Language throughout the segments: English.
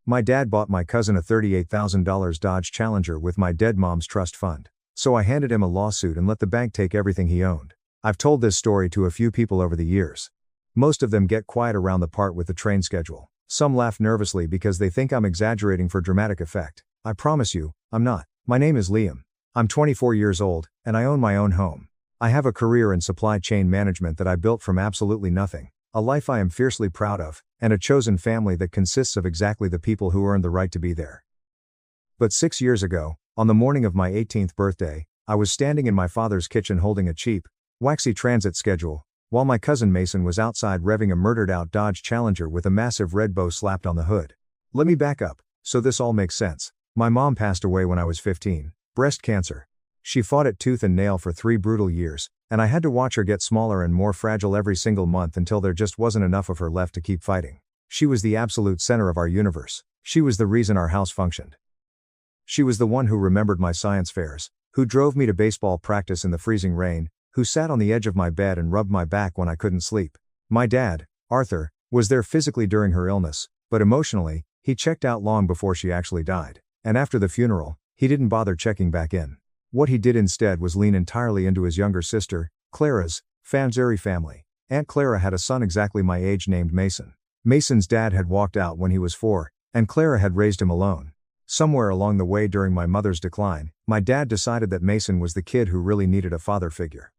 My dad bought my cousin a $38,000 Dodge Challenger with my dead mom's trust fund. So I handed him a lawsuit and let the bank take everything he owned. I've told this story to a few people over the years. Most of them get quiet around the part with the train schedule. Some laugh nervously because they think I'm exaggerating for dramatic effect. I promise you, I'm not. My name is Liam. I'm 24 years old, and I own my own home. I have a career in supply chain management that I built from absolutely nothing, a life I am fiercely proud of, and a chosen family that consists of exactly the people who earned the right to be there. But 6 years ago, on the morning of my 18th birthday, I was standing in my father's kitchen holding a cheap, waxy transit schedule, while my cousin Mason was outside revving a murdered-out Dodge Challenger with a massive red bow slapped on the hood. Let me back up, so this all makes sense. My mom passed away when I was 15, breast cancer. She fought it tooth and nail for 3 brutal years, and I had to watch her get smaller and more fragile every single month until there just wasn't enough of her left to keep fighting. She was the absolute center of our universe. She was the reason our house functioned. She was the one who remembered my science fairs, who drove me to baseball practice in the freezing rain, who sat on the edge of my bed and rubbed my back when I couldn't sleep. My dad, Arthur, was there physically during her illness, but emotionally, he checked out long before she actually died. And after the funeral, he didn't bother checking back in. What he did instead was lean entirely into his younger sister, Clara's, Fanzeri family. Aunt Clara had a son exactly my age named Mason. Mason's dad had walked out when he was 4, and Clara had raised him alone. Somewhere along the way during my mother's decline, my dad decided that Mason was the kid who really needed a father figure.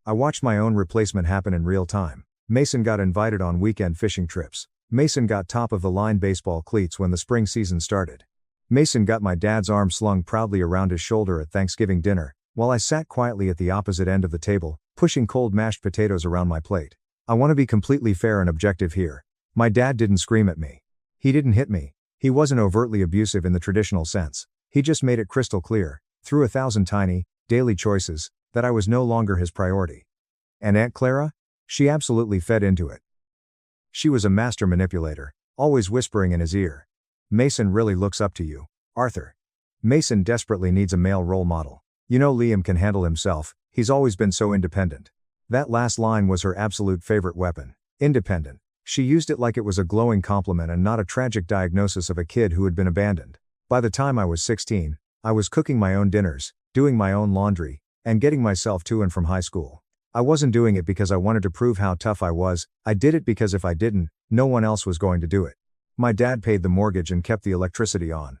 I watched my own replacement happen in real time. Mason got invited on weekend fishing trips. Mason got top-of-the-line baseball cleats when the spring season started. Mason got my dad's arm slung proudly around his shoulder at Thanksgiving dinner, while I sat quietly at the opposite end of the table, pushing cold mashed potatoes around my plate. I want to be completely fair and objective here. My dad didn't scream at me. He didn't hit me. He wasn't overtly abusive in the traditional sense. He just made it crystal clear, through 1,000 tiny, daily choices, that I was no longer his priority. And Aunt Clara? She absolutely fed into it. She was a master manipulator, always whispering in his ear. Mason really looks up to you, Arthur. Mason desperately needs a male role model. You know Liam can handle himself, he's always been so independent. That last line was her absolute favorite weapon. Independent. She used it like it was a glowing compliment and not a tragic diagnosis of a kid who had been abandoned. By the time I was 16, I was cooking my own dinners, doing my own laundry, and getting myself to and from high school. I wasn't doing it because I wanted to prove how tough I was, I did it because if I didn't, no one else was going to do it. My dad paid the mortgage and kept the electricity on.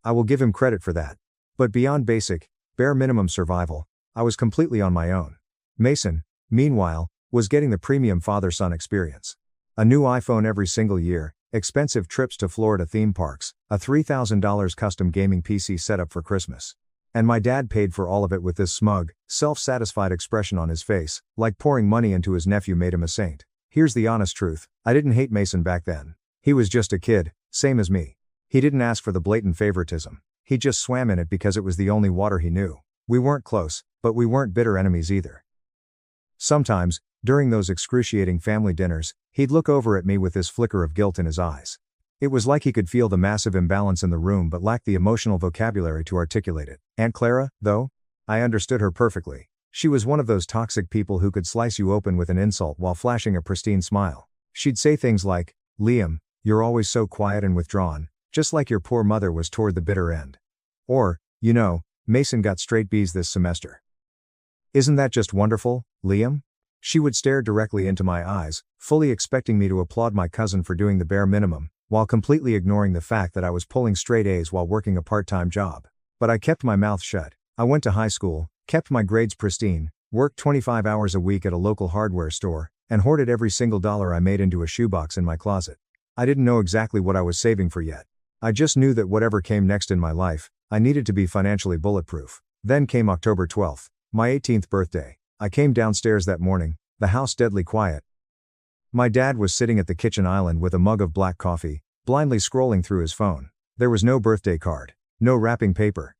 I will give him credit for that. But beyond basic, bare minimum survival, I was completely on my own. Mason, meanwhile, was getting the premium father-son experience. A new iPhone every single year, expensive trips to Florida theme parks, a $3,000 custom gaming PC setup for Christmas. And my dad paid for all of it with this smug, self-satisfied expression on his face, like pouring money into his nephew made him a saint. Here's the honest truth, I didn't hate Mason back then. He was just a kid, same as me. He didn't ask for the blatant favoritism. He just swam in it because it was the only water he knew. We weren't close, but we weren't bitter enemies either. Sometimes, during those excruciating family dinners, he'd look over at me with this flicker of guilt in his eyes. It was like he could feel the massive imbalance in the room but lacked the emotional vocabulary to articulate it. Aunt Clara, though? I understood her perfectly. She was one of those toxic people who could slice you open with an insult while flashing a pristine smile. She'd say things like, "Liam, you're always so quiet and withdrawn, just like your poor mother was toward the bitter end." Or, "You know, Mason got straight B's this semester. Isn't that just wonderful, Liam?" She would stare directly into my eyes, fully expecting me to applaud my cousin for doing the bare minimum, while completely ignoring the fact that I was pulling straight A's while working a part-time job. But I kept my mouth shut. I went to high school, kept my grades pristine, worked 25 hours a week at a local hardware store, and hoarded every single dollar I made into a shoebox in my closet. I didn't know exactly what I was saving for yet. I just knew that whatever came next in my life, I needed to be financially bulletproof. Then came October 12th, my 18th birthday. I came downstairs that morning, the house deadly quiet. My dad was sitting at the kitchen island with a mug of black coffee, blindly scrolling through his phone. There was no birthday card, no wrapping paper,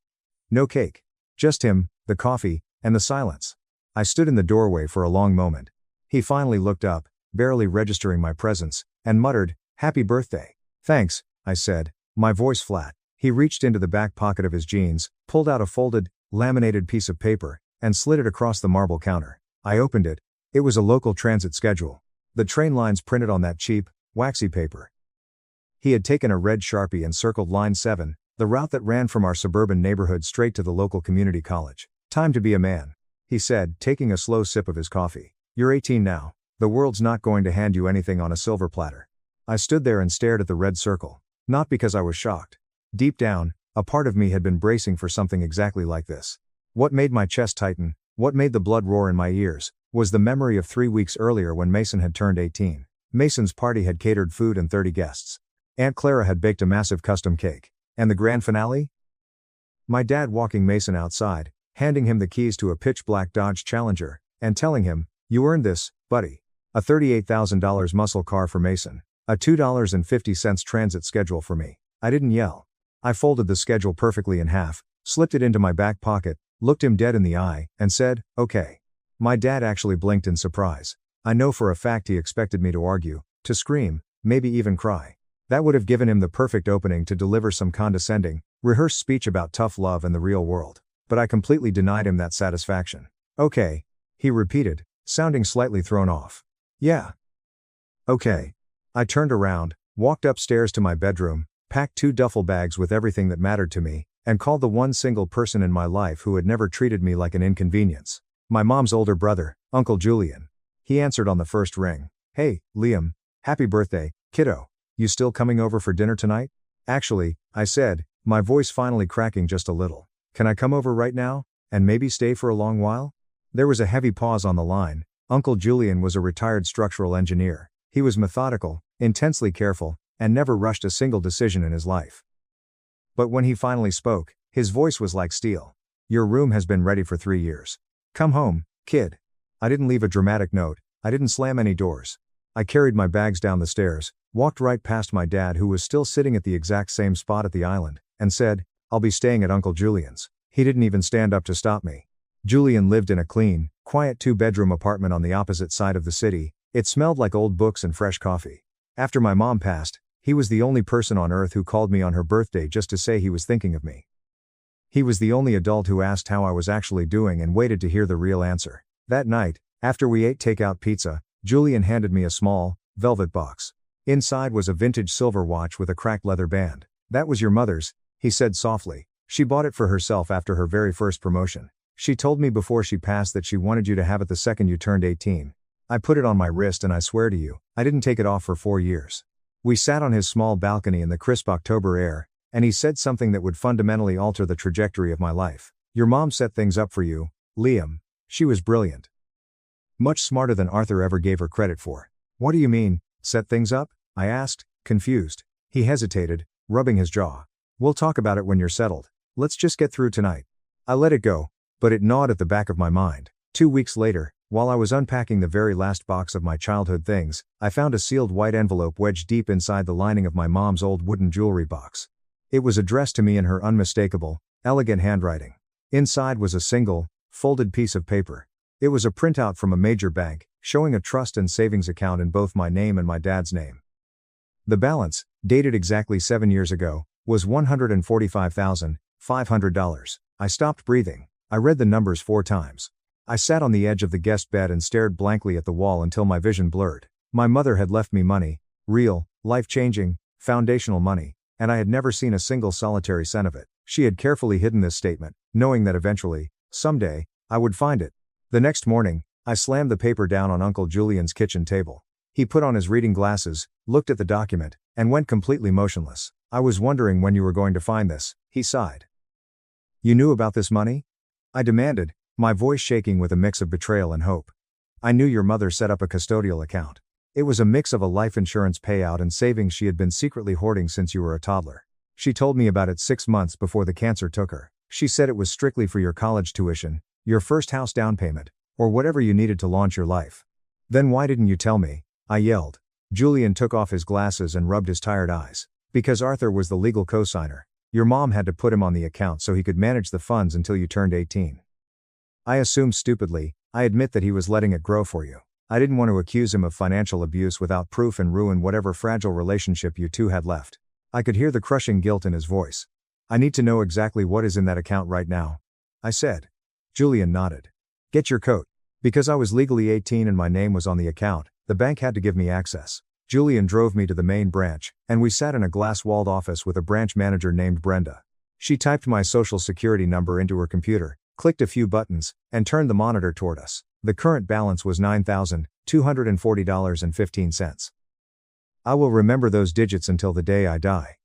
no cake. Just him, the coffee, and the silence. I stood in the doorway for a long moment. He finally looked up, barely registering my presence, and muttered, "Happy birthday." "Thanks," I said, my voice flat. He reached into the back pocket of his jeans, pulled out a folded, laminated piece of paper, and slid it across the marble counter. I opened it. It was a local transit schedule. The train lines printed on that cheap, waxy paper. He had taken a red Sharpie and circled line 7, the route that ran from our suburban neighborhood straight to the local community college. "Time to be a man," he said, taking a slow sip of his coffee. "You're 18 now. The world's not going to hand you anything on a silver platter." I stood there and stared at the red circle. Not because I was shocked. Deep down, a part of me had been bracing for something exactly like this. What made my chest tighten, what made the blood roar in my ears, was the memory of 3 weeks earlier when Mason had turned 18. Mason's party had catered food and 30 guests. Aunt Clara had baked a massive custom cake. And the grand finale? My dad walking Mason outside, handing him the keys to a pitch-black Dodge Challenger, and telling him, "You earned this, buddy." A $38,000 muscle car for Mason. A $2.50 transit schedule for me. I didn't yell. I folded the schedule perfectly in half, slipped it into my back pocket, looked him dead in the eye, and said, "Okay." My dad actually blinked in surprise. I know for a fact he expected me to argue, to scream, maybe even cry. That would have given him the perfect opening to deliver some condescending, rehearsed speech about tough love and the real world. But I completely denied him that satisfaction. "Okay," he repeated, sounding slightly thrown off. "Yeah. Okay." I turned around, walked upstairs to my bedroom, packed 2 duffel bags with everything that mattered to me, and called the one single person in my life who had never treated me like an inconvenience. My mom's older brother, Uncle Julian. He answered on the first ring. "Hey, Liam. Happy birthday, kiddo. You still coming over for dinner tonight?" "Actually," I said, my voice finally cracking just a little. "Can I come over right now, and maybe stay for a long while?" There was a heavy pause on the line. Uncle Julian was a retired structural engineer. He was methodical, intensely careful, and never rushed a single decision in his life. But when he finally spoke, his voice was like steel. "Your room has been ready for 3 years. Come home, kid." I didn't leave a dramatic note, I didn't slam any doors. I carried my bags down the stairs, walked right past my dad who was still sitting at the exact same spot at the island, and said, "I'll be staying at Uncle Julian's." He didn't even stand up to stop me. Julian lived in a clean, quiet 2-bedroom apartment on the opposite side of the city. It smelled like old books and fresh coffee. After my mom passed, he was the only person on earth who called me on her birthday just to say he was thinking of me. He was the only adult who asked how I was actually doing and waited to hear the real answer. That night, after we ate takeout pizza, Julian handed me a small, velvet box. Inside was a vintage silver watch with a cracked leather band. "That was your mother's," he said softly. "She bought it for herself after her very first promotion. She told me before she passed that she wanted you to have it the second you turned 18. I put it on my wrist and I swear to you, I didn't take it off for 4 years." We sat on his small balcony in the crisp October air, and he said something that would fundamentally alter the trajectory of my life. "Your mom set things up for you, Liam. She was brilliant. Much smarter than Arthur ever gave her credit for." "What do you mean, set things up?" I asked, confused. He hesitated, rubbing his jaw. "We'll talk about it when you're settled. Let's just get through tonight." I let it go, but it gnawed at the back of my mind. 2 weeks later, while I was unpacking the very last box of my childhood things, I found a sealed white envelope wedged deep inside the lining of my mom's old wooden jewelry box. It was addressed to me in her unmistakable, elegant handwriting. Inside was a single, folded piece of paper. It was a printout from a major bank, showing a trust and savings account in both my name and my dad's name. The balance, dated exactly 7 years ago, was $145,500. I stopped breathing. I read the numbers 4 times. I sat on the edge of the guest bed and stared blankly at the wall until my vision blurred. My mother had left me money, real, life-changing, foundational money, and I had never seen a single solitary cent of it. She had carefully hidden this statement, knowing that eventually, someday, I would find it. The next morning, I slammed the paper down on Uncle Julian's kitchen table. He put on his reading glasses, looked at the document, and went completely motionless. "I was wondering when you were going to find this," he sighed. "You knew about this money?" I demanded, my voice shaking with a mix of betrayal and hope. "I knew your mother set up a custodial account. It was a mix of a life insurance payout and savings she had been secretly hoarding since you were a toddler. She told me about it 6 months before the cancer took her. She said it was strictly for your college tuition, your first house down payment, or whatever you needed to launch your life." "Then why didn't you tell me?" I yelled. Julian took off his glasses and rubbed his tired eyes. "Because Arthur was the legal co-signer. Your mom had to put him on the account so he could manage the funds until you turned 18. I assumed stupidly, I admit that he was letting it grow for you. I didn't want to accuse him of financial abuse without proof and ruin whatever fragile relationship you two had left." I could hear the crushing guilt in his voice. "I need to know exactly what is in that account right now," I said. Julian nodded. "Get your coat." Because I was legally 18 and my name was on the account, the bank had to give me access. Julian drove me to the main branch, and we sat in a glass-walled office with a branch manager named Brenda. She typed my social security number into her computer, clicked a few buttons, and turned the monitor toward us. The current balance was $9,240.15. I will remember those digits until the day I die.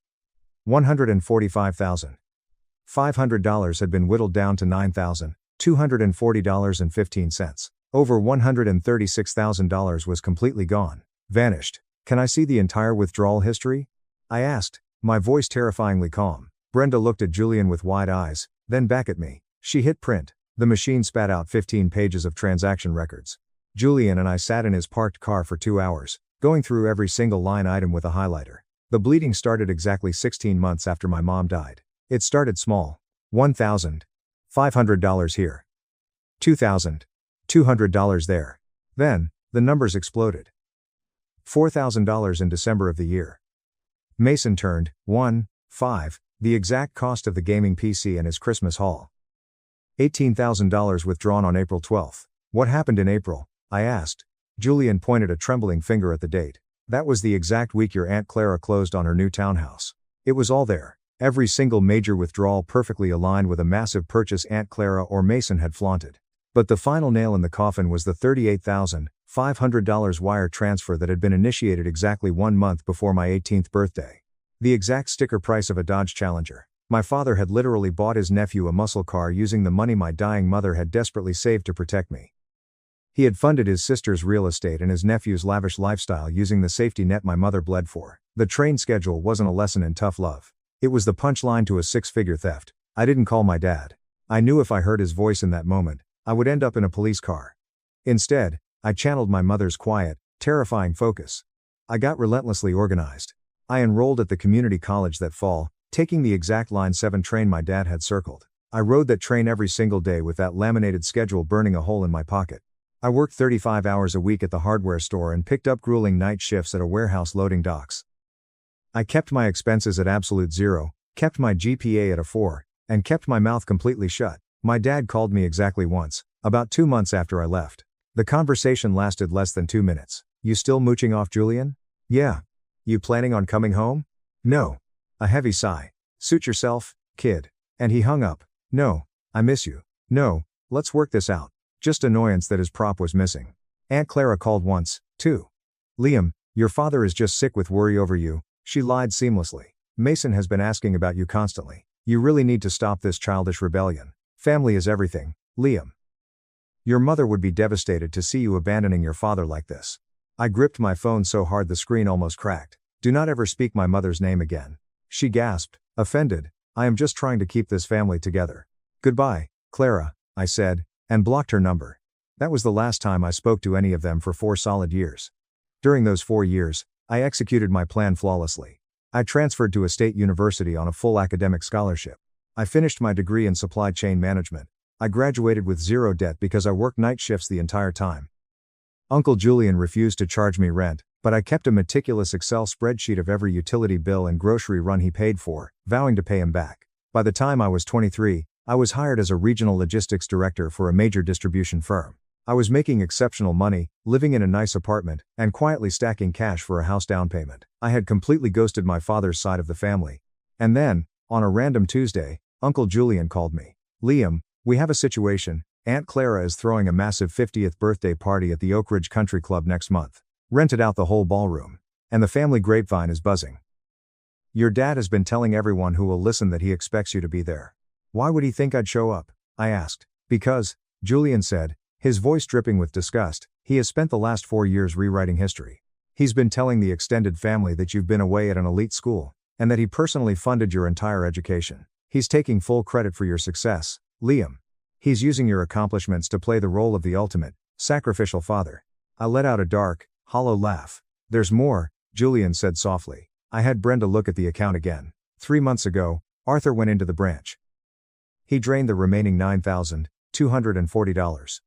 $145,500 had been whittled down to $9,240.15. Over $136,000 was completely gone, vanished. Can I see the entire withdrawal history? I asked, my voice terrifyingly calm. Brenda looked at Julian with wide eyes, then back at me. She hit print. The machine spat out 15 pages of transaction records. Julian and I sat in his parked car for 2 hours, going through every single line item with a highlighter. The bleeding started exactly 16 months after my mom died. It started small. $1,500 here. $2,200 there. Then, the numbers exploded. $4,000 in December of the year. Mason turned 1,500, the exact cost of the gaming PC and his Christmas haul. $18,000 withdrawn on April 12. What happened in April? I asked. Julian pointed a trembling finger at the date. That was the exact week your Aunt Clara closed on her new townhouse. It was all there. Every single major withdrawal perfectly aligned with a massive purchase Aunt Clara or Mason had flaunted. But the final nail in the coffin was the $38,500 wire transfer that had been initiated exactly 1 month before my 18th birthday. The exact sticker price of a Dodge Challenger. My father had literally bought his nephew a muscle car using the money my dying mother had desperately saved to protect me. He had funded his sister's real estate and his nephew's lavish lifestyle using the safety net my mother bled for. The train schedule wasn't a lesson in tough love. It was the punchline to a 6-figure theft. I didn't call my dad. I knew if I heard his voice in that moment, I would end up in a police car. Instead, I channeled my mother's quiet, terrifying focus. I got relentlessly organized. I enrolled at the community college that fall, taking the exact Line 7 train my dad had circled. I rode that train every single day with that laminated schedule burning a hole in my pocket. I worked 35 hours a week at the hardware store and picked up grueling night shifts at a warehouse loading docks. I kept my expenses at absolute zero, kept my GPA at a 4, and kept my mouth completely shut. My dad called me exactly once, about 2 months after I left. The conversation lasted less than 2 minutes. You still mooching off Julian? Yeah. You planning on coming home? No. A heavy sigh. Suit yourself, kid. And he hung up. No. I miss you. No. Let's work this out. Just annoyance that his prop was missing. Aunt Clara called once, too. Liam, your father is just sick with worry over you, she lied seamlessly. Mason has been asking about you constantly. You really need to stop this childish rebellion. Family is everything, Liam. Your mother would be devastated to see you abandoning your father like this. I gripped my phone so hard the screen almost cracked. Do not ever speak my mother's name again. She gasped, offended. I am just trying to keep this family together. Goodbye, Clara, I said, and blocked her number. That was the last time I spoke to any of them for 4 solid years. During those 4 years, I executed my plan flawlessly. I transferred to a state university on a full academic scholarship. I finished my degree in supply chain management. I graduated with 0 debt because I worked night shifts the entire time. Uncle Julian refused to charge me rent, but I kept a meticulous Excel spreadsheet of every utility bill and grocery run he paid for, vowing to pay him back. By the time I was 23, I was hired as a regional logistics director for a major distribution firm. I was making exceptional money, living in a nice apartment, and quietly stacking cash for a house down payment. I had completely ghosted my father's side of the family. And then, on a random Tuesday, Uncle Julian called me. Liam, we have a situation. Aunt Clara is throwing a massive 50th birthday party at the Oak Ridge Country Club next month. Rented out the whole ballroom. And the family grapevine is buzzing. Your dad has been telling everyone who will listen that he expects you to be there. Why would he think I'd show up? I asked. Because, Julian said, his voice dripping with disgust, he has spent the last 4 years rewriting history. He's been telling the extended family that you've been away at an elite school, and that he personally funded your entire education. He's taking full credit for your success, Liam. He's using your accomplishments to play the role of the ultimate, sacrificial father. I let out a dark, hollow laugh. There's more, Julian said softly. I had Brenda look at the account again. 3 months ago, Arthur went into the branch. He drained the remaining $9,240.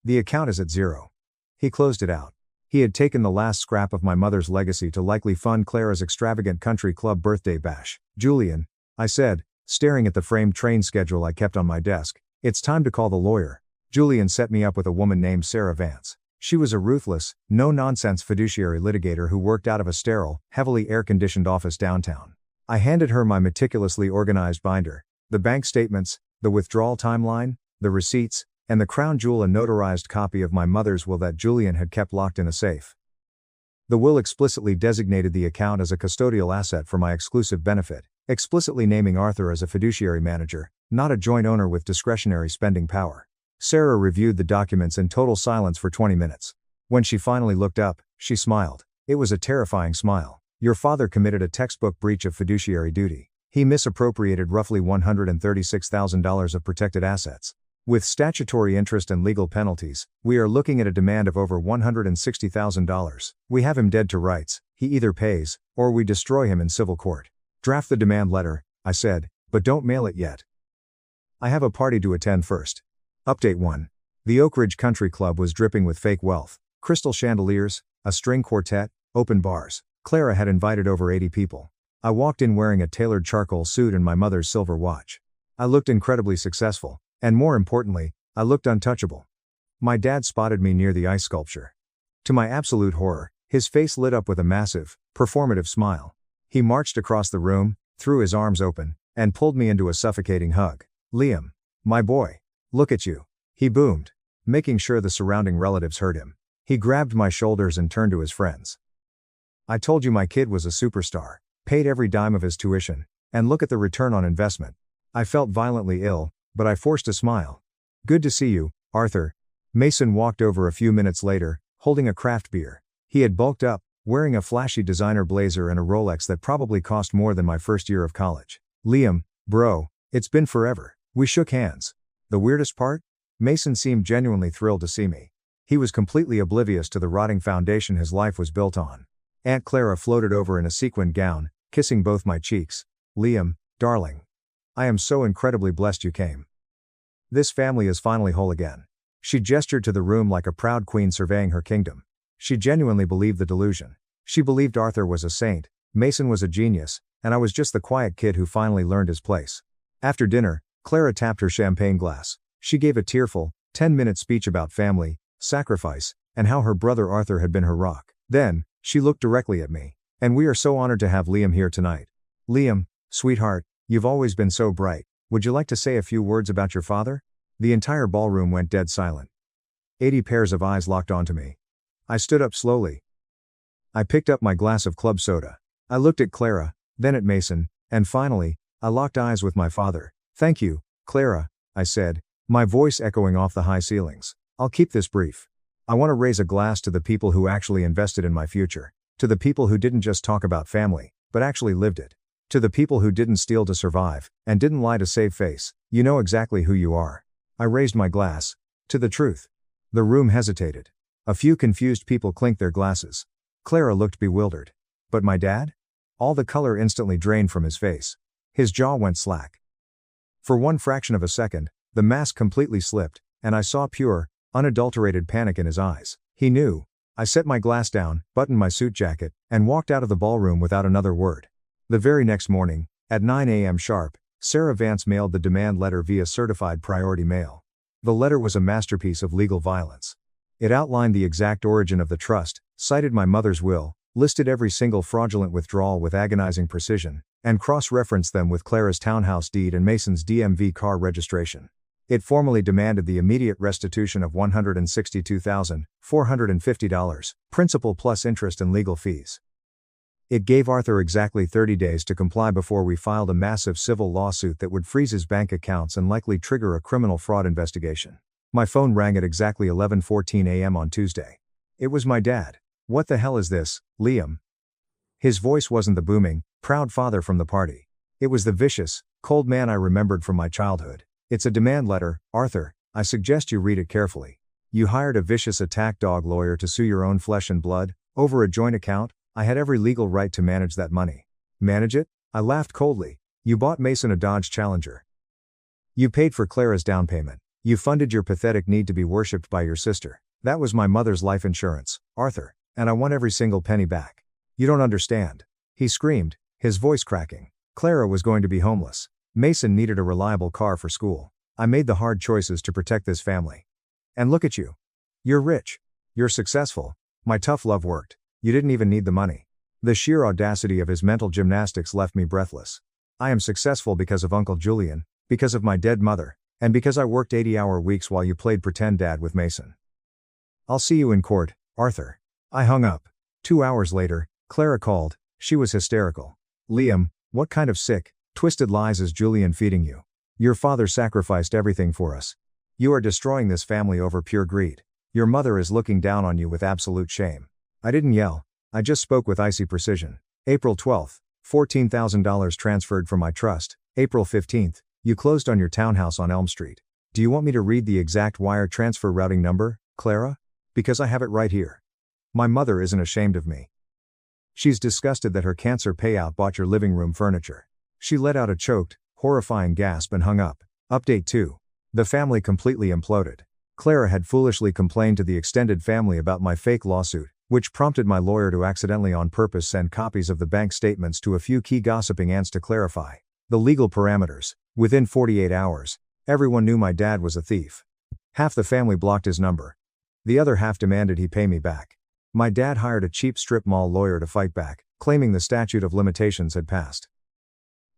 The account is at 0. He closed it out. He had taken the last scrap of my mother's legacy to likely fund Clara's extravagant country club birthday bash. Julian, I said, staring at the framed train schedule I kept on my desk, it's time to call the lawyer. Julian set me up with a woman named Sarah Vance. She was a ruthless, no-nonsense fiduciary litigator who worked out of a sterile, heavily air-conditioned office downtown. I handed her my meticulously organized binder, the bank statements, the withdrawal timeline, the receipts, and the crown jewel, a notarized copy of my mother's will that Julian had kept locked in a safe. The will explicitly designated the account as a custodial asset for my exclusive benefit, explicitly naming Arthur as a fiduciary manager, not a joint owner with discretionary spending power. Sarah reviewed the documents in total silence for 20 minutes. When she finally looked up, she smiled. It was a terrifying smile. Your father committed a textbook breach of fiduciary duty. He misappropriated roughly $136,000 of protected assets. With statutory interest and legal penalties, we are looking at a demand of over $160,000. We have him dead to rights. He either pays, or we destroy him in civil court. Draft the demand letter, I said, but don't mail it yet. I have a party to attend first. Update 1. The Oak Ridge Country Club was dripping with fake wealth, crystal chandeliers, a string quartet, open bars. Clara had invited over 80 people. I walked in wearing a tailored charcoal suit and my mother's silver watch. I looked incredibly successful, and more importantly, I looked untouchable. My dad spotted me near the ice sculpture. To my absolute horror, his face lit up with a massive, performative smile. He marched across the room, threw his arms open, and pulled me into a suffocating hug. Liam, my boy. Look at you. He boomed, making sure the surrounding relatives heard him. He grabbed my shoulders and turned to his friends. I told you my kid was a superstar, paid every dime of his tuition, and look at the return on investment. I felt violently ill, but I forced a smile. Good to see you, Arthur. Mason walked over a few minutes later, holding a craft beer. He had bulked up, wearing a flashy designer blazer and a Rolex that probably cost more than my first year of college. Liam, bro, it's been forever. We shook hands. The weirdest part? Mason seemed genuinely thrilled to see me. He was completely oblivious to the rotting foundation his life was built on. Aunt Clara floated over in a sequined gown, kissing both my cheeks. Liam, darling. I am so incredibly blessed you came. This family is finally whole again. She gestured to the room like a proud queen surveying her kingdom. She genuinely believed the delusion. She believed Arthur was a saint, Mason was a genius, and I was just the quiet kid who finally learned his place. After dinner, Clara tapped her champagne glass. She gave a tearful, 10-minute speech about family, sacrifice, and how her brother Arthur had been her rock. Then, she looked directly at me. And we are so honored to have Liam here tonight. Liam, sweetheart, you've always been so bright. Would you like to say a few words about your father? The entire ballroom went dead silent. 80 pairs of eyes locked onto me. I stood up slowly. I picked up my glass of club soda. I looked at Clara, then at Mason, and finally, I locked eyes with my father. Thank you, Clara, I said, my voice echoing off the high ceilings. I'll keep this brief. I want to raise a glass to the people who actually invested in my future. To the people who didn't just talk about family, but actually lived it. To the people who didn't steal to survive, and didn't lie to save face. You know exactly who you are. I raised my glass. To the truth. The room hesitated. A few confused people clinked their glasses. Clara looked bewildered. But my dad? All the color instantly drained from his face. His jaw went slack. For one fraction of a second, the mask completely slipped, and I saw pure, unadulterated panic in his eyes. He knew. I set my glass down, buttoned my suit jacket, and walked out of the ballroom without another word. The very next morning, at 9 a.m. sharp, Sarah Vance mailed the demand letter via certified priority mail. The letter was a masterpiece of legal violence. It outlined the exact origin of the trust, cited my mother's will, listed every single fraudulent withdrawal with agonizing precision, and cross-referenced them with Clara's townhouse deed and Mason's DMV car registration. It formally demanded the immediate restitution of $162,450, principal plus interest and legal fees. It gave Arthur exactly 30 days to comply before we filed a massive civil lawsuit that would freeze his bank accounts and likely trigger a criminal fraud investigation. My phone rang at exactly 11:14 a.m. on Tuesday. It was my dad. What the hell is this, Liam? His voice wasn't the booming, proud father from the party. It was the vicious, cold man I remembered from my childhood. It's a demand letter, Arthur. I suggest you read it carefully. You hired a vicious attack dog lawyer to sue your own flesh and blood, over a joint account. I had every legal right to manage that money. Manage it? I laughed coldly. You bought Mason a Dodge Challenger. You paid for Clara's down payment. You funded your pathetic need to be worshipped by your sister. That was my mother's life insurance, Arthur, and I want every single penny back. You don't understand. He screamed, his voice cracking. Clara was going to be homeless. Mason needed a reliable car for school. I made the hard choices to protect this family. And look at you. You're rich. You're successful. My tough love worked. You didn't even need the money. The sheer audacity of his mental gymnastics left me breathless. I am successful because of Uncle Julian, because of my dead mother, and because I worked 80-hour weeks while you played pretend dad with Mason. I'll see you in court, Arthur. I hung up. 2 hours later, Clara called. She was hysterical. Liam, what kind of sick, twisted lies is Julian feeding you? Your father sacrificed everything for us. You are destroying this family over pure greed. Your mother is looking down on you with absolute shame. I didn't yell. I just spoke with icy precision. April 12th, $14,000 transferred from my trust. April 15th, you closed on your townhouse on Elm Street. Do you want me to read the exact wire transfer routing number, Clara? Because I have it right here. My mother isn't ashamed of me. She's disgusted that her cancer payout bought your living room furniture. She let out a choked, horrifying gasp and hung up. Update 2. The family completely imploded. Clara had foolishly complained to the extended family about my fake lawsuit, which prompted my lawyer to accidentally on purpose send copies of the bank statements to a few key gossiping aunts to clarify the legal parameters. Within 48 hours, everyone knew my dad was a thief. Half the family blocked his number. The other half demanded he pay me back. My dad hired a cheap strip mall lawyer to fight back, claiming the statute of limitations had passed.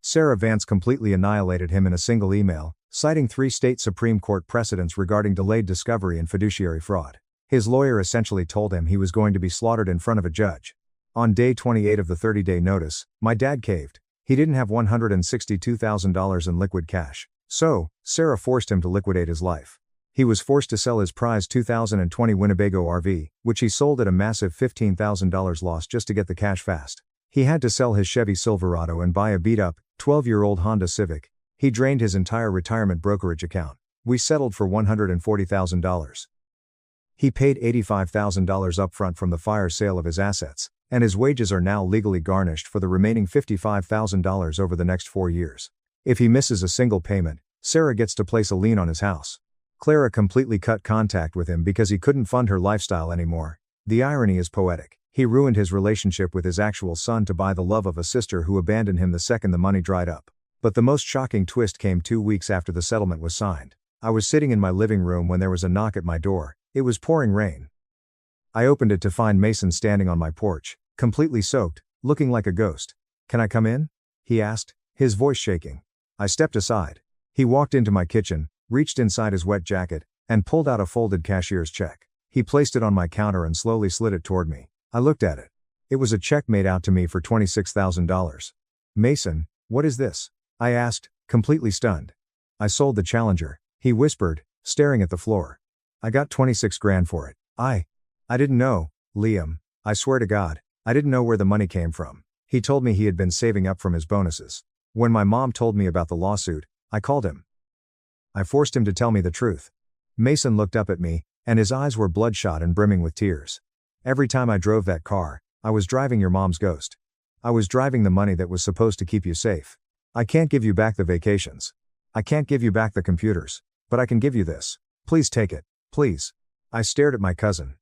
Sarah Vance completely annihilated him in a single email, citing 3 state Supreme Court precedents regarding delayed discovery and fiduciary fraud. His lawyer essentially told him he was going to be slaughtered in front of a judge. On day 28 of the 30-day notice, my dad caved. He didn't have $162,000 in liquid cash. So, Sarah forced him to liquidate his life. He was forced to sell his prized 2020 Winnebago RV, which he sold at a massive $15,000 loss just to get the cash fast. He had to sell his Chevy Silverado and buy a beat-up, 12-year-old Honda Civic. He drained his entire retirement brokerage account. We settled for $140,000. He paid $85,000 upfront from the fire sale of his assets, and his wages are now legally garnished for the remaining $55,000 over the next 4 years. If he misses a single payment, Sarah gets to place a lien on his house. Clara completely cut contact with him because he couldn't fund her lifestyle anymore. The irony is poetic. He ruined his relationship with his actual son to buy the love of a sister who abandoned him the second the money dried up. But the most shocking twist came 2 weeks after the settlement was signed. I was sitting in my living room when there was a knock at my door. It was pouring rain. I opened it to find Mason standing on my porch, completely soaked, looking like a ghost. "Can I come in?" he asked, his voice shaking. I stepped aside. He walked into my kitchen, reached inside his wet jacket, and pulled out a folded cashier's check. He placed it on my counter and slowly slid it toward me. I looked at it. It was a check made out to me for $26,000. "Mason, what is this?" I asked, completely stunned. "I sold the Challenger," he whispered, staring at the floor. "I got 26 grand for it. I didn't know, Liam. I swear to God, I didn't know where the money came from." He told me he had been saving up from his bonuses. When my mom told me about the lawsuit, I called him. I forced him to tell me the truth. Mason looked up at me, and his eyes were bloodshot and brimming with tears. "Every time I drove that car, I was driving your mom's ghost. I was driving the money that was supposed to keep you safe. I can't give you back the vacations. I can't give you back the computers, but I can give you this. Please take it, please." I stared at my cousin.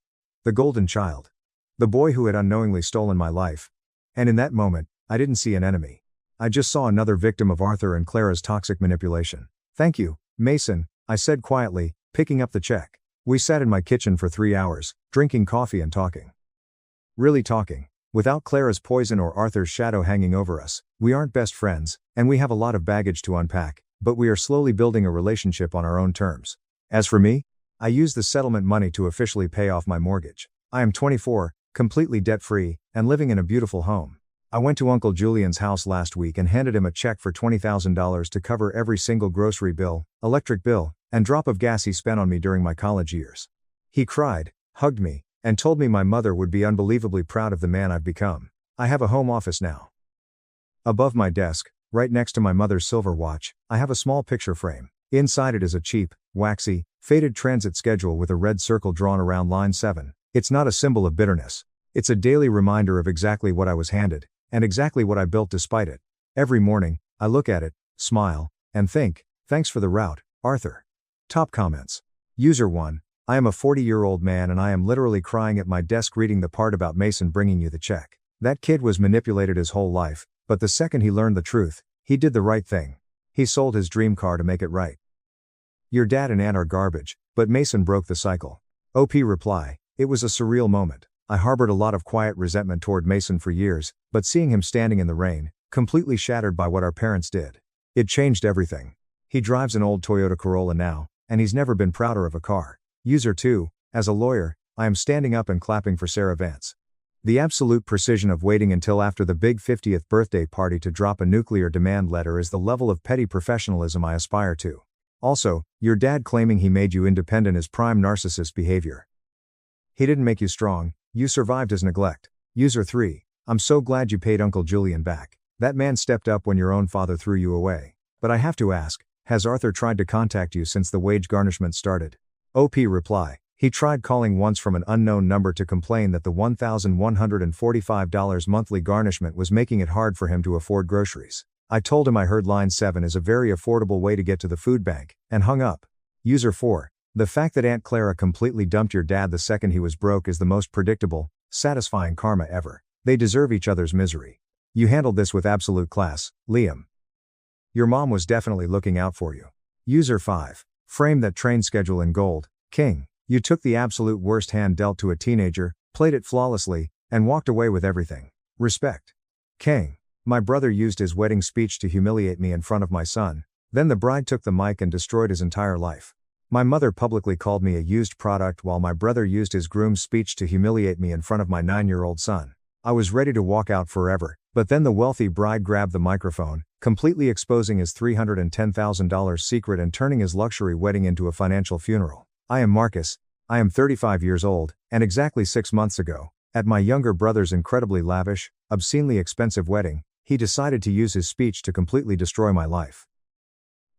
The golden child. The boy who had unknowingly stolen my life. And in that moment, I didn't see an enemy. I just saw another victim of Arthur and Clara's toxic manipulation. "Thank you, Mason," I said quietly, picking up the check. We sat in my kitchen for 3 hours, drinking coffee and talking. Really talking. Without Clara's poison or Arthur's shadow hanging over us, we aren't best friends, and we have a lot of baggage to unpack, but we are slowly building a relationship on our own terms. As for me, I used the settlement money to officially pay off my mortgage. I am 24, completely debt-free, and living in a beautiful home. I went to Uncle Julian's house last week and handed him a check for $20,000 to cover every single grocery bill, electric bill, and drop of gas he spent on me during my college years. He cried, hugged me, and told me my mother would be unbelievably proud of the man I've become. I have a home office now. Above my desk, right next to my mother's silver watch, I have a small picture frame. Inside it is a cheap, waxy, faded transit schedule with a red circle drawn around line 7. It's not a symbol of bitterness. It's a daily reminder of exactly what I was handed, and exactly what I built despite it. Every morning, I look at it, smile, and think, "Thanks for the route, Arthur." Top comments. User 1, I am a 40-year-old man and I am literally crying at my desk reading the part about Mason bringing you the check. That kid was manipulated his whole life, but the second he learned the truth, he did the right thing. He sold his dream car to make it right. Your dad and aunt are garbage, but Mason broke the cycle. OP reply, It was a surreal moment. I harbored a lot of quiet resentment toward Mason for years, but seeing him standing in the rain, completely shattered by what our parents did, it changed everything. He drives an old Toyota Corolla now, and he's never been prouder of a car. User 2, as a lawyer, I am standing up and clapping for Sarah Vance. The absolute precision of waiting until after the big 50th birthday party to drop a nuclear demand letter is the level of petty professionalism I aspire to. Also, your dad claiming he made you independent is prime narcissist behavior. He didn't make you strong, you survived his neglect. User 3, I'm so glad you paid Uncle Julian back. That man stepped up when your own father threw you away. But I have to ask, has Arthur tried to contact you since the wage garnishment started? OP reply, he tried calling once from an unknown number to complain that the $1,145 monthly garnishment was making it hard for him to afford groceries. I told him I heard line 7 is a very affordable way to get to the food bank, and hung up. User 4, the fact that Aunt Clara completely dumped your dad the second he was broke is the most predictable, satisfying karma ever. They deserve each other's misery. You handled this with absolute class, Liam. Your mom was definitely looking out for you. User 5, frame that train schedule in gold, King. You took the absolute worst hand dealt to a teenager, played it flawlessly, and walked away with everything. Respect. King. My brother used his wedding speech to humiliate me in front of my son, then the bride took the mic and destroyed his entire life. My mother publicly called me a used product while my brother used his groom's speech to humiliate me in front of my 9-year-old son. I was ready to walk out forever, but then the wealthy bride grabbed the microphone, completely exposing his $310,000 secret and turning his luxury wedding into a financial funeral. I am Marcus, I am 35 years old, and exactly 6 months ago, at my younger brother's incredibly lavish, obscenely expensive wedding, he decided to use his speech to completely destroy my life.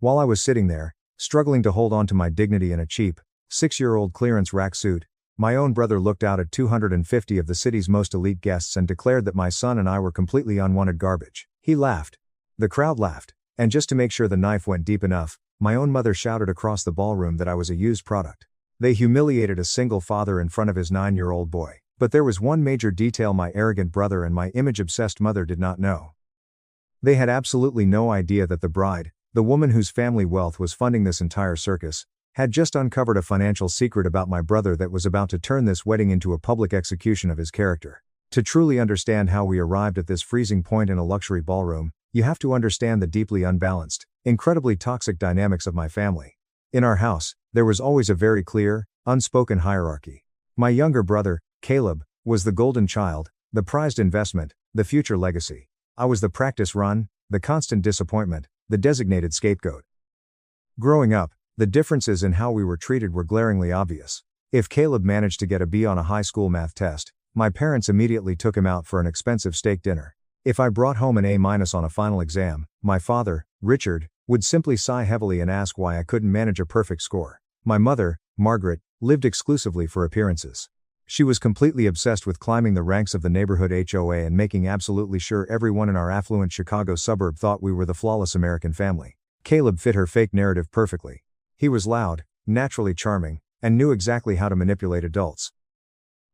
While I was sitting there, struggling to hold on to my dignity in a cheap, 6-year-old clearance rack suit, my own brother looked out at 250 of the city's most elite guests and declared that my son and I were completely unwanted garbage. He laughed. The crowd laughed, and just to make sure the knife went deep enough, my own mother shouted across the ballroom that I was a used product. They humiliated a single father in front of his 9-year-old boy. But there was one major detail my arrogant brother and my image-obsessed mother did not know. They had absolutely no idea that the bride, the woman whose family wealth was funding this entire circus, had just uncovered a financial secret about my brother that was about to turn this wedding into a public execution of his character. To truly understand how we arrived at this freezing point in a luxury ballroom, you have to understand the deeply unbalanced, incredibly toxic dynamics of my family. In our house, there was always a very clear, unspoken hierarchy. My younger brother, Caleb, was the golden child, the prized investment, the future legacy. I was the practice run, the constant disappointment, the designated scapegoat. Growing up, the differences in how we were treated were glaringly obvious. If Caleb managed to get a B on a high school math test, my parents immediately took him out for an expensive steak dinner. If I brought home an A- on a final exam, my father, Richard, would simply sigh heavily and ask why I couldn't manage a perfect score. My mother, Margaret, lived exclusively for appearances. She was completely obsessed with climbing the ranks of the neighborhood HOA and making absolutely sure everyone in our affluent Chicago suburb thought we were the flawless American family. Caleb fit her fake narrative perfectly. He was loud, naturally charming, and knew exactly how to manipulate adults.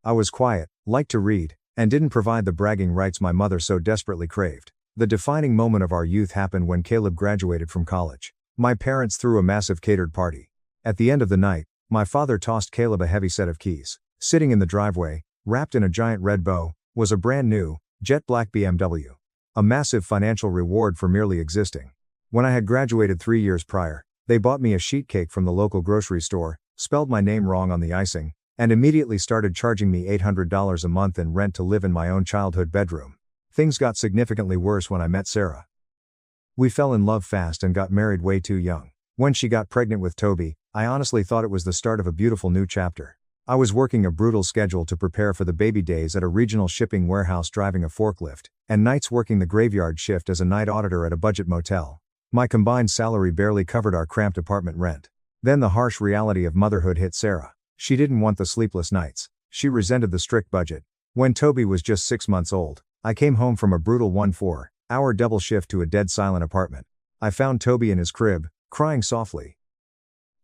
I was quiet, liked to read, and didn't provide the bragging rights my mother so desperately craved. The defining moment of our youth happened when Caleb graduated from college. My parents threw a massive catered party. At the end of the night, my father tossed Caleb a heavy set of keys. Sitting in the driveway, wrapped in a giant red bow, was a brand new, jet black BMW. A massive financial reward for merely existing. When I had graduated 3 years prior, they bought me a sheet cake from the local grocery store, spelled my name wrong on the icing, and immediately started charging me $800 a month in rent to live in my own childhood bedroom. Things got significantly worse when I met Sarah. We fell in love fast and got married way too young. When she got pregnant with Toby, I honestly thought it was the start of a beautiful new chapter. I was working a brutal schedule to prepare for the baby days at a regional shipping warehouse driving a forklift, and nights working the graveyard shift as a night auditor at a budget motel. My combined salary barely covered our cramped apartment rent. Then the harsh reality of motherhood hit Sarah. She didn't want the sleepless nights. She resented the strict budget. When Toby was just 6 months old, I came home from a brutal 14-hour double shift to a dead silent apartment. I found Toby in his crib, crying softly.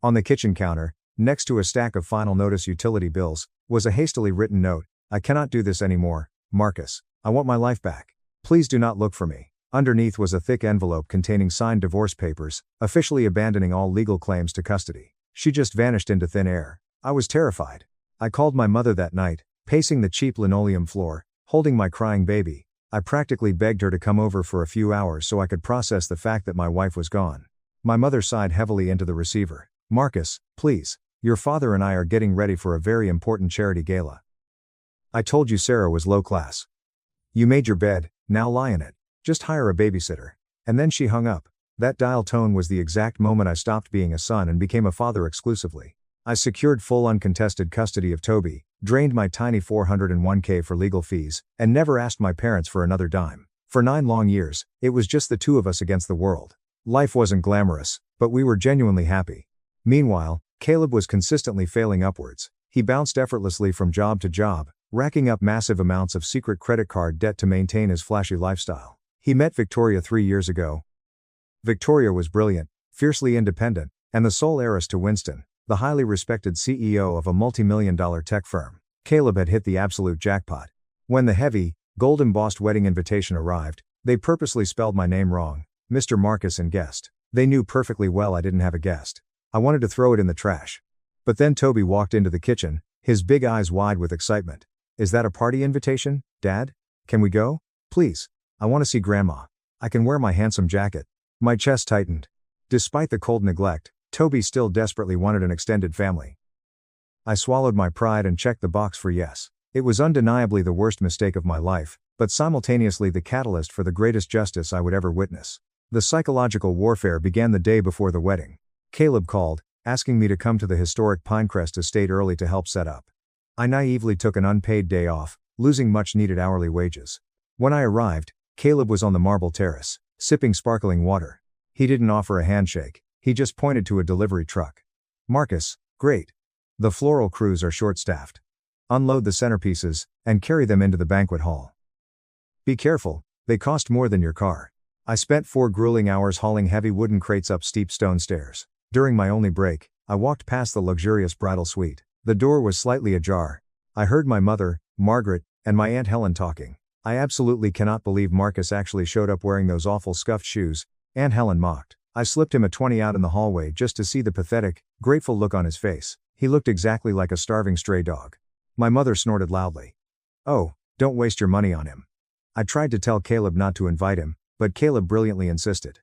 On the kitchen counter, next to a stack of final notice utility bills, was a hastily written note. I cannot do this anymore, Marcus. I want my life back. Please do not look for me. Underneath was a thick envelope containing signed divorce papers, officially abandoning all legal claims to custody. She just vanished into thin air. I was terrified. I called my mother that night, pacing the cheap linoleum floor, holding my crying baby. I practically begged her to come over for a few hours so I could process the fact that my wife was gone. My mother sighed heavily into the receiver. "Marcus, please. Your father and I are getting ready for a very important charity gala. I told you Sarah was low class. You made your bed, now lie in it. Just hire a babysitter." And then she hung up. That dial tone was the exact moment I stopped being a son and became a father exclusively. I secured full uncontested custody of Toby, drained my tiny $401k for legal fees, and never asked my parents for another dime. For 9 long years, it was just the two of us against the world. Life wasn't glamorous, but we were genuinely happy. Meanwhile, Caleb was consistently failing upwards. He bounced effortlessly from job to job, racking up massive amounts of secret credit card debt to maintain his flashy lifestyle. He met Victoria 3 years ago. Victoria was brilliant, fiercely independent, and the sole heiress to Winston, the highly respected CEO of a multi-million-dollar tech firm. Caleb had hit the absolute jackpot. When the heavy, gold-embossed wedding invitation arrived, they purposely spelled my name wrong, Mr. Marcus and guest. They knew perfectly well I didn't have a guest. I wanted to throw it in the trash. But then Toby walked into the kitchen, his big eyes wide with excitement. "Is that a party invitation, Dad? Can we go? Please. I want to see Grandma. I can wear my handsome jacket." My chest tightened. Despite the cold neglect, Toby still desperately wanted an extended family. I swallowed my pride and checked the box for yes. It was undeniably the worst mistake of my life, but simultaneously the catalyst for the greatest justice I would ever witness. The psychological warfare began the day before the wedding. Caleb called, asking me to come to the historic Pinecrest estate early to help set up. I naively took an unpaid day off, losing much-needed hourly wages. When I arrived, Caleb was on the marble terrace, sipping sparkling water. He didn't offer a handshake, he just pointed to a delivery truck. "Marcus, great. The floral crews are short-staffed. Unload the centerpieces, and carry them into the banquet hall. Be careful, they cost more than your car." I spent 4 grueling hours hauling heavy wooden crates up steep stone stairs. During my only break, I walked past the luxurious bridal suite. The door was slightly ajar. I heard my mother, Margaret, and my Aunt Helen talking. "I absolutely cannot believe Marcus actually showed up wearing those awful scuffed shoes," Aunt Helen mocked. I slipped him a 20 out in the hallway just to see the pathetic, grateful look on his face. He looked exactly like a starving stray dog. My mother snorted loudly. "Oh, don't waste your money on him." I tried to tell Caleb not to invite him, but Caleb brilliantly insisted.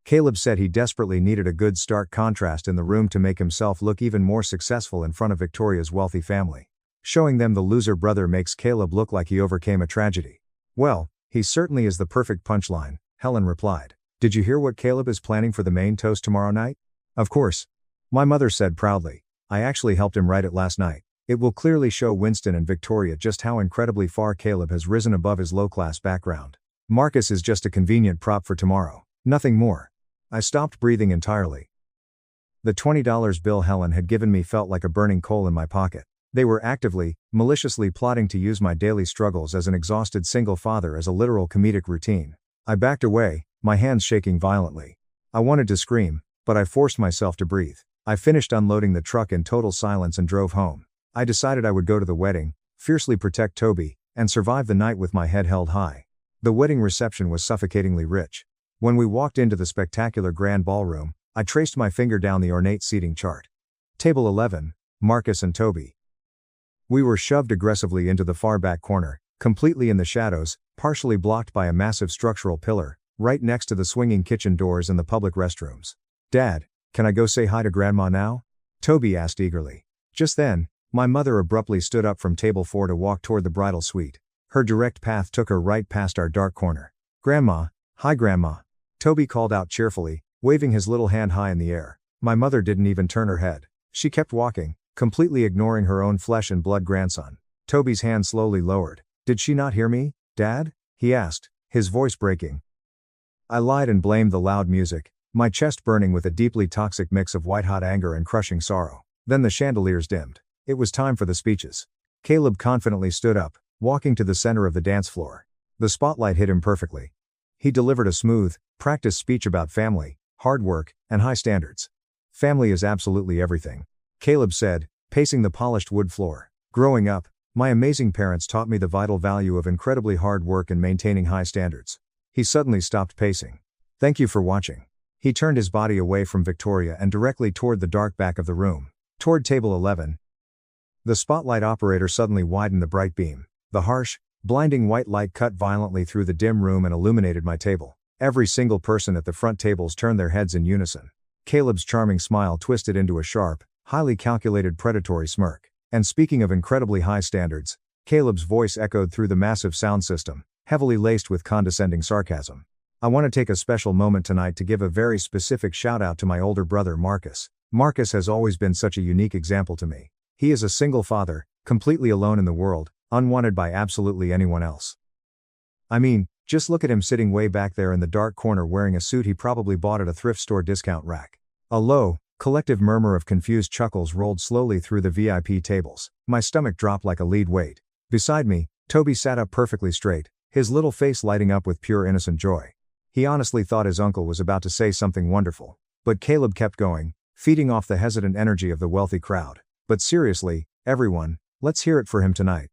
Caleb said he desperately needed a good stark contrast in the room to make himself look even more successful in front of Victoria's wealthy family. Showing them the loser brother makes Caleb look like he overcame a tragedy. "Well, he certainly is the perfect punchline," Helen replied. "Did you hear what Caleb is planning for the main toast tomorrow night?" "Of course," my mother said proudly. "I actually helped him write it last night. It will clearly show Winston and Victoria just how incredibly far Caleb has risen above his low-class background. Marcus is just a convenient prop for tomorrow, nothing more." I stopped breathing entirely. The $20 bill Helen had given me felt like a burning coal in my pocket. They were actively, maliciously plotting to use my daily struggles as an exhausted single father as a literal comedic routine. I backed away, my hands shaking violently. I wanted to scream, but I forced myself to breathe. I finished unloading the truck in total silence and drove home. I decided I would go to the wedding, fiercely protect Toby, and survive the night with my head held high. The wedding reception was suffocatingly rich. When we walked into the spectacular grand ballroom, I traced my finger down the ornate seating chart. Table 11, Marcus and Toby. We were shoved aggressively into the far back corner, completely in the shadows, partially blocked by a massive structural pillar, right next to the swinging kitchen doors and the public restrooms. "Dad, can I go say hi to Grandma now?" Toby asked eagerly. Just then, my mother abruptly stood up from table 4 to walk toward the bridal suite. Her direct path took her right past our dark corner. "Grandma, hi Grandma," Toby called out cheerfully, waving his little hand high in the air. My mother didn't even turn her head. She kept walking, completely ignoring her own flesh and blood grandson. Toby's hand slowly lowered. "Did she not hear me, Dad?" he asked, his voice breaking. I lied and blamed the loud music, my chest burning with a deeply toxic mix of white-hot anger and crushing sorrow. Then the chandeliers dimmed. It was time for the speeches. Caleb confidently stood up, walking to the center of the dance floor. The spotlight hit him perfectly. He delivered a smooth, practiced speech about family, hard work, and high standards. "Family is absolutely everything," Caleb said, pacing the polished wood floor. "Growing up, my amazing parents taught me the vital value of incredibly hard work and maintaining high standards." He suddenly stopped pacing. "Thank you for watching." He turned his body away from Victoria and directly toward the dark back of the room. Toward table 11. The spotlight operator suddenly widened the bright beam. The harsh, blinding white light cut violently through the dim room and illuminated my table. Every single person at the front tables turned their heads in unison. Caleb's charming smile twisted into a sharp, highly calculated predatory smirk. And speaking of incredibly high standards, Caleb's voice echoed through the massive sound system, heavily laced with condescending sarcasm. I want to take a special moment tonight to give a very specific shout out to my older brother Marcus. Marcus has always been such a unique example to me. He is a single father, completely alone in the world, unwanted by absolutely anyone else. I mean, just look at him sitting way back there in the dark corner wearing a suit he probably bought at a thrift store discount rack. A low, collective murmur of confused chuckles rolled slowly through the VIP tables. My stomach dropped like a lead weight. Beside me, Toby sat up perfectly straight, his little face lighting up with pure innocent joy. He honestly thought his uncle was about to say something wonderful. But Caleb kept going, feeding off the hesitant energy of the wealthy crowd. But seriously, everyone, let's hear it for him tonight.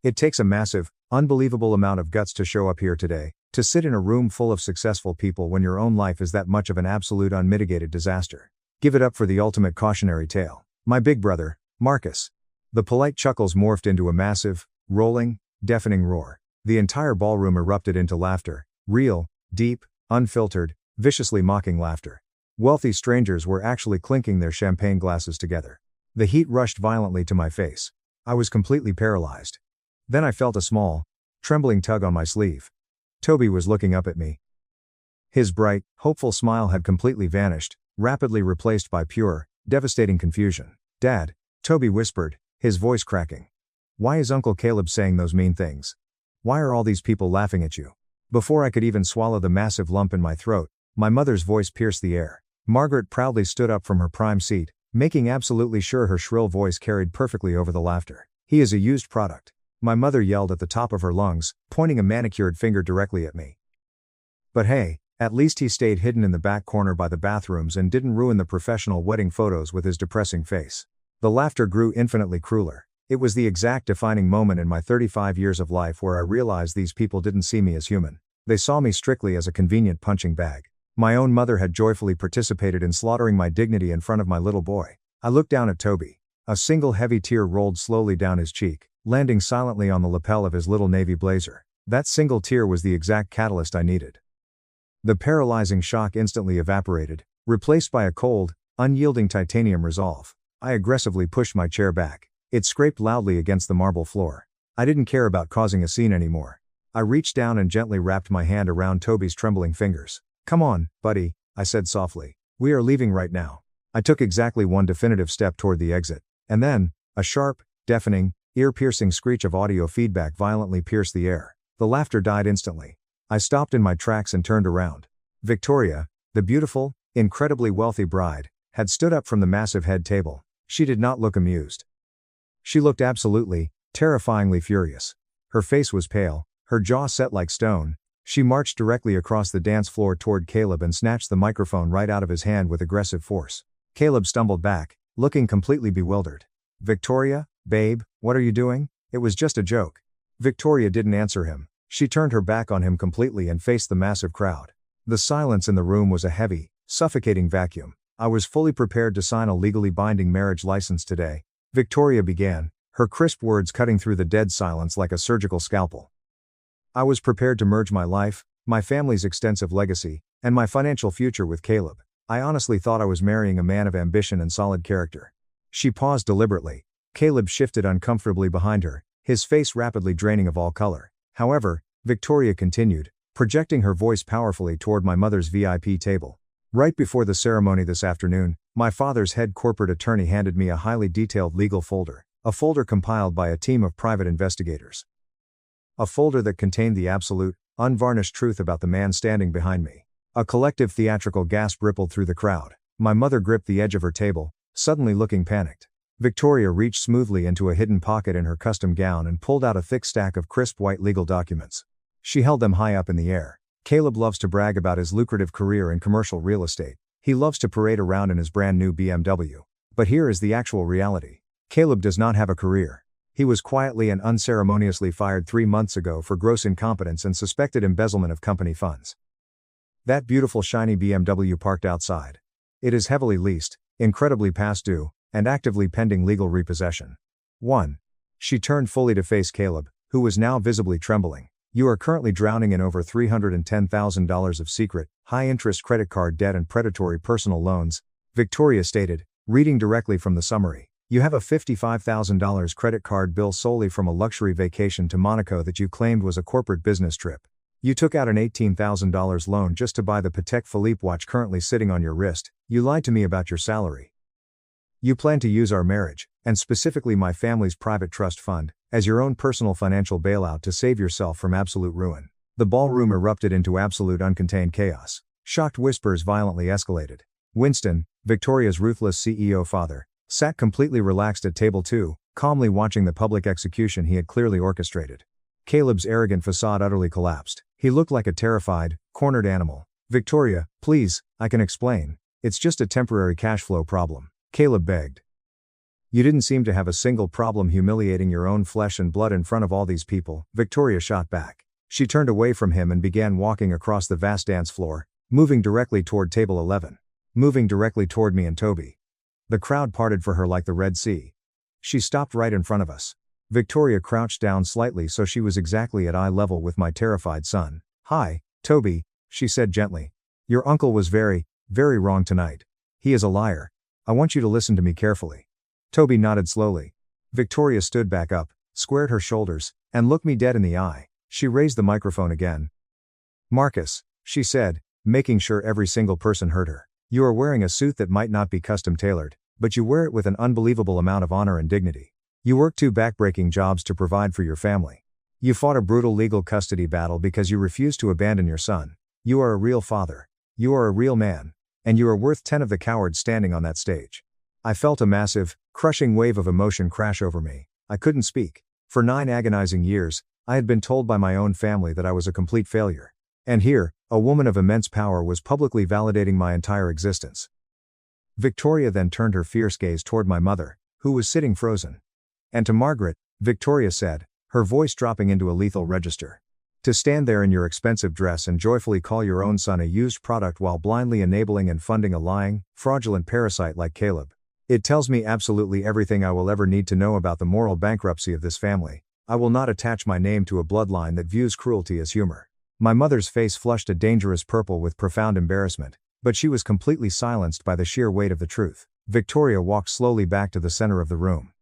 It takes a massive, unbelievable amount of guts to show up here today, to sit in a room full of successful people when your own life is that much of an absolute unmitigated disaster. Give it up for the ultimate cautionary tale. My big brother, Marcus. The polite chuckles morphed into a massive, rolling, deafening roar. The entire ballroom erupted into laughter, real, deep, unfiltered, viciously mocking laughter. Wealthy strangers were actually clinking their champagne glasses together. The heat rushed violently to my face. I was completely paralyzed. Then I felt a small, trembling tug on my sleeve. Toby was looking up at me. His bright, hopeful smile had completely vanished, rapidly replaced by pure, devastating confusion. "Dad," Toby whispered, his voice cracking. "Why is Uncle Caleb saying those mean things? Why are all these people laughing at you?" Before I could even swallow the massive lump in my throat, my mother's voice pierced the air. Margaret proudly stood up from her prime seat, making absolutely sure her shrill voice carried perfectly over the laughter. "He is a used product," my mother yelled at the top of her lungs, pointing a manicured finger directly at me. But hey, at least he stayed hidden in the back corner by the bathrooms and didn't ruin the professional wedding photos with his depressing face. The laughter grew infinitely crueler. It was the exact defining moment in my 35 years of life where I realized these people didn't see me as human. They saw me strictly as a convenient punching bag. My own mother had joyfully participated in slaughtering my dignity in front of my little boy. I looked down at Toby. A single heavy tear rolled slowly down his cheek, landing silently on the lapel of his little navy blazer. That single tear was the exact catalyst I needed. The paralyzing shock instantly evaporated, replaced by a cold, unyielding titanium resolve. I aggressively pushed my chair back. It scraped loudly against the marble floor. I didn't care about causing a scene anymore. I reached down and gently wrapped my hand around Toby's trembling fingers. "Come on, buddy," I said softly. "We are leaving right now." I took exactly one definitive step toward the exit. And then, a sharp, deafening, ear-piercing screech of audio feedback violently pierced the air. The laughter died instantly. I stopped in my tracks and turned around. Victoria, the beautiful, incredibly wealthy bride, had stood up from the massive head table. She did not look amused. She looked absolutely, terrifyingly furious. Her face was pale, her jaw set like stone. She marched directly across the dance floor toward Caleb and snatched the microphone right out of his hand with aggressive force. Caleb stumbled back, looking completely bewildered. "Victoria, babe, what are you doing? It was just a joke." Victoria didn't answer him. She turned her back on him completely and faced the massive crowd. The silence in the room was a heavy, suffocating vacuum. "I was fully prepared to sign a legally binding marriage license today," Victoria began, her crisp words cutting through the dead silence like a surgical scalpel. "I was prepared to merge my life, my family's extensive legacy, and my financial future with Caleb. I honestly thought I was marrying a man of ambition and solid character." She paused deliberately. Caleb shifted uncomfortably behind her, his face rapidly draining of all color. "However," Victoria continued, projecting her voice powerfully toward my mother's VIP table. "Right before the ceremony this afternoon, my father's head corporate attorney handed me a highly detailed legal folder, a folder compiled by a team of private investigators. A folder that contained the absolute, unvarnished truth about the man standing behind me." A collective theatrical gasp rippled through the crowd. My mother gripped the edge of her table, suddenly looking panicked. Victoria reached smoothly into a hidden pocket in her custom gown and pulled out a thick stack of crisp white legal documents. She held them high up in the air. "Caleb loves to brag about his lucrative career in commercial real estate. He loves to parade around in his brand new BMW. But here is the actual reality. Caleb does not have a career. He was quietly and unceremoniously fired 3 months ago for gross incompetence and suspected embezzlement of company funds. That beautiful shiny BMW parked outside. It is heavily leased, incredibly past due, and actively pending legal repossession. 1. She turned fully to face Caleb, who was now visibly trembling. You are currently drowning in over $310,000 of secret, high-interest credit card debt and predatory personal loans, Victoria stated, reading directly from the summary. You have a $55,000 credit card bill solely from a luxury vacation to Monaco that you claimed was a corporate business trip. You took out an $18,000 loan just to buy the Patek Philippe watch currently sitting on your wrist. You lied to me about your salary. You plan to use our marriage, and specifically my family's private trust fund, as your own personal financial bailout to save yourself from absolute ruin. The ballroom erupted into absolute uncontained chaos. Shocked whispers violently escalated. Winston, Victoria's ruthless CEO father, sat completely relaxed at table 2, calmly watching the public execution he had clearly orchestrated. Caleb's arrogant facade utterly collapsed. He looked like a terrified, cornered animal. Victoria, please, I can explain. It's just a temporary cash flow problem, Caleb begged. You didn't seem to have a single problem humiliating your own flesh and blood in front of all these people, Victoria shot back. She turned away from him and began walking across the vast dance floor, moving directly toward table 11. Moving directly toward me and Toby. The crowd parted for her like the Red Sea. She stopped right in front of us. Victoria crouched down slightly so she was exactly at eye level with my terrified son. Hi, Toby, she said gently. Your uncle was very, very wrong tonight. He is a liar. I want you to listen to me carefully. Toby nodded slowly. Victoria stood back up, squared her shoulders, and looked me dead in the eye. She raised the microphone again. Marcus, she said, making sure every single person heard her. You are wearing a suit that might not be custom tailored, but you wear it with an unbelievable amount of honor and dignity. You work 2 backbreaking jobs to provide for your family. You fought a brutal legal custody battle because you refused to abandon your son. You are a real father. You are a real man. And you are worth 10 of the cowards standing on that stage. I felt a massive, crushing wave of emotion crash over me. I couldn't speak. For 9 agonizing years, I had been told by my own family that I was a complete failure. And here, a woman of immense power was publicly validating my entire existence. Victoria then turned her fierce gaze toward my mother, who was sitting frozen. And to Margaret, Victoria said, her voice dropping into a lethal register. To stand there in your expensive dress and joyfully call your own son a used product while blindly enabling and funding a lying, fraudulent parasite like Caleb. It tells me absolutely everything I will ever need to know about the moral bankruptcy of this family. I will not attach my name to a bloodline that views cruelty as humor. My mother's face flushed a dangerous purple with profound embarrassment, but she was completely silenced by the sheer weight of the truth. Victoria walked slowly back to the center of the room.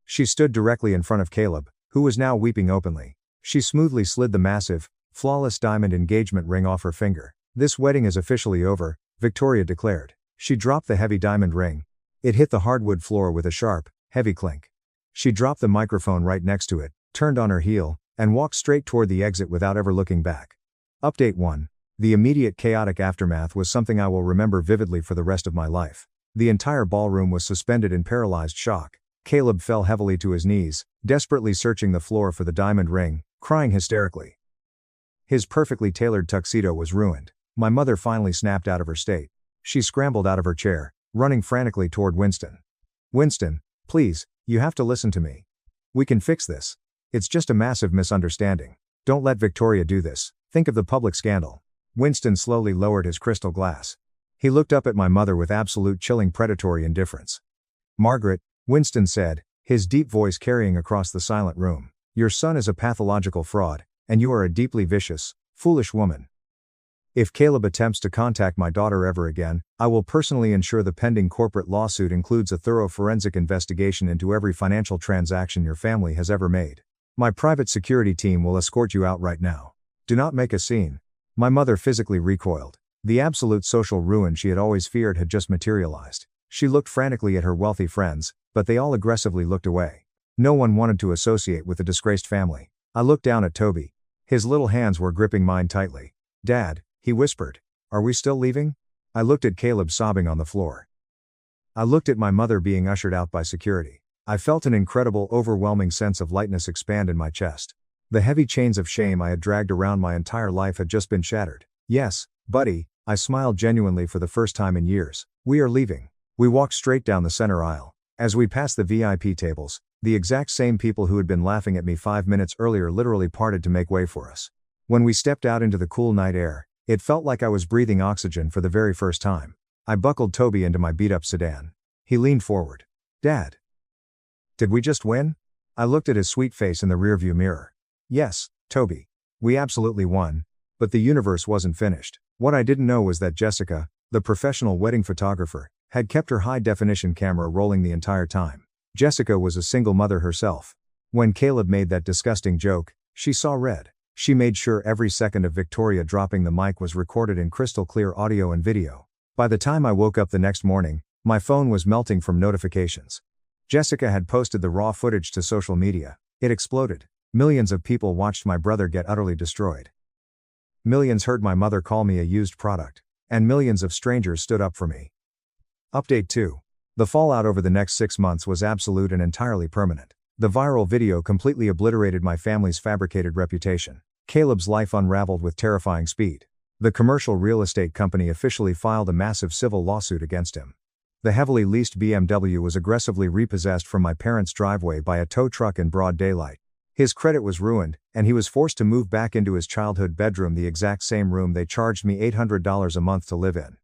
She stood directly in front of Caleb, who was now weeping openly. She smoothly slid the massive, flawless diamond engagement ring off her finger. This wedding is officially over, Victoria declared. She dropped the heavy diamond ring. It hit the hardwood floor with a sharp, heavy clink. She dropped the microphone right next to it, turned on her heel, and walked straight toward the exit without ever looking back. Update 1. The immediate chaotic aftermath was something I will remember vividly for the rest of my life. The entire ballroom was suspended in paralyzed shock. Caleb fell heavily to his knees, desperately searching the floor for the diamond ring, crying hysterically. His perfectly tailored tuxedo was ruined. My mother finally snapped out of her state. She scrambled out of her chair, running frantically toward Winston. Winston, please, you have to listen to me. We can fix this. It's just a massive misunderstanding. Don't let Victoria do this. Think of the public scandal. Winston slowly lowered his crystal glass. He looked up at my mother with absolute chilling predatory indifference. Margaret, Winston said, his deep voice carrying across the silent room. Your son is a pathological fraud, and you are a deeply vicious, foolish woman. If Caleb attempts to contact my daughter ever again, I will personally ensure the pending corporate lawsuit includes a thorough forensic investigation into every financial transaction your family has ever made. My private security team will escort you out right now. Do not make a scene. My mother physically recoiled. The absolute social ruin she had always feared had just materialized. She looked frantically at her wealthy friends, but they all aggressively looked away. No one wanted to associate with the disgraced family. I looked down at Toby. His little hands were gripping mine tightly. Dad, he whispered. Are we still leaving? I looked at Caleb sobbing on the floor. I looked at my mother being ushered out by security. I felt an incredible, overwhelming sense of lightness expand in my chest. The heavy chains of shame I had dragged around my entire life had just been shattered. Yes, buddy, I smiled genuinely for the first time in years. We are leaving. We walked straight down the center aisle. As we passed the VIP tables, the exact same people who had been laughing at me 5 minutes earlier literally parted to make way for us. When we stepped out into the cool night air, it felt like I was breathing oxygen for the very first time. I buckled Toby into my beat-up sedan. He leaned forward. Dad. Did we just win? I looked at his sweet face in the rearview mirror. Yes, Toby. We absolutely won. But the universe wasn't finished. What I didn't know was that Jessica, the professional wedding photographer, had kept her high-definition camera rolling the entire time. Jessica was a single mother herself. When Caleb made that disgusting joke, she saw red. She made sure every second of Victoria dropping the mic was recorded in crystal clear audio and video. By the time I woke up the next morning, my phone was melting from notifications. Jessica had posted the raw footage to social media. It exploded. Millions of people watched my brother get utterly destroyed. Millions heard my mother call me a used product. And millions of strangers stood up for me. Update 2. The fallout over the next 6 months was absolute and entirely permanent. The viral video completely obliterated my family's fabricated reputation. Caleb's life unraveled with terrifying speed. The commercial real estate company officially filed a massive civil lawsuit against him. The heavily leased BMW was aggressively repossessed from my parents' driveway by a tow truck in broad daylight. His credit was ruined, and he was forced to move back into his childhood bedroom, the exact same room they charged me $800 a month to live in.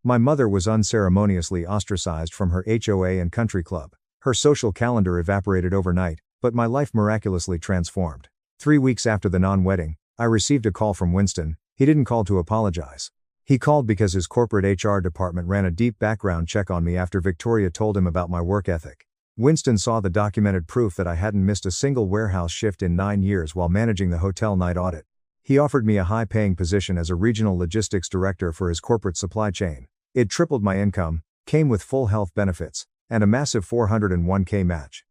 My mother was unceremoniously ostracized from her HOA and country club. Her social calendar evaporated overnight, but my life miraculously transformed. 3 weeks after the non-wedding, I received a call from Winston. He didn't call to apologize. He called because his corporate HR department ran a deep background check on me after Victoria told him about my work ethic. Winston saw the documented proof that I hadn't missed a single warehouse shift in 9 years while managing the hotel night audit. He offered me a high-paying position as a regional logistics director for his corporate supply chain. It tripled my income, came with full health benefits, and a massive 401k match.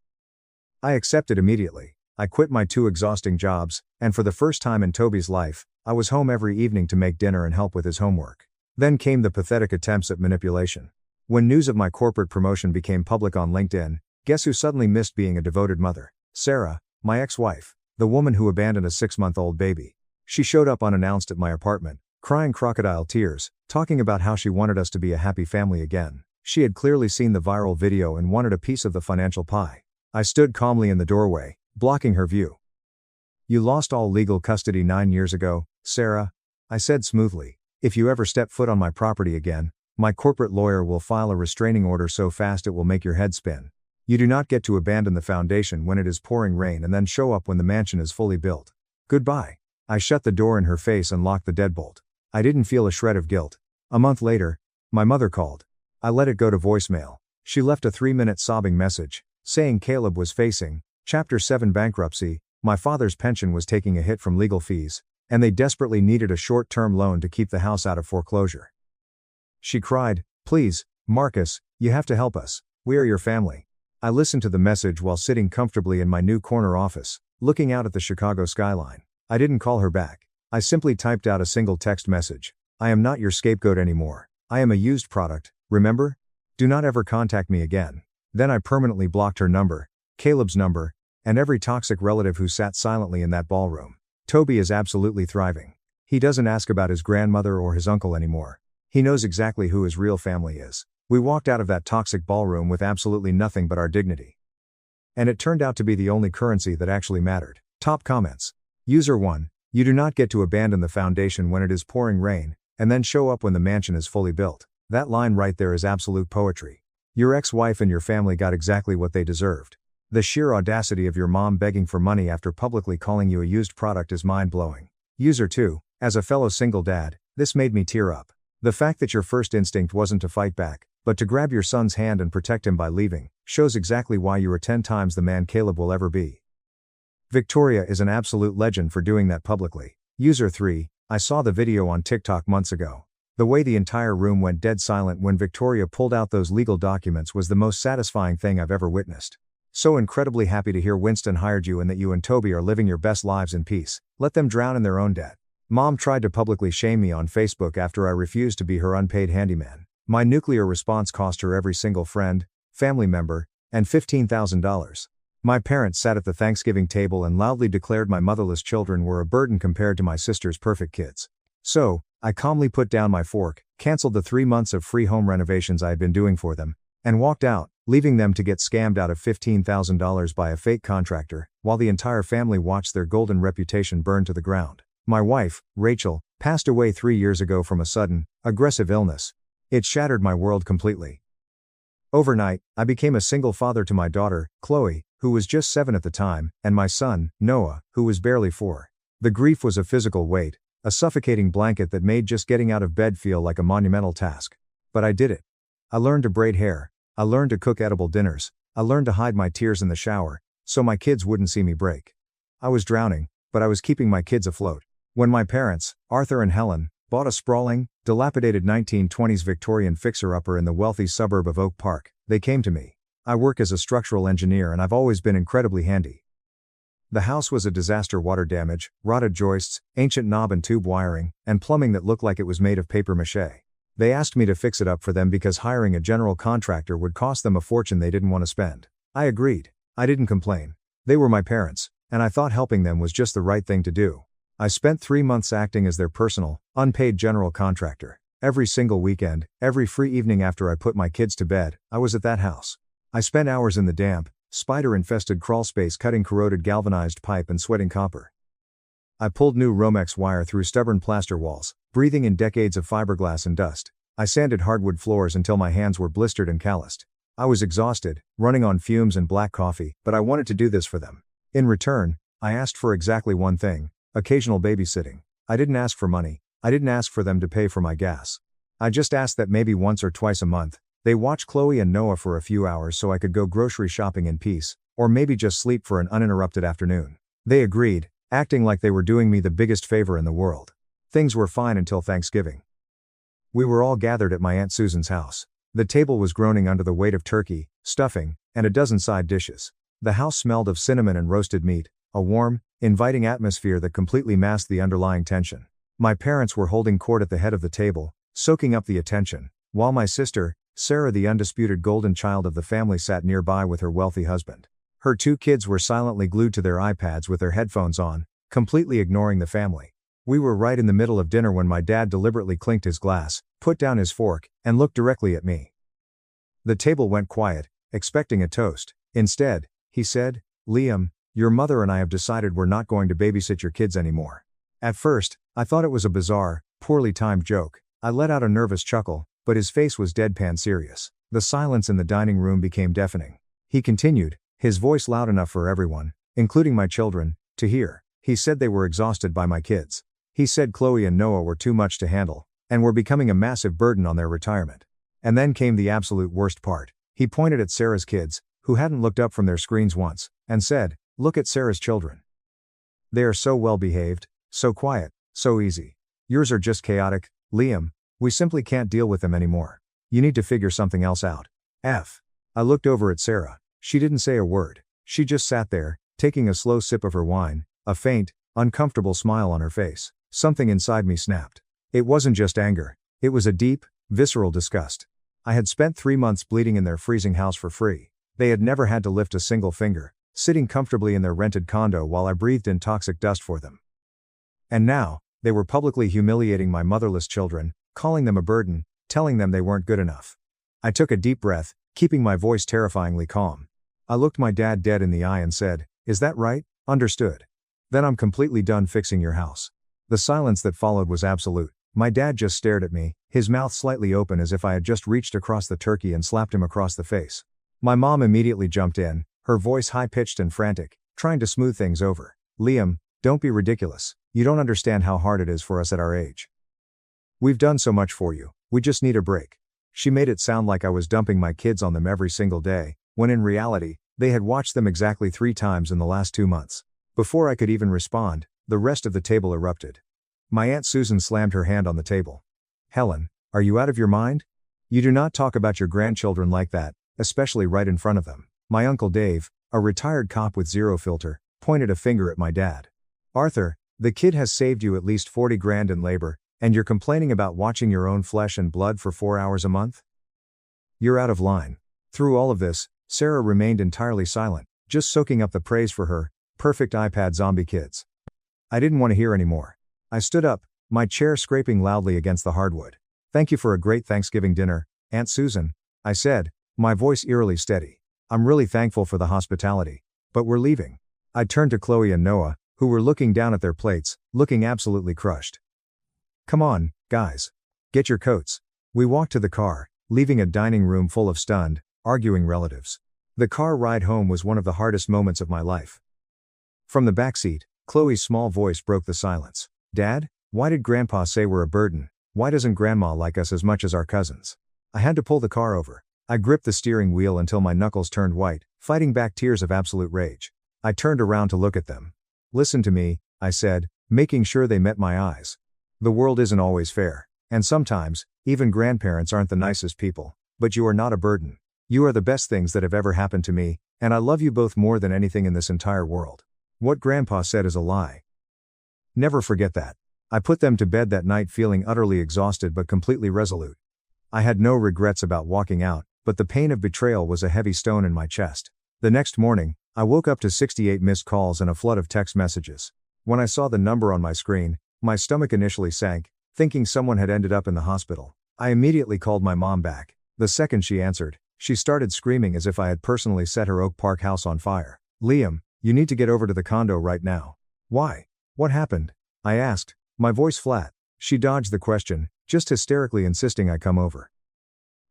I accepted immediately. I quit my 2 exhausting jobs, and for the first time in Toby's life, I was home every evening to make dinner and help with his homework. Then came the pathetic attempts at manipulation. When news of my corporate promotion became public on LinkedIn, guess who suddenly missed being a devoted mother? Sarah, my ex-wife, the woman who abandoned a 6-month-old baby. She showed up unannounced at my apartment, crying crocodile tears, talking about how she wanted us to be a happy family again. She had clearly seen the viral video and wanted a piece of the financial pie. I stood calmly in the doorway, blocking her view. "You lost all legal custody 9 years ago, Sarah," I said smoothly. "If you ever step foot on my property again, my corporate lawyer will file a restraining order so fast it will make your head spin. You do not get to abandon the foundation when it is pouring rain and then show up when the mansion is fully built. Goodbye." I shut the door in her face and locked the deadbolt. I didn't feel a shred of guilt. A month later, my mother called. I let it go to voicemail. She left a 3-minute sobbing message, saying Caleb was facing Chapter 7 bankruptcy, my father's pension was taking a hit from legal fees, and they desperately needed a short-term loan to keep the house out of foreclosure. She cried, "Please, Marcus, you have to help us. We are your family." I listened to the message while sitting comfortably in my new corner office, looking out at the Chicago skyline. I didn't call her back. I simply typed out a single text message. "I am not your scapegoat anymore. I am a used product, remember? Do not ever contact me again." Then I permanently blocked her number, Caleb's number, and every toxic relative who sat silently in that ballroom. Toby is absolutely thriving. He doesn't ask about his grandmother or his uncle anymore. He knows exactly who his real family is. We walked out of that toxic ballroom with absolutely nothing but our dignity. And it turned out to be the only currency that actually mattered. Top comments. User 1, you do not get to abandon the foundation when it is pouring rain, and then show up when the mansion is fully built. That line right there is absolute poetry. Your ex-wife and your family got exactly what they deserved. The sheer audacity of your mom begging for money after publicly calling you a used product is mind-blowing. User 2, as a fellow single dad, this made me tear up. The fact that your first instinct wasn't to fight back, but to grab your son's hand and protect him by leaving, shows exactly why you are 10 times the man Caleb will ever be. Victoria is an absolute legend for doing that publicly. User 3, I saw the video on TikTok months ago. The way the entire room went dead silent when Victoria pulled out those legal documents was the most satisfying thing I've ever witnessed. So incredibly happy to hear Winston hired you and that you and Toby are living your best lives in peace. Let them drown in their own debt. Mom tried to publicly shame me on Facebook after I refused to be her unpaid handyman. My nuclear response cost her every single friend, family member, and $15,000. My parents sat at the Thanksgiving table and loudly declared my motherless children were a burden compared to my sister's perfect kids. So, I calmly put down my fork, canceled the 3 months of free home renovations I had been doing for them, and walked out, leaving them to get scammed out of $15,000 by a fake contractor, while the entire family watched their golden reputation burn to the ground. My wife, Rachel, passed away 3 years ago from a sudden, aggressive illness. It shattered my world completely. Overnight, I became a single father to my daughter, Chloe, who was just 7 at the time, and my son, Noah, who was barely 4. The grief was a physical weight, a suffocating blanket that made just getting out of bed feel like a monumental task. But I did it. I learned to braid hair, I learned to cook edible dinners, I learned to hide my tears in the shower, so my kids wouldn't see me break. I was drowning, but I was keeping my kids afloat. When my parents, Arthur and Helen, bought a sprawling, dilapidated 1920s Victorian fixer-upper in the wealthy suburb of Oak Park, they came to me. I work as a structural engineer and I've always been incredibly handy. The house was a disaster: water damage, rotted joists, ancient knob and tube wiring, and plumbing that looked like it was made of paper mache. They asked me to fix it up for them because hiring a general contractor would cost them a fortune they didn't want to spend. I agreed. I didn't complain. They were my parents, and I thought helping them was just the right thing to do. I spent 3 months acting as their personal, unpaid general contractor. Every single weekend, every free evening after I put my kids to bed, I was at that house. I spent hours in the damp, spider-infested crawlspace cutting corroded galvanized pipe and sweating copper. I pulled new Romex wire through stubborn plaster walls, breathing in decades of fiberglass and dust. I sanded hardwood floors until my hands were blistered and calloused. I was exhausted, running on fumes and black coffee, but I wanted to do this for them. In return, I asked for exactly one thing: occasional babysitting. I didn't ask for money. I didn't ask for them to pay for my gas. I just asked that maybe once or twice a month, they watch Chloe and Noah for a few hours so I could go grocery shopping in peace, or maybe just sleep for an uninterrupted afternoon. They agreed, acting like they were doing me the biggest favor in the world. Things were fine until Thanksgiving. We were all gathered at my Aunt Susan's house. The table was groaning under the weight of turkey, stuffing, and a dozen side dishes. The house smelled of cinnamon and roasted meat, a warm, inviting atmosphere that completely masked the underlying tension. My parents were holding court at the head of the table, soaking up the attention, while my sister, Sarah, the undisputed golden child of the family, sat nearby with her wealthy husband. Her 2 kids were silently glued to their iPads with their headphones on, completely ignoring the family. We were right in the middle of dinner when my dad deliberately clinked his glass, put down his fork, and looked directly at me. The table went quiet, expecting a toast. Instead, he said, "Liam, your mother and I have decided we're not going to babysit your kids anymore." At first, I thought it was a bizarre, poorly timed joke. I let out a nervous chuckle, but his face was deadpan serious. The silence in the dining room became deafening. He continued, his voice loud enough for everyone, including my children, to hear. He said they were exhausted by my kids. He said Chloe and Noah were too much to handle, and were becoming a massive burden on their retirement. And then came the absolute worst part. He pointed at Sarah's kids, who hadn't looked up from their screens once, and said, "Look at Sarah's children. They are so well behaved, so quiet, so easy. Yours are just chaotic, Liam. We simply can't deal with them anymore. You need to figure something else out." I looked over at Sarah. She didn't say a word. She just sat there, taking a slow sip of her wine, a faint, uncomfortable smile on her face. Something inside me snapped. It wasn't just anger. It was a deep, visceral disgust. I had spent 3 months bleeding in their freezing house for free. They had never had to lift a single finger, sitting comfortably in their rented condo while I breathed in toxic dust for them. And now, they were publicly humiliating my motherless children, calling them a burden, telling them they weren't good enough. I took a deep breath, keeping my voice terrifyingly calm. I looked my dad dead in the eye and said, "Is that right? Understood. Then I'm completely done fixing your house." The silence that followed was absolute. My dad just stared at me, his mouth slightly open as if I had just reached across the turkey and slapped him across the face. My mom immediately jumped in, her voice high-pitched and frantic, trying to smooth things over. "Liam, don't be ridiculous. You don't understand how hard it is for us at our age. We've done so much for you, we just need a break." She made it sound like I was dumping my kids on them every single day, when in reality, they had watched them exactly 3 times in the last 2 months. Before I could even respond, the rest of the table erupted. My Aunt Susan slammed her hand on the table. "Helen, are you out of your mind? You do not talk about your grandchildren like that, especially right in front of them." My Uncle Dave, a retired cop with zero filter, pointed a finger at my dad. "Arthur, the kid has saved you at least 40 grand in labor, and you're complaining about watching your own flesh and blood for 4 hours a month? You're out of line." Through all of this, Sarah remained entirely silent, just soaking up the praise for her perfect iPad zombie kids. I didn't want to hear anymore. I stood up, my chair scraping loudly against the hardwood. "Thank you for a great Thanksgiving dinner, Aunt Susan," I said, my voice eerily steady. "I'm really thankful for the hospitality, but we're leaving." I turned to Chloe and Noah, who were looking down at their plates, looking absolutely crushed. "Come on, guys. Get your coats." We walked to the car, leaving a dining room full of stunned, Arguing relatives. The car ride home was one of the hardest moments of my life. From the backseat, Chloe's small voice broke the silence. Dad, why did Grandpa say we're a burden? Why doesn't Grandma like us as much as our cousins? I had to pull the car over. I gripped the steering wheel until my knuckles turned white, fighting back tears of absolute rage. I turned around to look at them. Listen to me, I said, making sure they met my eyes. The world isn't always fair, and sometimes, even grandparents aren't the nicest people, but you are not a burden. You are the best things that have ever happened to me, and I love you both more than anything in this entire world. What Grandpa said is a lie. Never forget that. I put them to bed that night feeling utterly exhausted but completely resolute. I had no regrets about walking out, but the pain of betrayal was a heavy stone in my chest. The next morning, I woke up to 68 missed calls and a flood of text messages. When I saw the number on my screen, my stomach initially sank, thinking someone had ended up in the hospital. I immediately called my mom back. The second she answered, she started screaming as if I had personally set her Oak Park house on fire. Liam, you need to get over to the condo right now. Why? What happened? I asked, my voice flat. She dodged the question, just hysterically insisting I come over.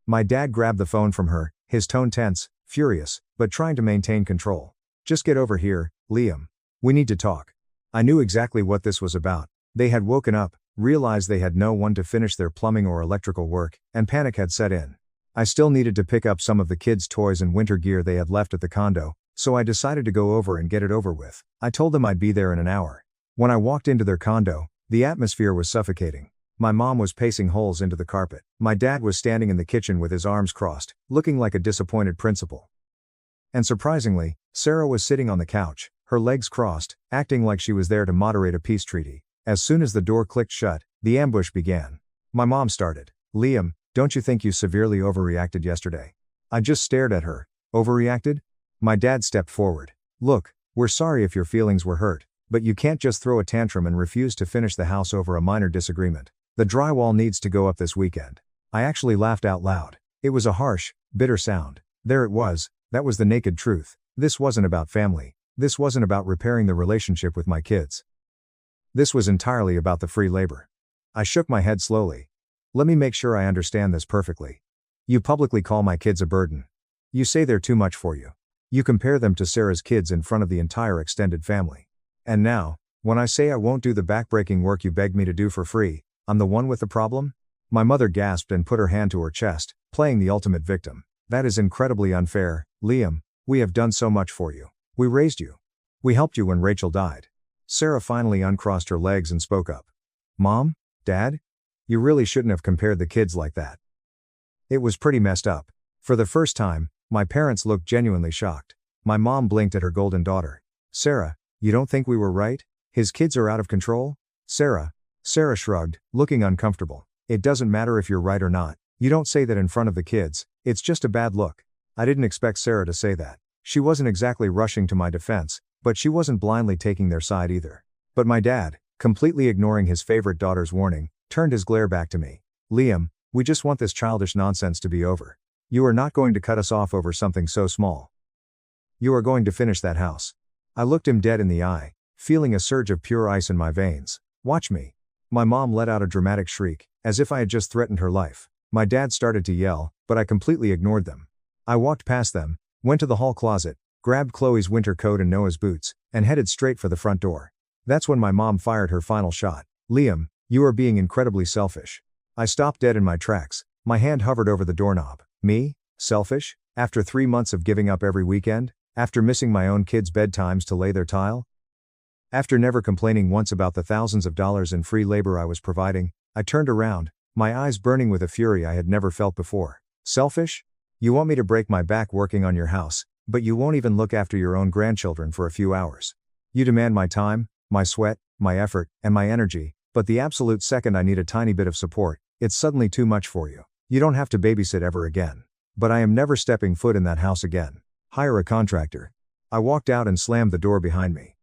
My dad grabbed the phone from her, his tone tense, furious, but trying to maintain control. Just get over here, Liam. We need to talk. I knew exactly what this was about. They had woken up, realized they had no one to finish their plumbing or electrical work, and panic had set in. I still needed to pick up some of the kids' toys and winter gear they had left at the condo, so I decided to go over and get it over with. I told them I'd be there in an hour. When I walked into their condo, the atmosphere was suffocating. My mom was pacing holes into the carpet. My dad was standing in the kitchen with his arms crossed, looking like a disappointed principal. And surprisingly, Sarah was sitting on the couch, her legs crossed, acting like she was there to moderate a peace treaty. As soon as the door clicked shut, the ambush began. My mom started. Liam, don't you think you severely overreacted yesterday? I just stared at her. Overreacted? My dad stepped forward. Look, we're sorry if your feelings were hurt, but you can't just throw a tantrum and refuse to finish the house over a minor disagreement. The drywall needs to go up this weekend. I actually laughed out loud. It was a harsh, bitter sound. There it was, that was the naked truth. This wasn't about family. This wasn't about repairing the relationship with my kids. This was entirely about the free labor. I shook my head slowly. Let me make sure I understand this perfectly. You publicly call my kids a burden. You say they're too much for you. You compare them to Sarah's kids in front of the entire extended family. And now, when I say I won't do the backbreaking work you begged me to do for free, I'm the one with the problem? My mother gasped and put her hand to her chest, playing the ultimate victim. That is incredibly unfair, Liam. We have done so much for you. We raised you. We helped you when Rachel died. Sarah finally uncrossed her legs and spoke up. Mom? Dad? You really shouldn't have compared the kids like that. It was pretty messed up. For the first time, my parents looked genuinely shocked. My mom blinked at her golden daughter. Sarah, you don't think we were right? His kids are out of control? Sarah shrugged, looking uncomfortable. It doesn't matter if you're right or not. You don't say that in front of the kids. It's just a bad look. I didn't expect Sarah to say that. She wasn't exactly rushing to my defense, but she wasn't blindly taking their side either. But my dad, completely ignoring his favorite daughter's warning, turned his glare back to me. Liam, we just want this childish nonsense to be over. You are not going to cut us off over something so small. You are going to finish that house. I looked him dead in the eye, feeling a surge of pure ice in my veins. Watch me. My mom let out a dramatic shriek, as if I had just threatened her life. My dad started to yell, but I completely ignored them. I walked past them, went to the hall closet, grabbed Chloe's winter coat and Noah's boots, and headed straight for the front door. That's when my mom fired her final shot. Liam, you are being incredibly selfish. I stopped dead in my tracks. My hand hovered over the doorknob. Me? Selfish? After 3 months of giving up every weekend? After missing my own kids' bedtimes to lay their tile? After never complaining once about the thousands of dollars in free labor I was providing, I turned around, my eyes burning with a fury I had never felt before. Selfish? You want me to break my back working on your house, but you won't even look after your own grandchildren for a few hours. You demand my time, my sweat, my effort, and my energy, but the absolute second I need a tiny bit of support, it's suddenly too much for you. You don't have to babysit ever again. But I am never stepping foot in that house again. Hire a contractor. I walked out and slammed the door behind me.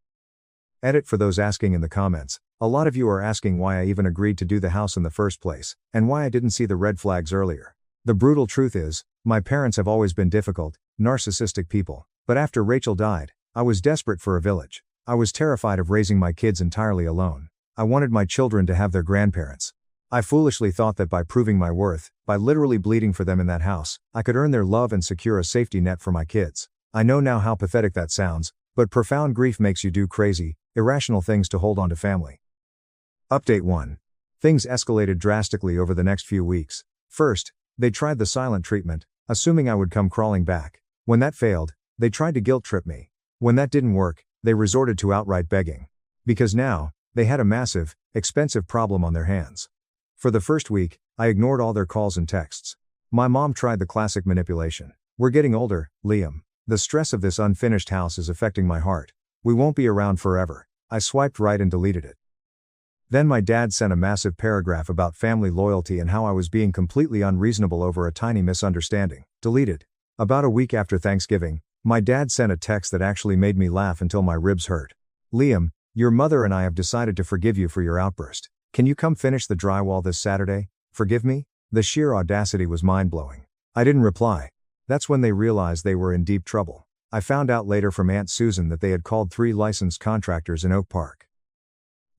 Edit for those asking in the comments. A lot of you are asking why I even agreed to do the house in the first place, and why I didn't see the red flags earlier. The brutal truth is, my parents have always been difficult, narcissistic people, but after Rachel died, I was desperate for a village. I was terrified of raising my kids entirely alone. I wanted my children to have their grandparents. I foolishly thought that by proving my worth, by literally bleeding for them in that house, I could earn their love and secure a safety net for my kids. I know now how pathetic that sounds, but profound grief makes you do crazy, irrational things to hold on to family. Update 1. Things escalated drastically over the next few weeks. First, they tried the silent treatment, assuming I would come crawling back. When that failed, they tried to guilt trip me. When that didn't work, they resorted to outright begging. Because now, they had a massive, expensive problem on their hands. For the first week, I ignored all their calls and texts. My mom tried the classic manipulation. "We're getting older, Liam. The stress of this unfinished house is affecting my heart. We won't be around forever." I swiped right and deleted it. Then my dad sent a massive paragraph about family loyalty and how I was being completely unreasonable over a tiny misunderstanding. Deleted. About a week after Thanksgiving, my dad sent a text that actually made me laugh until my ribs hurt. "Liam, your mother and I have decided to forgive you for your outburst. Can you come finish the drywall this Saturday? Forgive me?" The sheer audacity was mind-blowing. I didn't reply. That's when they realized they were in deep trouble. I found out later from Aunt Susan that they had called 3 licensed contractors in Oak Park.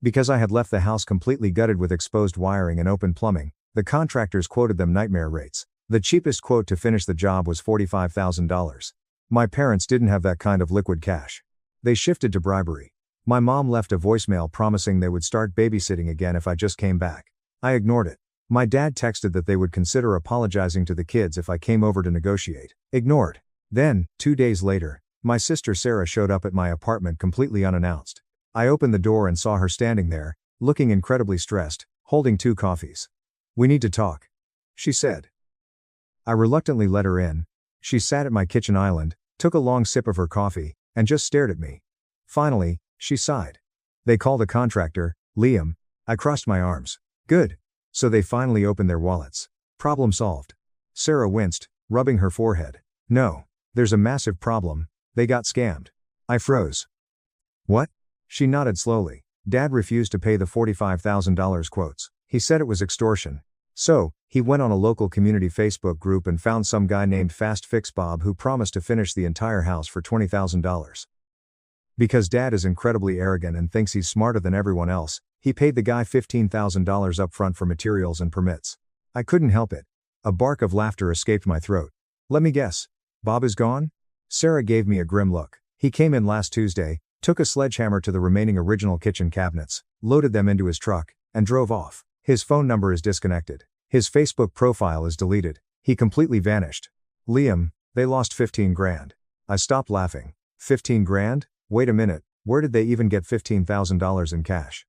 Because I had left the house completely gutted with exposed wiring and open plumbing, the contractors quoted them nightmare rates. The cheapest quote to finish the job was $45,000. My parents didn't have that kind of liquid cash. They shifted to bribery. My mom left a voicemail promising they would start babysitting again if I just came back. I ignored it. My dad texted that they would consider apologizing to the kids if I came over to negotiate. Ignored. Then, 2 days later, my sister Sarah showed up at my apartment completely unannounced. I opened the door and saw her standing there, looking incredibly stressed, holding 2 coffees. "We need to talk," she said. I reluctantly let her in. She sat at my kitchen island, took a long sip of her coffee, and just stared at me. Finally, she sighed. "They called a contractor, Liam." I crossed my arms. "Good. So they finally opened their wallets. Problem solved." Sarah winced, rubbing her forehead. "No. There's a massive problem. They got scammed." I froze. "What?" She nodded slowly. "Dad refused to pay the $45,000 quotes. He said it was extortion. So, he went on a local community Facebook group and found some guy named Fast Fix Bob who promised to finish the entire house for $20,000. Because Dad is incredibly arrogant and thinks he's smarter than everyone else, he paid the guy $15,000 upfront for materials and permits." I couldn't help it. A bark of laughter escaped my throat. "Let me guess. Bob is gone?" Sarah gave me a grim look. "He came in last Tuesday, took a sledgehammer to the remaining original kitchen cabinets, loaded them into his truck, and drove off. His phone number is disconnected. His Facebook profile is deleted. He completely vanished. Liam, they lost 15 grand. I stopped laughing. 15 grand? Wait a minute, where did they even get $15,000 in cash?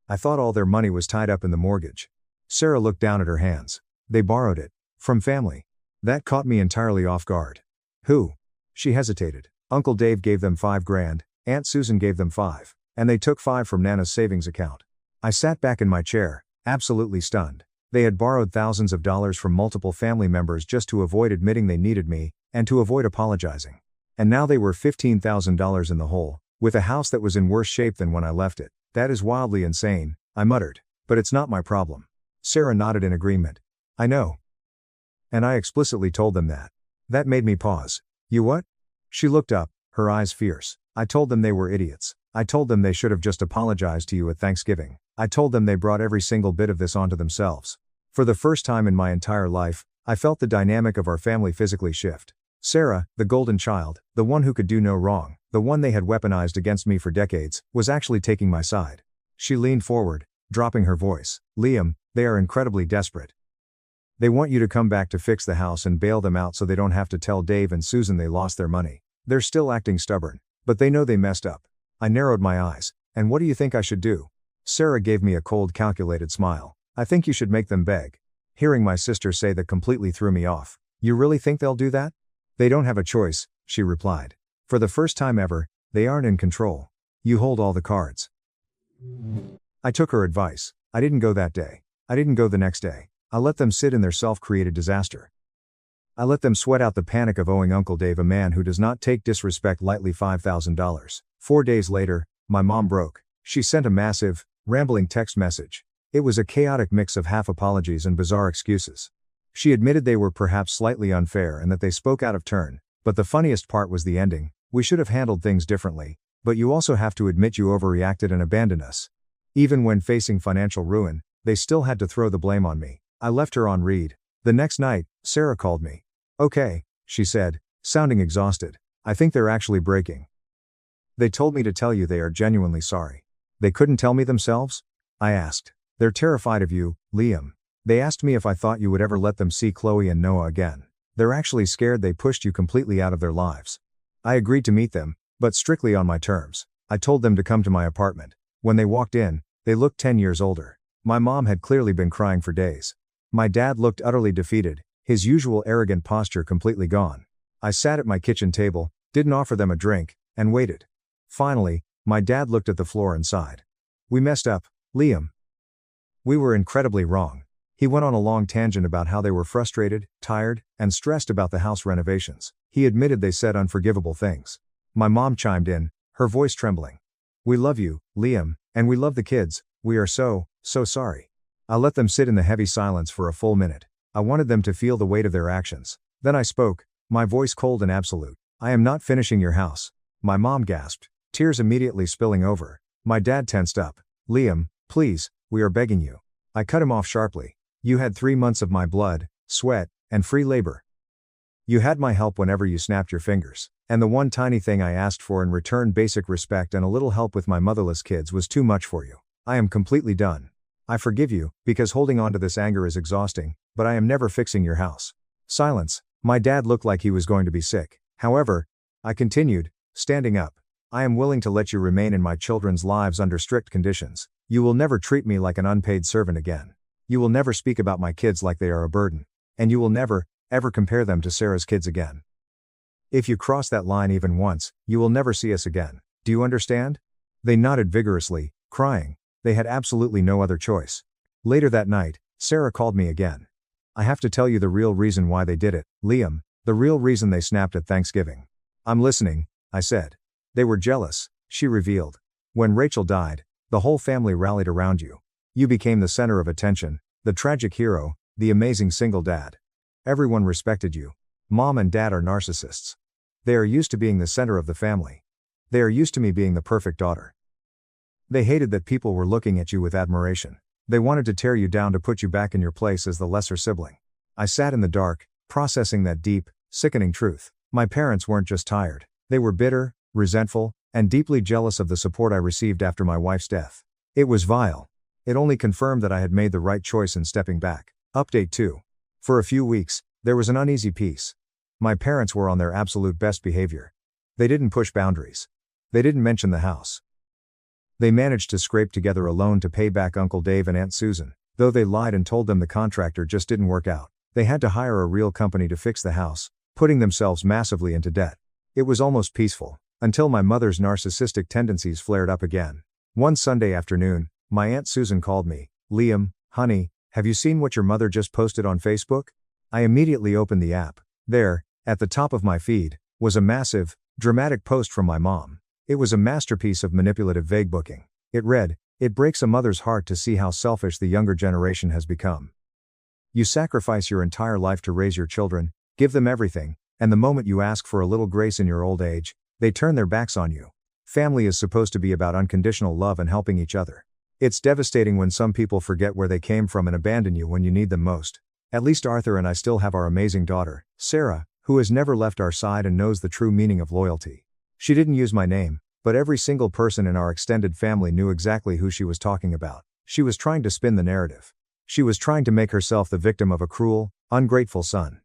I thought all their money was tied up in the mortgage. Sarah looked down at her hands. They borrowed it. From family. That caught me entirely off guard. Who? She hesitated. Uncle Dave gave them 5 grand, Aunt Susan gave them 5, and they took 5 from Nana's savings account. I sat back in my chair, absolutely stunned. They had borrowed thousands of dollars from multiple family members just to avoid admitting they needed me, and to avoid apologizing. And now they were $15,000 in the hole, with a house that was in worse shape than when I left it. That is wildly insane, I muttered. But it's not my problem. Sarah nodded in agreement. I know. And I explicitly told them that. That made me pause. You what? She looked up, her eyes fierce. I told them they were idiots. I told them they should have just apologized to you at Thanksgiving. I told them they brought every single bit of this onto themselves. For the first time in my entire life, I felt the dynamic of our family physically shift. Sarah, the golden child, the one who could do no wrong, the one they had weaponized against me for decades, was actually taking my side. She leaned forward, dropping her voice. Liam, they are incredibly desperate. They want you to come back to fix the house and bail them out so they don't have to tell Dave and Susan they lost their money. They're still acting stubborn, but they know they messed up. I narrowed my eyes. And what do you think I should do? Sarah gave me a cold, calculated smile. I think you should make them beg. Hearing my sister say that completely threw me off. You really think they'll do that? They don't have a choice, she replied. For the first time ever, they aren't in control. You hold all the cards. I took her advice. I didn't go that day. I didn't go the next day. I let them sit in their self-created disaster. I let them sweat out the panic of owing Uncle Dave, a man who does not take disrespect lightly, $5,000. 4 days later, my mom broke. She sent a massive, rambling text message. It was a chaotic mix of half apologies and bizarre excuses. She admitted they were perhaps slightly unfair and that they spoke out of turn, but the funniest part was the ending. We should have handled things differently, but you also have to admit you overreacted and abandoned us. Even when facing financial ruin, They still had to throw the blame on me. I left her on read. The next night, Sarah called me. "Okay," she said, sounding exhausted. "I think they're actually breaking. They told me to tell you they are genuinely sorry." "They couldn't tell me themselves?" I asked. "They're terrified of you, Liam. They asked me if I thought you would ever let them see Chloe and Noah again. They're actually scared they pushed you completely out of their lives." I agreed to meet them, but strictly on my terms. I told them to come to my apartment. When they walked in, they looked 10 years older. My mom had clearly been crying for days. My dad looked utterly defeated, his usual arrogant posture completely gone. I sat at my kitchen table, didn't offer them a drink, and waited. Finally, my dad looked at the floor and sighed. "We messed up, Liam. We were incredibly wrong." He went on a long tangent about how they were frustrated, tired, and stressed about the house renovations. He admitted they said unforgivable things. My mom chimed in, her voice trembling. "We love you, Liam, and we love the kids. We are so sorry." I let them sit in the heavy silence for a full minute. I wanted them to feel the weight of their actions. Then I spoke, my voice cold and absolute. "I am not finishing your house." My mom gasped, tears immediately spilling over. My dad tensed up. "Liam, please, we are begging you." I cut him off sharply. "You had 3 months of my blood, sweat, and free labor. You had my help whenever you snapped your fingers. And the one tiny thing I asked for in return, basic respect and a little help with my motherless kids, was too much for you. I am completely done. I forgive you, because holding on to this anger is exhausting, but I am never fixing your house." Silence. My dad looked like he was going to be sick. "However," I continued, standing up, "I am willing to let you remain in my children's lives under strict conditions. You will never treat me like an unpaid servant again. You will never speak about my kids like they are a burden. And you will never, ever compare them to Sarah's kids again. If you cross that line even once, you will never see us again. Do you understand?" They nodded vigorously, crying. They had absolutely no other choice. Later that night, Sarah called me again. "I have to tell you the real reason why they did it, Liam, the real reason they snapped at Thanksgiving." "I'm listening," I said. "They were jealous," she revealed. "When Rachel died, the whole family rallied around you. You became the center of attention, the tragic hero, the amazing single dad. Everyone respected you. Mom and dad are narcissists. They are used to being the center of the family. They are used to me being the perfect daughter. They hated that people were looking at you with admiration. They wanted to tear you down to put you back in your place as the lesser sibling." I sat in the dark, processing that deep, sickening truth. My parents weren't just tired. They were bitter, resentful, and deeply jealous of the support I received after my wife's death. It was vile. It only confirmed that I had made the right choice in stepping back. Update 2. For a few weeks, there was an uneasy peace. My parents were on their absolute best behavior. They didn't push boundaries. They didn't mention the house. They managed to scrape together a loan to pay back Uncle Dave and Aunt Susan, though they lied and told them the contractor just didn't work out. They had to hire a real company to fix the house, putting themselves massively into debt. It was almost peaceful, until my mother's narcissistic tendencies flared up again. One Sunday afternoon, my Aunt Susan called me. "Liam, honey, have you seen what your mother just posted on Facebook?" I immediately opened the app. There, at the top of my feed, was a massive, dramatic post from my mom. It was a masterpiece of manipulative vague booking. It read, "It breaks a mother's heart to see how selfish the younger generation has become. You sacrifice your entire life to raise your children, give them everything, and the moment you ask for a little grace in your old age, they turn their backs on you. Family is supposed to be about unconditional love and helping each other. It's devastating when some people forget where they came from and abandon you when you need them most. At least Arthur and I still have our amazing daughter, Sarah, who has never left our side and knows the true meaning of loyalty." She didn't use my name, but every single person in our extended family knew exactly who she was talking about. She was trying to spin the narrative. She was trying to make herself the victim of a cruel, ungrateful son.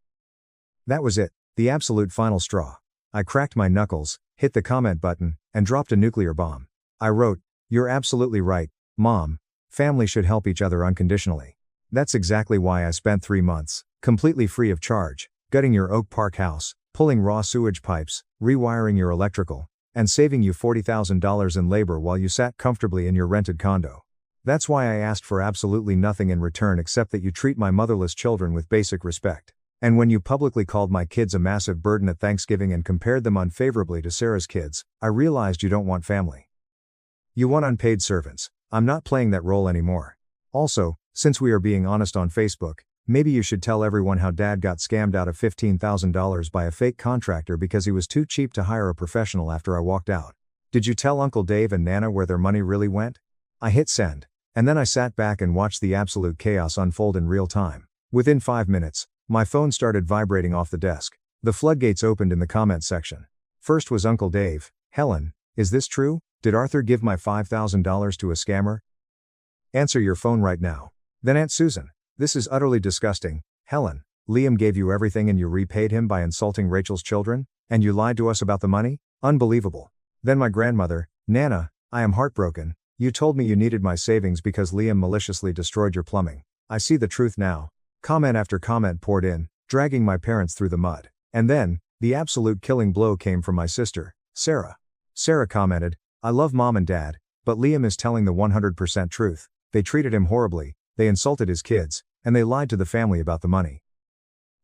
That was it, the absolute final straw. I cracked my knuckles, hit the comment button, and dropped a nuclear bomb. I wrote, "You're absolutely right, Mom. Family should help each other unconditionally. That's exactly why I spent 3 months, completely free of charge, gutting your Oak Park house, pulling raw sewage pipes, rewiring your electrical, and saving you $40,000 in labor while you sat comfortably in your rented condo. That's why I asked for absolutely nothing in return except that you treat my motherless children with basic respect. And when you publicly called my kids a massive burden at Thanksgiving and compared them unfavorably to Sarah's kids, I realized you don't want family. You want unpaid servants. I'm not playing that role anymore. Also, since we are being honest on Facebook, maybe you should tell everyone how Dad got scammed out of $15,000 by a fake contractor because he was too cheap to hire a professional after I walked out. Did you tell Uncle Dave and Nana where their money really went?" I hit send. And then I sat back and watched the absolute chaos unfold in real time. Within 5 minutes, my phone started vibrating off the desk. The floodgates opened in the comments section. First was Uncle Dave. Helen, is this true? Did Arthur give my $5,000 to a scammer? Answer your phone right now. Then Aunt Susan. This is utterly disgusting. Helen, Liam gave you everything and you repaid him by insulting Rachel's children? And you lied to us about the money? Unbelievable. Then my grandmother. Nana, I am heartbroken. You told me you needed my savings because Liam maliciously destroyed your plumbing. I see the truth now. Comment after comment poured in, dragging my parents through the mud. And then, the absolute killing blow came from my sister, Sarah. Sarah commented, I love Mom and Dad, but Liam is telling the 100% truth. They treated him horribly, they insulted his kids, and they lied to the family about the money.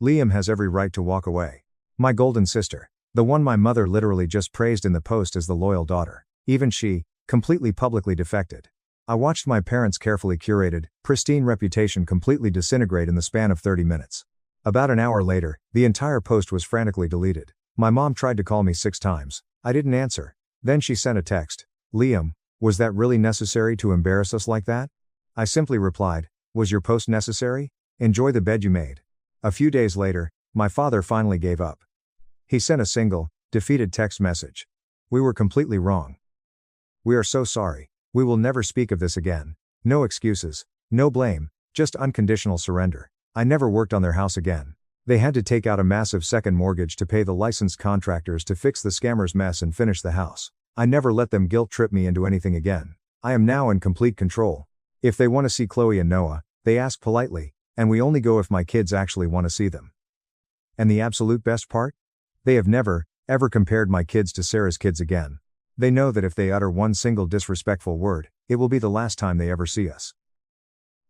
Liam has every right to walk away. My golden sister. The one my mother literally just praised in the post as the loyal daughter. Even she, completely publicly defected. I watched my parents' carefully curated, pristine reputation completely disintegrate in the span of 30 minutes. About an hour later, the entire post was frantically deleted. My mom tried to call me 6 times. I didn't answer. Then she sent a text. Liam, was that really necessary to embarrass us like that? I simply replied, was your post necessary? Enjoy the bed you made. A few days later, my father finally gave up. He sent a single, defeated text message. We were completely wrong. We are so sorry. We will never speak of this again. No excuses, no blame, just unconditional surrender. I never worked on their house again. They had to take out a massive second mortgage to pay the licensed contractors to fix the scammer's mess and finish the house. I never let them guilt trip me into anything again. I am now in complete control. If they want to see Chloe and Noah, they ask politely, and we only go if my kids actually want to see them. And the absolute best part? They have never, ever compared my kids to Sarah's kids again. They know that if they utter one single disrespectful word, it will be the last time they ever see us.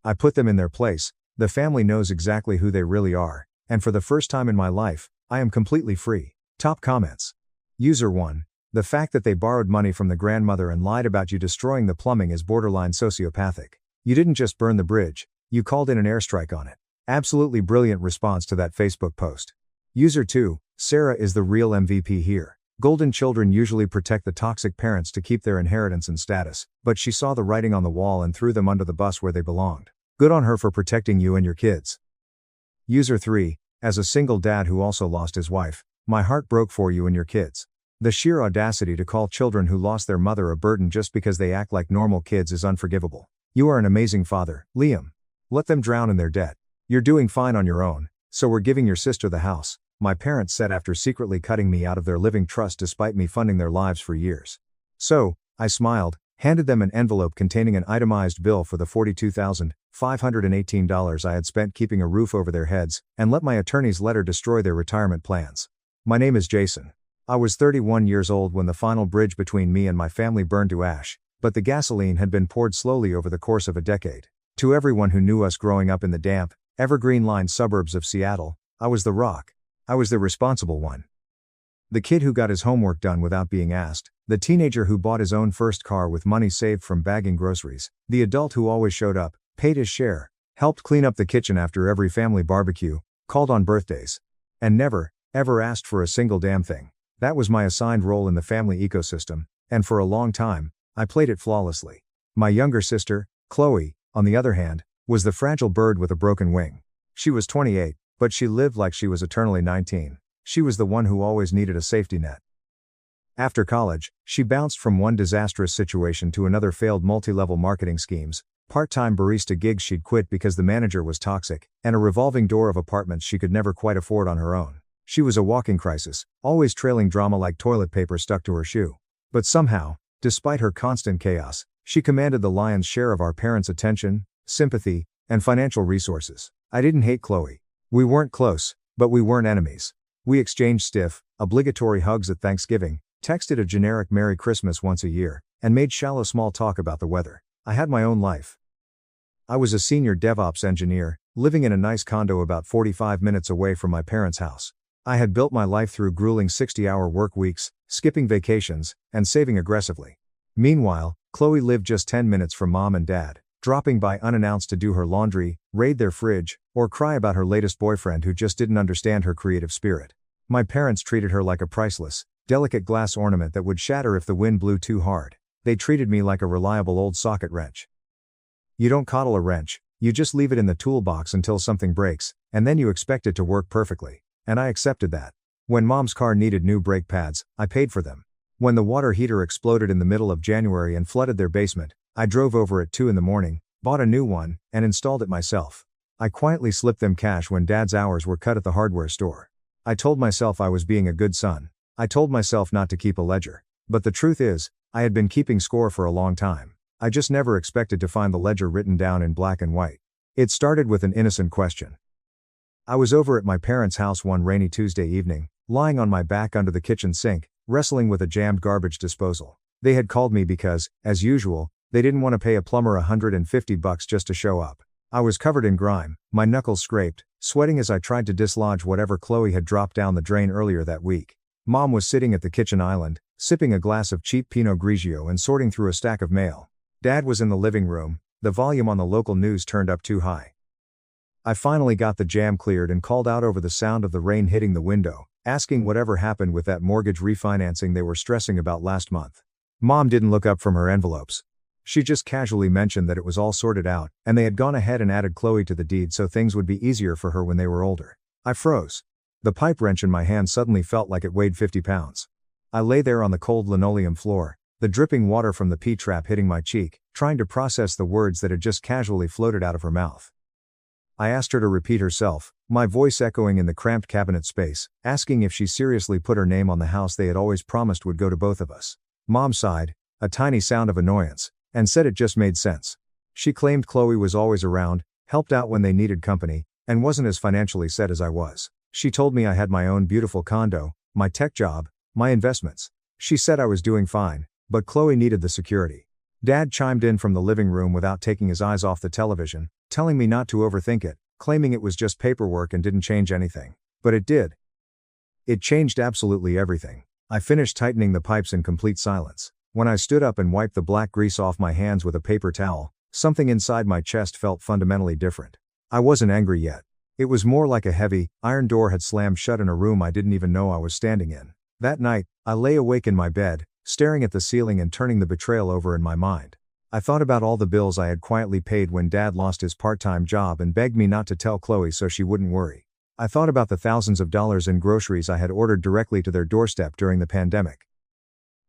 I put them in their place, the family knows exactly who they really are, and for the first time in my life, I am completely free. Top comments. User 1. The fact that they borrowed money from the grandmother and lied about you destroying the plumbing is borderline sociopathic. You didn't just burn the bridge, you called in an airstrike on it. Absolutely brilliant response to that Facebook post. User 2. Sarah is the real MVP here. Golden children usually protect the toxic parents to keep their inheritance and status, but she saw the writing on the wall and threw them under the bus where they belonged. Good on her for protecting you and your kids. User 3. As a single dad who also lost his wife, my heart broke for you and your kids. The sheer audacity to call children who lost their mother a burden just because they act like normal kids is unforgivable. You are an amazing father, Liam. Let them drown in their debt. You're doing fine on your own, so we're giving your sister the house, my parents said after secretly cutting me out of their living trust despite me funding their lives for years. So, I smiled, handed them an envelope containing an itemized bill for the $42,518 I had spent keeping a roof over their heads, and let my attorney's letter destroy their retirement plans. My name is Jason. I was 31 years old when the final bridge between me and my family burned to ash, but the gasoline had been poured slowly over the course of a decade. To everyone who knew us growing up in the damp, evergreen-lined suburbs of Seattle, I was the rock. I was the responsible one. The kid who got his homework done without being asked, the teenager who bought his own first car with money saved from bagging groceries, the adult who always showed up, paid his share, helped clean up the kitchen after every family barbecue, called on birthdays, and never, ever asked for a single damn thing. That was my assigned role in the family ecosystem, and for a long time, I played it flawlessly. My younger sister, Chloe, on the other hand, was the fragile bird with a broken wing. She was 28, but she lived like she was eternally 19. She was the one who always needed a safety net. After college, she bounced from one disastrous situation to another failed multi-level marketing schemes, part-time barista gigs she'd quit because the manager was toxic, and a revolving door of apartments she could never quite afford on her own. She was a walking crisis, always trailing drama like toilet paper stuck to her shoe. But somehow, despite her constant chaos, she commanded the lion's share of our parents' attention, sympathy, and financial resources. I didn't hate Chloe. We weren't close, but we weren't enemies. We exchanged stiff, obligatory hugs at Thanksgiving, texted a generic Merry Christmas once a year, and made shallow small talk about the weather. I had my own life. I was a senior DevOps engineer, living in a nice condo about 45 minutes away from my parents' house. I had built my life through grueling 60-hour work weeks, skipping vacations, and saving aggressively. Meanwhile, Chloe lived just 10 minutes from mom and dad, dropping by unannounced to do her laundry, raid their fridge, or cry about her latest boyfriend who just didn't understand her creative spirit. My parents treated her like a priceless, delicate glass ornament that would shatter if the wind blew too hard. They treated me like a reliable old socket wrench. You don't coddle a wrench, you just leave it in the toolbox until something breaks, and then you expect it to work perfectly. And I accepted that. When mom's car needed new brake pads, I paid for them. When the water heater exploded in the middle of January and flooded their basement, I drove over at 2 in the morning, bought a new one, and installed it myself. I quietly slipped them cash when dad's hours were cut at the hardware store. I told myself I was being a good son. I told myself not to keep a ledger. But the truth is, I had been keeping score for a long time. I just never expected to find the ledger written down in black and white. It started with an innocent question. I was over at my parents' house one rainy Tuesday evening, lying on my back under the kitchen sink, wrestling with a jammed garbage disposal. They had called me because, as usual, they didn't want to pay a plumber $150 just to show up. I was covered in grime, my knuckles scraped, sweating as I tried to dislodge whatever Chloe had dropped down the drain earlier that week. Mom was sitting at the kitchen island, sipping a glass of cheap Pinot Grigio and sorting through a stack of mail. Dad was in the living room, the volume on the local news turned up too high. I finally got the jam cleared and called out over the sound of the rain hitting the window, asking whatever happened with that mortgage refinancing they were stressing about last month. Mom didn't look up from her envelopes. She just casually mentioned that it was all sorted out, and they had gone ahead and added Chloe to the deed so things would be easier for her when they were older. I froze. The pipe wrench in my hand suddenly felt like it weighed 50 pounds. I lay there on the cold linoleum floor, the dripping water from the P-trap hitting my cheek, trying to process the words that had just casually floated out of her mouth. I asked her to repeat herself, my voice echoing in the cramped cabinet space, asking if she seriously put her name on the house they had always promised would go to both of us. Mom sighed, a tiny sound of annoyance, and said it just made sense. She claimed Chloe was always around, helped out when they needed company, and wasn't as financially set as I was. She told me I had my own beautiful condo, my tech job, my investments. She said I was doing fine, but Chloe needed the security. Dad chimed in from the living room without taking his eyes off the television, telling me not to overthink it, claiming it was just paperwork and didn't change anything. But it did. It changed absolutely everything. I finished tightening the pipes in complete silence. When I stood up and wiped the black grease off my hands with a paper towel, something inside my chest felt fundamentally different. I wasn't angry yet. It was more like a heavy, iron door had slammed shut in a room I didn't even know I was standing in. That night, I lay awake in my bed, staring at the ceiling and turning the betrayal over in my mind. I thought about all the bills I had quietly paid when Dad lost his part-time job and begged me not to tell Chloe so she wouldn't worry. I thought about the thousands of dollars in groceries I had ordered directly to their doorstep during the pandemic.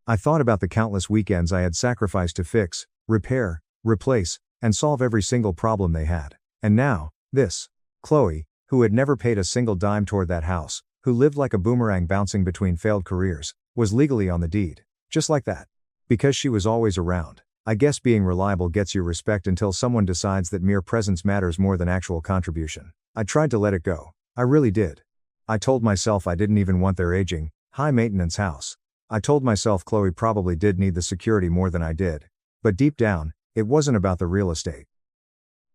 I thought about the countless weekends I had sacrificed to fix, repair, replace, and solve every single problem they had. And now, this. Chloe, who had never paid a single dime toward that house, who lived like a boomerang bouncing between failed careers, was legally on the deed. Just like that. Because she was always around. I guess being reliable gets you respect until someone decides that mere presence matters more than actual contribution. I tried to let it go. I really did. I told myself I didn't even want their aging, high-maintenance house. I told myself Chloe probably did need the security more than I did. But deep down, it wasn't about the real estate.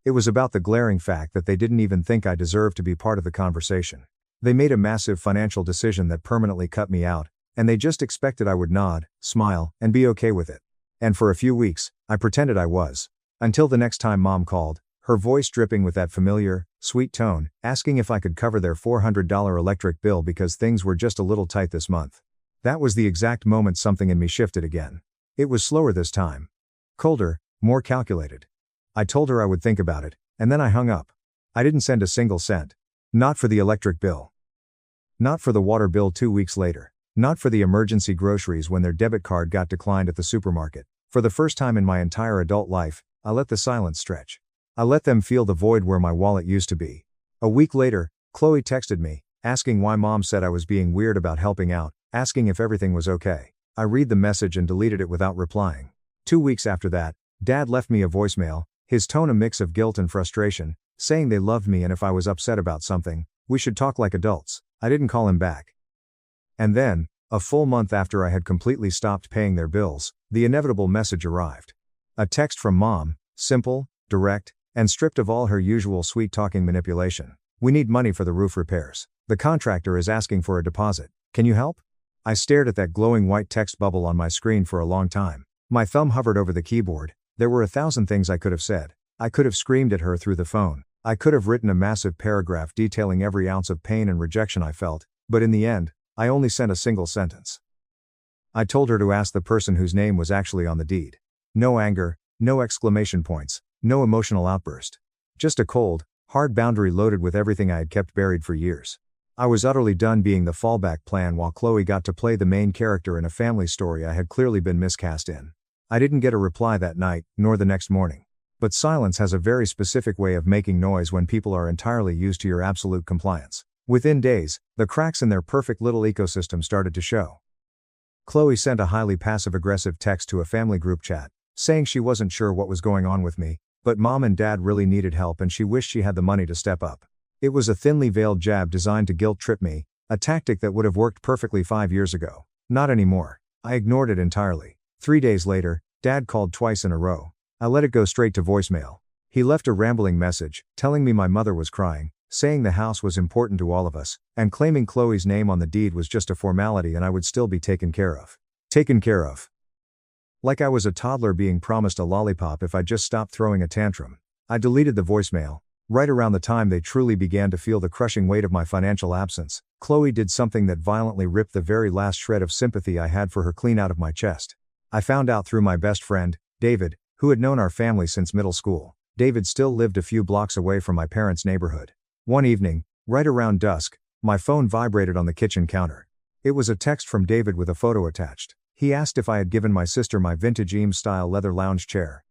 It was about the glaring fact that they didn't even think I deserved to be part of the conversation. They made a massive financial decision that permanently cut me out, and they just expected I would nod, smile, and be okay with it. And for a few weeks, I pretended I was. Until the next time Mom called, her voice dripping with that familiar, sweet tone, asking if I could cover their $400 electric bill because things were just a little tight this month. That was the exact moment something in me shifted again. It was slower this time. Colder, more calculated. I told her I would think about it, and then I hung up. I didn't send a single cent. Not for the electric bill. Not for the water bill 2 weeks later. Not for the emergency groceries when their debit card got declined at the supermarket. For the first time in my entire adult life, I let the silence stretch. I let them feel the void where my wallet used to be. A week later, Chloe texted me, asking why Mom said I was being weird about helping out, asking if everything was okay. I read the message and deleted it without replying. 2 weeks after that, Dad left me a voicemail, his tone a mix of guilt and frustration, saying they loved me and if I was upset about something, we should talk like adults. I didn't call him back. And then, a full month after I had completely stopped paying their bills, the inevitable message arrived. A text from Mom, simple, direct, and stripped of all her usual sweet-talking manipulation. We need money for the roof repairs. The contractor is asking for a deposit. Can you help? I stared at that glowing white text bubble on my screen for a long time. My thumb hovered over the keyboard. There were 1,000 things I could have said. I could have screamed at her through the phone. I could have written a massive paragraph detailing every ounce of pain and rejection I felt, but in the end, I only sent a single sentence. I told her to ask the person whose name was actually on the deed. No anger, no exclamation points, No emotional outburst. Just a cold, hard boundary loaded with everything I had kept buried for years. I was utterly done being the fallback plan while Chloe got to play the main character in a family story I had clearly been miscast in. I didn't get a reply that night, nor the next morning. But silence has a very specific way of making noise when people are entirely used to your absolute compliance. Within days, the cracks in their perfect little ecosystem started to show. Chloe sent a highly passive-aggressive text to a family group chat, saying she wasn't sure what was going on with me, but mom and dad really needed help and she wished she had the money to step up. It was a thinly veiled jab designed to guilt-trip me, a tactic that would have worked perfectly 5 years ago. Not anymore. I ignored it entirely. 3 days later, Dad called twice in a row. I let it go straight to voicemail. He left a rambling message, telling me my mother was crying, saying the house was important to all of us, and claiming Chloe's name on the deed was just a formality and I would still be taken care of. Taken care of. Like I was a toddler being promised a lollipop if I just stopped throwing a tantrum. I deleted the voicemail. Right around the time they truly began to feel the crushing weight of my financial absence, Chloe did something that violently ripped the very last shred of sympathy I had for her clean out of my chest. I found out through my best friend, David, who had known our family since middle school. David still lived a few blocks away from my parents' neighborhood. One evening, right around dusk, my phone vibrated on the kitchen counter. It was a text from David with a photo attached. He asked if I had given my sister my vintage Eames-style leather lounge chair.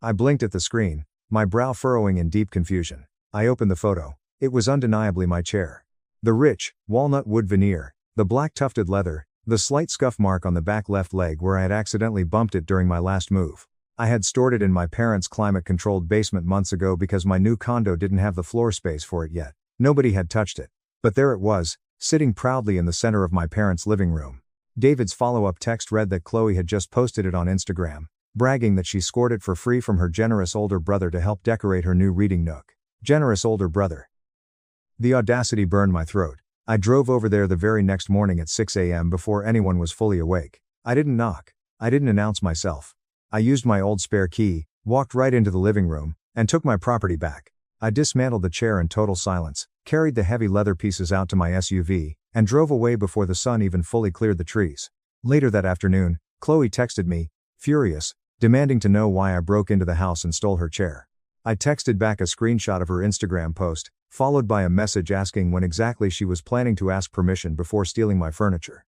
I blinked at the screen, my brow furrowing in deep confusion. I opened the photo. It was undeniably my chair. The rich, walnut wood veneer, the black tufted leather, the slight scuff mark on the back left leg where I had accidentally bumped it during my last move. I had stored it in my parents' climate-controlled basement months ago because my new condo didn't have the floor space for it yet. Nobody had touched it. But there it was, sitting proudly in the center of my parents' living room. David's follow-up text read that Chloe had just posted it on Instagram, bragging that she scored it for free from her generous older brother to help decorate her new reading nook. Generous older brother. The audacity burned my throat. I drove over there the very next morning at 6 a.m. before anyone was fully awake. I didn't knock. I didn't announce myself. I used my old spare key, walked right into the living room, and took my property back. I dismantled the chair in total silence, carried the heavy leather pieces out to my SUV, and drove away before the sun even fully cleared the trees. Later that afternoon, Chloe texted me, furious, demanding to know why I broke into the house and stole her chair. I texted back a screenshot of her Instagram post, followed by a message asking when exactly she was planning to ask permission before stealing my furniture.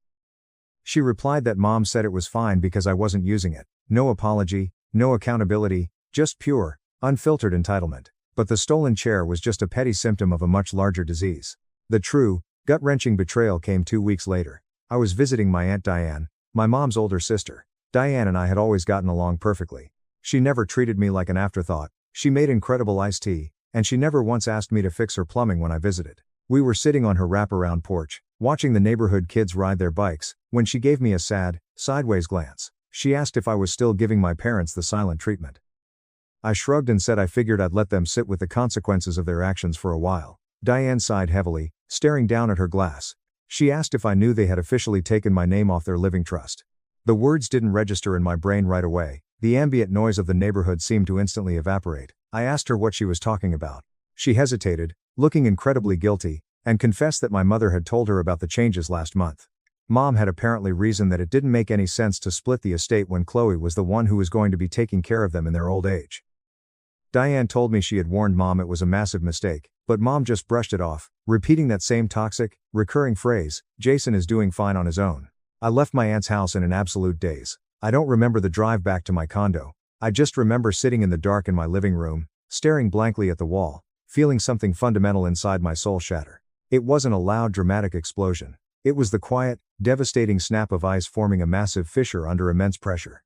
She replied that mom said it was fine because I wasn't using it. No apology, no accountability, just pure, unfiltered entitlement. But the stolen chair was just a petty symptom of a much larger disease. The true, gut-wrenching betrayal came 2 weeks later. I was visiting my Aunt Diane, my mom's older sister. Diane and I had always gotten along perfectly. She never treated me like an afterthought, she made incredible iced tea, and she never once asked me to fix her plumbing when I visited. We were sitting on her wraparound porch, watching the neighborhood kids ride their bikes, when she gave me a sad, sideways glance. She asked if I was still giving my parents the silent treatment. I shrugged and said I figured I'd let them sit with the consequences of their actions for a while. Diane sighed heavily, staring down at her glass. She asked if I knew they had officially taken my name off their living trust. The words didn't register in my brain right away. The ambient noise of the neighborhood seemed to instantly evaporate. I asked her what she was talking about. She hesitated, looking incredibly guilty, and confessed that my mother had told her about the changes last month. Mom had apparently reasoned that it didn't make any sense to split the estate when Chloe was the one who was going to be taking care of them in their old age. Diane told me she had warned Mom it was a massive mistake, but Mom just brushed it off, repeating that same toxic, recurring phrase, Jason is doing fine on his own. I left my aunt's house in an absolute daze. I don't remember the drive back to my condo. I just remember sitting in the dark in my living room, staring blankly at the wall, feeling something fundamental inside my soul shatter. It wasn't a loud dramatic explosion. It was the quiet, devastating snap of ice forming a massive fissure under immense pressure.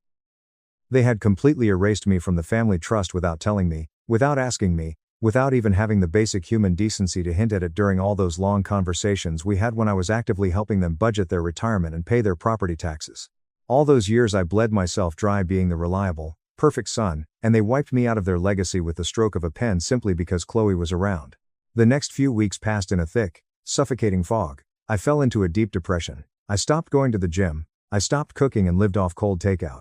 They had completely erased me from the family trust without telling me, without asking me, without even having the basic human decency to hint at it during all those long conversations we had when I was actively helping them budget their retirement and pay their property taxes. All those years I bled myself dry being the reliable, perfect son, and they wiped me out of their legacy with the stroke of a pen simply because Chloe was around. The next few weeks passed in a thick, suffocating fog. I fell into a deep depression. I stopped going to the gym, I stopped cooking and lived off cold takeout.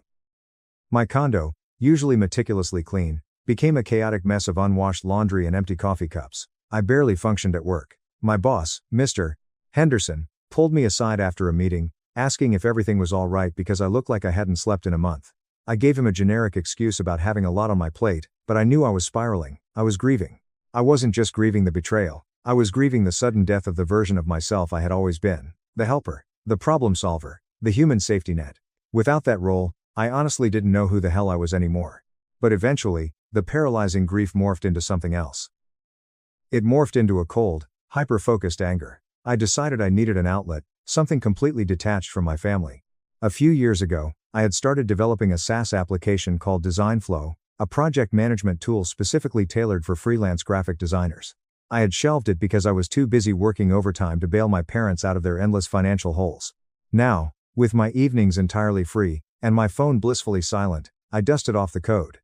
My condo, usually meticulously clean, became a chaotic mess of unwashed laundry and empty coffee cups. I barely functioned at work. My boss, Mr. Henderson, pulled me aside after a meeting, asking if everything was all right because I looked like I hadn't slept in a month. I gave him a generic excuse about having a lot on my plate, but I knew I was spiraling. I was grieving. I wasn't just grieving the betrayal, I was grieving the sudden death of the version of myself I had always been, the helper, the problem solver, the human safety net. Without that role, I honestly didn't know who the hell I was anymore. But eventually, the paralyzing grief morphed into something else. It morphed into a cold, hyper-focused anger. I decided I needed an outlet, something completely detached from my family. A few years ago, I had started developing a SaaS application called DesignFlow, a project management tool specifically tailored for freelance graphic designers. I had shelved it because I was too busy working overtime to bail my parents out of their endless financial holes. Now, with my evenings entirely free, and my phone blissfully silent, I dusted off the code.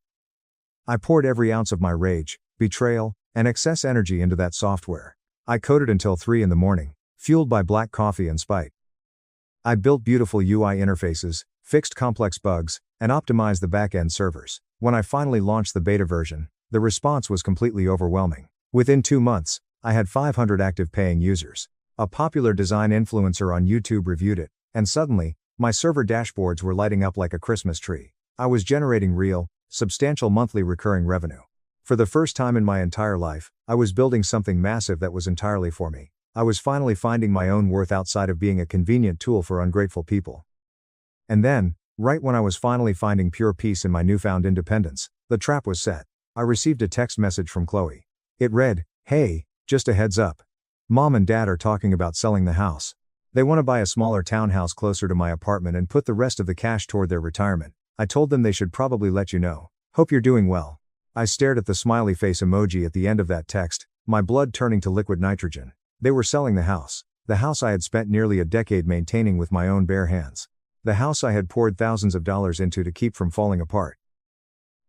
I poured every ounce of my rage, betrayal, and excess energy into that software. I coded until 3 in the morning, fueled by black coffee and spite. I built beautiful UI interfaces, fixed complex bugs, and optimized the back-end servers. When I finally launched the beta version, the response was completely overwhelming. Within 2 months, I had 500 active paying users. A popular design influencer on YouTube reviewed it, and suddenly, my server dashboards were lighting up like a Christmas tree. I was generating real, substantial monthly recurring revenue. For the first time in my entire life, I was building something massive that was entirely for me. I was finally finding my own worth outside of being a convenient tool for ungrateful people. And then, right when I was finally finding pure peace in my newfound independence, the trap was set. I received a text message from Chloe. It read, "Hey, just a heads up. Mom and Dad are talking about selling the house. They want to buy a smaller townhouse closer to my apartment and put the rest of the cash toward their retirement. I told them they should probably let you know. Hope you're doing well." I stared at the smiley face emoji at the end of that text, my blood turning to liquid nitrogen. They were selling the house I had spent nearly a decade maintaining with my own bare hands. The house I had poured thousands of dollars into to keep from falling apart.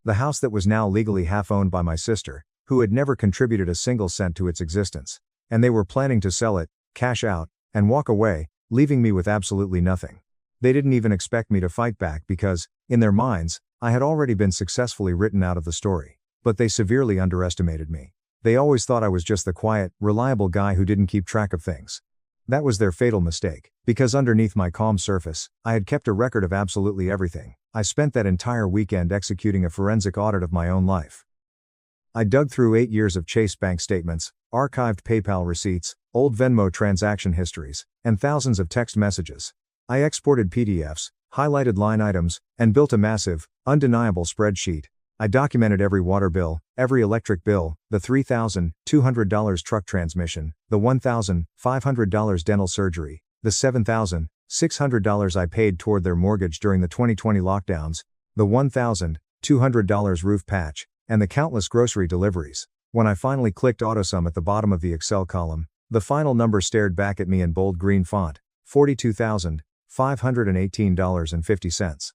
The house that was now legally half-owned by my sister, who had never contributed a single cent to its existence. And they were planning to sell it, cash out, and walk away, leaving me with absolutely nothing. They didn't even expect me to fight back because, in their minds, I had already been successfully written out of the story. But they severely underestimated me. They always thought I was just the quiet, reliable guy who didn't keep track of things. That was their fatal mistake, because underneath my calm surface, I had kept a record of absolutely everything. I spent that entire weekend executing a forensic audit of my own life. I dug through 8 years of Chase bank statements, archived PayPal receipts, old Venmo transaction histories, and thousands of text messages. I exported PDFs, highlighted line items, and built a massive, undeniable spreadsheet. I documented every water bill, every electric bill, the $3,200 truck transmission, the $1,500 dental surgery, the $7,600 I paid toward their mortgage during the 2020 lockdowns, the $1,200 roof patch, and the countless grocery deliveries. When I finally clicked AutoSum at the bottom of the Excel column, the final number stared back at me in bold green font, $42,518.50.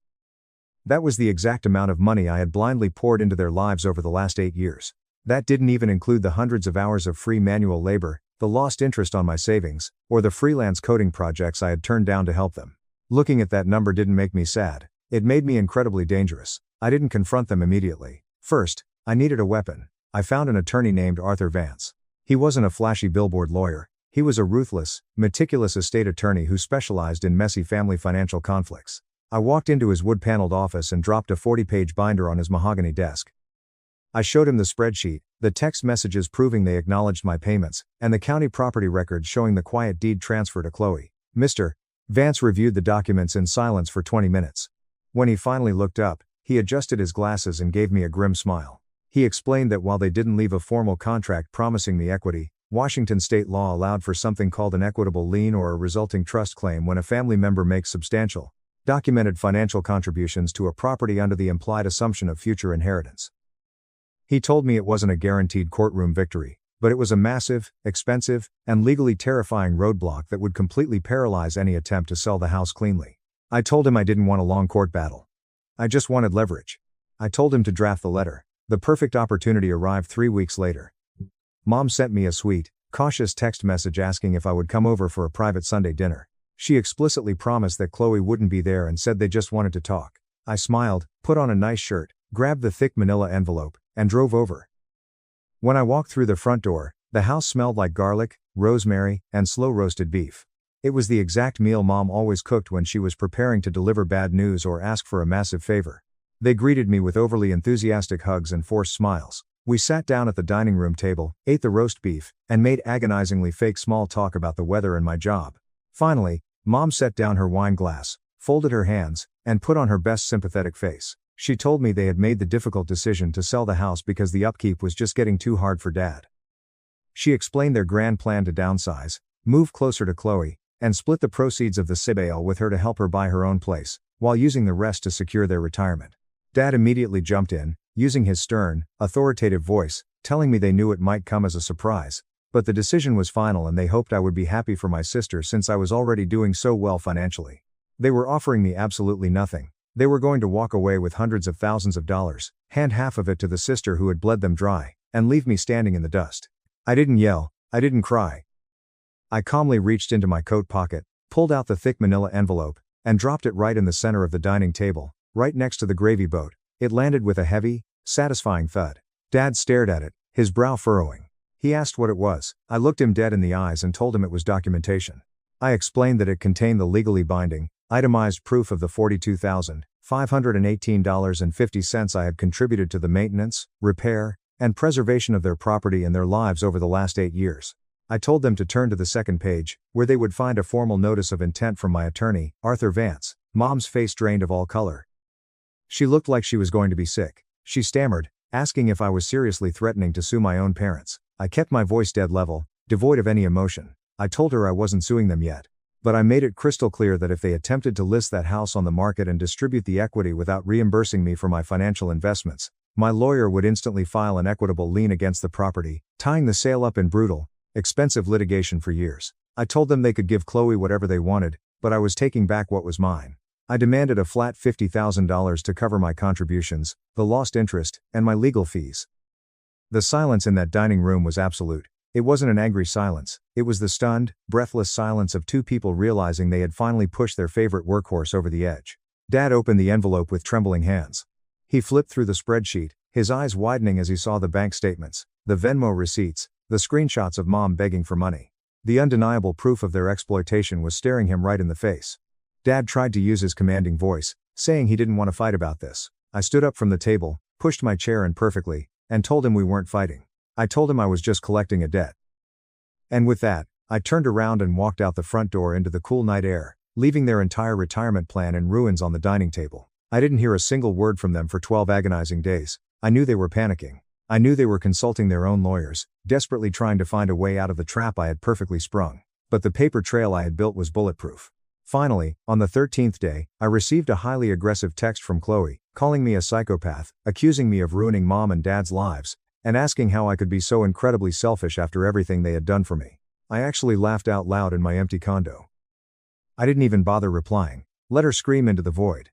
That was the exact amount of money I had blindly poured into their lives over the last 8 years. That didn't even include the hundreds of hours of free manual labor, the lost interest on my savings, or the freelance coding projects I had turned down to help them. Looking at that number didn't make me sad. It made me incredibly dangerous. I didn't confront them immediately. First, I needed a weapon. I found an attorney named Arthur Vance. He wasn't a flashy billboard lawyer. He was a ruthless, meticulous estate attorney who specialized in messy family financial conflicts. I walked into his wood-paneled office and dropped a 40-page binder on his mahogany desk. I showed him the spreadsheet, the text messages proving they acknowledged my payments, and the county property records showing the quiet deed transfer to Chloe. Mr. Vance reviewed the documents in silence for 20 minutes. When he finally looked up, he adjusted his glasses and gave me a grim smile. He explained that while they didn't leave a formal contract promising me equity, Washington state law allowed for something called an equitable lien or a resulting trust claim when a family member makes substantial, documented financial contributions to a property under the implied assumption of future inheritance. He told me it wasn't a guaranteed courtroom victory, but it was a massive, expensive, and legally terrifying roadblock that would completely paralyze any attempt to sell the house cleanly. I told him I didn't want a long court battle. I just wanted leverage. I told him to draft the letter. The perfect opportunity arrived 3 weeks later. Mom sent me a sweet, cautious text message asking if I would come over for a private Sunday dinner. She explicitly promised that Chloe wouldn't be there and said they just wanted to talk. I smiled, put on a nice shirt, grabbed the thick manila envelope, and drove over. When I walked through the front door, the house smelled like garlic, rosemary, and slow-roasted beef. It was the exact meal Mom always cooked when she was preparing to deliver bad news or ask for a massive favor. They greeted me with overly enthusiastic hugs and forced smiles. We sat down at the dining room table, ate the roast beef, and made agonizingly fake small talk about the weather and my job. Finally, Mom set down her wine glass, folded her hands, and put on her best sympathetic face. She told me they had made the difficult decision to sell the house because the upkeep was just getting too hard for Dad. She explained their grand plan to downsize, move closer to Chloe, and split the proceeds of the sale with her to help her buy her own place, while using the rest to secure their retirement. Dad immediately jumped in, using his stern, authoritative voice, telling me they knew it might come as a surprise, but the decision was final and they hoped I would be happy for my sister since I was already doing so well financially. They were offering me absolutely nothing. They were going to walk away with hundreds of thousands of dollars, hand half of it to the sister who had bled them dry, and leave me standing in the dust. I didn't yell, I didn't cry. I calmly reached into my coat pocket, pulled out the thick manila envelope, and dropped it right in the center of the dining table, right next to the gravy boat. It landed with a heavy, satisfying thud. Dad stared at it, his brow furrowing. He asked what it was. I looked him dead in the eyes and told him it was documentation. I explained that it contained the legally binding, itemized proof of the $42,518.50 I had contributed to the maintenance, repair, and preservation of their property and their lives over the last 8 years. I told them to turn to the second page, where they would find a formal notice of intent from my attorney, Arthur Vance. Mom's face drained of all color. She looked like she was going to be sick. She stammered, asking if I was seriously threatening to sue my own parents. I kept my voice dead level, devoid of any emotion. I told her I wasn't suing them yet. But I made it crystal clear that if they attempted to list that house on the market and distribute the equity without reimbursing me for my financial investments, my lawyer would instantly file an equitable lien against the property, tying the sale up in brutal, expensive litigation for years. I told them they could give Chloe whatever they wanted, but I was taking back what was mine. I demanded a flat $50,000 to cover my contributions, the lost interest, and my legal fees. The silence in that dining room was absolute. It wasn't an angry silence, it was the stunned, breathless silence of two people realizing they had finally pushed their favorite workhorse over the edge. Dad opened the envelope with trembling hands. He flipped through the spreadsheet, his eyes widening as he saw the bank statements, the Venmo receipts, the screenshots of Mom begging for money. The undeniable proof of their exploitation was staring him right in the face. Dad tried to use his commanding voice, saying he didn't want to fight about this. I stood up from the table, pushed my chair in perfectly, and told him we weren't fighting. I told him I was just collecting a debt. And with that, I turned around and walked out the front door into the cool night air, leaving their entire retirement plan in ruins on the dining table. I didn't hear a single word from them for 12 agonizing days. I knew they were panicking. I knew they were consulting their own lawyers, desperately trying to find a way out of the trap I had perfectly sprung. But the paper trail I had built was bulletproof. Finally, on the 13th day, I received a highly aggressive text from Chloe, calling me a psychopath, accusing me of ruining Mom and Dad's lives, and asking how I could be so incredibly selfish after everything they had done for me. I actually laughed out loud in my empty condo. I didn't even bother replying. Let her scream into the void.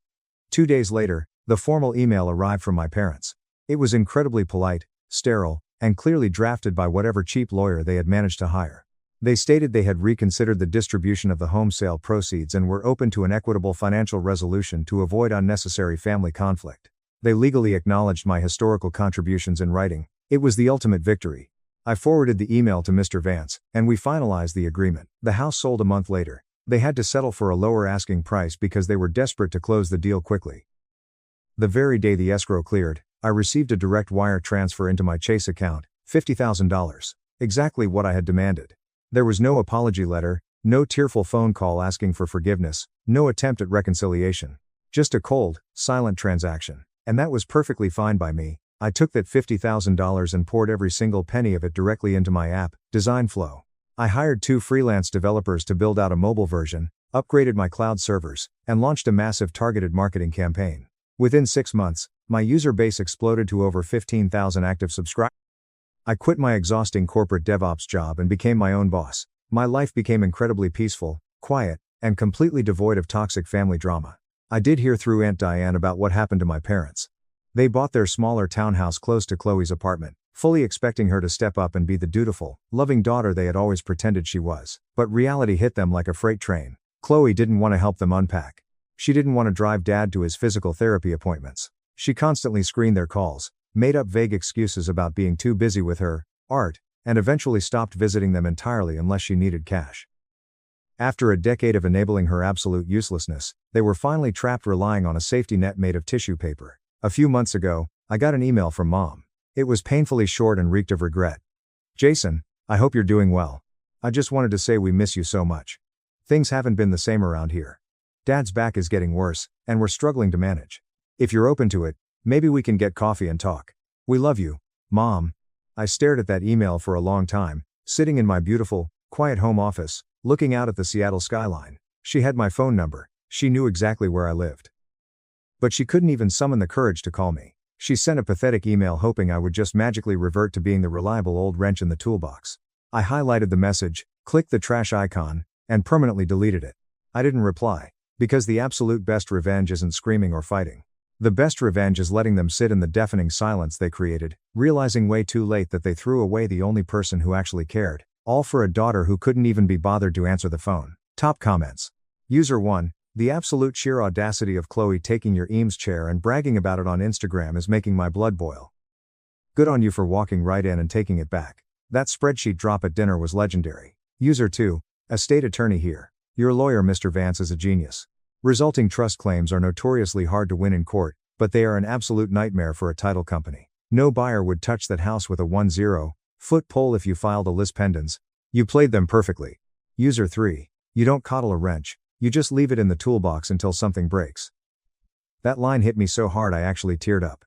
2 days later, the formal email arrived from my parents. It was incredibly polite, sterile, and clearly drafted by whatever cheap lawyer they had managed to hire. They stated they had reconsidered the distribution of the home sale proceeds and were open to an equitable financial resolution to avoid unnecessary family conflict. They legally acknowledged my historical contributions in writing. It was the ultimate victory. I forwarded the email to Mr. Vance, and we finalized the agreement. The house sold a month later. They had to settle for a lower asking price because they were desperate to close the deal quickly. The very day the escrow cleared, I received a direct wire transfer into my Chase account, $50,000. Exactly what I had demanded. There was no apology letter, no tearful phone call asking for forgiveness, no attempt at reconciliation. Just a cold, silent transaction. And that was perfectly fine by me. I took that $50,000 and poured every single penny of it directly into my app, DesignFlow. I hired 2 freelance developers to build out a mobile version, upgraded my cloud servers, and launched a massive targeted marketing campaign. Within 6 months, my user base exploded to over 15,000 active subscribers. I quit my exhausting corporate DevOps job and became my own boss. My life became incredibly peaceful, quiet, and completely devoid of toxic family drama. I did hear through Aunt Diane about what happened to my parents. They bought their smaller townhouse close to Chloe's apartment, fully expecting her to step up and be the dutiful, loving daughter they had always pretended she was. But reality hit them like a freight train. Chloe didn't want to help them unpack. She didn't want to drive Dad to his physical therapy appointments. She constantly screened their calls, made up vague excuses about being too busy with her art, and eventually stopped visiting them entirely unless she needed cash. After a decade of enabling her absolute uselessness, they were finally trapped relying on a safety net made of tissue paper. A few months ago, I got an email from Mom. It was painfully short and reeked of regret. Jason, I hope you're doing well. I just wanted to say we miss you so much. Things haven't been the same around here. Dad's back is getting worse, and we're struggling to manage. If you're open to it, maybe we can get coffee and talk. We love you, Mom. I stared at that email for a long time, sitting in my beautiful, quiet home office, looking out at the Seattle skyline. She had my phone number. She knew exactly where I lived. But she couldn't even summon the courage to call me. She sent a pathetic email hoping I would just magically revert to being the reliable old wrench in the toolbox. I highlighted the message, clicked the trash icon, and permanently deleted it. I didn't reply, because the absolute best revenge isn't screaming or fighting. The best revenge is letting them sit in the deafening silence they created, realizing way too late that they threw away the only person who actually cared, all for a daughter who couldn't even be bothered to answer the phone. Top comments. User 1, the absolute sheer audacity of Chloe taking your Eames chair and bragging about it on Instagram is making my blood boil. Good on you for walking right in and taking it back. That spreadsheet drop at dinner was legendary. User 2, a state attorney here. Your lawyer Mr. Vance is a genius. Resulting trust claims are notoriously hard to win in court, but they are an absolute nightmare for a title company. No buyer would touch that house with a 10-foot pole if you filed a lis pendens. You played them perfectly. User 3, you don't coddle a wrench, you just leave it in the toolbox until something breaks. That line hit me so hard I actually teared up.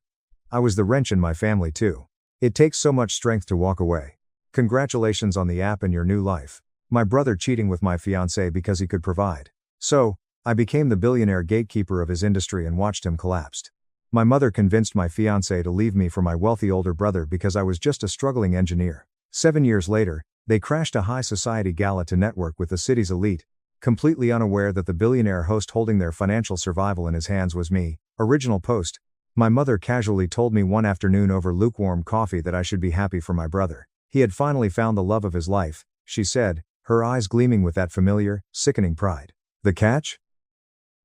I was the wrench in my family too. It takes so much strength to walk away. Congratulations on the app and your new life. My brother cheating with my fiancée because he could provide. So, I became the billionaire gatekeeper of his industry and watched him collapse. My mother convinced my fiancé to leave me for my wealthy older brother because I was just a struggling engineer. 7 years later, they crashed a high society gala to network with the city's elite, completely unaware that the billionaire host holding their financial survival in his hands was me. Original post. My mother casually told me one afternoon over lukewarm coffee that I should be happy for my brother. He had finally found the love of his life, she said, her eyes gleaming with that familiar, sickening pride. The catch?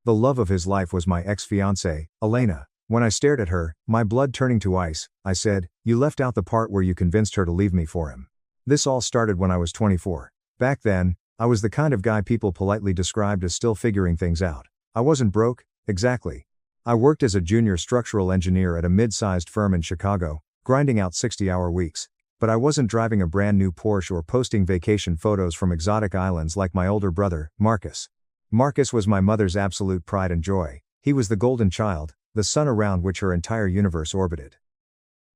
The love of his life was my ex-fiancée, Elena. When I stared at her, my blood turning to ice, I said, you left out the part where you convinced her to leave me for him. This all started when I was 24. Back then, I was the kind of guy people politely described as still figuring things out. I wasn't broke, exactly. I worked as a junior structural engineer at a mid-sized firm in Chicago, grinding out 60-hour weeks. But I wasn't driving a brand new Porsche or posting vacation photos from exotic islands like my older brother, Marcus. Marcus was my mother's absolute pride and joy. He was the golden child, the sun around which her entire universe orbited.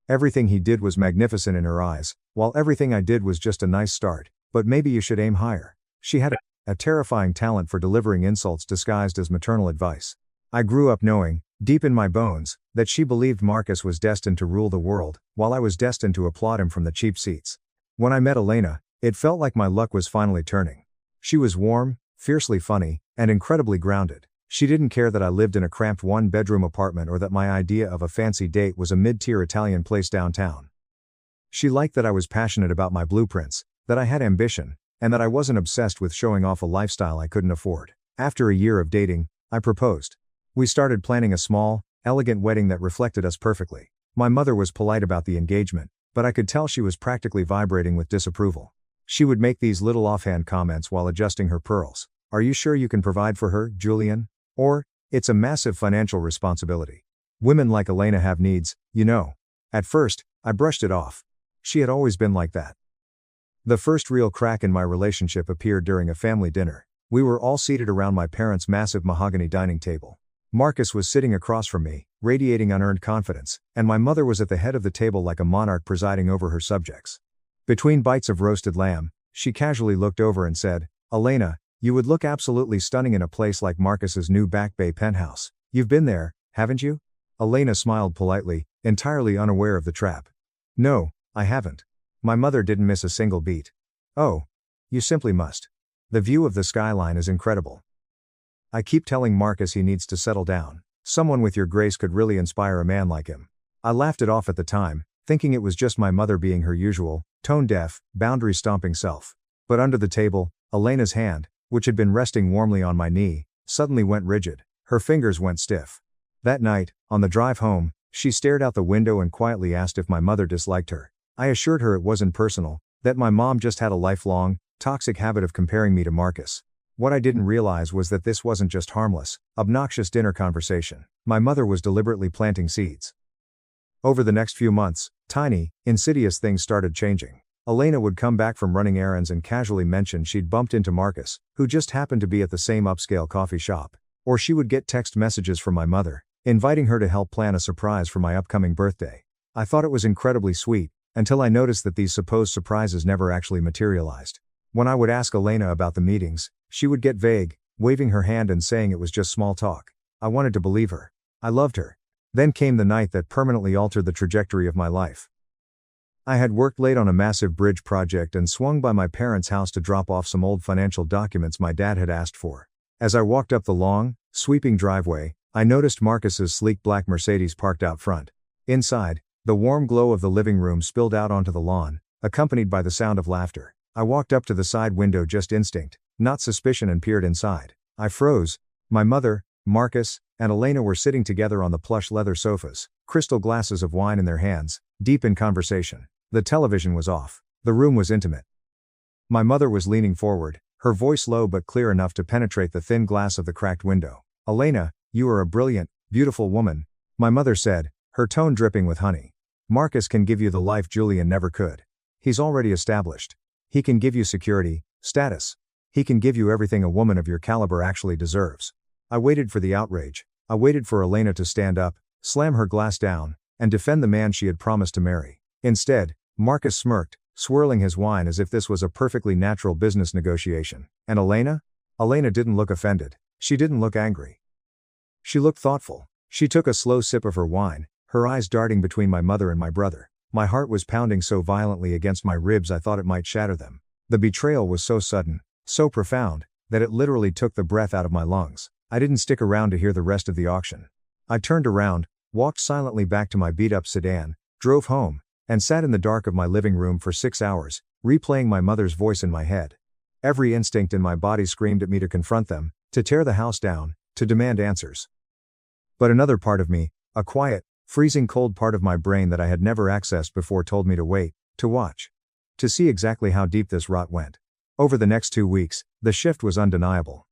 Everything he did was magnificent in her eyes, while everything I did was just a nice start, but maybe you should aim higher. She had a terrifying talent for delivering insults disguised as maternal advice. I grew up knowing, deep in my bones, that she believed Marcus was destined to rule the world, while I was destined to applaud him from the cheap seats. When I met Elena, it felt like my luck was finally turning. She was warm, fiercely funny, and incredibly grounded. She didn't care that I lived in a cramped one-bedroom apartment or that my idea of a fancy date was a mid-tier Italian place downtown. She liked that I was passionate about my blueprints, that I had ambition, and that I wasn't obsessed with showing off a lifestyle I couldn't afford. After a year of dating, I proposed. We started planning a small, elegant wedding that reflected us perfectly. My mother was polite about the engagement, but I could tell she was practically vibrating with disapproval. She would make these little offhand comments while adjusting her pearls. Are you sure you can provide for her, Julian? Or, it's a massive financial responsibility. Women like Elena have needs, you know. At first, I brushed it off. She had always been like that. The first real crack in my relationship appeared during a family dinner. We were all seated around my parents' massive mahogany dining table. Marcus was sitting across from me, radiating unearned confidence, and my mother was at the head of the table like a monarch presiding over her subjects. Between bites of roasted lamb, she casually looked over and said, Elena, you would look absolutely stunning in a place like Marcus's new Back Bay penthouse. You've been there, haven't you? Elena smiled politely, entirely unaware of the trap. No, I haven't. My mother didn't miss a single beat. Oh. You simply must. The view of the skyline is incredible. I keep telling Marcus he needs to settle down. Someone with your grace could really inspire a man like him. I laughed it off at the time, thinking it was just my mother being her usual, tone-deaf, boundary-stomping self. But under the table, Elena's hand, which had been resting warmly on my knee, suddenly went rigid. Her fingers went stiff. That night, on the drive home, she stared out the window and quietly asked if my mother disliked her. I assured her it wasn't personal, that my mom just had a lifelong, toxic habit of comparing me to Marcus. What I didn't realize was that this wasn't just harmless, obnoxious dinner conversation. My mother was deliberately planting seeds. Over the next few months, tiny, insidious things started changing. Elena would come back from running errands and casually mention she'd bumped into Marcus, who just happened to be at the same upscale coffee shop. Or she would get text messages from my mother, inviting her to help plan a surprise for my upcoming birthday. I thought it was incredibly sweet, until I noticed that these supposed surprises never actually materialized. When I would ask Elena about the meetings, she would get vague, waving her hand and saying it was just small talk. I wanted to believe her. I loved her. Then came the night that permanently altered the trajectory of my life. I had worked late on a massive bridge project and swung by my parents' house to drop off some old financial documents my dad had asked for. As I walked up the long, sweeping driveway, I noticed Marcus's sleek black Mercedes parked out front. Inside, the warm glow of the living room spilled out onto the lawn, accompanied by the sound of laughter. I walked up to the side window, just instinct, not suspicion, and peered inside. I froze. My mother, Marcus, and Elena were sitting together on the plush leather sofas, crystal glasses of wine in their hands, deep in conversation. The television was off. The room was intimate. My mother was leaning forward, her voice low but clear enough to penetrate the thin glass of the cracked window. "Elena, you are a brilliant, beautiful woman," my mother said, her tone dripping with honey. "Marcus can give you the life Julian never could. He's already established. He can give you security, status. He can give you everything a woman of your caliber actually deserves." I waited for the outrage. I waited for Elena to stand up, slam her glass down, and defend the man she had promised to marry. Instead, Marcus smirked, swirling his wine as if this was a perfectly natural business negotiation. And Elena? Elena didn't look offended. She didn't look angry. She looked thoughtful. She took a slow sip of her wine, her eyes darting between my mother and my brother. My heart was pounding so violently against my ribs I thought it might shatter them. The betrayal was so sudden, so profound, that it literally took the breath out of my lungs. I didn't stick around to hear the rest of the auction. I turned around, walked silently back to my beat-up sedan, drove home, and sat in the dark of my living room for 6 hours, replaying my mother's voice in my head. Every instinct in my body screamed at me to confront them, to tear the house down, to demand answers. But another part of me, a quiet, freezing cold part of my brain that I had never accessed before, told me to wait, to watch. To see exactly how deep this rot went. Over the next 2 weeks, the shift was undeniable.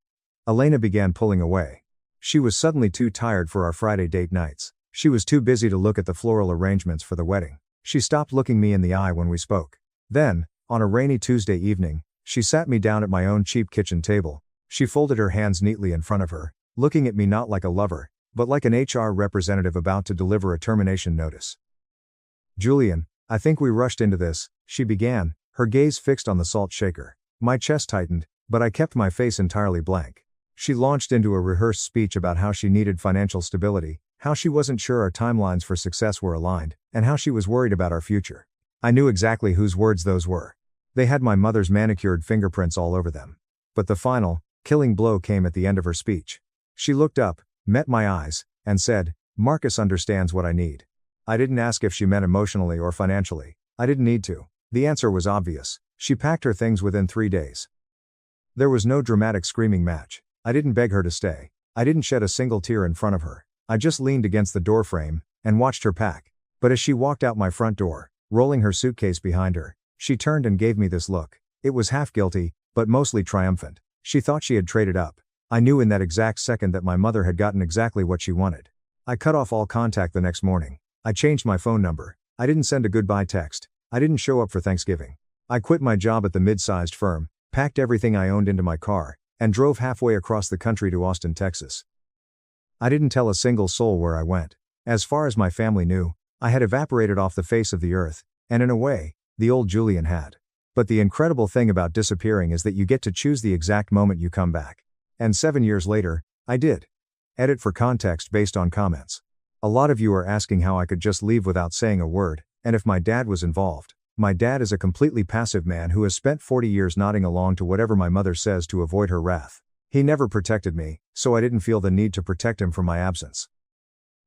Elena began pulling away. She was suddenly too tired for our Friday date nights. She was too busy to look at the floral arrangements for the wedding. She stopped looking me in the eye when we spoke. Then, on a rainy Tuesday evening, she sat me down at my own cheap kitchen table. She folded her hands neatly in front of her, looking at me not like a lover, but like an HR representative about to deliver a termination notice. "Julian, I think we rushed into this," she began, her gaze fixed on the salt shaker. My chest tightened, but I kept my face entirely blank. She launched into a rehearsed speech about how she needed financial stability, how she wasn't sure our timelines for success were aligned, and how she was worried about our future. I knew exactly whose words those were. They had my mother's manicured fingerprints all over them. But the final, killing blow came at the end of her speech. She looked up, met my eyes, and said, "Marcus understands what I need." I didn't ask if she meant emotionally or financially. I didn't need to. The answer was obvious. She packed her things within 3 days. There was no dramatic screaming match. I didn't beg her to stay. I didn't shed a single tear in front of her. I just leaned against the doorframe and watched her pack. But as she walked out my front door, rolling her suitcase behind her, she turned and gave me this look. It was half guilty, but mostly triumphant. She thought she had traded up. I knew in that exact second that my mother had gotten exactly what she wanted. I cut off all contact the next morning. I changed my phone number. I didn't send a goodbye text. I didn't show up for Thanksgiving. I quit my job at the mid-sized firm, packed everything I owned into my car, and drove halfway across the country to Austin, Texas. I didn't tell a single soul where I went. As far as my family knew, I had evaporated off the face of the earth, and in a way, the old Julian had. But the incredible thing about disappearing is that you get to choose the exact moment you come back. And 7 years later, I did. Edit for context based on comments. A lot of you are asking how I could just leave without saying a word, and if my dad was involved. My dad is a completely passive man who has spent 40 years nodding along to whatever my mother says to avoid her wrath. He never protected me, so I didn't feel the need to protect him from my absence.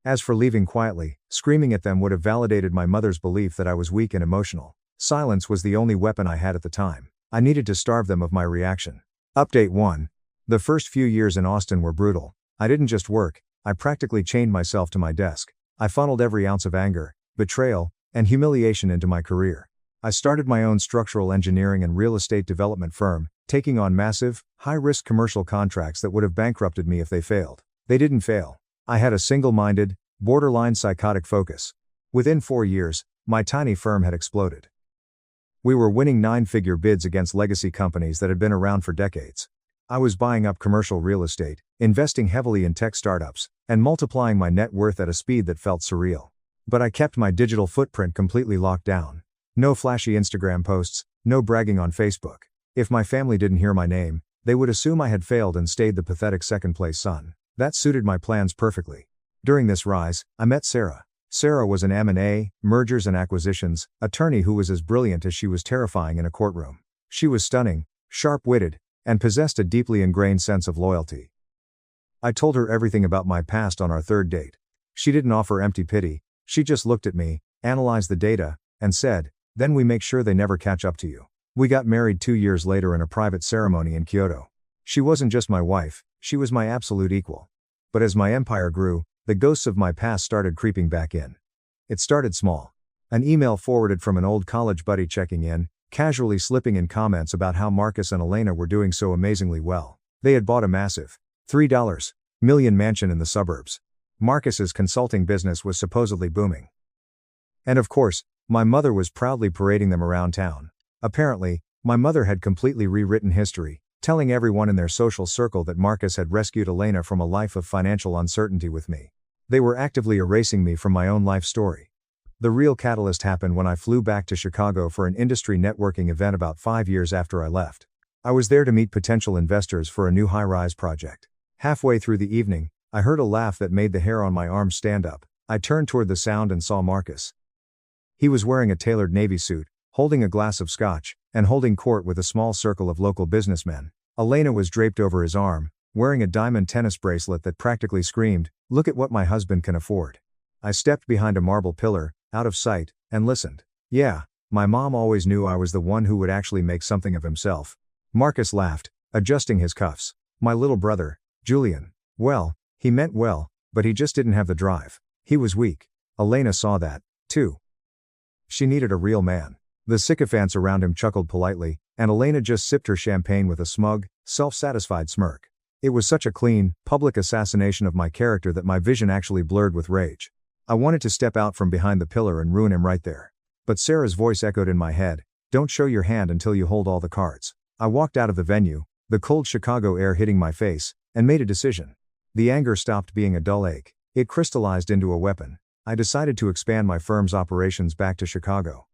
As for leaving quietly, screaming at them would have validated my mother's belief that I was weak and emotional. Silence was the only weapon I had at the time. I needed to starve them of my reaction. Update 1. The first few years in Austin were brutal. I didn't just work, I practically chained myself to my desk. I funneled every ounce of anger, betrayal, and humiliation into my career. I started my own structural engineering and real estate development firm, taking on massive, high-risk commercial contracts that would have bankrupted me if they failed. They didn't fail. I had a single-minded, borderline psychotic focus. Within 4 years, my tiny firm had exploded. We were winning 9-figure bids against legacy companies that had been around for decades. I was buying up commercial real estate, investing heavily in tech startups, and multiplying my net worth at a speed that felt surreal. But I kept my digital footprint completely locked down. No flashy Instagram posts, no bragging on Facebook. If my family didn't hear my name, they would assume I had failed and stayed the pathetic second-place son. That suited my plans perfectly. During this rise, I met Sarah. Sarah was an M&A, mergers and acquisitions, attorney who was as brilliant as she was terrifying in a courtroom. She was stunning, sharp-witted, and possessed a deeply ingrained sense of loyalty. I told her everything about my past on our third date. She didn't offer empty pity, she just looked at me, analyzed the data, and said, "Then we make sure they never catch up to you." We got married 2 years later in a private ceremony in Kyoto. She wasn't just my wife, she was my absolute equal. But as my empire grew, the ghosts of my past started creeping back in. It started small. An email forwarded from an old college buddy checking in, casually slipping in comments about how Marcus and Elena were doing so amazingly well. They had bought a massive $3 million mansion in the suburbs. Marcus's consulting business was supposedly booming. And of course, my mother was proudly parading them around town. Apparently, my mother had completely rewritten history, telling everyone in their social circle that Marcus had rescued Elena from a life of financial uncertainty with me. They were actively erasing me from my own life story. The real catalyst happened when I flew back to Chicago for an industry networking event about 5 years after I left. I was there to meet potential investors for a new high-rise project. Halfway through the evening, I heard a laugh that made the hair on my arms stand up. I turned toward the sound and saw Marcus. He was wearing a tailored navy suit, holding a glass of scotch, and holding court with a small circle of local businessmen. Elena was draped over his arm, wearing a diamond tennis bracelet that practically screamed, "Look at what my husband can afford." I stepped behind a marble pillar, out of sight, and listened. Yeah, my mom always knew I was the one who would actually make something of himself. Marcus laughed, adjusting his cuffs. My little brother, Julian. Well, he meant well, but he just didn't have the drive. He was weak. Elena saw that, too. She needed a real man. The sycophants around him chuckled politely, and Elena just sipped her champagne with a smug, self-satisfied smirk. It was such a clean, public assassination of my character that my vision actually blurred with rage. I wanted to step out from behind the pillar and ruin him right there. But Sarah's voice echoed in my head, "Don't show your hand until you hold all the cards." I walked out of the venue, the cold Chicago air hitting my face, and made a decision. The anger stopped being a dull ache. It crystallized into a weapon. I decided to expand my firm's operations back to Chicago.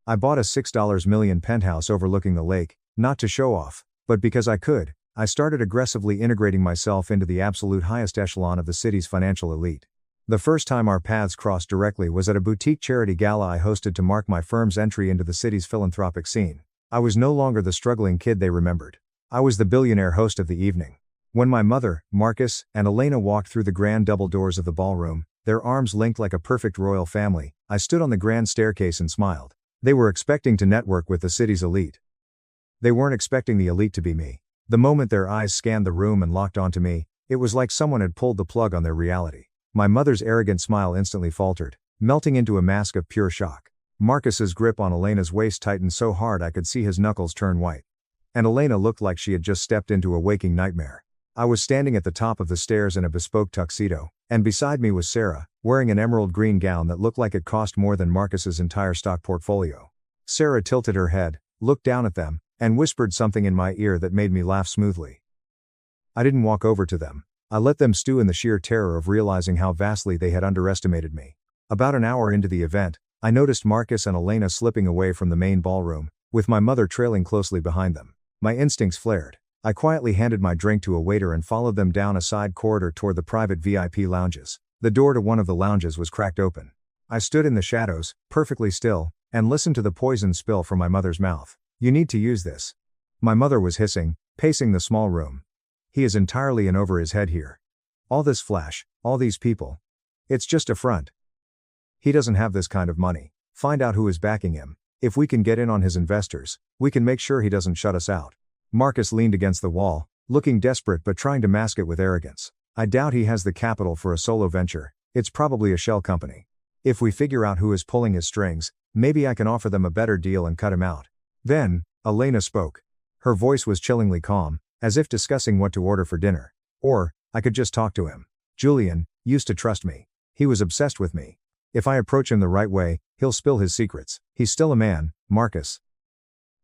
I bought a $6 million penthouse overlooking the lake, not to show off, but because I could. I started aggressively integrating myself into the absolute highest echelon of the city's financial elite. The first time our paths crossed directly was at a boutique charity gala I hosted to mark my firm's entry into the city's philanthropic scene. I was no longer the struggling kid they remembered. I was the billionaire host of the evening. When my mother, Marcus, and Elena walked through the grand double doors of the ballroom, their arms linked like a perfect royal family, I stood on the grand staircase and smiled. They were expecting to network with the city's elite. They weren't expecting the elite to be me. The moment their eyes scanned the room and locked onto me, it was like someone had pulled the plug on their reality. My mother's arrogant smile instantly faltered, melting into a mask of pure shock. Marcus's grip on Elena's waist tightened so hard I could see his knuckles turn white. And Elena looked like she had just stepped into a waking nightmare. I was standing at the top of the stairs in a bespoke tuxedo, and beside me was Sarah, wearing an emerald green gown that looked like it cost more than Marcus's entire stock portfolio. Sarah tilted her head, looked down at them, and whispered something in my ear that made me laugh smoothly. I didn't walk over to them. I let them stew in the sheer terror of realizing how vastly they had underestimated me. About an hour into the event, I noticed Marcus and Elena slipping away from the main ballroom, with my mother trailing closely behind them. My instincts flared. I quietly handed my drink to a waiter and followed them down a side corridor toward the private VIP lounges. The door to one of the lounges was cracked open. I stood in the shadows, perfectly still, and listened to the poison spill from my mother's mouth. "You need to use this." My mother was hissing, pacing the small room. "He is entirely in over his head here. All this flash, all these people. It's just a front. He doesn't have this kind of money. Find out who is backing him. If we can get in on his investors, we can make sure he doesn't shut us out." Marcus leaned against the wall, looking desperate but trying to mask it with arrogance. "I doubt he has the capital for a solo venture. It's probably a shell company. If we figure out who is pulling his strings, Maybe I can offer them a better deal and cut him out. Then, Elena spoke. Her voice was chillingly calm, as if discussing what to order for dinner. Or, I could just talk to him. Julian used to trust me. He was obsessed with me. If I approach him the right way, he'll spill his secrets. He's still a man, Marcus.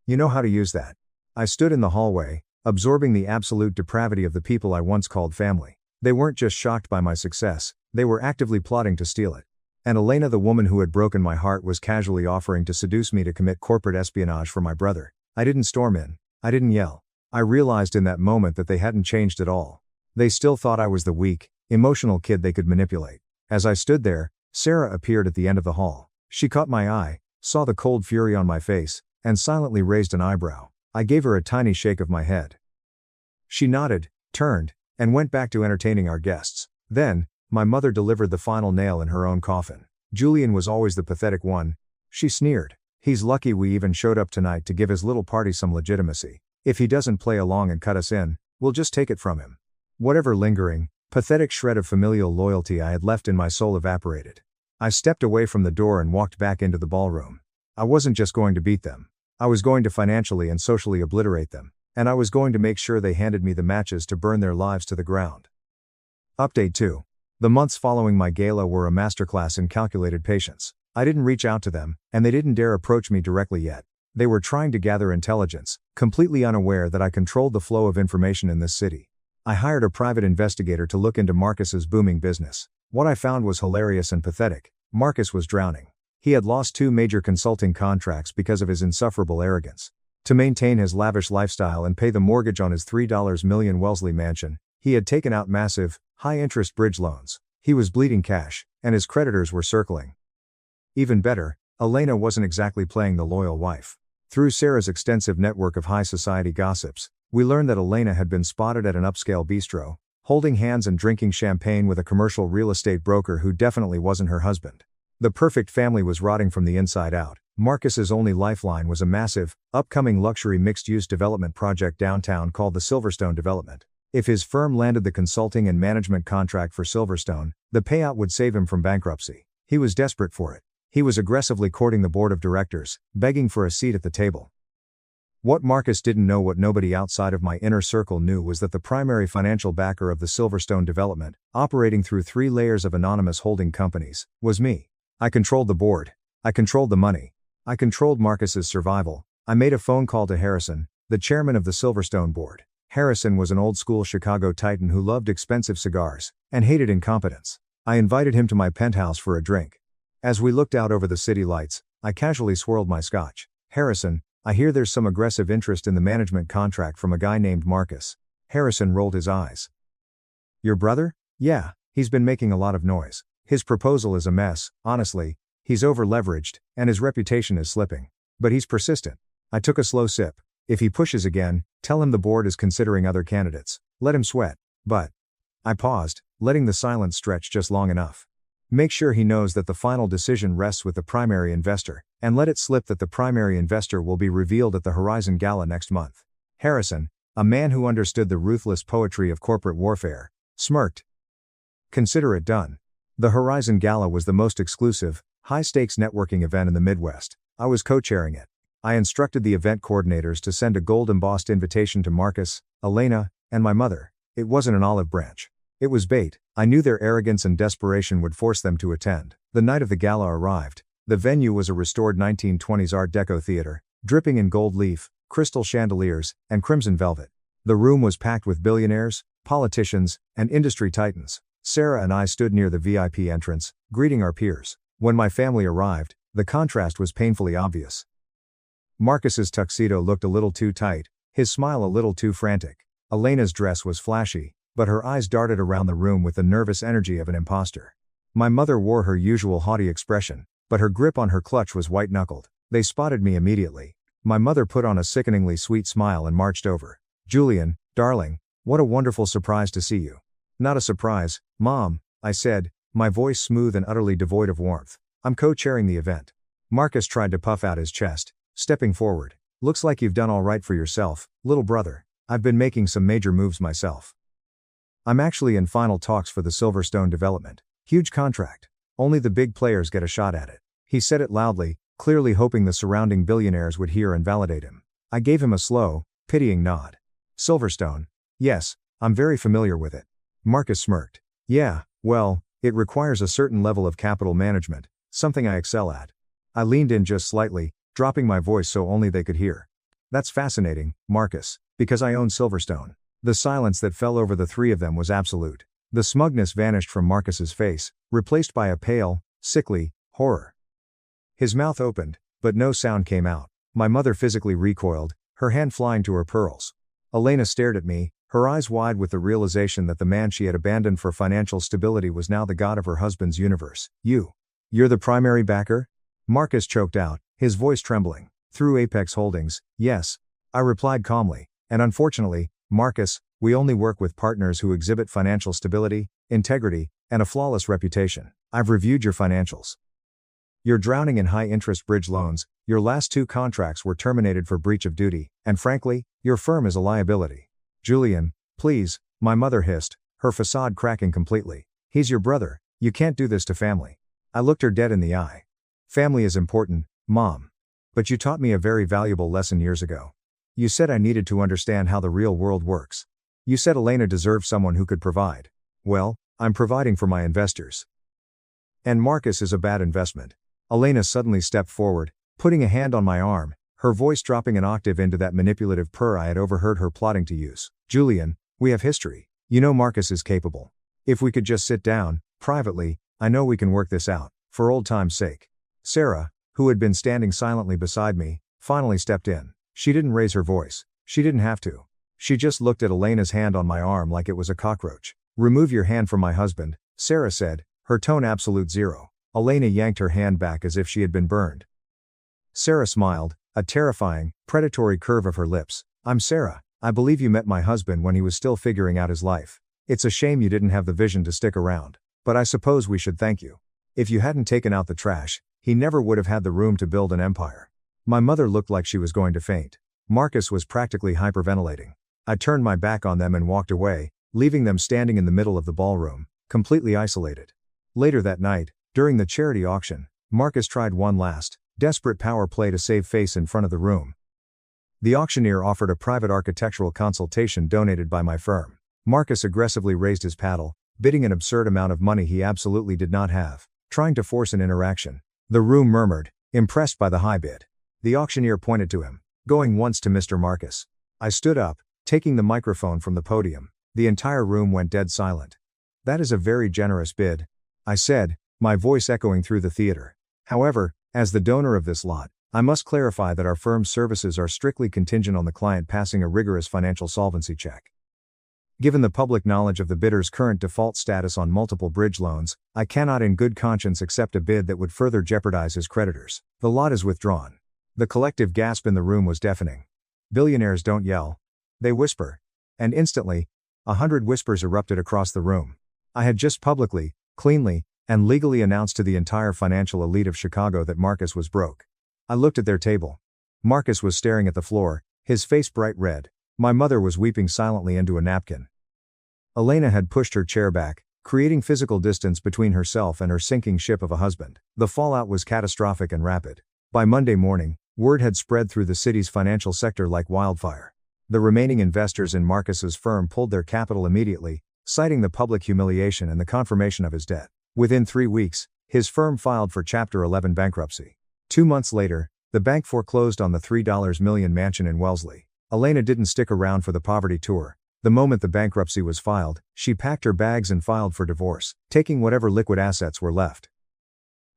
You know how to use that. I stood in the hallway, absorbing the absolute depravity of the people I once called family. They weren't just shocked by my success, they were actively plotting to steal it. And Elena, the woman who had broken my heart, was casually offering to seduce me to commit corporate espionage for my brother. I didn't storm in. I didn't yell. I realized in that moment that they hadn't changed at all. They still thought I was the weak, emotional kid they could manipulate. As I stood there, Sarah appeared at the end of the hall. She caught my eye, saw the cold fury on my face, and silently raised an eyebrow. I gave her a tiny shake of my head. She nodded, turned, and went back to entertaining our guests. Then, my mother delivered the final nail in her own coffin. Julian was always the pathetic one, she sneered. He's lucky we even showed up tonight to give his little party some legitimacy. If he doesn't play along and cut us in, we'll just take it from him. Whatever lingering, pathetic shred of familial loyalty I had left in my soul evaporated. I stepped away from the door and walked back into the ballroom. I wasn't just going to beat them. I was going to financially and socially obliterate them, and I was going to make sure they handed me the matches to burn their lives to the ground. Update 2. The months following my gala were a masterclass in calculated patience. I didn't reach out to them, and they didn't dare approach me directly yet. They were trying to gather intelligence, completely unaware that I controlled the flow of information in this city. I hired a private investigator to look into Marcus's booming business. What I found was hilarious and pathetic. Marcus was drowning. He had lost 2 major consulting contracts because of his insufferable arrogance. To maintain his lavish lifestyle and pay the mortgage on his $3 million Wellesley mansion, he had taken out massive, high-interest bridge loans. He was bleeding cash, and his creditors were circling. Even better, Elena wasn't exactly playing the loyal wife. Through Sarah's extensive network of high society gossips, we learned that Elena had been spotted at an upscale bistro, holding hands and drinking champagne with a commercial real estate broker who definitely wasn't her husband. The perfect family was rotting from the inside out. Marcus's only lifeline was a massive, upcoming luxury mixed-use development project downtown called the Silverstone Development. If his firm landed the consulting and management contract for Silverstone, the payout would save him from bankruptcy. He was desperate for it. He was aggressively courting the board of directors, begging for a seat at the table. What Marcus didn't know, what nobody outside of my inner circle knew, was that the primary financial backer of the Silverstone development, operating through 3 layers of anonymous holding companies, was me. I controlled the board. I controlled the money. I controlled Marcus's survival. I made a phone call to Harrison, the chairman of the Silverstone board. Harrison was an old-school Chicago titan who loved expensive cigars and hated incompetence. I invited him to my penthouse for a drink. As we looked out over the city lights, I casually swirled my scotch. "Harrison, I hear there's some aggressive interest in the management contract from a guy named Marcus." Harrison rolled his eyes. "Your brother?" "Yeah, he's been making a lot of noise. His proposal is a mess, honestly. He's over-leveraged, and his reputation is slipping. But he's persistent." I took a slow sip. "If he pushes again, tell him the board is considering other candidates. Let him sweat." "But..." I paused, letting the silence stretch just long enough. "Make sure he knows that the final decision rests with the primary investor, and let it slip that the primary investor will be revealed at the Horizon Gala next month." Harrison, a man who understood the ruthless poetry of corporate warfare, smirked. "Consider it done." The Horizon Gala was the most exclusive, high-stakes networking event in the Midwest. I was co-chairing it. I instructed the event coordinators to send a gold-embossed invitation to Marcus, Elena, and my mother. It wasn't an olive branch. It was bait. I knew their arrogance and desperation would force them to attend. The night of the gala arrived. The venue was a restored 1920s Art Deco theater, dripping in gold leaf, crystal chandeliers, and crimson velvet. The room was packed with billionaires, politicians, and industry titans. Sarah and I stood near the VIP entrance, greeting our peers. When my family arrived, the contrast was painfully obvious. Marcus's tuxedo looked a little too tight, his smile a little too frantic. Elena's dress was flashy, but her eyes darted around the room with the nervous energy of an imposter. My mother wore her usual haughty expression, but her grip on her clutch was white-knuckled. They spotted me immediately. My mother put on a sickeningly sweet smile and marched over. "Julian, darling, what a wonderful surprise to see you." "Not a surprise, Mom," I said, my voice smooth and utterly devoid of warmth. "I'm co-chairing the event." Marcus tried to puff out his chest, stepping forward. "Looks like you've done all right for yourself, little brother. I've been making some major moves myself. I'm actually in final talks for the Silverstone development. Huge contract. Only the big players get a shot at it." He said it loudly, clearly hoping the surrounding billionaires would hear and validate him. I gave him a slow, pitying nod. Silverstone. Yes, I'm very familiar with it. Marcus smirked. Yeah, well, it requires a certain level of capital management, something I excel at. I leaned in just slightly, dropping my voice so only they could hear. That's fascinating, Marcus, because I own Silverstone. The silence that fell over the three of them was absolute. The smugness vanished from Marcus's face, replaced by a pale, sickly horror. His mouth opened, but no sound came out. My mother physically recoiled, her hand flying to her pearls. Elena stared at me, her eyes wide with the realization that the man she had abandoned for financial stability was now the god of her husband's universe. You're the primary backer? Marcus choked out, his voice trembling. Through Apex Holdings, yes. I replied calmly, and unfortunately, Marcus, we only work with partners who exhibit financial stability, integrity, and a flawless reputation. I've reviewed your financials. You're drowning in high-interest bridge loans, your last 2 contracts were terminated for breach of duty, and frankly, your firm is a liability. Julian, please, my mother hissed, her facade cracking completely. He's your brother, you can't do this to family. I looked her dead in the eye. Family is important, Mom. But you taught me a very valuable lesson years ago. You said I needed to understand how the real world works. You said Elena deserved someone who could provide. Well, I'm providing for my investors. And Marcus is a bad investment. Elena suddenly stepped forward, putting a hand on my arm, her voice dropping an octave into that manipulative purr I had overheard her plotting to use. Julian, we have history. You know Marcus is capable. If we could just sit down, privately, I know we can work this out, for old time's sake. Sarah, who had been standing silently beside me, finally stepped in. She didn't raise her voice. She didn't have to. She just looked at Elena's hand on my arm like it was a cockroach. Remove your hand from my husband, Sarah said, her tone absolute zero. Elena yanked her hand back as if she had been burned. Sarah smiled, a terrifying, predatory curve of her lips. I'm Sarah. I believe you met my husband when he was still figuring out his life. It's a shame you didn't have the vision to stick around. But I suppose we should thank you. If you hadn't taken out the trash, he never would have had the room to build an empire. My mother looked like she was going to faint. Marcus was practically hyperventilating. I turned my back on them and walked away, leaving them standing in the middle of the ballroom, completely isolated. Later that night, during the charity auction, Marcus tried one last, desperate power play to save face in front of the room. The auctioneer offered a private architectural consultation donated by my firm. Marcus aggressively raised his paddle, bidding an absurd amount of money he absolutely did not have, trying to force an interaction. The room murmured, impressed by the high bid. The auctioneer pointed to him, going once to Mr. Marcus. I stood up, taking the microphone from the podium. The entire room went dead silent. That is a very generous bid, I said, my voice echoing through the theater. However, as the donor of this lot, I must clarify that our firm's services are strictly contingent on the client passing a rigorous financial solvency check. Given the public knowledge of the bidder's current default status on multiple bridge loans, I cannot in good conscience accept a bid that would further jeopardize his creditors. The lot is withdrawn. The collective gasp in the room was deafening. Billionaires don't yell. They whisper. And instantly, 100 whispers erupted across the room. I had just publicly, cleanly, and legally announced to the entire financial elite of Chicago that Marcus was broke. I looked at their table. Marcus was staring at the floor, his face bright red. My mother was weeping silently into a napkin. Elena had pushed her chair back, creating physical distance between herself and her sinking ship of a husband. The fallout was catastrophic and rapid. By Monday morning, word had spread through the city's financial sector like wildfire. The remaining investors in Marcus's firm pulled their capital immediately, citing the public humiliation and the confirmation of his debt. Within 3 weeks, his firm filed for Chapter 11 bankruptcy. 2 months later, the bank foreclosed on the $3 million mansion in Wellesley. Elena didn't stick around for the poverty tour. The moment the bankruptcy was filed, she packed her bags and filed for divorce, taking whatever liquid assets were left.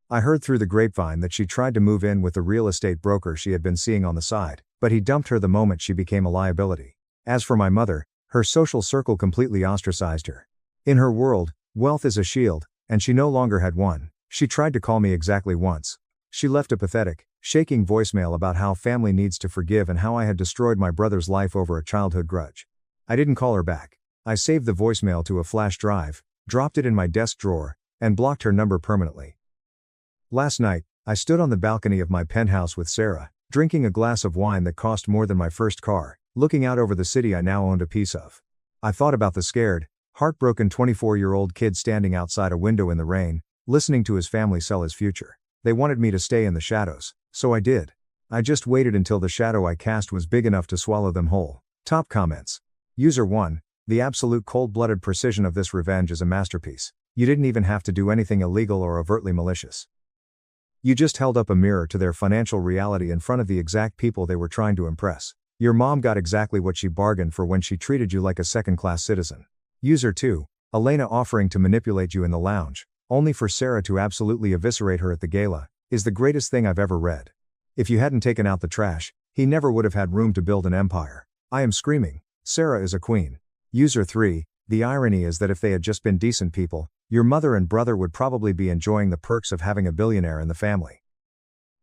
I heard through the grapevine that she tried to move in with the real estate broker she had been seeing on the side, but he dumped her the moment she became a liability. As for my mother, her social circle completely ostracized her. In her world, wealth is a shield, and she no longer had one. She tried to call me exactly once. She left a pathetic, shaking voicemail about how family needs to forgive and how I had destroyed my brother's life over a childhood grudge. I didn't call her back. I saved the voicemail to a flash drive, dropped it in my desk drawer, and blocked her number permanently. Last night, I stood on the balcony of my penthouse with Sarah, drinking a glass of wine that cost more than my first car, looking out over the city I now owned a piece of. I thought about the scared, heartbroken 24-year-old kid standing outside a window in the rain, listening to his family sell his future. They wanted me to stay in the shadows. So I did. I just waited until the shadow I cast was big enough to swallow them whole. Top comments. User 1. The absolute cold-blooded precision of this revenge is a masterpiece. You didn't even have to do anything illegal or overtly malicious. You just held up a mirror to their financial reality in front of the exact people they were trying to impress. Your mom got exactly what she bargained for when she treated you like a second-class citizen. User 2. Elena offering to manipulate you in the lounge, only for Sarah to absolutely eviscerate her at the gala, is the greatest thing I've ever read. If you hadn't taken out the trash, he never would have had room to build an empire. I am screaming. Sarah is a queen. User 3. The irony is that if they had just been decent people, your mother and brother would probably be enjoying the perks of having a billionaire in the family.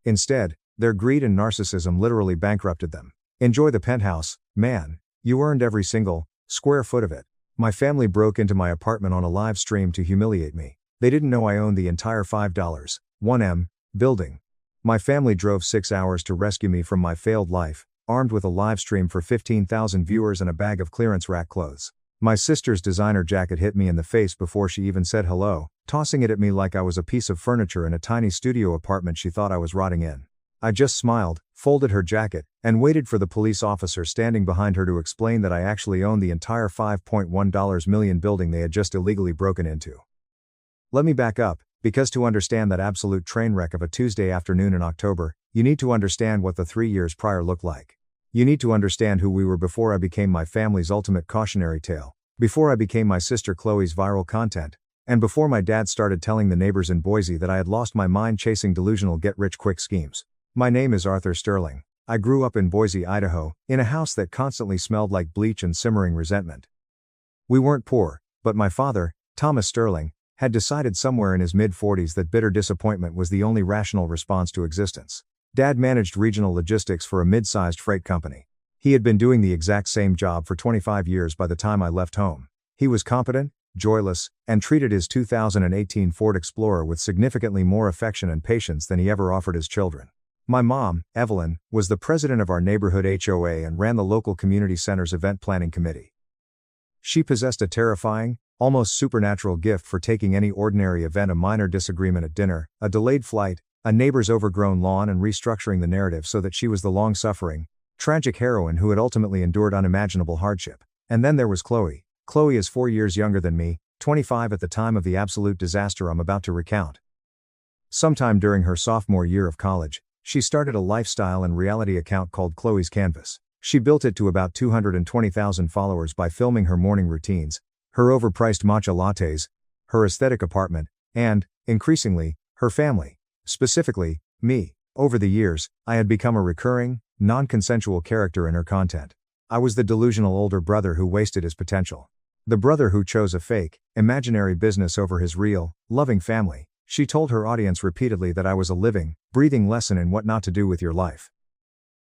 Instead, their greed and narcissism literally bankrupted them. Enjoy the penthouse, man. You earned every single square foot of it. My family broke into my apartment on a live stream to humiliate me. They didn't know I owned the entire $5, 1M, building. My family drove 6 hours to rescue me from my failed life, armed with a live stream for 15,000 viewers and a bag of clearance rack clothes. My sister's designer jacket hit me in the face before she even said hello, tossing it at me like I was a piece of furniture in a tiny studio apartment she thought I was rotting in. I just smiled, folded her jacket, and waited for the police officer standing behind her to explain that I actually owned the entire $5.1 million building they had just illegally broken into. Let me back up, because to understand that absolute train wreck of a Tuesday afternoon in October, you need to understand what the 3 years prior looked like. You need to understand who we were before I became my family's ultimate cautionary tale, before I became my sister Chloe's viral content, and before my dad started telling the neighbors in Boise that I had lost my mind chasing delusional get-rich-quick schemes. My name is Arthur Sterling. I grew up in Boise, Idaho, in a house that constantly smelled like bleach and simmering resentment. We weren't poor, but my father, Thomas Sterling, had decided somewhere in his mid-40s that bitter disappointment was the only rational response to existence. Dad managed regional logistics for a mid-sized freight company. He had been doing the exact same job for 25 years by the time I left home. He was competent, joyless, and treated his 2018 Ford Explorer with significantly more affection and patience than he ever offered his children. My mom, Evelyn, was the president of our neighborhood HOA and ran the local community center's event planning committee. She possessed a terrifying, almost supernatural gift for taking any ordinary event, a minor disagreement at dinner, a delayed flight, a neighbor's overgrown lawn, and restructuring the narrative so that she was the long-suffering, tragic heroine who had ultimately endured unimaginable hardship. And then there was Chloe. Chloe is 4 years younger than me, 25 at the time of the absolute disaster I'm about to recount. Sometime during her sophomore year of college, she started a lifestyle and reality account called Chloe's Canvas. She built it to about 220,000 followers by filming her morning routines, her overpriced matcha lattes, her aesthetic apartment, and, increasingly, her family. Specifically, me. Over the years, I had become a recurring, non-consensual character in her content. I was the delusional older brother who wasted his potential. The brother who chose a fake, imaginary business over his real, loving family. She told her audience repeatedly that I was a living, breathing lesson in what not to do with your life.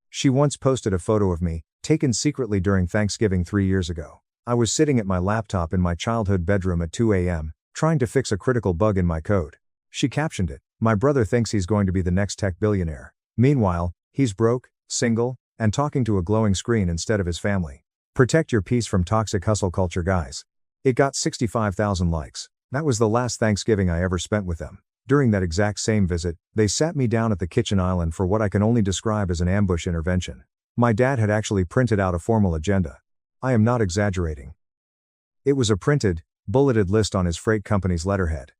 She once posted a photo of me, taken secretly during Thanksgiving 3 years ago. I was sitting at my laptop in my childhood bedroom at 2 a.m., trying to fix a critical bug in my code. She captioned it, "My brother thinks he's going to be the next tech billionaire. Meanwhile, he's broke, single, and talking to a glowing screen instead of his family. Protect your peace from toxic hustle culture, guys." It got 65,000 likes. That was the last Thanksgiving I ever spent with them. During that exact same visit, they sat me down at the kitchen island for what I can only describe as an ambush intervention. My dad had actually printed out a formal agenda. I am not exaggerating. It was a printed, bulleted list on his freight company's letterhead.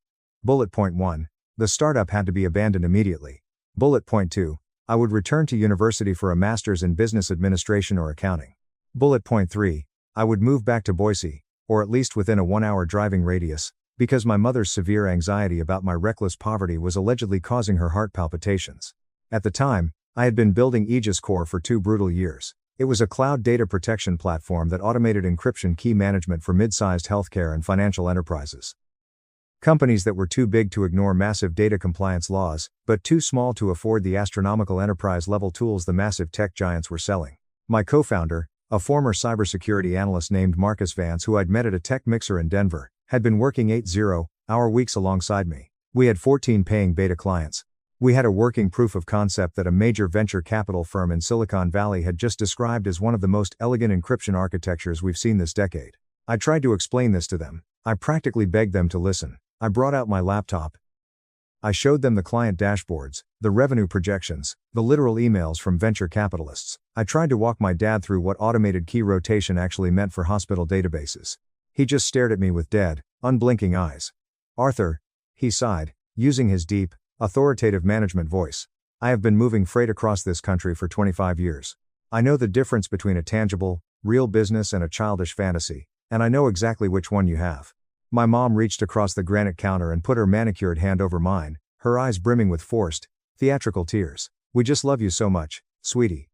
Bullet point 1. The startup had to be abandoned immediately. Bullet point 2. I would return to university for a master's in business administration or accounting. Bullet point 3. I would move back to Boise, or at least within a 1-hour driving radius, because my mother's severe anxiety about my reckless poverty was allegedly causing her heart palpitations. At the time, I had been building Aegis Core for 2 brutal years. It was a cloud data protection platform that automated encryption key management for mid-sized healthcare and financial enterprises. Companies that were too big to ignore massive data compliance laws, but too small to afford the astronomical enterprise-level tools the massive tech giants were selling. My co-founder, a former cybersecurity analyst named Marcus Vance, who I'd met at a tech mixer in Denver, had been working 80-hour weeks alongside me. We had 14 paying beta clients. We had a working proof of concept that a major venture capital firm in Silicon Valley had just described as one of the most elegant encryption architectures we've seen this decade. I tried to explain this to them. I practically begged them to listen. I brought out my laptop. I showed them the client dashboards, The revenue projections, the literal emails from venture capitalists. I tried to walk my dad through what automated key rotation actually meant for hospital databases. He just stared at me with dead, unblinking eyes. Arthur, he sighed, using his deep, authoritative management voice. I have been moving freight across this country for 25 years. I know the difference between a tangible, real business and a childish fantasy, and I know exactly which one you have. My mom reached across the granite counter and put her manicured hand over mine, her eyes brimming with forced, theatrical tears. We just love you so much, sweetie.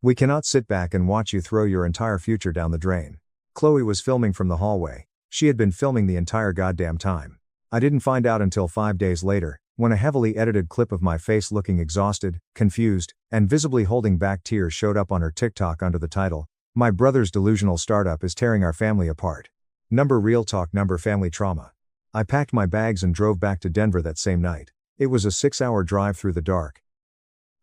We cannot sit back and watch you throw your entire future down the drain. Chloe was filming from the hallway. She had been filming the entire goddamn time. I didn't find out until 5 days later, when a heavily edited clip of my face looking exhausted, confused, and visibly holding back tears showed up on her TikTok under the title, "My brother's delusional startup is tearing our family apart." Number real talk, number family trauma. I packed my bags and drove back to Denver that same night. It was a 6-hour drive through the dark.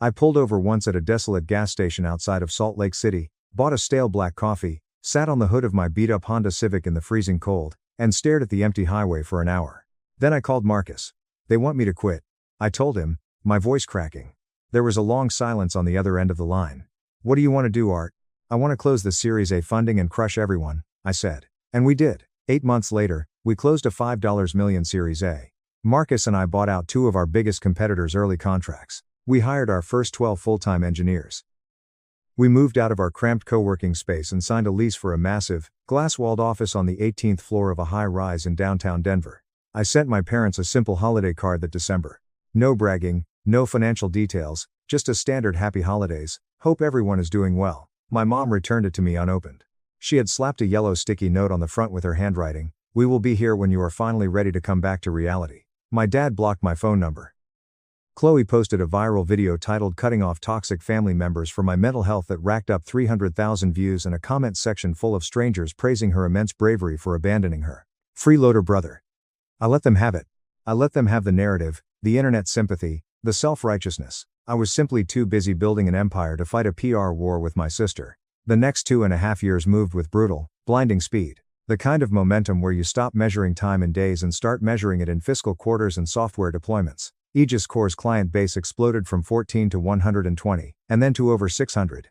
I pulled over once at a desolate gas station outside of Salt Lake City, bought a stale black coffee, sat on the hood of my beat-up Honda Civic in the freezing cold, and stared at the empty highway for an hour. Then I called Marcus. "They want me to quit," I told him, my voice cracking. There was a long silence on the other end of the line. "What do you want to do, Art?" "I want to close the Series A funding and crush everyone," I said. And we did. 8 months later, we closed a $5 million Series A. Marcus and I bought out 2 of our biggest competitors' early contracts. We hired our first 12 full-time engineers. We moved out of our cramped co-working space and signed a lease for a massive, glass-walled office on the 18th floor of a high-rise in downtown Denver. I sent my parents a simple holiday card that December. No bragging, no financial details, just a standard happy holidays, hope everyone is doing well. My mom returned it to me unopened. She had slapped a yellow sticky note on the front with her handwriting, "We will be here when you are finally ready to come back to reality." My dad blocked my phone number. Chloe posted a viral video titled "Cutting Off Toxic Family Members for My Mental Health" that racked up 300,000 views and a comment section full of strangers praising her immense bravery for abandoning her freeloader brother. I let them have it. I let them have the narrative, the internet sympathy, the self-righteousness. I was simply too busy building an empire to fight a PR war with my sister. The next 2.5 years moved with brutal, blinding speed. The kind of momentum where you stop measuring time in days and start measuring it in fiscal quarters and software deployments. Aegis Core's client base exploded from 14 to 120, and then to over 600.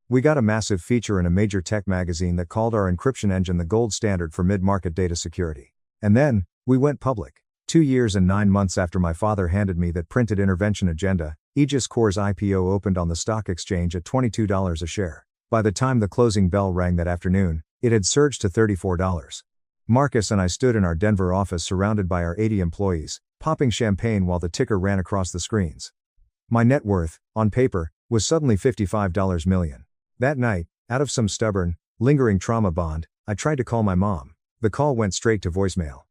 We got a massive feature in a major tech magazine that called our encryption engine the gold standard for mid-market data security. And then, we went public. 2 years and 9 months after my father handed me that printed intervention agenda, Aegis Core's IPO opened on the stock exchange at $22 a share. By the time the closing bell rang that afternoon, it had surged to $34. Marcus and I stood in our Denver office surrounded by our 80 employees, popping champagne while the ticker ran across the screens. My net worth, on paper, was suddenly $55 million. That night, out of some stubborn, lingering trauma bond, I tried to call my mom. The call went straight to voicemail.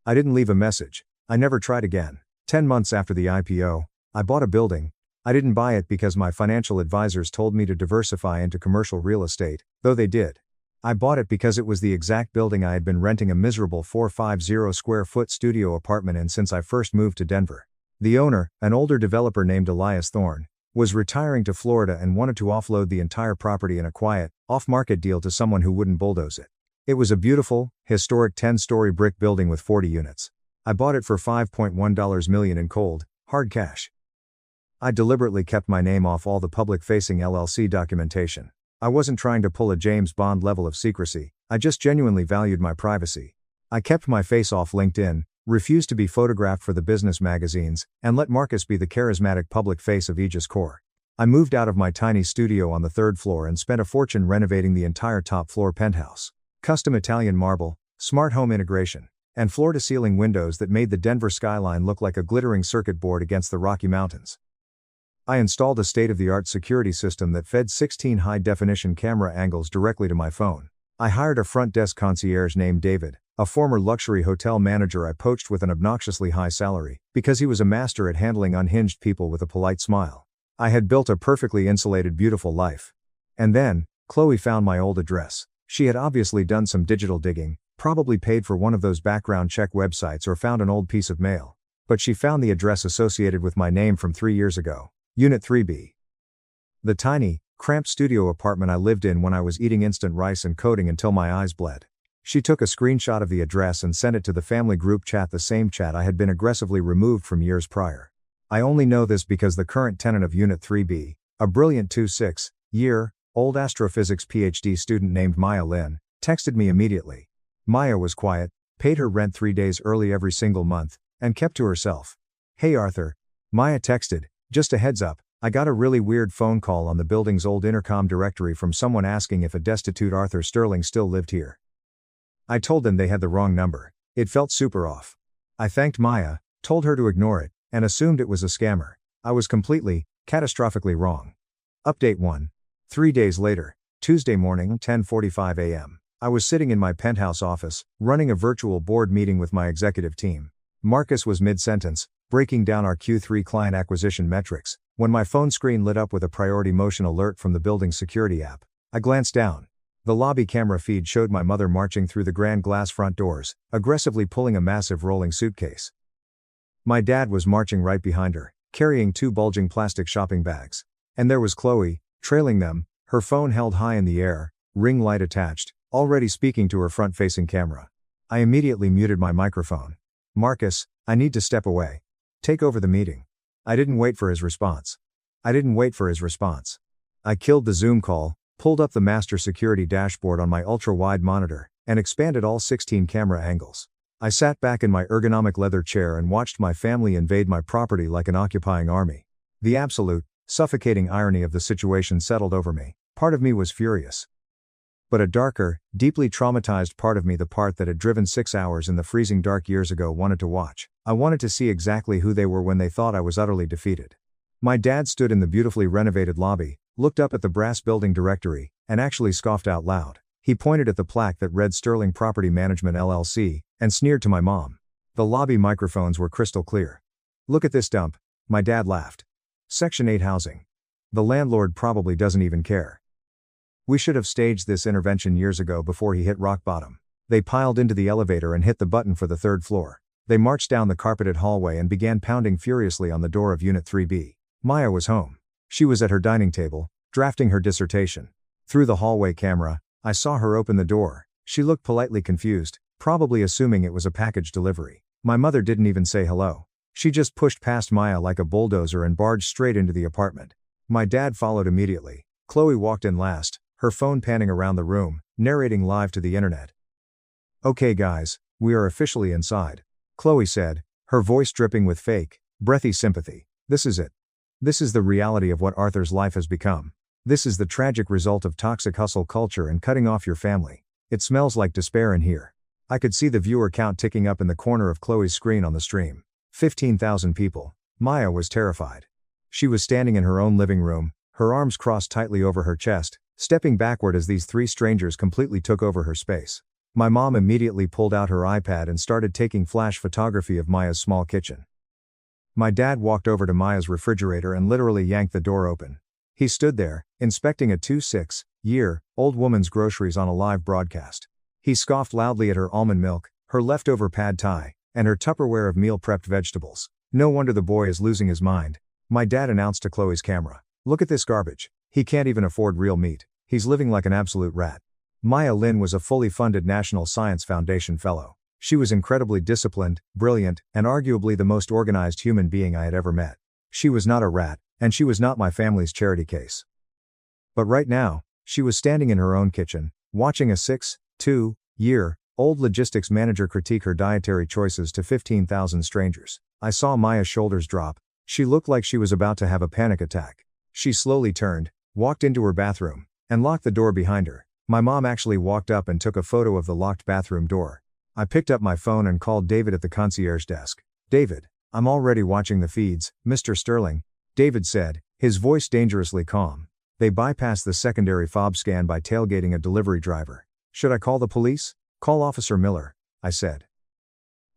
I didn't leave a message. I never tried again. 10 months after the IPO, I bought a building. I didn't buy it because my financial advisors told me to diversify into commercial real estate, though they did. I bought it because it was the exact building I had been renting a miserable 450 square foot studio apartment in since I first moved to Denver. The owner, an older developer named Elias Thorne, was retiring to Florida and wanted to offload the entire property in a quiet, off-market deal to someone who wouldn't bulldoze it. It was a beautiful, historic 10-story brick building with 40 units. I bought it for $5.1 million in cold, hard cash. I deliberately kept my name off all the public-facing LLC documentation. I wasn't trying to pull a James Bond level of secrecy, I just genuinely valued my privacy. I kept my face off LinkedIn, refused to be photographed for the business magazines, and let Marcus be the charismatic public face of Aegis Core. I moved out of my tiny studio on the 3rd floor and spent a fortune renovating the entire top-floor penthouse. Custom Italian marble, smart home integration, and floor-to-ceiling windows that made the Denver skyline look like a glittering circuit board against the Rocky Mountains. I installed a state-of-the-art security system that fed 16 high-definition camera angles directly to my phone. I hired a front desk concierge named David, a former luxury hotel manager I poached with an obnoxiously high salary, because he was a master at handling unhinged people with a polite smile. I had built a perfectly insulated, beautiful life. And then, Chloe found my old address. She had obviously done some digital digging, probably paid for one of those background check websites or found an old piece of mail. But she found the address associated with my name from 3 years ago. Unit 3B. The tiny, cramped studio apartment I lived in when I was eating instant rice and coding until my eyes bled. She took a screenshot of the address and sent it to the family group chat, the same chat I had been aggressively removed from years prior. I only know this because the current tenant of Unit 3B, a brilliant 26-year-old astrophysics PhD student named Maya Lin, texted me immediately. Maya was quiet, paid her rent 3 days early every single month, and kept to herself. "Hey Arthur," Maya texted, "just a heads up, I got a really weird phone call on the building's old intercom directory from someone asking if a destitute Arthur Sterling still lived here. I told them they had the wrong number. It felt super off. I thanked Maya, told her to ignore it, and assumed it was a scammer. I was completely, catastrophically wrong." Update 1. 3 days later, Tuesday morning, 10:45 a.m. I was sitting in my penthouse office, running a virtual board meeting with my executive team. Marcus was mid-sentence, breaking down our Q3 client acquisition metrics, when my phone screen lit up with a priority motion alert from the building's security app. I glanced down. The lobby camera feed showed my mother marching through the grand glass front doors, aggressively pulling a massive rolling suitcase. My dad was marching right behind her, carrying 2 bulging plastic shopping bags. And there was Chloe, trailing them, her phone held high in the air, ring light attached, already speaking to her front-facing camera. I immediately muted my microphone. "Marcus, I need to step away. Take over the meeting." I didn't wait for his response. I killed the Zoom call, pulled up the master security dashboard on my ultra-wide monitor, and expanded all 16 camera angles. I sat back in my ergonomic leather chair and watched my family invade my property like an occupying army. The absolute, suffocating irony of the situation settled over me. Part of me was furious. But a darker, deeply traumatized part of me, the part that had driven 6 hours in the freezing dark years ago, wanted to watch. I wanted to see exactly who they were when they thought I was utterly defeated. My dad stood in the beautifully renovated lobby, looked up at the brass building directory, and actually scoffed out loud. He pointed at the plaque that read Sterling Property Management LLC, and sneered to my mom. The lobby microphones were crystal clear. "Look at this dump," my dad laughed. "Section 8 housing. The landlord probably doesn't even care. We should have staged this intervention years ago before he hit rock bottom." They piled into the elevator and hit the button for the 3rd floor. They marched down the carpeted hallway and began pounding furiously on the door of Unit 3B. Maya was home. She was at her dining table, drafting her dissertation. Through the hallway camera, I saw her open the door. She looked politely confused, probably assuming it was a package delivery. My mother didn't even say hello. She just pushed past Maya like a bulldozer and barged straight into the apartment. My dad followed immediately. Chloe walked in last, her phone panning around the room, narrating live to the internet. "Okay guys, we are officially inside," Chloe said, her voice dripping with fake, breathy sympathy. "This is it. This is the reality of what Arthur's life has become. This is the tragic result of toxic hustle culture and cutting off your family. It smells like despair in here." I could see the viewer count ticking up in the corner of Chloe's screen on the stream. 15,000 people. Maya was terrified. She was standing in her own living room, her arms crossed tightly over her chest, stepping backward as these 3 strangers completely took over her space. My mom immediately pulled out her iPad and started taking flash photography of Maya's small kitchen. My dad walked over to Maya's refrigerator and literally yanked the door open. He stood there, inspecting a 26-year-old woman's groceries on a live broadcast. He scoffed loudly at her almond milk, her leftover pad thai, and her Tupperware of meal-prepped vegetables. "No wonder the boy is losing his mind," my dad announced to Chloe's camera. "Look at this garbage. He can't even afford real meat. He's living like an absolute rat." Maya Lin was a fully funded National Science Foundation fellow. She was incredibly disciplined, brilliant, and arguably the most organized human being I had ever met. She was not a rat, and she was not my family's charity case. But right now, she was standing in her own kitchen, watching a 6-2-year-old logistics manager critique her dietary choices to 15,000 strangers. I saw Maya's shoulders drop. She looked like she was about to have a panic attack. She slowly turned, walked into her bathroom, and locked the door behind her. My mom actually walked up and took a photo of the locked bathroom door. I picked up my phone and called David at the concierge desk. "David, I'm already watching the feeds, Mr. Sterling," David said, his voice dangerously calm. "They bypassed the secondary fob scan by tailgating a delivery driver. Should I call the police?" "Call Officer Miller," I said.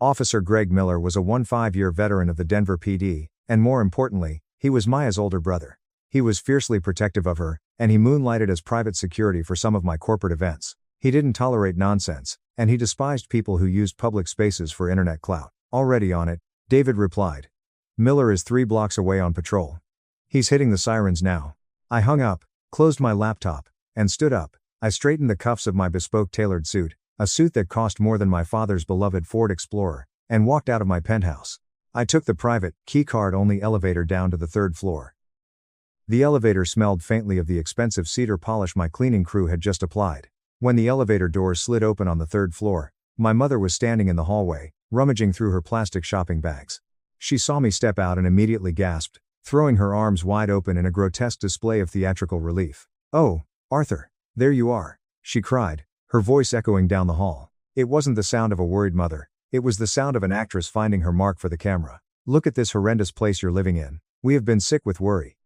Officer Greg Miller was a 15-year veteran of the Denver PD, and more importantly, he was Maya's older brother. He was fiercely protective of her, and he moonlighted as private security for some of my corporate events. He didn't tolerate nonsense, and he despised people who used public spaces for internet clout. "Already on it," David replied. "Miller is 3 blocks away on patrol. He's hitting the sirens now." I hung up, closed my laptop, and stood up. I straightened the cuffs of my bespoke tailored suit, a suit that cost more than my father's beloved Ford Explorer, and walked out of my penthouse. I took the private, keycard-only elevator down to the 3rd floor. The elevator smelled faintly of the expensive cedar polish my cleaning crew had just applied. When the elevator doors slid open on the 3rd floor, my mother was standing in the hallway, rummaging through her plastic shopping bags. She saw me step out and immediately gasped, throwing her arms wide open in a grotesque display of theatrical relief. "Oh, Arthur, there you are," she cried, her voice echoing down the hall. It wasn't the sound of a worried mother, it was the sound of an actress finding her mark for the camera. "Look at this horrendous place you're living in. We have been sick with worry.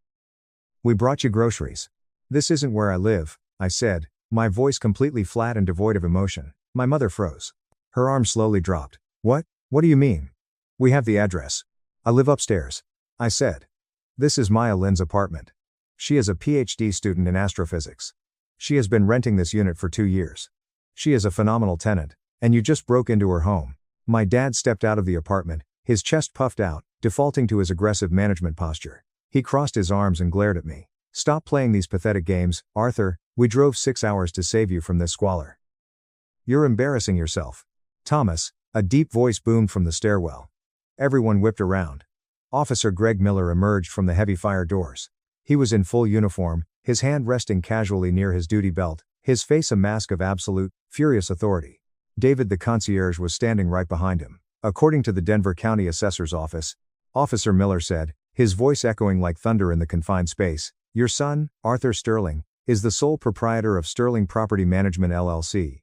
We brought you groceries." "This isn't where I live," I said, my voice completely flat and devoid of emotion. My mother froze. Her arm slowly dropped. What do you mean?" "We have the address. I live upstairs," I said. "This is Maya Lynn's apartment. She is a PhD student in astrophysics. She has been renting this unit for 2 years. She is a phenomenal tenant, and you just broke into her home." My dad stepped out of the apartment, his chest puffed out, defaulting to his aggressive management posture. He crossed his arms and glared at me. "Stop playing these pathetic games, Arthur. We drove 6 hours to save you from this squalor. You're embarrassing yourself." "Thomas," a deep voice boomed from the stairwell. Everyone whipped around. Officer Greg Miller emerged from the heavy fire doors. He was in full uniform, his hand resting casually near his duty belt, his face a mask of absolute, furious authority. David the concierge was standing right behind him. According to the Denver County Assessor's Office, Officer Miller said, his voice echoing like thunder in the confined space, "Your son, Arthur Sterling, is the sole proprietor of Sterling Property Management LLC.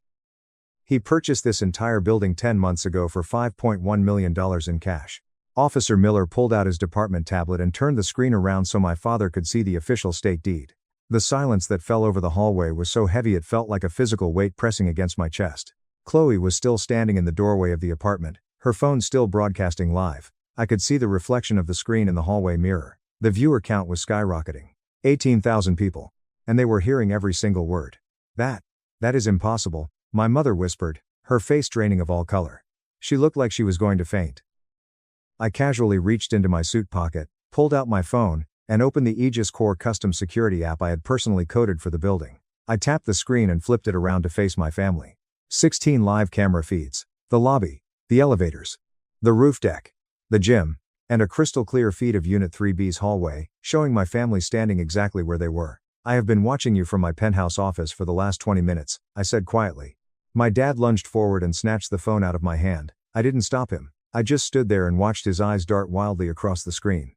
He purchased this entire building 10 months ago for $5.1 million in cash." Officer Miller pulled out his department tablet and turned the screen around so my father could see the official state deed. The silence that fell over the hallway was so heavy it felt like a physical weight pressing against my chest. Chloe was still standing in the doorway of the apartment, her phone still broadcasting live. I could see the reflection of the screen in the hallway mirror. The viewer count was skyrocketing. 18,000 people. And they were hearing every single word. That is impossible," my mother whispered, her face draining of all color. She looked like she was going to faint. I casually reached into my suit pocket, pulled out my phone, and opened the Aegis Core custom security app I had personally coded for the building. I tapped the screen and flipped it around to face my family. 16 live camera feeds. The lobby, the elevators, the roof deck, the gym, and a crystal clear feed of Unit 3B's hallway, showing my family standing exactly where they were. "I have been watching you from my penthouse office for the last 20 minutes, I said quietly. My dad lunged forward and snatched the phone out of my hand. I didn't stop him. I just stood there and watched his eyes dart wildly across the screen.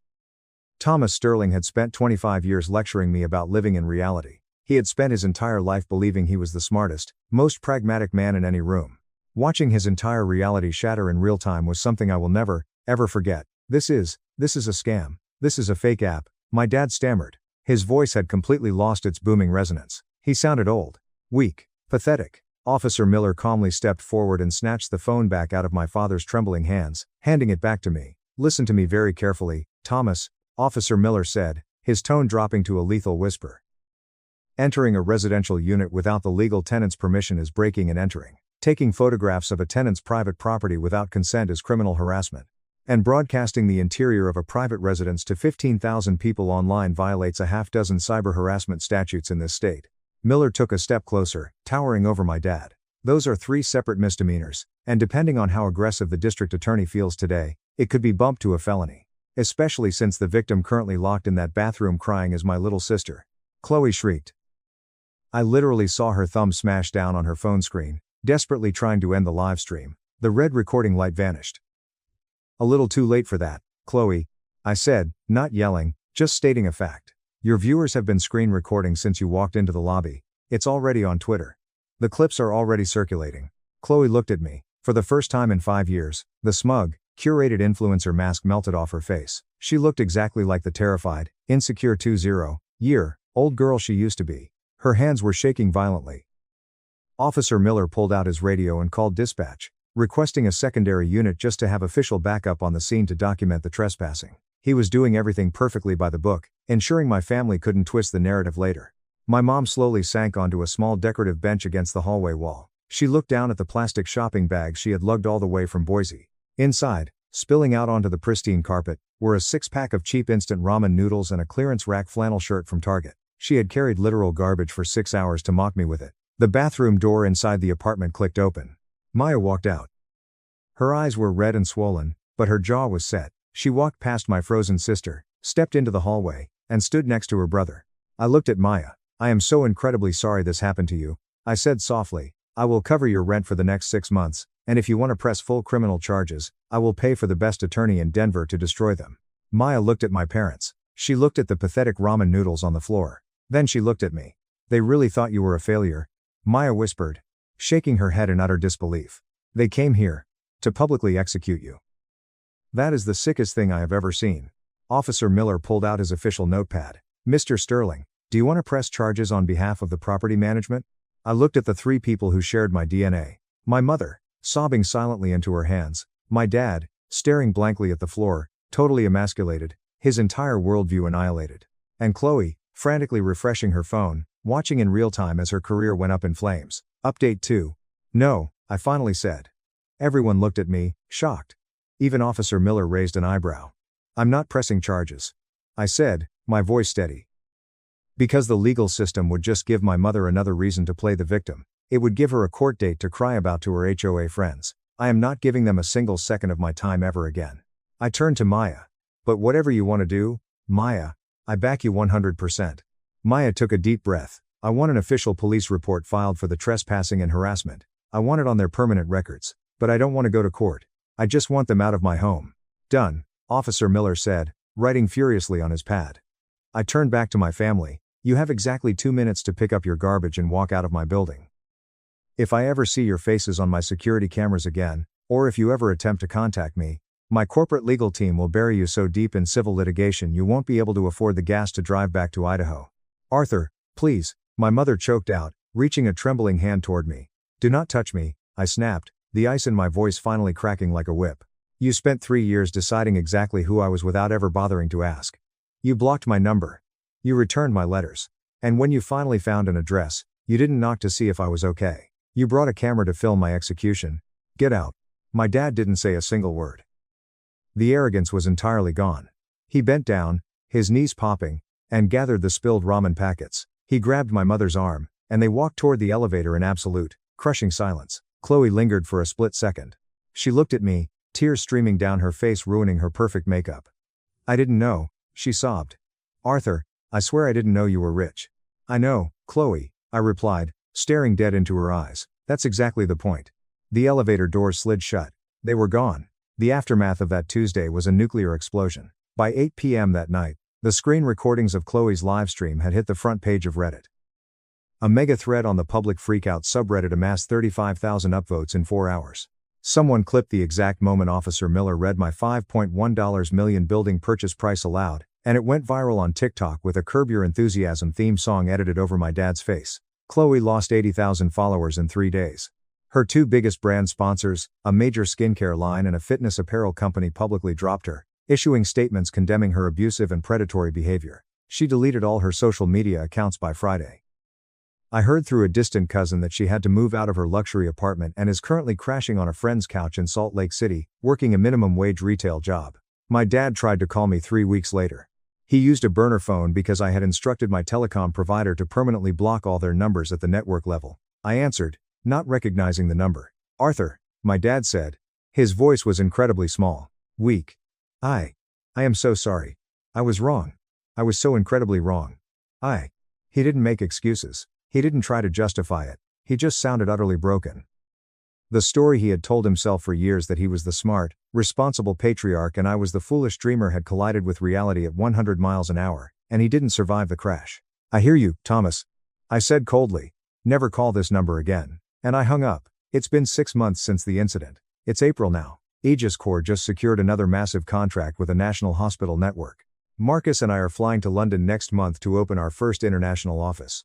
Thomas Sterling had spent 25 years lecturing me about living in reality. He had spent his entire life believing he was the smartest, most pragmatic man in any room. Watching his entire reality shatter in real time was something I will never, ever forget. This is a scam. This is a fake app," my dad stammered. His voice had completely lost its booming resonance. He sounded old, weak, pathetic. Officer Miller calmly stepped forward and snatched the phone back out of my father's trembling hands, handing it back to me. "Listen to me very carefully, Thomas," Officer Miller said, his tone dropping to a lethal whisper. "Entering a residential unit without the legal tenant's permission is breaking and entering. Taking photographs of a tenant's private property without consent is criminal harassment. And broadcasting the interior of a private residence to 15,000 people online violates a half dozen cyber harassment statutes in this state." Miller took a step closer, towering over my dad. "Those are 3 separate misdemeanors, and depending on how aggressive the district attorney feels today, it could be bumped to a felony. Especially since the victim currently locked in that bathroom crying is my little sister." Chloe shrieked. I literally saw her thumb smash down on her phone screen, desperately trying to end the live stream. The red recording light vanished. "A little too late for that, Chloe," I said, not yelling, just stating a fact. "Your viewers have been screen recording since you walked into the lobby. It's already on Twitter. The clips are already circulating." Chloe looked at me. For the first time in 5 years, the smug, curated influencer mask melted off her face. She looked exactly like the terrified, insecure 20-year-old girl she used to be. Her hands were shaking violently. Officer Miller pulled out his radio and called dispatch, requesting a secondary unit just to have official backup on the scene to document the trespassing. He was doing everything perfectly by the book, ensuring my family couldn't twist the narrative later. My mom slowly sank onto a small decorative bench against the hallway wall. She looked down at the plastic shopping bags she had lugged all the way from Boise. Inside, spilling out onto the pristine carpet, were a 6-pack of cheap instant ramen noodles and a clearance rack flannel shirt from Target. She had carried literal garbage for 6 hours to mock me with it. The bathroom door inside the apartment clicked open. Maya walked out. Her eyes were red and swollen, But her jaw was set. She walked past my frozen sister, stepped into the hallway, and stood next to her brother. I looked at Maya. "I am so incredibly sorry this happened to you," I said softly. "I will cover your rent for the next 6 months, and if you want to press full criminal charges, I will pay for the best attorney in Denver to destroy them." Maya looked at my parents. She looked at the pathetic ramen noodles on the floor. Then she looked at me. "They really thought you were a failure?" Maya whispered, shaking her head in utter disbelief. "They came here to publicly execute you." That is the sickest thing I have ever seen. Officer Miller pulled out his official notepad. "Mr. Sterling, do you want to press charges on behalf of the property management?" I looked at the 3 people who shared my DNA. My mother, sobbing silently into her hands. My dad, staring blankly at the floor, totally emasculated, his entire worldview annihilated. And Chloe, frantically refreshing her phone, watching in real time as her career went up in flames. Update 2. "No," I finally said. Everyone looked at me, shocked. Even Officer Miller raised an eyebrow. "I'm not pressing charges," I said, my voice steady. "Because the legal system would just give my mother another reason to play the victim. It would give her a court date to cry about to her HOA friends. I am not giving them a single second of my time ever again." I turned to Maya. "But whatever you want to do, Maya, I back you 100%. Maya took a deep breath. "I want an official police report filed for the trespassing and harassment. I want it on their permanent records. But I don't want to go to court. I just want them out of my home." "Done," Officer Miller said, writing furiously on his pad. I turned back to my family. "You have exactly 2 minutes to pick up your garbage and walk out of my building. If I ever see your faces on my security cameras again, or if you ever attempt to contact me, my corporate legal team will bury you so deep in civil litigation you won't be able to afford the gas to drive back to Idaho." "Arthur, please," my mother choked out, reaching a trembling hand toward me. "Do not touch me," I snapped, the ice in my voice finally cracking like a whip. "You spent 3 years deciding exactly who I was without ever bothering to ask. You blocked my number. You returned my letters. And when you finally found an address, you didn't knock to see if I was okay. You brought a camera to film my execution. Get out." My dad didn't say a single word. The arrogance was entirely gone. He bent down, his knees popping, and gathered the spilled ramen packets. He grabbed my mother's arm, and they walked toward the elevator in absolute, crushing silence. Chloe lingered for a split second. She looked at me, tears streaming down her face ruining her perfect makeup. "I didn't know," she sobbed. "Arthur, I swear I didn't know you were rich." "I know, Chloe," I replied, staring dead into her eyes. "That's exactly the point." The elevator doors slid shut. They were gone. The aftermath of that Tuesday was a nuclear explosion. By 8 p.m. that night, the screen recordings of Chloe's livestream had hit the front page of Reddit. A mega thread on the public freakout subreddit amassed 35,000 upvotes in 4 hours. Someone clipped the exact moment Officer Miller read my $5.1 million building purchase price aloud, and it went viral on TikTok with a Curb Your Enthusiasm theme song edited over my dad's face. Chloe lost 80,000 followers in 3 days. Her 2 biggest brand sponsors, a major skincare line and a fitness apparel company, publicly dropped her, issuing statements condemning her abusive and predatory behavior. She deleted all her social media accounts by Friday. I heard through a distant cousin that she had to move out of her luxury apartment and is currently crashing on a friend's couch in Salt Lake City, working a minimum wage retail job. My dad tried to call me 3 weeks later. He used a burner phone because I had instructed my telecom provider to permanently block all their numbers at the network level. I answered, not recognizing the number. "Arthur," my dad said. His voice was incredibly small, weak. I am so sorry. I was wrong. I was so incredibly wrong. He didn't make excuses. He didn't try to justify it. He just sounded utterly broken. The story he had told himself for years that he was the smart, responsible patriarch and I was the foolish dreamer had collided with reality at 100 miles an hour, and he didn't survive the crash. "I hear you, Thomas," I said coldly. "Never call this number again." And I hung up. It's been 6 months since the incident. It's April now. Aegis Corps just secured another massive contract with a national hospital network. Marcus and I are flying to London next month to open our first international office.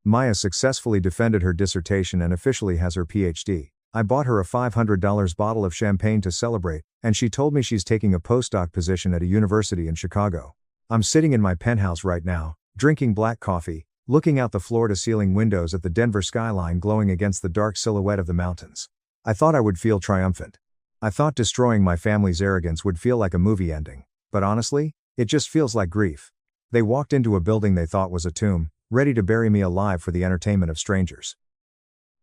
Maya successfully defended her dissertation and officially has her PhD. I bought her a $500 bottle of champagne to celebrate, and she told me she's taking a postdoc position at a university in Chicago. I'm sitting in my penthouse right now, drinking black coffee, looking out the floor-to-ceiling windows at the Denver skyline glowing against the dark silhouette of the mountains. I thought I would feel triumphant. I thought destroying my family's arrogance would feel like a movie ending. But honestly, it just feels like grief. They walked into a building they thought was a tomb, ready to bury me alive for the entertainment of strangers.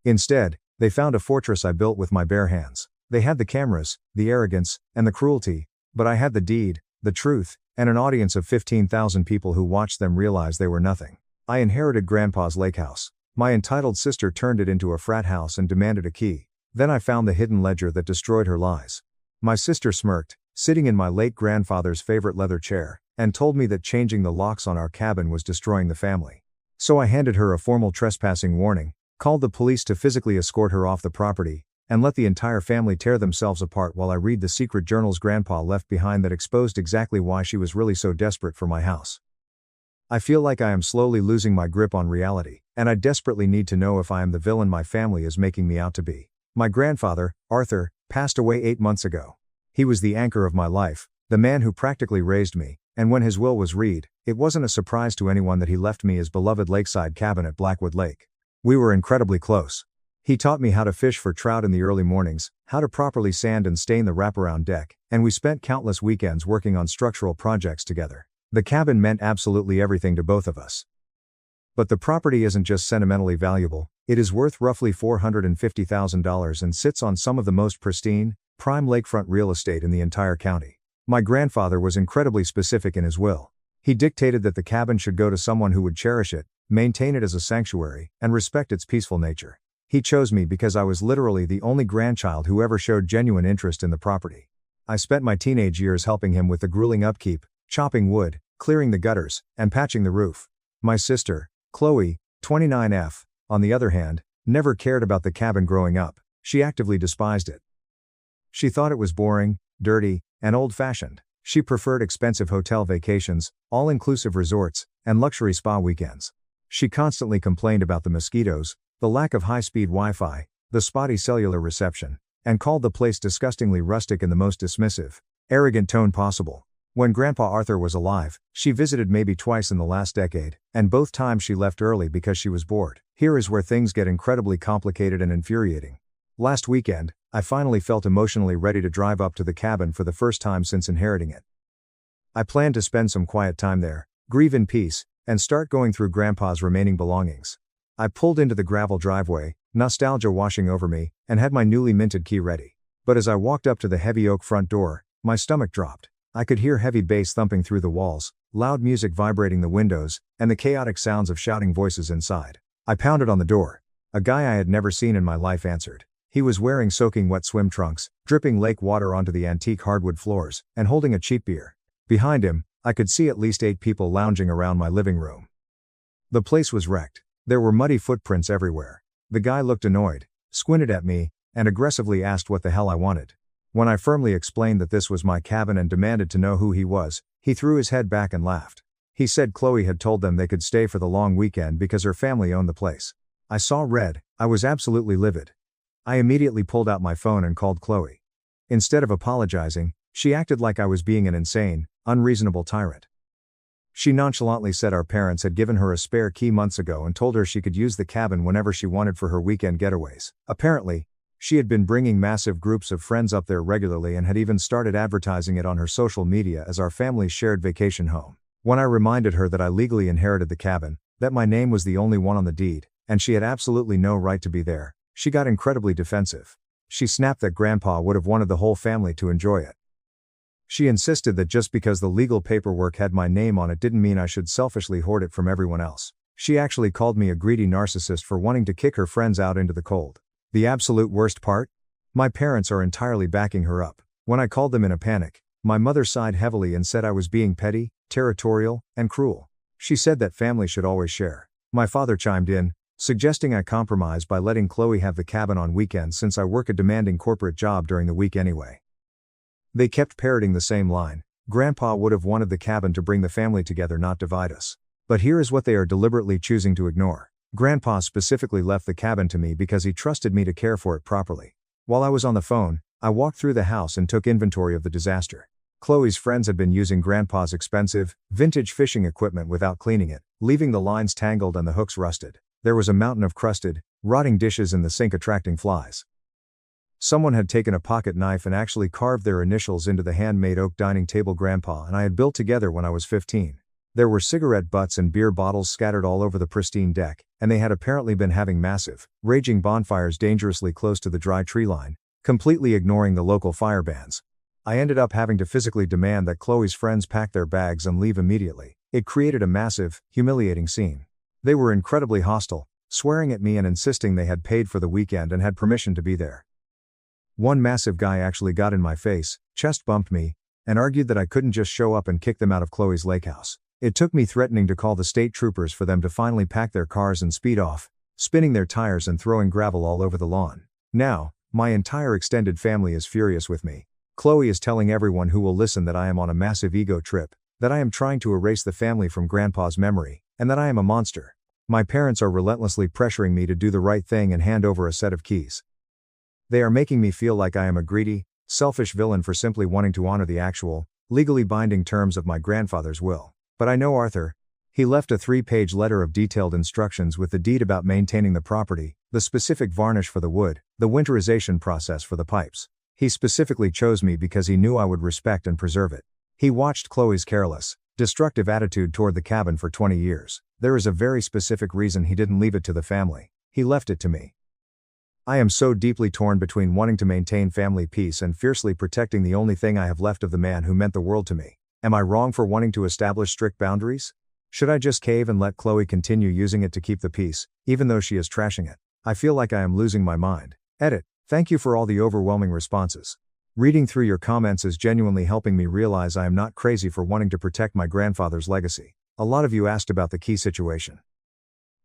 Instead, they found a fortress I built with my bare hands. They had the cameras, the arrogance, and the cruelty, but I had the deed, the truth, and an audience of 15,000 people who watched them realize they were nothing. I inherited Grandpa's lake house. My entitled sister turned it into a frat house and demanded a key. Then I found the hidden ledger that destroyed her lies. My sister smirked, sitting in my late grandfather's favorite leather chair, and told me that changing the locks on our cabin was destroying the family. So I handed her a formal trespassing warning, called the police to physically escort her off the property, and let the entire family tear themselves apart while I read the secret journals Grandpa left behind that exposed exactly why she was really so desperate for my house. I feel like I am slowly losing my grip on reality, and I desperately need to know if I am the villain my family is making me out to be. My grandfather, Arthur, passed away 8 months ago. He was the anchor of my life, the man who practically raised me, and when his will was read, it wasn't a surprise to anyone that he left me his beloved lakeside cabin at Blackwood Lake. We were incredibly close. He taught me how to fish for trout in the early mornings, how to properly sand and stain the wraparound deck, and we spent countless weekends working on structural projects together. The cabin meant absolutely everything to both of us. But the property isn't just sentimentally valuable, it is worth roughly $450,000 and sits on some of the most pristine, prime lakefront real estate in the entire county. My grandfather was incredibly specific in his will. He dictated that the cabin should go to someone who would cherish it, maintain it as a sanctuary, and respect its peaceful nature. He chose me because I was literally the only grandchild who ever showed genuine interest in the property. I spent my teenage years helping him with the grueling upkeep, chopping wood, clearing the gutters, and patching the roof. My sister, Chloe, 29F, on the other hand, never cared about the cabin growing up. She actively despised it. She thought it was boring, dirty, and old-fashioned. She preferred expensive hotel vacations, all-inclusive resorts, and luxury spa weekends. She constantly complained about the mosquitoes, the lack of high-speed Wi-Fi, the spotty cellular reception, and called the place disgustingly rustic in the most dismissive, arrogant tone possible. When Grandpa Arthur was alive, she visited maybe twice in the last decade, and both times she left early because she was bored. Here is where things get incredibly complicated and infuriating. Last weekend, I finally felt emotionally ready to drive up to the cabin for the first time since inheriting it. I planned to spend some quiet time there, grieve in peace, and start going through Grandpa's remaining belongings. I pulled into the gravel driveway, nostalgia washing over me, and had my newly minted key ready. But as I walked up to the heavy oak front door, my stomach dropped. I could hear heavy bass thumping through the walls, loud music vibrating the windows, and the chaotic sounds of shouting voices inside. I pounded on the door. A guy I had never seen in my life answered. He was wearing soaking wet swim trunks, dripping lake water onto the antique hardwood floors, and holding a cheap beer. Behind him, I could see at least 8 people lounging around my living room. The place was wrecked. There were muddy footprints everywhere. The guy looked annoyed, squinted at me, and aggressively asked what the hell I wanted. When I firmly explained that this was my cabin and demanded to know who he was, he threw his head back and laughed. He said Chloe had told them they could stay for the long weekend because her family owned the place. I saw red. I was absolutely livid. I immediately pulled out my phone and called Chloe. Instead of apologizing, she acted like I was being an insane, unreasonable tyrant. She nonchalantly said our parents had given her a spare key months ago and told her she could use the cabin whenever she wanted for her weekend getaways. Apparently, she had been bringing massive groups of friends up there regularly and had even started advertising it on her social media as our family's shared vacation home. When I reminded her that I legally inherited the cabin, that my name was the only one on the deed, and she had absolutely no right to be there, she got incredibly defensive. She snapped that Grandpa would have wanted the whole family to enjoy it. She insisted that just because the legal paperwork had my name on it didn't mean I should selfishly hoard it from everyone else. She actually called me a greedy narcissist for wanting to kick her friends out into the cold. The absolute worst part? My parents are entirely backing her up. When I called them in a panic, my mother sighed heavily and said I was being petty, territorial, and cruel. She said that family should always share. My father chimed in, suggesting I compromise by letting Chloe have the cabin on weekends since I work a demanding corporate job during the week anyway. They kept parroting the same line. Grandpa would have wanted the cabin to bring the family together, not divide us. But here is what they are deliberately choosing to ignore. Grandpa specifically left the cabin to me because he trusted me to care for it properly. While I was on the phone, I walked through the house and took inventory of the disaster. Chloe's friends had been using Grandpa's expensive, vintage fishing equipment without cleaning it, leaving the lines tangled and the hooks rusted. There was a mountain of crusted, rotting dishes in the sink attracting flies. Someone had taken a pocket knife and actually carved their initials into the handmade oak dining table Grandpa and I had built together when I was 15. There were cigarette butts and beer bottles scattered all over the pristine deck, and they had apparently been having massive, raging bonfires dangerously close to the dry tree line, completely ignoring the local fire bans. I ended up having to physically demand that Chloe's friends pack their bags and leave immediately. It created a massive, humiliating scene. They were incredibly hostile, swearing at me and insisting they had paid for the weekend and had permission to be there. One massive guy actually got in my face, chest bumped me, and argued that I couldn't just show up and kick them out of Chloe's lake house. It took me threatening to call the state troopers for them to finally pack their cars and speed off, spinning their tires and throwing gravel all over the lawn. Now, my entire extended family is furious with me. Chloe is telling everyone who will listen that I am on a massive ego trip, that I am trying to erase the family from Grandpa's memory, and that I am a monster. My parents are relentlessly pressuring me to do the right thing and hand over a set of keys. They are making me feel like I am a greedy, selfish villain for simply wanting to honor the actual, legally binding terms of my grandfather's will. But I know Arthur. He left a 3-page letter of detailed instructions with the deed about maintaining the property, the specific varnish for the wood, the winterization process for the pipes. He specifically chose me because he knew I would respect and preserve it. He watched Chloe's careless, destructive attitude toward the cabin for 20 years. There is a very specific reason he didn't leave it to the family. He left it to me. I am so deeply torn between wanting to maintain family peace and fiercely protecting the only thing I have left of the man who meant the world to me. Am I wrong for wanting to establish strict boundaries? Should I just cave and let Chloe continue using it to keep the peace, even though she is trashing it? I feel like I am losing my mind. Edit. Thank you for all the overwhelming responses. Reading through your comments is genuinely helping me realize I am not crazy for wanting to protect my grandfather's legacy. A lot of you asked about the key situation.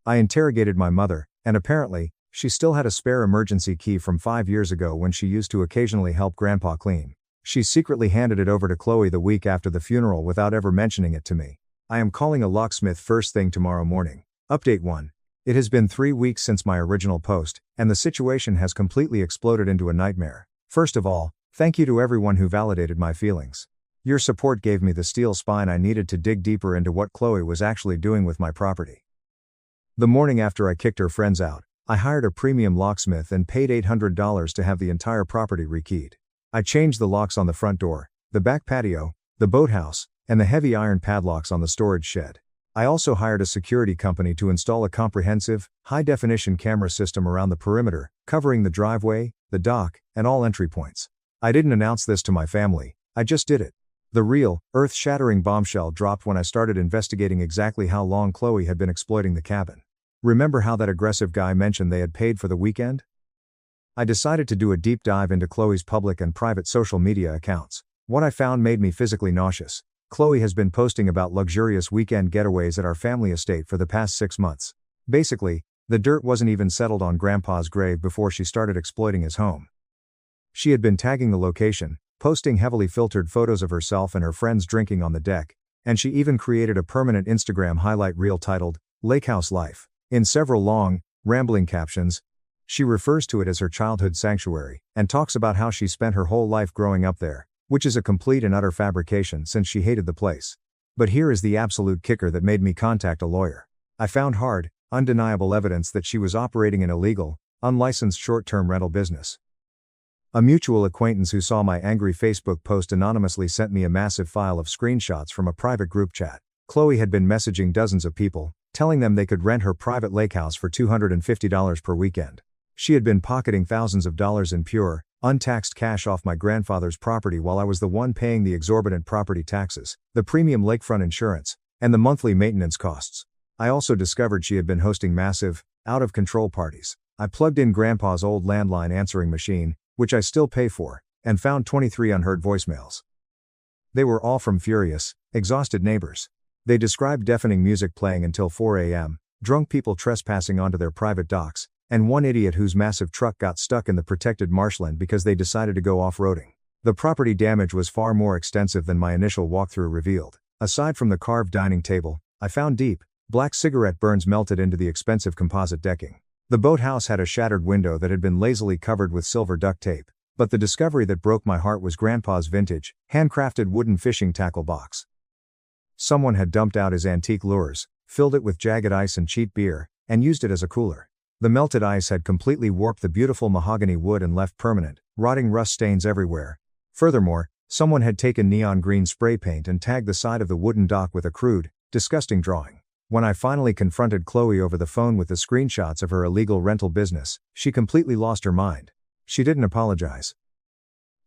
I interrogated my mother, and apparently, she still had a spare emergency key from 5 years ago when she used to occasionally help Grandpa clean. She secretly handed it over to Chloe the week after the funeral without ever mentioning it to me. I am calling a locksmith first thing tomorrow morning. Update 1. It has been 3 weeks since my original post, and the situation has completely exploded into a nightmare. First of all, thank you to everyone who validated my feelings. Your support gave me the steel spine I needed to dig deeper into what Chloe was actually doing with my property. The morning after I kicked her friends out, I hired a premium locksmith and paid $800 to have the entire property rekeyed. I changed the locks on the front door, the back patio, the boathouse, and the heavy iron padlocks on the storage shed. I also hired a security company to install a comprehensive, high-definition camera system around the perimeter, covering the driveway, the dock, and all entry points. I didn't announce this to my family, I just did it. The real, earth-shattering bombshell dropped when I started investigating exactly how long Chloe had been exploiting the cabin. Remember how that aggressive guy mentioned they had paid for the weekend? I decided to do a deep dive into Chloe's public and private social media accounts. What I found made me physically nauseous. Chloe has been posting about luxurious weekend getaways at our family estate for the past 6 months. Basically, the dirt wasn't even settled on Grandpa's grave before she started exploiting his home. She had been tagging the location, posting heavily filtered photos of herself and her friends drinking on the deck, and she even created a permanent Instagram highlight reel titled, Lakehouse Life. In several long, rambling captions, she refers to it as her childhood sanctuary, and talks about how she spent her whole life growing up there, which is a complete and utter fabrication since she hated the place. But here is the absolute kicker that made me contact a lawyer. I found hard, undeniable evidence that she was operating an illegal, unlicensed short-term rental business. A mutual acquaintance who saw my angry Facebook post anonymously sent me a massive file of screenshots from a private group chat. Chloe had been messaging dozens of people, telling them they could rent her private lake house for $250 per weekend. She had been pocketing thousands of dollars in pure, untaxed cash off my grandfather's property while I was the one paying the exorbitant property taxes, the premium lakefront insurance, and the monthly maintenance costs. I also discovered she had been hosting massive, out-of-control parties. I plugged in Grandpa's old landline answering machine, which I still pay for, and found 23 unheard voicemails. They were all from furious, exhausted neighbors. They described deafening music playing until 4 a.m., drunk people trespassing onto their private docks, and one idiot whose massive truck got stuck in the protected marshland because they decided to go off-roading. The property damage was far more extensive than my initial walkthrough revealed. Aside from the carved dining table, I found deep, black cigarette burns melted into the expensive composite decking. The boathouse had a shattered window that had been lazily covered with silver duct tape, but the discovery that broke my heart was Grandpa's vintage, handcrafted wooden fishing tackle box. Someone had dumped out his antique lures, filled it with jagged ice and cheap beer, and used it as a cooler. The melted ice had completely warped the beautiful mahogany wood and left permanent, rotting rust stains everywhere. Furthermore, someone had taken neon green spray paint and tagged the side of the wooden dock with a crude, disgusting drawing. When I finally confronted Chloe over the phone with the screenshots of her illegal rental business, she completely lost her mind. She didn't apologize.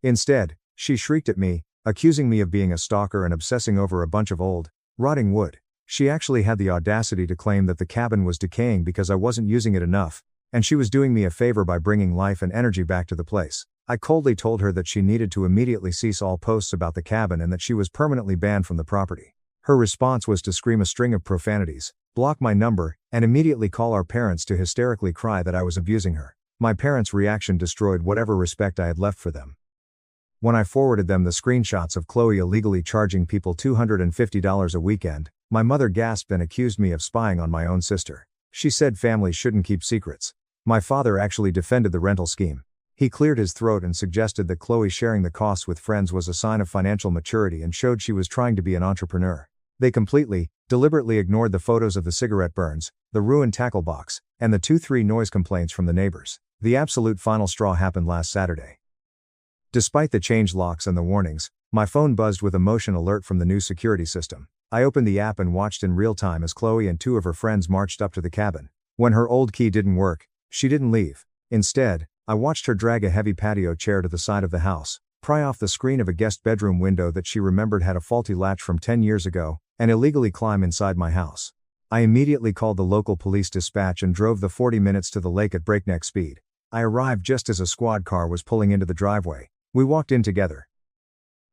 Instead, she shrieked at me, accusing me of being a stalker and obsessing over a bunch of old, rotting wood. She actually had the audacity to claim that the cabin was decaying because I wasn't using it enough, and she was doing me a favor by bringing life and energy back to the place. I coldly told her that she needed to immediately cease all posts about the cabin and that she was permanently banned from the property. Her response was to scream a string of profanities, block my number, and immediately call our parents to hysterically cry that I was abusing her. My parents' reaction destroyed whatever respect I had left for them. When I forwarded them the screenshots of Chloe illegally charging people $250 a weekend, my mother gasped and accused me of spying on my own sister. She said families shouldn't keep secrets. My father actually defended the rental scheme. He cleared his throat and suggested that Chloe sharing the costs with friends was a sign of financial maturity and showed she was trying to be an entrepreneur. They deliberately ignored the photos of the cigarette burns, the ruined tackle box, and the 2-3 noise complaints from the neighbors. The absolute final straw happened last Saturday. Despite the changed locks and the warnings, my phone buzzed with a motion alert from the new security system. I opened the app and watched in real time as Chloe and 2 of her friends marched up to the cabin. When her old key didn't work, she didn't leave. Instead, I watched her drag a heavy patio chair to the side of the house, pry off the screen of a guest bedroom window that she remembered had a faulty latch from 10 years ago, and illegally climb inside my house. I immediately called the local police dispatch and drove the 40 minutes to the lake at breakneck speed. I arrived just as a squad car was pulling into the driveway. We walked in together.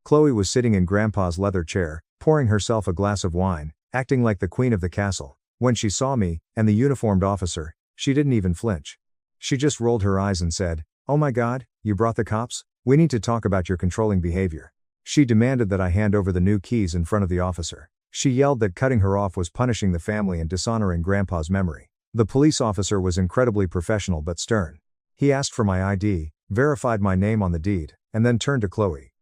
Chloe was sitting in Grandpa's leather chair, pouring herself a glass of wine, acting like the queen of the castle. When she saw me, and the uniformed officer, she didn't even flinch. She just rolled her eyes and said, "Oh my God, you brought the cops? We need to talk about your controlling behavior." She demanded that I hand over the new keys in front of the officer. She yelled that cutting her off was punishing the family and dishonoring Grandpa's memory. The police officer was incredibly professional but stern. He asked for my ID, verified my name on the deed, and then turned to Chloe.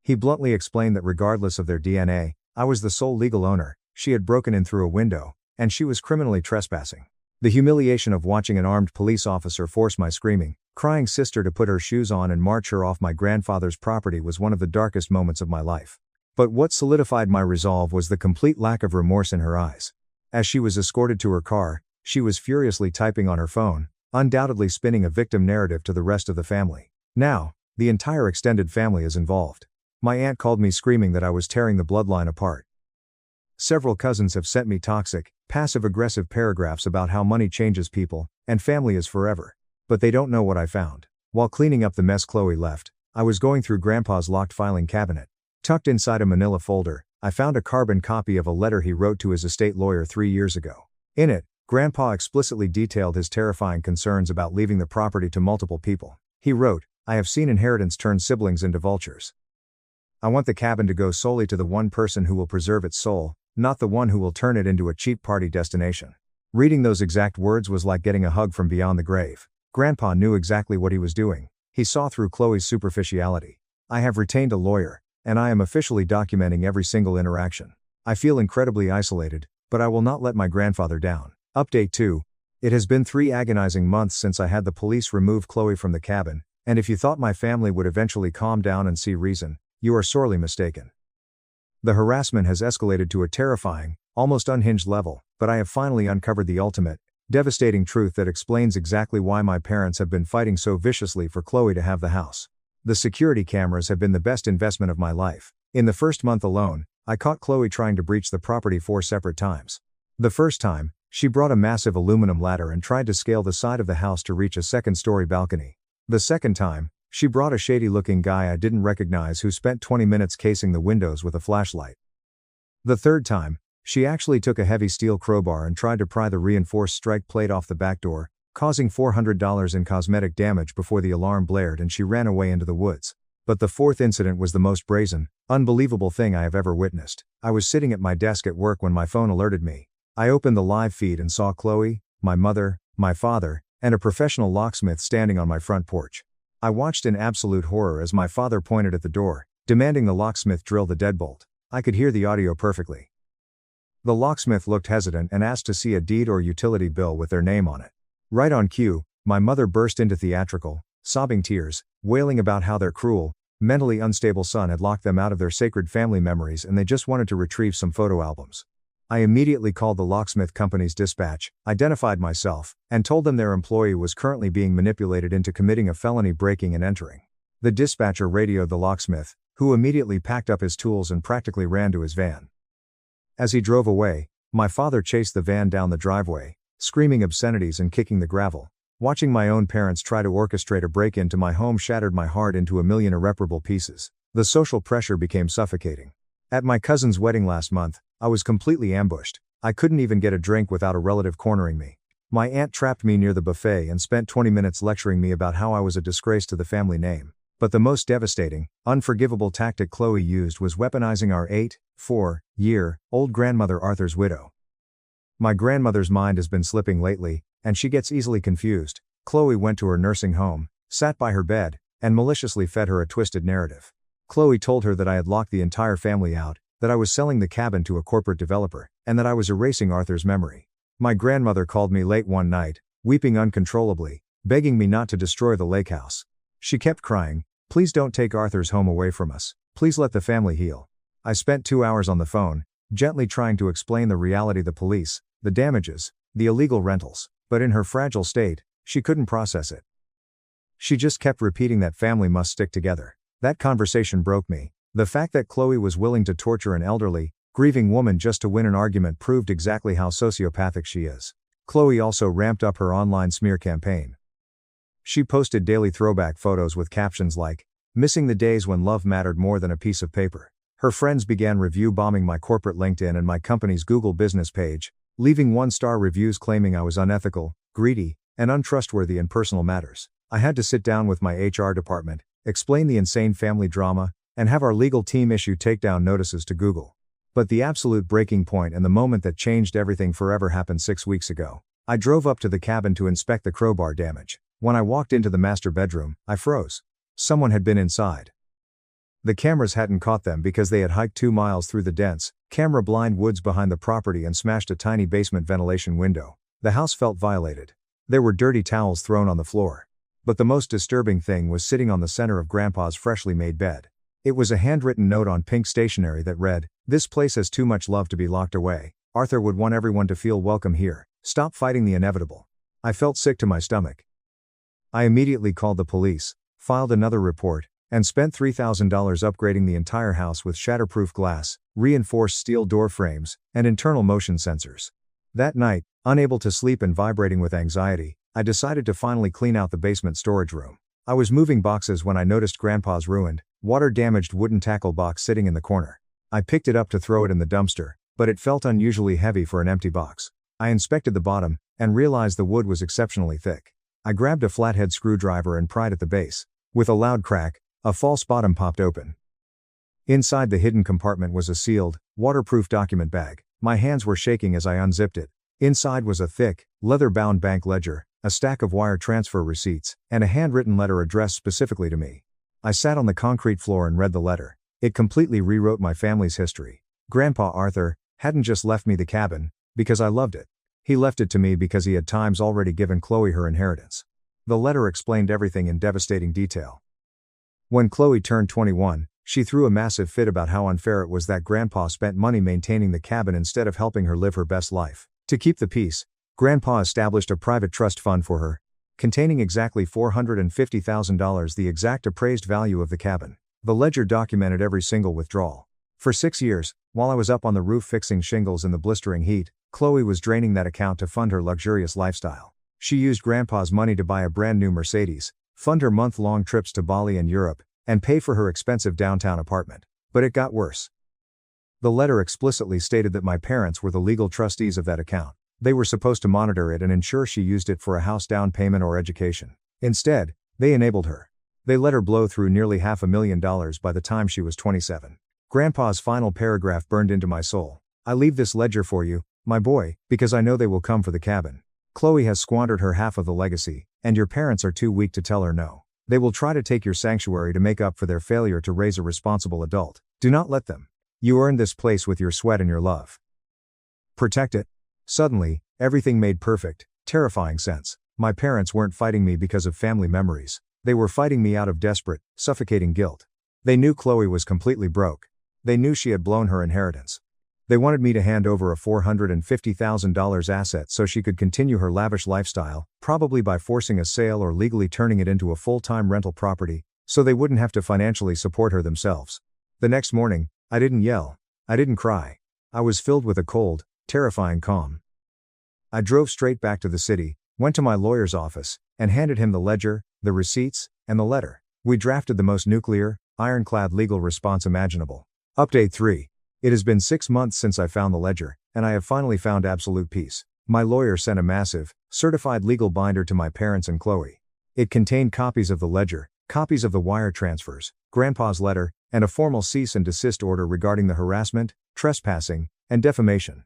He bluntly explained that regardless of their DNA, I was the sole legal owner. She had broken in through a window, and she was criminally trespassing. The humiliation of watching an armed police officer force my screaming, crying sister to put her shoes on and march her off my grandfather's property was one of the darkest moments of my life. But what solidified my resolve was the complete lack of remorse in her eyes. As she was escorted to her car, she was furiously typing on her phone, undoubtedly spinning a victim narrative to the rest of the family. Now, the entire extended family is involved. My aunt called me screaming that I was tearing the bloodline apart. Several cousins have sent me toxic, passive-aggressive paragraphs about how money changes people, and family is forever. But they don't know what I found. While cleaning up the mess Chloe left, I was going through Grandpa's locked filing cabinet. Tucked inside a manila folder, I found a carbon copy of a letter he wrote to his estate lawyer 3 years ago. In it, Grandpa explicitly detailed his terrifying concerns about leaving the property to multiple people. He wrote, "I have seen inheritance turn siblings into vultures. I want the cabin to go solely to the one person who will preserve its soul, not the one who will turn it into a cheap party destination." Reading those exact words was like getting a hug from beyond the grave. Grandpa knew exactly what he was doing. He saw through Chloe's superficiality. I have retained a lawyer, and I am officially documenting every single interaction. I feel incredibly isolated, but I will not let my grandfather down. Update 2. It has been 3 agonizing months since I had the police remove Chloe from the cabin, and if you thought my family would eventually calm down and see reason, you are sorely mistaken. The harassment has escalated to a terrifying, almost unhinged level, but I have finally uncovered the ultimate, devastating truth that explains exactly why my parents have been fighting so viciously for Chloe to have the house. The security cameras have been the best investment of my life. In the first month alone, I caught Chloe trying to breach the property 4 separate times. The first time, she brought a massive aluminum ladder and tried to scale the side of the house to reach a second-story balcony. The second time, she brought a shady-looking guy I didn't recognize who spent 20 minutes casing the windows with a flashlight. The third time, she actually took a heavy steel crowbar and tried to pry the reinforced strike plate off the back door, causing $400 in cosmetic damage before the alarm blared and she ran away into the woods. But the fourth incident was the most brazen, unbelievable thing I have ever witnessed. I was sitting at my desk at work when my phone alerted me. I opened the live feed and saw Chloe, my mother, my father, and a professional locksmith standing on my front porch. I watched in absolute horror as my father pointed at the door, demanding the locksmith drill the deadbolt. I could hear the audio perfectly. The locksmith looked hesitant and asked to see a deed or utility bill with their name on it. Right on cue, my mother burst into theatrical, sobbing tears, wailing about how their cruel, mentally unstable son had locked them out of their sacred family memories and they just wanted to retrieve some photo albums. I immediately called the locksmith company's dispatch, identified myself, and told them their employee was currently being manipulated into committing a felony breaking and entering. The dispatcher radioed the locksmith, who immediately packed up his tools and practically ran to his van. As he drove away, my father chased the van down the driveway, screaming obscenities and kicking the gravel. Watching my own parents try to orchestrate a break-in to my home shattered my heart into a million irreparable pieces. The social pressure became suffocating. At my cousin's wedding last month, I was completely ambushed. I couldn't even get a drink without a relative cornering me. My aunt trapped me near the buffet and spent 20 minutes lecturing me about how I was a disgrace to the family name. But the most devastating, unforgivable tactic Chloe used was weaponizing our 84-year-old grandmother Arthur's widow. My grandmother's mind has been slipping lately, and she gets easily confused. Chloe went to her nursing home, sat by her bed, and maliciously fed her a twisted narrative. Chloe told her that I had locked the entire family out, that I was selling the cabin to a corporate developer, and that I was erasing Arthur's memory. My grandmother called me late one night, weeping uncontrollably, begging me not to destroy the lake house. She kept crying, "Please don't take Arthur's home away from us. Please let the family heal." I spent 2 hours on the phone, gently trying to explain the reality, the police, the damages, the illegal rentals, but in her fragile state, she couldn't process it. She just kept repeating that family must stick together. That conversation broke me. The fact that Chloe was willing to torture an elderly, grieving woman just to win an argument proved exactly how sociopathic she is. Chloe also ramped up her online smear campaign. She posted daily throwback photos with captions like, "Missing the days when love mattered more than a piece of paper." Her friends began review bombing my corporate LinkedIn and my company's Google business page, leaving 1-star reviews claiming I was unethical, greedy, and untrustworthy in personal matters. I had to sit down with my HR department, explain the insane family drama, and have our legal team issue takedown notices to Google. But the absolute breaking point and the moment that changed everything forever happened 6 weeks ago. I drove up to the cabin to inspect the crowbar damage. When I walked into the master bedroom, I froze. Someone had been inside. The cameras hadn't caught them because they had hiked 2 miles through the dense, camera-blind woods behind the property and smashed a tiny basement ventilation window. The house felt violated. There were dirty towels thrown on the floor. But the most disturbing thing was sitting on the center of Grandpa's freshly made bed. It was a handwritten note on pink stationery that read, "This place has too much love to be locked away. Arthur would want everyone to feel welcome here. Stop fighting the inevitable." I felt sick to my stomach. I immediately called the police, filed another report, and spent $3,000 upgrading the entire house with shatterproof glass, reinforced steel door frames, and internal motion sensors. That night, unable to sleep and vibrating with anxiety, I decided to finally clean out the basement storage room. I was moving boxes when I noticed Grandpa's ruined, water-damaged wooden tackle box sitting in the corner. I picked it up to throw it in the dumpster, but it felt unusually heavy for an empty box. I inspected the bottom, and realized the wood was exceptionally thick. I grabbed a flathead screwdriver and pried at the base. With a loud crack, a false bottom popped open. Inside the hidden compartment was a sealed, waterproof document bag. My hands were shaking as I unzipped it. Inside was a thick, leather-bound bank ledger, a stack of wire transfer receipts, and a handwritten letter addressed specifically to me. I sat on the concrete floor and read the letter. It completely rewrote my family's history. Grandpa Arthur hadn't just left me the cabin because I loved it. He left it to me because he had times already given Chloe her inheritance. The letter explained everything in devastating detail. When Chloe turned 21, she threw a massive fit about how unfair it was that Grandpa spent money maintaining the cabin instead of helping her live her best life. To keep the peace, Grandpa established a private trust fund for her, containing exactly $450,000, the exact appraised value of the cabin. The ledger documented every single withdrawal. For 6 years, while I was up on the roof fixing shingles in the blistering heat, Chloe was draining that account to fund her luxurious lifestyle. She used Grandpa's money to buy a brand new Mercedes, fund her month-long trips to Bali and Europe, and pay for her expensive downtown apartment. But it got worse. The letter explicitly stated that my parents were the legal trustees of that account. They were supposed to monitor it and ensure she used it for a house down payment or education. Instead, they enabled her. They let her blow through nearly $500,000 by the time she was 27. Grandpa's final paragraph burned into my soul. "I leave this ledger for you, my boy, because I know they will come for the cabin. Chloe has squandered her half of the legacy, and your parents are too weak to tell her no. They will try to take your sanctuary to make up for their failure to raise a responsible adult. Do not let them. You earned this place with your sweat and your love. Protect it." Suddenly, everything made perfect, terrifying sense. My parents weren't fighting me because of family memories. They were fighting me out of desperate, suffocating guilt. They knew Chloe was completely broke. They knew she had blown her inheritance. They wanted me to hand over a $450,000 asset so she could continue her lavish lifestyle, probably by forcing a sale or legally turning it into a full-time rental property, so they wouldn't have to financially support her themselves. The next morning, I didn't yell. I didn't cry. I was filled with a cold, terrifying calm. I drove straight back to the city, went to my lawyer's office, and handed him the ledger, the receipts, and the letter. We drafted the most nuclear, ironclad legal response imaginable. Update 3. It has been 6 months since I found the ledger, and I have finally found absolute peace. My lawyer sent a massive, certified legal binder to my parents and Chloe. It contained copies of the ledger, copies of the wire transfers, Grandpa's letter, and a formal cease and desist order regarding the harassment, trespassing, and defamation.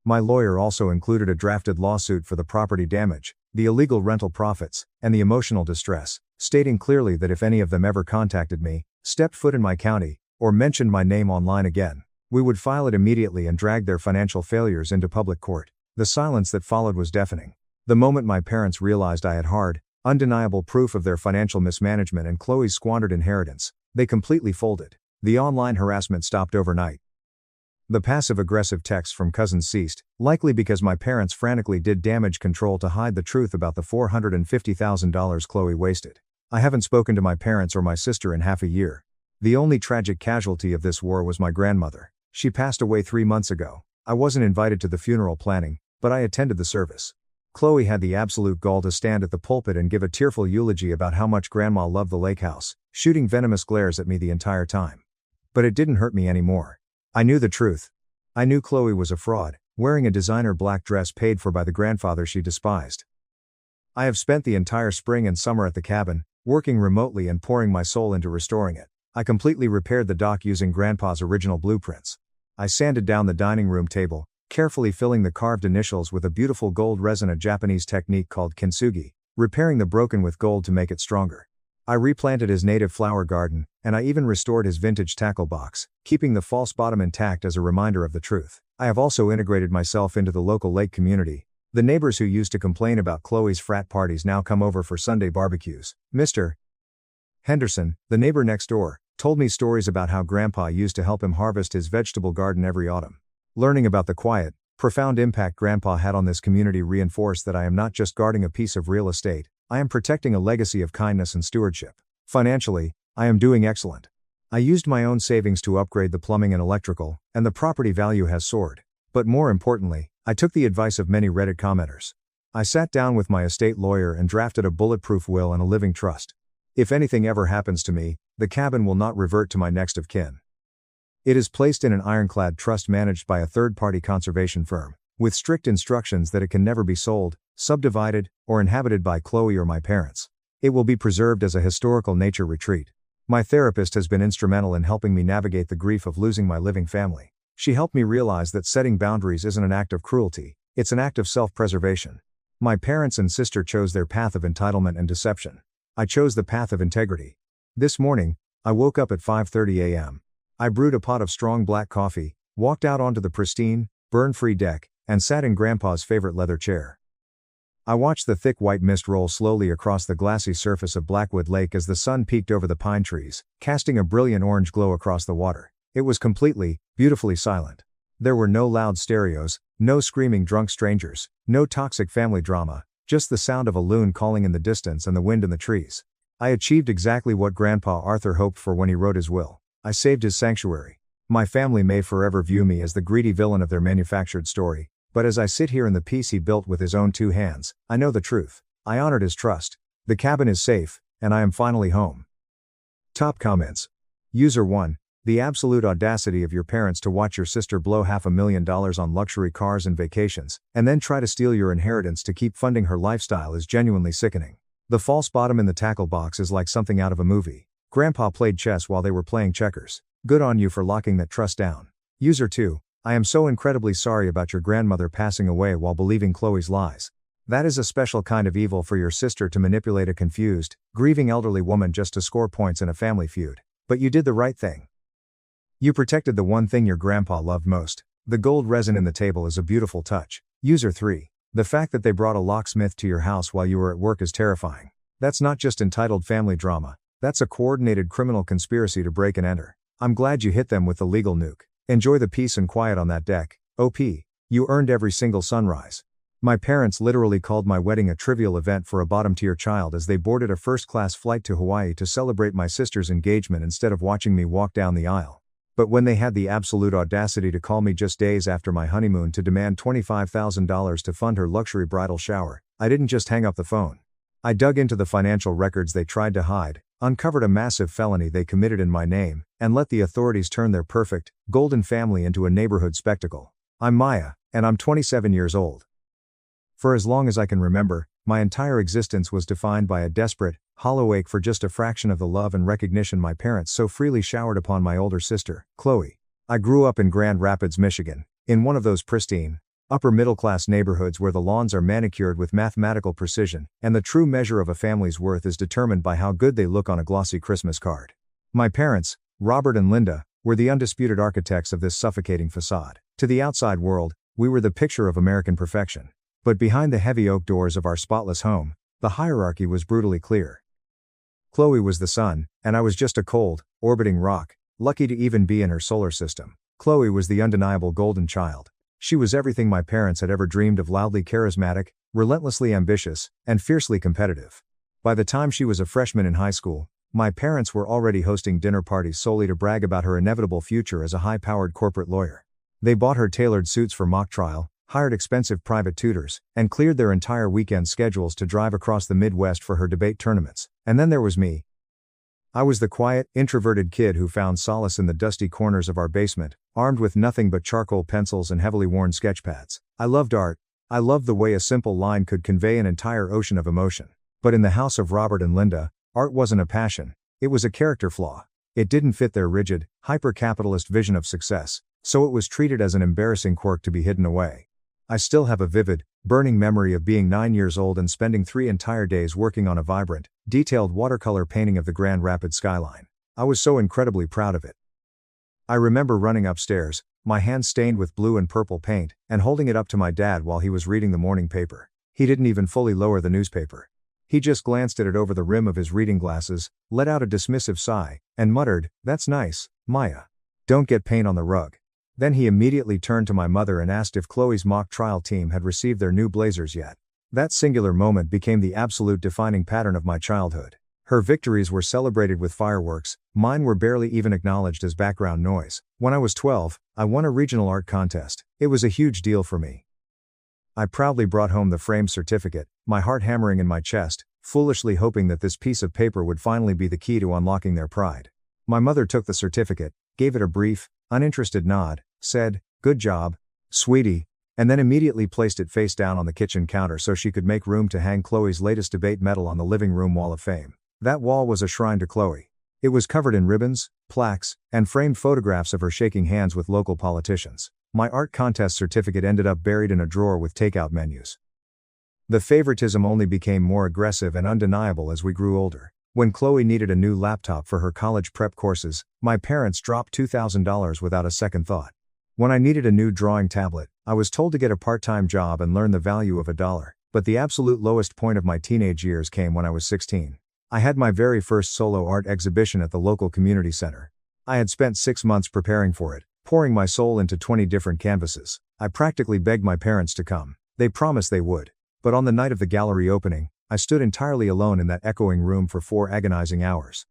My lawyer also included a drafted lawsuit for the property damage, the illegal rental profits, and the emotional distress, stating clearly that if any of them ever contacted me, stepped foot in my county, or mentioned my name online again, we would file it immediately and drag their financial failures into public court. The silence that followed was deafening. The moment my parents realized I had hard, undeniable proof of their financial mismanagement and Chloe's squandered inheritance, they completely folded. The online harassment stopped overnight. The passive-aggressive texts from cousins ceased, likely because my parents frantically did damage control to hide the truth about the $450,000 Chloe wasted. I haven't spoken to my parents or my sister in half a year. The only tragic casualty of this war was my grandmother. She passed away 3 months ago. I wasn't invited to the funeral planning, but I attended the service. Chloe had the absolute gall to stand at the pulpit and give a tearful eulogy about how much Grandma loved the lake house, shooting venomous glares at me the entire time. But it didn't hurt me anymore. I knew the truth. I knew Chloe was a fraud, wearing a designer black dress paid for by the grandfather she despised. I have spent the entire spring and summer at the cabin, working remotely and pouring my soul into restoring it. I completely repaired the dock using Grandpa's original blueprints. I sanded down the dining room table, carefully filling the carved initials with a beautiful gold resin, a Japanese technique called kintsugi, repairing the broken with gold to make it stronger. I replanted his native flower garden, and I even restored his vintage tackle box, keeping the false bottom intact as a reminder of the truth. I have also integrated myself into the local lake community. The neighbors who used to complain about Chloe's frat parties now come over for Sunday barbecues. Mr. Henderson, the neighbor next door, told me stories about how Grandpa used to help him harvest his vegetable garden every autumn. Learning about the quiet, profound impact Grandpa had on this community reinforced that I am not just guarding a piece of real estate, I am protecting a legacy of kindness and stewardship. Financially, I am doing excellent. I used my own savings to upgrade the plumbing and electrical, and the property value has soared. But more importantly, I took the advice of many Reddit commenters. I sat down with my estate lawyer and drafted a bulletproof will and a living trust. If anything ever happens to me, the cabin will not revert to my next of kin. It is placed in an ironclad trust managed by a third-party conservation firm, with strict instructions that it can never be sold, subdivided, or inhabited by Chloe or my parents. It will be preserved as a historical nature retreat. My therapist has been instrumental in helping me navigate the grief of losing my living family. She helped me realize that setting boundaries isn't an act of cruelty, it's an act of self-preservation. My parents and sister chose their path of entitlement and deception. I chose the path of integrity. This morning, I woke up at 5:30 a.m. I brewed a pot of strong black coffee, walked out onto the pristine, burn-free deck, and sat in Grandpa's favorite leather chair. I watched the thick white mist roll slowly across the glassy surface of Blackwood Lake as the sun peeked over the pine trees, casting a brilliant orange glow across the water. It was completely, beautifully silent. There were no loud stereos, no screaming drunk strangers, no toxic family drama, just the sound of a loon calling in the distance and the wind in the trees. I achieved exactly what Grandpa Arthur hoped for when he wrote his will. I saved his sanctuary. My family may forever view me as the greedy villain of their manufactured story, but as I sit here in the peace he built with his own 2 hands, I know the truth. I honored his trust. The cabin is safe, and I am finally home. Top comments. User 1. The absolute audacity of your parents to watch your sister blow $500,000 on luxury cars and vacations, and then try to steal your inheritance to keep funding her lifestyle is genuinely sickening. The false bottom in the tackle box is like something out of a movie. Grandpa played chess while they were playing checkers. Good on you for locking that trust down. User 2. I am so incredibly sorry about your grandmother passing away while believing Chloe's lies. That is a special kind of evil for your sister to manipulate a confused, grieving elderly woman just to score points in a family feud. But you did the right thing. You protected the one thing your grandpa loved most. The gold resin in the table is a beautiful touch. User 3. The fact that they brought a locksmith to your house while you were at work is terrifying. That's not just entitled family drama, that's a coordinated criminal conspiracy to break and enter. I'm glad you hit them with the legal nuke. Enjoy the peace and quiet on that deck, OP. You earned every single sunrise. My parents literally called my wedding a trivial event for a bottom-tier child as they boarded a first-class flight to Hawaii to celebrate my sister's engagement instead of watching me walk down the aisle. But when they had the absolute audacity to call me just days after my honeymoon to demand $25,000 to fund her luxury bridal shower, I didn't just hang up the phone. I dug into the financial records they tried to hide, uncovered a massive felony they committed in my name, and let the authorities turn their perfect, golden family into a neighborhood spectacle. I'm Maya, and I'm 27 years old. For as long as I can remember, my entire existence was defined by a desperate, hollow ache for just a fraction of the love and recognition my parents so freely showered upon my older sister, Chloe. I grew up in Grand Rapids, Michigan, in one of those pristine, upper-middle-class neighborhoods where the lawns are manicured with mathematical precision, and the true measure of a family's worth is determined by how good they look on a glossy Christmas card. My parents, Robert and Linda, were the undisputed architects of this suffocating facade. To the outside world, we were the picture of American perfection. But behind the heavy oak doors of our spotless home, the hierarchy was brutally clear. Chloe was the sun, and I was just a cold, orbiting rock, lucky to even be in her solar system. Chloe was the undeniable golden child. She was everything my parents had ever dreamed of: loudly charismatic, relentlessly ambitious, and fiercely competitive. By the time she was a freshman in high school, my parents were already hosting dinner parties solely to brag about her inevitable future as a high-powered corporate lawyer. They bought her tailored suits for mock trial, hired expensive private tutors, and cleared their entire weekend schedules to drive across the Midwest for her debate tournaments. And then there was me. I was the quiet, introverted kid who found solace in the dusty corners of our basement, armed with nothing but charcoal pencils and heavily worn sketch pads. I loved art. I loved the way a simple line could convey an entire ocean of emotion. But in the house of Robert and Linda, art wasn't a passion, it was a character flaw. It didn't fit their rigid, hyper-capitalist vision of success, so it was treated as an embarrassing quirk to be hidden away. I still have a vivid, burning memory of being 9 years old and spending 3 entire days working on a vibrant, detailed watercolor painting of the Grand Rapids skyline. I was so incredibly proud of it. I remember running upstairs, my hands stained with blue and purple paint, and holding it up to my dad while he was reading the morning paper. He didn't even fully lower the newspaper. He just glanced at it over the rim of his reading glasses, let out a dismissive sigh, and muttered, "That's nice, Maya. Don't get paint on the rug." Then he immediately turned to my mother and asked if Chloe's mock trial team had received their new blazers yet. That singular moment became the absolute defining pattern of my childhood. Her victories were celebrated with fireworks, mine were barely even acknowledged as background noise. When I was 12, I won a regional art contest. It was a huge deal for me. I proudly brought home the framed certificate, my heart hammering in my chest, foolishly hoping that this piece of paper would finally be the key to unlocking their pride. My mother took the certificate, gave it a brief, uninterested nod, said, "Good job, sweetie," and then immediately placed it face down on the kitchen counter so she could make room to hang Chloe's latest debate medal on the living room wall of fame. That wall was a shrine to Chloe. It was covered in ribbons, plaques, and framed photographs of her shaking hands with local politicians. My art contest certificate ended up buried in a drawer with takeout menus. The favoritism only became more aggressive and undeniable as we grew older. When Chloe needed a new laptop for her college prep courses, my parents dropped $2,000 without a second thought. When I needed a new drawing tablet, I was told to get a part-time job and learn the value of $1. But the absolute lowest point of my teenage years came when I was 16. I had my very first solo art exhibition at the local community center. I had spent 6 months preparing for it, pouring my soul into 20 different canvases. I practically begged my parents to come. They promised they would. But on the night of the gallery opening, I stood entirely alone in that echoing room for 4 agonizing hours.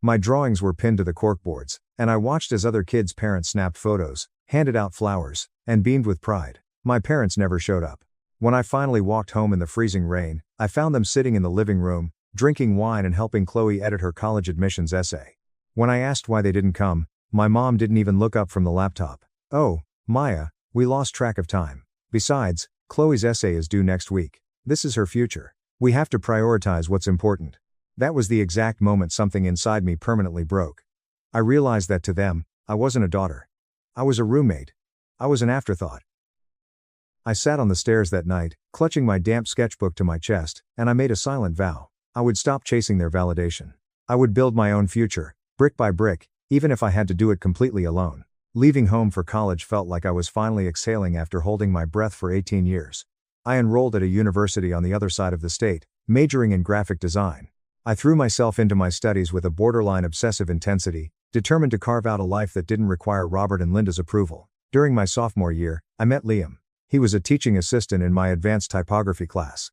My drawings were pinned to the corkboards, and I watched as other kids' parents snapped photos, handed out flowers, and beamed with pride. My parents never showed up. When I finally walked home in the freezing rain, I found them sitting in the living room, drinking wine and helping Chloe edit her college admissions essay. When I asked why they didn't come, my mom didn't even look up from the laptop. "Oh, Maya, we lost track of time. Besides, Chloe's essay is due next week. This is her future. We have to prioritize what's important." That was the exact moment something inside me permanently broke. I realized that to them, I wasn't a daughter. I was a roommate. I was an afterthought. I sat on the stairs that night, clutching my damp sketchbook to my chest, and I made a silent vow. I would stop chasing their validation. I would build my own future, brick by brick, even if I had to do it completely alone. Leaving home for college felt like I was finally exhaling after holding my breath for 18 years. I enrolled at a university on the other side of the state, majoring in graphic design. I threw myself into my studies with a borderline obsessive intensity, determined to carve out a life that didn't require Robert and Linda's approval. During my sophomore year, I met Liam. He was a teaching assistant in my advanced typography class.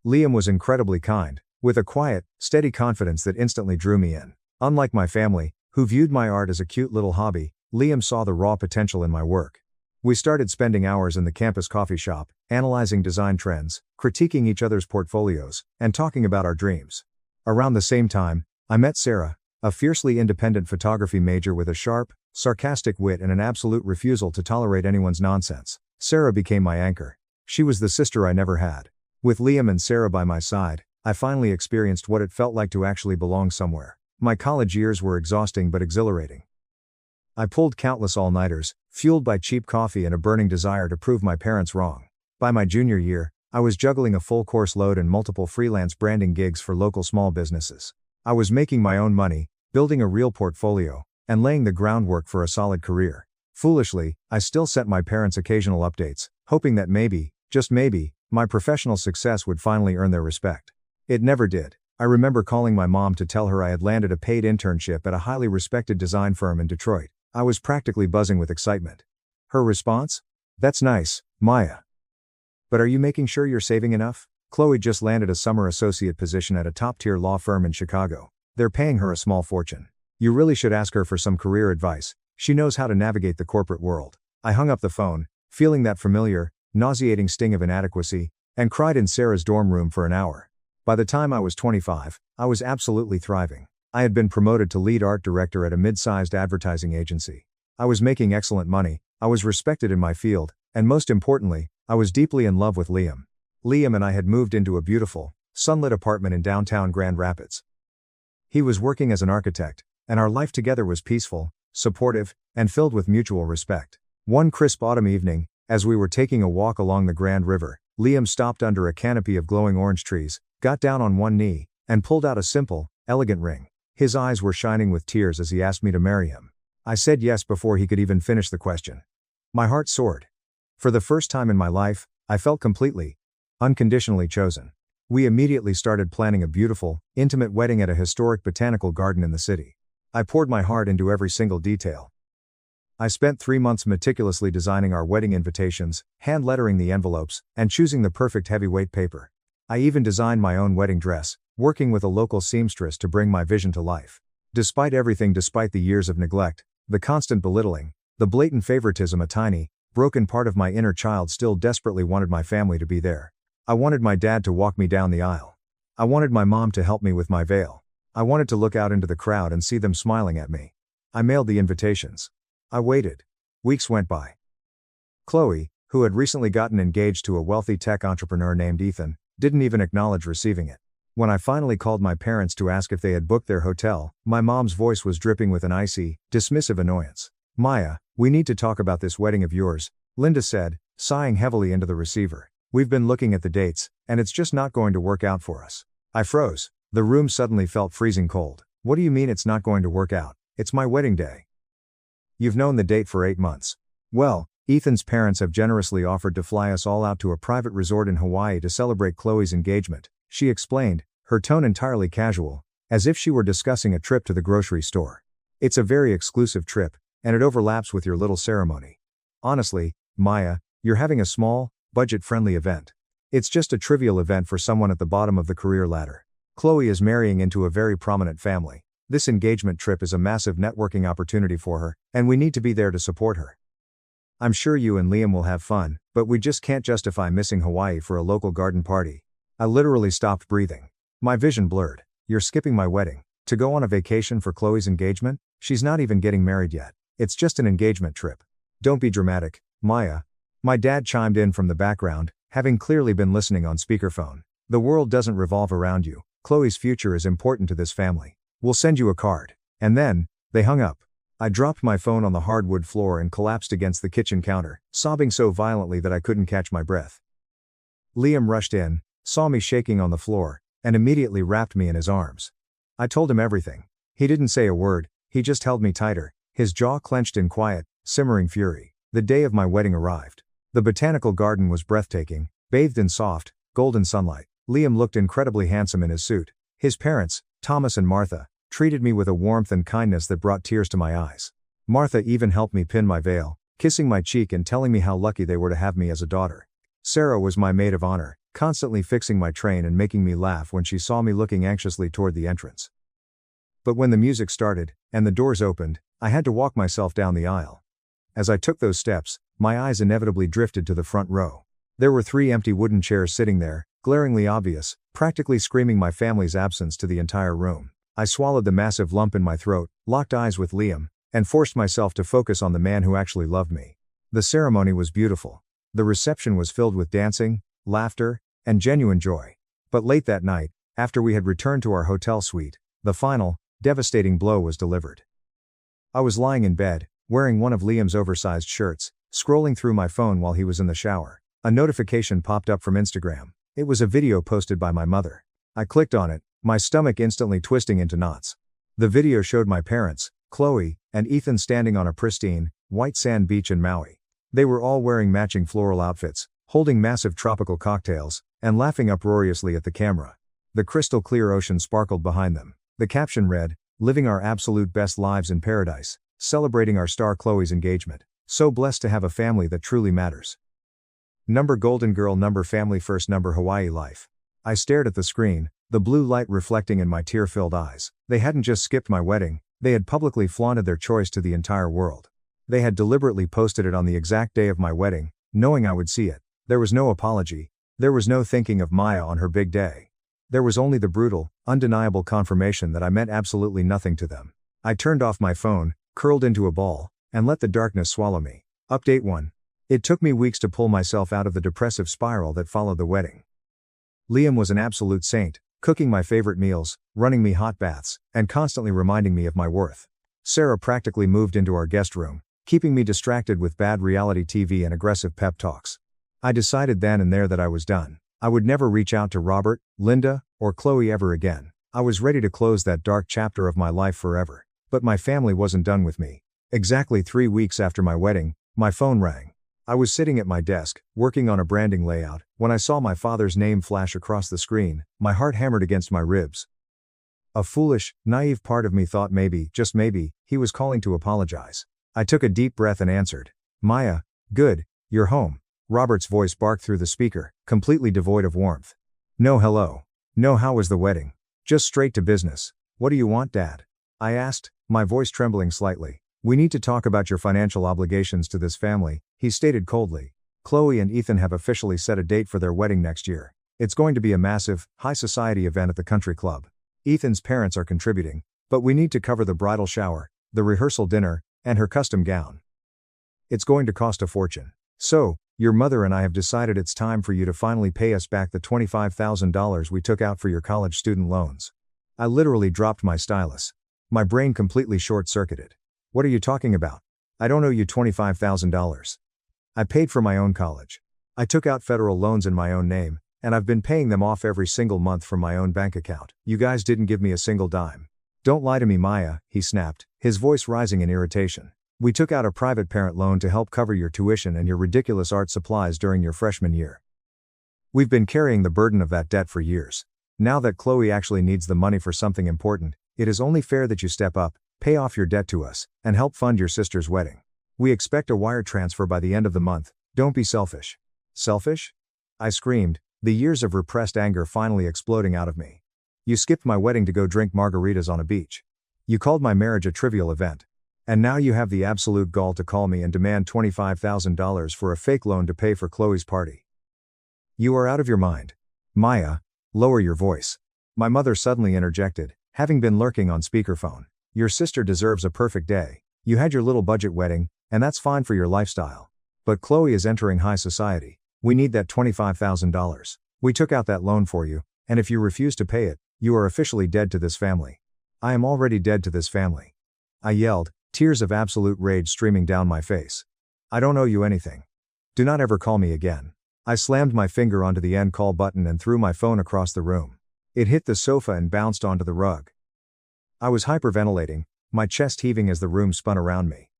Liam was incredibly kind, with a quiet, steady confidence that instantly drew me in. Unlike my family, who viewed my art as a cute little hobby, Liam saw the raw potential in my work. We started spending hours in the campus coffee shop, analyzing design trends, critiquing each other's portfolios, and talking about our dreams. Around the same time, I met Sarah, a fiercely independent photography major with a sharp, sarcastic wit and an absolute refusal to tolerate anyone's nonsense. Sarah became my anchor. She was the sister I never had. With Liam and Sarah by my side, I finally experienced what it felt like to actually belong somewhere. My college years were exhausting but exhilarating. I pulled countless all-nighters, fueled by cheap coffee and a burning desire to prove my parents wrong. By my junior year, I was juggling a full course load and multiple freelance branding gigs for local small businesses. I was making my own money, building a real portfolio, and laying the groundwork for a solid career. Foolishly, I still sent my parents occasional updates, hoping that maybe, just maybe, my professional success would finally earn their respect. It never did. I remember calling my mom to tell her I had landed a paid internship at a highly respected design firm in Detroit. I was practically buzzing with excitement. Her response? "That's nice, Maya. But are you making sure you're saving enough? Chloe just landed a summer associate position at a top-tier law firm in Chicago. They're paying her a small fortune. You really should ask her for some career advice. She knows how to navigate the corporate world." I hung up the phone, feeling that familiar, nauseating sting of inadequacy, and cried in Sarah's dorm room for an hour. By the time I was 25, I was absolutely thriving. I had been promoted to lead art director at a mid-sized advertising agency. I was making excellent money, I was respected in my field, and most importantly, I was deeply in love with Liam. Liam and I had moved into a beautiful, sunlit apartment in downtown Grand Rapids. He was working as an architect, and our life together was peaceful, supportive, and filled with mutual respect. One crisp autumn evening, as we were taking a walk along the Grand River, Liam stopped under a canopy of glowing orange trees, got down on one knee, and pulled out a simple, elegant ring. His eyes were shining with tears as he asked me to marry him. I said yes before he could even finish the question. My heart soared. For the first time in my life, I felt completely, unconditionally chosen. We immediately started planning a beautiful, intimate wedding at a historic botanical garden in the city. I poured my heart into every single detail. I spent 3 months meticulously designing our wedding invitations, hand-lettering the envelopes, and choosing the perfect heavyweight paper. I even designed my own wedding dress, working with a local seamstress to bring my vision to life. Despite everything, despite the years of neglect, the constant belittling, the blatant favoritism, a tiny, broken part of my inner child still desperately wanted my family to be there. I wanted my dad to walk me down the aisle. I wanted my mom to help me with my veil. I wanted to look out into the crowd and see them smiling at me. I mailed the invitations. I waited. Weeks went by. Chloe, who had recently gotten engaged to a wealthy tech entrepreneur named Ethan, didn't even acknowledge receiving it. When I finally called my parents to ask if they had booked their hotel, my mom's voice was dripping with an icy, dismissive annoyance. "Maya, we need to talk about this wedding of yours," Linda said, sighing heavily into the receiver. "We've been looking at the dates, and it's just not going to work out for us." I froze. The room suddenly felt freezing cold. "What do you mean it's not going to work out? It's my wedding day. You've known the date for 8 months. Well, Ethan's parents have generously offered to fly us all out to a private resort in Hawaii to celebrate Chloe's engagement," she explained, her tone entirely casual, as if she were discussing a trip to the grocery store. "It's a very exclusive trip, and it overlaps with your little ceremony. Honestly, Maya, you're having a small, budget-friendly event. It's just a trivial event for someone at the bottom of the career ladder. Chloe is marrying into a very prominent family. This engagement trip is a massive networking opportunity for her, and we need to be there to support her. I'm sure you and Liam will have fun, but we just can't justify missing Hawaii for a local garden party." I literally stopped breathing. My vision blurred. "You're skipping my wedding to go on a vacation for Chloe's engagement? She's not even getting married yet. It's just an engagement trip. Don't be dramatic, Maya." My dad chimed in from the background, having clearly been listening on speakerphone. "The world doesn't revolve around you. Chloe's future is important to this family. We'll send you a card." And then, they hung up. I dropped my phone on the hardwood floor and collapsed against the kitchen counter, sobbing so violently that I couldn't catch my breath. Liam rushed in, saw me shaking on the floor, and immediately wrapped me in his arms. I told him everything. He didn't say a word, he just held me tighter, his jaw clenched in quiet, simmering fury. The day of my wedding arrived. The botanical garden was breathtaking, bathed in soft, golden sunlight. Liam looked incredibly handsome in his suit. His parents, Thomas and Martha, treated me with a warmth and kindness that brought tears to my eyes. Martha even helped me pin my veil, kissing my cheek and telling me how lucky they were to have me as a daughter. Sarah was my maid of honor, constantly fixing my train and making me laugh when she saw me looking anxiously toward the entrance. But when the music started, and the doors opened, I had to walk myself down the aisle. As I took those steps, my eyes inevitably drifted to the front row. There were 3 empty wooden chairs sitting there, glaringly obvious, practically screaming my family's absence to the entire room. I swallowed the massive lump in my throat, locked eyes with Liam, and forced myself to focus on the man who actually loved me. The ceremony was beautiful. The reception was filled with dancing, laughter, and genuine joy. But late that night, after we had returned to our hotel suite, the final, devastating blow was delivered. I was lying in bed, wearing one of Liam's oversized shirts, scrolling through my phone while he was in the shower. A notification popped up from Instagram. It was a video posted by my mother. I clicked on it, my stomach instantly twisting into knots. The video showed my parents, Chloe, and Ethan standing on a pristine, white sand beach in Maui. They were all wearing matching floral outfits, holding massive tropical cocktails, and laughing uproariously at the camera. The crystal clear ocean sparkled behind them. The caption read, "Living our absolute best lives in paradise, celebrating our star Chloe's engagement. So blessed to have a family that truly matters. Number golden girl, number family first, number Hawaii life." I stared at the screen, the blue light reflecting in my tear-filled eyes. They hadn't just skipped my wedding, they had publicly flaunted their choice to the entire world. They had deliberately posted it on the exact day of my wedding, knowing I would see it. There was no apology. There was no thinking of Maya on her big day. There was only the brutal, undeniable confirmation that I meant absolutely nothing to them. I turned off my phone, curled into a ball, and let the darkness swallow me. Update 1. It took me weeks to pull myself out of the depressive spiral that followed the wedding. Liam was an absolute saint, cooking my favorite meals, running me hot baths, and constantly reminding me of my worth. Sarah practically moved into our guest room, keeping me distracted with bad reality TV and aggressive pep talks. I decided then and there that I was done. I would never reach out to Robert, Linda, or Chloe ever again. I was ready to close that dark chapter of my life forever. But my family wasn't done with me. Exactly 3 weeks after my wedding, my phone rang. I was sitting at my desk, working on a branding layout, when I saw my father's name flash across the screen. My heart hammered against my ribs. A foolish, naive part of me thought maybe, just maybe, he was calling to apologize. I took a deep breath and answered. "Maya, good, you're home." Robert's voice barked through the speaker, completely devoid of warmth. "No hello. No, how was the wedding? Just straight to business. What do you want, Dad?" I asked, my voice trembling slightly. "We need to talk about your financial obligations to this family," he stated coldly. "Chloe and Ethan have officially set a date for their wedding next year. It's going to be a massive, high society event at the country club. Ethan's parents are contributing, but we need to cover the bridal shower, the rehearsal dinner, and her custom gown. It's going to cost a fortune. So, your mother and I have decided it's time for you to finally pay us back the $25,000 we took out for your college student loans." I literally dropped my stylus. My brain completely short-circuited. "What are you talking about? I don't owe you $25,000. I paid for my own college. I took out federal loans in my own name, and I've been paying them off every single month from my own bank account. You guys didn't give me a single dime." "Don't lie to me, Maya," he snapped, his voice rising in irritation. "We took out a private parent loan to help cover your tuition and your ridiculous art supplies during your freshman year. We've been carrying the burden of that debt for years. Now that Chloe actually needs the money for something important, it is only fair that you step up, pay off your debt to us, and help fund your sister's wedding. We expect a wire transfer by the end of the month. Don't be selfish." "Selfish?" I screamed, the years of repressed anger finally exploding out of me. "You skipped my wedding to go drink margaritas on a beach. You called my marriage a trivial event. And now you have the absolute gall to call me and demand $25,000 for a fake loan to pay for Chloe's party. You are out of your mind. Maya, lower your voice." My mother suddenly interjected, having been lurking on speakerphone. "Your sister deserves a perfect day. You had your little budget wedding, and that's fine for your lifestyle. But Chloe is entering high society. We need that $25,000. We took out that loan for you, and if you refuse to pay it, you are officially dead to this family." "I am already dead to this family," I yelled, tears of absolute rage streaming down my face. "I don't owe you anything. Do not ever call me again." I slammed my finger onto the end call button and threw my phone across the room. It hit the sofa and bounced onto the rug. I was hyperventilating, my chest heaving as the room spun around me.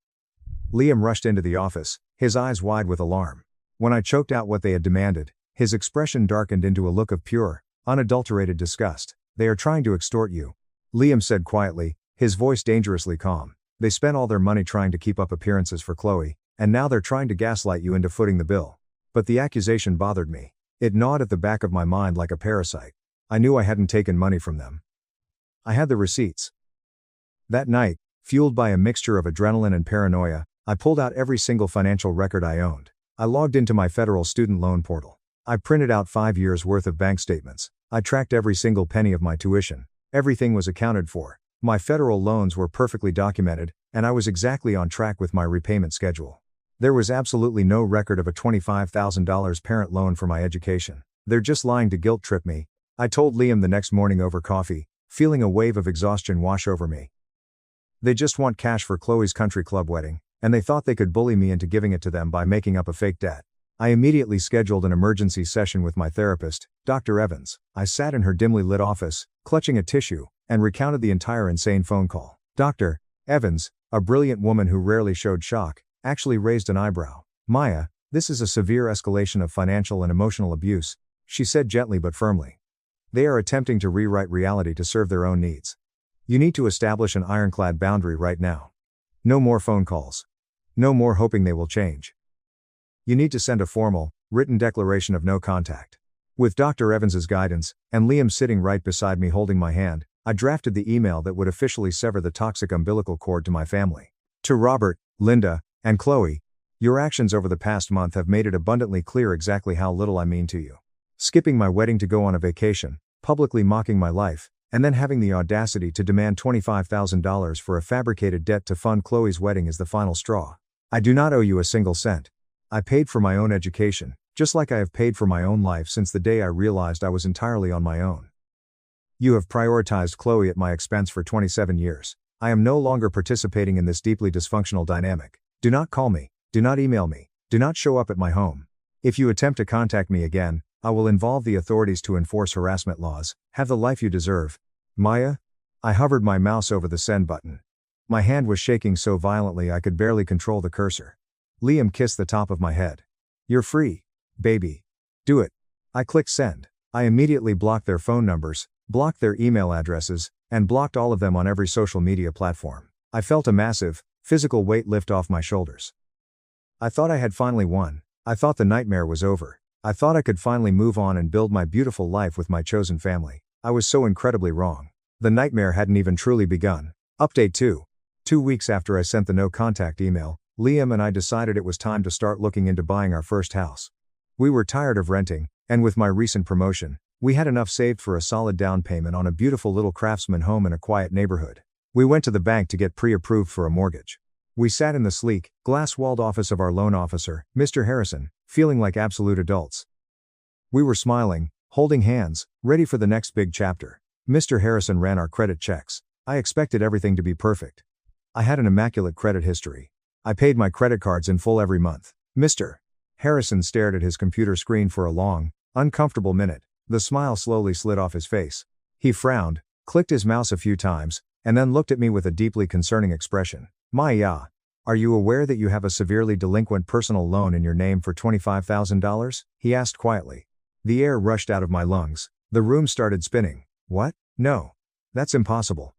Liam rushed into the office, his eyes wide with alarm. When I choked out what they had demanded, his expression darkened into a look of pure, unadulterated disgust. "They are trying to extort you. Liam said quietly, his voice dangerously calm. They spent all their money trying to keep up appearances for Chloe, and now they're trying to gaslight you into footing the bill. But the accusation bothered me. It gnawed at the back of my mind like a parasite. I knew I hadn't taken money from them. I had the receipts. That night, fueled by a mixture of adrenaline and paranoia, I pulled out every single financial record I owned. I logged into my federal student loan portal. I printed out 5 years' worth of bank statements. I tracked every single penny of my tuition. Everything was accounted for. My federal loans were perfectly documented, and I was exactly on track with my repayment schedule. There was absolutely no record of a $25,000 parent loan for my education. They're just lying to guilt trip me, I told Liam the next morning over coffee, feeling a wave of exhaustion wash over me. They just want cash for Chloe's country club wedding, and they thought they could bully me into giving it to them by making up a fake debt. I immediately scheduled an emergency session with my therapist, Dr. Evans. I sat in her dimly lit office, clutching a tissue, and recounted the entire insane phone call. Dr. Evans, a brilliant woman who rarely showed shock, actually raised an eyebrow. Maya, this is a severe escalation of financial and emotional abuse, she said gently but firmly. They are attempting to rewrite reality to serve their own needs. You need to establish an ironclad boundary right now. No more phone calls. No more hoping they will change. You need to send a formal, written declaration of no contact. With Dr. Evans's guidance, and Liam sitting right beside me holding my hand, I drafted the email that would officially sever the toxic umbilical cord to my family. To Robert, Linda, and Chloe, your actions over the past month have made it abundantly clear exactly how little I mean to you. Skipping my wedding to go on a vacation, publicly mocking my life, and then having the audacity to demand $25,000 for a fabricated debt to fund Chloe's wedding is the final straw. I do not owe you a single cent. I paid for my own education, just like I have paid for my own life since the day I realized I was entirely on my own. You have prioritized Chloe at my expense for 27 years. I am no longer participating in this deeply dysfunctional dynamic. Do not call me, do not email me, do not show up at my home. If you attempt to contact me again, I will involve the authorities to enforce harassment laws. Have the life you deserve. Maya? I hovered my mouse over the send button. My hand was shaking so violently I could barely control the cursor. Liam kissed the top of my head. You're free, baby. Do it. I clicked send. I immediately blocked their phone numbers, blocked their email addresses, and blocked all of them on every social media platform. I felt a massive, physical weight lift off my shoulders. I thought I had finally won. I thought the nightmare was over. I thought I could finally move on and build my beautiful life with my chosen family. I was so incredibly wrong. The nightmare hadn't even truly begun. Update 2. 2 weeks after I sent the no contact email, Liam and I decided it was time to start looking into buying our first house. We were tired of renting, and with my recent promotion, we had enough saved for a solid down payment on a beautiful little craftsman home in a quiet neighborhood. We went to the bank to get pre-approved for a mortgage. We sat in the sleek, glass-walled office of our loan officer, Mr. Harrison, feeling like absolute adults. We were smiling, holding hands, ready for the next big chapter. Mr. Harrison ran our credit checks. I expected everything to be perfect. I had an immaculate credit history. I paid my credit cards in full every month. Mr. Harrison stared at his computer screen for a long, uncomfortable minute. The smile slowly slid off his face. He frowned, clicked his mouse a few times, and then looked at me with a deeply concerning expression. Maya, are you aware that you have a severely delinquent personal loan in your name for $25,000? He asked quietly. The air rushed out of my lungs. The room started spinning. What? No. That's impossible.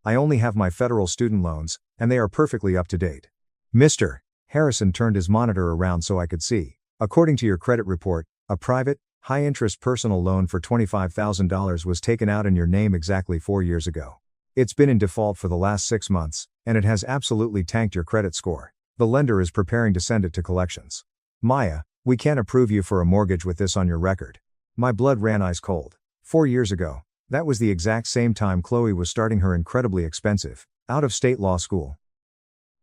I only have my federal student loans, and they are perfectly up to date. Mr. Harrison turned his monitor around so I could see. According to your credit report, a private, high-interest personal loan for $25,000 was taken out in your name exactly 4 years ago. It's been in default for the last 6 months, and it has absolutely tanked your credit score. The lender is preparing to send it to collections. Maya, we can't approve you for a mortgage with this on your record. My blood ran ice cold. 4 years ago, that was the exact same time Chloe was starting her incredibly expensive, out-of-state law school.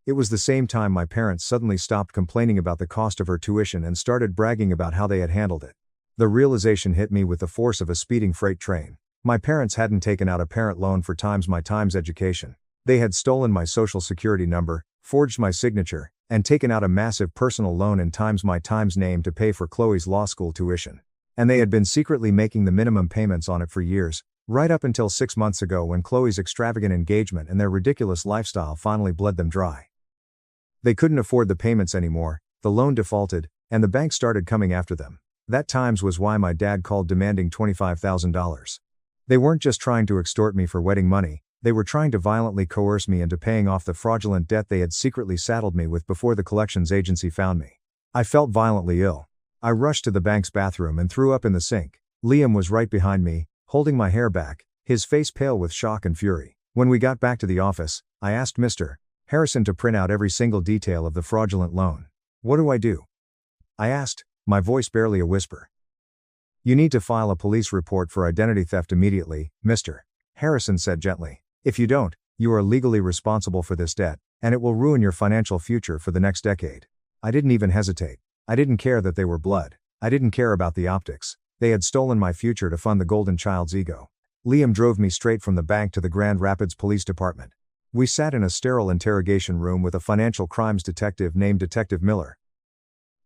It was the same time my parents suddenly stopped complaining about the cost of her tuition and started bragging about how they had handled it. The realization hit me with the force of a speeding freight train. My parents hadn't taken out a parent loan for my education. They had stolen my social security number, forged my signature, and taken out a massive personal loan in my name to pay for Chloe's law school tuition. And they had been secretly making the minimum payments on it for years, right up until 6 months ago when Chloe's extravagant engagement and their ridiculous lifestyle finally bled them dry. They couldn't afford the payments anymore, the loan defaulted, and the bank started coming after them. That was why my dad called demanding $25,000. They weren't just trying to extort me for wedding money, they were trying to violently coerce me into paying off the fraudulent debt they had secretly saddled me with before the collections agency found me. I felt violently ill. I rushed to the bank's bathroom and threw up in the sink. Liam was right behind me, holding my hair back, his face pale with shock and fury. When we got back to the office, I asked Mr. Harrison to print out every single detail of the fraudulent loan. "What do I do?" I asked, my voice barely a whisper. "You need to file a police report for identity theft immediately," Mr. Harrison said gently. "If you don't, you are legally responsible for this debt, and it will ruin your financial future for the next decade." I didn't even hesitate. I didn't care that they were blood. I didn't care about the optics. They had stolen my future to fund the golden child's ego. Liam drove me straight from the bank to the Grand Rapids Police Department. We sat in a sterile interrogation room with a financial crimes detective named Detective Miller.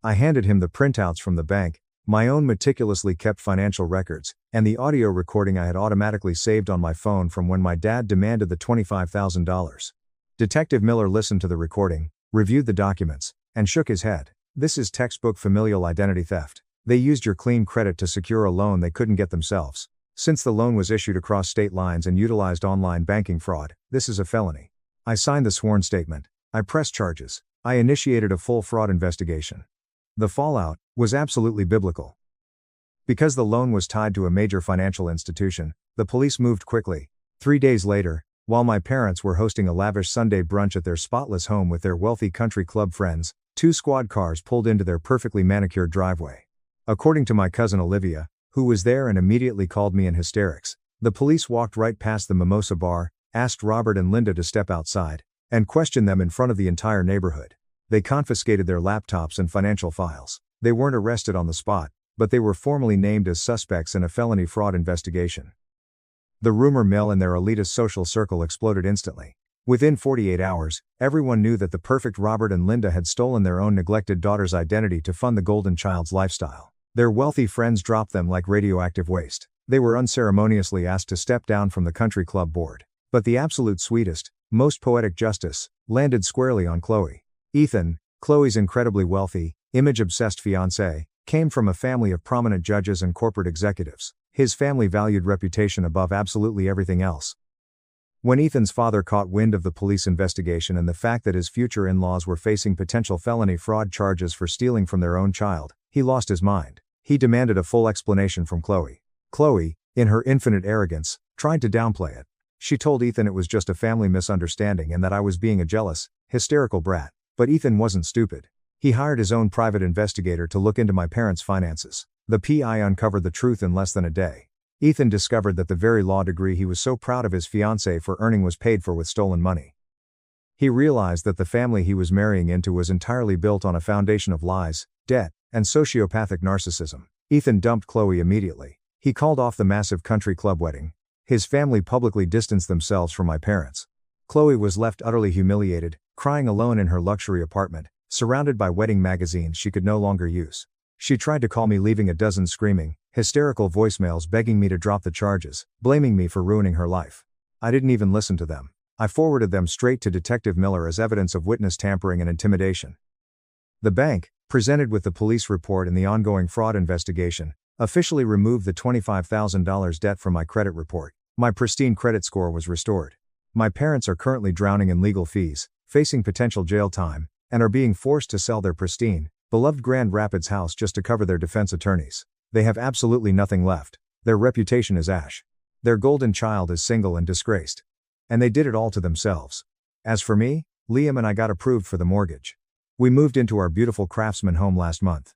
I handed him the printouts from the bank, my own meticulously kept financial records, and the audio recording I had automatically saved on my phone from when my dad demanded the $25,000. Detective Miller listened to the recording, reviewed the documents, and shook his head. "This is textbook familial identity theft. They used your clean credit to secure a loan they couldn't get themselves. Since the loan was issued across state lines and utilized online banking fraud, this is a felony." I signed the sworn statement. I pressed charges. I initiated a full fraud investigation. The fallout was absolutely biblical. Because the loan was tied to a major financial institution, the police moved quickly. 3 days later, while my parents were hosting a lavish Sunday brunch at their spotless home with their wealthy country club friends, 2 squad cars pulled into their perfectly manicured driveway. According to my cousin Olivia, who was there and immediately called me in hysterics, the police walked right past the Mimosa Bar, asked Robert and Linda to step outside, and questioned them in front of the entire neighborhood. They confiscated their laptops and financial files. They weren't arrested on the spot, but they were formally named as suspects in a felony fraud investigation. The rumor mill in their elitist social circle exploded instantly. Within 48 hours, everyone knew that the perfect Robert and Linda had stolen their own neglected daughter's identity to fund the golden child's lifestyle. Their wealthy friends dropped them like radioactive waste. They were unceremoniously asked to step down from the country club board. But the absolute sweetest, most poetic justice landed squarely on Chloe. Ethan, Chloe's incredibly wealthy, image-obsessed fiancé, came from a family of prominent judges and corporate executives. His family valued reputation above absolutely everything else. When Ethan's father caught wind of the police investigation and the fact that his future in-laws were facing potential felony fraud charges for stealing from their own child, he lost his mind. He demanded a full explanation from Chloe. Chloe, in her infinite arrogance, tried to downplay it. She told Ethan it was just a family misunderstanding and that I was being a jealous, hysterical brat. But Ethan wasn't stupid. He hired his own private investigator to look into my parents' finances. The PI uncovered the truth in less than a day. Ethan discovered that the very law degree he was so proud of his fiancée for earning was paid for with stolen money. He realized that the family he was marrying into was entirely built on a foundation of lies, debt, and sociopathic narcissism. Ethan dumped Chloe immediately. He called off the massive country club wedding. His family publicly distanced themselves from my parents. Chloe was left utterly humiliated, crying alone in her luxury apartment, surrounded by wedding magazines she could no longer use. She tried to call me, leaving a dozen screaming, hysterical voicemails begging me to drop the charges, blaming me for ruining her life. I didn't even listen to them. I forwarded them straight to Detective Miller as evidence of witness tampering and intimidation. The bank, presented with the police report and the ongoing fraud investigation, officially removed the $25,000 debt from my credit report. My pristine credit score was restored. My parents are currently drowning in legal fees, facing potential jail time, and are being forced to sell their pristine, beloved Grand Rapids house just to cover their defense attorneys. They have absolutely nothing left. Their reputation is ash. Their golden child is single and disgraced. And they did it all to themselves. As for me, Liam and I got approved for the mortgage. We moved into our beautiful Craftsman home last month.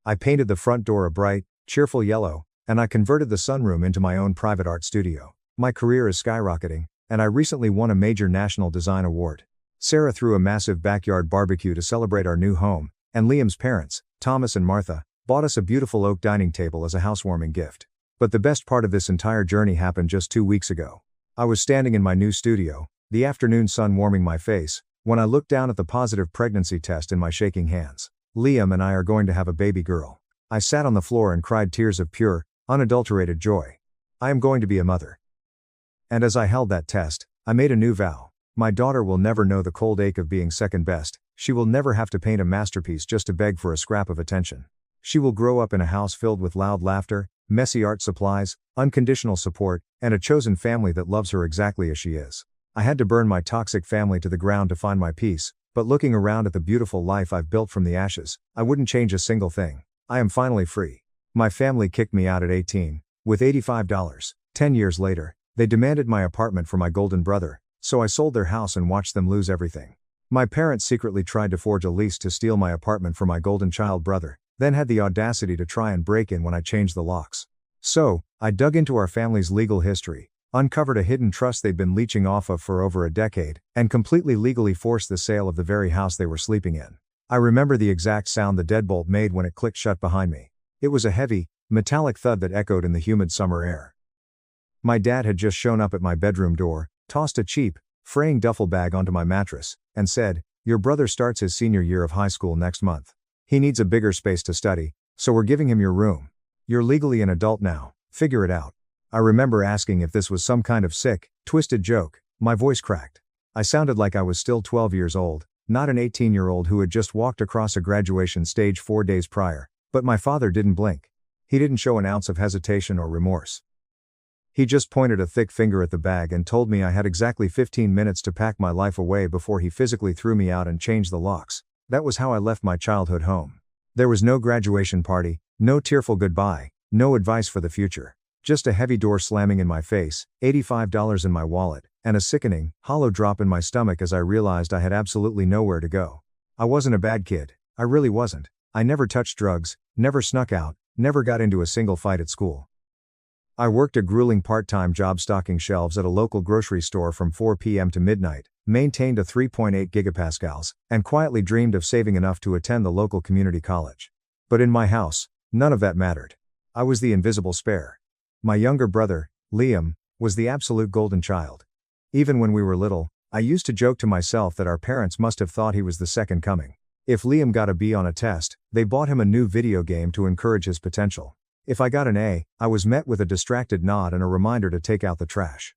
I painted the front door a bright, cheerful yellow, and I converted the sunroom into my own private art studio. My career is skyrocketing, and I recently won a major national design award. Sarah threw a massive backyard barbecue to celebrate our new home, and Liam's parents, Thomas and Martha, bought us a beautiful oak dining table as a housewarming gift. But the best part of this entire journey happened just 2 weeks ago. I was standing in my new studio, the afternoon sun warming my face, when I looked down at the positive pregnancy test in my shaking hands. Liam and I are going to have a baby girl. I sat on the floor and cried tears of pure, unadulterated joy. I am going to be a mother. And as I held that test, I made a new vow. My daughter will never know the cold ache of being second best. She will never have to paint a masterpiece just to beg for a scrap of attention. She will grow up in a house filled with loud laughter, messy art supplies, unconditional support, and a chosen family that loves her exactly as she is. I had to burn my toxic family to the ground to find my peace, but looking around at the beautiful life I've built from the ashes, I wouldn't change a single thing. I am finally free. My family kicked me out at 18, with $85. 10 years later, they demanded my apartment for my golden brother, so I sold their house and watched them lose everything. My parents secretly tried to forge a lease to steal my apartment for my golden child brother, then had the audacity to try and break in when I changed the locks. So, I dug into our family's legal history, uncovered a hidden trust they'd been leeching off of for over a decade, and completely legally forced the sale of the very house they were sleeping in. I remember the exact sound the deadbolt made when it clicked shut behind me. It was a heavy, metallic thud that echoed in the humid summer air. My dad had just shown up at my bedroom door, tossed a cheap, fraying duffel bag onto my mattress, and said, "Your brother starts his senior year of high school next month. He needs a bigger space to study, so we're giving him your room. You're legally an adult now, figure it out." I remember asking if this was some kind of sick, twisted joke. My voice cracked. I sounded like I was still 12 years old, not an 18-year-old who had just walked across a graduation stage 4 days prior, but my father didn't blink. He didn't show an ounce of hesitation or remorse. He just pointed a thick finger at the bag and told me I had exactly 15 minutes to pack my life away before he physically threw me out and changed the locks. That was how I left my childhood home. There was no graduation party, no tearful goodbye, no advice for the future. Just a heavy door slamming in my face, $85 in my wallet, and a sickening, hollow drop in my stomach as I realized I had absolutely nowhere to go. I wasn't a bad kid. I really wasn't. I never touched drugs, never snuck out, never got into a single fight at school. I worked a grueling part-time job stocking shelves at a local grocery store from 4 p.m. to midnight, maintained a 3.8 gigapascals, and quietly dreamed of saving enough to attend the local community college. But in my house, none of that mattered. I was the invisible spare. My younger brother, Liam, was the absolute golden child. Even when we were little, I used to joke to myself that our parents must have thought he was the second coming. If Liam got a B on a test, they bought him a new video game to encourage his potential. If I got an A, I was met with a distracted nod and a reminder to take out the trash.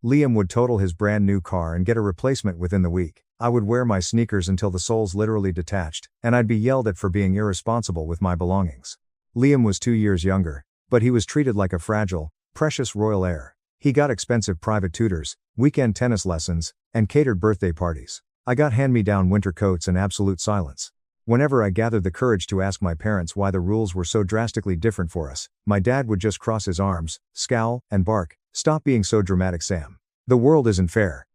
Liam would total his brand new car and get a replacement within the week. I would wear my sneakers until the soles literally detached, and I'd be yelled at for being irresponsible with my belongings. Liam was 2 years younger, but he was treated like a fragile, precious royal heir. He got expensive private tutors, weekend tennis lessons, and catered birthday parties. I got hand-me-down winter coats and absolute silence. Whenever I gathered the courage to ask my parents why the rules were so drastically different for us, my dad would just cross his arms, scowl, and bark, "Stop being so dramatic, Sam. The world isn't fair.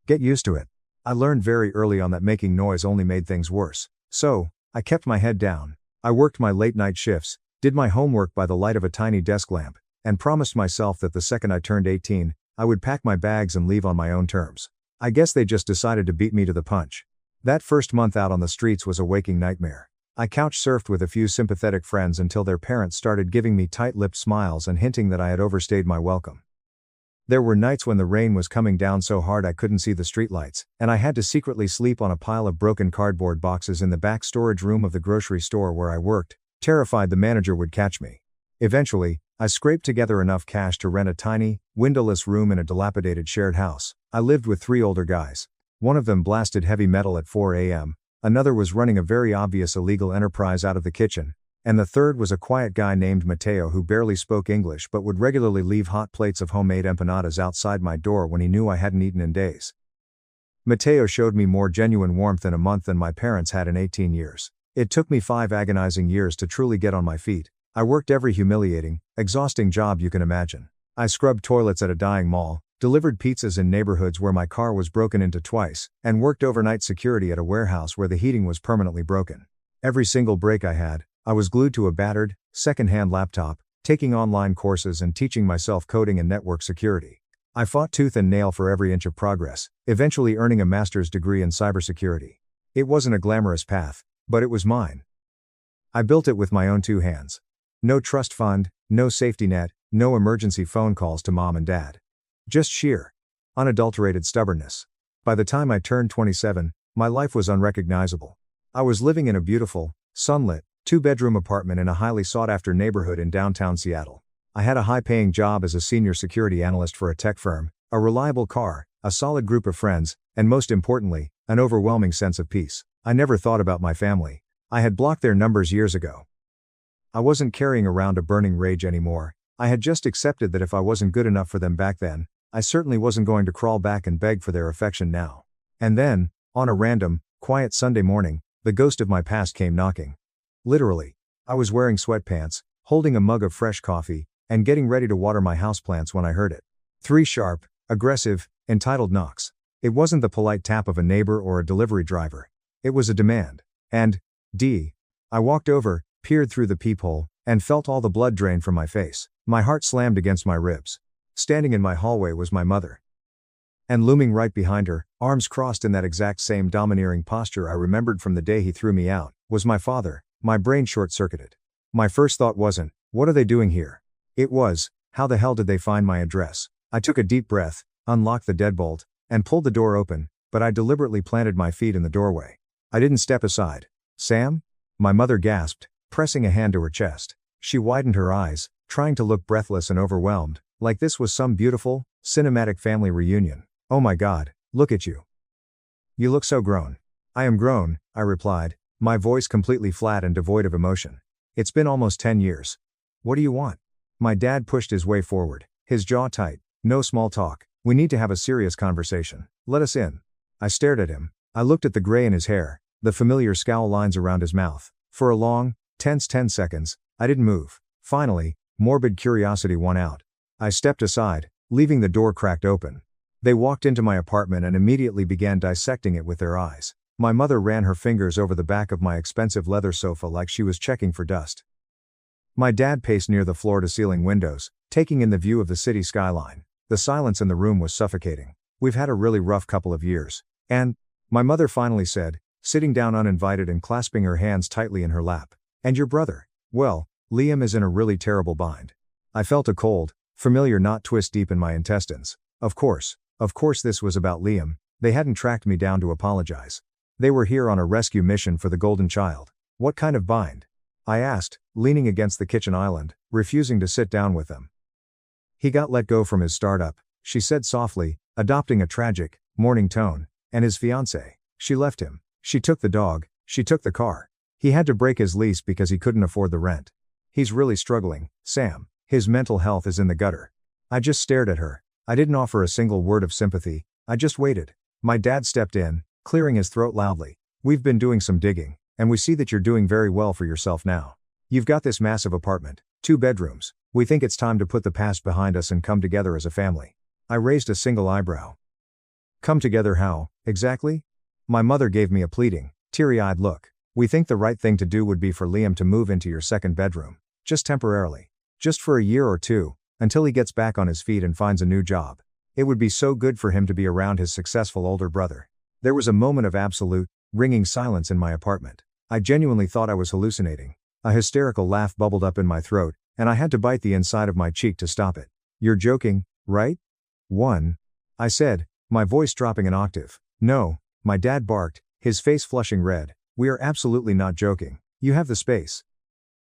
Get used to it." I learned very early on that making noise only made things worse. So, I kept my head down. I worked my late-night shifts, did my homework by the light of a tiny desk lamp, and promised myself that the second I turned 18, I would pack my bags and leave on my own terms. I guess they just decided to beat me to the punch. That first month out on the streets was a waking nightmare. I couch surfed with a few sympathetic friends until their parents started giving me tight-lipped smiles and hinting that I had overstayed my welcome. There were nights when the rain was coming down so hard I couldn't see the streetlights, and I had to secretly sleep on a pile of broken cardboard boxes in the back storage room of the grocery store where I worked, terrified the manager would catch me. Eventually, I scraped together enough cash to rent a tiny, windowless room in a dilapidated shared house. I lived with 3 older guys. One of them blasted heavy metal at 4 a.m., another was running a very obvious illegal enterprise out of the kitchen, and the third was a quiet guy named Mateo who barely spoke English but would regularly leave hot plates of homemade empanadas outside my door when he knew I hadn't eaten in days. Mateo showed me more genuine warmth in a month than my parents had in 18 years. It took me 5 agonizing years to truly get on my feet. I worked every humiliating, exhausting job you can imagine. I scrubbed toilets at a dying mall, delivered pizzas in neighborhoods where my car was broken into twice, and worked overnight security at a warehouse where the heating was permanently broken. Every single break I had, I was glued to a battered, second-hand laptop, taking online courses and teaching myself coding and network security. I fought tooth and nail for every inch of progress, eventually earning a master's degree in cybersecurity. It wasn't a glamorous path, but it was mine. I built it with my own 2 hands. No trust fund, no safety net, no emergency phone calls to mom and dad. Just sheer, unadulterated stubbornness. By the time I turned 27, my life was unrecognizable. I was living in a beautiful, sunlit, 2-bedroom apartment in a highly sought-after neighborhood in downtown Seattle. I had a high-paying job as a senior security analyst for a tech firm, a reliable car, a solid group of friends, and most importantly, an overwhelming sense of peace. I never thought about my family. I had blocked their numbers years ago. I wasn't carrying around a burning rage anymore. I had just accepted that if I wasn't good enough for them back then, I certainly wasn't going to crawl back and beg for their affection now. And then, on a random, quiet Sunday morning, the ghost of my past came knocking. Literally. I was wearing sweatpants, holding a mug of fresh coffee, and getting ready to water my houseplants when I heard it. 3 sharp, aggressive, entitled knocks. It wasn't the polite tap of a neighbor or a delivery driver. It was a demand. And, I walked over, peered through the peephole, and felt all the blood drain from my face. My heart slammed against my ribs. Standing in my hallway was my mother. And looming right behind her, arms crossed in that exact same domineering posture I remembered from the day he threw me out, was my father. My brain short-circuited. My first thought wasn't, what are they doing here? It was, how the hell did they find my address? I took a deep breath, unlocked the deadbolt, and pulled the door open, but I deliberately planted my feet in the doorway. I didn't step aside. Sam? My mother gasped, pressing a hand to her chest. She widened her eyes, trying to look breathless and overwhelmed, like this was some beautiful, cinematic family reunion. Oh my God, look at you. You look so grown. I am grown, I replied, my voice completely flat and devoid of emotion. It's been almost 10 years. What do you want? My dad pushed his way forward, his jaw tight. No small talk. We need to have a serious conversation. Let us in. I stared at him. I looked at the gray in his hair, the familiar scowl lines around his mouth. For a long, tense 10 seconds, I didn't move. Finally, morbid curiosity won out. I stepped aside, leaving the door cracked open. They walked into my apartment and immediately began dissecting it with their eyes. My mother ran her fingers over the back of my expensive leather sofa like she was checking for dust. My dad paced near the floor-to-ceiling windows, taking in the view of the city skyline. The silence in the room was suffocating. We've had a really rough couple of years. And, my mother finally said, sitting down uninvited and clasping her hands tightly in her lap. And your brother? Well, Liam is in a really terrible bind. I felt a cold, familiar knot twist deep in my intestines. Of course this was about Liam. They hadn't tracked me down to apologize. They were here on a rescue mission for the golden child. What kind of bind? I asked, leaning against the kitchen island, refusing to sit down with them. He got let go from his startup, she said softly, adopting a tragic, mourning tone, and his fiancée. She left him. She took the dog, she took the car. He had to break his lease because he couldn't afford the rent. He's really struggling, Sam. His mental health is in the gutter. I just stared at her. I didn't offer a single word of sympathy. I just waited. My dad stepped in, clearing his throat loudly. We've been doing some digging, and we see that you're doing very well for yourself now. You've got this massive apartment, 2 bedrooms. We think it's time to put the past behind us and come together as a family. I raised a single eyebrow. Come together how, exactly? My mother gave me a pleading, teary-eyed look. We think the right thing to do would be for Liam to move into your 2nd bedroom. Just temporarily. Just for a year or 2, until he gets back on his feet and finds a new job. It would be so good for him to be around his successful older brother. There was a moment of absolute, ringing silence in my apartment. I genuinely thought I was hallucinating. A hysterical laugh bubbled up in my throat, and I had to bite the inside of my cheek to stop it. You're joking, right? 1. I said, my voice dropping an octave. No, my dad barked, his face flushing red. We are absolutely not joking. You have the space.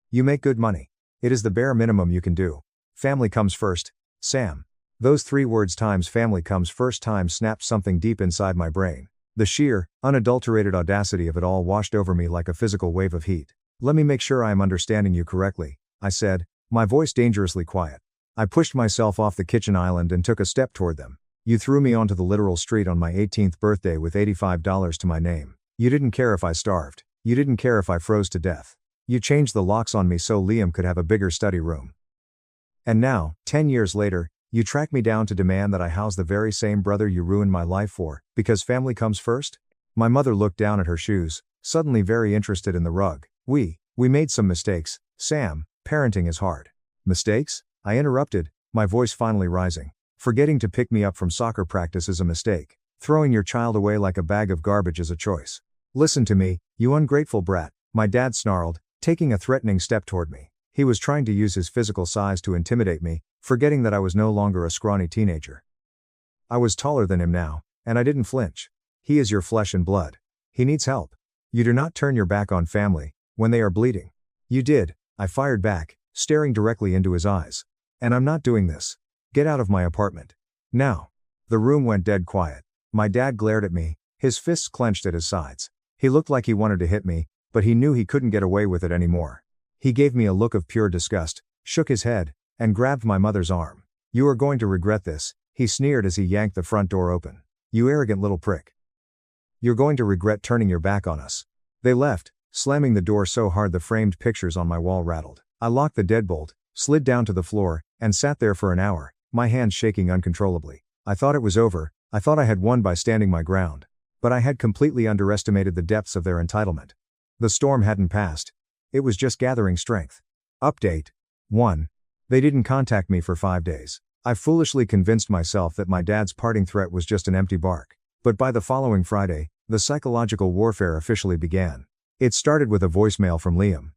You make good money. It is the bare minimum you can do. Family comes first, Sam. Those 3 words times family comes first times snapped something deep inside my brain. The sheer, unadulterated audacity of it all washed over me like a physical wave of heat. Let me make sure I am understanding you correctly, I said, my voice dangerously quiet. I pushed myself off the kitchen island and took a step toward them. You threw me onto the literal street on my 18th birthday with $85 to my name. You didn't care if I starved. You didn't care if I froze to death. You changed the locks on me so Liam could have a bigger study room. And now, 10 years later, you track me down to demand that I house the very same brother you ruined my life for, because family comes first? My mother looked down at her shoes, suddenly very interested in the rug. We made some mistakes, Sam. Parenting is hard. Mistakes? I interrupted, my voice finally rising. Forgetting to pick me up from soccer practice is a mistake. Throwing your child away like a bag of garbage is a choice. Listen to me, you ungrateful brat, my dad snarled, taking a threatening step toward me. He was trying to use his physical size to intimidate me, forgetting that I was no longer a scrawny teenager. I was taller than him now, and I didn't flinch. He is your flesh and blood. He needs help. You do not turn your back on family when they are bleeding. You did, I fired back, staring directly into his eyes. And I'm not doing this. Get out of my apartment. Now. The room went dead quiet. My dad glared at me, his fists clenched at his sides. He looked like he wanted to hit me, but he knew he couldn't get away with it anymore. He gave me a look of pure disgust, shook his head, and grabbed my mother's arm. "You are going to regret this," he sneered as he yanked the front door open. "You arrogant little prick. You're going to regret turning your back on us." They left, slamming the door so hard the framed pictures on my wall rattled. I locked the deadbolt, slid down to the floor, and sat there for an hour, my hands shaking uncontrollably. I thought it was over, I thought I had won by standing my ground. But I had completely underestimated the depths of their entitlement. The storm hadn't passed. It was just gathering strength. Update. 1. They didn't contact me for 5 days. I foolishly convinced myself that my dad's parting threat was just an empty bark. But by the following Friday, the psychological warfare officially began. It started with a voicemail from Liam.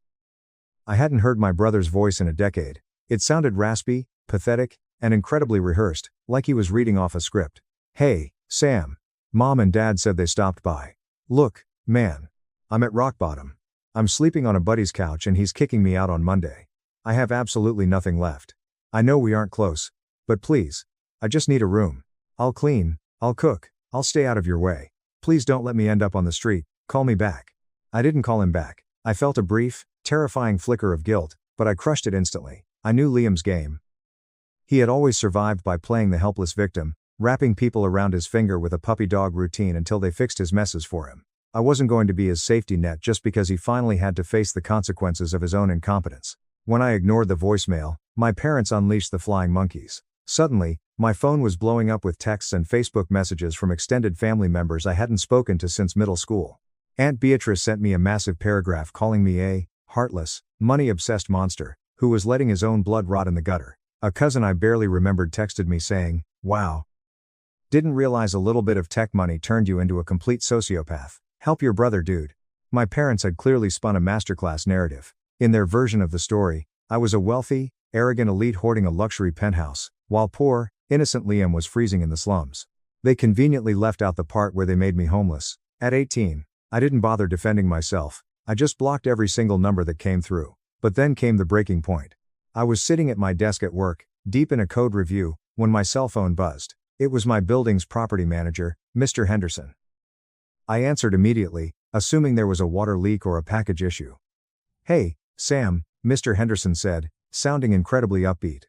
I hadn't heard my brother's voice in a decade. It sounded raspy, pathetic, and incredibly rehearsed, like he was reading off a script. "Hey, Sam. Mom and Dad said they stopped by. Look, man. I'm at rock bottom. I'm sleeping on a buddy's couch and he's kicking me out on Monday. I have absolutely nothing left. I know we aren't close. But please. I just need a room. I'll clean, I'll cook, I'll stay out of your way. Please don't let me end up on the street, call me back." I didn't call him back. I felt a brief, terrifying flicker of guilt, but I crushed it instantly. I knew Liam's game. He had always survived by playing the helpless victim, wrapping people around his finger with a puppy dog routine until they fixed his messes for him. I wasn't going to be his safety net just because he finally had to face the consequences of his own incompetence. When I ignored the voicemail, my parents unleashed the flying monkeys. Suddenly, my phone was blowing up with texts and Facebook messages from extended family members I hadn't spoken to since middle school. Aunt Beatrice sent me a massive paragraph calling me a heartless, money-obsessed monster who was letting his own blood rot in the gutter. A cousin I barely remembered texted me saying, "Wow. Didn't realize a little bit of tech money turned you into a complete sociopath. Help your brother, dude." My parents had clearly spun a masterclass narrative. In their version of the story, I was a wealthy, arrogant elite hoarding a luxury penthouse, while poor, innocent Liam was freezing in the slums. They conveniently left out the part where they made me homeless. At 18, I didn't bother defending myself. I just blocked every single number that came through. But then came the breaking point. I was sitting at my desk at work, deep in a code review, when my cell phone buzzed. It was my building's property manager, Mr. Henderson. I answered immediately, assuming there was a water leak or a package issue. "Hey, Sam," Mr. Henderson said, sounding incredibly upbeat.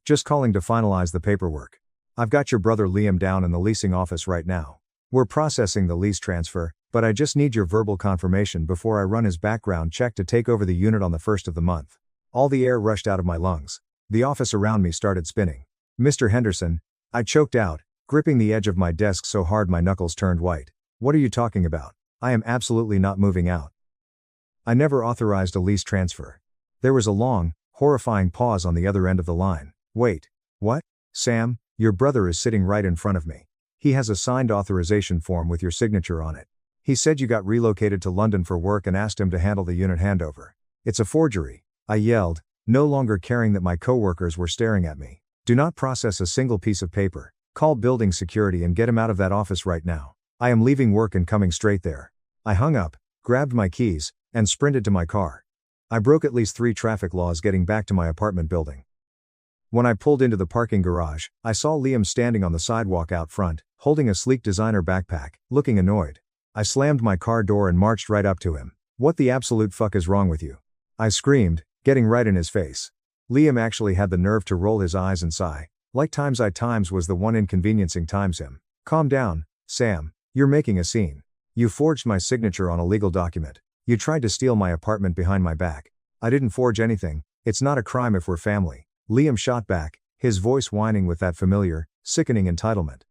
"Just calling to finalize the paperwork. I've got your brother Liam down in the leasing office right now. We're processing the lease transfer, but I just need your verbal confirmation before I run his background check to take over the unit on the 1st of the month." All the air rushed out of my lungs. The office around me started spinning. "Mr. Henderson," I choked out, gripping the edge of my desk so hard my knuckles turned white. "What are you talking about? I am absolutely not moving out. I never authorized a lease transfer." There was a long, horrifying pause on the other end of the line. "Wait. What? Sam, your brother is sitting right in front of me. He has a signed authorization form with your signature on it. He said you got relocated to London for work and asked him to handle the unit handover." "It's a forgery," I yelled, no longer caring that my coworkers were staring at me. "Do not process a single piece of paper. Call building security and get him out of that office right now. I am leaving work and coming straight there." I hung up, grabbed my keys, and sprinted to my car. I broke at least 3 traffic laws getting back to my apartment building. When I pulled into the parking garage, I saw Liam standing on the sidewalk out front, holding a sleek designer backpack, looking annoyed. I slammed my car door and marched right up to him. "What the absolute fuck is wrong with you?" I screamed, getting right in his face. Liam actually had the nerve to roll his eyes and sigh, like times I times was the one inconveniencing times him. "Calm down, Sam, you're making a scene. You forged my signature on a legal document. You tried to steal my apartment behind my back." "I didn't forge anything. It's not a crime if we're family," Liam shot back, his voice whining with that familiar, sickening entitlement.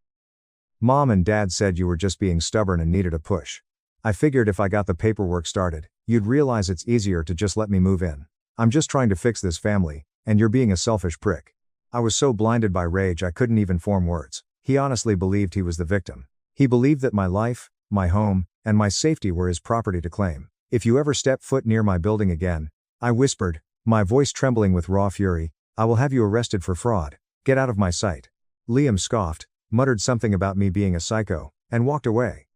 "Mom and Dad said you were just being stubborn and needed a push. I figured if I got the paperwork started, you'd realize it's easier to just let me move in. I'm just trying to fix this family, and you're being a selfish prick." I was so blinded by rage I couldn't even form words. He honestly believed he was the victim. He believed that my life, my home, and my safety were his property to claim. "If you ever step foot near my building again," I whispered, my voice trembling with raw fury, "I will have you arrested for fraud. Get out of my sight." Liam scoffed, muttered something about me being a psycho, and walked away.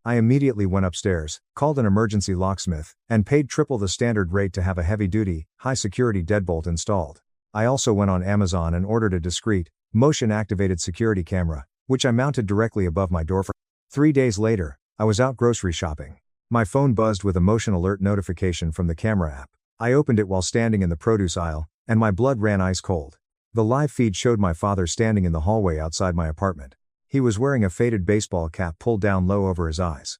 I immediately went upstairs, called an emergency locksmith, and paid triple the standard rate to have a heavy-duty, high-security deadbolt installed. I also went on Amazon and ordered a discreet, motion-activated security camera, which I mounted directly above my doorframe. 3 days later, I was out grocery shopping. My phone buzzed with a motion alert notification from the camera app. I opened it while standing in the produce aisle, and my blood ran ice cold. The live feed showed my father standing in the hallway outside my apartment. He was wearing a faded baseball cap pulled down low over his eyes.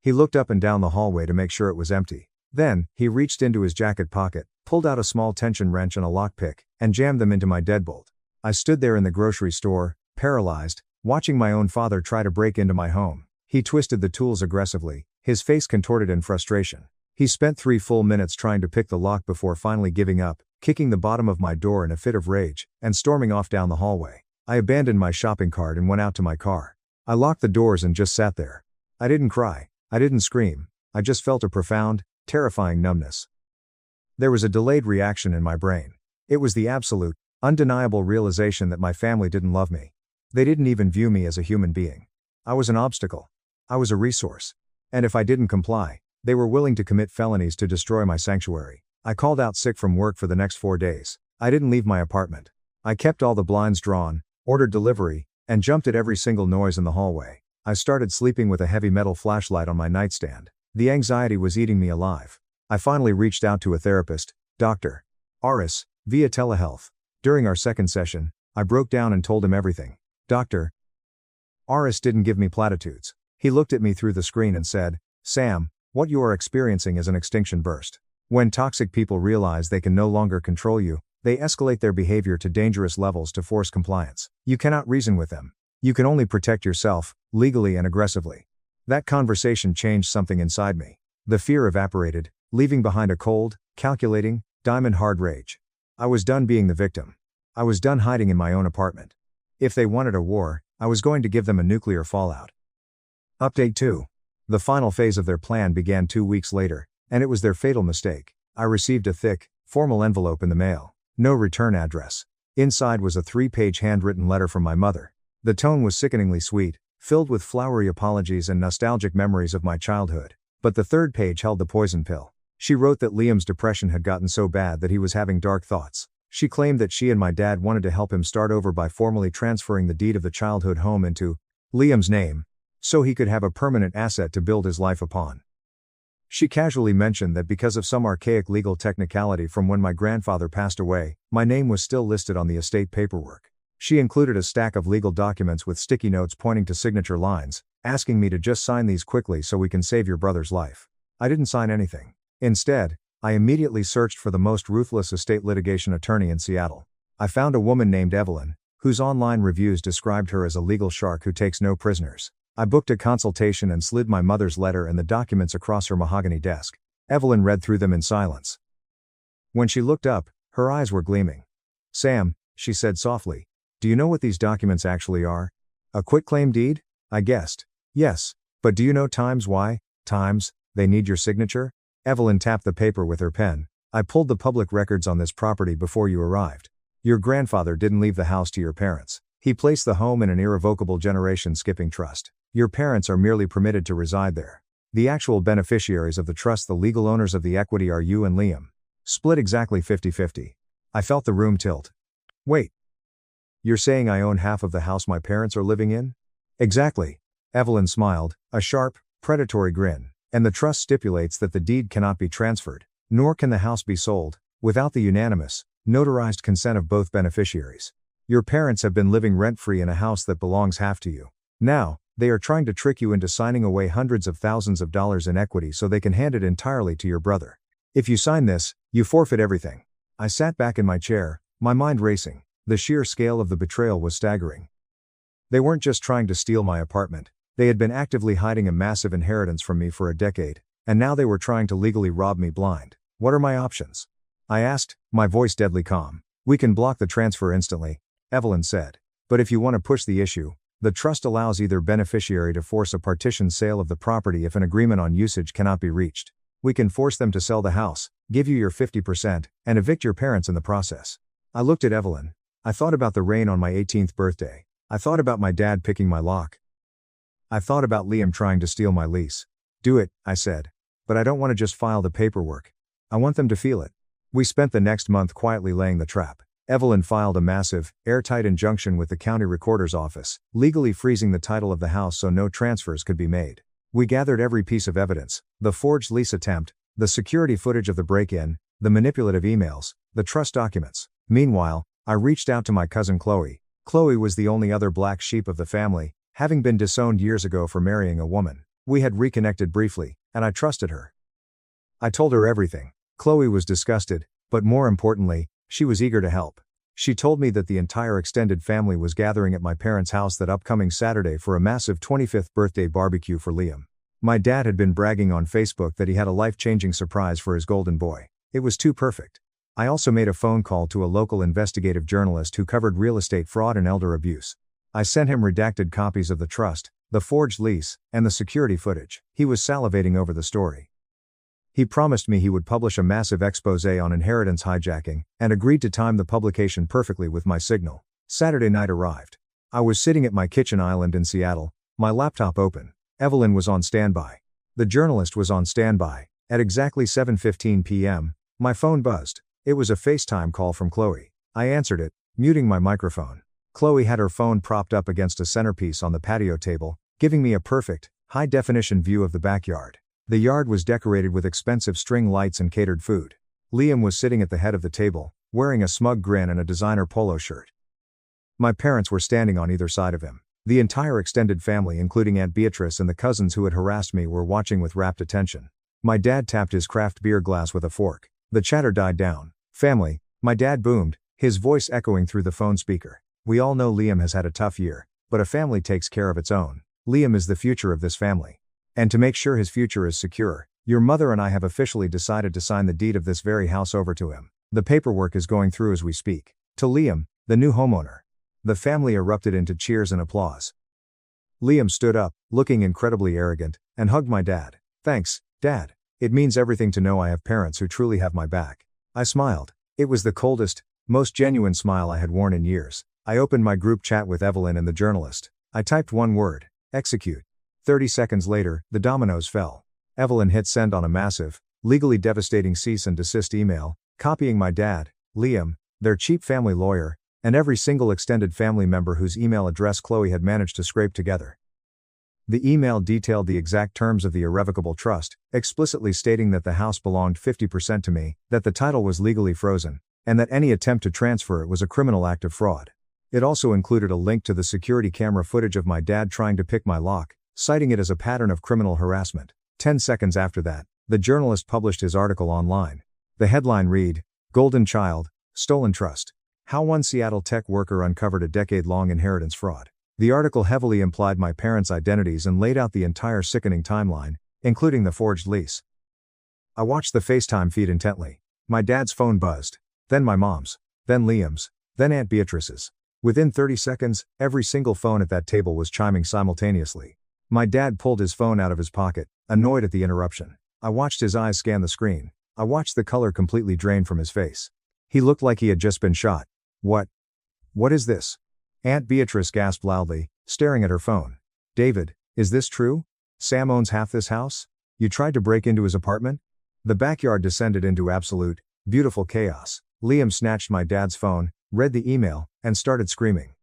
He looked up and down the hallway to make sure it was empty. Then, he reached into his jacket pocket, pulled out a small tension wrench and a lockpick, and jammed them into my deadbolt. I stood there in the grocery store, paralyzed, watching my own father try to break into my home. He twisted the tools aggressively, his face contorted in frustration. He spent 3 full minutes trying to pick the lock before finally giving up, kicking the bottom of my door in a fit of rage, and storming off down the hallway. I abandoned my shopping cart and went out to my car. I locked the doors and just sat there. I didn't cry. I didn't scream. I just felt a profound, terrifying numbness. There was a delayed reaction in my brain. It was the absolute, undeniable realization that my family didn't love me. They didn't even view me as a human being. I was an obstacle. I was a resource. And if I didn't comply, they were willing to commit felonies to destroy my sanctuary. I called out sick from work for the next 4 days. I didn't leave my apartment. I kept all the blinds drawn, ordered delivery, and jumped at every single noise in the hallway. I started sleeping with a heavy metal flashlight on my nightstand. The anxiety was eating me alive. I finally reached out to a therapist, Dr. Aris, via telehealth. During our second session, I broke down and told him everything. Dr. Aris didn't give me platitudes. He looked at me through the screen and said, "Sam, what you are experiencing is an extinction burst. When toxic people realize they can no longer control you, they escalate their behavior to dangerous levels to force compliance. You cannot reason with them. You can only protect yourself, legally and aggressively." That conversation changed something inside me. The fear evaporated, leaving behind a cold, calculating, diamond-hard rage. I was done being the victim. I was done hiding in my own apartment. If they wanted a war, I was going to give them a nuclear fallout. Update 2. The final phase of their plan began 2 weeks later, and it was their fatal mistake. I received a thick, formal envelope in the mail. No return address. Inside was a 3-page handwritten letter from my mother. The tone was sickeningly sweet, filled with flowery apologies and nostalgic memories of my childhood. But the 3rd page held the poison pill. She wrote that Liam's depression had gotten so bad that he was having dark thoughts. She claimed that she and my dad wanted to help him start over by formally transferring the deed of the childhood home into Liam's name, so he could have a permanent asset to build his life upon. She casually mentioned that because of some archaic legal technicality from when my grandfather passed away, my name was still listed on the estate paperwork. She included a stack of legal documents with sticky notes pointing to signature lines, asking me to just sign these quickly so we can save your brother's life. I didn't sign anything. Instead, I immediately searched for the most ruthless estate litigation attorney in Seattle. I found a woman named Evelyn, whose online reviews described her as a legal shark who takes no prisoners. I booked a consultation and slid my mother's letter and the documents across her mahogany desk. Evelyn read through them in silence. When she looked up, her eyes were gleaming. "Sam," she said softly, "do you know what these documents actually are? A quitclaim deed?" I guessed. "Yes, but do you know why they need your signature?" Evelyn tapped the paper with her pen. "I pulled the public records on this property before you arrived. Your grandfather didn't leave the house to your parents. He placed the home in an irrevocable generation-skipping trust. Your parents are merely permitted to reside there. The actual beneficiaries of the trust, the legal owners of the equity, are you and Liam. Split exactly 50-50. I felt the room tilt. "Wait. You're saying I own half of the house my parents are living in?" "Exactly." Evelyn smiled, a sharp, predatory grin. "And the trust stipulates that the deed cannot be transferred, nor can the house be sold, without the unanimous, notarized consent of both beneficiaries. Your parents have been living rent-free in a house that belongs half to you. Now, they are trying to trick you into signing away hundreds of thousands of dollars in equity so they can hand it entirely to your brother. If you sign this, you forfeit everything." I sat back in my chair, my mind racing. The sheer scale of the betrayal was staggering. They weren't just trying to steal my apartment. They had been actively hiding a massive inheritance from me for a decade, and now they were trying to legally rob me blind. What are my options? I asked, my voice deadly calm. "We can block the transfer instantly," Evelyn said. "But if you want to push the issue, the trust allows either beneficiary to force a partition sale of the property if an agreement on usage cannot be reached. We can force them to sell the house, give you your 50%, and evict your parents in the process." I looked at Evelyn. I thought about the rain on my 18th birthday. I thought about my dad picking my lock. I thought about Liam trying to steal my lease. "Do it," I said. "But I don't want to just file the paperwork. I want them to feel it." We spent the next month quietly laying the trap. Evelyn filed a massive, airtight injunction with the county recorder's office, legally freezing the title of the house so no transfers could be made. We gathered every piece of evidence: the forged lease attempt, the security footage of the break-in, the manipulative emails, the trust documents. Meanwhile, I reached out to my cousin Chloe. Chloe was the only other black sheep of the family, having been disowned years ago for marrying a woman. We had reconnected briefly, and I trusted her. I told her everything. Chloe was disgusted, but more importantly, she was eager to help. She told me that the entire extended family was gathering at my parents' house that upcoming Saturday for a massive 25th birthday barbecue for Liam. My dad had been bragging on Facebook that he had a life-changing surprise for his golden boy. It was too perfect. I also made a phone call to a local investigative journalist who covered real estate fraud and elder abuse. I sent him redacted copies of the trust, the forged lease, and the security footage. He was salivating over the story. He promised me he would publish a massive exposé on inheritance hijacking, and agreed to time the publication perfectly with my signal. Saturday night arrived. I was sitting at my kitchen island in Seattle, my laptop open. Evelyn was on standby. The journalist was on standby. At exactly 7:15 p.m., my phone buzzed. It was a FaceTime call from Chloe. I answered it, muting my microphone. Chloe had her phone propped up against a centerpiece on the patio table, giving me a perfect, high-definition view of the backyard. The yard was decorated with expensive string lights and catered food. Liam was sitting at the head of the table, wearing a smug grin and a designer polo shirt. My parents were standing on either side of him. The entire extended family, including Aunt Beatrice and the cousins who had harassed me, were watching with rapt attention. My dad tapped his craft beer glass with a fork. The chatter died down. "Family," my dad boomed, his voice echoing through the phone speaker. "We all know Liam has had a tough year, but a family takes care of its own. Liam is the future of this family. And to make sure his future is secure, your mother and I have officially decided to sign the deed of this very house over to him. The paperwork is going through as we speak. To Liam, the new homeowner." The family erupted into cheers and applause. Liam stood up, looking incredibly arrogant, and hugged my dad. "Thanks, Dad. It means everything to know I have parents who truly have my back." I smiled. It was the coldest, most genuine smile I had worn in years. I opened my group chat with Evelyn and the journalist. I typed one word: execute. 30 seconds later, the dominoes fell. Evelyn hit send on a massive, legally devastating cease and desist email, copying my dad, Liam, their cheap family lawyer, and every single extended family member whose email address Chloe had managed to scrape together. The email detailed the exact terms of the irrevocable trust, explicitly stating that the house belonged 50% to me, that the title was legally frozen, and that any attempt to transfer it was a criminal act of fraud. It also included a link to the security camera footage of my dad trying to pick my lock, citing it as a pattern of criminal harassment. 10 seconds after that, the journalist published his article online. The headline read, "Golden Child, Stolen Trust. How one Seattle tech worker uncovered a decade-long inheritance fraud." The article heavily implied my parents' identities and laid out the entire sickening timeline, including the forged lease. I watched the FaceTime feed intently. My dad's phone buzzed. Then my mom's. Then Liam's. Then Aunt Beatrice's. Within 30 seconds, every single phone at that table was chiming simultaneously. My dad pulled his phone out of his pocket, annoyed at the interruption. I watched his eyes scan the screen. I watched the color completely drain from his face. He looked like he had just been shot. What is this?" Aunt Beatrice gasped loudly, staring at her phone. "David, is this true? Sam owns half this house? You tried to break into his apartment?" The backyard descended into absolute, beautiful chaos. Liam snatched my dad's phone, read the email, and started screaming.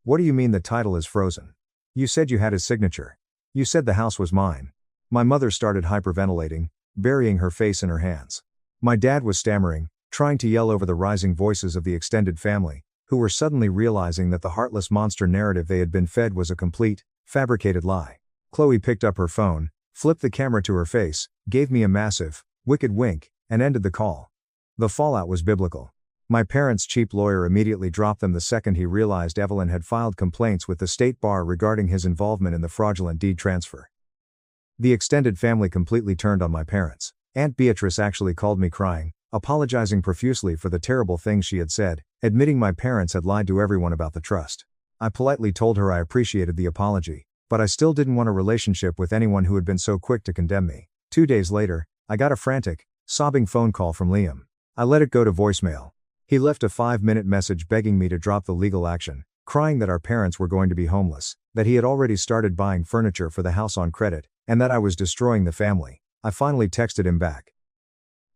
"What do you mean the title is frozen? You said you had his signature. You said the house was mine." My mother started hyperventilating, burying her face in her hands. My dad was stammering, trying to yell over the rising voices of the extended family, who were suddenly realizing that the heartless monster narrative they had been fed was a complete, fabricated lie. Chloe picked up her phone, flipped the camera to her face, gave me a massive, wicked wink, and ended the call. The fallout was biblical. My parents' cheap lawyer immediately dropped them the second he realized Evelyn had filed complaints with the state bar regarding his involvement in the fraudulent deed transfer. The extended family completely turned on my parents. Aunt Beatrice actually called me crying, apologizing profusely for the terrible things she had said, admitting my parents had lied to everyone about the trust. I politely told her I appreciated the apology, but I still didn't want a relationship with anyone who had been so quick to condemn me. 2 days later, I got a frantic, sobbing phone call from Liam. I let it go to voicemail. He left a 5-minute message begging me to drop the legal action, crying that our parents were going to be homeless, that he had already started buying furniture for the house on credit, and that I was destroying the family. I finally texted him back.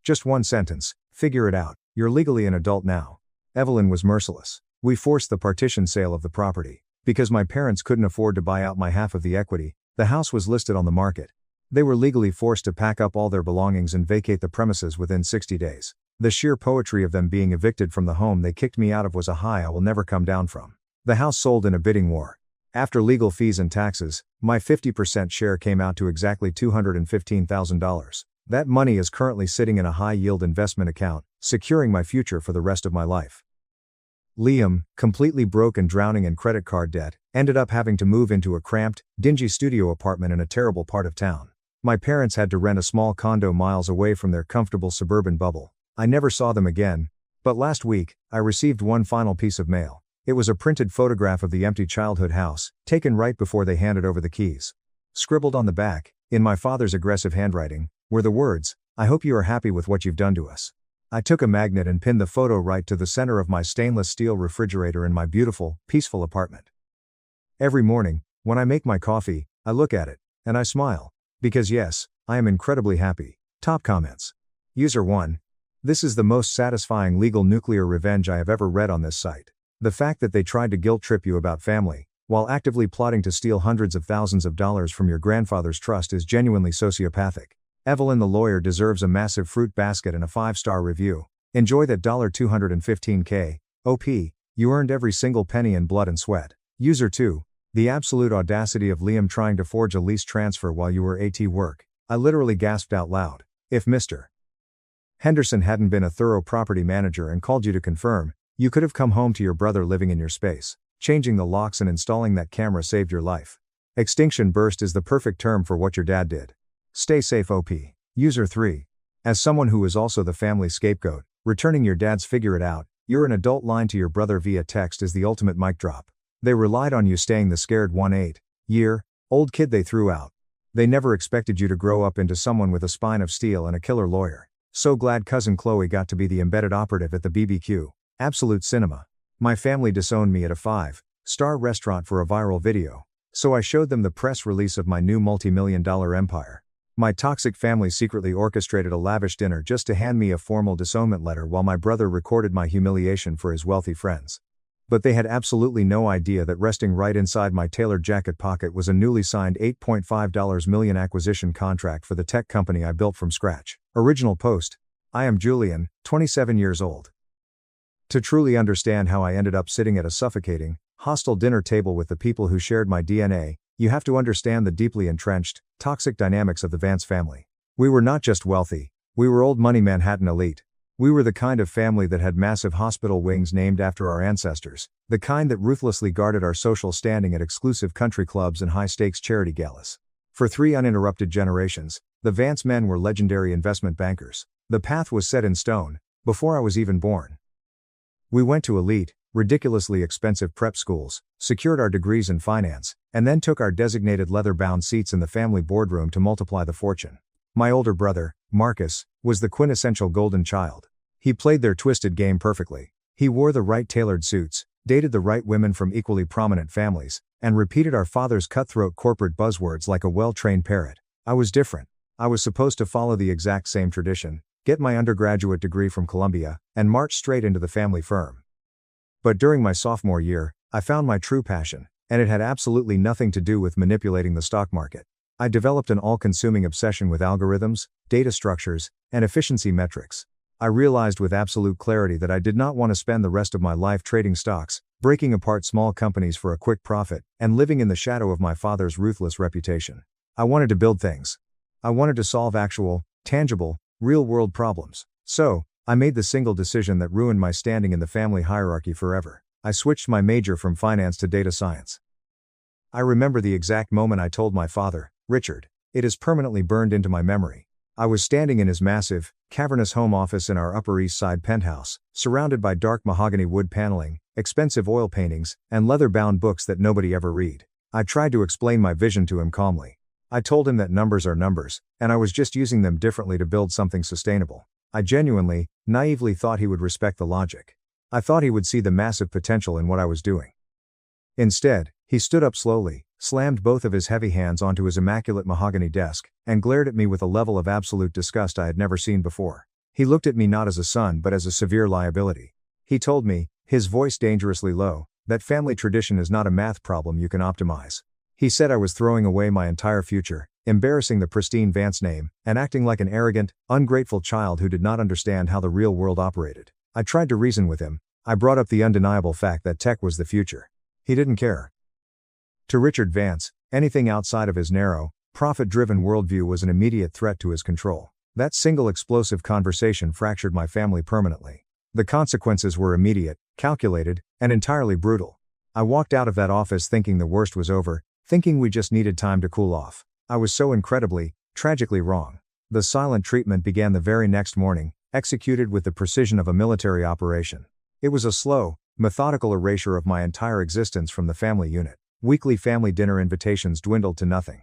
Just one sentence: "Figure it out, you're legally an adult now." Evelyn was merciless. We forced the partition sale of the property. Because my parents couldn't afford to buy out my half of the equity, the house was listed on the market. They were legally forced to pack up all their belongings and vacate the premises within 60 days. The sheer poetry of them being evicted from the home they kicked me out of was a high I will never come down from. The house sold in a bidding war. After legal fees and taxes, my 50% share came out to exactly $215,000. That money is currently sitting in a high-yield investment account, securing my future for the rest of my life. Liam, completely broke and drowning in credit card debt, ended up having to move into a cramped, dingy studio apartment in a terrible part of town. My parents had to rent a small condo miles away from their comfortable suburban bubble. I never saw them again, but last week, I received one final piece of mail. It was a printed photograph of the empty childhood house, taken right before they handed over the keys. Scribbled on the back, in my father's aggressive handwriting, were the words, "I hope you are happy with what you've done to us." I took a magnet and pinned the photo right to the center of my stainless steel refrigerator in my beautiful, peaceful apartment. Every morning, when I make my coffee, I look at it, and I smile. Because yes, I am incredibly happy. Top comments. User 1. This is the most satisfying legal nuclear revenge I have ever read on this site. The fact that they tried to guilt trip you about family, while actively plotting to steal hundreds of thousands of dollars from your grandfather's trust is genuinely sociopathic. Evelyn the lawyer deserves a massive fruit basket and a 5-star review. Enjoy that $215K, OP, you earned every single penny in blood and sweat. User 2. The absolute audacity of Liam trying to forge a lease transfer while you were at work. I literally gasped out loud. If Mr. Henderson hadn't been a thorough property manager and called you to confirm, you could have come home to your brother living in your space. Changing the locks and installing that camera saved your life. Extinction burst is the perfect term for what your dad did. Stay safe, OP. User 3. As someone who is also the family scapegoat, returning your dad's figure it out, you're an adult line to your brother via text is the ultimate mic drop. They relied on you staying the scared 1-8-year-old kid they threw out. They never expected you to grow up into someone with a spine of steel and a killer lawyer. So glad cousin Chloe got to be the embedded operative at the BBQ. Absolute cinema. My family disowned me at a 5-star restaurant for a viral video. So I showed them the press release of my new multi-million-dollar empire. My toxic family secretly orchestrated a lavish dinner just to hand me a formal disownment letter while my brother recorded my humiliation for his wealthy friends. But they had absolutely no idea that resting right inside my tailored jacket pocket was a newly signed $8.5 million acquisition contract for the tech company I built from scratch. Original post. I am Julian, 27 years old. To truly understand how I ended up sitting at a suffocating, hostile dinner table with the people who shared my DNA, you have to understand the deeply entrenched, toxic dynamics of the Vance family. We were not just wealthy, we were old money Manhattan elite. We were the kind of family that had massive hospital wings named after our ancestors, the kind that ruthlessly guarded our social standing at exclusive country clubs and high-stakes charity galas. For 3 uninterrupted generations, the Vance men were legendary investment bankers. The path was set in stone, before I was even born. We went to elite, ridiculously expensive prep schools, secured our degrees in finance, and then took our designated leather-bound seats in the family boardroom to multiply the fortune. My older brother, Marcus, was the quintessential golden child. He played their twisted game perfectly. He wore the right tailored suits, dated the right women from equally prominent families, and repeated our father's cutthroat corporate buzzwords like a well-trained parrot. I was different. I was supposed to follow the exact same tradition, get my undergraduate degree from Columbia, and march straight into the family firm. But during my sophomore year, I found my true passion, and it had absolutely nothing to do with manipulating the stock market. I developed an all-consuming obsession with algorithms, data structures, and efficiency metrics. I realized with absolute clarity that I did not want to spend the rest of my life trading stocks, breaking apart small companies for a quick profit, and living in the shadow of my father's ruthless reputation. I wanted to build things. I wanted to solve actual, tangible, real-world problems. So, I made the single decision that ruined my standing in the family hierarchy forever. I switched my major from finance to data science. I remember the exact moment I told my father, Richard. It is permanently burned into my memory. I was standing in his massive, cavernous home office in our Upper East Side penthouse, surrounded by dark mahogany wood paneling, expensive oil paintings, and leather-bound books that nobody ever read. I tried to explain my vision to him calmly. I told him that numbers are numbers, and I was just using them differently to build something sustainable. I genuinely, naively thought he would respect the logic. I thought he would see the massive potential in what I was doing. Instead, he stood up slowly, slammed both of his heavy hands onto his immaculate mahogany desk, and glared at me with a level of absolute disgust I had never seen before. He looked at me not as a son but as a severe liability. He told me, his voice dangerously low, that family tradition is not a math problem you can optimize. He said I was throwing away my entire future, embarrassing the pristine Vance name, and acting like an arrogant, ungrateful child who did not understand how the real world operated. I tried to reason with him. I brought up the undeniable fact that tech was the future. He didn't care. To Richard Vance, anything outside of his narrow, profit-driven worldview was an immediate threat to his control. That single explosive conversation fractured my family permanently. The consequences were immediate, calculated, and entirely brutal. I walked out of that office thinking the worst was over, thinking we just needed time to cool off. I was so incredibly, tragically wrong. The silent treatment began the very next morning, executed with the precision of a military operation. It was a slow, methodical erasure of my entire existence from the family unit. Weekly family dinner invitations dwindled to nothing.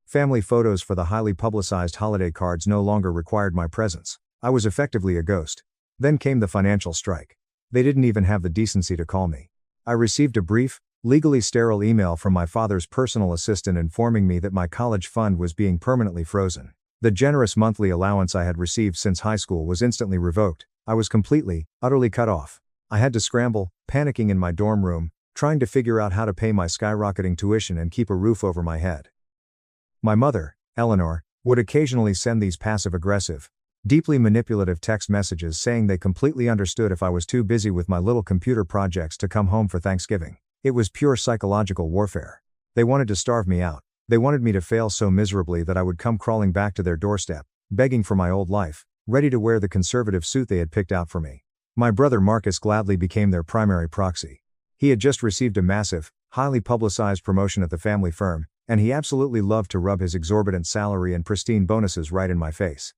Family photos for the highly publicized holiday cards no longer required my presence. I was effectively a ghost. Then came the financial strike. They didn't even have the decency to call me. I received a brief, legally sterile email from my father's personal assistant informing me that my college fund was being permanently frozen. The generous monthly allowance I had received since high school was instantly revoked. I was completely, utterly cut off. I had to scramble, panicking in my dorm room, trying to figure out how to pay my skyrocketing tuition and keep a roof over my head. My mother, Eleanor, would occasionally send these passive-aggressive, deeply manipulative text messages saying they completely understood if I was too busy with my little computer projects to come home for Thanksgiving. It was pure psychological warfare. They wanted to starve me out. They wanted me to fail so miserably that I would come crawling back to their doorstep, begging for my old life, ready to wear the conservative suit they had picked out for me. My brother Marcus gladly became their primary proxy. He had just received a massive, highly publicized promotion at the family firm, and he absolutely loved to rub his exorbitant salary and pristine bonuses right in my face.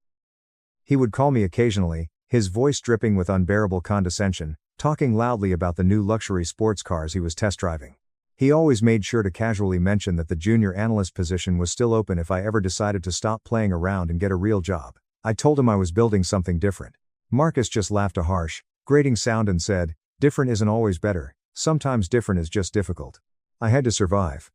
He would call me occasionally, his voice dripping with unbearable condescension, talking loudly about the new luxury sports cars he was test driving. He always made sure to casually mention that the junior analyst position was still open if I ever decided to stop playing around and get a real job. I told him I was building something different. Marcus just laughed a harsh, grating sound and said, "Different isn't always better. Sometimes different is just difficult." I had to survive.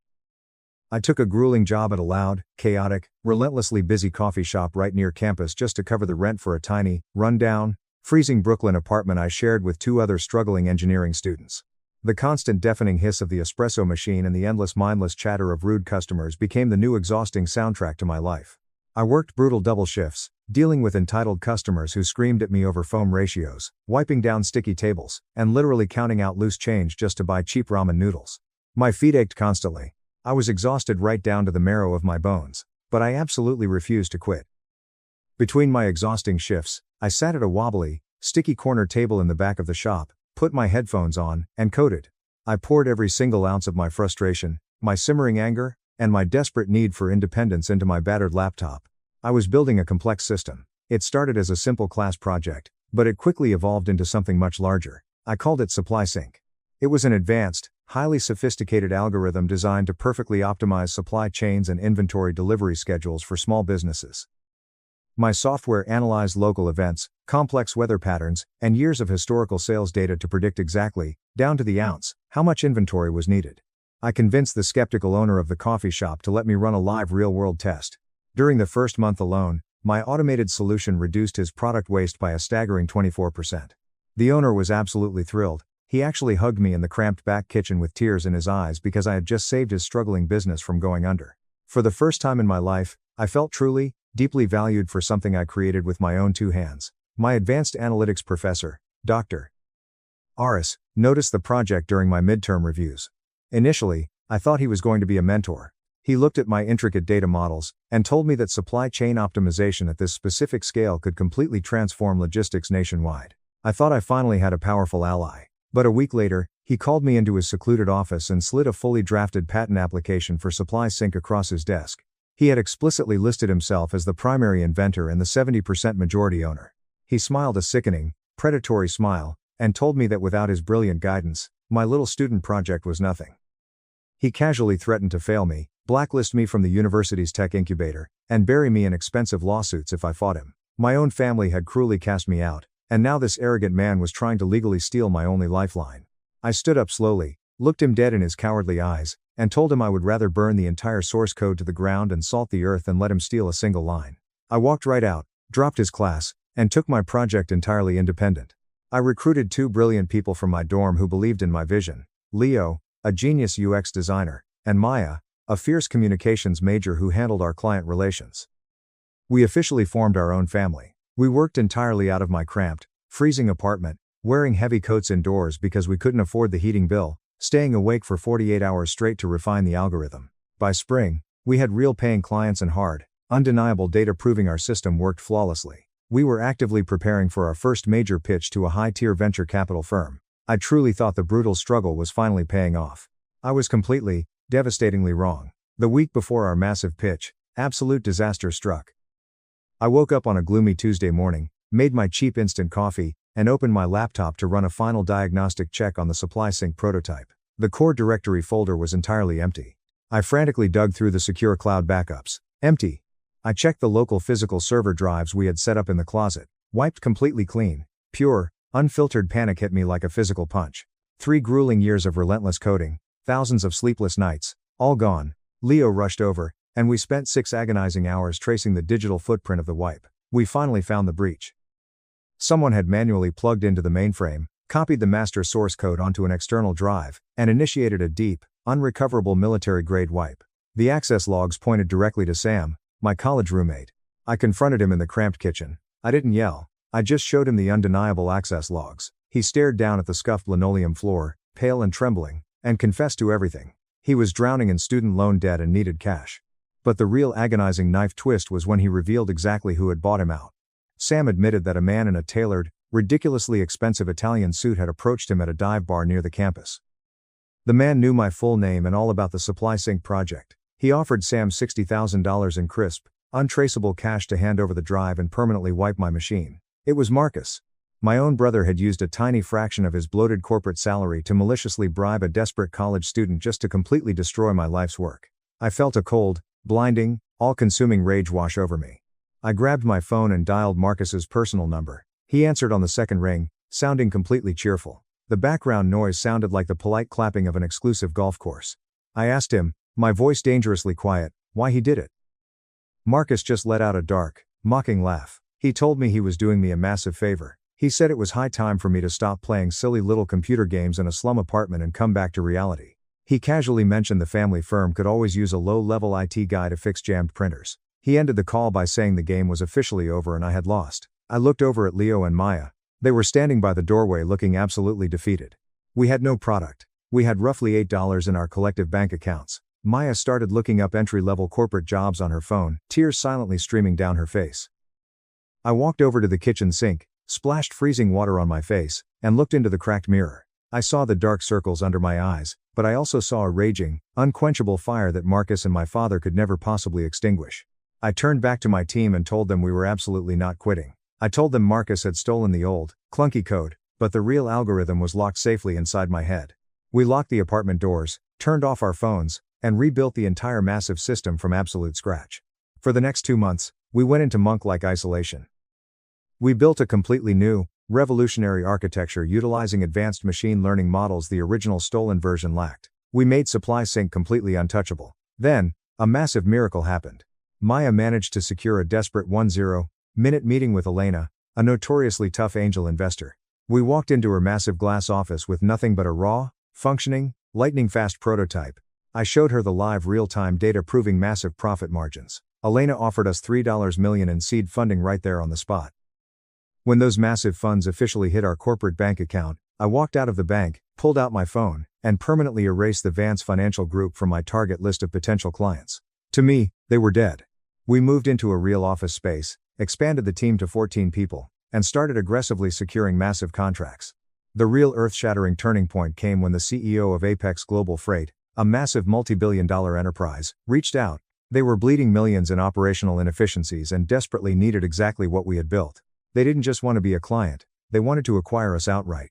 I took a grueling job at a loud, chaotic, relentlessly busy coffee shop right near campus just to cover the rent for a tiny, run-down, freezing Brooklyn apartment I shared with two other struggling engineering students. The constant deafening hiss of the espresso machine and the endless mindless chatter of rude customers became the new exhausting soundtrack to my life. I worked brutal double shifts, dealing with entitled customers who screamed at me over foam ratios, wiping down sticky tables, and literally counting out loose change just to buy cheap ramen noodles. My feet ached constantly. I was exhausted right down to the marrow of my bones, but I absolutely refused to quit. Between my exhausting shifts, I sat at a wobbly, sticky corner table in the back of the shop, put my headphones on, and coded. I poured every single ounce of my frustration, my simmering anger, and my desperate need for independence into my battered laptop. I was building a complex system. It started as a simple class project, but it quickly evolved into something much larger. I called it Supply Sync. It was an advanced, highly sophisticated algorithm designed to perfectly optimize supply chains and inventory delivery schedules for small businesses. My software analyzed local events, complex weather patterns, and years of historical sales data to predict exactly, down to the ounce, how much inventory was needed. I convinced the skeptical owner of the coffee shop to let me run a live real-world test. During the first month alone, my automated solution reduced his product waste by a staggering 24%. The owner was absolutely thrilled. He actually hugged me in the cramped back kitchen with tears in his eyes because I had just saved his struggling business from going under. For the first time in my life, I felt truly, deeply valued for something I created with my own two hands. My advanced analytics professor, Dr. Aris, noticed the project during my midterm reviews. Initially, I thought he was going to be a mentor. He looked at my intricate data models, and told me that supply chain optimization at this specific scale could completely transform logistics nationwide. I thought I finally had a powerful ally. But a week later, he called me into his secluded office and slid a fully drafted patent application for Supply Sync across his desk. He had explicitly listed himself as the primary inventor and the 70% majority owner. He smiled a sickening, predatory smile, and told me that without his brilliant guidance, my little student project was nothing. He casually threatened to fail me, blacklist me from the university's tech incubator, and bury me in expensive lawsuits if I fought him. My own family had cruelly cast me out, and now this arrogant man was trying to legally steal my only lifeline. I stood up slowly, looked him dead in his cowardly eyes, and told him I would rather burn the entire source code to the ground and salt the earth than let him steal a single line. I walked right out, dropped his class, and took my project entirely independent. I recruited two brilliant people from my dorm who believed in my vision: Leo, a genius UX designer, and Maya, a fierce communications major who handled our client relations. We officially formed our own family. We worked entirely out of my cramped, freezing apartment, wearing heavy coats indoors because we couldn't afford the heating bill, staying awake for 48 hours straight to refine the algorithm. By spring, we had real paying clients and hard, undeniable data proving our system worked flawlessly. We were actively preparing for our first major pitch to a high-tier venture capital firm. I truly thought the brutal struggle was finally paying off. I was completely, devastatingly wrong. The week before our massive pitch, absolute disaster struck. I woke up on a gloomy Tuesday morning, made my cheap instant coffee, and opened my laptop to run a final diagnostic check on the supply sync prototype. The core directory folder was entirely empty. I frantically dug through the secure cloud backups. Empty. I checked the local physical server drives we had set up in the closet. Wiped completely clean. Pure, unfiltered panic hit me like a physical punch. 3 grueling years of relentless coding, thousands of sleepless nights, all gone. Leo rushed over, and we spent 6 agonizing hours tracing the digital footprint of the wipe. We finally found the breach. Someone had manually plugged into the mainframe, copied the master source code onto an external drive, and initiated a deep, unrecoverable military-grade wipe. The access logs pointed directly to Sam, my college roommate. I confronted him in the cramped kitchen. I didn't yell. I just showed him the undeniable access logs. He stared down at the scuffed linoleum floor, pale and trembling, and confessed to everything. He was drowning in student loan debt and needed cash. But the real agonizing knife twist was when he revealed exactly who had bought him out. Sam admitted that a man in a tailored, ridiculously expensive Italian suit had approached him at a dive bar near the campus. The man knew my full name and all about the supply sync project. He offered Sam $60,000 in crisp, untraceable cash to hand over the drive and permanently wipe my machine. It was Marcus. My own brother had used a tiny fraction of his bloated corporate salary to maliciously bribe a desperate college student just to completely destroy my life's work. I felt a cold, blinding, all-consuming rage wash over me. I grabbed my phone and dialed Marcus's personal number. He answered on the second ring, sounding completely cheerful. The background noise sounded like the polite clapping of an exclusive golf course. I asked him, my voice dangerously quiet, why he did it. Marcus just let out a dark, mocking laugh. He told me he was doing me a massive favor. He said it was high time for me to stop playing silly little computer games in a slum apartment and come back to reality. He casually mentioned the family firm could always use a low-level IT guy to fix jammed printers. He ended the call by saying the game was officially over and I had lost. I looked over at Leo and Maya. They were standing by the doorway looking absolutely defeated. We had no product. We had roughly $8 in our collective bank accounts. Maya started looking up entry-level corporate jobs on her phone, tears silently streaming down her face. I walked over to the kitchen sink, splashed freezing water on my face, and looked into the cracked mirror. I saw the dark circles under my eyes, but I also saw a raging, unquenchable fire that Marcus and my father could never possibly extinguish. I turned back to my team and told them we were absolutely not quitting. I told them Marcus had stolen the old, clunky code, but the real algorithm was locked safely inside my head. We locked the apartment doors, turned off our phones, and rebuilt the entire massive system from absolute scratch. For the next 2 months, we went into monk-like isolation. We built a completely new, revolutionary architecture utilizing advanced machine learning models the original stolen version lacked. We made supply sync completely untouchable. Then, a massive miracle happened. Maya managed to secure a desperate 10-minute meeting with Elena, a notoriously tough angel investor. We walked into her massive glass office with nothing but a raw, functioning, lightning-fast prototype. I showed her the live real-time data proving massive profit margins. Elena offered us $3 million in seed funding right there on the spot. When those massive funds officially hit our corporate bank account, I walked out of the bank, pulled out my phone, and permanently erased the Vance Financial Group from my target list of potential clients. To me, they were dead. We moved into a real office space, expanded the team to 14 people, and started aggressively securing massive contracts. The real earth-shattering turning point came when the CEO of Apex Global Freight, a massive multi-billion-dollar enterprise, reached out. They were bleeding millions in operational inefficiencies and desperately needed exactly what we had built. They didn't just want to be a client, they wanted to acquire us outright.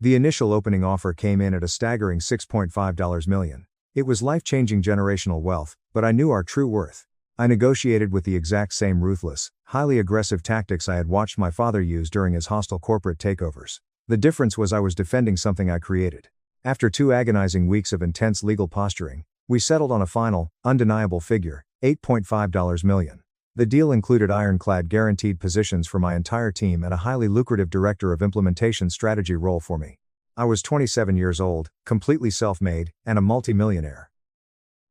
The initial opening offer came in at a staggering $6.5 million. It was life-changing generational wealth, but I knew our true worth. I negotiated with the exact same ruthless, highly aggressive tactics I had watched my father use during his hostile corporate takeovers. The difference was I was defending something I created. After 2 agonizing weeks of intense legal posturing, we settled on a final, undeniable figure, $8.5 million. The deal included ironclad guaranteed positions for my entire team and a highly lucrative director of implementation strategy role for me. I was 27 years old, completely self-made, and a multi-millionaire.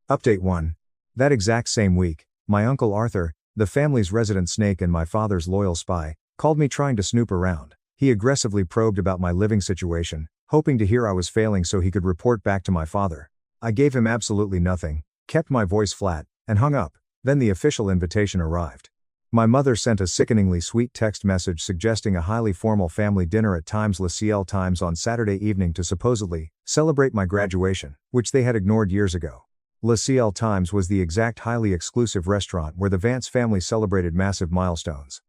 Update 1. That exact same week, my uncle Arthur, the family's resident snake and my father's loyal spy, called me trying to snoop around. He aggressively probed about my living situation, hoping to hear I was failing so he could report back to my father. I gave him absolutely nothing, kept my voice flat, and hung up. Then the official invitation arrived. My mother sent a sickeningly sweet text message suggesting a highly formal family dinner at Times Le Ciel Times on Saturday evening to supposedly celebrate my graduation, which they had ignored years ago. Le Ciel Times was the exact highly exclusive restaurant where the Vance family celebrated massive milestones.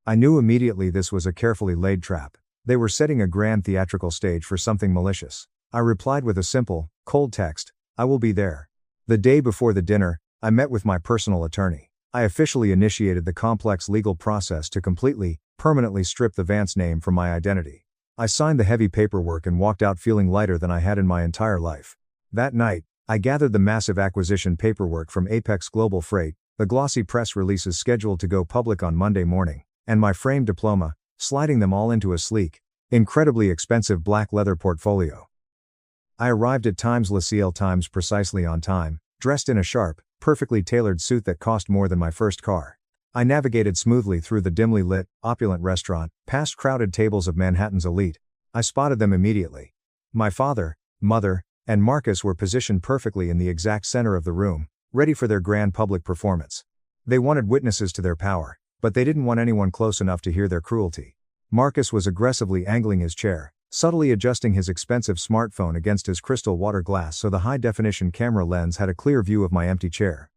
I knew immediately this was a carefully laid trap. They were setting a grand theatrical stage for something malicious. I replied with a simple, cold text, "I will be there." The day before the dinner, I met with my personal attorney. I officially initiated the complex legal process to completely, permanently strip the Vance name from my identity. I signed the heavy paperwork and walked out feeling lighter than I had in my entire life. That night, I gathered the massive acquisition paperwork from Apex Global Freight, the glossy press releases scheduled to go public on Monday morning, and my framed diploma, sliding them all into a sleek, incredibly expensive black leather portfolio. I arrived at Times Le Ciel Times precisely on time, dressed in a sharp, perfectly tailored suit that cost more than my first car. I navigated smoothly through the dimly lit, opulent restaurant, past crowded tables of Manhattan's elite. I spotted them immediately. My father, mother, and Marcus were positioned perfectly in the exact center of the room, ready for their grand public performance. They wanted witnesses to their power, but they didn't want anyone close enough to hear their cruelty. Marcus was aggressively angling his chair, subtly adjusting his expensive smartphone against his crystal water glass so the high-definition camera lens had a clear view of my empty chair.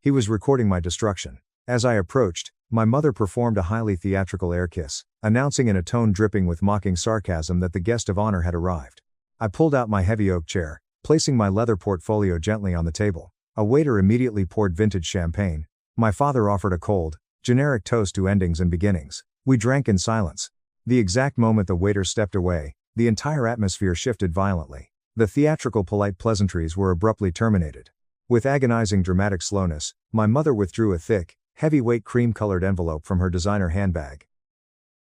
He was recording my destruction. As I approached, my mother performed a highly theatrical air kiss, announcing in a tone dripping with mocking sarcasm that the guest of honor had arrived. I pulled out my heavy oak chair, placing my leather portfolio gently on the table. A waiter immediately poured vintage champagne. My father offered a cold, generic toast to endings and beginnings. We drank in silence. The exact moment the waiter stepped away, the entire atmosphere shifted violently. The theatrical polite pleasantries were abruptly terminated. With agonizing dramatic slowness, my mother withdrew a thick, heavyweight cream-colored envelope from her designer handbag.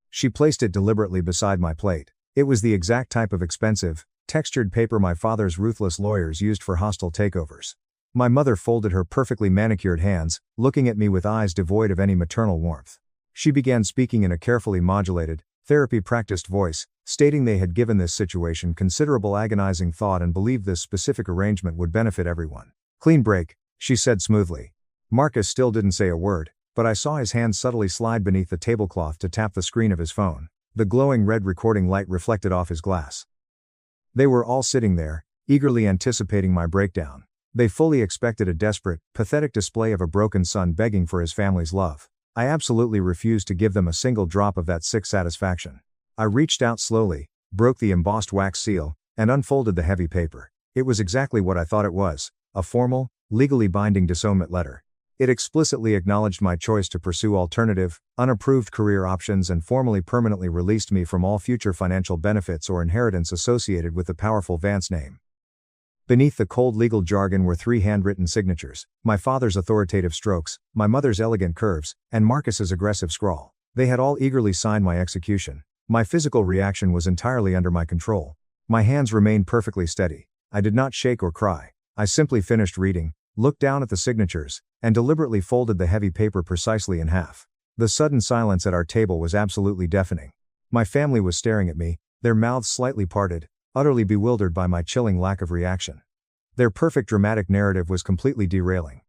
She placed it deliberately beside my plate. It was the exact type of expensive, textured paper my father's ruthless lawyers used for hostile takeovers. My mother folded her perfectly manicured hands, looking at me with eyes devoid of any maternal warmth. She began speaking in a carefully modulated, therapy-practiced voice, stating they had given this situation considerable agonizing thought and believed this specific arrangement would benefit everyone. "Clean break," she said smoothly. Marcus still didn't say a word, but I saw his hand subtly slide beneath the tablecloth to tap the screen of his phone. The glowing red recording light reflected off his glass. They were all sitting there, eagerly anticipating my breakdown. They fully expected a desperate, pathetic display of a broken son begging for his family's love. I absolutely refused to give them a single drop of that sick satisfaction. I reached out slowly, broke the embossed wax seal, and unfolded the heavy paper. It was exactly what I thought it was, a formal, legally binding disownment letter. It explicitly acknowledged my choice to pursue alternative, unapproved career options and formally permanently released me from all future financial benefits or inheritance associated with the powerful Vance name. Beneath the cold legal jargon were 3 handwritten signatures, my father's authoritative strokes, my mother's elegant curves, and Marcus's aggressive scrawl. They had all eagerly signed my execution. My physical reaction was entirely under my control. My hands remained perfectly steady. I did not shake or cry. I simply finished reading, looked down at the signatures, and deliberately folded the heavy paper precisely in half. The sudden silence at our table was absolutely deafening. My family was staring at me, their mouths slightly parted, utterly bewildered by my chilling lack of reaction. Their perfect dramatic narrative was completely derailing.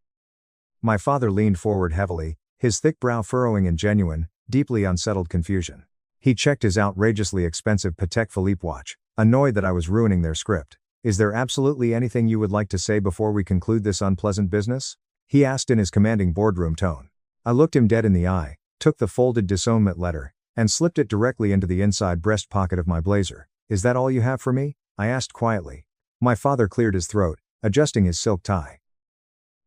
My father leaned forward heavily, his thick brow furrowing in genuine, deeply unsettled confusion. He checked his outrageously expensive Patek Philippe watch, annoyed that I was ruining their script. "Is there absolutely anything you would like to say before we conclude this unpleasant business?" he asked in his commanding boardroom tone. I looked him dead in the eye, took the folded disownment letter, and slipped it directly into the inside breast pocket of my blazer. "Is that all you have for me?" I asked quietly. My father cleared his throat, adjusting his silk tie.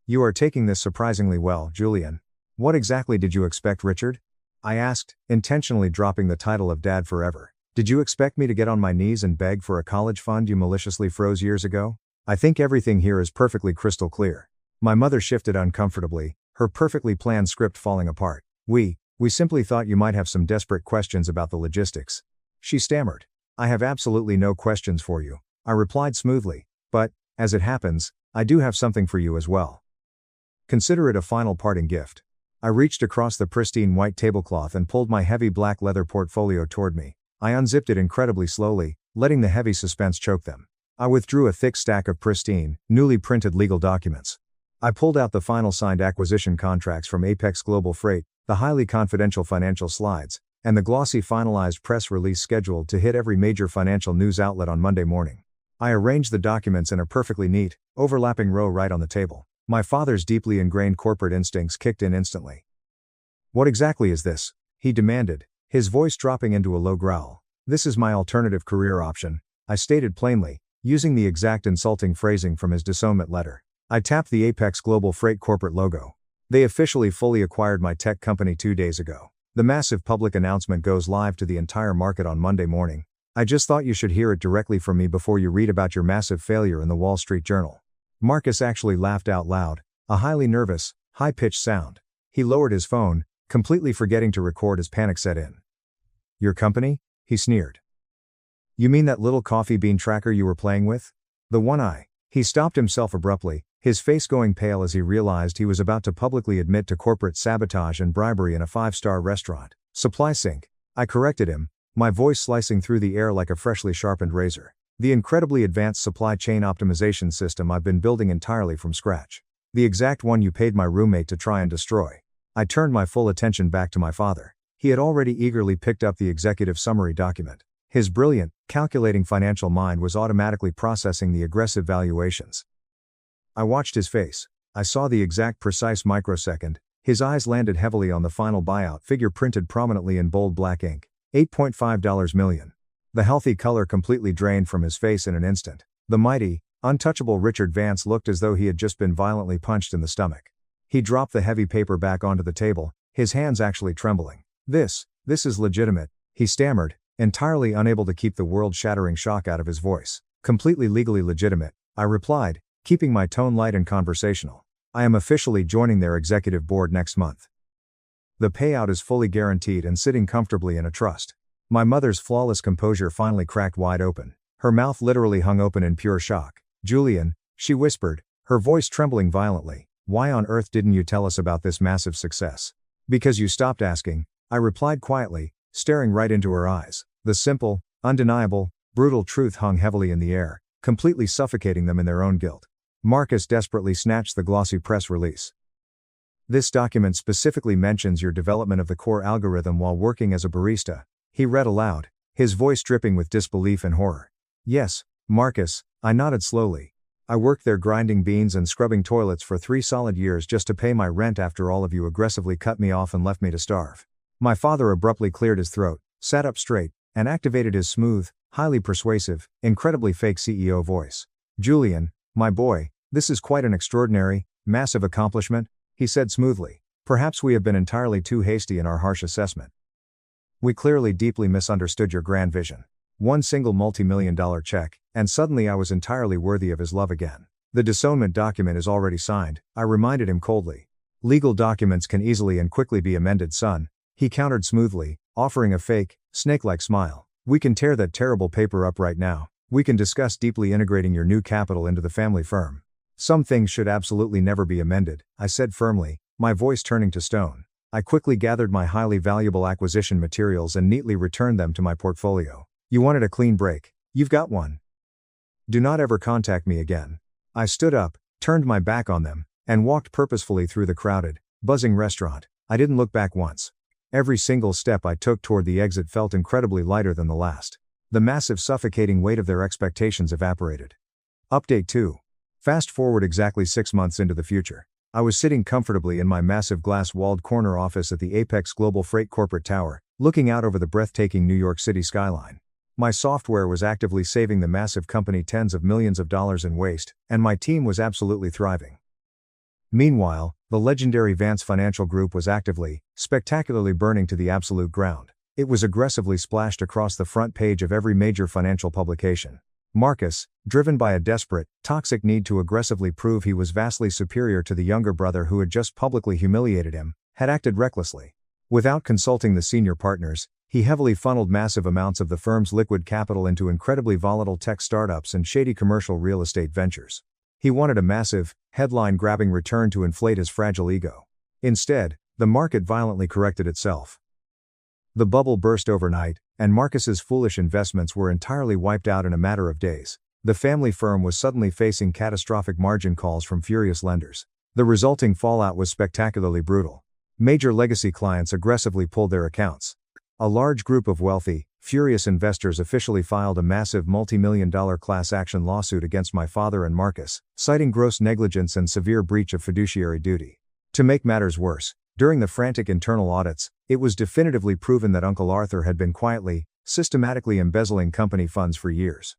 "You are taking this surprisingly well, Julian. What exactly did you expect, Richard?" I asked, intentionally dropping the title of Dad forever. "Did you expect me to get on my knees and beg for a college fund you maliciously froze years ago? I think everything here is perfectly crystal clear." My mother shifted uncomfortably, her perfectly planned script falling apart. We simply thought you might have some desperate questions about the logistics," she stammered. "I have absolutely no questions for you," I replied smoothly, "but, as it happens, I do have something for you as well. Consider it a final parting gift. I reached across the pristine white tablecloth and pulled my heavy black leather portfolio toward me. I unzipped it incredibly slowly, letting the heavy suspense choke them. I withdrew a thick stack of pristine, newly printed legal documents. I pulled out the final signed acquisition contracts from Apex Global Freight, the highly confidential financial slides, and the glossy finalized press release scheduled to hit every major financial news outlet on Monday morning. I arranged the documents in a perfectly neat, overlapping row right on the table. My father's deeply ingrained corporate instincts kicked in instantly. "What exactly is this?" he demanded, his voice dropping into a low growl. "This is my alternative career option," I stated plainly, using the exact insulting phrasing from his disownment letter. I tapped the Apex Global Freight corporate logo. They officially fully acquired my tech company 2 days ago. The massive public announcement goes live to the entire market on Monday morning. I just thought you should hear it directly from me before you read about your massive failure in the Wall Street Journal. Marcus actually laughed out loud, a highly nervous, high-pitched sound. He lowered his phone, completely forgetting to record as panic set in. "Your company?" he sneered. "You mean that little coffee bean tracker you were playing with? The one I..." He stopped himself abruptly, his face going pale as he realized he was about to publicly admit to corporate sabotage and bribery in a 5-star restaurant. "Supply sync," I corrected him, my voice slicing through the air like a freshly sharpened razor. "The incredibly advanced supply chain optimization system I've been building entirely from scratch. The exact one you paid my roommate to try and destroy." I turned my full attention back to my father. He had already eagerly picked up the executive summary document. His brilliant, calculating financial mind was automatically processing the aggressive valuations. I watched his face. I saw the exact precise microsecond. His eyes landed heavily on the final buyout figure printed prominently in bold black ink. $8.5 million. The healthy color completely drained from his face in an instant. The mighty, untouchable Richard Vance looked as though he had just been violently punched in the stomach. He dropped the heavy paper back onto the table, his hands actually trembling. This is legitimate," he stammered, entirely unable to keep the world-shattering shock out of his voice. "Completely legally legitimate," I replied, keeping my tone light and conversational. "I am officially joining their executive board next month. The payout is fully guaranteed and sitting comfortably in a trust." My mother's flawless composure finally cracked wide open. Her mouth literally hung open in pure shock. "Julian," she whispered, her voice trembling violently, "why on earth didn't you tell us about this massive success?" "Because you stopped asking," I replied quietly, staring right into her eyes. The simple, undeniable, brutal truth hung heavily in the air, completely suffocating them in their own guilt. Marcus desperately snatched the glossy press release. "This document specifically mentions your development of the core algorithm while working as a barista," he read aloud, his voice dripping with disbelief and horror. "Yes, Marcus," I nodded slowly. "I worked there grinding beans and scrubbing toilets for 3 solid years just to pay my rent after all of you aggressively cut me off and left me to starve." My father abruptly cleared his throat, sat up straight, and activated his smooth, highly persuasive, incredibly fake CEO voice. "Julian, my boy, this is quite an extraordinary, massive accomplishment," he said smoothly. "Perhaps we have been entirely too hasty in our harsh assessment. We clearly deeply misunderstood your grand vision. One single multi-million-dollar check, and suddenly I was entirely worthy of his love again." "The disownment document is already signed," I reminded him coldly. "Legal documents can easily and quickly be amended, son," he countered smoothly, offering a fake, snake-like smile. "We can tear that terrible paper up right now. We can discuss deeply integrating your new capital into the family firm." "Some things should absolutely never be amended," I said firmly, my voice turning to stone. I quickly gathered my highly valuable acquisition materials and neatly returned them to my portfolio. "You wanted a clean break. You've got one. Do not ever contact me again." I stood up, turned my back on them, and walked purposefully through the crowded, buzzing restaurant. I didn't look back once. Every single step I took toward the exit felt incredibly lighter than the last. The massive suffocating weight of their expectations evaporated. Update 2. Fast forward exactly 6 months into the future. I was sitting comfortably in my massive glass-walled corner office at the Apex Global Freight corporate tower, looking out over the breathtaking New York City skyline. My software was actively saving the massive company tens of millions of dollars in waste, and my team was absolutely thriving. Meanwhile, the legendary Vance Financial Group was actively, spectacularly burning to the absolute ground. It was aggressively splashed across the front page of every major financial publication. Marcus, driven by a desperate, toxic need to aggressively prove he was vastly superior to the younger brother who had just publicly humiliated him, had acted recklessly. Without consulting the senior partners, he heavily funneled massive amounts of the firm's liquid capital into incredibly volatile tech startups and shady commercial real estate ventures. He wanted a massive, headline-grabbing return to inflate his fragile ego. Instead, the market violently corrected itself. The bubble burst overnight, and Marcus's foolish investments were entirely wiped out in a matter of days. The family firm was suddenly facing catastrophic margin calls from furious lenders. The resulting fallout was spectacularly brutal. Major legacy clients aggressively pulled their accounts. A large group of wealthy, furious investors officially filed a massive multi-million-dollar class action lawsuit against my father and Marcus, citing gross negligence and severe breach of fiduciary duty. To make matters worse, during the frantic internal audits, it was definitively proven that Uncle Arthur had been quietly, systematically embezzling company funds for years.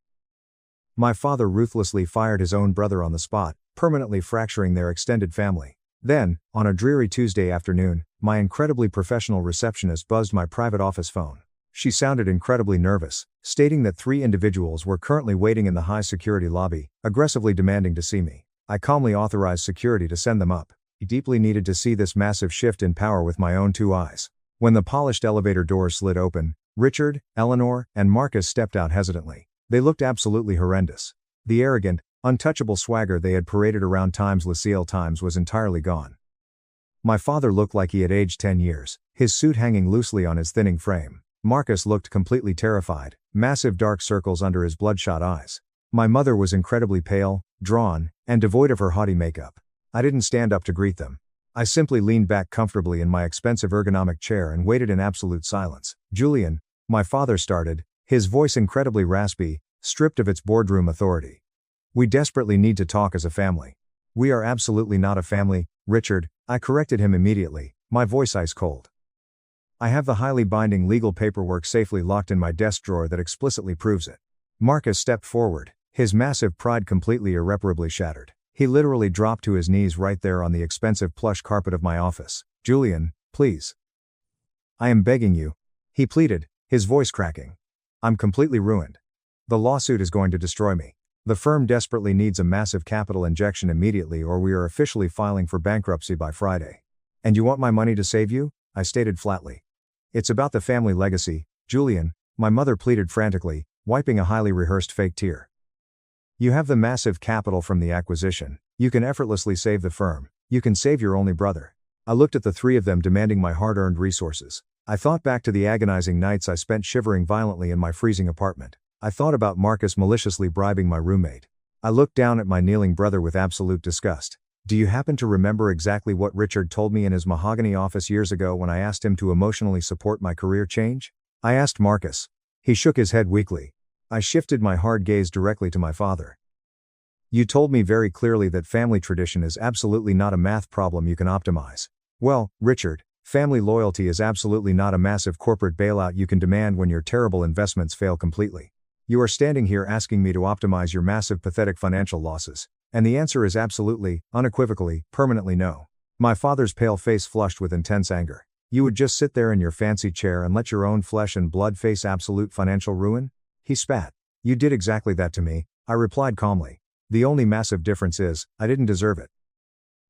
My father ruthlessly fired his own brother on the spot, permanently fracturing their extended family. Then, on a dreary Tuesday afternoon, my incredibly professional receptionist buzzed my private office phone. She sounded incredibly nervous, stating that 3 individuals were currently waiting in the high-security lobby, aggressively demanding to see me. I calmly authorized security to send them up. I deeply needed to see this massive shift in power with my own 2 eyes. When the polished elevator doors slid open, Richard, Eleanor, and Marcus stepped out hesitantly. They looked absolutely horrendous. The arrogant, untouchable swagger they had paraded around Times Lucille Times was entirely gone. My father looked like he had aged 10 years, his suit hanging loosely on his thinning frame. Marcus looked completely terrified, massive dark circles under his bloodshot eyes. My mother was incredibly pale, drawn, and devoid of her haughty makeup. I didn't stand up to greet them. I simply leaned back comfortably in my expensive ergonomic chair and waited in absolute silence. "Julian," my father started, his voice incredibly raspy, stripped of its boardroom authority. "We desperately need to talk as a family." "We are absolutely not a family, Richard," I corrected him immediately, my voice ice cold. "I have the highly binding legal paperwork safely locked in my desk drawer that explicitly proves it." Marcus stepped forward, his massive pride completely irreparably shattered. He literally dropped to his knees right there on the expensive plush carpet of my office. "Julian, please. I am begging you," he pleaded, his voice cracking. "I'm completely ruined. The lawsuit is going to destroy me. The firm desperately needs a massive capital injection immediately, or we are officially filing for bankruptcy by Friday." "And you want my money to save you?" I stated flatly. "It's about the family legacy, Julian," my mother pleaded frantically, wiping a highly rehearsed fake tear. "You have the massive capital from the acquisition. You can effortlessly save the firm. You can save your only brother." I looked at the 3 of them demanding my hard-earned resources. I thought back to the agonizing nights I spent shivering violently in my freezing apartment. I thought about Marcus maliciously bribing my roommate. I looked down at my kneeling brother with absolute disgust. "Do you happen to remember exactly what Richard told me in his mahogany office years ago when I asked him to emotionally support my career change?" I asked Marcus. He shook his head weakly. I shifted my hard gaze directly to my father. "You told me very clearly that family tradition is absolutely not a math problem you can optimize." "Well, Richard, family loyalty is absolutely not a massive corporate bailout you can demand when your terrible investments fail completely. You are standing here asking me to optimize your massive pathetic financial losses, and the answer is absolutely, unequivocally, permanently no." My father's pale face flushed with intense anger. "You would just sit there in your fancy chair and let your own flesh and blood face absolute financial ruin?" He spat. "You did exactly that to me," I replied calmly. "The only massive difference is, I didn't deserve it."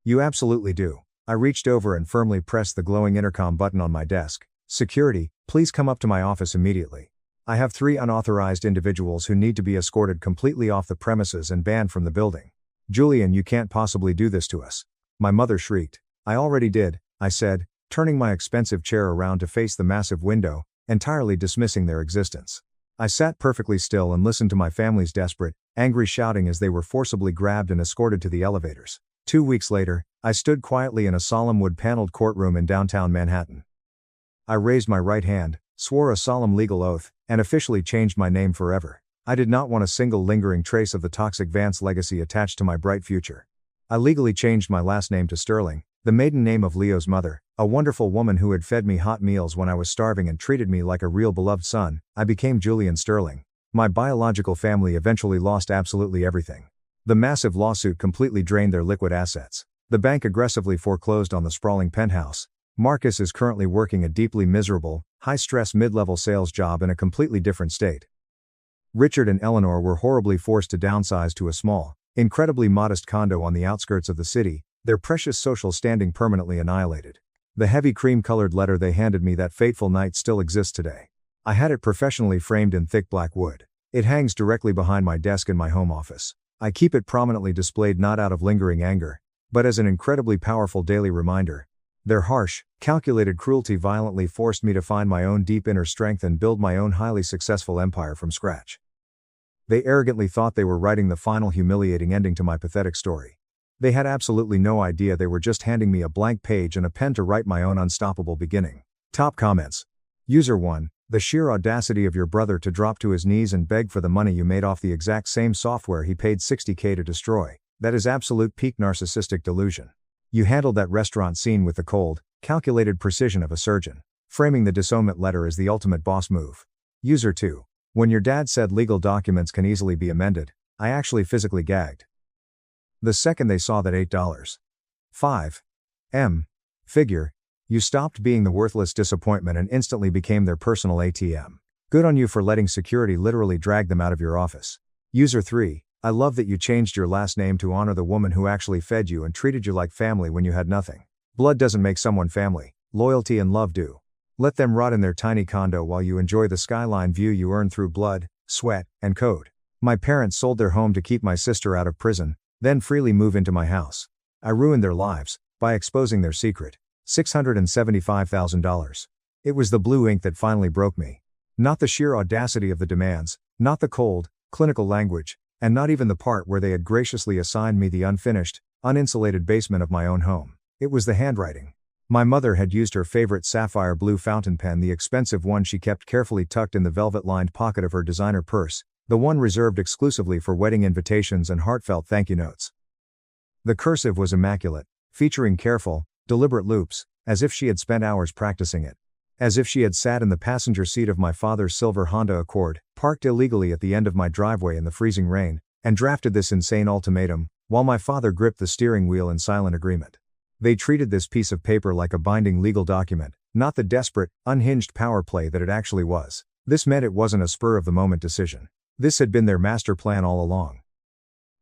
"You absolutely do." I reached over and firmly pressed the glowing intercom button on my desk. "Security, please come up to my office immediately. I have 3 unauthorized individuals who need to be escorted completely off the premises and banned from the building." "Julian, you can't possibly do this to us." My mother shrieked. "I already did," I said, turning my expensive chair around to face the massive window, entirely dismissing their existence. I sat perfectly still and listened to my family's desperate, angry shouting as they were forcibly grabbed and escorted to the elevators. 2 weeks later, I stood quietly in a solemn wood-paneled courtroom in downtown Manhattan. I raised my right hand, swore a solemn legal oath, and officially changed my name forever. I did not want a single lingering trace of the toxic Vance legacy attached to my bright future. I legally changed my last name to Sterling, the maiden name of Leo's mother, a wonderful woman who had fed me hot meals when I was starving and treated me like a real beloved son. I became Julian Sterling. My biological family eventually lost absolutely everything. The massive lawsuit completely drained their liquid assets. The bank aggressively foreclosed on the sprawling penthouse. Marcus is currently working a deeply miserable, high-stress mid-level sales job in a completely different state. Richard and Eleanor were horribly forced to downsize to a small, incredibly modest condo on the outskirts of the city, their precious social standing permanently annihilated. The heavy cream-colored letter they handed me that fateful night still exists today. I had it professionally framed in thick black wood. It hangs directly behind my desk in my home office. I keep it prominently displayed not out of lingering anger, but as an incredibly powerful daily reminder. Their harsh, calculated cruelty violently forced me to find my own deep inner strength and build my own highly successful empire from scratch. They arrogantly thought they were writing the final humiliating ending to my pathetic story. They had absolutely no idea they were just handing me a blank page and a pen to write my own unstoppable beginning. Top comments. User 1. The sheer audacity of your brother to drop to his knees and beg for the money you made off the exact same software he paid $60K to destroy. That is absolute peak narcissistic delusion. You handled that restaurant scene with the cold, calculated precision of a surgeon. Framing the disownment letter as the ultimate boss move. User 2. When your dad said legal documents can easily be amended, I actually physically gagged. The second they saw that $8.5 figure, you stopped being the worthless disappointment and instantly became their personal ATM. Good on you for letting security literally drag them out of your office. User 3. I love that you changed your last name to honor the woman who actually fed you and treated you like family when you had nothing. Blood doesn't make someone family, loyalty and love do. Let them rot in their tiny condo while you enjoy the skyline view you earned through blood, sweat, and code. My parents sold their home to keep my sister out of prison, then freely move into my house. I ruined their lives by exposing their secret. $675,000. It was the blue ink that finally broke me. Not the sheer audacity of the demands, not the cold, clinical language, and not even the part where they had graciously assigned me the unfinished, uninsulated basement of my own home. It was the handwriting. My mother had used her favorite sapphire blue fountain pen, the expensive one she kept carefully tucked in the velvet-lined pocket of her designer purse, the one reserved exclusively for wedding invitations and heartfelt thank you notes. The cursive was immaculate, featuring careful, deliberate loops, as if she had spent hours practicing it. As if she had sat in the passenger seat of my father's silver Honda Accord, parked illegally at the end of my driveway in the freezing rain, and drafted this insane ultimatum, while my father gripped the steering wheel in silent agreement. They treated this piece of paper like a binding legal document, not the desperate, unhinged power play that it actually was. This meant it wasn't a spur-of-the-moment decision. This had been their master plan all along.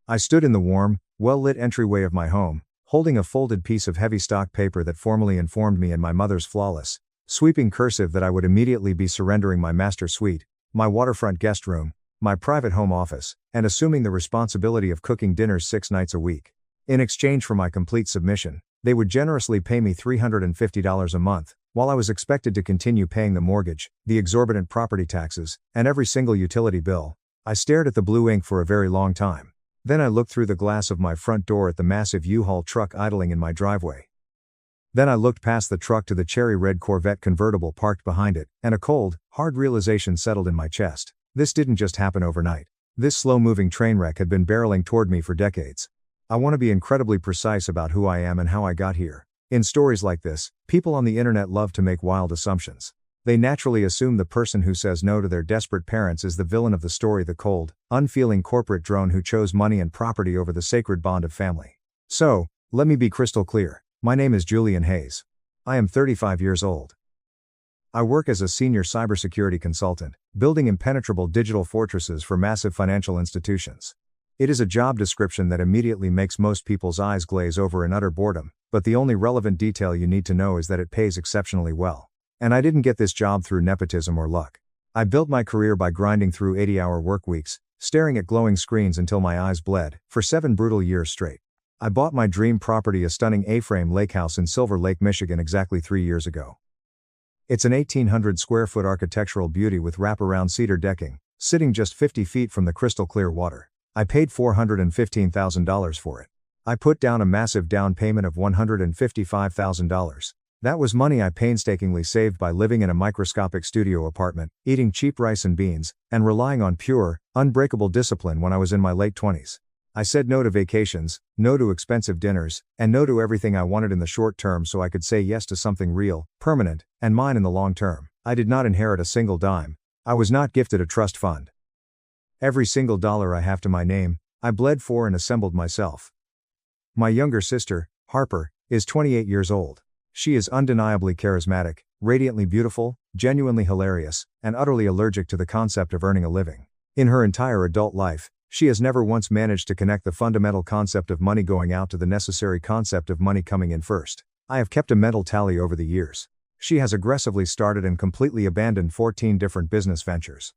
I stood in the warm, well-lit entryway of my home, holding a folded piece of heavy stock paper that formally informed me in my mother's flawless, sweeping cursive that I would immediately be surrendering my master suite, my waterfront guest room, my private home office, and assuming the responsibility of cooking dinners 6 nights a week. In exchange for my complete submission, they would generously pay me $350 a month, while I was expected to continue paying the mortgage, the exorbitant property taxes, and every single utility bill. I stared at the blue ink for a very long time. Then I looked through the glass of my front door at the massive U-Haul truck idling in my driveway. Then I looked past the truck to the cherry red Corvette convertible parked behind it, and a cold, hard realization settled in my chest. This didn't just happen overnight. This slow-moving train wreck had been barreling toward me for decades. I want to be incredibly precise about who I am and how I got here. In stories like this, people on the internet love to make wild assumptions. They naturally assume the person who says no to their desperate parents is the villain of the story, the cold, unfeeling corporate drone who chose money and property over the sacred bond of family. So, let me be crystal clear. My name is Julian Hayes. I am 35 years old. I work as a senior cybersecurity consultant, building impenetrable digital fortresses for massive financial institutions. It is a job description that immediately makes most people's eyes glaze over in utter boredom, but the only relevant detail you need to know is that it pays exceptionally well. And I didn't get this job through nepotism or luck. I built my career by grinding through 80-hour work weeks, staring at glowing screens until my eyes bled, for 7 brutal years straight. I bought my dream property, a stunning A-frame lake house in Silver Lake, Michigan, exactly 3 years ago. It's an 1,800 square foot architectural beauty with wraparound cedar decking, sitting just 50 feet from the crystal clear water. I paid $415,000 for it. I put down a massive down payment of $155,000. That was money I painstakingly saved by living in a microscopic studio apartment, eating cheap rice and beans, and relying on pure, unbreakable discipline when I was in my late 20s. I said no to vacations, no to expensive dinners, and no to everything I wanted in the short term so I could say yes to something real, permanent, and mine in the long term. I did not inherit a single dime. I was not gifted a trust fund. Every single dollar I have to my name, I bled for and assembled myself. My younger sister, Harper, is 28 years old. She is undeniably charismatic, radiantly beautiful, genuinely hilarious, and utterly allergic to the concept of earning a living. In her entire adult life, she has never once managed to connect the fundamental concept of money going out to the necessary concept of money coming in first. I have kept a mental tally over the years. She has aggressively started and completely abandoned 14 different business ventures.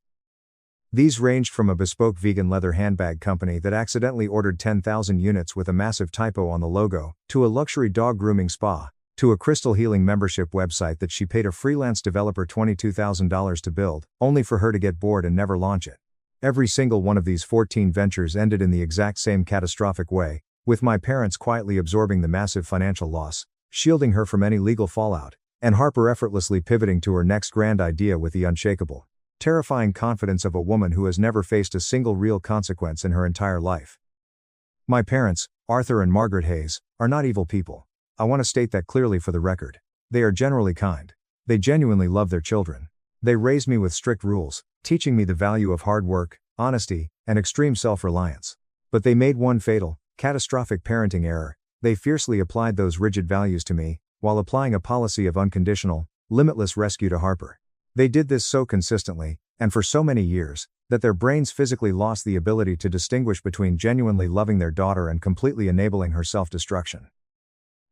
These ranged from a bespoke vegan leather handbag company that accidentally ordered 10,000 units with a massive typo on the logo, to a luxury dog grooming spa, to a crystal healing membership website that she paid a freelance developer $22,000 to build, only for her to get bored and never launch it. Every single one of these 14 ventures ended in the exact same catastrophic way, with my parents quietly absorbing the massive financial loss, shielding her from any legal fallout, and Harper effortlessly pivoting to her next grand idea with the unshakable, terrifying confidence of a woman who has never faced a single real consequence in her entire life. My parents, Arthur and Margaret Hayes, are not evil people. I want to state that clearly for the record. They are generally kind. They genuinely love their children. They raised me with strict rules, teaching me the value of hard work, honesty, and extreme self-reliance. But they made one fatal, catastrophic parenting error. They fiercely applied those rigid values to me, while applying a policy of unconditional, limitless rescue to Harper. They did this so consistently, and for so many years, that their brains physically lost the ability to distinguish between genuinely loving their daughter and completely enabling her self-destruction.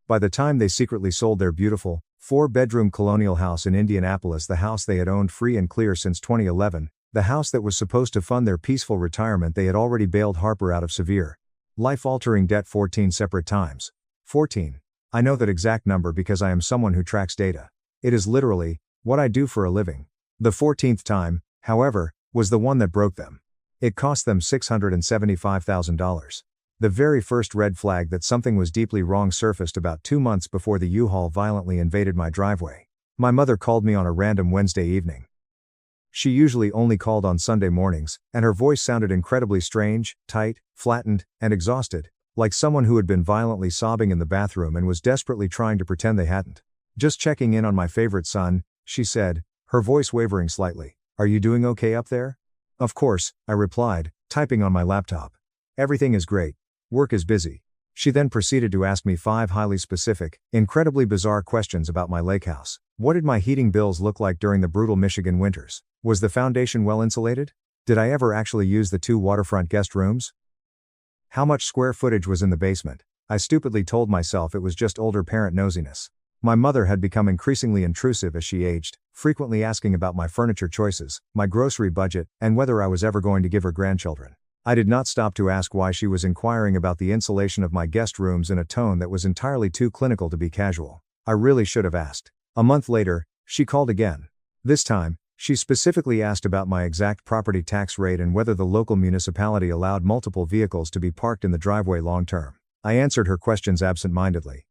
By the time they secretly sold their beautiful, 4-bedroom colonial house in Indianapolis, the house they had owned free and clear since 2011, the house that was supposed to fund their peaceful retirement, they had already bailed Harper out of severe, life-altering debt 14 separate times. 14. I know that exact number because I am someone who tracks data. It is literally what I do for a living. The 14th time, however, was the one that broke them. It cost them $675,000. The very first red flag that something was deeply wrong surfaced about 2 months before the U-Haul violently invaded my driveway. My mother called me on a random Wednesday evening. She usually only called on Sunday mornings, and her voice sounded incredibly strange, tight, flattened, and exhausted, like someone who had been violently sobbing in the bathroom and was desperately trying to pretend they hadn't. "Just checking in on my favorite son," she said, her voice wavering slightly. "Are you doing okay up there?" "Of course," I replied, typing on my laptop. "Everything is great. Work is busy." She then proceeded to ask me 5 highly specific, incredibly bizarre questions about my lake house. What did my heating bills look like during the brutal Michigan winters? Was the foundation well insulated? Did I ever actually use the 2 waterfront guest rooms? How much square footage was in the basement? I stupidly told myself it was just older parent nosiness. My mother had become increasingly intrusive as she aged, frequently asking about my furniture choices, my grocery budget, and whether I was ever going to give her grandchildren. I did not stop to ask why she was inquiring about the insulation of my guest rooms in a tone that was entirely too clinical to be casual. I really should have asked. A month later, she called again. This time, she specifically asked about my exact property tax rate and whether the local municipality allowed multiple vehicles to be parked in the driveway long term. I answered her questions absent-mindedly.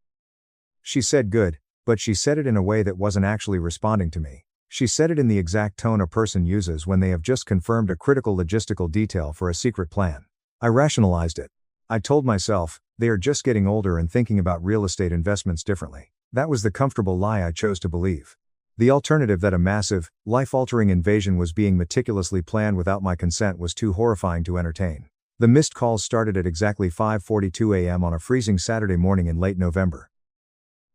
She said good, but she said it in a way that wasn't actually responding to me. She said it in the exact tone a person uses when they have just confirmed a critical logistical detail for a secret plan. I rationalized it. I told myself, they are just getting older and thinking about real estate investments differently. That was the comfortable lie I chose to believe. The alternative, that a massive, life-altering invasion was being meticulously planned without my consent, was too horrifying to entertain. The missed calls started at exactly 5:42 a.m. on a freezing Saturday morning in late November.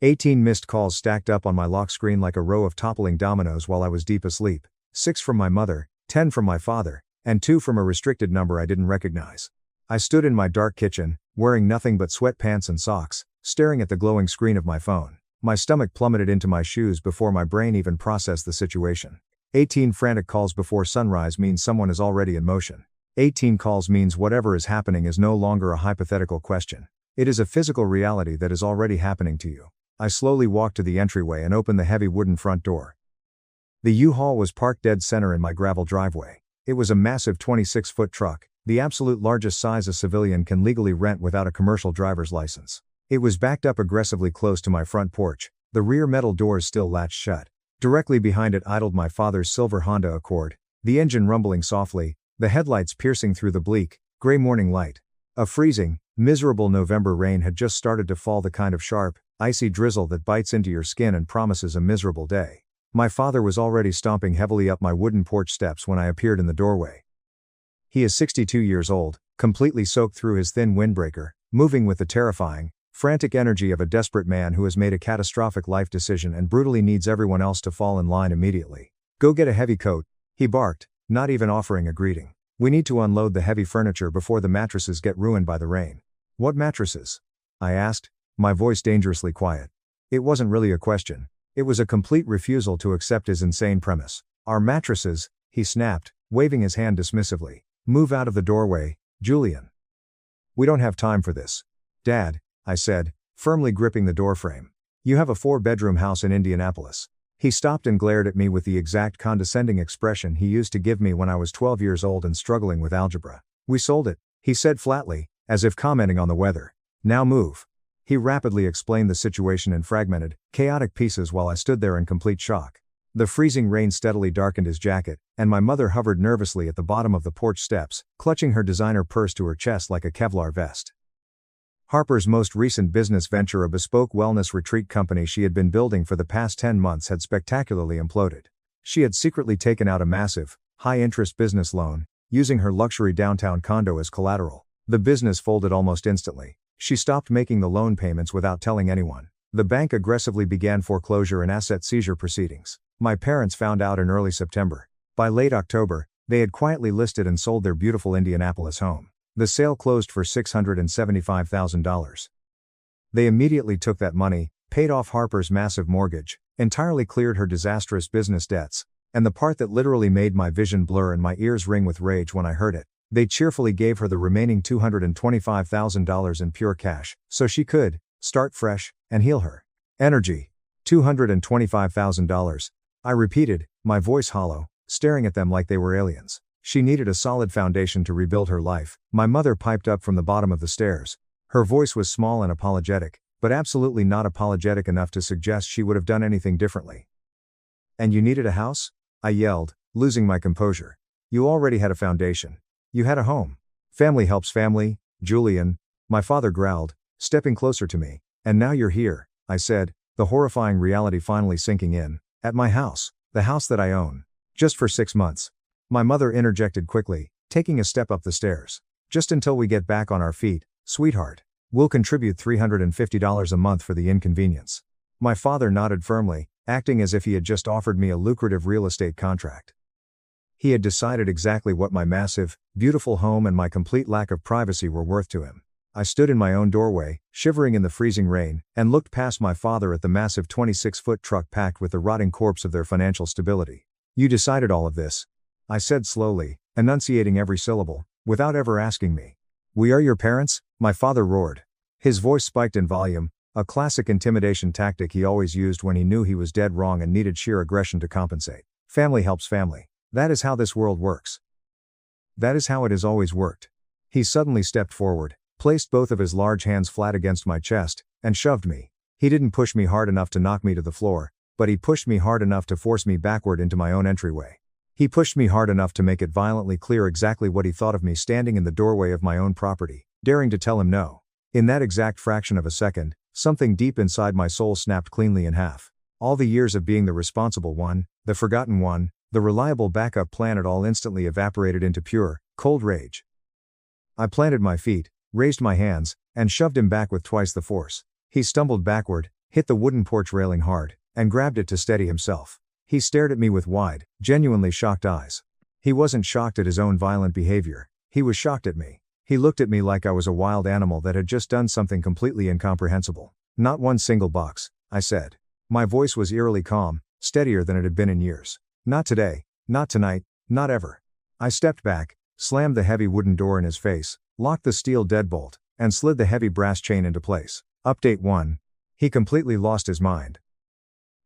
18 missed calls stacked up on my lock screen like a row of toppling dominoes while I was deep asleep. 6 from my mother, 10 from my father, and 2 from a restricted number I didn't recognize. I stood in my dark kitchen, wearing nothing but sweatpants and socks, staring at the glowing screen of my phone. My stomach plummeted into my shoes before my brain even processed the situation. 18 frantic calls before sunrise means someone is already in motion. 18 calls means whatever is happening is no longer a hypothetical question. It is a physical reality that is already happening to you. I slowly walked to the entryway and opened the heavy wooden front door. The U-Haul was parked dead center in my gravel driveway. It was a massive 26-foot truck, the absolute largest size a civilian can legally rent without a commercial driver's license. It was backed up aggressively close to my front porch, the rear metal doors still latched shut. Directly behind it idled my father's silver Honda Accord, the engine rumbling softly, the headlights piercing through the bleak, gray morning light. A freezing, miserable November rain had just started to fall, the kind of sharp, icy drizzle that bites into your skin and promises a miserable day. My father was already stomping heavily up my wooden porch steps when I appeared in the doorway. He is 62 years old, completely soaked through his thin windbreaker, moving with the terrifying, frantic energy of a desperate man who has made a catastrophic life decision and brutally needs everyone else to fall in line immediately. "Go get a heavy coat," he barked, not even offering a greeting. "We need to unload the heavy furniture before the mattresses get ruined by the rain." "What mattresses?" I asked, my voice dangerously quiet. It wasn't really a question. It was a complete refusal to accept his insane premise. "Our mattresses," he snapped, waving his hand dismissively. Move out of the doorway, Julian. We don't have time for this. Dad, I said, firmly gripping the doorframe. You have a 4-bedroom house in Indianapolis. He stopped and glared at me with the exact condescending expression he used to give me when I was 12 years old and struggling with algebra. We sold it, he said flatly, as if commenting on the weather. Now move. He rapidly explained the situation in fragmented, chaotic pieces while I stood there in complete shock. The freezing rain steadily darkened his jacket, and my mother hovered nervously at the bottom of the porch steps, clutching her designer purse to her chest like a Kevlar vest. Harper's most recent business venture, a bespoke wellness retreat company she had been building for the past 10 months, had spectacularly imploded. She had secretly taken out a massive, high-interest business loan, using her luxury downtown condo as collateral. The business folded almost instantly. She stopped making the loan payments without telling anyone. The bank aggressively began foreclosure and asset seizure proceedings. My parents found out in early September. By late October, they had quietly listed and sold their beautiful Indianapolis home. The sale closed for $675,000. They immediately took that money, paid off Harper's massive mortgage, entirely cleared her disastrous business debts, and the part that literally made my vision blur and my ears ring with rage when I heard it, they cheerfully gave her the remaining $225,000 in pure cash, so she could start fresh and heal her energy. $225,000. I repeated, my voice hollow, staring at them like they were aliens. She needed a solid foundation to rebuild her life. My mother piped up from the bottom of the stairs. Her voice was small and apologetic, but absolutely not apologetic enough to suggest she would have done anything differently. And you needed a house? I yelled, losing my composure. You already had a foundation. You had a home. Family helps family, Julian, my father growled, stepping closer to me. And now you're here, I said, the horrifying reality finally sinking in, at my house, the house that I own. Just for 6 months. My mother interjected quickly, taking a step up the stairs. Just until we get back on our feet, sweetheart. We'll contribute $350 a month for the inconvenience. My father nodded firmly, acting as if he had just offered me a lucrative real estate contract. He had decided exactly what my massive, beautiful home and my complete lack of privacy were worth to him. I stood in my own doorway, shivering in the freezing rain, and looked past my father at the massive 26-foot truck packed with the rotting corpse of their financial stability. You decided all of this, I said slowly, enunciating every syllable, without ever asking me. We are your parents? My father roared. His voice spiked in volume, a classic intimidation tactic he always used when he knew he was dead wrong and needed sheer aggression to compensate. Family helps family. That is how this world works. That is how it has always worked. He suddenly stepped forward, placed both of his large hands flat against my chest, and shoved me. He didn't push me hard enough to knock me to the floor, but he pushed me hard enough to force me backward into my own entryway. He pushed me hard enough to make it violently clear exactly what he thought of me standing in the doorway of my own property, daring to tell him no. In that exact fraction of a second, something deep inside my soul snapped cleanly in half. All the years of being the responsible one, the forgotten one, the reliable backup plan, it all instantly evaporated into pure, cold rage. I planted my feet, raised my hands, and shoved him back with twice the force. He stumbled backward, hit the wooden porch railing hard, and grabbed it to steady himself. He stared at me with wide, genuinely shocked eyes. He wasn't shocked at his own violent behavior, he was shocked at me. He looked at me like I was a wild animal that had just done something completely incomprehensible. Not one single box, I said. My voice was eerily calm, steadier than it had been in years. Not today, not tonight, not ever. I stepped back, slammed the heavy wooden door in his face, locked the steel deadbolt, and slid the heavy brass chain into place. Update 1. He completely lost his mind.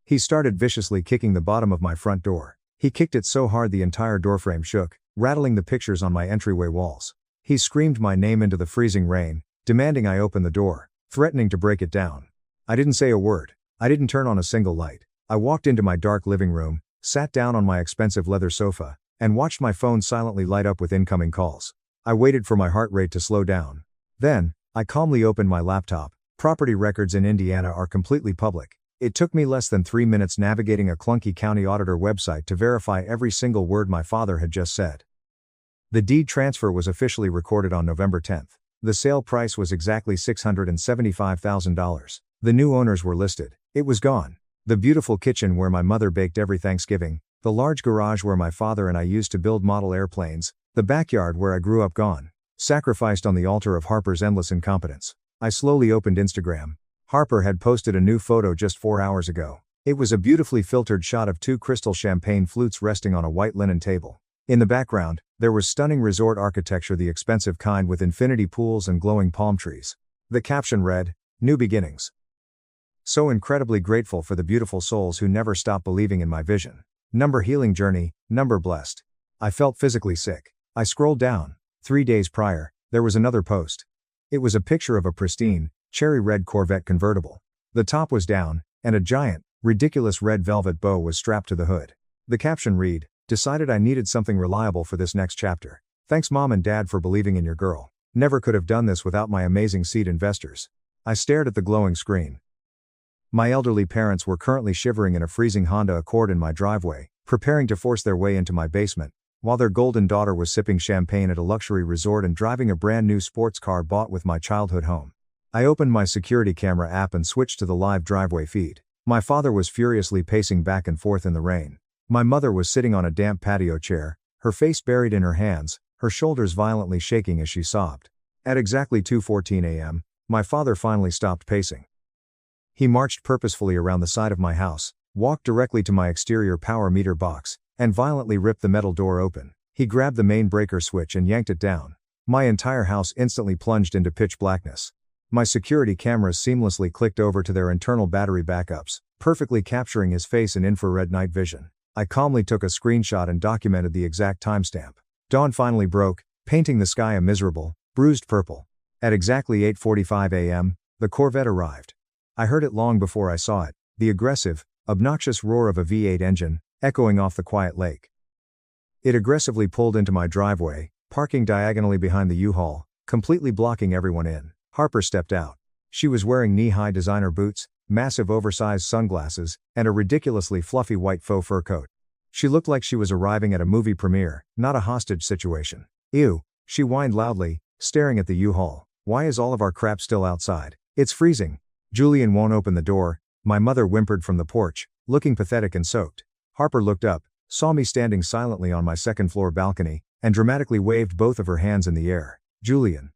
He started viciously kicking the bottom of my front door. He kicked it so hard the entire doorframe shook, rattling the pictures on my entryway walls. He screamed my name into the freezing rain, demanding I open the door, threatening to break it down. I didn't say a word. I didn't turn on a single light. I walked into my dark living room, sat down on my expensive leather sofa, and watched my phone silently light up with incoming calls. I waited for my heart rate to slow down. Then, I calmly opened my laptop. Property records in Indiana are completely public. It took me less than 3 minutes navigating a clunky county auditor website to verify every single word my father had just said. The deed transfer was officially recorded on November 10th. The sale price was exactly $675,000. The new owners were listed. It was gone. The beautiful kitchen where my mother baked every Thanksgiving, the large garage where my father and I used to build model airplanes, the backyard where I grew up gone. Sacrificed on the altar of Harper's endless incompetence. I slowly opened Instagram. Harper had posted a new photo just 4 hours ago. It was a beautifully filtered shot of 2 crystal champagne flutes resting on a white linen table. In the background, there was stunning resort architecture, the expensive kind with infinity pools and glowing palm trees. The caption read, "New Beginnings." So incredibly grateful for the beautiful souls who never stop believing in my vision. Number healing journey, number blessed. I felt physically sick. I scrolled down. 3 days prior, there was another post. It was a picture of a pristine, cherry red Corvette convertible. The top was down, and a giant, ridiculous red velvet bow was strapped to the hood. The caption read, "Decided I needed something reliable for this next chapter. Thanks mom and dad for believing in your girl. Never could have done this without my amazing seed investors." I stared at the glowing screen. My elderly parents were currently shivering in a freezing Honda Accord in my driveway, preparing to force their way into my basement, while their golden daughter was sipping champagne at a luxury resort and driving a brand new sports car bought with my childhood home. I opened my security camera app and switched to the live driveway feed. My father was furiously pacing back and forth in the rain. My mother was sitting on a damp patio chair, her face buried in her hands, her shoulders violently shaking as she sobbed. At exactly 2:14 a.m., my father finally stopped pacing. He marched purposefully around the side of my house, walked directly to my exterior power meter box, and violently ripped the metal door open. He grabbed the main breaker switch and yanked it down. My entire house instantly plunged into pitch blackness. My security cameras seamlessly clicked over to their internal battery backups, perfectly capturing his face in infrared night vision. I calmly took a screenshot and documented the exact timestamp. Dawn finally broke, painting the sky a miserable, bruised purple. At exactly 8:45 a.m., the Corvette arrived. I heard it long before I saw it, the aggressive, obnoxious roar of a V8 engine, echoing off the quiet lake. It aggressively pulled into my driveway, parking diagonally behind the U-Haul, completely blocking everyone in. Harper stepped out. She was wearing knee-high designer boots, massive oversized sunglasses, and a ridiculously fluffy white faux fur coat. She looked like she was arriving at a movie premiere, not a hostage situation. "Ew," she whined loudly, staring at the U-Haul. "Why is all of our crap still outside? It's freezing." "Julian won't open the door," my mother whimpered from the porch, looking pathetic and soaked. Harper looked up, saw me standing silently on my second-floor balcony, and dramatically waved both of her hands in the air. "Julian,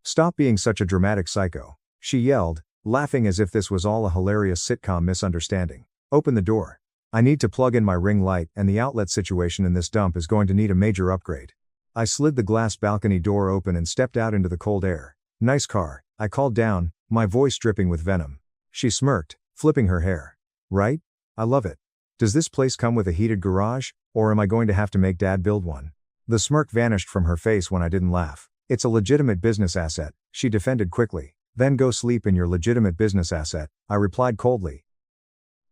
stop being such a dramatic psycho," she yelled, laughing as if this was all a hilarious sitcom misunderstanding. "Open the door. I need to plug in my ring light, and the outlet situation in this dump is going to need a major upgrade." I slid the glass balcony door open and stepped out into the cold air. "Nice car," I called down, my voice dripping with venom. She smirked, flipping her hair. "Right? I love it. Does this place come with a heated garage, or am I going to have to make Dad build one?" The smirk vanished from her face when I didn't laugh. "It's a legitimate business asset," she defended quickly. "Then go sleep in your legitimate business asset," I replied coldly.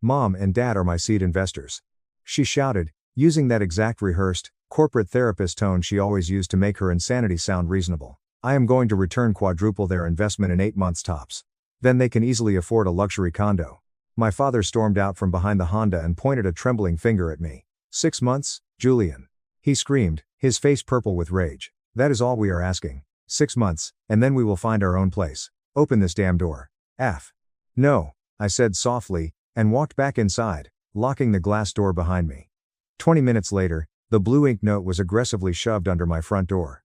"Mom and Dad are my seed investors," she shouted, using that exact rehearsed, corporate therapist tone she always used to make her insanity sound reasonable. "I am going to return quadruple their investment in 8 months tops. Then they can easily afford a luxury condo." My father stormed out from behind the Honda and pointed a trembling finger at me. "6 months, Julian?" he screamed, his face purple with rage. "That is all we are asking. 6 months, and then we will find our own place. Open this damn door." "No," I said softly, and walked back inside, locking the glass door behind me. 20 minutes later, the blue ink note was aggressively shoved under my front door.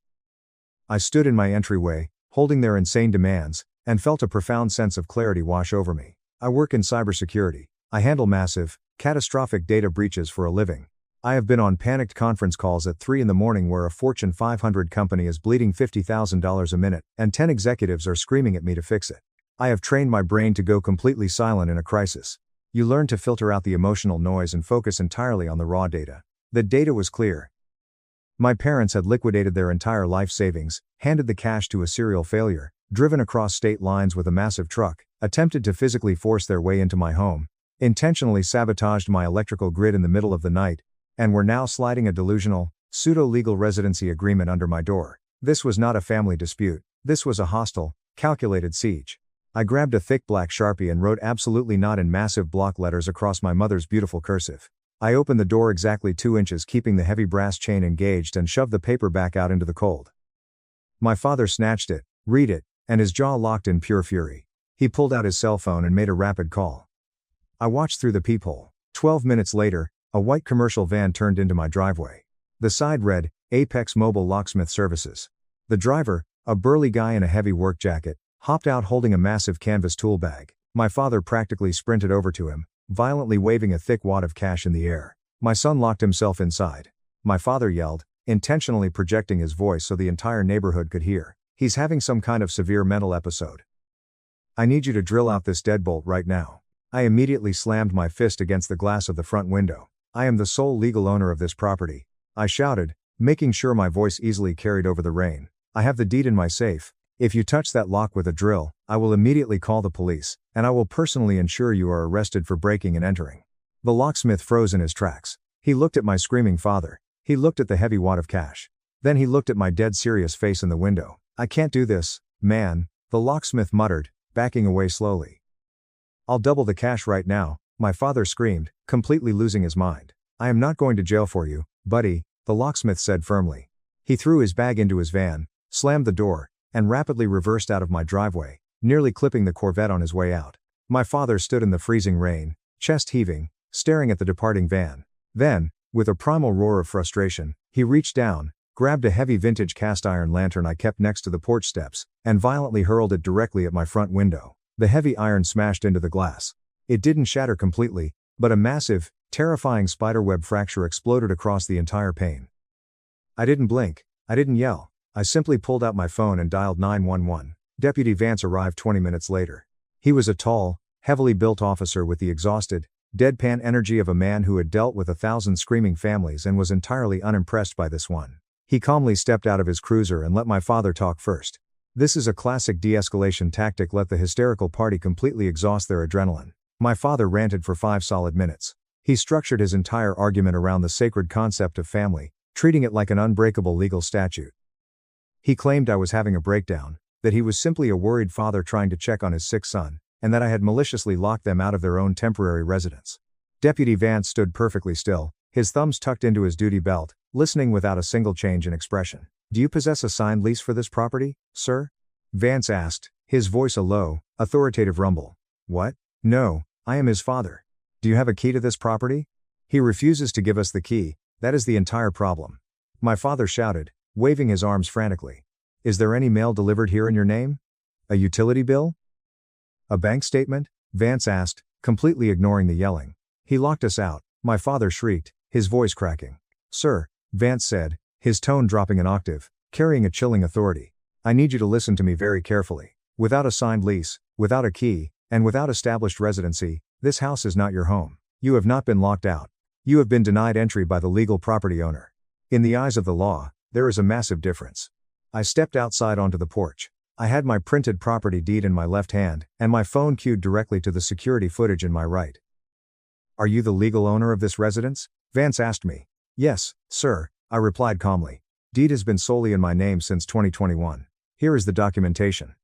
I stood in my entryway, holding their insane demands, and felt a profound sense of clarity wash over me. I work in cybersecurity. I handle massive, catastrophic data breaches for a living. I have been on panicked conference calls at 3 in the morning where a Fortune 500 company is bleeding $50,000 a minute, and 10 executives are screaming at me to fix it. I have trained my brain to go completely silent in a crisis. You learn to filter out the emotional noise and focus entirely on the raw data. The data was clear. My parents had liquidated their entire life savings, handed the cash to a serial failure, driven across state lines with a massive truck, attempted to physically force their way into my home, intentionally sabotaged my electrical grid in the middle of the night, and were now sliding a delusional, pseudo-legal residency agreement under my door. This was not a family dispute. This was a hostile, calculated siege. I grabbed a thick black Sharpie and wrote "absolutely not" in massive block letters across my mother's beautiful cursive. I opened the door exactly 2 inches, keeping the heavy brass chain engaged, and shoved the paper back out into the cold. My father snatched it, read it, and his jaw locked in pure fury. He pulled out his cell phone and made a rapid call. I watched through the peephole. 12 minutes later, a white commercial van turned into my driveway. The side read, "Apex Mobile Locksmith Services." The driver, a burly guy in a heavy work jacket, hopped out holding a massive canvas tool bag. My father practically sprinted over to him, violently waving a thick wad of cash in the air. My son locked himself inside. my father yelled, intentionally projecting his voice so the entire neighborhood could hear. He's having some kind of severe mental episode. I need you to drill out this deadbolt right now. I immediately slammed my fist against the glass of the front window. I am the sole legal owner of this property, I shouted, making sure my voice easily carried over the rain. I have the deed in my safe. If you touch that lock with a drill, I will immediately call the police, and I will personally ensure you are arrested for breaking and entering. The locksmith froze in his tracks. He looked at my screaming father. He looked at the heavy wad of cash. Then he looked at my dead serious face in the window. I can't do this, man, the locksmith muttered, backing away slowly. I'll double the cash right now, my father screamed, completely losing his mind. I am not going to jail for you, buddy, the locksmith said firmly. He threw his bag into his van, slammed the door, and rapidly reversed out of my driveway, nearly clipping the Corvette on his way out. My father stood in the freezing rain, chest heaving, staring at the departing van. Then, with a primal roar of frustration, he reached down, grabbed a heavy vintage cast iron lantern I kept next to the porch steps, and violently hurled it directly at my front window. The heavy iron smashed into the glass. It didn't shatter completely, but a massive, terrifying spiderweb fracture exploded across the entire pane. I didn't blink. I didn't yell. I simply pulled out my phone and dialed 911. Deputy Vance arrived 20 minutes later. He was a tall, heavily built officer with the exhausted, deadpan energy of a man who had dealt with 1,000 screaming families and was entirely unimpressed by this one. He calmly stepped out of his cruiser and let my father talk first. This is a classic de-escalation tactic. Let the hysterical party completely exhaust their adrenaline. My father ranted for 5 solid minutes. He structured his entire argument around the sacred concept of family, treating it like an unbreakable legal statute. He claimed I was having a breakdown, that he was simply a worried father trying to check on his sick son, and that I had maliciously locked them out of their own temporary residence. Deputy Vance stood perfectly still, his thumbs tucked into his duty belt, listening without a single change in expression. Do you possess a signed lease for this property, sir? Vance asked, his voice a low, authoritative rumble. What? No, I am his father. Do you have a key to this property? He refuses to give us the key, that is the entire problem. My father shouted, waving his arms frantically. Is there any mail delivered here in your name? A utility bill? A bank statement? Vance asked, completely ignoring the yelling. He locked us out, my father shrieked, his voice cracking. Sir, Vance said, his tone dropping an octave, carrying a chilling authority. I need you to listen to me very carefully. Without a signed lease, without a key, and without established residency, this house is not your home. You have not been locked out. You have been denied entry by the legal property owner. In the eyes of the law, there is a massive difference. I stepped outside onto the porch. I had my printed property deed in my left hand, and my phone cued directly to the security footage in my right. Are you the legal owner of this residence? Vance asked me. Yes, sir, I replied calmly. Deed has been solely in my name since 2021. Here is the documentation.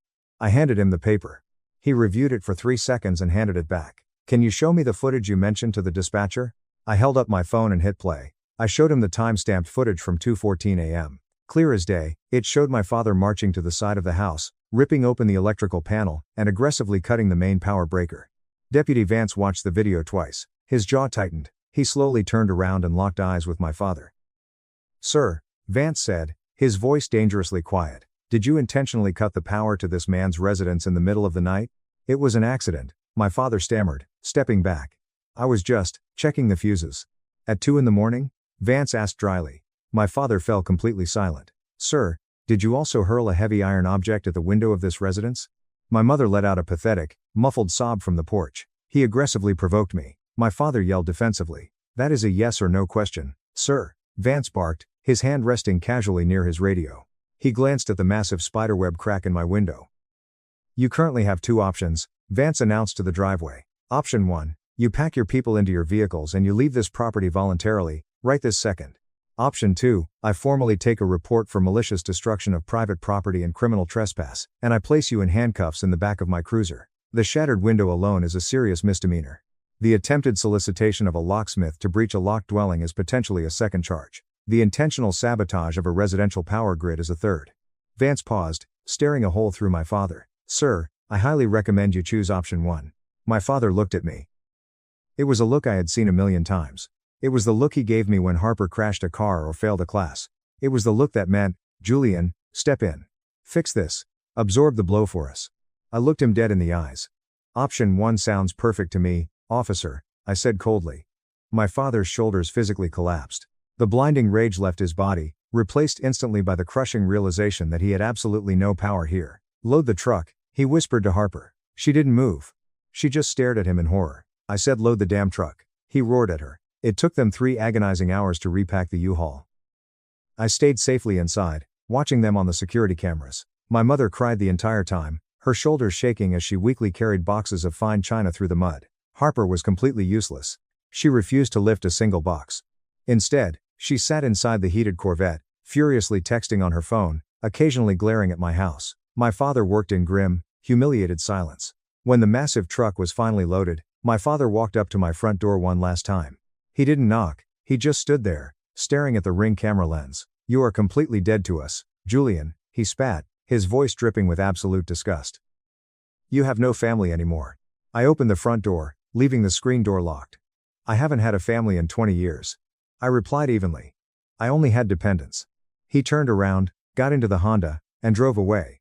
I handed him the paper. He reviewed it for 3 seconds and handed it back. Can you show me the footage you mentioned to the dispatcher? I held up my phone and hit play. I showed him the time-stamped footage from 2:14 a.m. Clear as day, it showed my father marching to the side of the house, ripping open the electrical panel, and aggressively cutting the main power breaker. Deputy Vance watched the video twice. His jaw tightened. He slowly turned around and locked eyes with my father. Sir, Vance said, his voice dangerously quiet. Did you intentionally cut the power to this man's residence in the middle of the night? It was an accident, my father stammered, stepping back. I was just checking the fuses. At 2 a.m? Vance asked dryly. My father fell completely silent. Sir, did you also hurl a heavy iron object at the window of this residence? My mother let out a pathetic, muffled sob from the porch. He aggressively provoked me. My father yelled defensively. That is a yes or no question, sir, Vance barked, his hand resting casually near his radio. He glanced at the massive spiderweb crack in my window. You currently have 2 options, Vance announced to the driveway. Option 1, you pack your people into your vehicles and you leave this property voluntarily, right this second. Option 2, I formally take a report for malicious destruction of private property and criminal trespass, and I place you in handcuffs in the back of my cruiser. The shattered window alone is a serious misdemeanor. The attempted solicitation of a locksmith to breach a locked dwelling is potentially a second charge. The intentional sabotage of a residential power grid is a third. Vance paused, staring a hole through my father. Sir, I highly recommend you choose option 1. My father looked at me. It was a look I had seen a million times. It was the look he gave me when Harper crashed a car or failed a class. It was the look that meant, Julian, step in. Fix this. Absorb the blow for us. I looked him dead in the eyes. Option 1 sounds perfect to me, officer, I said coldly. My father's shoulders physically collapsed. The blinding rage left his body, replaced instantly by the crushing realization that he had absolutely no power here. "Load the truck," he whispered to Harper. She didn't move. She just stared at him in horror. I said, "Load the damn truck," he roared at her. It took them 3 agonizing hours to repack the U-Haul. I stayed safely inside, watching them on the security cameras. My mother cried the entire time, her shoulders shaking as she weakly carried boxes of fine china through the mud. Harper was completely useless. She refused to lift a single box. Instead, she sat inside the heated Corvette, furiously texting on her phone, occasionally glaring at my house. My father worked in grim, humiliated silence. When the massive truck was finally loaded, my father walked up to my front door one last time. He didn't knock, he just stood there, staring at the Ring camera lens. "You are completely dead to us, Julian," he spat, his voice dripping with absolute disgust. "You have no family anymore." I opened the front door, leaving the screen door locked. "I haven't had a family in 20 years. I replied evenly. "I only had dependents." He turned around, got into the Honda, and drove away.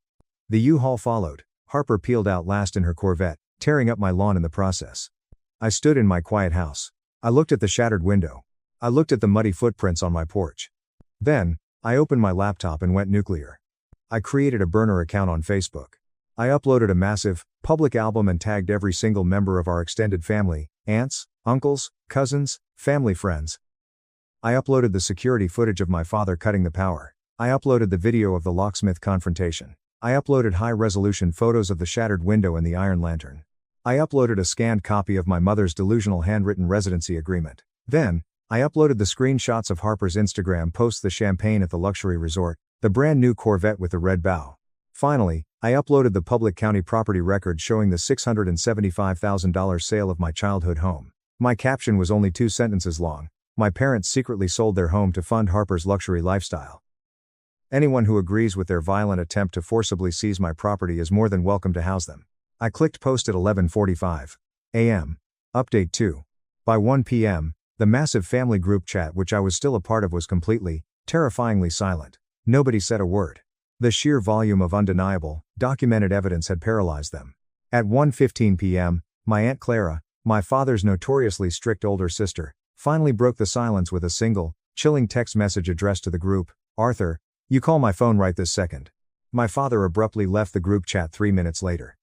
The U-Haul followed. Harper peeled out last in her Corvette, tearing up my lawn in the process. I stood in my quiet house. I looked at the shattered window. I looked at the muddy footprints on my porch. Then, I opened my laptop and went nuclear. I created a burner account on Facebook. I uploaded a massive, public album and tagged every single member of our extended family, aunts, uncles, cousins, family friends. I uploaded the security footage of my father cutting the power. I uploaded the video of the locksmith confrontation. I uploaded high-resolution photos of the shattered window and the iron lantern. I uploaded a scanned copy of my mother's delusional handwritten residency agreement. Then, I uploaded the screenshots of Harper's Instagram posts, the champagne at the luxury resort, the brand new Corvette with the red bow. Finally, I uploaded the public county property record showing the $675,000 sale of my childhood home. My caption was only 2 sentences long. My parents secretly sold their home to fund Harper's luxury lifestyle. Anyone who agrees with their violent attempt to forcibly seize my property is more than welcome to house them. I clicked post at 11:45 a.m. Update 2. By 1 p.m., the massive family group chat which I was still a part of was completely, terrifyingly silent. Nobody said a word. The sheer volume of undeniable, documented evidence had paralyzed them. At 1:15 p.m., my Aunt Clara, my father's notoriously strict older sister, finally broke the silence with a single, chilling text message addressed to the group. "Arthur, you call my phone right this second." My father abruptly left the group chat 3 minutes later.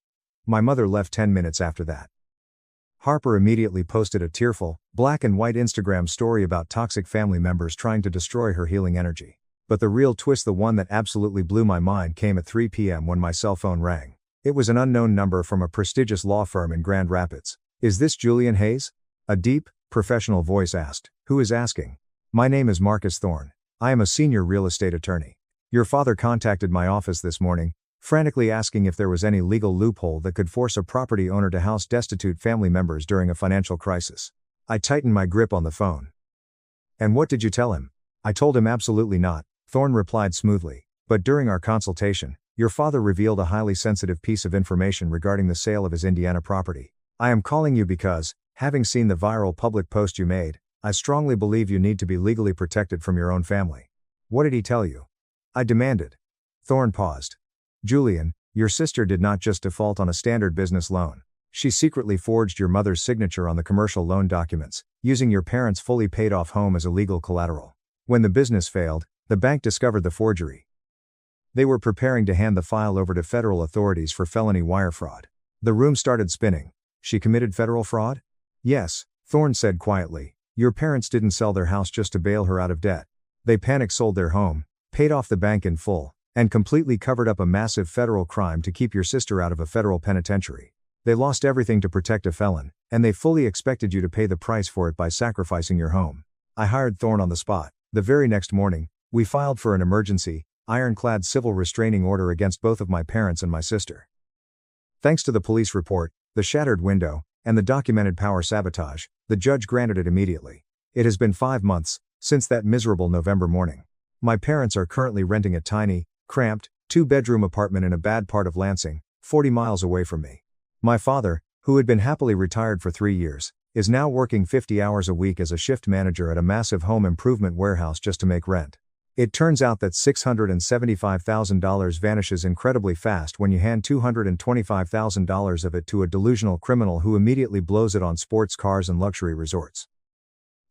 My mother left 10 minutes after that. Harper immediately posted a tearful, black and white Instagram story about toxic family members trying to destroy her healing energy. But the real twist, the one that absolutely blew my mind, came at 3 p.m. when my cell phone rang. It was an unknown number from a prestigious law firm in Grand Rapids. "Is this Julian Hayes?" A deep, professional voice asked. "Who is asking?" "My name is Marcus Thorne. I am a senior real estate attorney. Your father contacted my office this morning, frantically asking if there was any legal loophole that could force a property owner to house destitute family members during a financial crisis." I tightened my grip on the phone. "And what did you tell him?" "I told him absolutely not," Thorne replied smoothly. "But during our consultation, your father revealed a highly sensitive piece of information regarding the sale of his Indiana property. I am calling you because, having seen the viral public post you made, I strongly believe you need to be legally protected from your own family." "What did he tell you?" I demanded. Thorne paused. "Julian, your sister did not just default on a standard business loan. She secretly forged your mother's signature on the commercial loan documents, using your parents' fully paid off home as a legal collateral. When the business failed, the bank discovered the forgery. They were preparing to hand the file over to federal authorities for felony wire fraud." The room started spinning. "She committed federal fraud?" "Yes," Thorne said quietly. "Your parents didn't sell their house just to bail her out of debt. They panic sold their home, paid off the bank in full, and completely covered up a massive federal crime to keep your sister out of a federal penitentiary. They lost everything to protect a felon, and they fully expected you to pay the price for it by sacrificing your home." I hired Thorne on the spot. The very next morning, we filed for an emergency, ironclad civil restraining order against both of my parents and my sister. Thanks to the police report, the shattered window, and the documented power sabotage, the judge granted it immediately. It has been 5 months since that miserable November morning. My parents are currently renting a tiny, cramped, 2-bedroom apartment in a bad part of Lansing, 40 miles away from me. My father, who had been happily retired for 3 years, is now working 50 hours a week as a shift manager at a massive home improvement warehouse just to make rent. It turns out that $675,000 vanishes incredibly fast when you hand $225,000 of it to a delusional criminal who immediately blows it on sports cars and luxury resorts.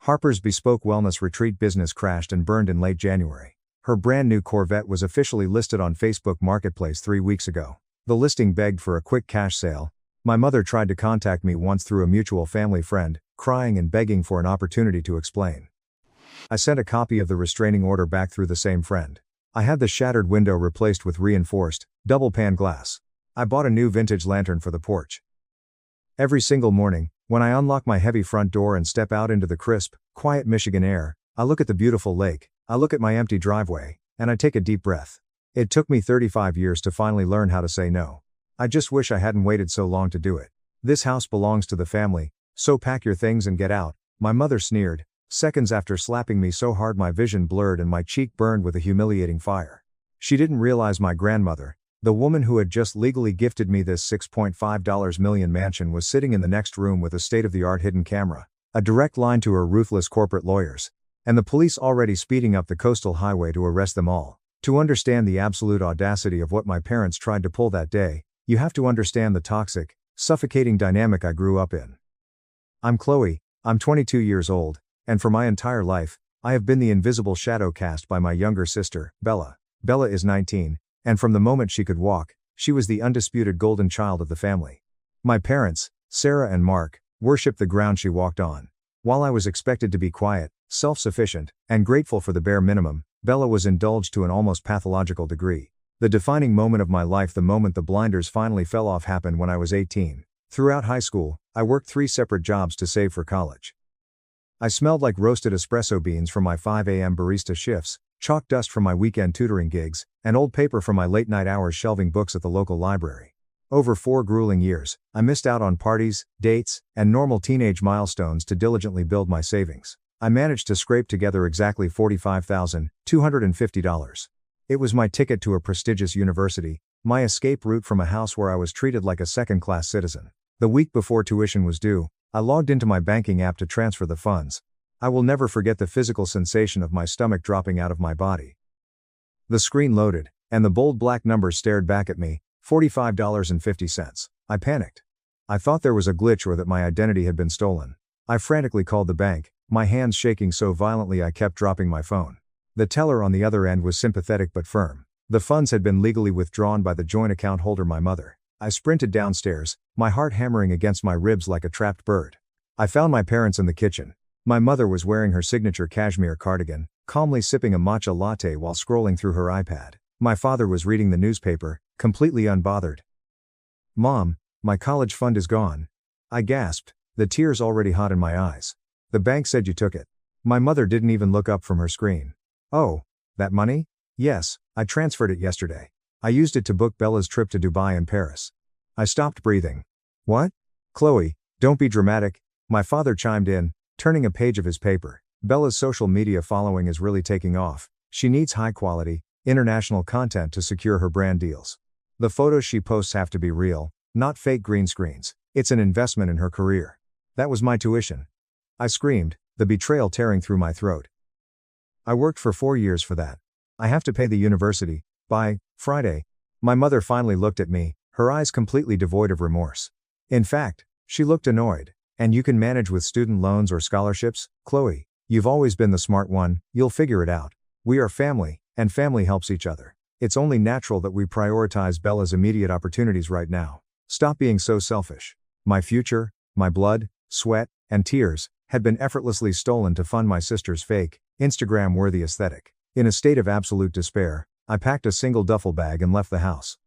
Harper's bespoke wellness retreat business crashed and burned in late January. Her brand new Corvette was officially listed on Facebook Marketplace 3 weeks ago. The listing begged for a quick cash sale. My mother tried to contact me once through a mutual family friend, crying and begging for an opportunity to explain. I sent a copy of the restraining order back through the same friend. I had the shattered window replaced with reinforced, double-pane glass. I bought a new vintage lantern for the porch. Every single morning, when I unlock my heavy front door and step out into the crisp, quiet Michigan air, I look at the beautiful lake, I look at my empty driveway, and I take a deep breath. It took me 35 years to finally learn how to say no. I just wish I hadn't waited so long to do it. This house belongs to the family, so pack your things and get out, my mother sneered, seconds after slapping me so hard my vision blurred and my cheek burned with a humiliating fire. She didn't realize my grandmother, the woman who had just legally gifted me this $6.5 million mansion, was sitting in the next room with a state-of-the-art hidden camera, a direct line to her ruthless corporate lawyers, and the police already speeding up the coastal highway to arrest them all. To understand the absolute audacity of what my parents tried to pull that day, you have to understand the toxic, suffocating dynamic I grew up in. I'm Chloe, I'm 22 years old, and for my entire life, I have been the invisible shadow cast by my younger sister, Bella. Bella is 19, and from the moment she could walk, she was the undisputed golden child of the family. My parents, Sarah and Mark, worshipped the ground she walked on. While I was expected to be quiet, self-sufficient, and grateful for the bare minimum, Bella was indulged to an almost pathological degree. The defining moment of my life, the moment the blinders finally fell off, happened when I was 18. Throughout high school, I worked 3 separate jobs to save for college. I smelled like roasted espresso beans from my 5 a.m. barista shifts, chalk dust from my weekend tutoring gigs, and old paper from my late-night hours shelving books at the local library. Over 4 grueling years, I missed out on parties, dates, and normal teenage milestones to diligently build my savings. I managed to scrape together exactly $45,250. It was my ticket to a prestigious university, my escape route from a house where I was treated like a second-class citizen. The week before tuition was due, I logged into my banking app to transfer the funds. I will never forget the physical sensation of my stomach dropping out of my body. The screen loaded, and the bold black numbers stared back at me, $45.50. I panicked. I thought there was a glitch or that my identity had been stolen. I frantically called the bank, my hands shaking so violently I kept dropping my phone. The teller on the other end was sympathetic but firm. The funds had been legally withdrawn by the joint account holder, my mother. I sprinted downstairs, my heart hammering against my ribs like a trapped bird. I found my parents in the kitchen. My mother was wearing her signature cashmere cardigan, calmly sipping a matcha latte while scrolling through her iPad. My father was reading the newspaper, completely unbothered. "Mom, my college fund is gone." I gasped, the tears already hot in my eyes. "The bank said you took it." My mother didn't even look up from her screen. "Oh, that money?" "Yes, I transferred it yesterday. I used it to book Bella's trip to Dubai and Paris." I stopped breathing. "What?" "Chloe, don't be dramatic," my father chimed in, turning a page of his paper. "Bella's social media following is really taking off. She needs high-quality, international content to secure her brand deals. The photos she posts have to be real, not fake green screens. It's an investment in her career." That was my tuition. I screamed, the betrayal tearing through my throat. I worked for 4 years for that. I have to pay the university by Friday. My mother finally looked at me, her eyes completely devoid of remorse. In fact, she looked annoyed. "And you can manage with student loans or scholarships, Chloe. You've always been the smart one, you'll figure it out. We are family, and family helps each other. It's only natural that we prioritize Bella's immediate opportunities right now. Stop being so selfish." My future, my blood, sweat, and tears, had been effortlessly stolen to fund my sister's fake, Instagram-worthy aesthetic. In a state of absolute despair, I packed a single duffel bag and left the house.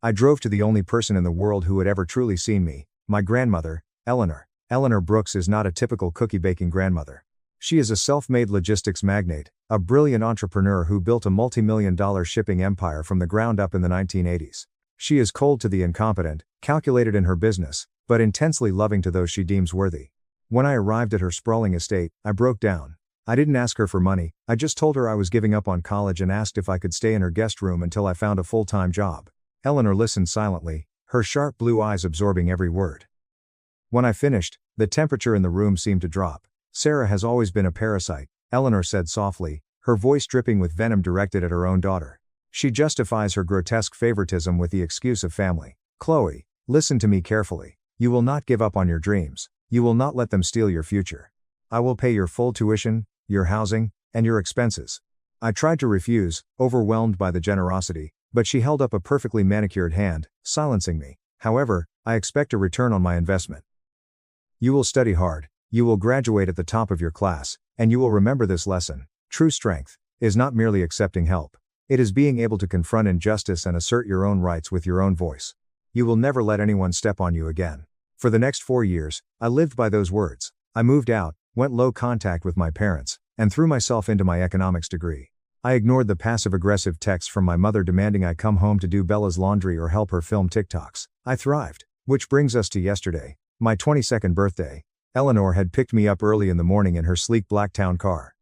I drove to the only person in the world who had ever truly seen me, my grandmother, Eleanor. Eleanor Brooks is not a typical cookie-baking grandmother. She is a self-made logistics magnate, a brilliant entrepreneur who built a multi-million-dollar shipping empire from the ground up in the 1980s. She is cold to the incompetent, calculated in her business, but intensely loving to those she deems worthy. When I arrived at her sprawling estate, I broke down. I didn't ask her for money, I just told her I was giving up on college and asked if I could stay in her guest room until I found a full-time job. Eleanor listened silently, her sharp blue eyes absorbing every word. When I finished, the temperature in the room seemed to drop. "Sarah has always been a parasite," Eleanor said softly, her voice dripping with venom directed at her own daughter. "She justifies her grotesque favoritism with the excuse of family. Chloe, listen to me carefully. You will not give up on your dreams. You will not let them steal your future. I will pay your full tuition, your housing, and your expenses. I tried to refuse, overwhelmed by the generosity, but she held up a perfectly manicured hand, silencing me. However, I expect a return on my investment. You will study hard, you will graduate at the top of your class, and you will remember this lesson. True strength is not merely accepting help. It is being able to confront injustice and assert your own rights with your own voice. You will never let anyone step on you again. For the next 4 years, I lived by those words. I moved out, went low contact with my parents, and threw myself into my economics degree. I ignored the passive-aggressive texts from my mother demanding I come home to do Bella's laundry or help her film TikToks. I thrived. Which brings us to yesterday, my 22nd birthday. Eleanor had picked me up early in the morning in her sleek black town car.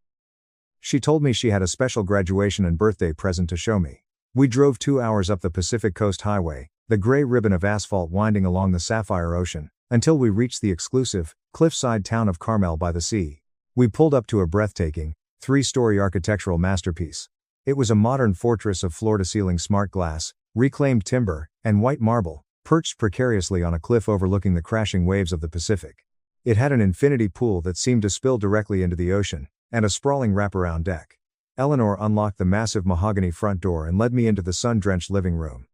She told me she had a special graduation and birthday present to show me. We drove 2 hours up the Pacific Coast Highway, the gray ribbon of asphalt winding along the Sapphire Ocean, until we reached the exclusive, cliffside town of Carmel by the sea. We pulled up to a breathtaking, 3-story architectural masterpiece. It was a modern fortress of floor-to-ceiling smart glass, reclaimed timber, and white marble, perched precariously on a cliff overlooking the crashing waves of the Pacific. It had an infinity pool that seemed to spill directly into the ocean, and a sprawling wraparound deck. Eleanor unlocked the massive mahogany front door and led me into the sun-drenched living room.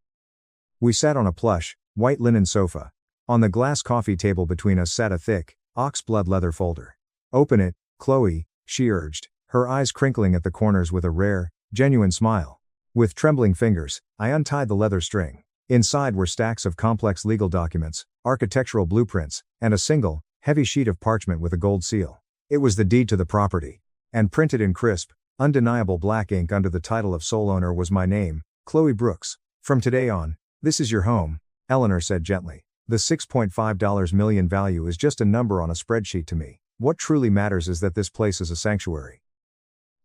We sat on a plush, white linen sofa. On the glass coffee table between us sat a thick, ox-blood leather folder. "Open it, Chloe," she urged, her eyes crinkling at the corners with a rare, genuine smile. With trembling fingers, I untied the leather string. Inside were stacks of complex legal documents, architectural blueprints, and a single, heavy sheet of parchment with a gold seal. It was the deed to the property. And printed in crisp, undeniable black ink under the title of sole owner was my name, Chloe Brooks. "From today on, this is your home," Eleanor said gently. "The $6.5 million value is just a number on a spreadsheet to me. What truly matters is that this place is a sanctuary.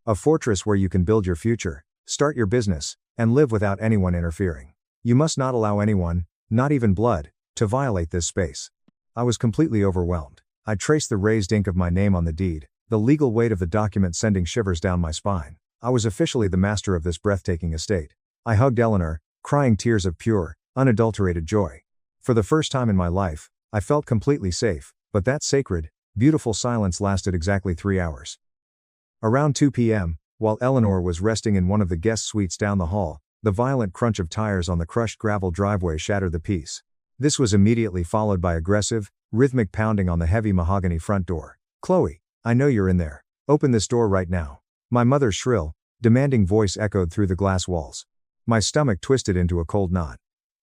A fortress where you can build your future, start your business, and live without anyone interfering. You must not allow anyone, not even blood, to violate this space." I was completely overwhelmed. I traced the raised ink of my name on the deed, the legal weight of the document sending shivers down my spine. I was officially the master of this breathtaking estate. I hugged Eleanor, crying tears of pure, unadulterated joy. For the first time in my life, I felt completely safe, but that sacred, beautiful silence lasted exactly 3 hours. Around 2 p.m., while Eleanor was resting in one of the guest suites down the hall, the violent crunch of tires on the crushed gravel driveway shattered the peace. This was immediately followed by aggressive, rhythmic pounding on the heavy mahogany front door. "Chloe, I know you're in there. Open this door right now." My mother's shrill, demanding voice echoed through the glass walls. My stomach twisted into a cold knot.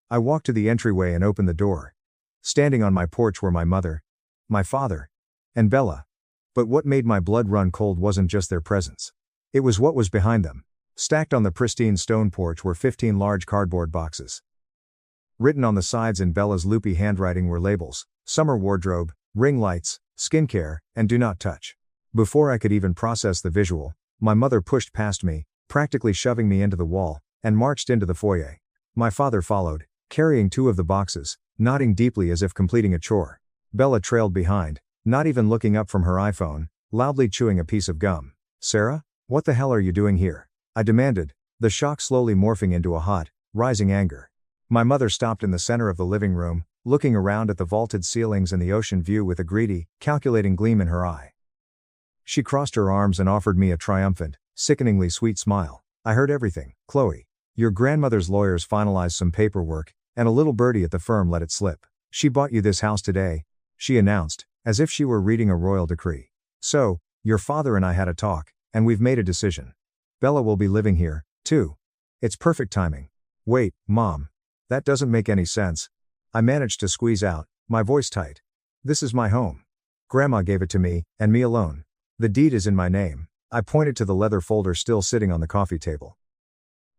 I walked to the entryway and opened the door. Standing on my porch were my mother, my father, and Bella. But what made my blood run cold wasn't just their presence. It was what was behind them. Stacked on the pristine stone porch were 15 large cardboard boxes. Written on the sides in Bella's loopy handwriting were labels: summer wardrobe, ring lights, skincare, and do not touch. Before I could even process the visual, my mother pushed past me, practically shoving me into the wall, and marched into the foyer. My father followed, carrying 2 of the boxes, nodding deeply as if completing a chore. Bella trailed behind, not even looking up from her iPhone, loudly chewing a piece of gum. "Sarah, what the hell are you doing here?" I demanded, the shock slowly morphing into a hot, rising anger. My mother stopped in the center of the living room, looking around at the vaulted ceilings and the ocean view with a greedy, calculating gleam in her eye. She crossed her arms and offered me a triumphant, sickeningly sweet smile. "I heard everything, Chloe. Your grandmother's lawyers finalized some paperwork, and a little birdie at the firm let it slip. She bought you this house today," she announced, as if she were reading a royal decree. "So, your father and I had a talk, and we've made a decision. Bella will be living here, too. It's perfect timing." "Wait, Mom. That doesn't make any sense," I managed to squeeze out, my voice tight. "This is my home. Grandma gave it to me, and me alone. The deed is in my name." I pointed to the leather folder still sitting on the coffee table.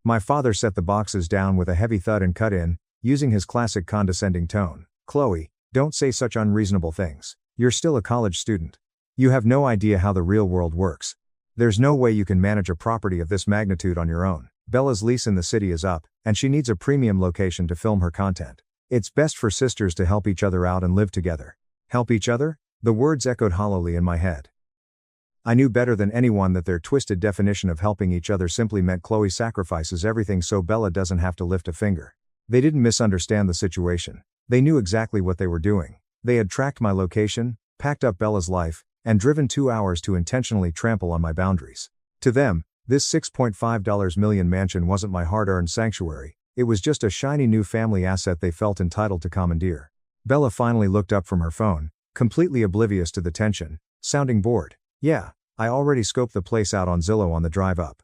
My father set the boxes down with a heavy thud and cut in, using his classic condescending tone. "Chloe, don't say such unreasonable things. You're still a college student. You have no idea how the real world works. There's no way you can manage a property of this magnitude on your own. Bella's lease in the city is up, and she needs a premium location to film her content. It's best for sisters to help each other out and live together." "Help each other?" The words echoed hollowly in my head. I knew better than anyone that their twisted definition of helping each other simply meant Chloe sacrifices everything so Bella doesn't have to lift a finger. They didn't misunderstand the situation. They knew exactly what they were doing. They had tracked my location, packed up Bella's life, and driven 2 hours to intentionally trample on my boundaries. To them, this $6.5 million mansion wasn't my hard-earned sanctuary, it was just a shiny new family asset they felt entitled to commandeer. Bella finally looked up from her phone, completely oblivious to the tension, sounding bored. Yeah, I already scoped the place out on Zillow on the drive up.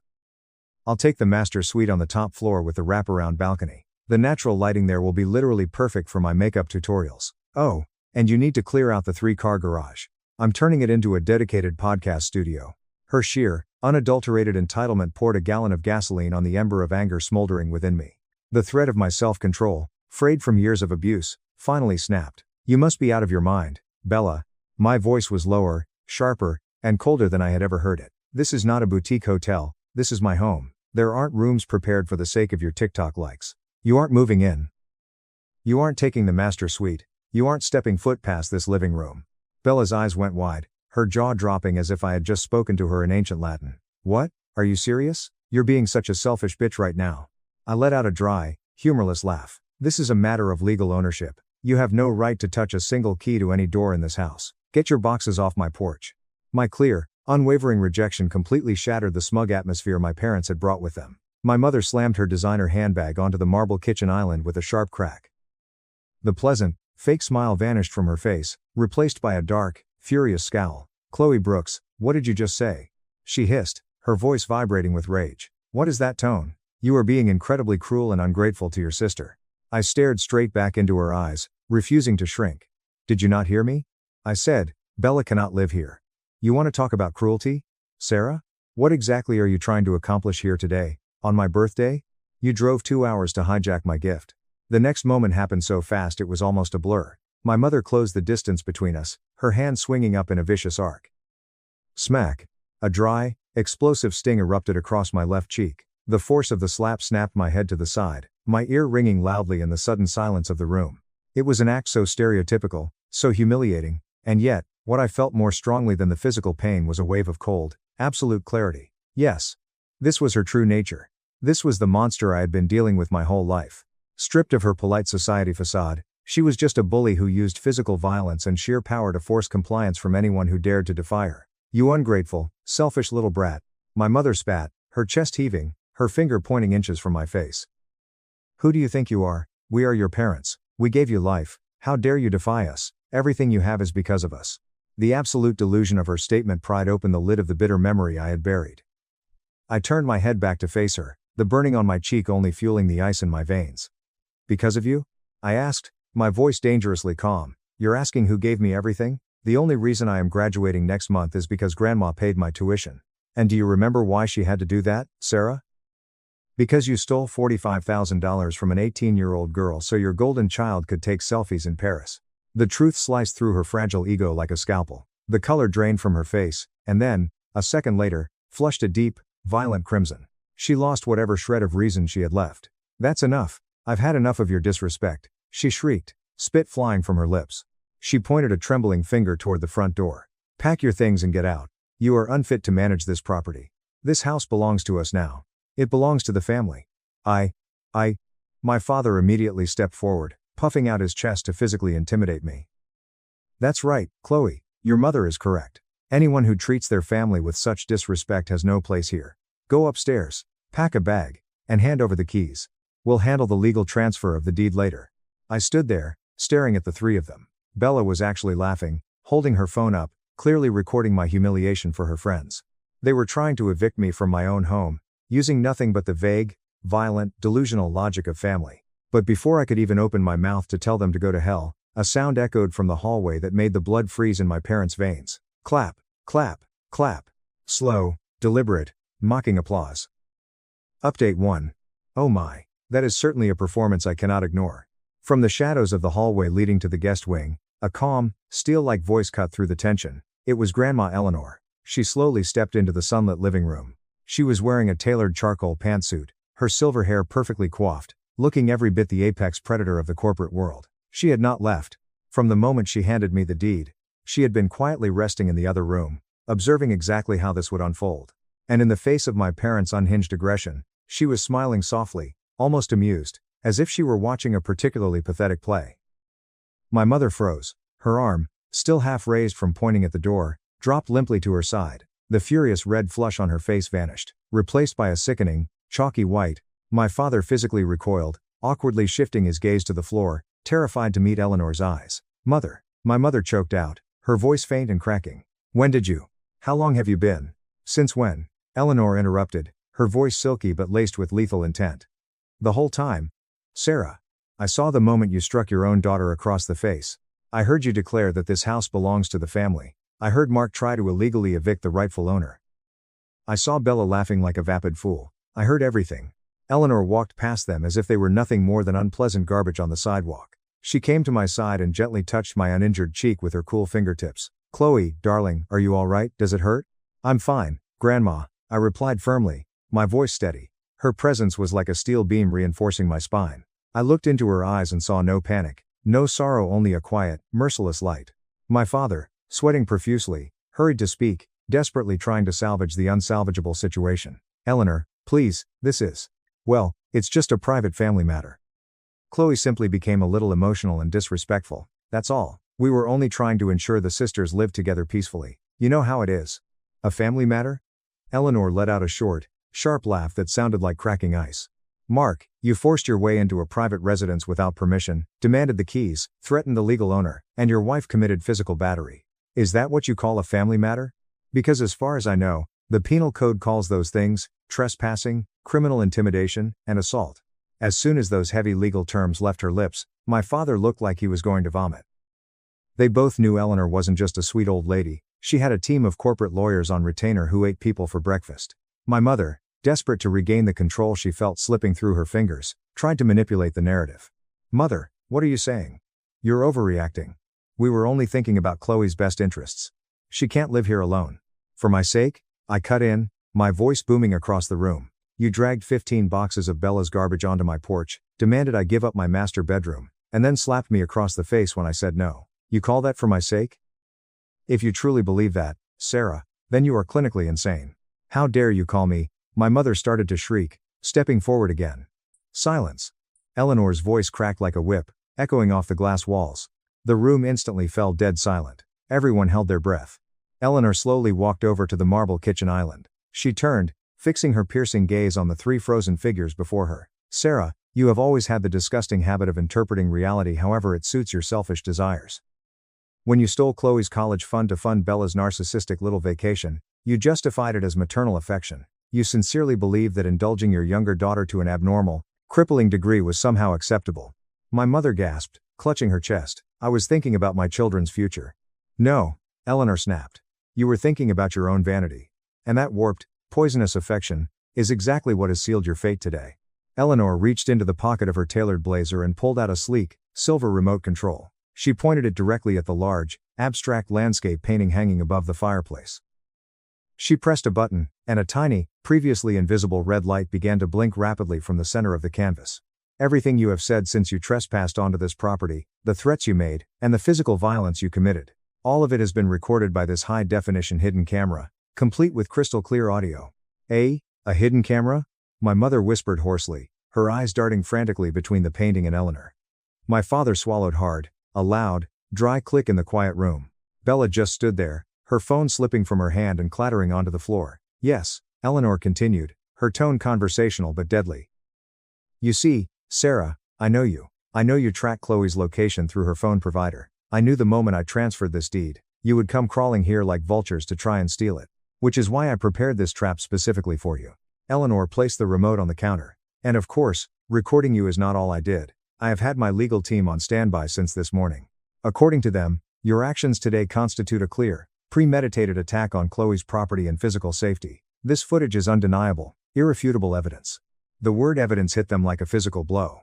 I'll take the master suite on the top floor with the wraparound balcony. The natural lighting there will be literally perfect for my makeup tutorials. Oh, and you need to clear out the 3-car garage. I'm turning it into a dedicated podcast studio. Her sheer, unadulterated entitlement poured a gallon of gasoline on the ember of anger smoldering within me. The thread of my self-control, frayed from years of abuse, finally snapped. You must be out of your mind, Bella. My voice was lower, sharper, and colder than I had ever heard it. This is not a boutique hotel, this is my home. There aren't rooms prepared for the sake of your TikTok likes. You aren't moving in. You aren't taking the master suite. You aren't stepping foot past this living room. Bella's eyes went wide, her jaw dropping as if I had just spoken to her in ancient Latin. What? Are you serious? You're being such a selfish bitch right now. I let out a dry, humorless laugh. This is a matter of legal ownership. You have no right to touch a single key to any door in this house. Get your boxes off my porch. My clear, unwavering rejection completely shattered the smug atmosphere my parents had brought with them. My mother slammed her designer handbag onto the marble kitchen island with a sharp crack. The pleasant, fake smile vanished from her face, replaced by a dark, furious scowl. Chloe Brooks, what did you just say? She hissed, her voice vibrating with rage. What is that tone? You are being incredibly cruel and ungrateful to your sister. I stared straight back into her eyes, refusing to shrink. Did you not hear me? I said, Bella cannot live here. You want to talk about cruelty? Sarah? What exactly are you trying to accomplish here today, on my birthday? You drove 2 hours to hijack my gift. The next moment happened so fast it was almost a blur. My mother closed the distance between us, her hand swinging up in a vicious arc. Smack. A dry, explosive sting erupted across my left cheek. The force of the slap snapped my head to the side, my ear ringing loudly in the sudden silence of the room. It was an act so stereotypical, so humiliating, and yet, what I felt more strongly than the physical pain was a wave of cold, absolute clarity. Yes. This was her true nature. This was the monster I had been dealing with my whole life. Stripped of her polite society facade, she was just a bully who used physical violence and sheer power to force compliance from anyone who dared to defy her. You ungrateful, selfish little brat. My mother spat, her chest heaving, her finger pointing inches from my face. Who do you think you are? We are your parents. We gave you life. How dare you defy us? Everything you have is because of us. The absolute delusion of her statement pried open the lid of the bitter memory I had buried. I turned my head back to face her, the burning on my cheek only fueling the ice in my veins. Because of you? I asked, my voice dangerously calm. You're asking who gave me everything? The only reason I am graduating next month is because Grandma paid my tuition. And do you remember why she had to do that, Sarah? Because you stole $45,000 from an 18-year-old girl so your golden child could take selfies in Paris. The truth sliced through her fragile ego like a scalpel. The color drained from her face, and then, a second later, flushed a deep, violent crimson. She lost whatever shred of reason she had left. That's enough. I've had enough of your disrespect, she shrieked, spit flying from her lips. She pointed a trembling finger toward the front door. Pack your things and get out. You are unfit to manage this property. This house belongs to us now. It belongs to the family. My father immediately stepped forward, puffing out his chest to physically intimidate me. That's right, Chloe, your mother is correct. Anyone who treats their family with such disrespect has no place here. Go upstairs, pack a bag, and hand over the keys. We'll handle the legal transfer of the deed later. I stood there, staring at the three of them. Bella was actually laughing, holding her phone up, clearly recording my humiliation for her friends. They were trying to evict me from my own home, using nothing but the vague, violent, delusional logic of family. But before I could even open my mouth to tell them to go to hell, a sound echoed from the hallway that made the blood freeze in my parents' veins. Clap, clap, clap. Slow, deliberate, mocking applause. Update 1. Oh my, that is certainly a performance I cannot ignore. From the shadows of the hallway leading to the guest wing, a calm, steel-like voice cut through the tension. It was Grandma Eleanor. She slowly stepped into the sunlit living room. She was wearing a tailored charcoal pantsuit, her silver hair perfectly coiffed, looking every bit the apex predator of the corporate world. She had not left. From the moment she handed me the deed, she had been quietly resting in the other room, observing exactly how this would unfold. And in the face of my parents' unhinged aggression, she was smiling softly, almost amused, as if she were watching a particularly pathetic play. My mother froze, her arm, still half raised from pointing at the door, dropped limply to her side. The furious red flush on her face vanished, replaced by a sickening, chalky white. My father physically recoiled, awkwardly shifting his gaze to the floor, terrified to meet Eleanor's eyes. "Mother." My mother choked out, her voice faint and cracking. "When did you? How long have you been? Since when?" Eleanor interrupted, her voice silky but laced with lethal intent. "The whole time. Sarah. I saw the moment you struck your own daughter across the face. I heard you declare that this house belongs to the family. I heard Mark try to illegally evict the rightful owner. I saw Bella laughing like a vapid fool. I heard everything." Eleanor walked past them as if they were nothing more than unpleasant garbage on the sidewalk. She came to my side and gently touched my uninjured cheek with her cool fingertips. "Chloe, darling, are you all right? Does it hurt?" "I'm fine, Grandma," I replied firmly, my voice steady. Her presence was like a steel beam reinforcing my spine. I looked into her eyes and saw no panic, no sorrow, only a quiet, merciless light. My father, sweating profusely, hurried to speak, desperately trying to salvage the unsalvageable situation. "Eleanor, please, this is... well, it's just a private family matter." Chloe simply became a little emotional and disrespectful. "That's all. We were only trying to ensure the sisters lived together peacefully. You know how it is." "A family matter?" Eleanor let out a short, sharp laugh that sounded like cracking ice. "Mark, you forced your way into a private residence without permission, demanded the keys, threatened the legal owner, and your wife committed physical battery. Is that what you call a family matter? Because as far as I know, the penal code calls those things trespassing, criminal intimidation, and assault." As soon as those heavy legal terms left her lips, my father looked like he was going to vomit. They both knew Eleanor wasn't just a sweet old lady, she had a team of corporate lawyers on retainer who ate people for breakfast. My mother, desperate to regain the control she felt slipping through her fingers, tried to manipulate the narrative. "Mother, what are you saying? You're overreacting. We were only thinking about Chloe's best interests. She can't live here alone." "For my sake?" I cut in, my voice booming across the room. "You dragged 15 boxes of Bella's garbage onto my porch, demanded I give up my master bedroom, and then slapped me across the face when I said no. You call that for my sake? If you truly believe that, Sarah, then you are clinically insane. How dare you call me?" My mother started to shriek, stepping forward again. "Silence." Eleanor's voice cracked like a whip, echoing off the glass walls. The room instantly fell dead silent. Everyone held their breath. Eleanor slowly walked over to the marble kitchen island. She turned, fixing her piercing gaze on the three frozen figures before her. "Sarah, you have always had the disgusting habit of interpreting reality however it suits your selfish desires. When you stole Chloe's college fund to fund Bella's narcissistic little vacation, you justified it as maternal affection. You sincerely believed that indulging your younger daughter to an abnormal, crippling degree was somehow acceptable." My mother gasped, clutching her chest. "I was thinking about my children's future." "No," Eleanor snapped. "You were thinking about your own vanity. And that warped, poisonous affection is exactly what has sealed your fate today." Eleanor reached into the pocket of her tailored blazer and pulled out a sleek, silver remote control. She pointed it directly at the large, abstract landscape painting hanging above the fireplace. She pressed a button, and a tiny, previously invisible red light began to blink rapidly from the center of the canvas. "Everything you have said since you trespassed onto this property, the threats you made, and the physical violence you committed, all of it has been recorded by this high-definition hidden camera, complete with crystal-clear audio." A hidden camera?" My mother whispered hoarsely, her eyes darting frantically between the painting and Eleanor. My father swallowed hard, a loud, dry click in the quiet room. Bella just stood there, her phone slipping from her hand and clattering onto the floor. "Yes," Eleanor continued, her tone conversational but deadly. "You see, Sarah, I know you. I know you track Chloe's location through her phone provider. I knew the moment I transferred this deed, you would come crawling here like vultures to try and steal it. Which is why I prepared this trap specifically for you." Eleanor placed the remote on the counter. "And of course, recording you is not all I did. I have had my legal team on standby since this morning. According to them, your actions today constitute a clear, premeditated attack on Chloe's property and physical safety. This footage is undeniable, irrefutable evidence." The word evidence hit them like a physical blow.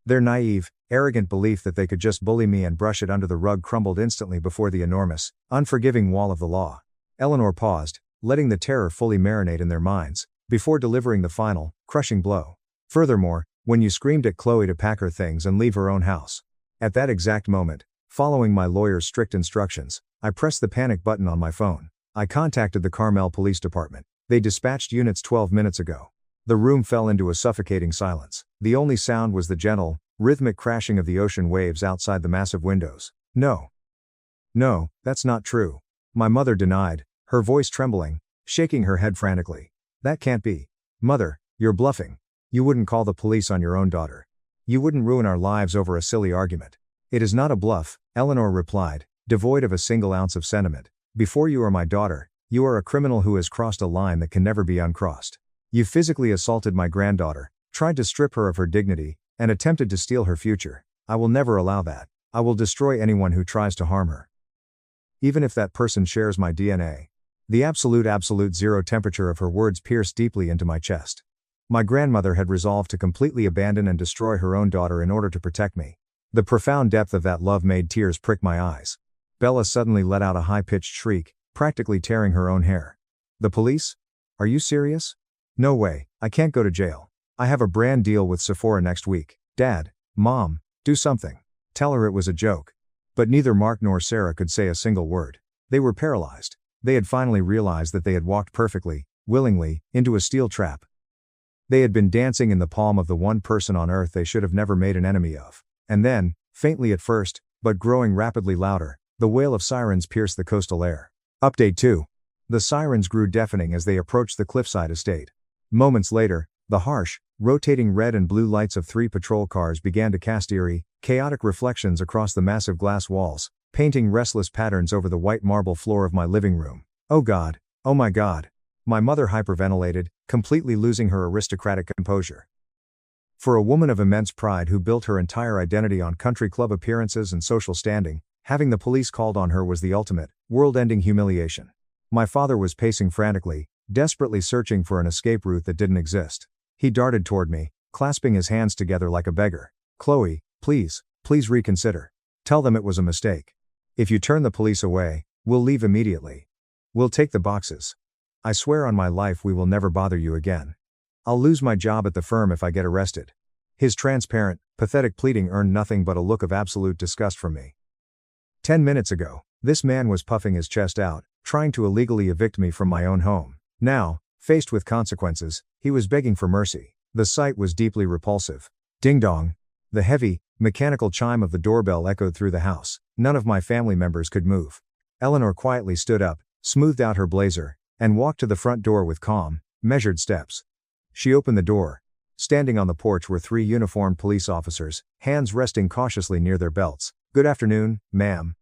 Their naive, arrogant belief that they could just bully me and brush it under the rug crumbled instantly before the enormous, unforgiving wall of the law. Eleanor paused, letting the terror fully marinate in their minds, before delivering the final, crushing blow. "Furthermore, when you screamed at Chloe to pack her things and leave her own house. At that exact moment, following my lawyer's strict instructions, I pressed the panic button on my phone. I contacted the Carmel Police Department. They dispatched units 12 minutes ago." The room fell into a suffocating silence. The only sound was the gentle, rhythmic crashing of the ocean waves outside the massive windows. No, that's not true." My mother denied, her voice trembling, shaking her head frantically. That can't be. Mother, you're bluffing. You wouldn't call the police on your own daughter. You wouldn't ruin our lives over a silly argument. It is not a bluff, Eleanor replied, devoid of a single ounce of sentiment. Before you are my daughter, you are a criminal who has crossed a line that can never be uncrossed. You physically assaulted my granddaughter, tried to strip her of her dignity, and attempted to steal her future. I will never allow that. I will destroy anyone who tries to harm her. Even if that person shares my DNA. The absolute zero temperature of her words pierced deeply into my chest. My grandmother had resolved to completely abandon and destroy her own daughter in order to protect me. The profound depth of that love made tears prick my eyes. Bella suddenly let out a high-pitched shriek, practically tearing her own hair. The police? Are you serious? No way, I can't go to jail. I have a brand deal with Sephora next week. Dad, Mom, do something. Tell her it was a joke. But neither Mark nor Sarah could say a single word. They were paralyzed. They had finally realized that they had walked perfectly, willingly, into a steel trap. They had been dancing in the palm of the one person on earth they should have never made an enemy of. And then, faintly at first, but growing rapidly louder, the wail of sirens pierced the coastal air. Update 2. The sirens grew deafening as they approached the cliffside estate. Moments later, the harsh, rotating red and blue lights of 3 patrol cars began to cast eerie, chaotic reflections across the massive glass walls, painting restless patterns over the white marble floor of my living room. Oh God, oh my God. My mother hyperventilated, completely losing her aristocratic composure. For a woman of immense pride who built her entire identity on country club appearances and social standing, having the police called on her was the ultimate, world-ending humiliation. My father was pacing frantically, desperately searching for an escape route that didn't exist. He darted toward me, clasping his hands together like a beggar. Chloe, please reconsider. Tell them it was a mistake. If you turn the police away, we'll leave immediately. We'll take the boxes. I swear on my life we will never bother you again. I'll lose my job at the firm if I get arrested. His transparent, pathetic pleading earned nothing but a look of absolute disgust from me. 10 minutes ago, this man was puffing his chest out, trying to illegally evict me from my own home. Now, faced with consequences, he was begging for mercy. The sight was deeply repulsive. Ding dong. The heavy, mechanical chime of the doorbell echoed through the house. None of my family members could move. Eleanor quietly stood up, smoothed out her blazer, and walked to the front door with calm, measured steps. She opened the door. Standing on the porch were 3 uniformed police officers, hands resting cautiously near their belts. Good afternoon, ma'am.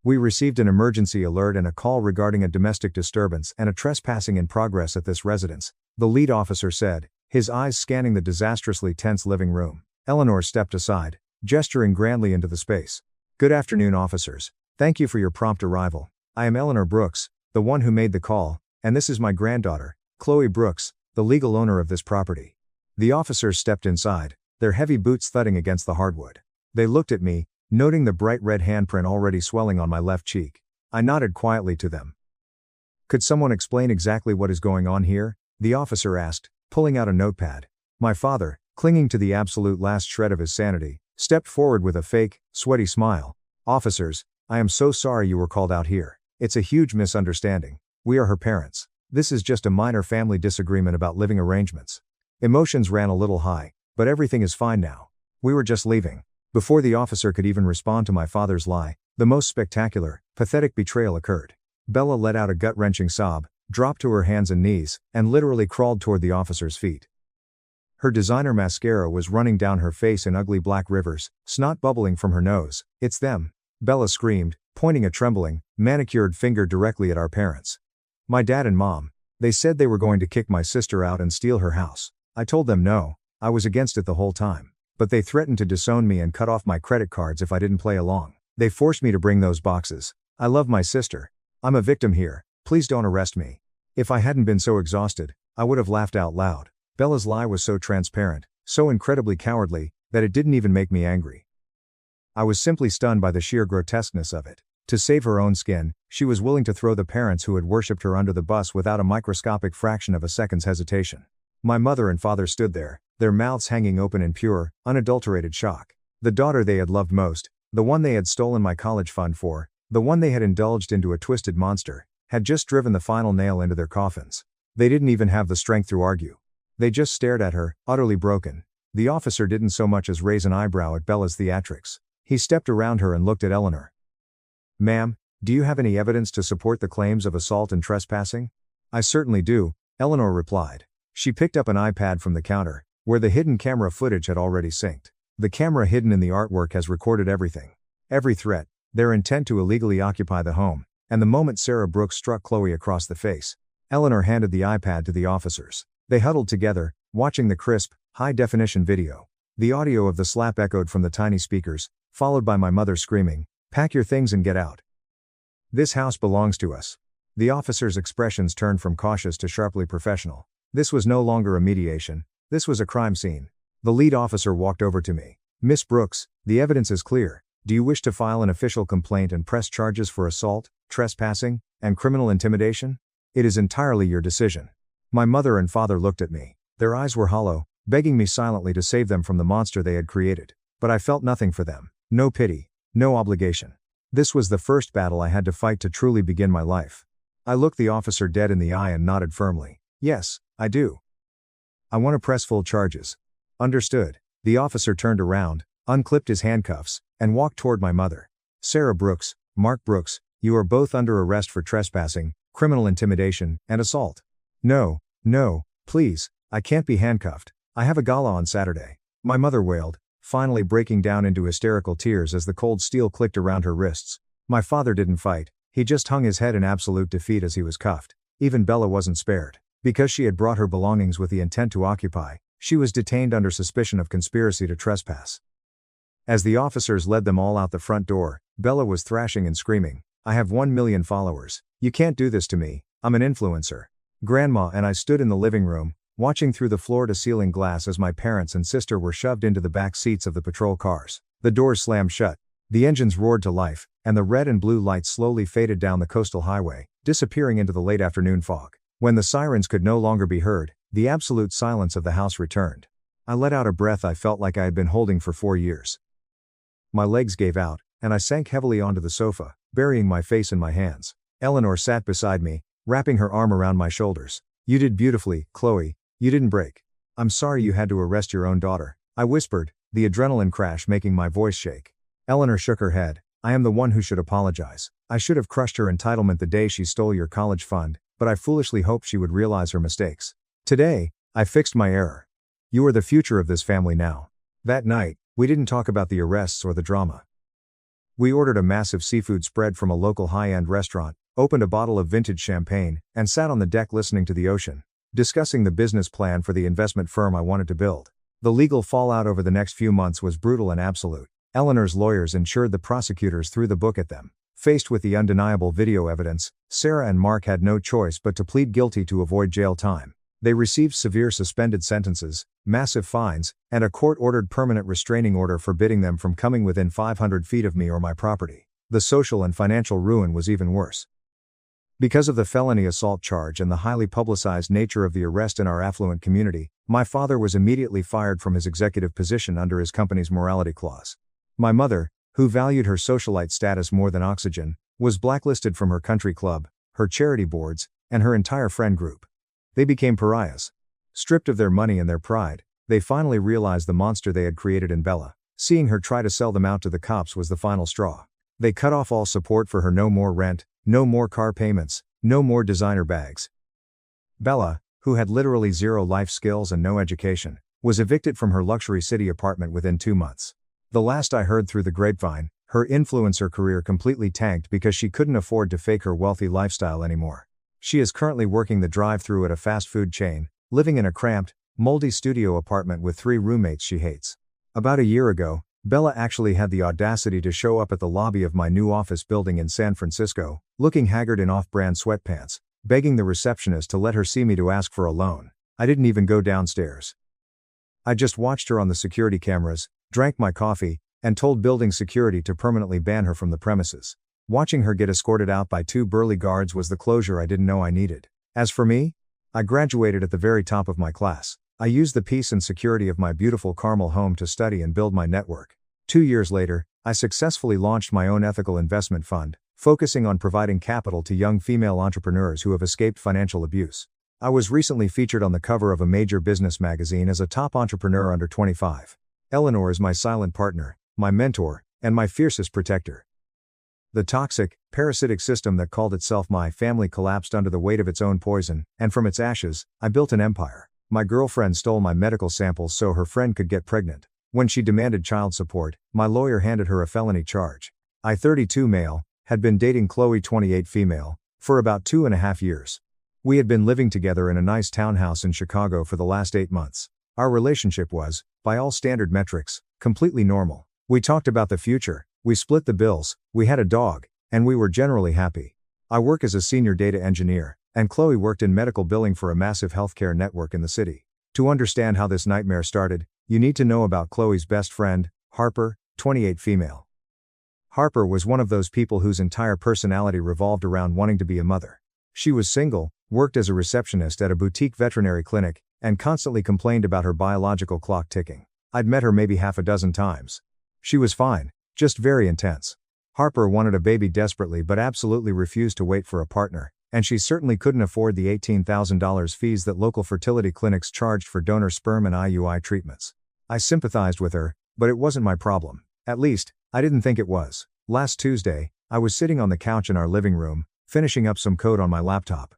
We received an emergency alert and a call regarding a domestic disturbance and a trespassing in progress at this residence, the lead officer said, his eyes scanning the disastrously tense living room. Eleanor stepped aside, gesturing grandly into the space. Good afternoon, officers. Thank you for your prompt arrival. I am Eleanor Brooks, the one who made the call, and this is my granddaughter, Chloe Brooks, the legal owner of this property. The officers stepped inside, their heavy boots thudding against the hardwood. They looked at me, noting the bright red handprint already swelling on my left cheek. I nodded quietly to them. Could someone explain exactly what is going on here? The officer asked, pulling out a notepad. My father, clinging to the absolute last shred of his sanity, stepped forward with a fake, sweaty smile. Officers, I am so sorry you were called out here. It's a huge misunderstanding. We are her parents. This is just a minor family disagreement about living arrangements. Emotions ran a little high, but everything is fine now. We were just leaving. Before the officer could even respond to my father's lie, the most spectacular, pathetic betrayal occurred. Bella let out a gut-wrenching sob, dropped to her hands and knees, and literally crawled toward the officer's feet. Her designer mascara was running down her face in ugly black rivers, snot bubbling from her nose. It's them. Bella screamed, pointing a trembling, manicured finger directly at our parents. My dad and mom. They said they were going to kick my sister out and steal her house. I told them no, I was against it the whole time. But they threatened to disown me and cut off my credit cards if I didn't play along. They forced me to bring those boxes. I love my sister. I'm a victim here. Please don't arrest me. If I hadn't been so exhausted, I would have laughed out loud. Bella's lie was so transparent, so incredibly cowardly, that it didn't even make me angry. I was simply stunned by the sheer grotesqueness of it. To save her own skin, she was willing to throw the parents who had worshipped her under the bus without a microscopic fraction of a second's hesitation. My mother and father stood there, their mouths hanging open in pure, unadulterated shock. The daughter they had loved most, the one they had stolen my college fund for, the one they had indulged into a twisted monster, had just driven the final nail into their coffins. They didn't even have the strength to argue. They just stared at her, utterly broken. The officer didn't so much as raise an eyebrow at Bella's theatrics. He stepped around her and looked at Eleanor. Ma'am, Do you have any evidence to support the claims of assault and trespassing? I certainly do, Eleanor replied. She picked up an iPad from the counter, where the hidden camera footage had already synced. The camera hidden in the artwork has recorded everything. Every threat, their intent to illegally occupy the home, and the moment Sarah Brooks struck Chloe across the face. Eleanor handed the iPad to the officers. They huddled together, watching the crisp, high-definition video. The audio of the slap echoed from the tiny speakers, followed by my mother screaming, "Pack your things and get out. This house belongs to us." The officers' expressions turned from cautious to sharply professional. This was no longer a mediation, this was a crime scene. The lead officer walked over to me. "Miss Brooks, the evidence is clear. Do you wish to file an official complaint and press charges for assault, trespassing, and criminal intimidation? It is entirely your decision." My mother and father looked at me. Their eyes were hollow, begging me silently to save them from the monster they had created. But I felt nothing for them. No pity, no obligation. This was the first battle I had to fight to truly begin my life. I looked the officer dead in the eye and nodded firmly. "Yes, I do. I want to press full charges." "Understood." The officer turned around, unclipped his handcuffs, and walked toward my mother. "Sarah Brooks, Mark Brooks, you are both under arrest for trespassing, criminal intimidation, and assault." No, please, I can't be handcuffed. I have a gala on Saturday." My mother wailed, finally breaking down into hysterical tears as the cold steel clicked around her wrists. My father didn't fight, he just hung his head in absolute defeat as he was cuffed. Even Bella wasn't spared. Because she had brought her belongings with the intent to occupy, she was detained under suspicion of conspiracy to trespass. As the officers led them all out the front door, Bella was thrashing and screaming, "I have 1 million followers. You can't do this to me, I'm an influencer." Grandma and I stood in the living room, watching through the floor-to-ceiling glass as my parents and sister were shoved into the back seats of the patrol cars. The doors slammed shut, the engines roared to life, and the red and blue lights slowly faded down the coastal highway, disappearing into the late afternoon fog. When the sirens could no longer be heard, the absolute silence of the house returned. I let out a breath I felt like I had been holding for 4 years. My legs gave out, and I sank heavily onto the sofa, burying my face in my hands. Eleanor sat beside me, wrapping her arm around my shoulders. "You did beautifully, Chloe. You didn't break. I'm sorry you had to arrest your own daughter," I whispered, the adrenaline crash making my voice shake. Eleanor shook her head. "I am the one who should apologize. I should have crushed her entitlement the day she stole your college fund, but I foolishly hoped she would realize her mistakes. Today, I fixed my error. You are the future of this family now." That night, we didn't talk about the arrests or the drama. We ordered a massive seafood spread from a local high-end restaurant, opened a bottle of vintage champagne, and sat on the deck listening to the ocean, discussing the business plan for the investment firm I wanted to build. The legal fallout over the next few months was brutal and absolute. Eleanor's lawyers ensured the prosecutors threw the book at them. Faced with the undeniable video evidence, Sarah and Mark had no choice but to plead guilty to avoid jail time. They received severe suspended sentences, massive fines, and a court-ordered permanent restraining order forbidding them from coming within 500 feet of me or my property. The social and financial ruin was even worse. Because of the felony assault charge and the highly publicized nature of the arrest in our affluent community, my father was immediately fired from his executive position under his company's morality clause. My mother, who valued her socialite status more than oxygen, was blacklisted from her country club, her charity boards, and her entire friend group. They became pariahs. Stripped of their money and their pride, they finally realized the monster they had created in Bella. Seeing her try to sell them out to the cops was the final straw. They cut off all support for her. No more rent, no more car payments, no more designer bags. Bella, who had literally zero life skills and no education, was evicted from her luxury city apartment within 2 months. The last I heard through the grapevine, her influencer career completely tanked because she couldn't afford to fake her wealthy lifestyle anymore. She is currently working the drive-thru at a fast food chain, living in a cramped, moldy studio apartment with 3 roommates she hates. About a year ago, Bella actually had the audacity to show up at the lobby of my new office building in San Francisco, looking haggard in off-brand sweatpants, begging the receptionist to let her see me to ask for a loan. I didn't even go downstairs. I just watched her on the security cameras, drank my coffee, and told building security to permanently ban her from the premises. Watching her get escorted out by 2 burly guards was the closure I didn't know I needed. As for me, I graduated at the very top of my class. I used the peace and security of my beautiful Carmel home to study and build my network. 2 years later, I successfully launched my own ethical investment fund, focusing on providing capital to young female entrepreneurs who have escaped financial abuse. I was recently featured on the cover of a major business magazine as a top entrepreneur under 25. Eleanor is my silent partner, my mentor, and my fiercest protector. The toxic, parasitic system that called itself my family collapsed under the weight of its own poison, and from its ashes, I built an empire. My girlfriend stole my medical samples so her friend could get pregnant. When she demanded child support, my lawyer handed her a felony charge. I, 32 male, had been dating Chloe, 28 female, for about 2.5 years. We had been living together in a nice townhouse in Chicago for the last 8 months. Our relationship was, by all standard metrics, completely normal. We talked about the future, we split the bills, we had a dog, and we were generally happy. I work as a senior data engineer, and Chloe worked in medical billing for a massive healthcare network in the city. To understand how this nightmare started, you need to know about Chloe's best friend, Harper, 28 female. Harper was one of those people whose entire personality revolved around wanting to be a mother. She was single, worked as a receptionist at a boutique veterinary clinic, and constantly complained about her biological clock ticking. I'd met her maybe half a dozen times. She was fine, just very intense. Harper wanted a baby desperately but absolutely refused to wait for a partner, and she certainly couldn't afford the $18,000 fees that local fertility clinics charged for donor sperm and IUI treatments. I sympathized with her, but it wasn't my problem. At least, I didn't think it was. Last Tuesday, I was sitting on the couch in our living room, finishing up some code on my laptop.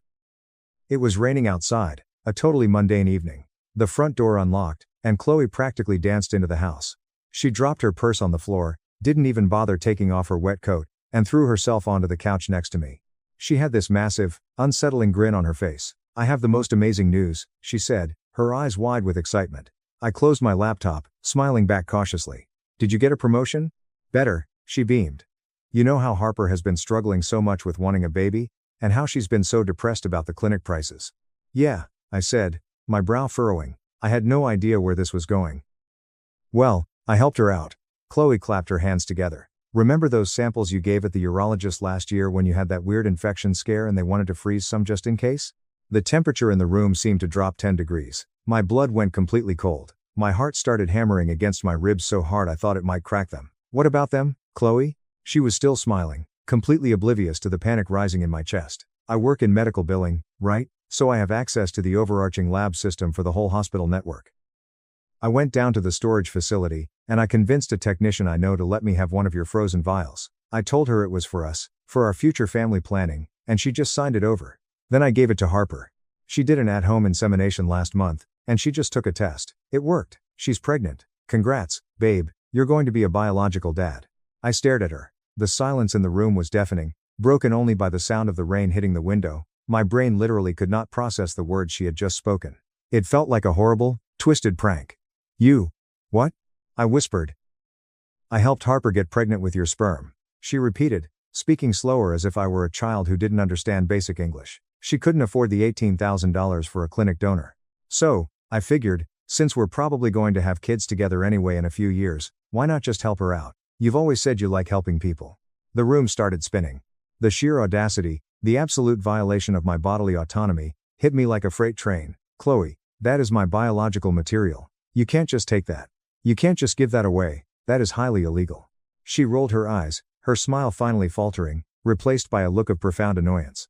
It was raining outside, a totally mundane evening. The front door unlocked, and Chloe practically danced into the house. She dropped her purse on the floor, didn't even bother taking off her wet coat, and threw herself onto the couch next to me. She had this massive, unsettling grin on her face. "I have the most amazing news," she said, her eyes wide with excitement. I closed my laptop, smiling back cautiously. "Did you get a promotion?" "Better," she beamed. "You know how Harper has been struggling so much with wanting a baby, and how she's been so depressed about the clinic prices?" "Yeah," I said, my brow furrowing. I had no idea where this was going. "Well, I helped her out." Chloe clapped her hands together. "Remember those samples you gave at the urologist last year when you had that weird infection scare and they wanted to freeze some just in case?" The temperature in the room seemed to drop 10 degrees. My blood went completely cold. My heart started hammering against my ribs so hard I thought it might crack them. "What about them, Chloe?" She was still smiling, completely oblivious to the panic rising in my chest. "I work in medical billing, right? So I have access to the overarching lab system for the whole hospital network. I went down to the storage facility, and I convinced a technician I know to let me have one of your frozen vials. I told her it was for us, for our future family planning, and she just signed it over. Then I gave it to Harper. She did an at-home insemination last month, and she just took a test. It worked. She's pregnant. Congrats, babe, you're going to be a biological dad." I stared at her. The silence in the room was deafening, broken only by the sound of the rain hitting the window. My brain literally could not process the words she had just spoken. It felt like a horrible, twisted prank. "You? What?" I whispered. "I helped Harper get pregnant with your sperm," she repeated, speaking slower as if I were a child who didn't understand basic English. "She couldn't afford the $18,000 for a clinic donor. So, I figured, since we're probably going to have kids together anyway in a few years, why not just help her out? You've always said you like helping people." The room started spinning. The sheer audacity, the absolute violation of my bodily autonomy, hit me like a freight train. "Chloe, that is my biological material. You can't just take that. You can't just give that away, that is highly illegal." She rolled her eyes, her smile finally faltering, replaced by a look of profound annoyance.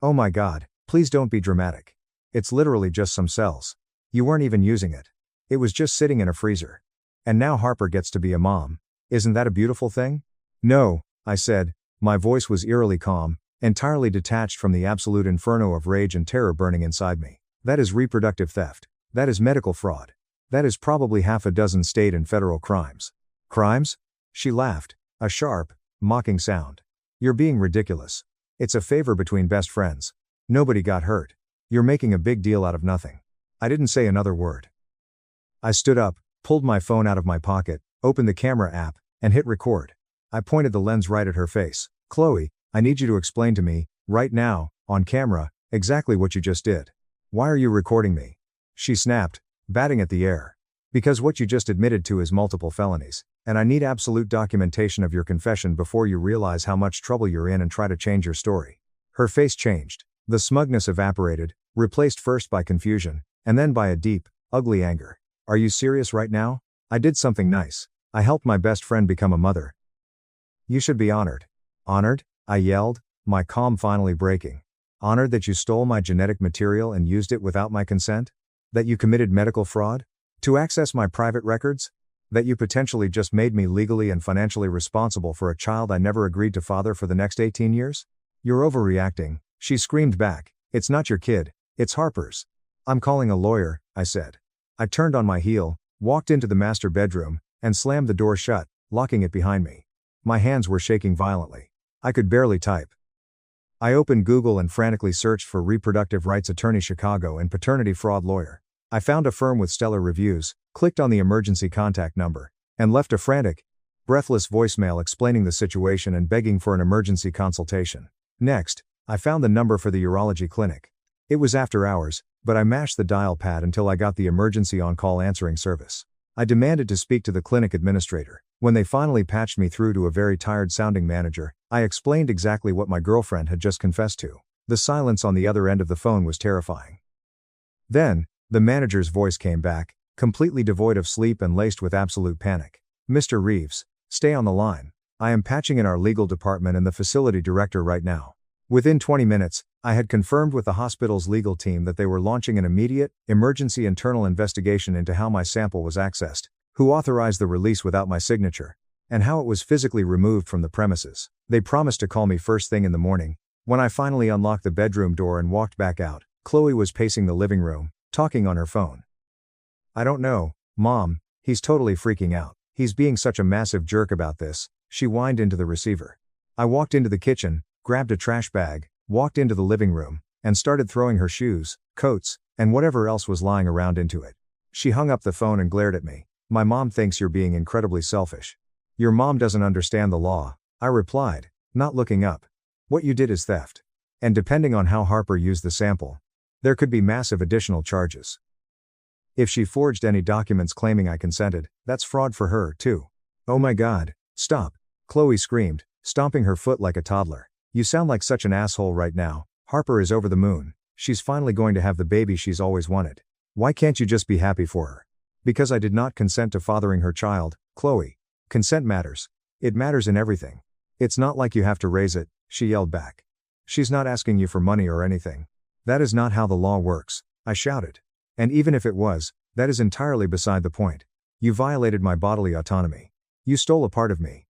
"Oh my God, please don't be dramatic. It's literally just some cells. You weren't even using it. It was just sitting in a freezer. And now Harper gets to be a mom. Isn't that a beautiful thing?" "No," I said, my voice was eerily calm, entirely detached from the absolute inferno of rage and terror burning inside me. "That is reproductive theft. That is medical fraud. That is probably half a dozen state and federal crimes." "Crimes?" She laughed, a sharp, mocking sound. "You're being ridiculous. It's a favor between best friends. Nobody got hurt. You're making a big deal out of nothing." I didn't say another word. I stood up, pulled my phone out of my pocket, opened the camera app, and hit record. I pointed the lens right at her face. "Chloe, I need you to explain to me, right now, on camera, exactly what you just did. Why are you recording me?" She snapped, batting at the air. "Because what you just admitted to is multiple felonies, and I need absolute documentation of your confession before you realize how much trouble you're in and try to change your story." Her face changed. The smugness evaporated, replaced first by confusion, and then by a deep, ugly anger. "Are you serious right now? I did something nice. I helped my best friend become a mother. You should be honored." "Honored?" I yelled, my calm finally breaking. "Honored that you stole my genetic material and used it without my consent? That you committed medical fraud? To access my private records?" That you potentially just made me legally and financially responsible for a child I never agreed to father for the next 18 years? You're overreacting, she screamed back. It's not your kid, it's Harper's. I'm calling a lawyer, I said. I turned on my heel, walked into the master bedroom, and slammed the door shut, locking it behind me. My hands were shaking violently. I could barely type. I opened Google and frantically searched for reproductive rights attorney Chicago and paternity fraud lawyer. I found a firm with stellar reviews, clicked on the emergency contact number, and left a frantic, breathless voicemail explaining the situation and begging for an emergency consultation. Next, I found the number for the urology clinic. It was after hours, but I mashed the dial pad until I got the emergency on-call answering service. I demanded to speak to the clinic administrator. When they finally patched me through to a very tired-sounding manager, I explained exactly what my girlfriend had just confessed to. The silence on the other end of the phone was terrifying. Then, the manager's voice came back, completely devoid of sleep and laced with absolute panic. Mr. Reeves, stay on the line. I am patching in our legal department and the facility director right now. Within 20 minutes, I had confirmed with the hospital's legal team that they were launching an immediate, emergency internal investigation into how my sample was accessed, who authorized the release without my signature, and how it was physically removed from the premises. They promised to call me first thing in the morning. When I finally unlocked the bedroom door and walked back out, Chloe was pacing the living room, talking on her phone. I don't know, Mom, he's totally freaking out. He's being such a massive jerk about this, she whined into the receiver. I walked into the kitchen, grabbed a trash bag, walked into the living room, and started throwing her shoes, coats, and whatever else was lying around into it. She hung up the phone and glared at me. My mom thinks you're being incredibly selfish. Your mom doesn't understand the law, I replied, not looking up. What you did is theft. And depending on how Harper used the sample, there could be massive additional charges. If she forged any documents claiming I consented, that's fraud for her, too. Oh my God, stop, Chloe screamed, stomping her foot like a toddler. You sound like such an asshole right now. Harper is over the moon. She's finally going to have the baby she's always wanted. Why can't you just be happy for her? Because I did not consent to fathering her child, Chloe. Consent matters. It matters in everything. It's not like you have to raise it, she yelled back. She's not asking you for money or anything. That is not how the law works, I shouted. And even if it was, that is entirely beside the point. You violated my bodily autonomy. You stole a part of me.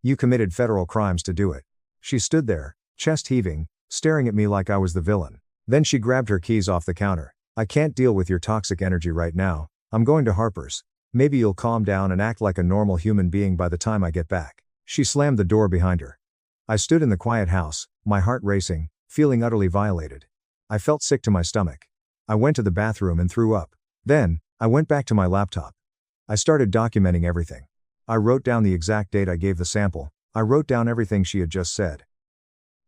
You committed federal crimes to do it. She stood there, chest heaving, staring at me like I was the villain. Then she grabbed her keys off the counter. I can't deal with your toxic energy right now. I'm going to Harper's. Maybe you'll calm down and act like a normal human being by the time I get back. She slammed the door behind her. I stood in the quiet house, my heart racing, feeling utterly violated. I felt sick to my stomach. I went to the bathroom and threw up. Then, I went back to my laptop. I started documenting everything. I wrote down the exact date I gave the sample. I wrote down everything she had just said.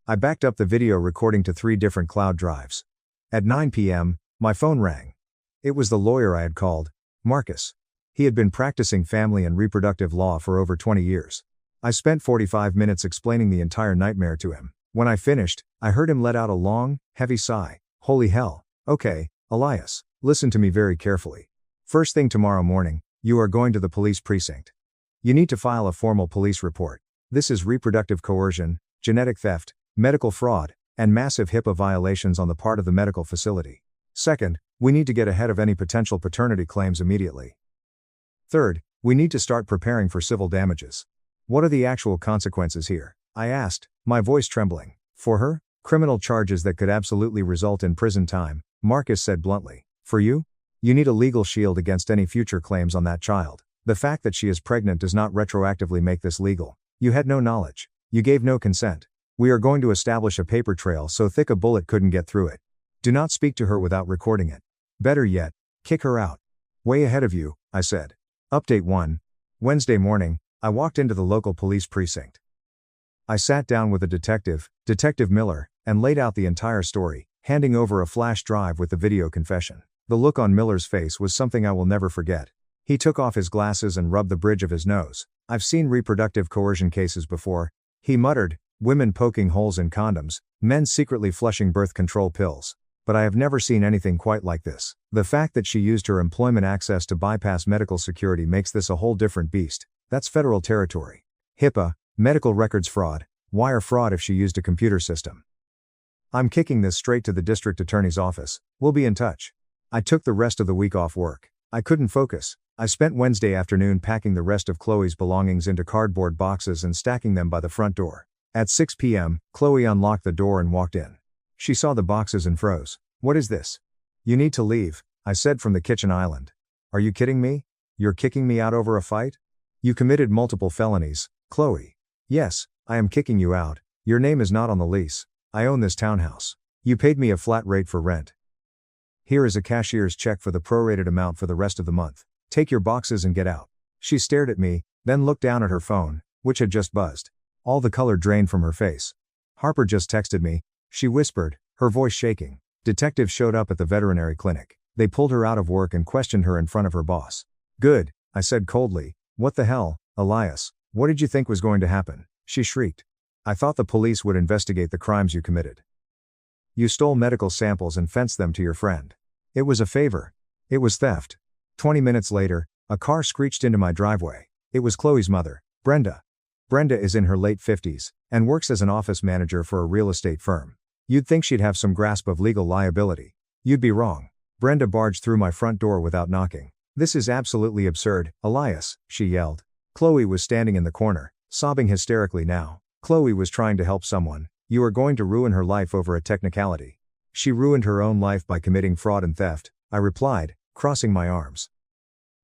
I backed up the video recording to 3 different cloud drives. At 9 p.m., my phone rang. It was the lawyer I had called, Marcus. He had been practicing family and reproductive law for over 20 years. I spent 45 minutes explaining the entire nightmare to him. When I finished, I heard him let out a long, heavy sigh. Holy hell. Okay, Elias, listen to me very carefully. First thing tomorrow morning, you are going to the police precinct. You need to file a formal police report. This is reproductive coercion, genetic theft, medical fraud, and massive HIPAA violations on the part of the medical facility. Second, we need to get ahead of any potential paternity claims immediately. Third, we need to start preparing for civil damages. What are the actual consequences here? I asked, my voice trembling. For her? Criminal charges that could absolutely result in prison time, Marcus said bluntly. For you? You need a legal shield against any future claims on that child. The fact that she is pregnant does not retroactively make this legal. You had no knowledge. You gave no consent. We are going to establish a paper trail so thick a bullet couldn't get through it. Do not speak to her without recording it. Better yet, kick her out. Way ahead of you, I said. Update 1. Wednesday morning, I walked into the local police precinct. I sat down with a detective, Detective Miller, and laid out the entire story, handing over a flash drive with the video confession. The look on Miller's face was something I will never forget. He took off his glasses and rubbed the bridge of his nose. I've seen reproductive coercion cases before, he muttered, women poking holes in condoms, men secretly flushing birth control pills. But I have never seen anything quite like this. The fact that she used her employment access to bypass medical security makes this a whole different beast. That's federal territory. HIPAA, medical records fraud, wire fraud if she used a computer system. I'm kicking this straight to the district attorney's office. We'll be in touch. I took the rest of the week off work. I couldn't focus. I spent Wednesday afternoon packing the rest of Chloe's belongings into cardboard boxes and stacking them by the front door. At 6 p.m., Chloe unlocked the door and walked in. She saw the boxes and froze. "What is this?" "You need to leave," I said from the kitchen island. "Are you kidding me? You're kicking me out over a fight? You committed multiple felonies, Chloe." "Yes, I am kicking you out. Your name is not on the lease. I own this townhouse. You paid me a flat rate for rent. Here is a cashier's check for the prorated amount for the rest of the month. Take your boxes and get out." She stared at me, then looked down at her phone, which had just buzzed. All the color drained from her face. "Harper just texted me," she whispered, her voice shaking. Detectives showed up at the veterinary clinic. They pulled her out of work and questioned her in front of her boss. "Good," I said coldly. "What the hell, Elias? What did you think was going to happen?" She shrieked. "I thought the police would investigate the crimes you committed. You stole medical samples and fenced them to your friend. It was a favor. It was theft." 20 minutes later, a car screeched into my driveway. It was Chloe's mother, Brenda. Brenda is in her late 50s, and works as an office manager for a real estate firm. You'd think she'd have some grasp of legal liability. You'd be wrong. Brenda barged through my front door without knocking. "This is absolutely absurd, Elias," she yelled. Chloe was standing in the corner, sobbing hysterically now. Chloe was trying to help someone. "You are going to ruin her life over a technicality." "She ruined her own life by committing fraud and theft," I replied, crossing my arms.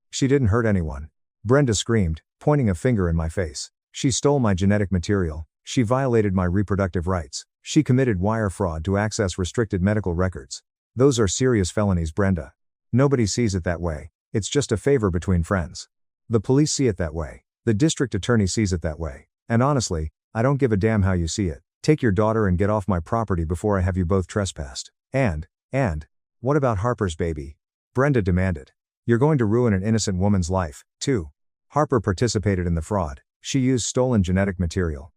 "She didn't hurt anyone," Brenda screamed, pointing a finger in my face. "She stole my genetic material. She violated my reproductive rights. She committed wire fraud to access restricted medical records. Those are serious felonies, Brenda. Nobody sees it that way. It's just a favor between friends. The police see it that way. The district attorney sees it that way. And honestly, I don't give a damn how you see it. Take your daughter and get off my property before I have you both trespassed." And, what about Harper's baby?" Brenda demanded. "You're going to ruin an innocent woman's life, too." Harper participated in the fraud. She used stolen genetic material.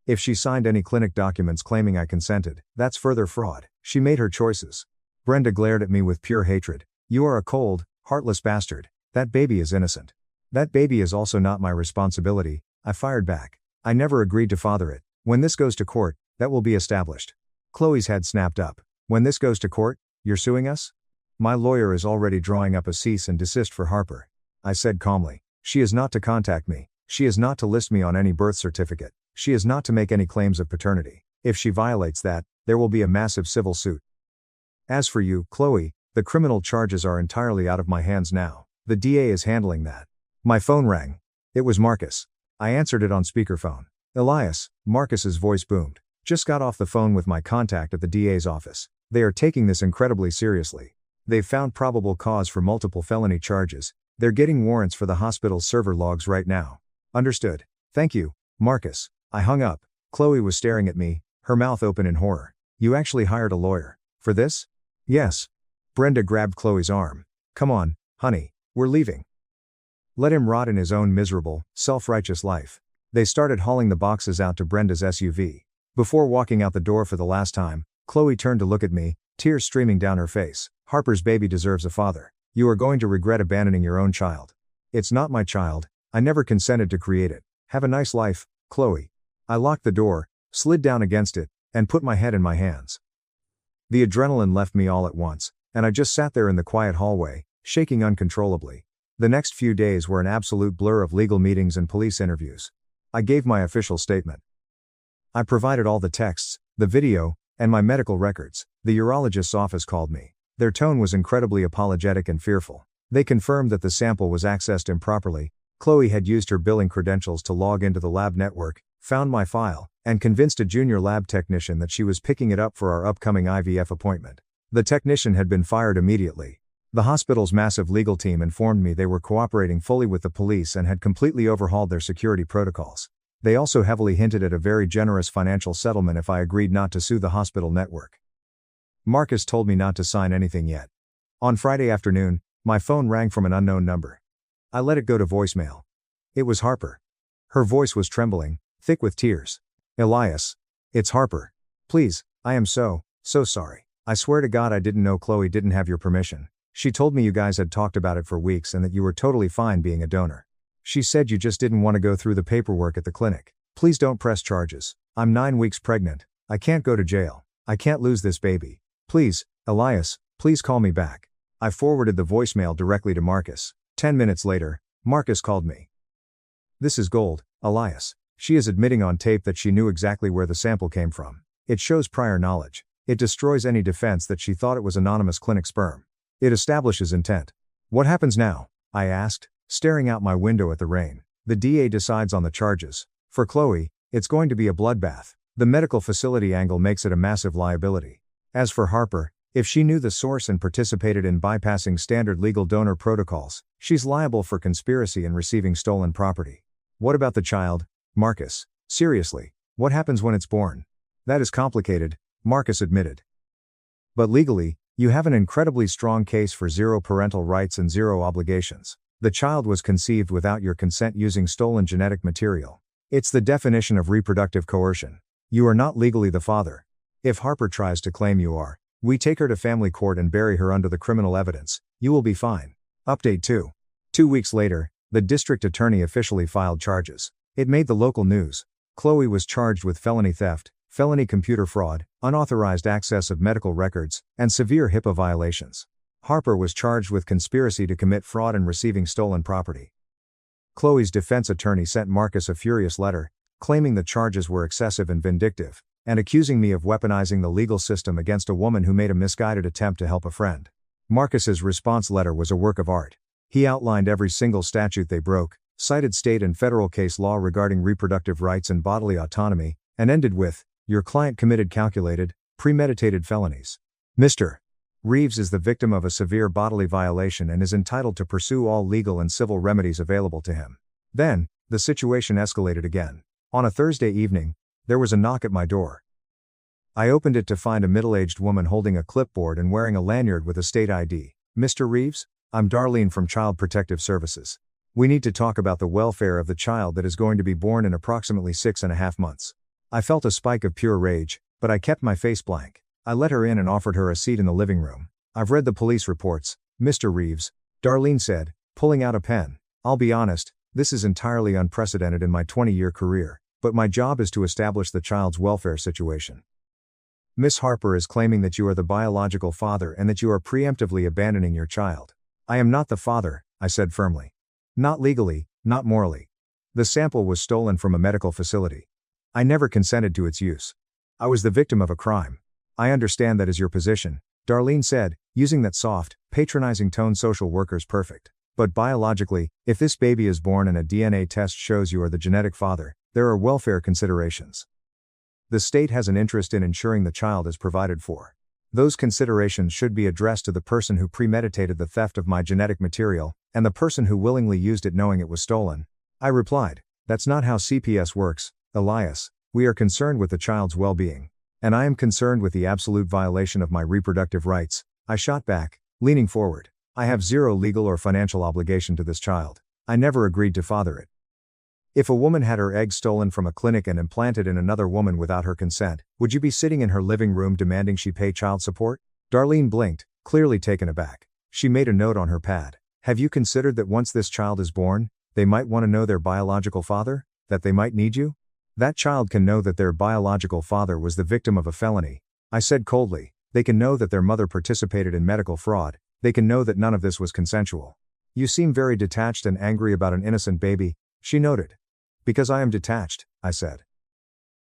If she signed any clinic documents claiming I consented, that's further fraud. She made her choices. Brenda glared at me with pure hatred. "You are a cold, heartless bastard. That baby is innocent." "That baby is also not my responsibility," I fired back. "I never agreed to father it. When this goes to court, that will be established." Chloe's head snapped up. "When this goes to court, you're suing us?" "My lawyer is already drawing up a cease and desist for Harper," I said calmly. "She is not to contact me. She is not to list me on any birth certificate. She is not to make any claims of paternity. If she violates that, there will be a massive civil suit. As for you, Chloe, the criminal charges are entirely out of my hands now. The DA is handling that." My phone rang. It was Marcus. I answered it on speakerphone. "Elias," Marcus's voice boomed. "Just got off the phone with my contact at the DA's office. They are taking this incredibly seriously. They've found probable cause for multiple felony charges. They're getting warrants for the hospital's server logs right now." "Understood. Thank you, Marcus." I hung up. Chloe was staring at me, her mouth open in horror. "You actually hired a lawyer for this?" "Yes." Brenda grabbed Chloe's arm. "Come on, honey, we're leaving. Let him rot in his own miserable, self-righteous life." They started hauling the boxes out to Brenda's SUV. Before walking out the door for the last time, Chloe turned to look at me, tears streaming down her face. "Harper's baby deserves a father. You are going to regret abandoning your own child." "It's not my child. I never consented to create it. Have a nice life, Chloe." I locked the door, slid down against it, and put my head in my hands. The adrenaline left me all at once, and I just sat there in the quiet hallway, shaking uncontrollably. The next few days were an absolute blur of legal meetings and police interviews. I gave my official statement. I provided all the texts, the video, and my medical records. The urologist's office called me. Their tone was incredibly apologetic and fearful. They confirmed that the sample was accessed improperly. Chloe had used her billing credentials to log into the lab network, found my file, and convinced a junior lab technician that she was picking it up for our upcoming IVF appointment. The technician had been fired immediately. The hospital's massive legal team informed me they were cooperating fully with the police and had completely overhauled their security protocols. They also heavily hinted at a very generous financial settlement if I agreed not to sue the hospital network. Marcus told me not to sign anything yet. On Friday afternoon, my phone rang from an unknown number. I let it go to voicemail. It was Harper. Her voice was trembling, thick with tears. "Elias. It's Harper. Please, I am so sorry. I swear to God I didn't know Chloe didn't have your permission. She told me you guys had talked about it for weeks and that you were totally fine being a donor. She said you just didn't want to go through the paperwork at the clinic. Please don't press charges. I'm 9 weeks pregnant. I can't go to jail. I can't lose this baby. Please, Elias, please call me back." I forwarded the voicemail directly to Marcus. 10 minutes later, Marcus called me. This is gold, Elias. She is admitting on tape that she knew exactly where the sample came from. It shows prior knowledge. It destroys any defense that she thought it was anonymous clinic sperm. It establishes intent. What happens now? I asked, staring out my window at the rain. The DA decides on the charges. For Chloe, it's going to be a bloodbath. The medical facility angle makes it a massive liability. As for Harper, if she knew the source and participated in bypassing standard legal donor protocols, she's liable for conspiracy and receiving stolen property. What about the child, Marcus? Seriously, what happens when it's born? That is complicated, Marcus admitted. But legally, you have an incredibly strong case for zero parental rights and zero obligations. The child was conceived without your consent using stolen genetic material. It's the definition of reproductive coercion. You are not legally the father. If Harper tries to claim you are, we take her to family court and bury her under the criminal evidence. You will be fine. Update 2. 2 weeks later, the district attorney officially filed charges. It made the local news. Chloe was charged with felony theft, felony computer fraud, unauthorized access of medical records, and severe HIPAA violations. Harper was charged with conspiracy to commit fraud and receiving stolen property. Chloe's defense attorney sent Marcus a furious letter, claiming the charges were excessive and vindictive, and accusing me of weaponizing the legal system against a woman who made a misguided attempt to help a friend. Marcus's response letter was a work of art. He outlined every single statute they broke, cited state and federal case law regarding reproductive rights and bodily autonomy, and ended with, "Your client committed calculated, premeditated felonies. Mr. Reeves is the victim of a severe bodily violation and is entitled to pursue all legal and civil remedies available to him." Then, the situation escalated again. On a Thursday evening, there was a knock at my door. I opened it to find a middle-aged woman holding a clipboard and wearing a lanyard with a state ID. "Mr. Reeves? I'm Darlene from Child Protective Services. We need to talk about the welfare of the child that is going to be born in approximately 6.5 months. I felt a spike of pure rage, but I kept my face blank. I let her in and offered her a seat in the living room. "I've read the police reports, Mr. Reeves," Darlene said, pulling out a pen. "I'll be honest, this is entirely unprecedented in my 20-year career, but my job is to establish the child's welfare situation. Miss Harper is claiming that you are the biological father and that you are preemptively abandoning your child." "I am not the father," I said firmly. "Not legally, not morally. The sample was stolen from a medical facility. I never consented to its use. I was the victim of a crime." "I understand that is your position," Darlene said, using that soft, patronizing tone social workers perfect. "But biologically, if this baby is born and a DNA test shows you are the genetic father, there are welfare considerations. The state has an interest in ensuring the child is provided for. Those considerations should be addressed to the person who premeditated the theft of my genetic material, and the person who willingly used it knowing it was stolen." I replied, "That's not how CPS works, Elias. We are concerned with the child's well-being. And I am concerned with the absolute violation of my reproductive rights," I shot back, leaning forward. "I have zero legal or financial obligation to this child. I never agreed to father it. If a woman had her egg stolen from a clinic and implanted in another woman without her consent, would you be sitting in her living room demanding she pay child support?" Darlene blinked, clearly taken aback. She made a note on her pad. "Have you considered that once this child is born, they might want to know their biological father? That they might need you? That child can know that their biological father was the victim of a felony," I said coldly. "They can know that their mother participated in medical fraud. They can know that none of this was consensual." "You seem very detached and angry about an innocent baby," she noted. "Because I am detached," I said.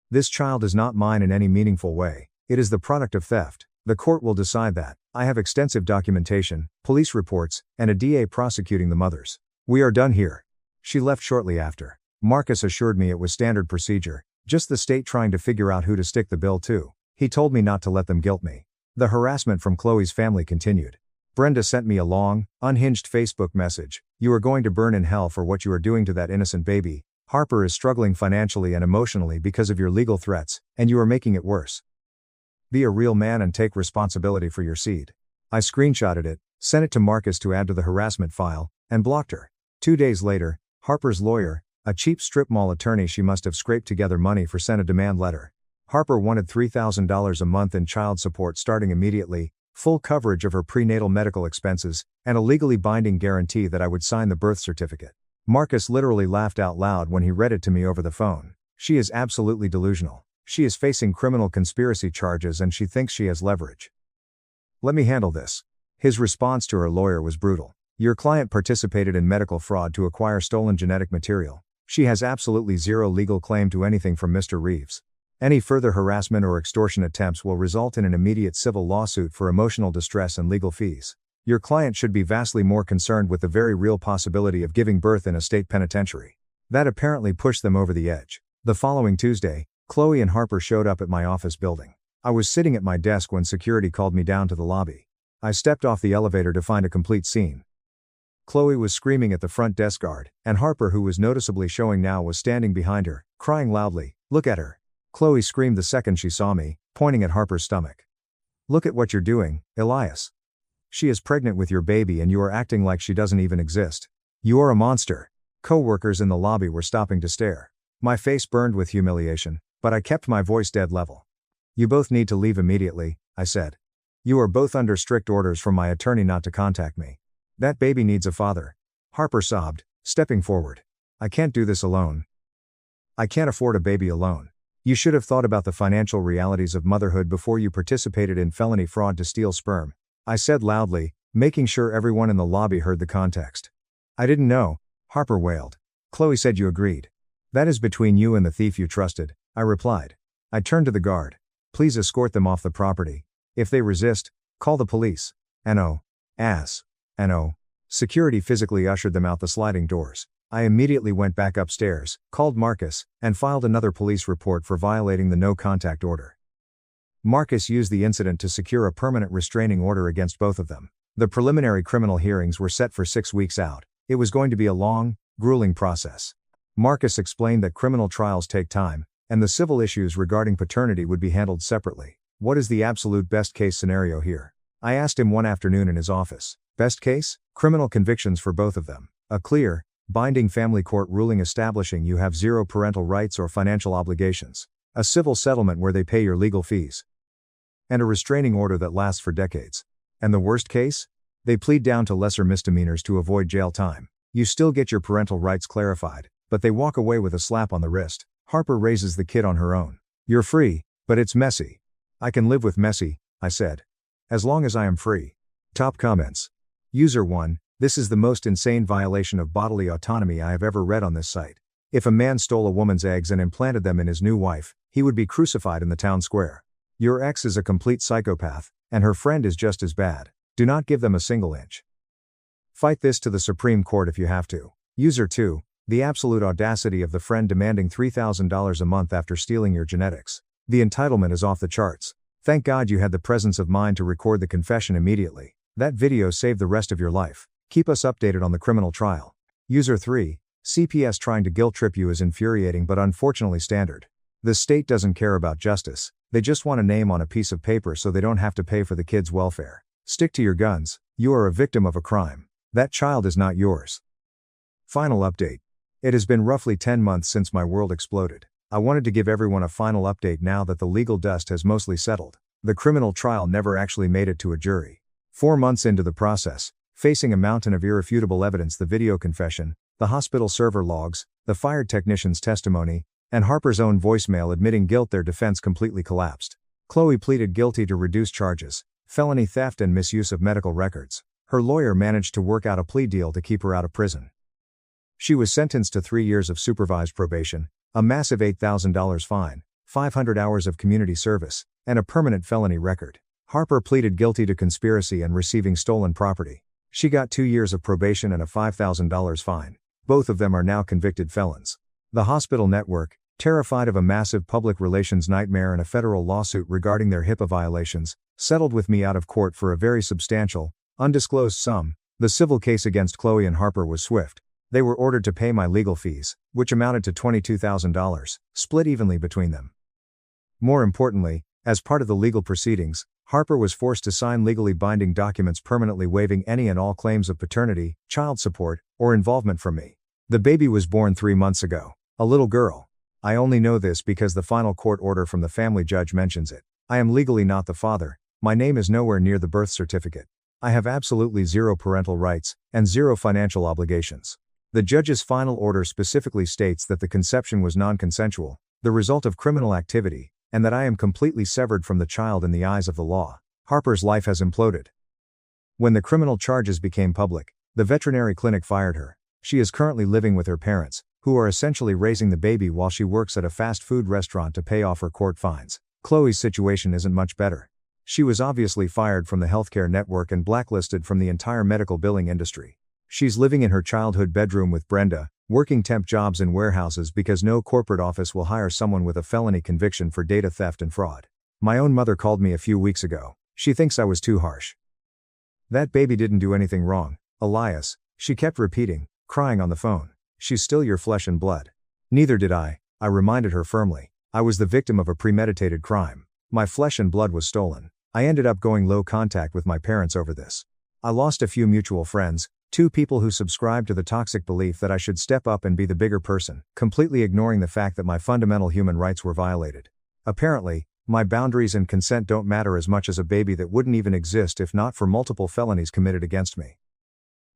"This child is not mine in any meaningful way. It is the product of theft. The court will decide that. I have extensive documentation, police reports, and a DA prosecuting the mothers. We are done here." She left shortly after. Marcus assured me it was standard procedure, just the state trying to figure out who to stick the bill to. He told me not to let them guilt me. The harassment from Chloe's family continued. Brenda sent me a long, unhinged Facebook message. "You are going to burn in hell for what you are doing to that innocent baby. Harper is struggling financially and emotionally because of your legal threats, and you are making it worse. Be a real man and take responsibility for your seed." I screenshotted it, sent it to Marcus to add to the harassment file, and blocked her. 2 days later, Harper's lawyer, a cheap strip mall attorney she must have scraped together money for, sent a demand letter. Harper wanted $3,000 a month in child support starting immediately, full coverage of her prenatal medical expenses, and a legally binding guarantee that I would sign the birth certificate. Marcus literally laughed out loud when he read it to me over the phone. "She is absolutely delusional. She is facing criminal conspiracy charges and she thinks she has leverage. Let me handle this." His response to her lawyer was brutal. Your client participated in medical fraud to acquire stolen genetic material. She has absolutely zero legal claim to anything from Mr. Reeves. Any further harassment or extortion attempts will result in an immediate civil lawsuit for emotional distress and legal fees. Your client should be vastly more concerned with the very real possibility of giving birth in a state penitentiary. That apparently pushed them over the edge. The following Tuesday, Chloe and Harper showed up at my office building. I was sitting at my desk when security called me down to the lobby. I stepped off the elevator to find a complete scene. Chloe was screaming at the front desk guard, and Harper, who was noticeably showing now, was standing behind her, crying loudly, "Look at her." Chloe screamed the second she saw me, pointing at Harper's stomach. "Look at what you're doing, Elias. She is pregnant with your baby and you are acting like she doesn't even exist. You are a monster." Co-workers in the lobby were stopping to stare. My face burned with humiliation, but I kept my voice dead level. "You both need to leave immediately," I said. "You are both under strict orders from my attorney not to contact me. That baby needs a father." Harper sobbed, stepping forward. "I can't do this alone. I can't afford a baby alone. You should have thought about the financial realities of motherhood before you participated in felony fraud to steal sperm," I said loudly, making sure everyone in the lobby heard the context. "I didn't know," Harper wailed. "Chloe said you agreed." "That is between you and the thief you trusted," I replied. I turned to the guard. "Please escort them off the property. If they resist, call the police." "No. No." Security physically ushered them out the sliding doors. I immediately went back upstairs, called Marcus, and filed another police report for violating the no-contact order. Marcus used the incident to secure a permanent restraining order against both of them. The preliminary criminal hearings were set for 6 weeks out. It was going to be a long, grueling process. Marcus explained that criminal trials take time, and the civil issues regarding paternity would be handled separately. "What is the absolute best-case scenario here?" I asked him one afternoon in his office. "Best case? Criminal convictions for both of them. A clear, binding family court ruling establishing you have zero parental rights or financial obligations. A civil settlement where they pay your legal fees. And a restraining order that lasts for decades. And the worst case? They plead down to lesser misdemeanors to avoid jail time. You still get your parental rights clarified, but they walk away with a slap on the wrist. Harper raises the kid on her own. You're free, but it's messy." "I can live with messy," I said. "As long as I am free." Top comments. User 1, "This is the most insane violation of bodily autonomy I have ever read on this site. If a man stole a woman's eggs and implanted them in his new wife, he would be crucified in the town square. Your ex is a complete psychopath, and her friend is just as bad. Do not give them a single inch. Fight this to the Supreme Court if you have to." User 2, "The absolute audacity of the friend demanding $3,000 a month after stealing your genetics. The entitlement is off the charts. Thank God you had the presence of mind to record the confession immediately. That video saved the rest of your life. Keep us updated on the criminal trial." User 3, "CPS trying to guilt trip you is infuriating but unfortunately standard. The state doesn't care about justice, they just want a name on a piece of paper so they don't have to pay for the kid's welfare. Stick to your guns, you are a victim of a crime. That child is not yours." Final update. It has been roughly 10 months since my world exploded. I wanted to give everyone a final update now that the legal dust has mostly settled. The criminal trial never actually made it to a jury. 4 months into the process, facing a mountain of irrefutable evidence, the video confession, the hospital server logs, the fired technician's testimony, and Harper's own voicemail admitting guilt, their defense completely collapsed. Chloe pleaded guilty to reduced charges, felony theft and misuse of medical records. Her lawyer managed to work out a plea deal to keep her out of prison. She was sentenced to 3 years of supervised probation, a massive $8,000 fine, 500 hours of community service, and a permanent felony record. Harper pleaded guilty to conspiracy and receiving stolen property. She got 2 years of probation and a $5,000 fine. Both of them are now convicted felons. The hospital network, terrified of a massive public relations nightmare and a federal lawsuit regarding their HIPAA violations, settled with me out of court for a very substantial, undisclosed sum. The civil case against Chloe and Harper was swift. They were ordered to pay my legal fees, which amounted to $22,000, split evenly between them. More importantly, as part of the legal proceedings, Harper was forced to sign legally binding documents permanently waiving any and all claims of paternity, child support, or involvement from me. The baby was born 3 months ago. A little girl. I only know this because the final court order from the family judge mentions it. I am legally not the father, my name is nowhere near the birth certificate. I have absolutely zero parental rights, and zero financial obligations. The judge's final order specifically states that the conception was non-consensual, the result of criminal activity, and that I am completely severed from the child in the eyes of the law. Harper's life has imploded. When the criminal charges became public, The veterinary clinic fired her. She is currently living with her parents, who are essentially raising the baby while she works at a fast food restaurant to pay off her court fines. Chloe's situation isn't much better. She was obviously fired from the healthcare network and blacklisted from the entire medical billing industry. She's living in her childhood bedroom with Brenda, working temp jobs in warehouses because no corporate office will hire someone with a felony conviction for data theft and fraud. My own mother called me a few weeks ago. She thinks I was too harsh. That baby didn't do anything wrong, Elias, she kept repeating, crying on the phone. She's still your flesh and blood. Neither did I reminded her firmly. I was the victim of a premeditated crime. My flesh and blood was stolen. I ended up going low contact with my parents over this. I lost a few mutual friends, 2 people who subscribed to the toxic belief that I should step up and be the bigger person, completely ignoring the fact that my fundamental human rights were violated. Apparently, my boundaries and consent don't matter as much as a baby that wouldn't even exist if not for multiple felonies committed against me.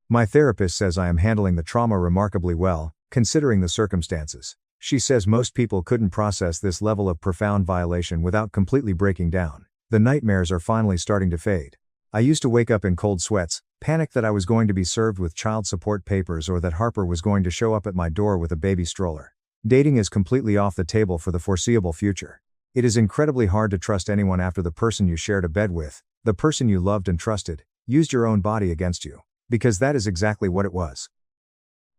My therapist says I am handling the trauma remarkably well, considering the circumstances. She says most people couldn't process this level of profound violation without completely breaking down. The nightmares are finally starting to fade. I used to wake up in cold sweats, panic that I was going to be served with child support papers or that Harper was going to show up at my door with a baby stroller. Dating is completely off the table for the foreseeable future. It is incredibly hard to trust anyone after the person you shared a bed with, the person you loved and trusted, used your own body against you. Because that is exactly what it was.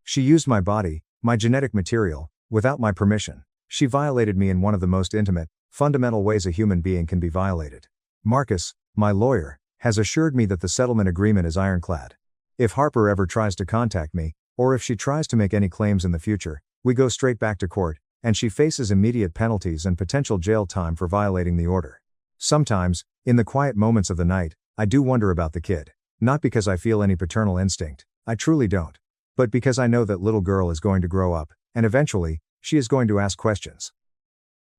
She used my body, my genetic material, without my permission. She violated me in one of the most intimate, fundamental ways a human being can be violated. Marcus, my lawyer, has assured me that the settlement agreement is ironclad. If Harper ever tries to contact me, or if she tries to make any claims in the future, we go straight back to court, and she faces immediate penalties and potential jail time for violating the order. Sometimes, in the quiet moments of the night, I do wonder about the kid. Not because I feel any paternal instinct, I truly don't. But because I know that little girl is going to grow up, and eventually, she is going to ask questions.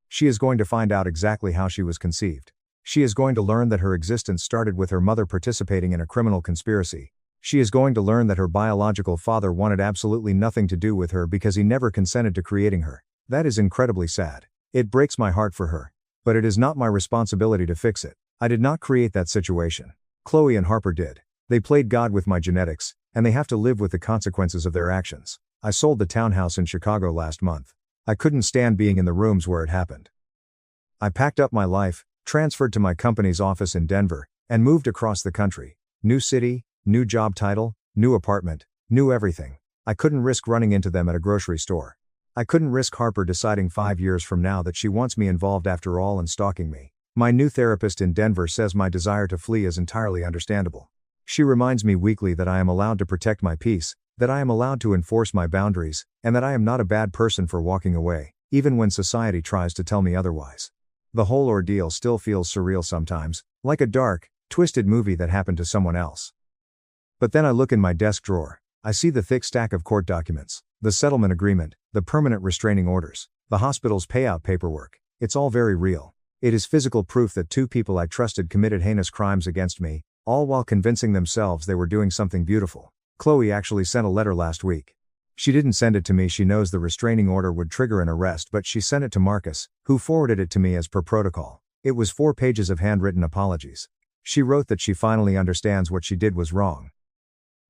She is going to find out exactly how she was conceived. She is going to learn that her existence started with her mother participating in a criminal conspiracy. She is going to learn that her biological father wanted absolutely nothing to do with her because he never consented to creating her. That is incredibly sad. It breaks my heart for her. But it is not my responsibility to fix it. I did not create that situation. Chloe and Harper did. They played God with my genetics, and they have to live with the consequences of their actions. I sold the townhouse in Chicago last month. I couldn't stand being in the rooms where it happened. I packed up my life, transferred to my company's office in Denver, and moved across the country. New city, new job title, new apartment, new everything. I couldn't risk running into them at a grocery store. I couldn't risk Harper deciding 5 years from now that she wants me involved after all and stalking me. My new therapist in Denver says my desire to flee is entirely understandable. She reminds me weekly that I am allowed to protect my peace, that I am allowed to enforce my boundaries, and that I am not a bad person for walking away, even when society tries to tell me otherwise. The whole ordeal still feels surreal sometimes, like a dark, twisted movie that happened to someone else. But then I look in my desk drawer. I see the thick stack of court documents, the settlement agreement, the permanent restraining orders, the hospital's payout paperwork. It's all very real. It is physical proof that 2 people I trusted committed heinous crimes against me, all while convincing themselves they were doing something beautiful. Chloe actually sent a letter last week. She didn't send it to me. She knows the restraining order would trigger an arrest, but she sent it to Marcus, who forwarded it to me as per protocol. It was 4 pages of handwritten apologies. She wrote that she finally understands what she did was wrong.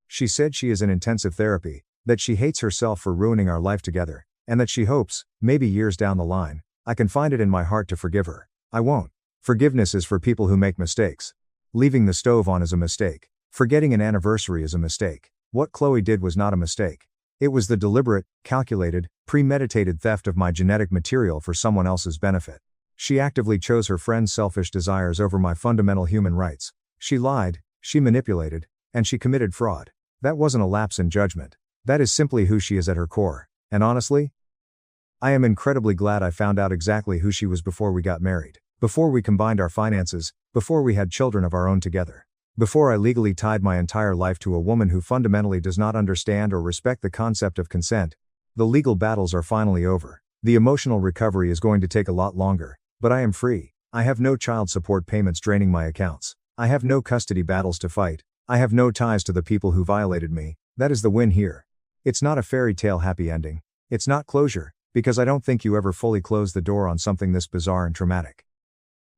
She said she is in intensive therapy, that she hates herself for ruining our life together, and that she hopes, maybe years down the line, I can find it in my heart to forgive her. I won't. Forgiveness is for people who make mistakes. Leaving the stove on is a mistake. Forgetting an anniversary is a mistake. What Chloe did was not a mistake. It was the deliberate, calculated, premeditated theft of my genetic material for someone else's benefit. She actively chose her friend's selfish desires over my fundamental human rights. She lied, she manipulated, and she committed fraud. That wasn't a lapse in judgment. That is simply who she is at her core. And honestly, I am incredibly glad I found out exactly who she was before we got married, before we combined our finances, before we had children of our own together, before I legally tied my entire life to a woman who fundamentally does not understand or respect the concept of consent. The legal battles are finally over. The emotional recovery is going to take a lot longer, but I am free. I have no child support payments draining my accounts. I have no custody battles to fight. I have no ties to the people who violated me. That is the win here. It's not a fairy tale happy ending. It's not closure, because I don't think you ever fully close the door on something this bizarre and traumatic.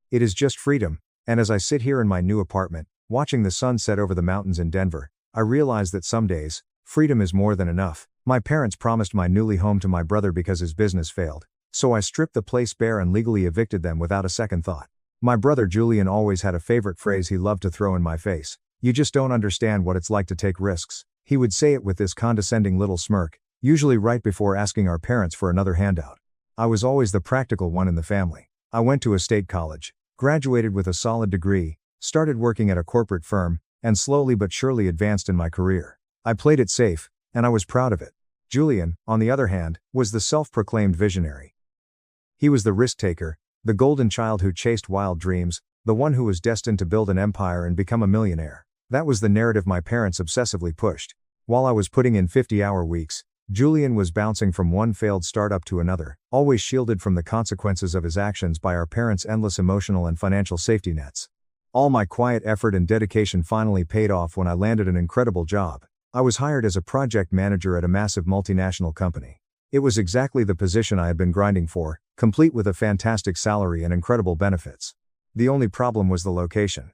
It is just freedom, and as I sit here in my new apartment, watching the sun set over the mountains in Denver, I realized that some days, freedom is more than enough. My parents promised my newly home to my brother because his business failed, so I stripped the place bare and legally evicted them without a second thought. My brother Julian always had a favorite phrase he loved to throw in my face: "You just don't understand what it's like to take risks." He would say it with this condescending little smirk, usually right before asking our parents for another handout. I was always the practical one in the family. I went to a state college, graduated with a solid degree, started working at a corporate firm, and slowly but surely advanced in my career. I played it safe, and I was proud of it. Julian, on the other hand, was the self-proclaimed visionary. He was the risk-taker, the golden child who chased wild dreams, the one who was destined to build an empire and become a millionaire. That was the narrative my parents obsessively pushed. While I was putting in 50-hour weeks, Julian was bouncing from one failed startup to another, always shielded from the consequences of his actions by our parents' endless emotional and financial safety nets. All my quiet effort and dedication finally paid off when I landed an incredible job. I was hired as a project manager at a massive multinational company. It was exactly the position I had been grinding for, complete with a fantastic salary and incredible benefits. The only problem was the location.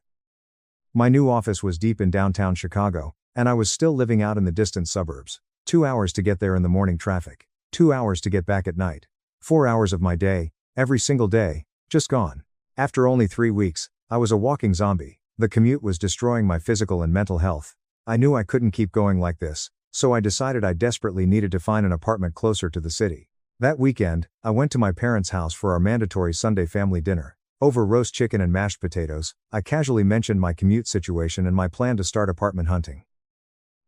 My new office was deep in downtown Chicago, and I was still living out in the distant suburbs. 2 hours to get there in the morning traffic, 2 hours to get back at night. 4 hours of my day, every single day, just gone. After only 3 weeks, I was a walking zombie. The commute was destroying my physical and mental health. I knew I couldn't keep going like this, so I decided I desperately needed to find an apartment closer to the city. That weekend, I went to my parents' house for our mandatory Sunday family dinner. Over roast chicken and mashed potatoes, I casually mentioned my commute situation and my plan to start apartment hunting.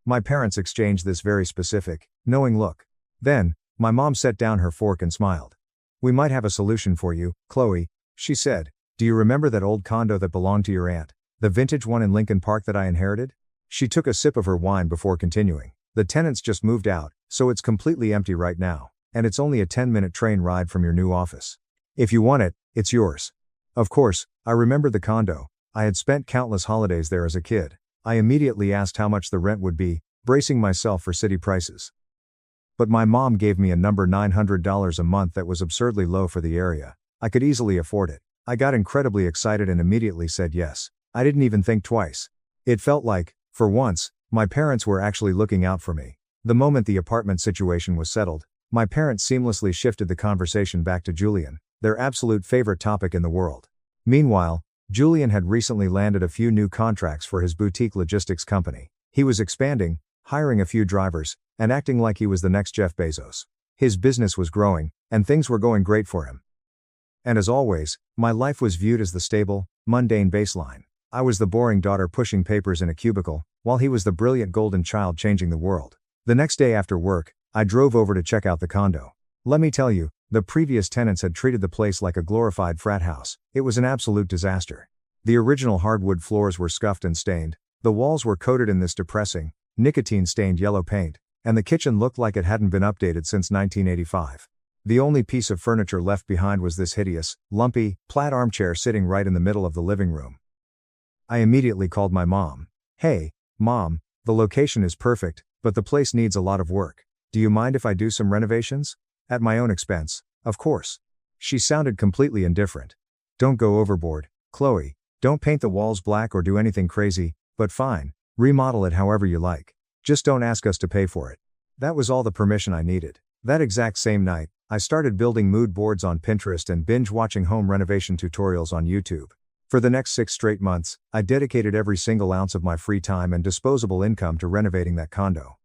My parents exchanged this very specific, knowing look. Then, my mom set down her fork and smiled. "We might have a solution for you, Chloe," she said. "Do you remember that old condo that belonged to your aunt? The vintage one in Lincoln Park that I inherited?" She took a sip of her wine before continuing. "The tenants just moved out, so it's completely empty right now, and it's only a 10-minute train ride from your new office. If you want it, it's yours." Of course, I remembered the condo. I had spent countless holidays there as a kid. I immediately asked how much the rent would be, bracing myself for city prices. But my mom gave me a number $900 a month that was absurdly low for the area. I could easily afford it. I got incredibly excited and immediately said yes. I didn't even think twice. It felt like, for once, my parents were actually looking out for me. The moment the apartment situation was settled, my parents seamlessly shifted the conversation back to Julian, their absolute favorite topic in the world. Meanwhile, Julian had recently landed a few new contracts for his boutique logistics company. He was expanding, hiring a few drivers, and acting like he was the next Jeff Bezos. His business was growing, and things were going great for him. And as always, my life was viewed as the stable, mundane baseline. I was the boring daughter pushing papers in a cubicle, while he was the brilliant golden child changing the world. The next day after work, I drove over to check out the condo. Let me tell you, the previous tenants had treated the place like a glorified frat house. It was an absolute disaster. The original hardwood floors were scuffed and stained, the walls were coated in this depressing, nicotine-stained yellow paint, and the kitchen looked like it hadn't been updated since 1985. The only piece of furniture left behind was this hideous, lumpy, plaid armchair sitting right in the middle of the living room. I immediately called my mom. "Hey, Mom, the location is perfect, but the place needs a lot of work. Do you mind if I do some renovations? At my own expense, of course." She sounded completely indifferent. "Don't go overboard, Chloe. Don't paint the walls black or do anything crazy, but fine, remodel it however you like. Just don't ask us to pay for it." That was all the permission I needed. That exact same night, I started building mood boards on Pinterest and binge-watching home renovation tutorials on YouTube. For the next 6 straight months, I dedicated every single ounce of my free time and disposable income to renovating that condo.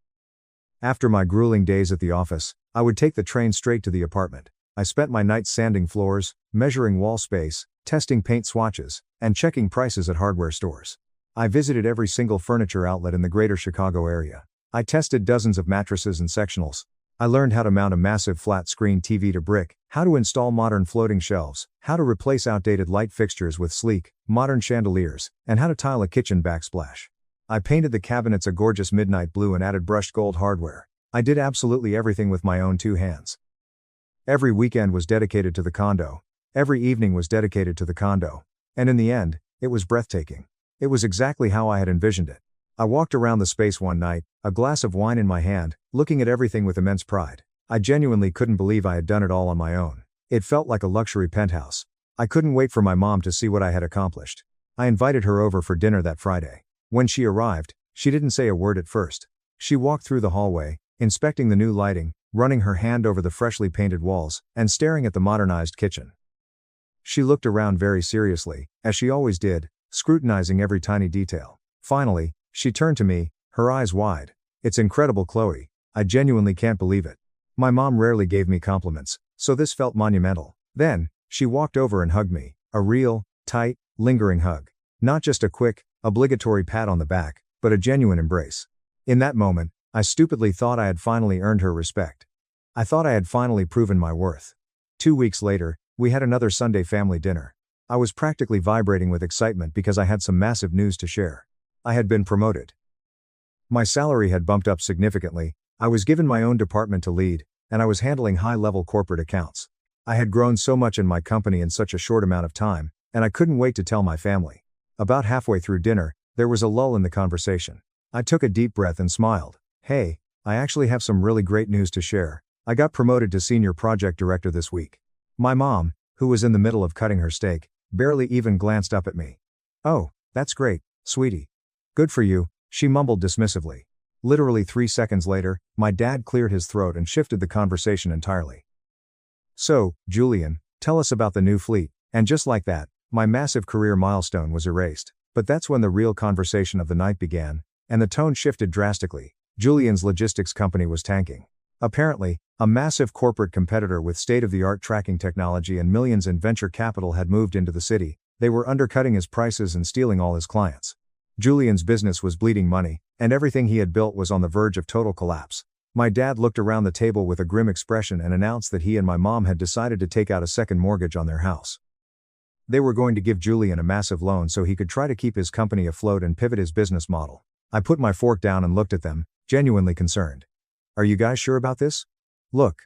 After my grueling days at the office, I would take the train straight to the apartment. I spent my nights sanding floors, measuring wall space, testing paint swatches, and checking prices at hardware stores. I visited every single furniture outlet in the greater Chicago area. I tested dozens of mattresses and sectionals. I learned how to mount a massive flat-screen TV to brick, how to install modern floating shelves, how to replace outdated light fixtures with sleek, modern chandeliers, and how to tile a kitchen backsplash. I painted the cabinets a gorgeous midnight blue and added brushed gold hardware. I did absolutely everything with my own 2 hands. Every weekend was dedicated to the condo. Every evening was dedicated to the condo. And in the end, it was breathtaking. It was exactly how I had envisioned it. I walked around the space one night, a glass of wine in my hand, looking at everything with immense pride. I genuinely couldn't believe I had done it all on my own. It felt like a luxury penthouse. I couldn't wait for my mom to see what I had accomplished. I invited her over for dinner that Friday. When she arrived, She didn't say a word at first. She walked through the hallway, inspecting the new lighting, running her hand over the freshly painted walls, and staring at the modernized kitchen. She looked around very seriously, as she always did, scrutinizing every tiny detail. Finally, she turned to me, her eyes wide. "It's incredible, Chloe. I genuinely can't believe it." My mom rarely gave me compliments, so this felt monumental. Then, she walked over and hugged me. A real, tight, lingering hug. Not just a quick, obligatory pat on the back, but a genuine embrace. In that moment, I stupidly thought I had finally earned her respect. I thought I had finally proven my worth. 2 weeks later, we had another Sunday family dinner. I was practically vibrating with excitement because I had some massive news to share. I had been promoted. My salary had bumped up significantly, I was given my own department to lead, and I was handling high-level corporate accounts. I had grown so much in my company in such a short amount of time, and I couldn't wait to tell my family. About halfway through dinner, there was a lull in the conversation. I took a deep breath and smiled. "Hey, I actually have some really great news to share. I got promoted to senior project director this week." My mom, who was in the middle of cutting her steak, barely even glanced up at me. "Oh, that's great, sweetie. Good for you," she mumbled dismissively. Literally 3 seconds later, my dad cleared his throat and shifted the conversation entirely. "So, Julian, tell us about the new fleet." And just like that, my massive career milestone was erased. But that's when the real conversation of the night began, and the tone shifted drastically. Julian's logistics company was tanking. Apparently, a massive corporate competitor with state-of-the-art tracking technology and millions in venture capital had moved into the city. They were undercutting his prices and stealing all his clients. Julian's business was bleeding money, and everything he had built was on the verge of total collapse. My dad looked around the table with a grim expression and announced that he and my mom had decided to take out a second mortgage on their house. They were going to give Julian a massive loan so he could try to keep his company afloat and pivot his business model. I put my fork down and looked at them, genuinely concerned. "Are you guys sure about this? Look.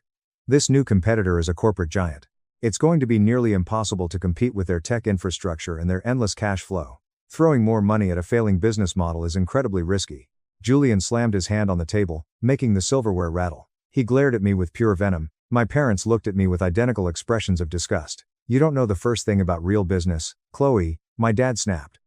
This new competitor is a corporate giant. It's going to be nearly impossible to compete with their tech infrastructure and their endless cash flow. Throwing more money at a failing business model is incredibly risky." Julian slammed his hand on the table, making the silverware rattle. He glared at me with pure venom. My parents looked at me with identical expressions of disgust. "You don't know the first thing about real business, Chloe," my dad snapped.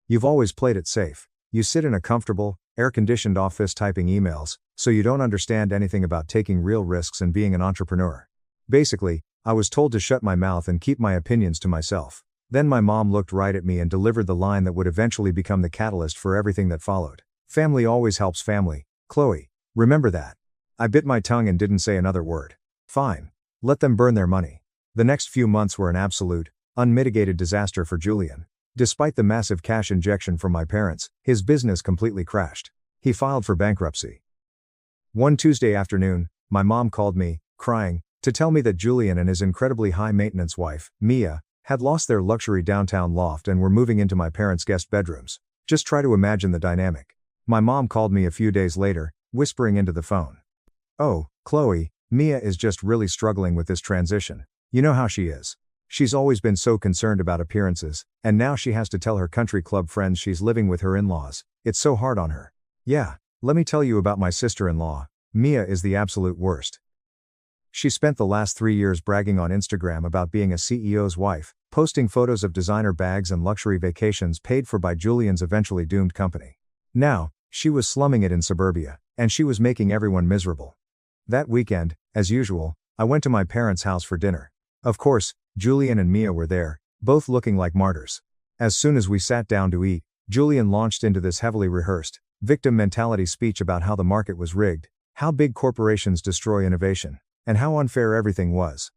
"You've always played it safe. You sit in a comfortable, air-conditioned office typing emails, so you don't understand anything about taking real risks and being an entrepreneur." Basically, I was told to shut my mouth and keep my opinions to myself. Then my mom looked right at me and delivered the line that would eventually become the catalyst for everything that followed. "Family always helps family, Chloe. Remember that." I bit my tongue and didn't say another word. Fine. Let them burn their money. The next few months were an absolute, unmitigated disaster for Julian. Despite the massive cash injection from my parents, his business completely crashed. He filed for bankruptcy. One Tuesday afternoon, my mom called me, crying, to tell me that Julian and his incredibly high-maintenance wife, Mia, had lost their luxury downtown loft and were moving into my parents' guest bedrooms. Just try to imagine the dynamic. My mom called me a few days later, whispering into the phone. "Oh, Chloe, Mia is just really struggling with this transition. You know how she is. She's always been so concerned about appearances, and now she has to tell her country club friends she's living with her in-laws. It's so hard on her. Yeah, let me tell you about my sister-in-law. Mia is the absolute worst. She spent the last 3 years bragging on Instagram about being a CEO's wife, posting photos of designer bags and luxury vacations paid for by Julian's eventually doomed company. Now, she was slumming it in suburbia, and she was making everyone miserable. That weekend, as usual, I went to my parents' house for dinner. Of course, Julian and Mia were there, both looking like martyrs. As soon as we sat down to eat, Julian launched into this heavily rehearsed, victim mentality speech about how the market was rigged, how big corporations destroy innovation, and how unfair everything was.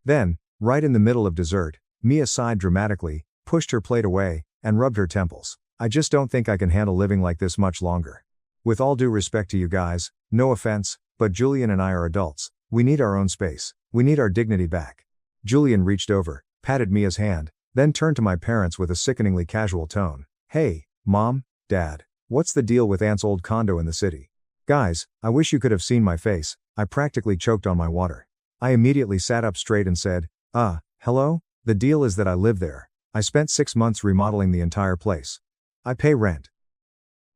Then, right in the middle of dessert, Mia sighed dramatically, pushed her plate away, and rubbed her temples. "I just don't think I can handle living like this much longer. With all due respect to you guys, no offense, but Julian and I are adults. We need our own space. We need our dignity back." Julian reached over, patted Mia's hand, then turned to my parents with a sickeningly casual tone. "Hey, Mom, Dad, what's the deal with Aunt's old condo in the city?" Guys, I wish you could have seen my face. I practically choked on my water. I immediately sat up straight and said, hello? The deal is that I live there. I spent 6 months remodeling the entire place. I pay rent.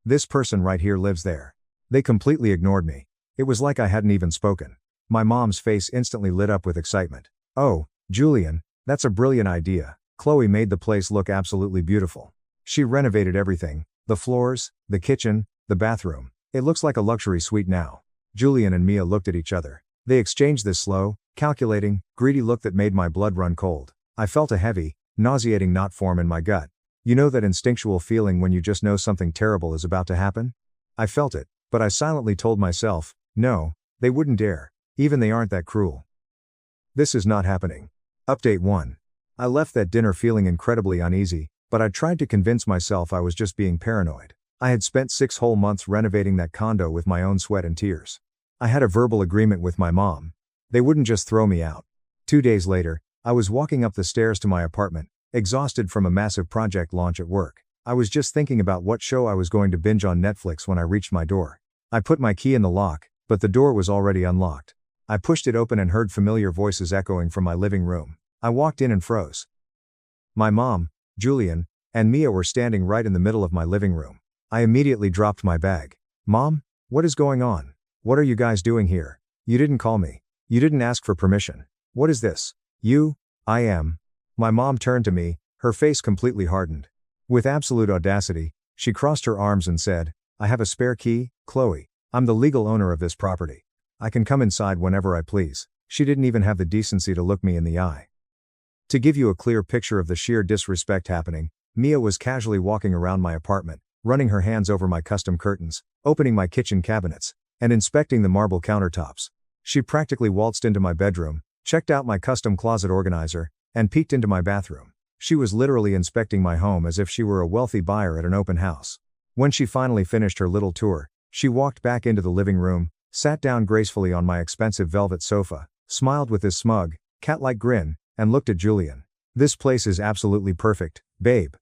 This person right here lives there." They completely ignored me. It was like I hadn't even spoken. My mom's face instantly lit up with excitement. "Oh, Julian, that's a brilliant idea. Chloe made the place look absolutely beautiful. She renovated everything, The floors, the kitchen, the bathroom. It looks like a luxury suite now. Julian and Mia looked at each other. They exchanged this slow, calculating, greedy look that made my blood run cold. I felt a heavy, nauseating knot form in my gut. You know that instinctual feeling when you just know something terrible is about to happen? I felt it, but I silently told myself, no, they wouldn't dare. Even they aren't that cruel. This is not happening. Update 1. I left that dinner feeling incredibly uneasy, but I tried to convince myself I was just being paranoid. I had spent 6 whole months renovating that condo with my own sweat and tears. I had a verbal agreement with my mom. They wouldn't just throw me out. 2 days later, I was walking up the stairs to my apartment, exhausted from a massive project launch at work. I was just thinking about what show I was going to binge on Netflix when I reached my door. I put my key in the lock, but the door was already unlocked. I pushed it open and heard familiar voices echoing from my living room. I walked in and froze. My mom, Julian, and Mia were standing right in the middle of my living room. I immediately dropped my bag. Mom, what is going on? What are you guys doing here? You didn't call me. You didn't ask for permission. What is this? I am. My mom turned to me, her face completely hardened. With absolute audacity, she crossed her arms and said, I have a spare key, Chloe. I'm the legal owner of this property. I can come inside whenever I please. She didn't even have the decency to look me in the eye. To give you a clear picture of the sheer disrespect happening, Mia was casually walking around my apartment, running her hands over my custom curtains, opening my kitchen cabinets, and inspecting the marble countertops. She practically waltzed into my bedroom, checked out my custom closet organizer, and peeked into my bathroom. She was literally inspecting my home as if she were a wealthy buyer at an open house. When she finally finished her little tour, she walked back into the living room, sat down gracefully on my expensive velvet sofa, smiled with this smug, cat-like grin, and looked at Julian. This place is absolutely perfect, babe.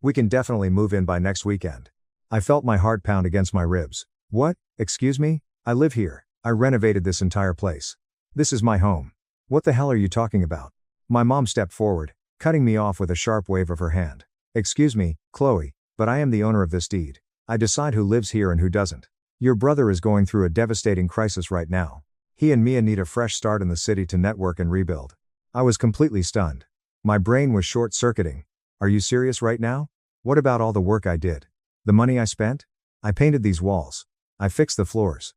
We can definitely move in by next weekend. I felt my heart pound against my ribs. What? Excuse me? I live here. I renovated this entire place. This is my home. What the hell are you talking about? My mom stepped forward, cutting me off with a sharp wave of her hand. Excuse me, Chloe, but I am the owner of this deed. I decide who lives here and who doesn't. Your brother is going through a devastating crisis right now. He and Mia need a fresh start in the city to network and rebuild. I was completely stunned. My brain was short-circuiting. Are you serious right now? What about all the work I did? The money I spent? I painted these walls. I fixed the floors.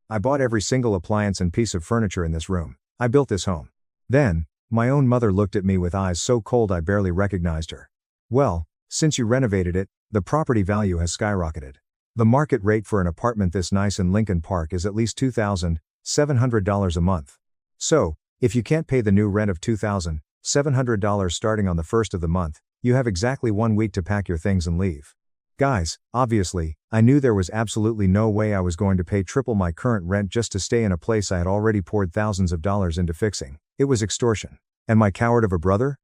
I bought every single appliance and piece of furniture in this room. I built this home. Then, my own mother looked at me with eyes so cold I barely recognized her. Well, since you renovated it, the property value has skyrocketed. The market rate for an apartment this nice in Lincoln Park is at least $2,700 a month. So, if you can't pay the new rent of $2,700 starting on the first of the month, you have exactly 1 week to pack your things and leave. Guys, obviously, I knew there was absolutely no way I was going to pay triple my current rent just to stay in a place I had already poured thousands of dollars into fixing. It was extortion. And my coward of a brother?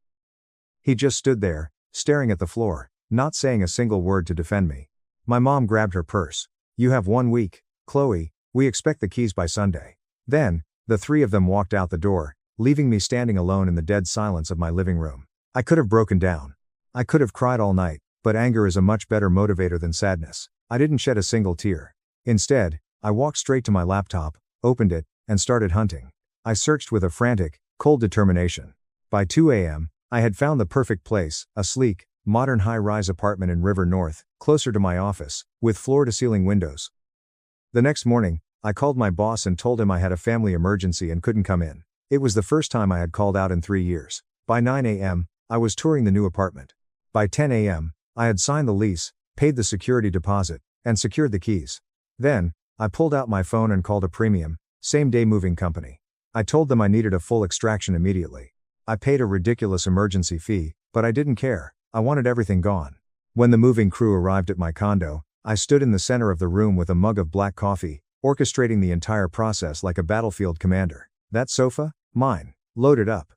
He just stood there, staring at the floor, not saying a single word to defend me. My mom grabbed her purse. You have 1 week, Chloe, we expect the keys by Sunday. Then, the three of them walked out the door, leaving me standing alone in the dead silence of my living room. I could have broken down. I could have cried all night, but anger is a much better motivator than sadness. I didn't shed a single tear. Instead, I walked straight to my laptop, opened it, and started hunting. I searched with a frantic, cold determination. By 2 a.m., I had found the perfect place, a sleek, modern high-rise apartment in River North, closer to my office, with floor-to-ceiling windows. The next morning, I called my boss and told him I had a family emergency and couldn't come in. It was the first time I had called out in 3 years. By 9 a.m., I was touring the new apartment. By 10 a.m., I had signed the lease, paid the security deposit, and secured the keys. Then, I pulled out my phone and called a premium, same-day moving company. I told them I needed a full extraction immediately. I paid a ridiculous emergency fee, but I didn't care. I wanted everything gone. When the moving crew arrived at my condo, I stood in the center of the room with a mug of black coffee, orchestrating the entire process like a battlefield commander. That sofa? Mine. Load it up.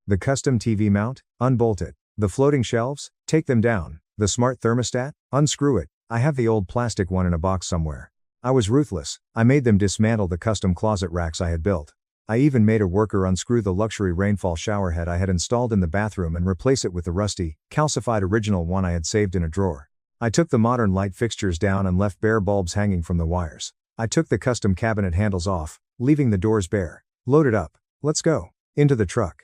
The custom TV mount? Unbolt it. The floating shelves? Take them down. The smart thermostat? Unscrew it. I have the old plastic one in a box somewhere. I was ruthless. I made them dismantle the custom closet racks I had built. I even made a worker unscrew the luxury rainfall shower head I had installed in the bathroom and replace it with the rusty, calcified original one I had saved in a drawer. I took the modern light fixtures down and left bare bulbs hanging from the wires. I took the custom cabinet handles off, leaving the doors bare. Load it up. Let's go. Into the truck.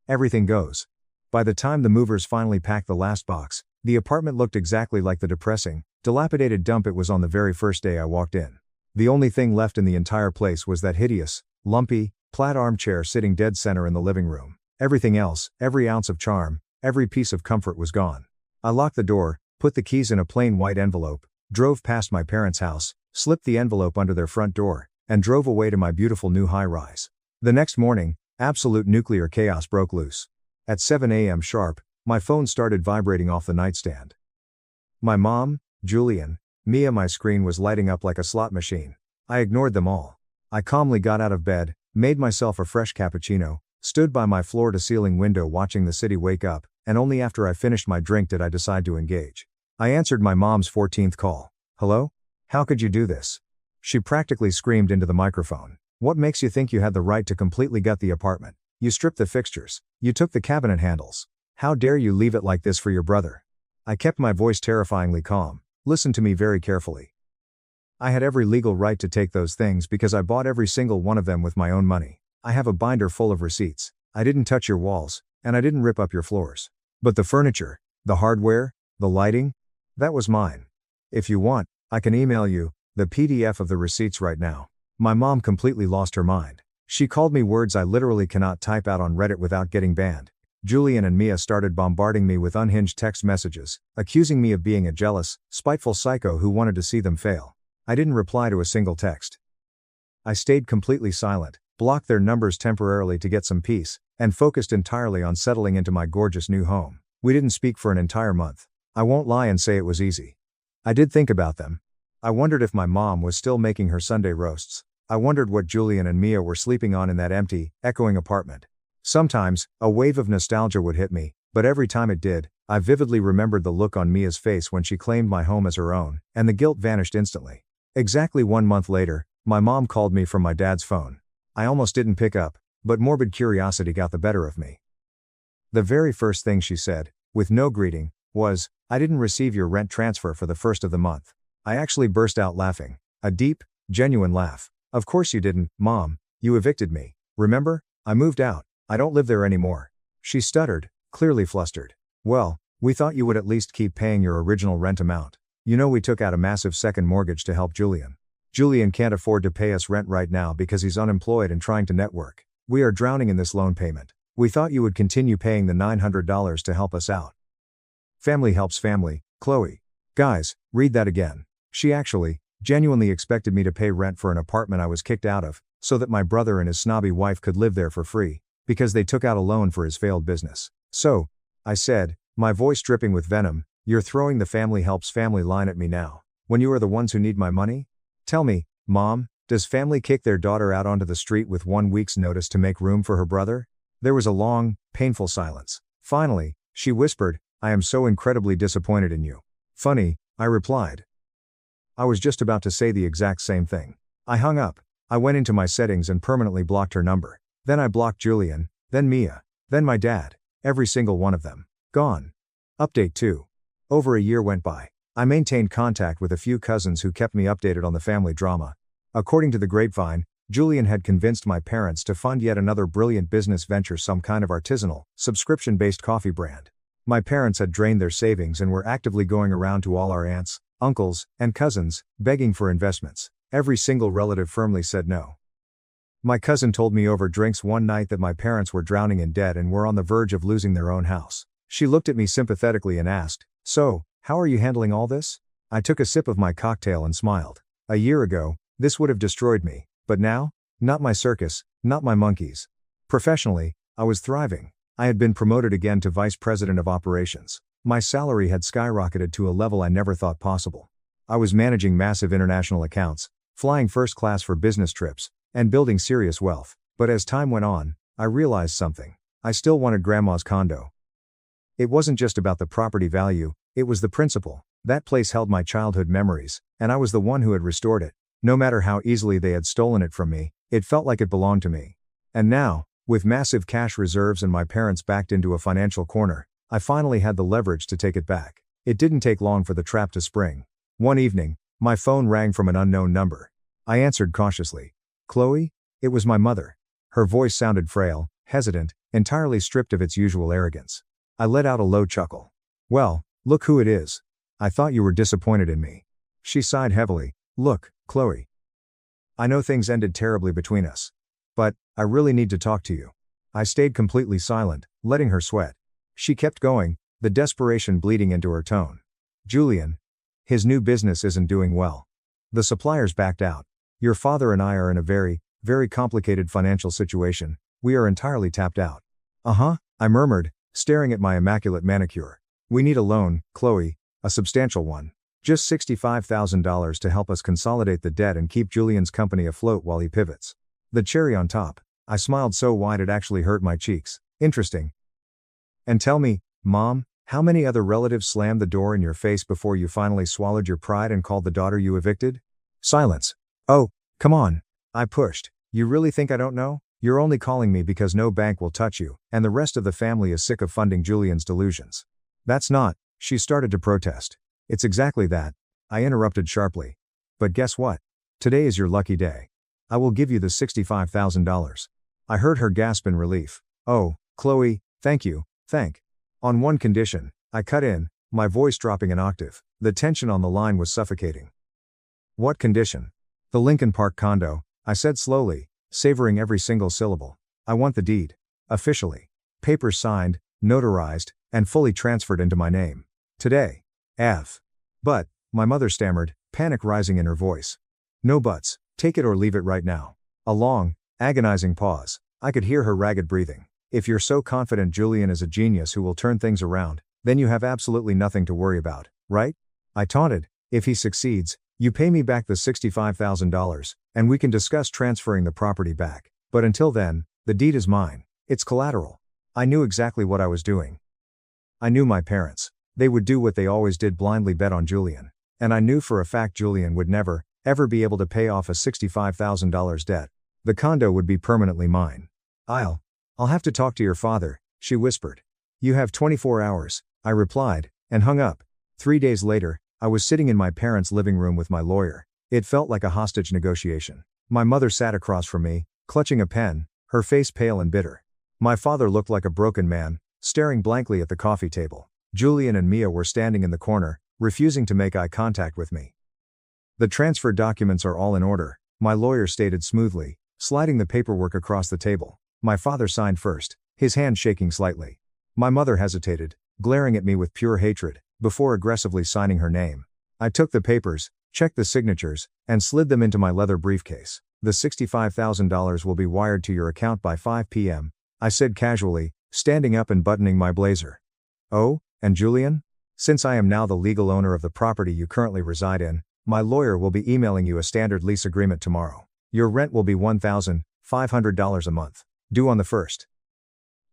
Everything goes. By the time the movers finally packed the last box, The apartment looked exactly like the depressing, dilapidated dump it was on the very first day I walked in. The only thing left in the entire place was that hideous, lumpy, plaid armchair sitting dead center in the living room. Everything else, every ounce of charm, every piece of comfort was gone. I locked the door, put the keys in a plain white envelope, drove past my parents' house, slipped the envelope under their front door, and drove away to my beautiful new high-rise. The next morning, absolute nuclear chaos broke loose. At 7 a.m. sharp, my phone started vibrating off the nightstand. My mom, Julian, Mia. My screen was lighting up like a slot machine. I ignored them all. I calmly got out of bed, made myself a fresh cappuccino, stood by my floor-to-ceiling window watching the city wake up, and only after I finished my drink did I decide to engage. I answered my mom's 14th call. "Hello? How could you do this?" She practically screamed into the microphone. "What makes you think you had the right to completely gut the apartment? You stripped the fixtures. You took the cabinet handles. How dare you leave it like this for your brother?" I kept my voice terrifyingly calm. Listen to me very carefully. I had every legal right to take those things because I bought every single one of them with my own money. I have a binder full of receipts. I didn't touch your walls, and I didn't rip up your floors. But the furniture, the hardware, the lighting, that was mine. If you want, I can email you the PDF of the receipts right now. My mom completely lost her mind. She called me words I literally cannot type out on Reddit without getting banned. Julian and Mia started bombarding me with unhinged text messages, accusing me of being a jealous, spiteful psycho who wanted to see them fail. I didn't reply to a single text. I stayed completely silent, blocked their numbers temporarily to get some peace, and focused entirely on settling into my gorgeous new home. We didn't speak for an entire month. I won't lie and say it was easy. I did think about them. I wondered if my mom was still making her Sunday roasts. I wondered what Julian and Mia were sleeping on in that empty, echoing apartment. Sometimes, a wave of nostalgia would hit me, but every time it did, I vividly remembered the look on Mia's face when she claimed my home as her own, and the guilt vanished instantly. Exactly 1 month later, my mom called me from my dad's phone. I almost didn't pick up, but morbid curiosity got the better of me. The very first thing she said, with no greeting, was, "I didn't receive your rent transfer for the first of the month." I actually burst out laughing. A deep, genuine laugh. "Of course you didn't, Mom. You evicted me. Remember? I moved out. I don't live there anymore." She stuttered, clearly flustered. "Well, we thought you would at least keep paying your original rent amount. You know we took out a massive second mortgage to help Julian. Julian can't afford to pay us rent right now because he's unemployed and trying to network. We are drowning in this loan payment. We thought you would continue paying the $900 to help us out." Family helps family, Chloe. Guys, read that again. She actually, genuinely expected me to pay rent for an apartment I was kicked out of, so that my brother and his snobby wife could live there for free, because they took out a loan for his failed business. "So," I said, my voice dripping with venom, "you're throwing the family helps family line at me now, when you are the ones who need my money? Tell me, Mom, does family kick their daughter out onto the street with 1 week's notice to make room for her brother?" There was a long, painful silence. Finally, she whispered, "I am so incredibly disappointed in you." "Funny," I replied. I was just about to say the exact same thing. I hung up. I went into my settings and permanently blocked her number. Then I blocked Julian, then Mia, then my dad. Every single one of them. Gone. Update 2. Over a year went by. I maintained contact with a few cousins who kept me updated on the family drama. According to the grapevine, Julian had convinced my parents to fund yet another brilliant business venture, some kind of artisanal, subscription-based coffee brand. My parents had drained their savings and were actively going around to all our aunts, uncles, and cousins, begging for investments. Every single relative firmly said no. My cousin told me over drinks one night that my parents were drowning in debt and were on the verge of losing their own house. She looked at me sympathetically and asked, "So, how are you handling all this?" I took a sip of my cocktail and smiled. A year ago, this would have destroyed me, but now? Not my circus, not my monkeys. Professionally, I was thriving. I had been promoted again to vice president of operations. My salary had skyrocketed to a level I never thought possible. I was managing massive international accounts, flying first class for business trips, and building serious wealth. But as time went on, I realized something. I still wanted grandma's condo. It wasn't just about the property value, it was the principle. That place held my childhood memories, and I was the one who had restored it. No matter how easily they had stolen it from me, it felt like it belonged to me. And now, with massive cash reserves and my parents backed into a financial corner, I finally had the leverage to take it back. It didn't take long for the trap to spring. One evening, my phone rang from an unknown number. I answered cautiously. "Chloe?" It was my mother. Her voice sounded frail, hesitant, entirely stripped of its usual arrogance. I let out a low chuckle. "Well, Look who it is. I thought you were disappointed in me. She sighed heavily. Look, Chloe. I know things ended terribly between us. But, I really need to talk to you. I stayed completely silent, letting her sweat. She kept going, the desperation bleeding into her tone. Julian. His new business isn't doing well. The suppliers backed out. Your father and I are in a very, very complicated financial situation. We are entirely tapped out. I murmured, staring at my immaculate manicure. We need a loan, Chloe, a substantial one. Just $65,000 to help us consolidate the debt and keep Julian's company afloat while he pivots. The cherry on top. I smiled so wide it actually hurt my cheeks. Interesting. And tell me, Mom, how many other relatives slammed the door in your face before you finally swallowed your pride and called the daughter you evicted? Silence. Oh, come on. I pushed. You really think I don't know? You're only calling me because no bank will touch you, and the rest of the family is sick of funding Julian's delusions. That's not, she started to protest. It's exactly that. I interrupted sharply. But guess what? Today is your lucky day. I will give you the $65,000. I heard her gasp in relief. Oh, Chloe, thank you, On one condition, I cut in, my voice dropping an octave. The tension on the line was suffocating. What condition? The Lincoln Park condo, I said slowly, savoring every single syllable. I want the deed. Officially. Papers signed, notarized, and fully transferred into my name. Today. But, my mother stammered, panic rising in her voice. No buts, take it or leave it right now. A long, agonizing pause. I could hear her ragged breathing. If you're so confident Julian is a genius who will turn things around, then you have absolutely nothing to worry about, right? I taunted. If he succeeds, you pay me back the $65,000, and we can discuss transferring the property back. But until then, the deed is mine. It's collateral. I knew exactly what I was doing. I knew my parents. They would do what they always did, blindly bet on Julian. And I knew for a fact Julian would never, ever be able to pay off a $65,000 debt. The condo would be permanently mine. I'll have to talk to your father, she whispered. You have 24 hours, I replied, and hung up. 3 days later, I was sitting in my parents' living room with my lawyer. It felt like a hostage negotiation. My mother sat across from me, clutching a pen, her face pale and bitter. My father looked like a broken man, staring blankly at the coffee table. Julian and Mia were standing in the corner, refusing to make eye contact with me. The transfer documents are all in order, my lawyer stated smoothly, sliding the paperwork across the table. My father signed first, his hand shaking slightly. My mother hesitated, glaring at me with pure hatred, before aggressively signing her name. I took the papers, checked the signatures, and slid them into my leather briefcase. The $65,000 will be wired to your account by 5 p.m., I said casually, standing up and buttoning my blazer. Oh, and Julian? Since I am now the legal owner of the property you currently reside in, my lawyer will be emailing you a standard lease agreement tomorrow. Your rent will be $1,500 a month, due on the 1st.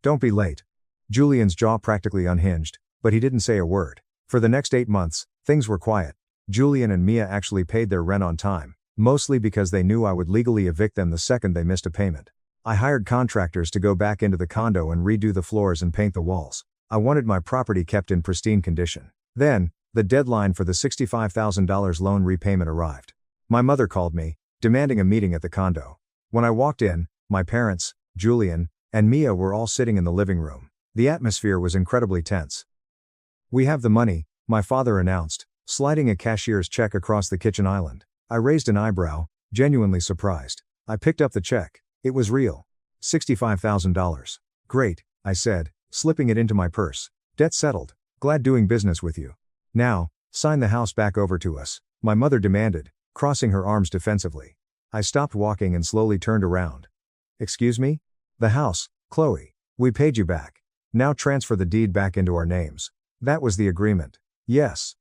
Don't be late. Julian's jaw practically unhinged, but he didn't say a word. For the next 8 months, things were quiet. Julian and Mia actually paid their rent on time, mostly because they knew I would legally evict them the second they missed a payment. I hired contractors to go back into the condo and redo the floors and paint the walls. I wanted my property kept in pristine condition. Then, the deadline for the $65,000 loan repayment arrived. My mother called me, demanding a meeting at the condo. When I walked in, my parents, Julian, and Mia were all sitting in the living room. The atmosphere was incredibly tense. We have the money, my father announced, sliding a cashier's check across the kitchen island. I raised an eyebrow, genuinely surprised. I picked up the check. It was real. $65,000. Great, I said, slipping it into my purse. Debt settled. Glad doing business with you. Now, sign the house back over to us, my mother demanded, crossing her arms defensively. I stopped walking and slowly turned around. Excuse me? The house, Chloe. We paid you back. Now transfer the deed back into our names. That was the agreement. Yes.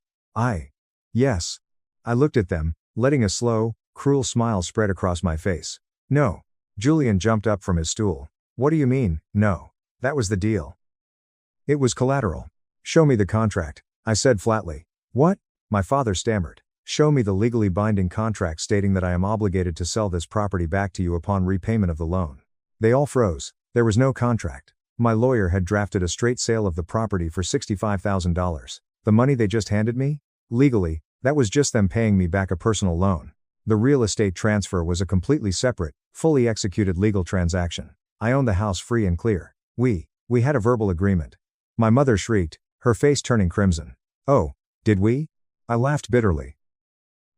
Yes. I looked at them, letting a slow, cruel smile spread across my face. No. Julian jumped up from his stool. What do you mean, no? That was the deal. It was collateral. Show me the contract, I said flatly. What? My father stammered. Show me the legally binding contract stating that I am obligated to sell this property back to you upon repayment of the loan. They all froze. There was no contract. My lawyer had drafted a straight sale of the property for $65,000. The money they just handed me? Legally, that was just them paying me back a personal loan. The real estate transfer was a completely separate, fully executed legal transaction. I owned the house free and clear. We had a verbal agreement. My mother shrieked, her face turning crimson. Oh, did we? I laughed bitterly.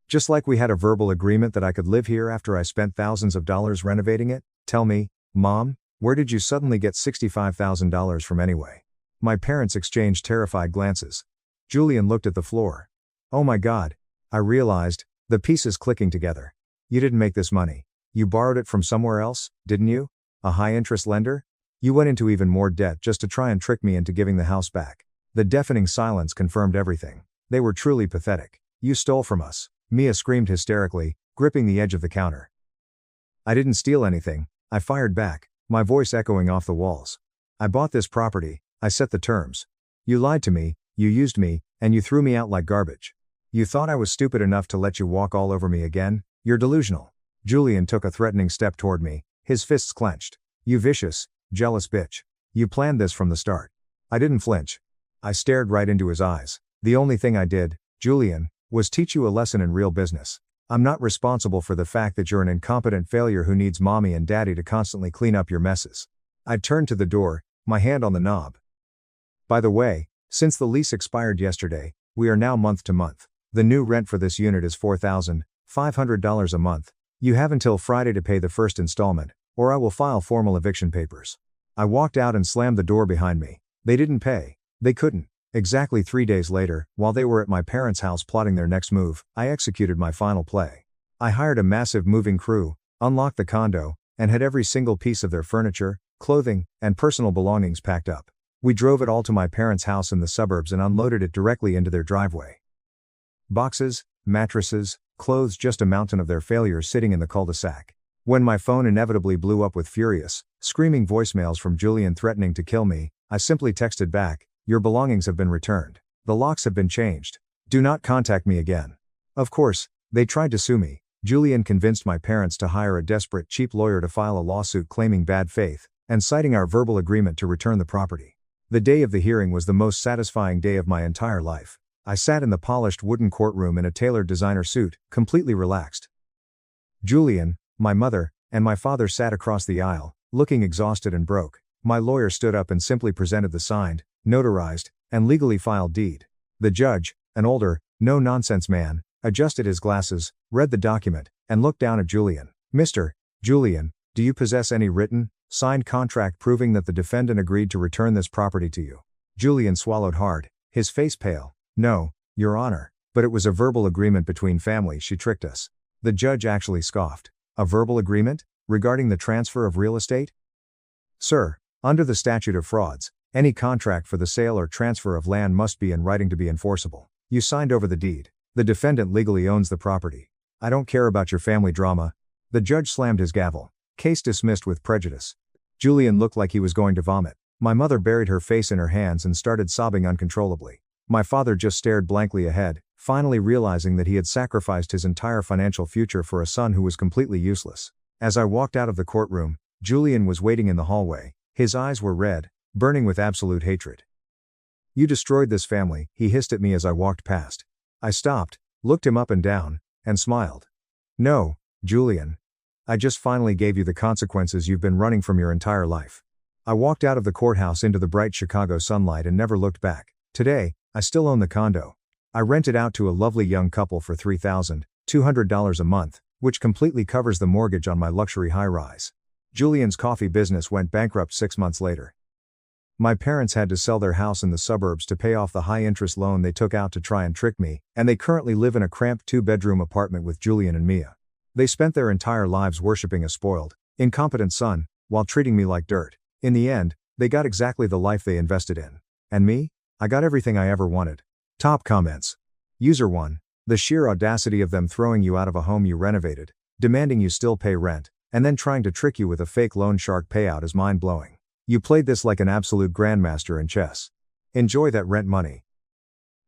Just like we had a verbal agreement that I could live here after I spent thousands of dollars renovating it. Tell me, Mom, where did you suddenly get $65,000 from anyway? My parents exchanged terrified glances. Julian looked at the floor. Oh my God, I realized, the pieces clicking together. You didn't make this money. You borrowed it from somewhere else, didn't you? A high-interest lender? You went into even more debt just to try and trick me into giving the house back. The deafening silence confirmed everything. They were truly pathetic. You stole from us. Mia screamed hysterically, gripping the edge of the counter. I didn't steal anything, I fired back, my voice echoing off the walls. I bought this property, I set the terms. You lied to me, you used me, and you threw me out like garbage. You thought I was stupid enough to let you walk all over me again? You're delusional. Julian took a threatening step toward me, his fists clenched. You vicious, jealous bitch. You planned this from the start. I didn't flinch. I stared right into his eyes. The only thing I did, Julian, was teach you a lesson in real business. I'm not responsible for the fact that you're an incompetent failure who needs mommy and daddy to constantly clean up your messes. I turned to the door, my hand on the knob. By the way, since the lease expired yesterday, we are now month to month. The new rent for this unit is $4,500 a month. You have until Friday to pay the first installment, or I will file formal eviction papers. I walked out and slammed the door behind me. They didn't pay. They couldn't. Exactly 3 days later, while they were at my parents' house plotting their next move, I executed my final play. I hired a massive moving crew, unlocked the condo, and had every single piece of their furniture, clothing, and personal belongings packed up. We drove it all to my parents' house in the suburbs and unloaded it directly into their driveway. Boxes, mattresses, clothes, just a mountain of their failures sitting in the cul-de-sac. When my phone inevitably blew up with furious, screaming voicemails from Julian threatening to kill me, I simply texted back, "Your belongings have been returned. The locks have been changed. Do not contact me again." Of course, they tried to sue me. Julian convinced my parents to hire a desperate, cheap lawyer to file a lawsuit claiming bad faith, and citing our verbal agreement to return the property. The day of the hearing was the most satisfying day of my entire life. I sat in the polished wooden courtroom in a tailored designer suit, completely relaxed. Julian, my mother, and my father sat across the aisle, looking exhausted and broke. My lawyer stood up and simply presented the signed, notarized, and legally filed deed. The judge, an older, no-nonsense man, adjusted his glasses, read the document, and looked down at Julian. "Mr. Julian, do you possess any written, signed contract proving that the defendant agreed to return this property to you?" Julian swallowed hard, his face pale. "No, Your Honor, but it was a verbal agreement between family. She tricked us." The judge actually scoffed. "A verbal agreement? Regarding the transfer of real estate?" "Sir, under the statute of frauds, any contract for the sale or transfer of land must be in writing to be enforceable. You signed over the deed. The defendant legally owns the property. I don't care about your family drama." The judge slammed his gavel. Case dismissed with prejudice. Julian looked like he was going to vomit. My mother buried her face in her hands and started sobbing uncontrollably. My father just stared blankly ahead, finally realizing that he had sacrificed his entire financial future for a son who was completely useless. As I walked out of the courtroom, Julian was waiting in the hallway. His eyes were red, burning with absolute hatred. "You destroyed this family," he hissed at me as I walked past. I stopped, looked him up and down, and smiled. "No, Julian. I just finally gave you the consequences you've been running from your entire life." I walked out of the courthouse into the bright Chicago sunlight and never looked back. Today, I still own the condo. I rent it out to a lovely young couple for $3,200 a month, which completely covers the mortgage on my luxury high-rise. Julian's coffee business went bankrupt 6 months later. My parents had to sell their house in the suburbs to pay off the high-interest loan they took out to try and trick me, and they currently live in a cramped 2-bedroom apartment with Julian and Mia. They spent their entire lives worshipping a spoiled, incompetent son, while treating me like dirt. In the end, they got exactly the life they invested in. And me? I got everything I ever wanted. Top comments. User 1. The sheer audacity of them throwing you out of a home you renovated, demanding you still pay rent, and then trying to trick you with a fake loan shark payout is mind-blowing. You played this like an absolute grandmaster in chess. Enjoy that rent money.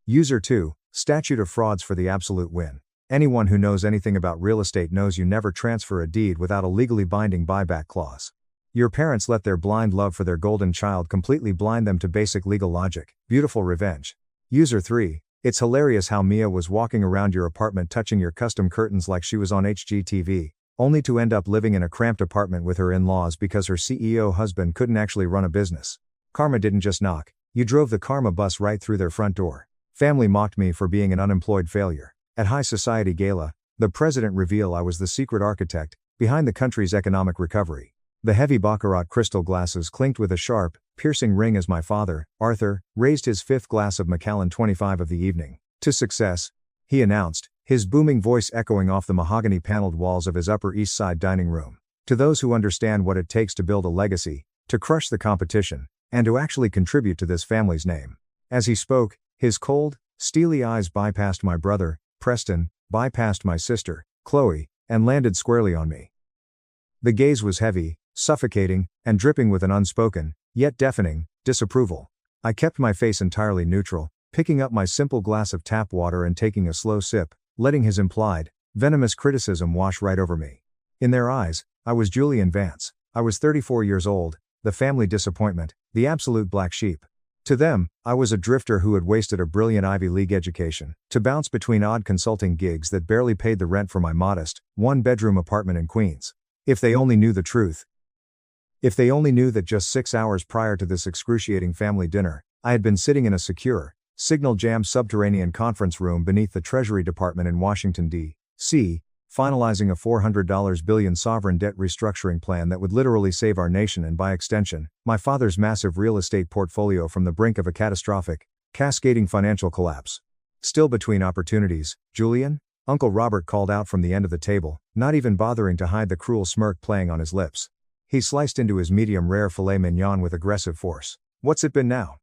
User 2. Statute of frauds for the absolute win. Anyone who knows anything about real estate knows you never transfer a deed without a legally binding buyback clause. Your parents let their blind love for their golden child completely blind them to basic legal logic. Beautiful revenge. User 3. It's hilarious how Mia was walking around your apartment touching your custom curtains like she was on HGTV, only to end up living in a cramped apartment with her in-laws because her CEO husband couldn't actually run a business. Karma didn't just knock, you drove the karma bus right through their front door. Family mocked me for being an unemployed failure. At high society gala, the president revealed I was the secret architect behind the country's economic recovery. The heavy baccarat crystal glasses clinked with a sharp, piercing ring as my father, Arthur, raised his fifth glass of Macallan 25 of the evening. To success, he announced, his booming voice echoing off the mahogany-paneled walls of his Upper East Side dining room. To those who understand what it takes to build a legacy, to crush the competition, and to actually contribute to this family's name. As he spoke, his cold, steely eyes bypassed my brother, Preston, bypassed my sister, Chloe, and landed squarely on me. The gaze was heavy, suffocating, and dripping with an unspoken, yet deafening, disapproval. I kept my face entirely neutral, picking up my simple glass of tap water and taking a slow sip, letting his implied, venomous criticism wash right over me. In their eyes, I was Julian Vance. I was 34 years old, the family disappointment, the absolute black sheep. To them, I was a drifter who had wasted a brilliant Ivy League education to bounce between odd consulting gigs that barely paid the rent for my modest, one-bedroom apartment in Queens. If they only knew the truth. If they only knew that just 6 hours prior to this excruciating family dinner, I had been sitting in a secure, signal-jammed subterranean conference room beneath the Treasury Department in Washington, D.C., finalizing a $400 billion sovereign debt restructuring plan that would literally save our nation and by extension, my father's massive real estate portfolio from the brink of a catastrophic, cascading financial collapse. Still between opportunities, Julian? Uncle Robert called out from the end of the table, not even bothering to hide the cruel smirk playing on his lips. He sliced into his medium-rare filet mignon with aggressive force. What's it been now?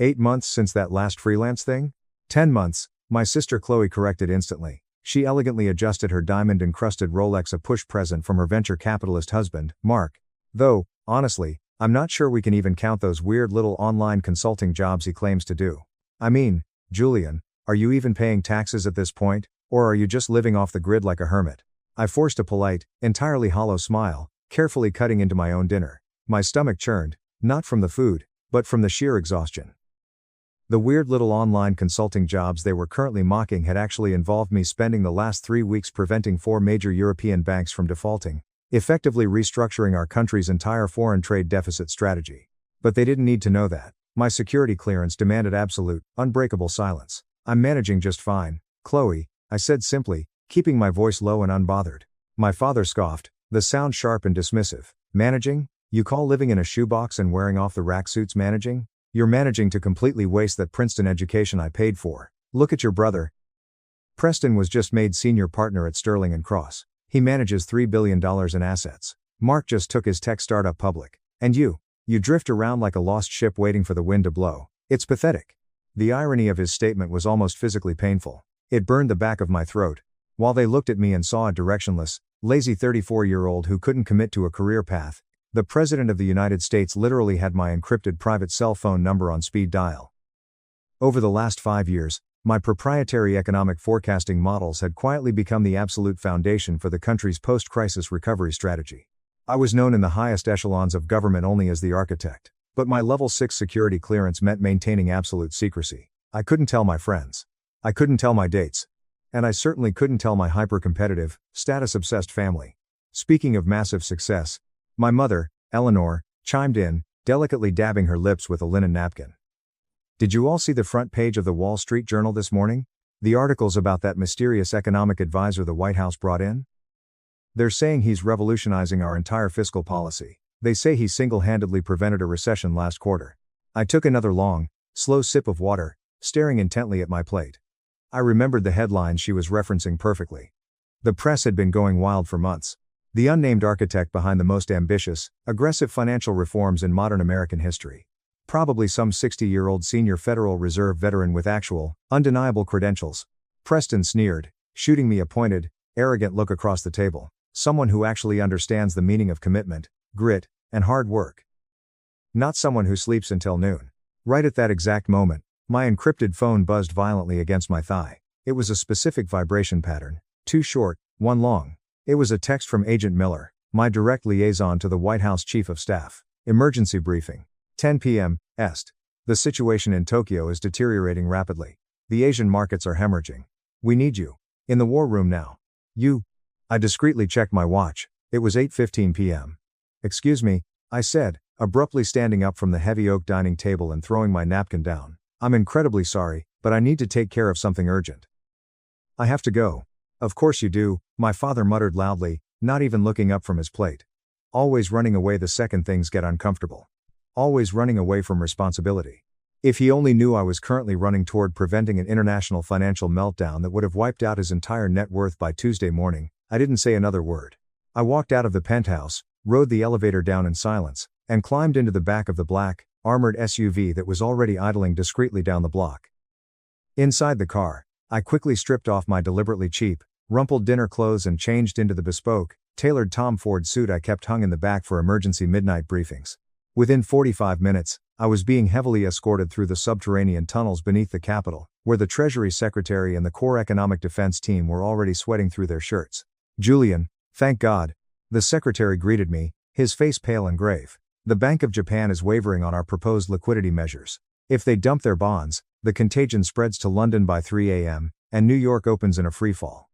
8 months since that last freelance thing? 10 months, my sister Chloe corrected instantly. She elegantly adjusted her diamond-encrusted Rolex, a push present from her venture capitalist husband, Mark. Though, honestly, I'm not sure we can even count those weird little online consulting jobs he claims to do. I mean, Julian, are you even paying taxes at this point, or are you just living off the grid like a hermit? I forced a polite, entirely hollow smile, carefully cutting into my own dinner. My stomach churned, not from the food, but from the sheer exhaustion. The weird little online consulting jobs they were currently mocking had actually involved me spending the last 3 weeks preventing 4 major European banks from defaulting, effectively restructuring our country's entire foreign trade deficit strategy. But they didn't need to know that. My security clearance demanded absolute, unbreakable silence. I'm managing just fine, Chloe, I said simply, keeping my voice low and unbothered. My father scoffed, the sound sharp and dismissive. Managing? You call living in a shoebox and wearing off the rack suits managing? You're managing to completely waste that Princeton education I paid for. Look at your brother. Preston was just made senior partner at Sterling & Cross. He manages $3 billion in assets. Mark just took his tech startup public. And you drift around like a lost ship waiting for the wind to blow. It's pathetic. The irony of his statement was almost physically painful. It burned the back of my throat. While they looked at me and saw a directionless, lazy 34-year-old who couldn't commit to a career path, the President of the United States literally had my encrypted private cell phone number on speed dial. Over the last 5 years, my proprietary economic forecasting models had quietly become the absolute foundation for the country's post-crisis recovery strategy. I was known in the highest echelons of government only as the architect, but my level 6 security clearance meant maintaining absolute secrecy. I couldn't tell my friends. I couldn't tell my dates. And I certainly couldn't tell my hyper-competitive, status-obsessed family. Speaking of massive success, my mother, Eleanor, chimed in, delicately dabbing her lips with a linen napkin. Did you all see the front page of the Wall Street Journal this morning? The articles about that mysterious economic advisor the White House brought in? They're saying he's revolutionizing our entire fiscal policy. They say he single-handedly prevented a recession last quarter. I took another long, slow sip of water, staring intently at my plate. I remembered the headlines she was referencing perfectly. The press had been going wild for months. The unnamed architect behind the most ambitious, aggressive financial reforms in modern American history. Probably some 60-year-old senior Federal Reserve veteran with actual, undeniable credentials. Preston sneered, shooting me a pointed, arrogant look across the table. Someone who actually understands the meaning of commitment, grit, and hard work. Not someone who sleeps until noon. Right at that exact moment, my encrypted phone buzzed violently against my thigh. It was a specific vibration pattern. 2 short, 1 long. It was a text from Agent Miller, my direct liaison to the White House Chief of Staff. Emergency briefing. 10 p.m. Est. The situation in Tokyo is deteriorating rapidly. The Asian markets are hemorrhaging. We need you. In the war room now. You. I discreetly checked my watch. It was 8:15 p.m. Excuse me, I said, abruptly standing up from the heavy oak dining table and throwing my napkin down. I'm incredibly sorry, but I need to take care of something urgent. I have to go. Of course you do, my father muttered loudly, not even looking up from his plate. Always running away the second things get uncomfortable. Always running away from responsibility. If he only knew I was currently running toward preventing an international financial meltdown that would have wiped out his entire net worth by Tuesday morning. I didn't say another word. I walked out of the penthouse, rode the elevator down in silence, and climbed into the back of the black, armored SUV that was already idling discreetly down the block. Inside the car, I quickly stripped off my deliberately cheap, rumpled dinner clothes and changed into the bespoke, tailored Tom Ford suit I kept hung in the back for emergency midnight briefings. Within 45 minutes, I was being heavily escorted through the subterranean tunnels beneath the Capitol, where the Treasury Secretary and the core economic defense team were already sweating through their shirts. Julian, thank God. The Secretary greeted me, his face pale and grave. The Bank of Japan is wavering on our proposed liquidity measures. If they dump their bonds, the contagion spreads to London by 3 a.m., and New York opens in a freefall.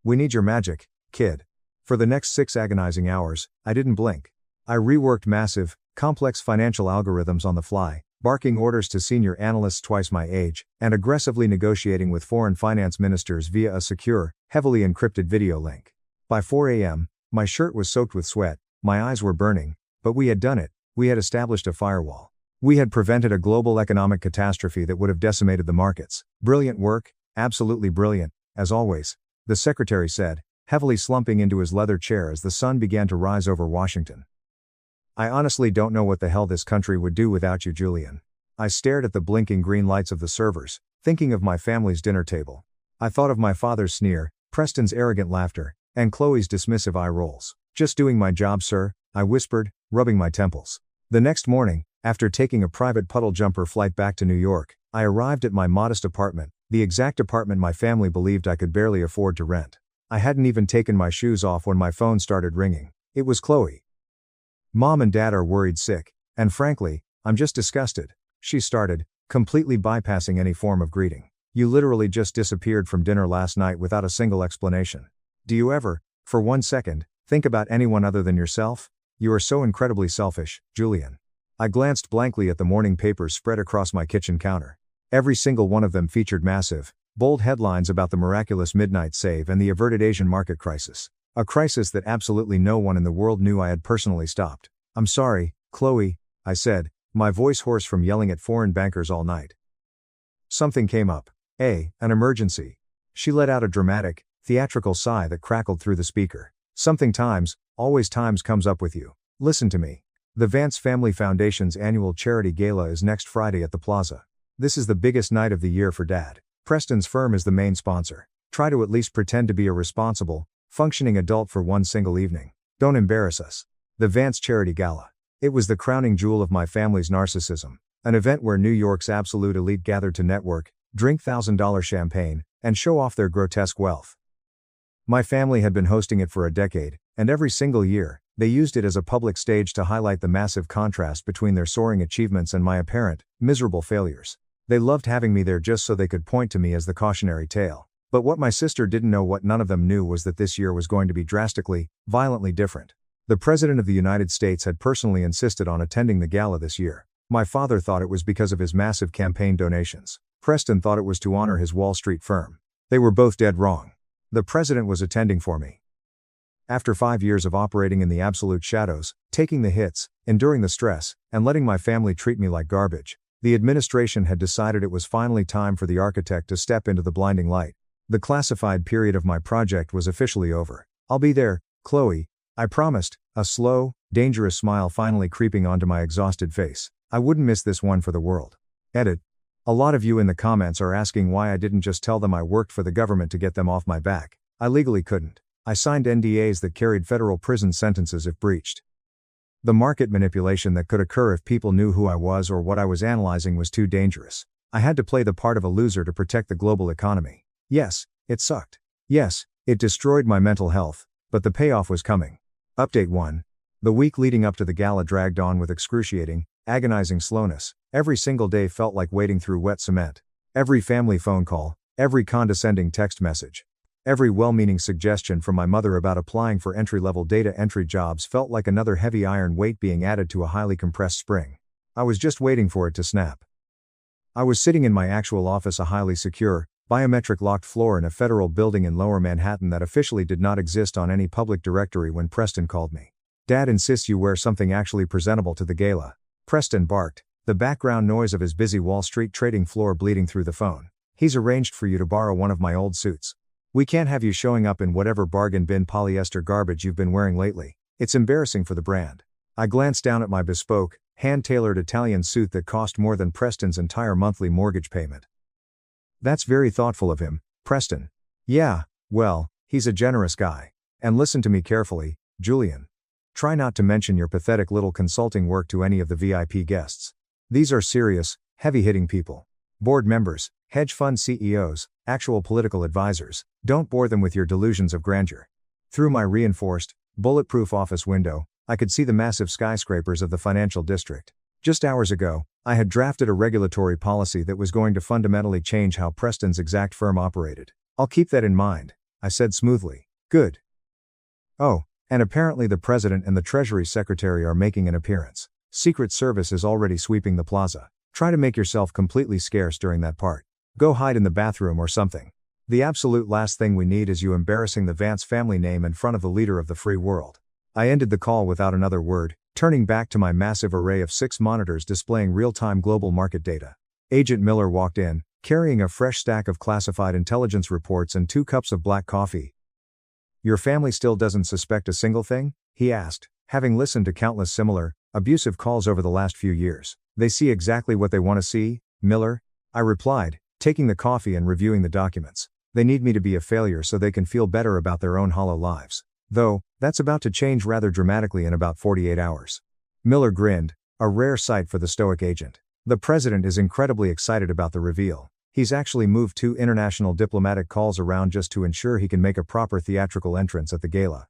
We need your magic, kid. For the next 6 agonizing hours, I didn't blink. I reworked massive, complex financial algorithms on the fly, barking orders to senior analysts twice my age, and aggressively negotiating with foreign finance ministers via a secure, heavily encrypted video link. By 4 a.m., my shirt was soaked with sweat, my eyes were burning, but we had done it. We had established a firewall. We had prevented a global economic catastrophe that would have decimated the markets. Brilliant work, absolutely brilliant, as always, the Secretary said, heavily slumping into his leather chair as the sun began to rise over Washington. I honestly don't know what the hell this country would do without you, Julian. I stared at the blinking green lights of the servers, thinking of my family's dinner table. I thought of my father's sneer, Preston's arrogant laughter, and Chloe's dismissive eye rolls. Just doing my job, sir, I whispered, rubbing my temples. The next morning, after taking a private puddle jumper flight back to New York, I arrived at my modest apartment, the exact apartment my family believed I could barely afford to rent. I hadn't even taken my shoes off when my phone started ringing. It was Chloe. Mom and Dad are worried sick, and frankly, I'm just disgusted, she started, completely bypassing any form of greeting. You literally just disappeared from dinner last night without a single explanation. Do you ever, for 1 second, think about anyone other than yourself? You are so incredibly selfish, Julian. I glanced blankly at the morning papers spread across my kitchen counter. Every single one of them featured massive, bold headlines about the miraculous midnight save and the averted Asian market crisis. A crisis that absolutely no one in the world knew I had personally stopped. I'm sorry, Chloe, I said, my voice hoarse from yelling at foreign bankers all night. Something came up. An emergency. She let out a dramatic, theatrical sigh that crackled through the speaker. Something always times comes up with you. Listen to me. The Vance Family Foundation's annual charity gala is next Friday at the Plaza. This is the biggest night of the year for Dad. Preston's firm is the main sponsor. Try to at least pretend to be a responsible, functioning adult for one single evening. Don't embarrass us. The Vance Charity Gala. It was the crowning jewel of my family's narcissism. An event where New York's absolute elite gathered to network, drink $1,000 champagne, and show off their grotesque wealth. My family had been hosting it for a decade, and every single year, they used it as a public stage to highlight the massive contrast between their soaring achievements and my apparent, miserable failures. They loved having me there just so they could point to me as the cautionary tale. But what my sister didn't know, what none of them knew, was that this year was going to be drastically, violently different. The President of the United States had personally insisted on attending the gala this year. My father thought it was because of his massive campaign donations. Preston thought it was to honor his Wall Street firm. They were both dead wrong. The President was attending for me. After 5 years of operating in the absolute shadows, taking the hits, enduring the stress, and letting my family treat me like garbage, the administration had decided it was finally time for the architect to step into the blinding light. The classified period of my project was officially over. I'll be there, Chloe, I promised, a slow, dangerous smile finally creeping onto my exhausted face. I wouldn't miss this one for the world. Edit. A lot of you in the comments are asking why I didn't just tell them I worked for the government to get them off my back. I legally couldn't. I signed NDAs that carried federal prison sentences if breached. The market manipulation that could occur if people knew who I was or what I was analyzing was too dangerous. I had to play the part of a loser to protect the global economy. Yes, it sucked. Yes, it destroyed my mental health, but the payoff was coming. Update 1. The week leading up to the gala dragged on with excruciating, agonizing slowness. Every single day felt like wading through wet cement. Every family phone call, every condescending text message, every well-meaning suggestion from my mother about applying for entry-level data entry jobs felt like another heavy iron weight being added to a highly compressed spring. I was just waiting for it to snap. I was sitting in my actual office, a highly secure, biometric locked floor in a federal building in Lower Manhattan that officially did not exist on any public directory when Preston called me. Dad insists you wear something actually presentable to the gala. Preston barked, the background noise of his busy Wall Street trading floor bleeding through the phone. He's arranged for you to borrow one of my old suits. We can't have you showing up in whatever bargain bin polyester garbage you've been wearing lately. It's embarrassing for the brand. I glanced down at my bespoke, hand-tailored Italian suit that cost more than Preston's entire monthly mortgage payment. That's very thoughtful of him, Preston. Yeah, well, he's a generous guy. And listen to me carefully, Julian. Try not to mention your pathetic little consulting work to any of the VIP guests. These are serious, heavy-hitting people. Board members, hedge fund CEOs, actual political advisors. Don't bore them with your delusions of grandeur. Through my reinforced, bulletproof office window, I could see the massive skyscrapers of the financial district. Just hours ago, I had drafted a regulatory policy that was going to fundamentally change how Preston's exact firm operated. I'll keep that in mind, I said smoothly. Good. Oh, and apparently the President and the Treasury Secretary are making an appearance. Secret Service is already sweeping the plaza. Try to make yourself completely scarce during that part. Go hide in the bathroom or something. The absolute last thing we need is you embarrassing the Vance family name in front of the leader of the free world. I ended the call without another word, turning back to my massive array of 6 monitors displaying real-time global market data. Agent Miller walked in, carrying a fresh stack of classified intelligence reports and 2 cups of black coffee. Your family still doesn't suspect a single thing? He asked, having listened to countless similar, abusive calls over the last few years. They see exactly what they want to see, Miller, I replied, taking the coffee and reviewing the documents. They need me to be a failure so they can feel better about their own hollow lives. Though, that's about to change rather dramatically in about 48 hours. Miller grinned, a rare sight for the stoic agent. The President is incredibly excited about the reveal. He's actually moved 2 international diplomatic calls around just to ensure he can make a proper theatrical entrance at the gala.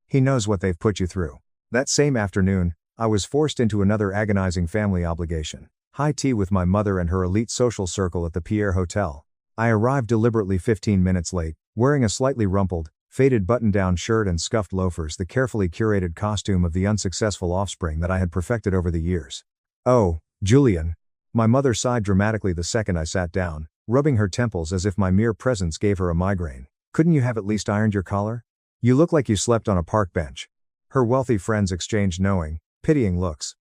He knows what they've put you through. That same afternoon, I was forced into another agonizing family obligation. High tea with my mother and her elite social circle at the Pierre Hotel. I arrived deliberately 15 minutes late, wearing a slightly rumpled, faded button-down shirt and scuffed loafers, the carefully curated costume of the unsuccessful offspring that I had perfected over the years. Oh, Julian. My mother sighed dramatically the second I sat down, rubbing her temples as if my mere presence gave her a migraine. Couldn't you have at least ironed your collar? You look like you slept on a park bench. Her wealthy friends exchanged knowing, pitying looks.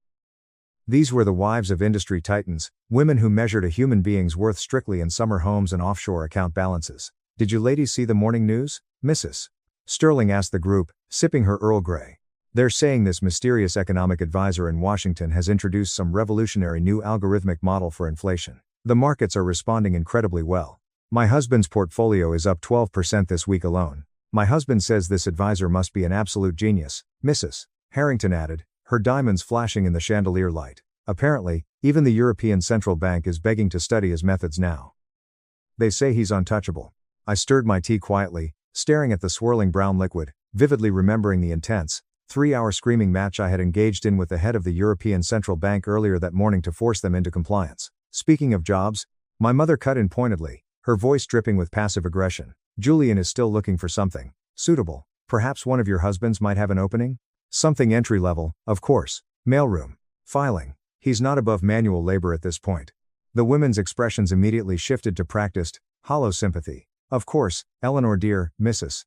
These were the wives of industry titans, women who measured a human being's worth strictly in summer homes and offshore account balances. Did you ladies see the morning news, Mrs. Sterling asked the group, sipping her Earl Grey. They're saying this mysterious economic advisor in Washington has introduced some revolutionary new algorithmic model for inflation. The markets are responding incredibly well. My husband's portfolio is up 12% this week alone. My husband says this advisor must be an absolute genius, Mrs. Harrington added, her diamonds flashing in the chandelier light. Apparently, even the European Central Bank is begging to study his methods now. They say he's untouchable. I stirred my tea quietly, staring at the swirling brown liquid, vividly remembering the intense, 3-hour screaming match I had engaged in with the head of the European Central Bank earlier that morning to force them into compliance. Speaking of jobs, my mother cut in pointedly, her voice dripping with passive aggression. Julian is still looking for something suitable. Perhaps one of your husbands might have an opening? Something entry-level, of course. Mailroom. Filing. He's not above manual labor at this point. The women's expressions immediately shifted to practiced, hollow sympathy. Of course, Eleanor dear, Mrs.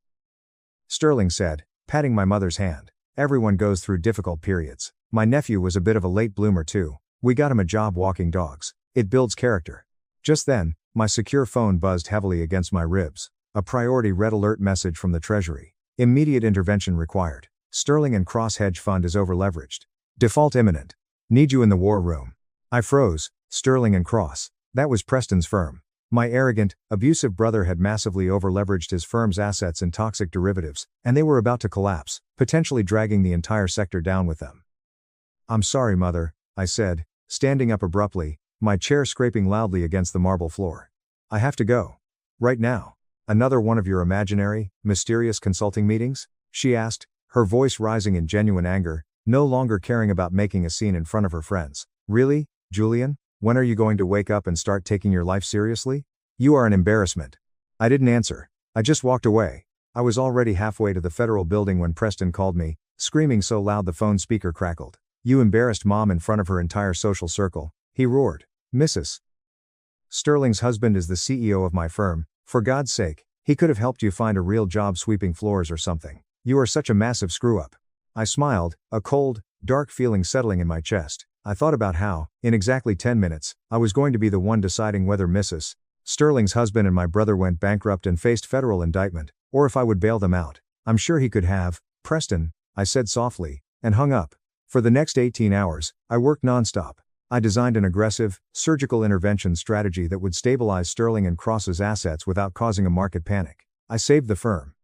Sterling said, patting my mother's hand. Everyone goes through difficult periods. My nephew was a bit of a late bloomer too. We got him a job walking dogs. It builds character. Just then, my secure phone buzzed heavily against my ribs. A priority red alert message from the Treasury. Immediate intervention required. Sterling and Cross hedge fund is overleveraged. Default imminent. Need you in the war room. I froze. Sterling and Cross. That was Preston's firm. My arrogant, abusive brother had massively overleveraged his firm's assets in toxic derivatives, and they were about to collapse, potentially dragging the entire sector down with them. I'm sorry, Mother, I said, standing up abruptly, my chair scraping loudly against the marble floor. I have to go. Right now. Another one of your imaginary, mysterious consulting meetings? She asked, her voice rising in genuine anger, no longer caring about making a scene in front of her friends. Really, Julian? When are you going to wake up and start taking your life seriously? You are an embarrassment. I didn't answer. I just walked away. I was already halfway to the federal building when Preston called me, screaming so loud the phone speaker crackled. You embarrassed Mom in front of her entire social circle, he roared. Mrs. Sterling's husband is the CEO of my firm. For God's sake, he could have helped you find a real job sweeping floors or something. You are such a massive screw-up. I smiled, a cold, dark feeling settling in my chest. I thought about how, in exactly 10 minutes, I was going to be the one deciding whether Mrs. Sterling's husband and my brother went bankrupt and faced federal indictment, or if I would bail them out. I'm sure he could have. Preston, I said softly, and hung up. For the next 18 hours, I worked nonstop. I designed an aggressive, surgical intervention strategy that would stabilize Sterling and Cross's assets without causing a market panic. I saved the firm.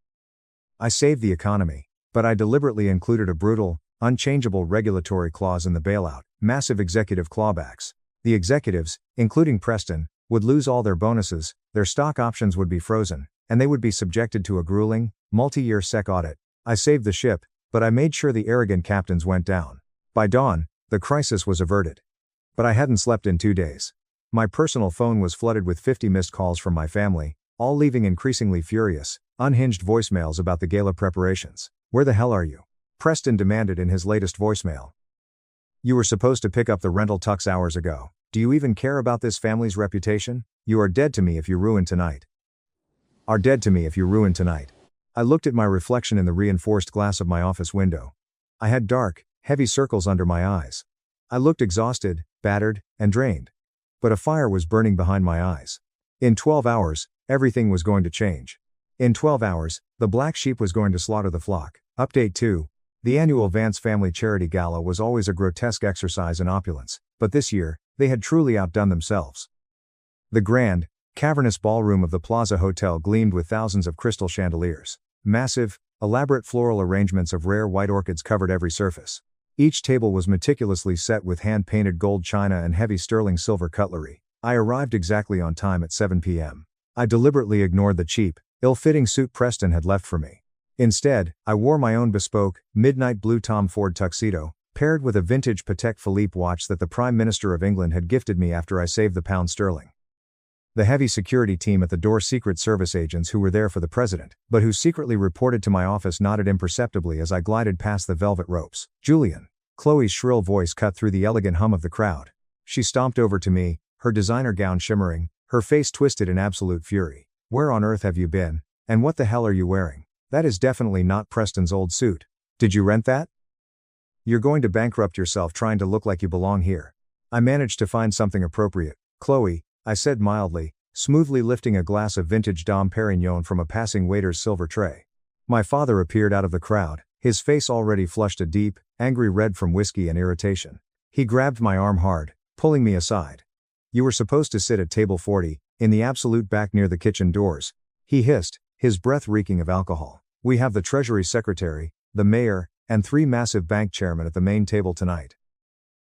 I saved the economy. But I deliberately included a brutal, unchangeable regulatory clause in the bailout, massive executive clawbacks. The executives, including Preston, would lose all their bonuses, their stock options would be frozen, and they would be subjected to a grueling, multi-year SEC audit. I saved the ship, but I made sure the arrogant captains went down. By dawn, the crisis was averted. But I hadn't slept in 2 days. My personal phone was flooded with 50 missed calls from my family, all leaving increasingly furious, unhinged voicemails about the gala preparations. Where the hell are you? Preston demanded in his latest voicemail. You were supposed to pick up the rental tux hours ago. Do you even care about this family's reputation? You are dead to me if you ruin tonight. Are dead to me if you ruin tonight. I looked at my reflection in the reinforced glass of my office window. I had dark, heavy circles under my eyes. I looked exhausted, battered, and drained. But a fire was burning behind my eyes. In 12 hours, everything was going to change. In 12 hours, the black sheep was going to slaughter the flock. Update 2. The annual Vance Family Charity Gala was always a grotesque exercise in opulence, but this year, they had truly outdone themselves. The grand, cavernous ballroom of the Plaza Hotel gleamed with thousands of crystal chandeliers. Massive, elaborate floral arrangements of rare white orchids covered every surface. Each table was meticulously set with hand-painted gold china and heavy sterling silver cutlery. I arrived exactly on time at 7 p.m. I deliberately ignored the cheap, ill-fitting suit Preston had left for me. Instead, I wore my own bespoke, midnight blue Tom Ford tuxedo, paired with a vintage Patek Philippe watch that the Prime Minister of England had gifted me after I saved the pound sterling. The heavy security team at the door, Secret Service agents who were there for the president, but who secretly reported to my office, nodded imperceptibly as I glided past the velvet ropes. Julian. Chloe's shrill voice cut through the elegant hum of the crowd. She stomped over to me, her designer gown shimmering, her face twisted in absolute fury. Where on earth have you been? And what the hell are you wearing? That is definitely not Preston's old suit. Did you rent that? You're going to bankrupt yourself trying to look like you belong here. I managed to find something appropriate. Chloe, I said mildly, smoothly lifting a glass of vintage Dom Perignon from a passing waiter's silver tray. My father appeared out of the crowd, his face already flushed a deep, angry red from whiskey and irritation. He grabbed my arm hard, pulling me aside. You were supposed to sit at table 40, in the absolute back near the kitchen doors. He hissed, his breath reeking of alcohol. We have the Treasury Secretary, the Mayor, and 3 massive bank chairmen at the main table tonight.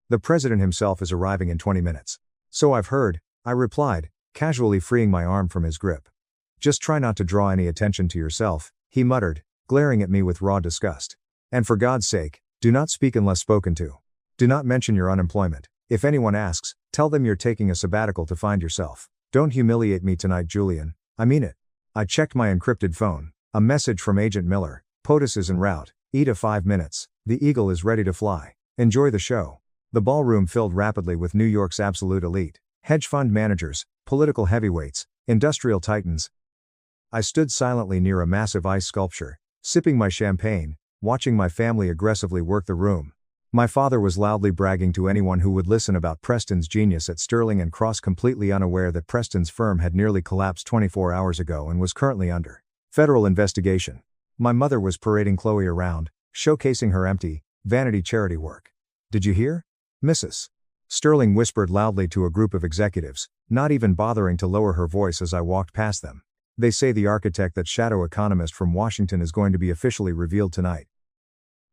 The President himself is arriving in 20 minutes. So I've heard, I replied, casually freeing my arm from his grip. Just try not to draw any attention to yourself, he muttered, glaring at me with raw disgust. And for God's sake, do not speak unless spoken to. Do not mention your unemployment. If anyone asks, tell them you're taking a sabbatical to find yourself. Don't humiliate me tonight, Julian. I mean it. I checked my encrypted phone. A message from Agent Miller. POTUS is en route. Aita 5 minutes. The Eagle is ready to fly. Enjoy the show. The ballroom filled rapidly with New York's absolute elite. Hedge fund managers, political heavyweights, industrial titans. I stood silently near a massive ice sculpture, sipping my champagne, watching my family aggressively work the room. My father was loudly bragging to anyone who would listen about Preston's genius at Sterling and Cross, completely unaware that Preston's firm had nearly collapsed 24 hours ago and was currently under federal investigation. My mother was parading Chloe around, showcasing her empty, vanity charity work. Did you hear? Mrs. Sterling whispered loudly to a group of executives, not even bothering to lower her voice as I walked past them. They say the architect, that shadow economist from Washington, is going to be officially revealed tonight.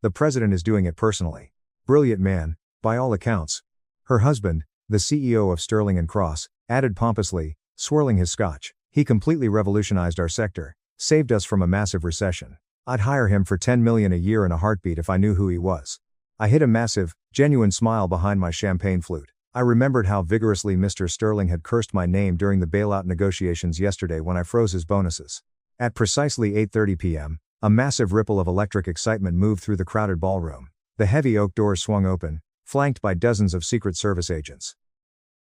The president is doing it personally. Brilliant man, by all accounts. Her husband, the CEO of Sterling and Cross, added pompously, swirling his scotch. He completely revolutionized our sector, saved us from a massive recession. I'd hire him for $10 million a year in a heartbeat if I knew who he was. I hid a massive, genuine smile behind my champagne flute. I remembered how vigorously Mr. Sterling had cursed my name during the bailout negotiations yesterday when I froze his bonuses. At precisely 8:30 p.m., a massive ripple of electric excitement moved through the crowded ballroom. The heavy oak doors swung open, flanked by dozens of Secret Service agents.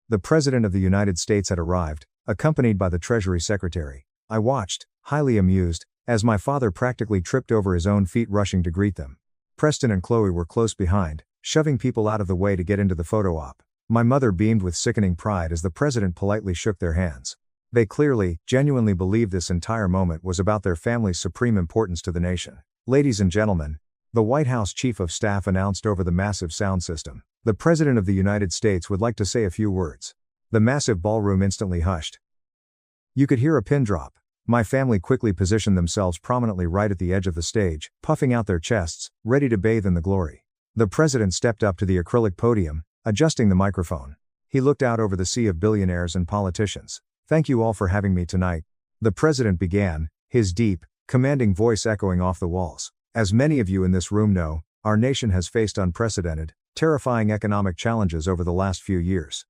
The President of the United States had arrived, accompanied by the Treasury Secretary. I watched, highly amused, as my father practically tripped over his own feet rushing to greet them. Preston and Chloe were close behind, shoving people out of the way to get into the photo op. My mother beamed with sickening pride as the President politely shook their hands. They clearly, genuinely believed this entire moment was about their family's supreme importance to the nation. Ladies and gentlemen, the White House Chief of Staff announced over the massive sound system, "The President of the United States would like to say a few words." The massive ballroom instantly hushed. You could hear a pin drop. My family quickly positioned themselves prominently right at the edge of the stage, puffing out their chests, ready to bathe in the glory. The President stepped up to the acrylic podium, adjusting the microphone. He looked out over the sea of billionaires and politicians. "Thank you all for having me tonight," the President began, his deep, commanding voice echoing off the walls. "As many of you in this room know, our nation has faced unprecedented, terrifying economic challenges over the last few years.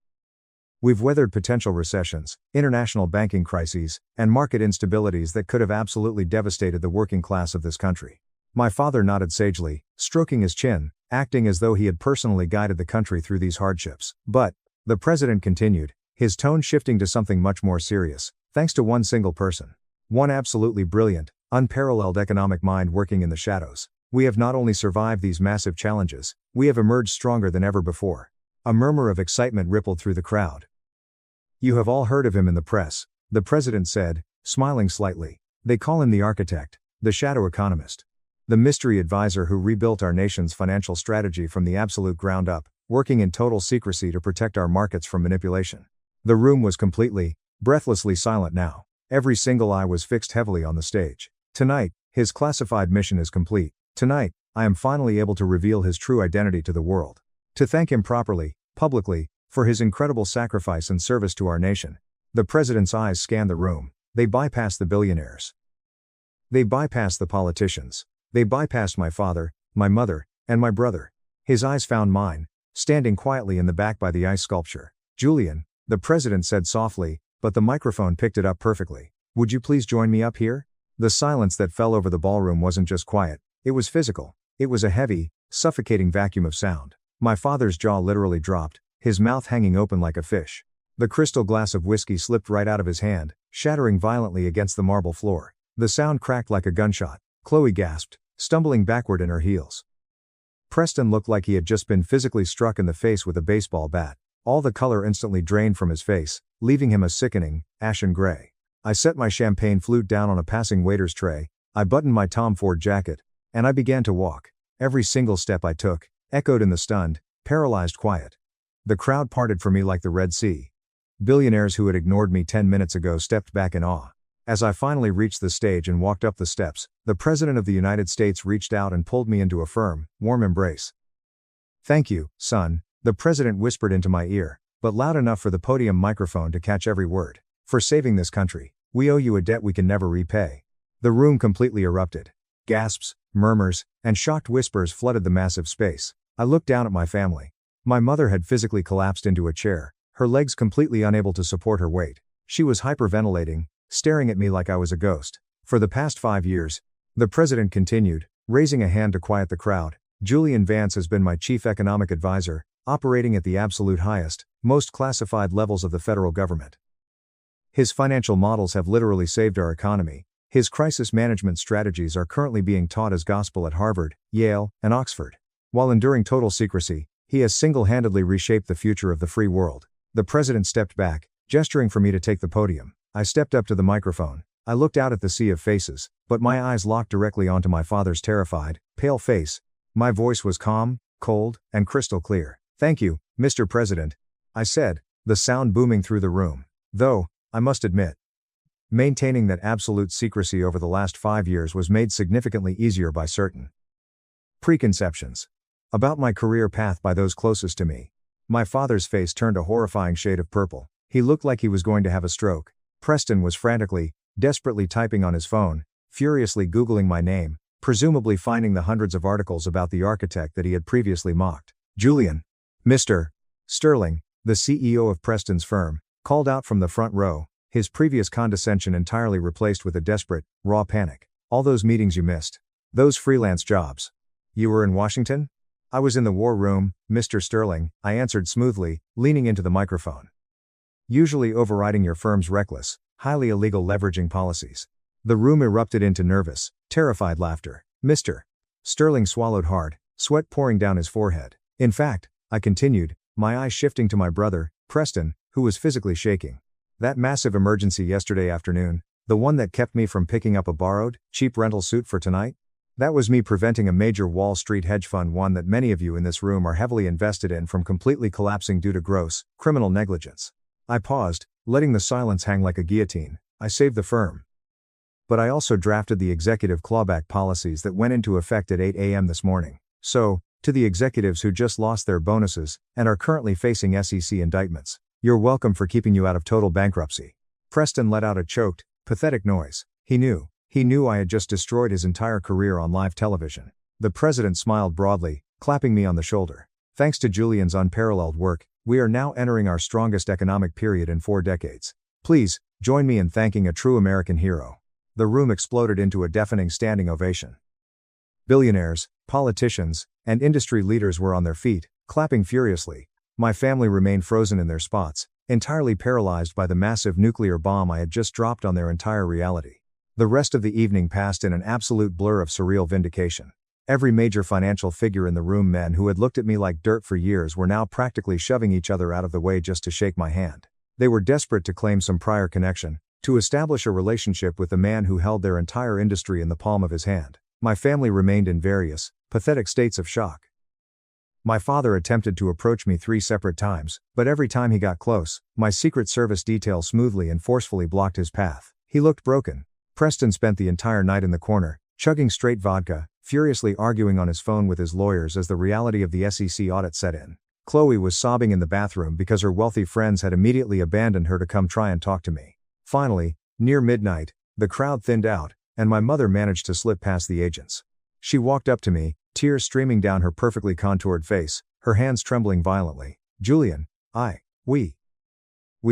We've weathered potential recessions, international banking crises, and market instabilities that could have absolutely devastated the working class of this country." My father nodded sagely, stroking his chin, acting as though he had personally guided the country through these hardships. "But," the President continued, his tone shifting to something much more serious, "thanks to one single person. One absolutely brilliant, unparalleled economic mind working in the shadows. We have not only survived these massive challenges, we have emerged stronger than ever before." A murmur of excitement rippled through the crowd. "You have all heard of him in the press," the President said, smiling slightly. "They call him the architect, the shadow economist. The mystery advisor who rebuilt our nation's financial strategy from the absolute ground up, working in total secrecy to protect our markets from manipulation." The room was completely, breathlessly silent now. Every single eye was fixed heavily on the stage. Tonight, his classified mission is complete. Tonight, I am finally able to reveal his true identity to the world. To thank him properly, publicly, for his incredible sacrifice and service to our nation. The President's eyes scanned the room. They bypassed the billionaires. They bypassed the politicians. They bypassed my father, my mother, and my brother. His eyes found mine, standing quietly in the back by the ice sculpture. "Julian," the President said softly, but the microphone picked it up perfectly. "Would you please join me up here?" The silence that fell over the ballroom wasn't just quiet, it was physical. It was a heavy, suffocating vacuum of sound. My father's jaw literally dropped, his mouth hanging open like a fish. The crystal glass of whiskey slipped right out of his hand, shattering violently against the marble floor. The sound cracked like a gunshot. Chloe gasped, stumbling backward in her heels. Preston looked like he had just been physically struck in the face with a baseball bat. All the color instantly drained from his face, leaving him a sickening, ashen gray. I set my champagne flute down on a passing waiter's tray, I buttoned my Tom Ford jacket, and I began to walk. Every single step I took echoed in the stunned, paralyzed quiet. The crowd parted for me like the Red Sea. Billionaires who had ignored me 10 minutes ago stepped back in awe. As I finally reached the stage and walked up the steps, the President of the United States reached out and pulled me into a firm, warm embrace. "Thank you, son," the President whispered into my ear, but loud enough for the podium microphone to catch every word. "For saving this country. We owe you a debt we can never repay." The room completely erupted. Gasps, murmurs, and shocked whispers flooded the massive space. I looked down at my family. My mother had physically collapsed into a chair, her legs completely unable to support her weight. She was hyperventilating, staring at me like I was a ghost. "For the past 5 years," the President continued, raising a hand to quiet the crowd, "Julian Vance has been my chief economic advisor, operating at the absolute highest, most classified levels of the federal government. His financial models have literally saved our economy. His crisis management strategies are currently being taught as gospel at Harvard, Yale, and Oxford. While enduring total secrecy, he has single-handedly reshaped the future of the free world." The President stepped back, gesturing for me to take the podium. I stepped up to the microphone. I looked out at the sea of faces, but my eyes locked directly onto my father's terrified, pale face. My voice was calm, cold, and crystal clear. "Thank you, Mr. President," I said, the sound booming through the room. Though, I must admit, maintaining that absolute secrecy over the last 5 years was made significantly easier by certain preconceptions about my career path by those closest to me. My father's face turned a horrifying shade of purple. He looked like he was going to have a stroke. Preston was frantically, desperately typing on his phone, furiously Googling my name, presumably finding the hundreds of articles about the architect that he had previously mocked. "Julian." Mr. Sterling, the CEO of Preston's firm, called out from the front row, his previous condescension entirely replaced with a desperate, raw panic. "All those meetings you missed. Those freelance jobs. You were in Washington?" "I was in the war room, Mr. Sterling," I answered smoothly, leaning into the microphone. usually overriding your firm's reckless, highly illegal leveraging policies. The room erupted into nervous, terrified laughter. Mr. Sterling swallowed hard, sweat pouring down his forehead. In fact, I continued, my eyes shifting to my brother, Preston, who was physically shaking. That massive emergency yesterday afternoon, the one that kept me from picking up a borrowed, cheap rental suit for tonight? That was me preventing a major Wall Street hedge fund, one that many of you in this room are heavily invested in, from completely collapsing due to gross, criminal negligence. I paused, letting the silence hang like a guillotine. I saved the firm. But I also drafted the executive clawback policies that went into effect at 8 a.m. this morning. So, to the executives who just lost their bonuses and are currently facing SEC indictments, you're welcome for keeping you out of total bankruptcy. Preston let out a choked, pathetic noise. He knew I had just destroyed his entire career on live television. The president smiled broadly, clapping me on the shoulder. Thanks to Julian's unparalleled work, we are now entering our strongest economic period in 4 decades. Please, join me in thanking a true American hero. The room exploded into a deafening standing ovation. Billionaires, politicians, and industry leaders were on their feet, clapping furiously. My family remained frozen in their spots, entirely paralyzed by the massive nuclear bomb I had just dropped on their entire reality. The rest of the evening passed in an absolute blur of surreal vindication. Every major financial figure in the room, men who had looked at me like dirt for years, were now practically shoving each other out of the way just to shake my hand. They were desperate to claim some prior connection, to establish a relationship with the man who held their entire industry in the palm of his hand. My family remained in various, pathetic states of shock. My father attempted to approach me 3 separate times, but every time he got close, my Secret Service detail smoothly and forcefully blocked his path. He looked broken. Preston spent the entire night in the corner, chugging straight vodka, furiously arguing on his phone with his lawyers as the reality of the SEC audit set in. Chloe was sobbing in the bathroom because her wealthy friends had immediately abandoned her to come try and talk to me. Finally, near midnight, the crowd thinned out, and my mother managed to slip past the agents. She walked up to me, tears streaming down her perfectly contoured face, her hands trembling violently. Julian, we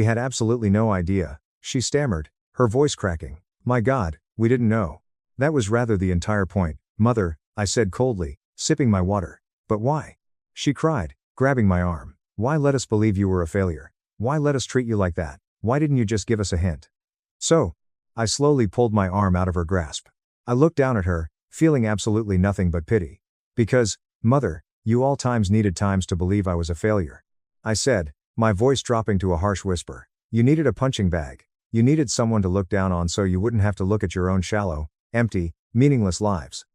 had absolutely no idea, she stammered, her voice cracking. My God, we didn't know. That was rather the entire point, Mother, I said coldly, sipping my water. But why? She cried, grabbing my arm. Why let us believe you were a failure? Why let us treat you like that? Why didn't you just give us a hint? So, I slowly pulled my arm out of her grasp. I looked down at her, feeling absolutely nothing but pity. Because, Mother, you all times needed times to believe I was a failure. I said, my voice dropping to a harsh whisper. You needed a punching bag. You needed someone to look down on so you wouldn't have to look at your own shallow, empty, meaningless lives.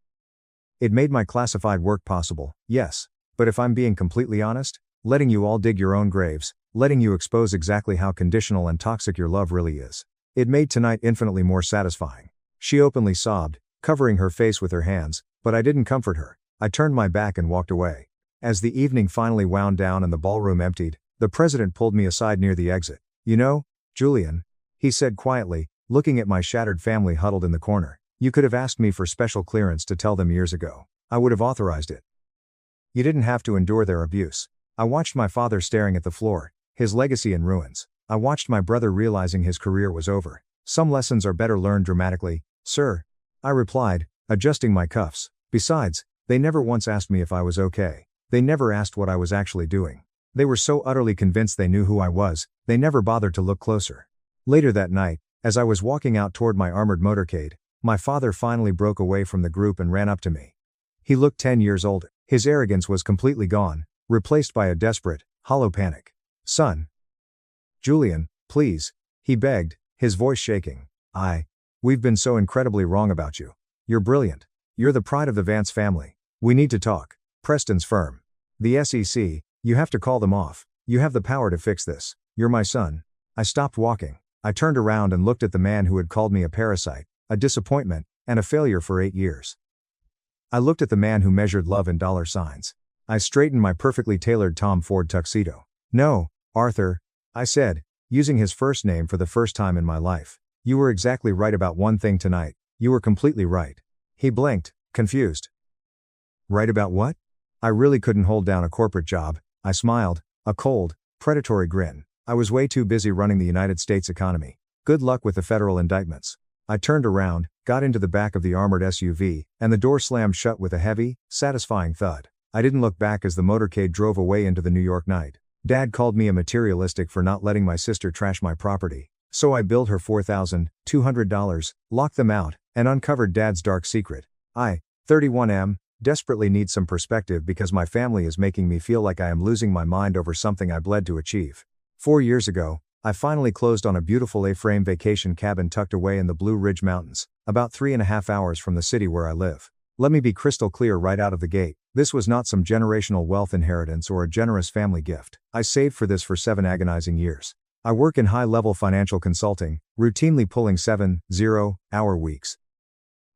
It made my classified work possible, yes, but if I'm being completely honest, letting you all dig your own graves, letting you expose exactly how conditional and toxic your love really is. It made tonight infinitely more satisfying. She openly sobbed, covering her face with her hands, but I didn't comfort her. I turned my back and walked away. As the evening finally wound down and the ballroom emptied, the president pulled me aside near the exit. You know, Julian, he said quietly, looking at my shattered family huddled in the corner, you could have asked me for special clearance to tell them years ago. I would have authorized it. You didn't have to endure their abuse. I watched my father staring at the floor, his legacy in ruins. I watched my brother realizing his career was over. Some lessons are better learned dramatically, sir, I replied, adjusting my cuffs. Besides, they never once asked me if I was okay. They never asked what I was actually doing. They were so utterly convinced they knew who I was, they never bothered to look closer. Later that night, as I was walking out toward my armored motorcade, my father finally broke away from the group and ran up to me. He looked 10 years older. His arrogance was completely gone, replaced by a desperate, hollow panic. Son. Julian, please, he begged, his voice shaking. We've been so incredibly wrong about you. You're brilliant. You're the pride of the Vance family. We need to talk. Preston's firm. The SEC, you have to call them off. You have the power to fix this. You're my son. I stopped walking. I turned around and looked at the man who had called me a parasite, a disappointment, and a failure for 8 years. I looked at the man who measured love in dollar signs. I straightened my perfectly tailored Tom Ford tuxedo. No, Arthur, I said, using his first name for the first time in my life. You were exactly right about one thing tonight. You were completely right. He blinked, confused. Right about what? I really couldn't hold down a corporate job. I smiled, a cold, predatory grin. I was way too busy running the United States economy. Good luck with the federal indictments. I turned around, got into the back of the armored SUV, and the door slammed shut with a heavy, satisfying thud. I didn't look back as the motorcade drove away into the New York night. Dad called me a materialistic for not letting my sister trash my property, so I billed her $4,200, locked them out, and uncovered Dad's dark secret. I, 31 desperately need some perspective because my family is making me feel like I am losing my mind over something I bled to achieve. 4 years ago, I finally closed on a beautiful A-frame vacation cabin tucked away in the Blue Ridge Mountains, about 3.5 hours from the city where I live. Let me be crystal clear right out of the gate, this was not some generational wealth inheritance or a generous family gift. I saved for this for 7 agonizing years. I work in high-level financial consulting, routinely pulling 7-0-hour weeks.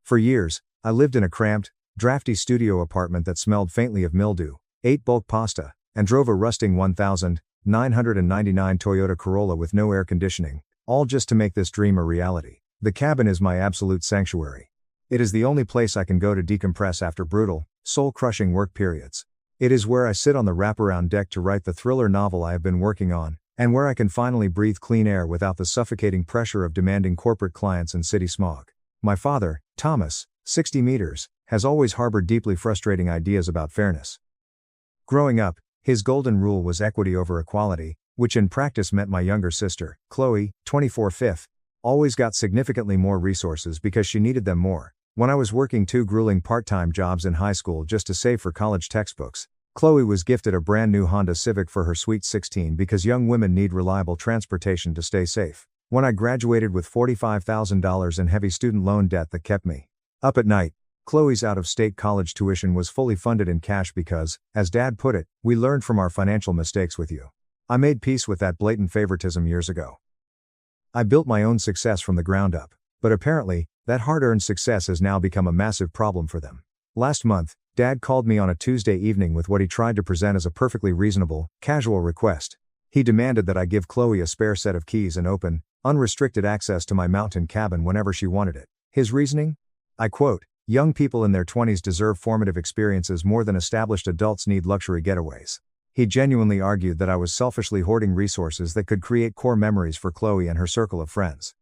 For years, I lived in a cramped, drafty studio apartment that smelled faintly of mildew, ate bulk pasta, and drove a rusting 1999 Toyota Corolla with no air conditioning, all just to make this dream a reality. The cabin is my absolute sanctuary. It is the only place I can go to decompress after brutal, soul-crushing work periods. It is where I sit on the wraparound deck to write the thriller novel I have been working on, and where I can finally breathe clean air without the suffocating pressure of demanding corporate clients and city smog. My father, Thomas, 60 meters, has always harbored deeply frustrating ideas about fairness. Growing up, his golden rule was equity over equality, which in practice meant my younger sister, Chloe, 24/5, always got significantly more resources because she needed them more. When I was working 2 grueling part-time jobs in high school just to save for college textbooks, Chloe was gifted a brand new Honda Civic for her sweet 16 because young women need reliable transportation to stay safe. When I graduated with $45,000 in heavy student loan debt that kept me up at night, Chloe's out-of-state college tuition was fully funded in cash because, as Dad put it, we learned from our financial mistakes with you. I made peace with that blatant favoritism years ago. I built my own success from the ground up, but apparently, that hard-earned success has now become a massive problem for them. Last month, Dad called me on a Tuesday evening with what he tried to present as a perfectly reasonable, casual request. He demanded that I give Chloe a spare set of keys and open, unrestricted access to my mountain cabin whenever she wanted it. His reasoning? I quote, "Young people in their 20s deserve formative experiences more than established adults need luxury getaways." He genuinely argued that I was selfishly hoarding resources that could create core memories for Chloe and her circle of friends.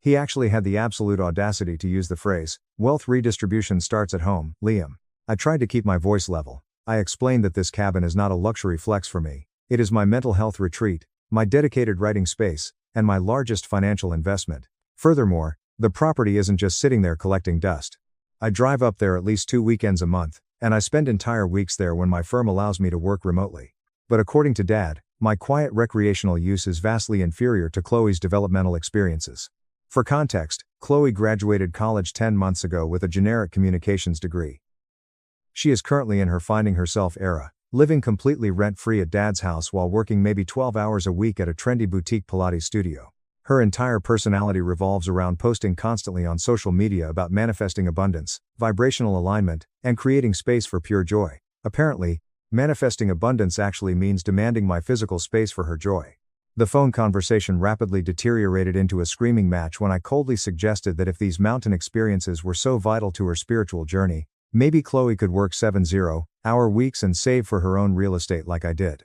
He actually had the absolute audacity to use the phrase, "Wealth redistribution starts at home, Liam." I tried to keep my voice level. I explained that this cabin is not a luxury flex for me. It is my mental health retreat, my dedicated writing space, and my largest financial investment. Furthermore, the property isn't just sitting there collecting dust. I drive up there at least 2 weekends a month, and I spend entire weeks there when my firm allows me to work remotely. But according to Dad, my quiet recreational use is vastly inferior to Chloe's developmental experiences. For context, Chloe graduated college 10 months ago with a generic communications degree. She is currently in her finding herself era, living completely rent-free at Dad's house while working maybe 12 hours a week at a trendy boutique Pilates studio. Her entire personality revolves around posting constantly on social media about manifesting abundance, vibrational alignment, and creating space for pure joy. Apparently, manifesting abundance actually means demanding my physical space for her joy. The phone conversation rapidly deteriorated into a screaming match when I coldly suggested that if these mountain experiences were so vital to her spiritual journey, maybe Chloe could work 7-0-hour weeks and save for her own real estate like I did.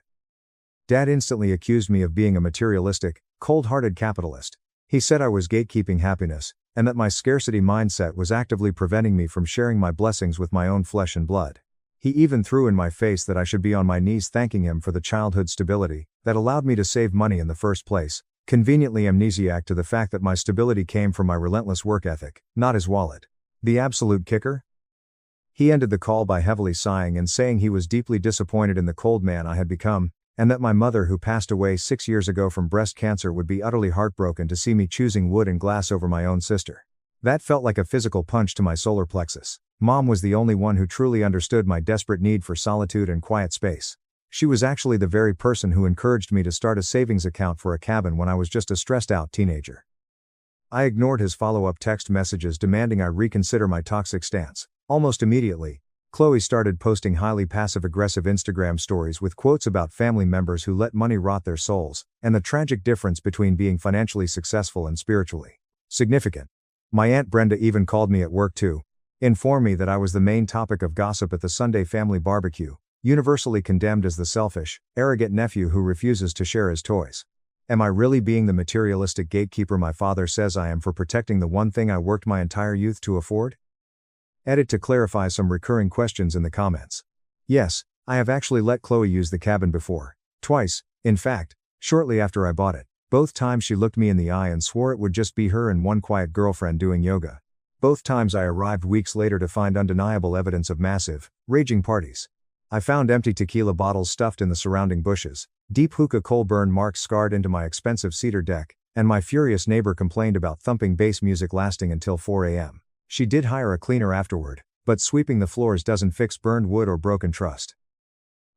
Dad instantly accused me of being a materialistic, cold-hearted capitalist. He said I was gatekeeping happiness, and that my scarcity mindset was actively preventing me from sharing my blessings with my own flesh and blood. He even threw in my face that I should be on my knees thanking him for the childhood stability that allowed me to save money in the first place, conveniently amnesiac to the fact that my stability came from my relentless work ethic, not his wallet. The absolute kicker? He ended the call by heavily sighing and saying he was deeply disappointed in the cold man I had become, and that my mother, who passed away 6 years ago from breast cancer, would be utterly heartbroken to see me choosing wood and glass over my own sister. That felt like a physical punch to my solar plexus. Mom was the only one who truly understood my desperate need for solitude and quiet space. She was actually the very person who encouraged me to start a savings account for a cabin when I was just a stressed-out teenager. I ignored his follow-up text messages demanding I reconsider my toxic stance. Almost immediately, Chloe started posting highly passive-aggressive Instagram stories with quotes about family members who let money rot their souls, and the tragic difference between being financially successful and spiritually significant. My Aunt Brenda even called me at work to inform me that I was the main topic of gossip at the Sunday family barbecue, universally condemned as the selfish, arrogant nephew who refuses to share his toys. Am I really being the materialistic gatekeeper my father says I am for protecting the one thing I worked my entire youth to afford? Edit to clarify some recurring questions in the comments. Yes, I have actually let Chloe use the cabin before. Twice, in fact, shortly after I bought it. Both times she looked me in the eye and swore it would just be her and one quiet girlfriend doing yoga. Both times I arrived weeks later to find undeniable evidence of massive, raging parties. I found empty tequila bottles stuffed in the surrounding bushes, deep hookah coal burn marks scarred into my expensive cedar deck, and my furious neighbor complained about thumping bass music lasting until 4 a.m. She did hire a cleaner afterward, but sweeping the floors doesn't fix burned wood or broken trust.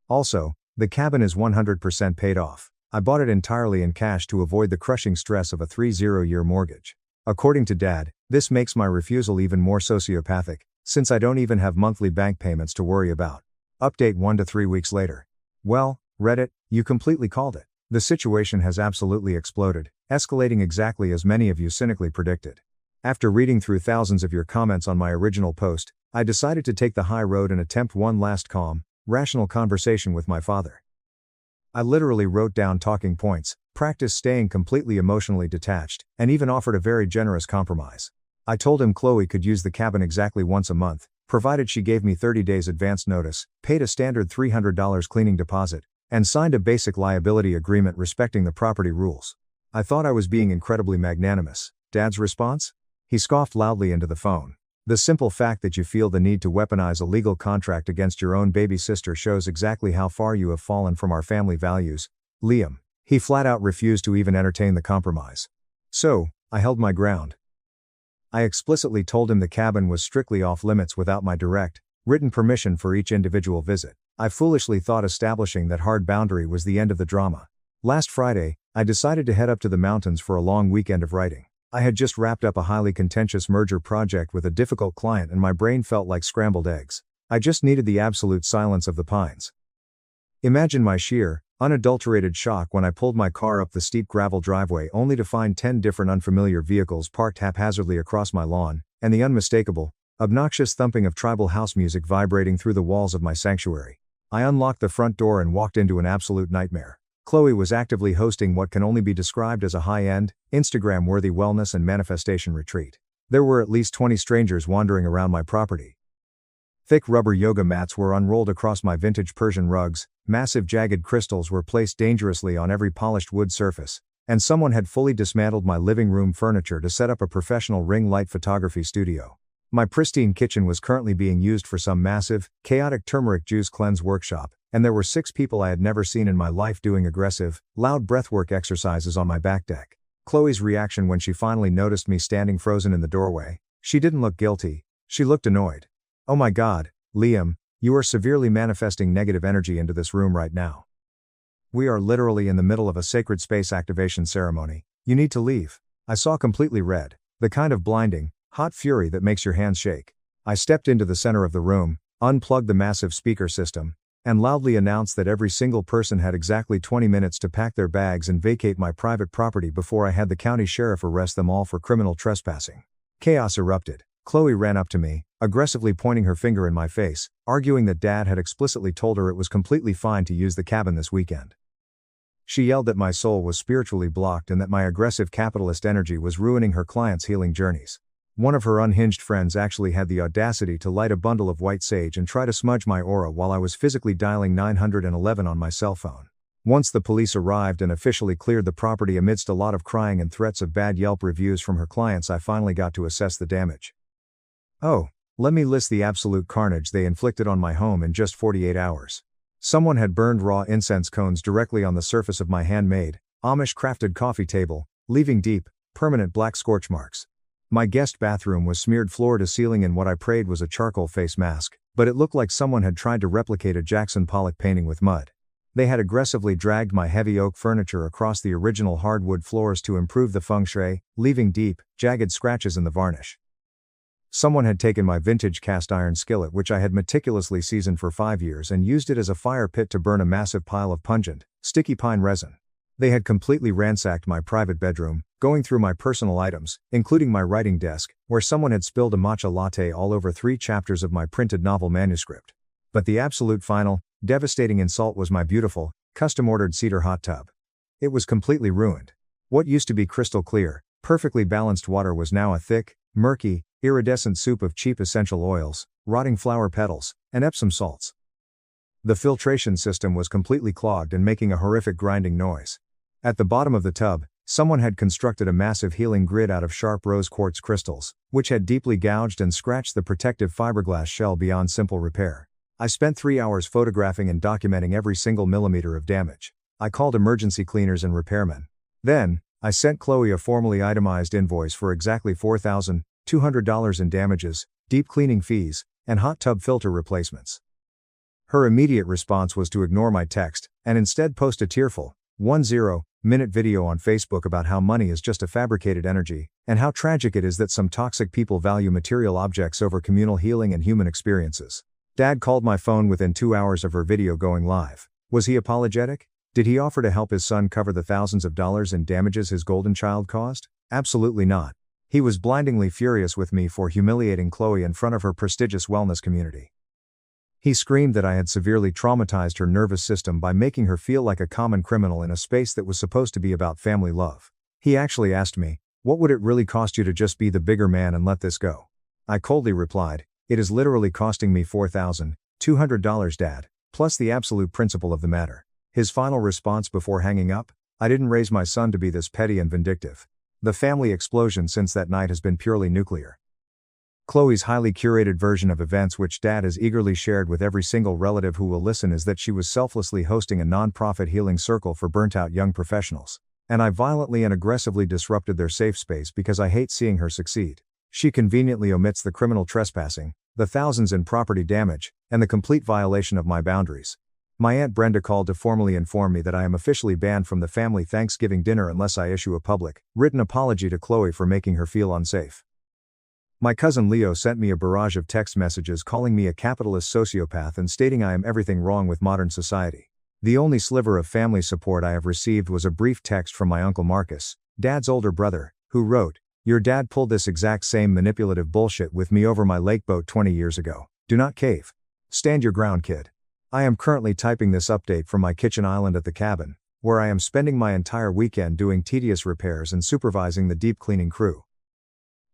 Also, the cabin is 100% paid off. I bought it entirely in cash to avoid the crushing stress of a 30-year mortgage. According to Dad, this makes my refusal even more sociopathic, since I don't even have monthly bank payments to worry about. Update 1 to 3 weeks later. Well, Reddit, you completely called it. The situation has absolutely exploded, escalating exactly as many of you cynically predicted. After reading through thousands of your comments on my original post, I decided to take the high road and attempt one last calm, rational conversation with my father. I literally wrote down talking points, practiced staying completely emotionally detached, and even offered a very generous compromise. I told him Chloe could use the cabin exactly once a month, provided she gave me 30 days advance notice, paid a standard $300 cleaning deposit, and signed a basic liability agreement respecting the property rules. I thought I was being incredibly magnanimous. Dad's response? He scoffed loudly into the phone. The simple fact that you feel the need to weaponize a legal contract against your own baby sister shows exactly how far you have fallen from our family values, Liam. He flat out refused to even entertain the compromise. So, I held my ground. I explicitly told him the cabin was strictly off limits without my direct, written permission for each individual visit. I foolishly thought establishing that hard boundary was the end of the drama. Last Friday, I decided to head up to the mountains for a long weekend of writing. I had just wrapped up a highly contentious merger project with a difficult client and my brain felt like scrambled eggs. I just needed the absolute silence of the pines. Imagine my sheer, unadulterated shock when I pulled my car up the steep gravel driveway only to find 10 different unfamiliar vehicles parked haphazardly across my lawn, and the unmistakable, obnoxious thumping of tribal house music vibrating through the walls of my sanctuary. I unlocked the front door and walked into an absolute nightmare. Chloe was actively hosting what can only be described as a high-end, Instagram-worthy wellness and manifestation retreat. There were at least 20 strangers wandering around my property. Thick rubber yoga mats were unrolled across my vintage Persian rugs, massive jagged crystals were placed dangerously on every polished wood surface, and someone had fully dismantled my living room furniture to set up a professional ring light photography studio. My pristine kitchen was currently being used for some massive, chaotic turmeric juice cleanse workshop, and there were 6 people I had never seen in my life doing aggressive, loud breathwork exercises on my back deck. Chloe's reaction when she finally noticed me standing frozen in the doorway, she didn't look guilty, she looked annoyed. Oh my God, Liam, you are severely manifesting negative energy into this room right now. We are literally in the middle of a sacred space activation ceremony. You need to leave. I saw completely red, the kind of blinding, hot fury that makes your hands shake. I stepped into the center of the room, unplugged the massive speaker system, and loudly announced that every single person had exactly 20 minutes to pack their bags and vacate my private property before I had the county sheriff arrest them all for criminal trespassing. Chaos erupted. Chloe ran up to me, aggressively pointing her finger in my face, arguing that Dad had explicitly told her it was completely fine to use the cabin this weekend. She yelled that my soul was spiritually blocked and that my aggressive capitalist energy was ruining her clients' healing journeys. One of her unhinged friends actually had the audacity to light a bundle of white sage and try to smudge my aura while I was physically dialing 911 on my cell phone. Once the police arrived and officially cleared the property amidst a lot of crying and threats of bad Yelp reviews from her clients, I finally got to assess the damage. Oh, let me list the absolute carnage they inflicted on my home in just 48 hours. Someone had burned raw incense cones directly on the surface of my handmade, Amish-crafted coffee table, leaving deep, permanent black scorch marks. My guest bathroom was smeared floor to ceiling in what I prayed was a charcoal face mask, but it looked like someone had tried to replicate a Jackson Pollock painting with mud. They had aggressively dragged my heavy oak furniture across the original hardwood floors to improve the feng shui, leaving deep, jagged scratches in the varnish. Someone had taken my vintage cast iron skillet, which I had meticulously seasoned for 5 years, and used it as a fire pit to burn a massive pile of pungent, sticky pine resin. They had completely ransacked my private bedroom, going through my personal items, including my writing desk, where someone had spilled a matcha latte all over 3 chapters of my printed novel manuscript. But the absolute final, devastating insult was my beautiful, custom-ordered cedar hot tub. It was completely ruined. What used to be crystal clear, perfectly balanced water was now a thick, murky, iridescent soup of cheap essential oils, rotting flower petals, and Epsom salts. The filtration system was completely clogged and making a horrific grinding noise. At the bottom of the tub, someone had constructed a massive healing grid out of sharp rose quartz crystals, which had deeply gouged and scratched the protective fiberglass shell beyond simple repair. I spent 3 hours photographing and documenting every single millimeter of damage. I called emergency cleaners and repairmen. Then, I sent Chloe a formally itemized invoice for exactly $4,200 in damages, deep cleaning fees, and hot tub filter replacements. Her immediate response was to ignore my text, and instead post a tearful, 10-minute video on Facebook about how money is just a fabricated energy, and how tragic it is that some toxic people value material objects over communal healing and human experiences. Dad called my phone within 2 hours of her video going live. Was he apologetic? Did he offer to help his son cover the thousands of dollars in damages his golden child caused? Absolutely not. He was blindingly furious with me for humiliating Chloe in front of her prestigious wellness community. He screamed that I had severely traumatized her nervous system by making her feel like a common criminal in a space that was supposed to be about family love. He actually asked me, "What would it really cost you to just be the bigger man and let this go?" I coldly replied, "It is literally costing me $4,200, Dad, plus the absolute principle of the matter." His final response before hanging up: "I didn't raise my son to be this petty and vindictive." The family explosion since that night has been purely nuclear. Chloe's highly curated version of events, which Dad has eagerly shared with every single relative who will listen, is that she was selflessly hosting a non-profit healing circle for burnt-out young professionals. And I violently and aggressively disrupted their safe space because I hate seeing her succeed. She conveniently omits the criminal trespassing, the thousands in property damage, and the complete violation of my boundaries. My Aunt Brenda called to formally inform me that I am officially banned from the family Thanksgiving dinner unless I issue a public, written apology to Chloe for making her feel unsafe. My cousin Leo sent me a barrage of text messages calling me a capitalist sociopath and stating I am everything wrong with modern society. The only sliver of family support I have received was a brief text from my Uncle Marcus, Dad's older brother, who wrote, "Your dad pulled this exact same manipulative bullshit with me over my lake boat 20 years ago. Do not cave. Stand your ground, kid." I am currently typing this update from my kitchen island at the cabin, where I am spending my entire weekend doing tedious repairs and supervising the deep cleaning crew.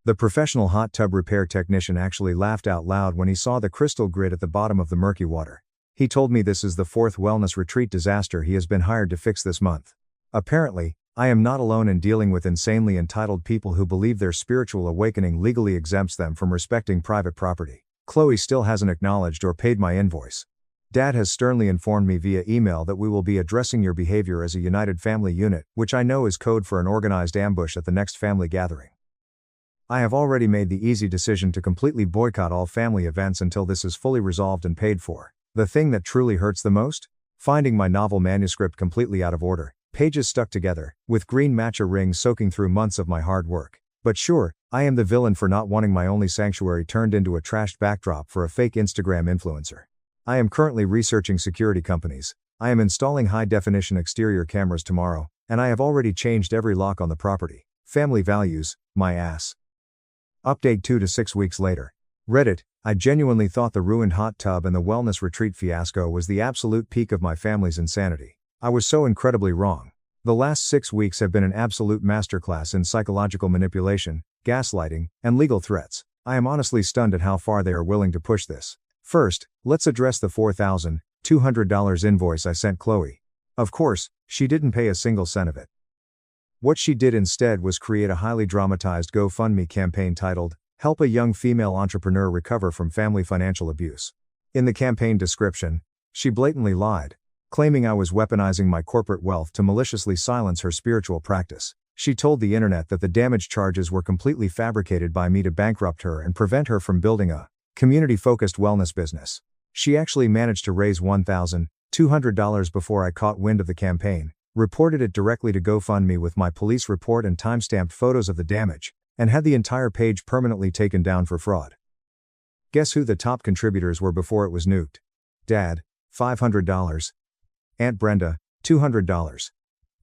The professional hot tub repair technician actually laughed out loud when he saw the crystal grid at the bottom of the murky water. He told me this is the 4th wellness retreat disaster he has been hired to fix this month. Apparently, I am not alone in dealing with insanely entitled people who believe their spiritual awakening legally exempts them from respecting private property. Chloe still hasn't acknowledged or paid my invoice. Dad has sternly informed me via email that we will be addressing your behavior as a united family unit, which I know is code for an organized ambush at the next family gathering. I have already made the easy decision to completely boycott all family events until this is fully resolved and paid for. The thing that truly hurts the most? Finding my novel manuscript completely out of order, pages stuck together, with green matcha rings soaking through months of my hard work. But sure, I am the villain for not wanting my only sanctuary turned into a trashed backdrop for a fake Instagram influencer. I am currently researching security companies. I am installing high-definition exterior cameras tomorrow, and I have already changed every lock on the property. Family values, my ass. Update 2 to 6 weeks later. Reddit, I genuinely thought the ruined hot tub and the wellness retreat fiasco was the absolute peak of my family's insanity. I was so incredibly wrong. The last 6 weeks have been an absolute masterclass in psychological manipulation, gaslighting, and legal threats. I am honestly stunned at how far they are willing to push this. First, let's address the $4,200 invoice I sent Chloe. Of course, she didn't pay a single cent of it. What she did instead was create a highly dramatized GoFundMe campaign titled, "Help a Young Female Entrepreneur Recover from Family Financial Abuse." In the campaign description, she blatantly lied, claiming I was weaponizing my corporate wealth to maliciously silence her spiritual practice. She told the internet that the damage charges were completely fabricated by me to bankrupt her and prevent her from building a community-focused wellness business. She actually managed to raise $1,200 before I caught wind of the campaign, reported it directly to GoFundMe with my police report and timestamped photos of the damage, and had the entire page permanently taken down for fraud. Guess who the top contributors were before it was nuked? Dad, $500. Aunt Brenda, $200.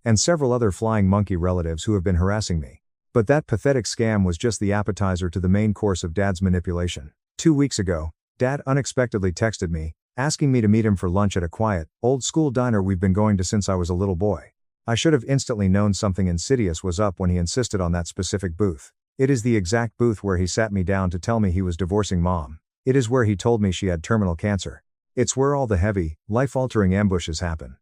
And several other flying monkey relatives who have been harassing me. But that pathetic scam was just the appetizer to the main course of Dad's manipulation. 2 weeks ago, Dad unexpectedly texted me, asking me to meet him for lunch at a quiet, old-school diner we've been going to since I was a little boy. I should have instantly known something insidious was up when he insisted on that specific booth. It is the exact booth where he sat me down to tell me he was divorcing Mom. It is where he told me she had terminal cancer. It's where all the heavy, life-altering ambushes happen.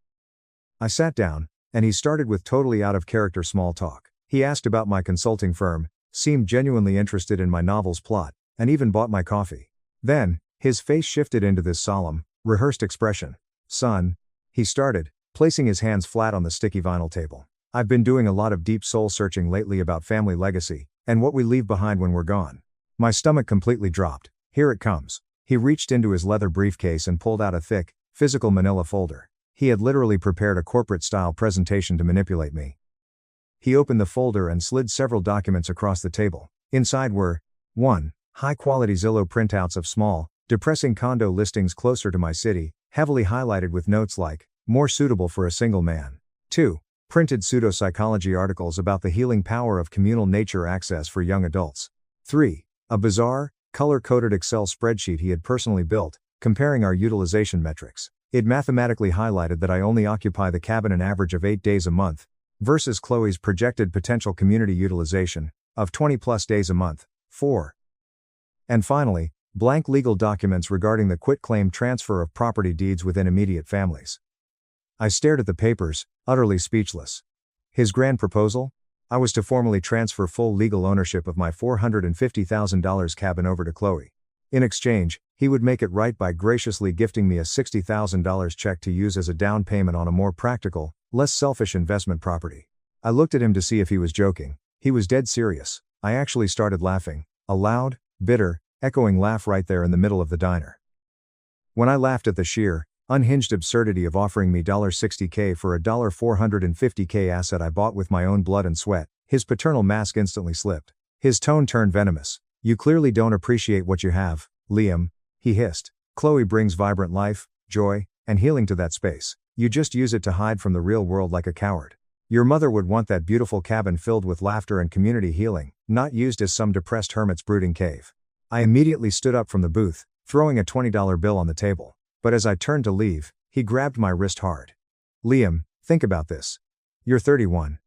I sat down, and he started with totally out-of-character small talk. He asked about my consulting firm, seemed genuinely interested in my novel's plot, and even bought my coffee. Then, his face shifted into this solemn, rehearsed expression. "Son," he started, placing his hands flat on the sticky vinyl table. "I've been doing a lot of deep soul searching lately about family legacy, and what we leave behind when we're gone." My stomach completely dropped. Here it comes. He reached into his leather briefcase and pulled out a thick, physical manila folder. He had literally prepared a corporate-style presentation to manipulate me. He opened the folder and slid several documents across the table. Inside were 1. High-quality Zillow printouts of small, depressing condo listings closer to my city, heavily highlighted with notes like, "More suitable for a single man." 2. Printed pseudopsychology articles about the healing power of communal nature access for young adults. 3. A bizarre, color-coded Excel spreadsheet he had personally built, comparing our utilization metrics. It mathematically highlighted that I only occupy the cabin an average of 8 days a month, versus Chloe's projected potential community utilization of 20+ days a month. 4. And finally, blank legal documents regarding the quitclaim transfer of property deeds within immediate families. I stared at the papers, utterly speechless. His grand proposal? I was to formally transfer full legal ownership of my $450,000 cabin over to Chloe. In exchange, he would make it right by graciously gifting me a $60,000 check to use as a down payment on a more practical, less selfish investment property. I looked at him to see if he was joking. He was dead serious. I actually started laughing, a loud, bitter, echoing laugh right there in the middle of the diner. When I laughed at the sheer, unhinged absurdity of offering me $60K for a $450K asset I bought with my own blood and sweat, his paternal mask instantly slipped. His tone turned venomous. "You clearly don't appreciate what you have, Liam," he hissed. "Chloe brings vibrant life, joy, and healing to that space. You just use it to hide from the real world like a coward. Your mother would want that beautiful cabin filled with laughter and community healing, not used as some depressed hermit's brooding cave." I immediately stood up from the booth, throwing a $20 bill on the table. But as I turned to leave, he grabbed my wrist hard. "Liam, think about this. You're 31.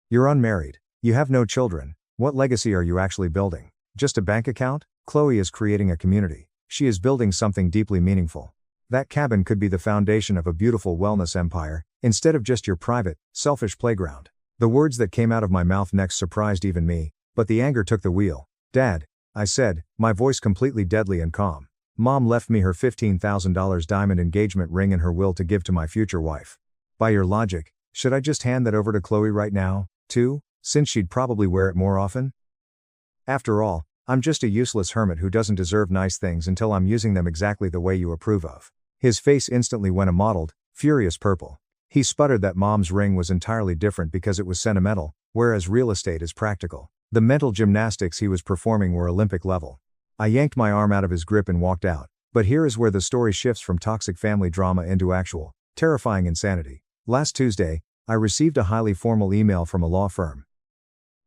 You're unmarried. You have no children. What legacy are you actually building? Just a bank account? Chloe is creating a community. She is building something deeply meaningful. That cabin could be the foundation of a beautiful wellness empire, instead of just your private, selfish playground." The words that came out of my mouth next surprised even me, but the anger took the wheel. "Dad," I said, my voice completely deadly and calm. "Mom left me her $15,000 diamond engagement ring in her will to give to my future wife. By your logic, should I just hand that over to Chloe right now, too, since she'd probably wear it more often? After all, I'm just a useless hermit who doesn't deserve nice things until I'm using them exactly the way you approve of." His face instantly went a mottled, furious purple. He sputtered that Mom's ring was entirely different because it was sentimental, whereas real estate is practical. The mental gymnastics he was performing were Olympic level. I yanked my arm out of his grip and walked out. But here is where the story shifts from toxic family drama into actual, terrifying insanity. Last Tuesday, I received a highly formal email from a law firm.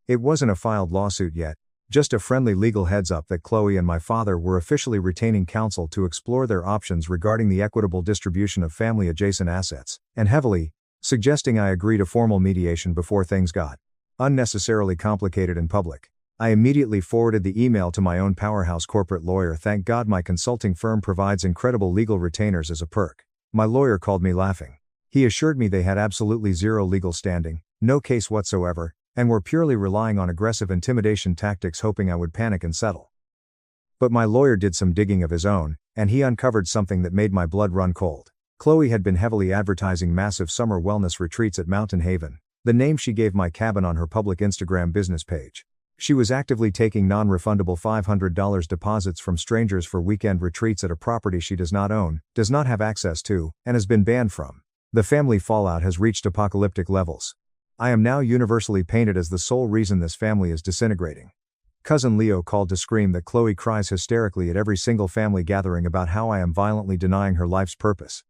It wasn't a filed lawsuit yet, just a friendly legal heads up that Chloe and my father were officially retaining counsel to explore their options regarding the equitable distribution of family-adjacent assets, and heavily suggesting I agree to formal mediation before things got unnecessarily complicated in public. I immediately forwarded the email to my own powerhouse corporate lawyer. Thank God my consulting firm provides incredible legal retainers as a perk. My lawyer called me laughing. He assured me they had absolutely zero legal standing, no case whatsoever, and were purely relying on aggressive intimidation tactics hoping I would panic and settle. But my lawyer did some digging of his own, and he uncovered something that made my blood run cold. Chloe had been heavily advertising massive summer wellness retreats at Mountain Haven, the name she gave my cabin on her public Instagram business page. She was actively taking non-refundable $500 deposits from strangers for weekend retreats at a property she does not own, does not have access to, and has been banned from. The family fallout has reached apocalyptic levels. I am now universally painted as the sole reason this family is disintegrating. Cousin Leo called to scream that Chloe cries hysterically at every single family gathering about how I am violently denying her life's purpose.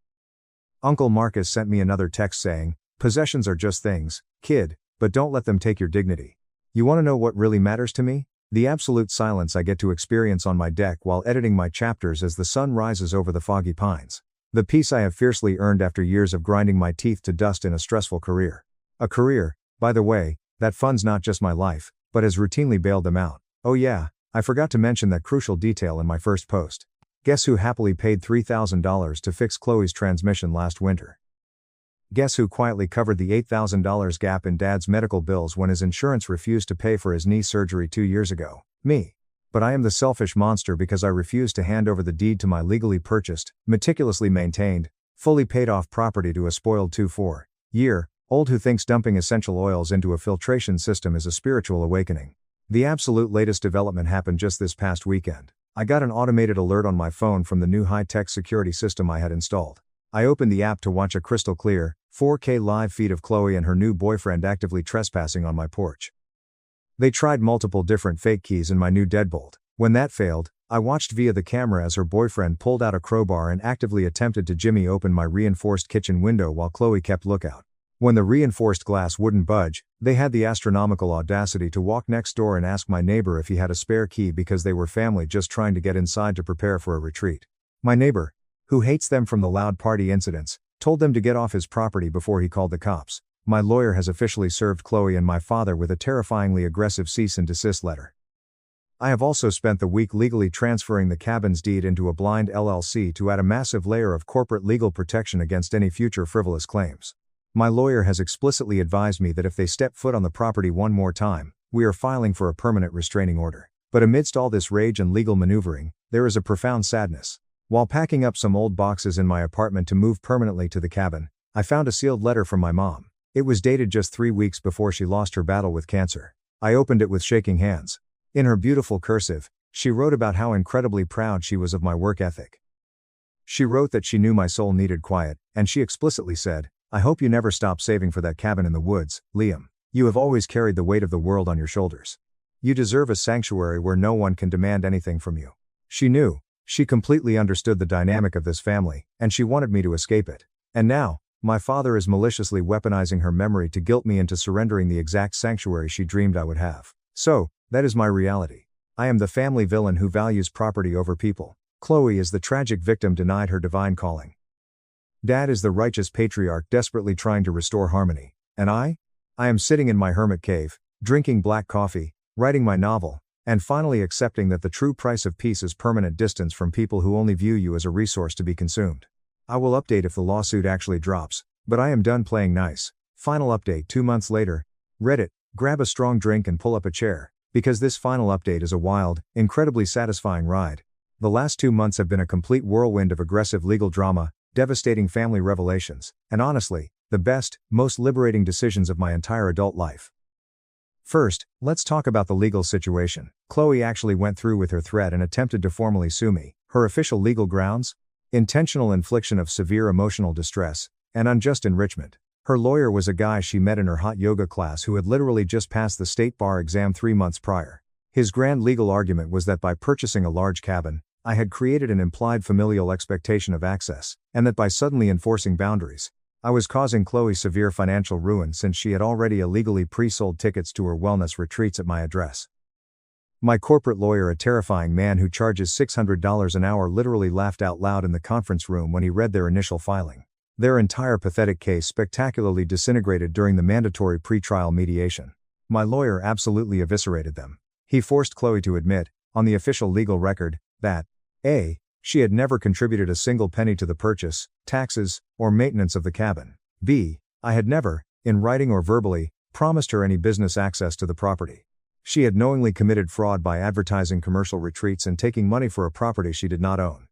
Uncle Marcus sent me another text saying, "Possessions are just things, kid, but don't let them take your dignity. You want to know what really matters to me? The absolute silence I get to experience on my deck while editing my chapters as the sun rises over the foggy pines. The peace I have fiercely earned after years of grinding my teeth to dust in a stressful career. A career, by the way, that funds not just my life, but has routinely bailed them out. Oh yeah, I forgot to mention that crucial detail in my first post. Guess who happily paid $3,000 to fix Chloe's transmission last winter? Guess who quietly covered the $8,000 gap in Dad's medical bills when his insurance refused to pay for his knee surgery 2 years ago? Me. But I am the selfish monster because I refused to hand over the deed to my legally purchased, meticulously maintained, fully paid off property to a spoiled 24-year-old who thinks dumping essential oils into a filtration system is a spiritual awakening. The absolute latest development happened just this past weekend. I got an automated alert on my phone from the new high-tech security system I had installed. I opened the app to watch a crystal clear, 4K live feed of Chloe and her new boyfriend actively trespassing on my porch. They tried multiple different fake keys in my new deadbolt. When that failed, I watched via the camera as her boyfriend pulled out a crowbar and actively attempted to jimmy open my reinforced kitchen window while Chloe kept lookout. When the reinforced glass wouldn't budge, they had the astronomical audacity to walk next door and ask my neighbor if he had a spare key because they were family just trying to get inside to prepare for a retreat. My neighbor, who hates them from the loud party incidents, told them to get off his property before he called the cops. My lawyer has officially served Chloe and my father with a terrifyingly aggressive cease and desist letter. I have also spent the week legally transferring the cabin's deed into a blind LLC to add a massive layer of corporate legal protection against any future frivolous claims. My lawyer has explicitly advised me that if they step foot on the property one more time, we are filing for a permanent restraining order. But amidst all this rage and legal maneuvering, there is a profound sadness. While packing up some old boxes in my apartment to move permanently to the cabin, I found a sealed letter from my mom. It was dated just 3 weeks before she lost her battle with cancer. I opened it with shaking hands. In her beautiful cursive, she wrote about how incredibly proud she was of my work ethic. She wrote that she knew my soul needed quiet, and she explicitly said, "I hope you never stop saving for that cabin in the woods, Liam. You have always carried the weight of the world on your shoulders. You deserve a sanctuary where no one can demand anything from you." She completely understood the dynamic of this family, and she wanted me to escape it. And now, my father is maliciously weaponizing her memory to guilt me into surrendering the exact sanctuary she dreamed I would have. So, that is my reality. I am the family villain who values property over people. Chloe is the tragic victim denied her divine calling. Dad is the righteous patriarch desperately trying to restore harmony. And I am sitting in my hermit cave, drinking black coffee, writing my novel, and finally accepting that the true price of peace is permanent distance from people who only view you as a resource to be consumed. I will update if the lawsuit actually drops, but I am done playing nice. Final update 2 months later. Reddit, grab a strong drink and pull up a chair, because this final update is a wild, incredibly satisfying ride. The last 2 months have been a complete whirlwind of aggressive legal drama, devastating family revelations, and honestly, the best, most liberating decisions of my entire adult life. First, let's talk about the legal situation. Chloe actually went through with her threat and attempted to formally sue me. Her official legal grounds? Intentional infliction of severe emotional distress, and unjust enrichment. Her lawyer was a guy she met in her hot yoga class who had literally just passed the state bar exam 3 months prior. His grand legal argument was that by purchasing a large cabin, I had created an implied familial expectation of access, and that by suddenly enforcing boundaries, I was causing Chloe severe financial ruin since she had already illegally pre-sold tickets to her wellness retreats at my address. My corporate lawyer, a terrifying man who charges $600 an hour, literally laughed out loud in the conference room when he read their initial filing. Their entire pathetic case spectacularly disintegrated during the mandatory pre-trial mediation. My lawyer absolutely eviscerated them. He forced Chloe to admit, on the official legal record, that A. She had never contributed a single penny to the purchase, taxes, or maintenance of the cabin. B. I had never, in writing or verbally, promised her any business access to the property. She had knowingly committed fraud by advertising commercial retreats and taking money for a property she did not own.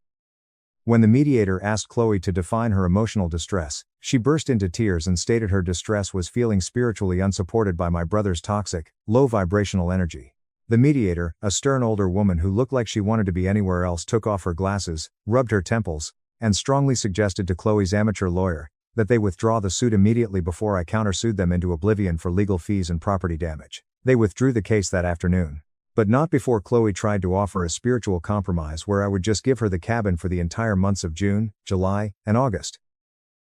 When the mediator asked Chloe to define her emotional distress, she burst into tears and stated her distress was feeling spiritually unsupported by my brother's toxic, low-vibrational energy. The mediator, a stern older woman who looked like she wanted to be anywhere else, took off her glasses, rubbed her temples, and strongly suggested to Chloe's amateur lawyer that they withdraw the suit immediately before I countersued them into oblivion for legal fees and property damage. They withdrew the case that afternoon. But not before Chloe tried to offer a spiritual compromise where I would just give her the cabin for the entire months of June, July, and August.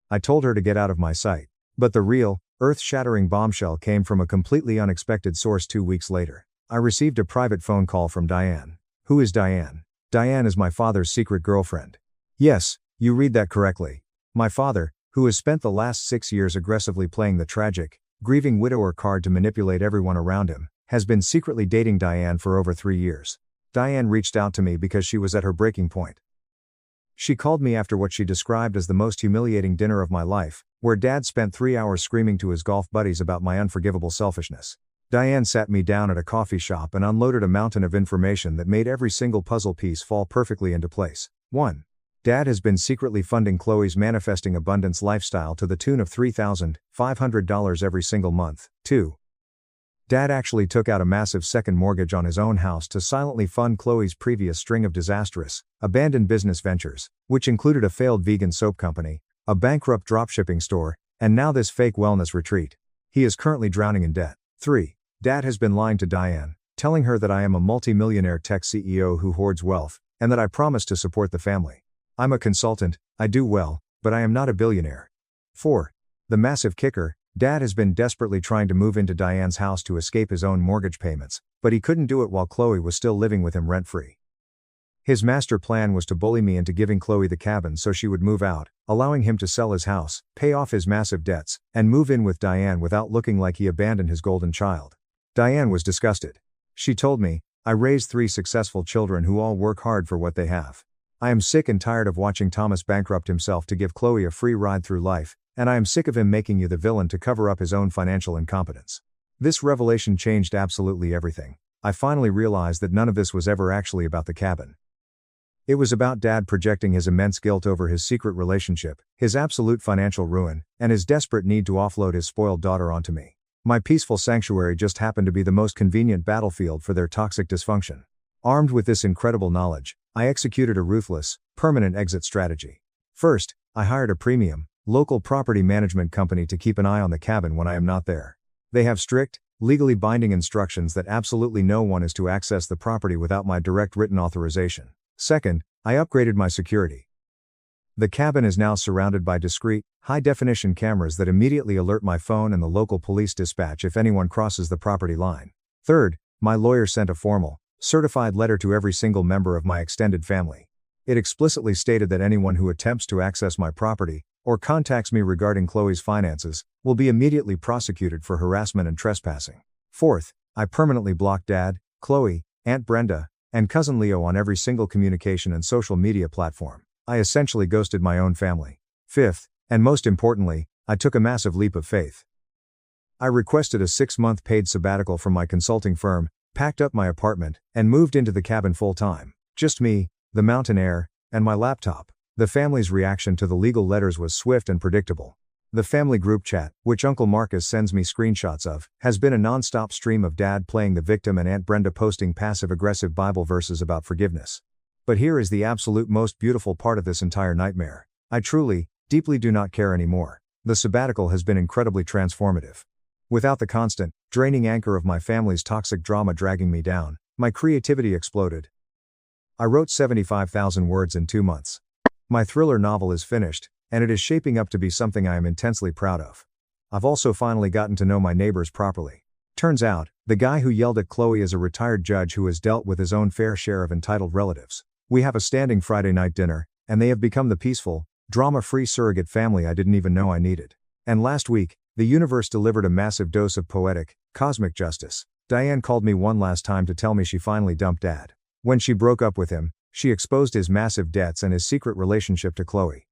I told her to get out of my sight. But the real, earth-shattering bombshell came from a completely unexpected source 2 weeks later. I received a private phone call from Diane. Who is Diane? Diane is my father's secret girlfriend. Yes, you read that correctly. My father, who has spent the last 6 years aggressively playing the tragic, grieving widower card to manipulate everyone around him, has been secretly dating Diane for over 3 years. Diane reached out to me because she was at her breaking point. She called me after what she described as the most humiliating dinner of my life, where Dad spent 3 hours screaming to his golf buddies about my unforgivable selfishness. Diane sat me down at a coffee shop and unloaded a mountain of information that made every single puzzle piece fall perfectly into place. 1. Dad has been secretly funding Chloe's manifesting abundance lifestyle to the tune of $3,500 every single month. 2. Dad actually took out a massive second mortgage on his own house to silently fund Chloe's previous string of disastrous, abandoned business ventures, which included a failed vegan soap company, a bankrupt dropshipping store, and now this fake wellness retreat. He is currently drowning in debt. 3. Dad has been lying to Diane, telling her that I am a multi-millionaire tech CEO who hoards wealth, and that I promise to support the family. I'm a consultant, I do well, but I am not a billionaire. 4. The massive kicker, Dad has been desperately trying to move into Diane's house to escape his own mortgage payments, but he couldn't do it while Chloe was still living with him rent-free. His master plan was to bully me into giving Chloe the cabin so she would move out, allowing him to sell his house, pay off his massive debts, and move in with Diane without looking like he abandoned his golden child. Diane was disgusted. She told me, "I raised 3 successful children who all work hard for what they have. I am sick and tired of watching Thomas bankrupt himself to give Chloe a free ride through life, and I am sick of him making you the villain to cover up his own financial incompetence." This revelation changed absolutely everything. I finally realized that none of this was ever actually about the cabin. It was about Dad projecting his immense guilt over his secret relationship, his absolute financial ruin, and his desperate need to offload his spoiled daughter onto me. My peaceful sanctuary just happened to be the most convenient battlefield for their toxic dysfunction. Armed with this incredible knowledge, I executed a ruthless, permanent exit strategy. First, I hired a premium, local property management company to keep an eye on the cabin when I am not there. They have strict, legally binding instructions that absolutely no one is to access the property without my direct written authorization. Second, I upgraded my security. The cabin is now surrounded by discreet, high-definition cameras that immediately alert my phone and the local police dispatch if anyone crosses the property line. Third, my lawyer sent a formal, certified letter to every single member of my extended family. It explicitly stated that anyone who attempts to access my property, or contacts me regarding Chloe's finances, will be immediately prosecuted for harassment and trespassing. Fourth, I permanently blocked Dad, Chloe, Aunt Brenda, and Cousin Leo on every single communication and social media platform. I essentially ghosted my own family. Fifth, and most importantly, I took a massive leap of faith. I requested a 6-month paid sabbatical from my consulting firm, packed up my apartment, and moved into the cabin full-time. Just me, the mountain air, and my laptop. The family's reaction to the legal letters was swift and predictable. The family group chat, which Uncle Marcus sends me screenshots of, has been a non-stop stream of Dad playing the victim and Aunt Brenda posting passive-aggressive Bible verses about forgiveness. But here is the absolute most beautiful part of this entire nightmare. I truly, deeply do not care anymore. The sabbatical has been incredibly transformative. Without the constant, draining anchor of my family's toxic drama dragging me down, my creativity exploded. I wrote 75,000 words in 2 months. My thriller novel is finished, and it is shaping up to be something I am intensely proud of. I've also finally gotten to know my neighbors properly. Turns out, the guy who yelled at Chloe is a retired judge who has dealt with his own fair share of entitled relatives. We have a standing Friday night dinner, and they have become the peaceful, drama-free surrogate family I didn't even know I needed. And last week, the universe delivered a massive dose of poetic, cosmic justice. Diane called me one last time to tell me she finally dumped Dad. When she broke up with him, she exposed his massive debts and his secret relationship to Chloe.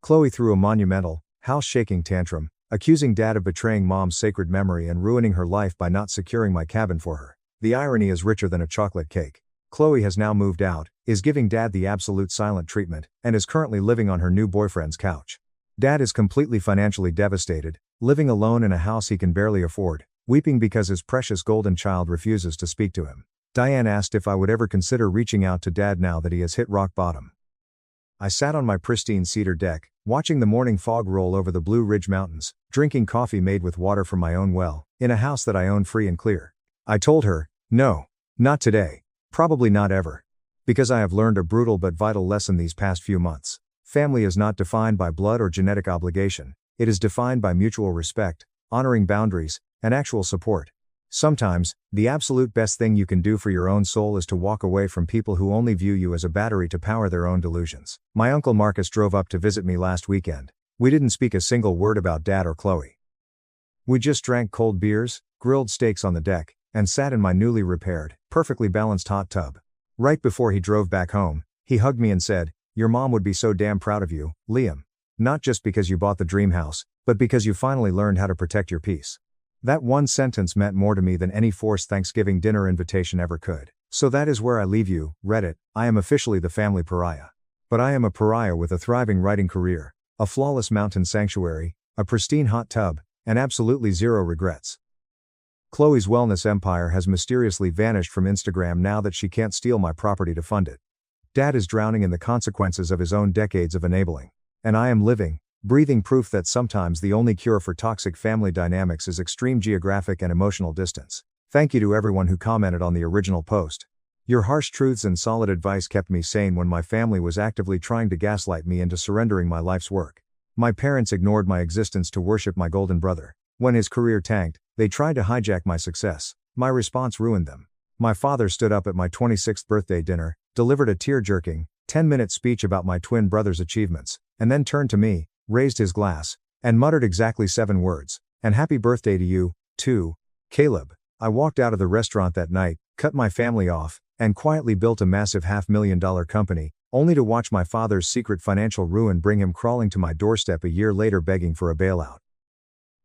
Chloe threw a monumental, house-shaking tantrum, accusing Dad of betraying Mom's sacred memory and ruining her life by not securing my cabin for her. The irony is richer than a chocolate cake. Chloe has now moved out, is giving Dad the absolute silent treatment, and is currently living on her new boyfriend's couch. Dad is completely financially devastated, living alone in a house he can barely afford, weeping because his precious golden child refuses to speak to him. Diane asked if I would ever consider reaching out to Dad now that he has hit rock bottom. I sat on my pristine cedar deck, watching the morning fog roll over the Blue Ridge Mountains, drinking coffee made with water from my own well, in a house that I own free and clear. I told her, no, not today, probably not ever. Because I have learned a brutal but vital lesson these past few months. Family is not defined by blood or genetic obligation, it is defined by mutual respect, honoring boundaries, and actual support. Sometimes, the absolute best thing you can do for your own soul is to walk away from people who only view you as a battery to power their own delusions. My Uncle Marcus drove up to visit me last weekend. We didn't speak a single word about Dad or Chloe. We just drank cold beers, grilled steaks on the deck, and sat in my newly repaired, perfectly balanced hot tub. Right before he drove back home, he hugged me and said, Your mom would be so damn proud of you, Liam. Not just because you bought the dream house, but because you finally learned how to protect your peace. That one sentence meant more to me than any forced Thanksgiving dinner invitation ever could. So that is where I leave you, Reddit. I am officially the family pariah. But I am a pariah with a thriving writing career, a flawless mountain sanctuary, a pristine hot tub, and absolutely zero regrets. Chloe's wellness empire has mysteriously vanished from Instagram now that she can't steal my property to fund it. Dad is drowning in the consequences of his own decades of enabling. And I am living, breathing proof that sometimes the only cure for toxic family dynamics is extreme geographic and emotional distance. Thank you to everyone who commented on the original post. Your harsh truths and solid advice kept me sane when my family was actively trying to gaslight me into surrendering my life's work. My parents ignored my existence to worship my golden brother. When his career tanked, they tried to hijack my success. My response ruined them. My father stood up at my 26th birthday dinner, delivered a tear-jerking, 10-minute speech about my twin brother's achievements, and then turned to me, raised his glass, and muttered exactly 7 words, "And happy birthday to you, too, Caleb." I walked out of the restaurant that night, cut my family off, and quietly built a massive $500,000 company, only to watch my father's secret financial ruin bring him crawling to my doorstep a year later begging for a bailout.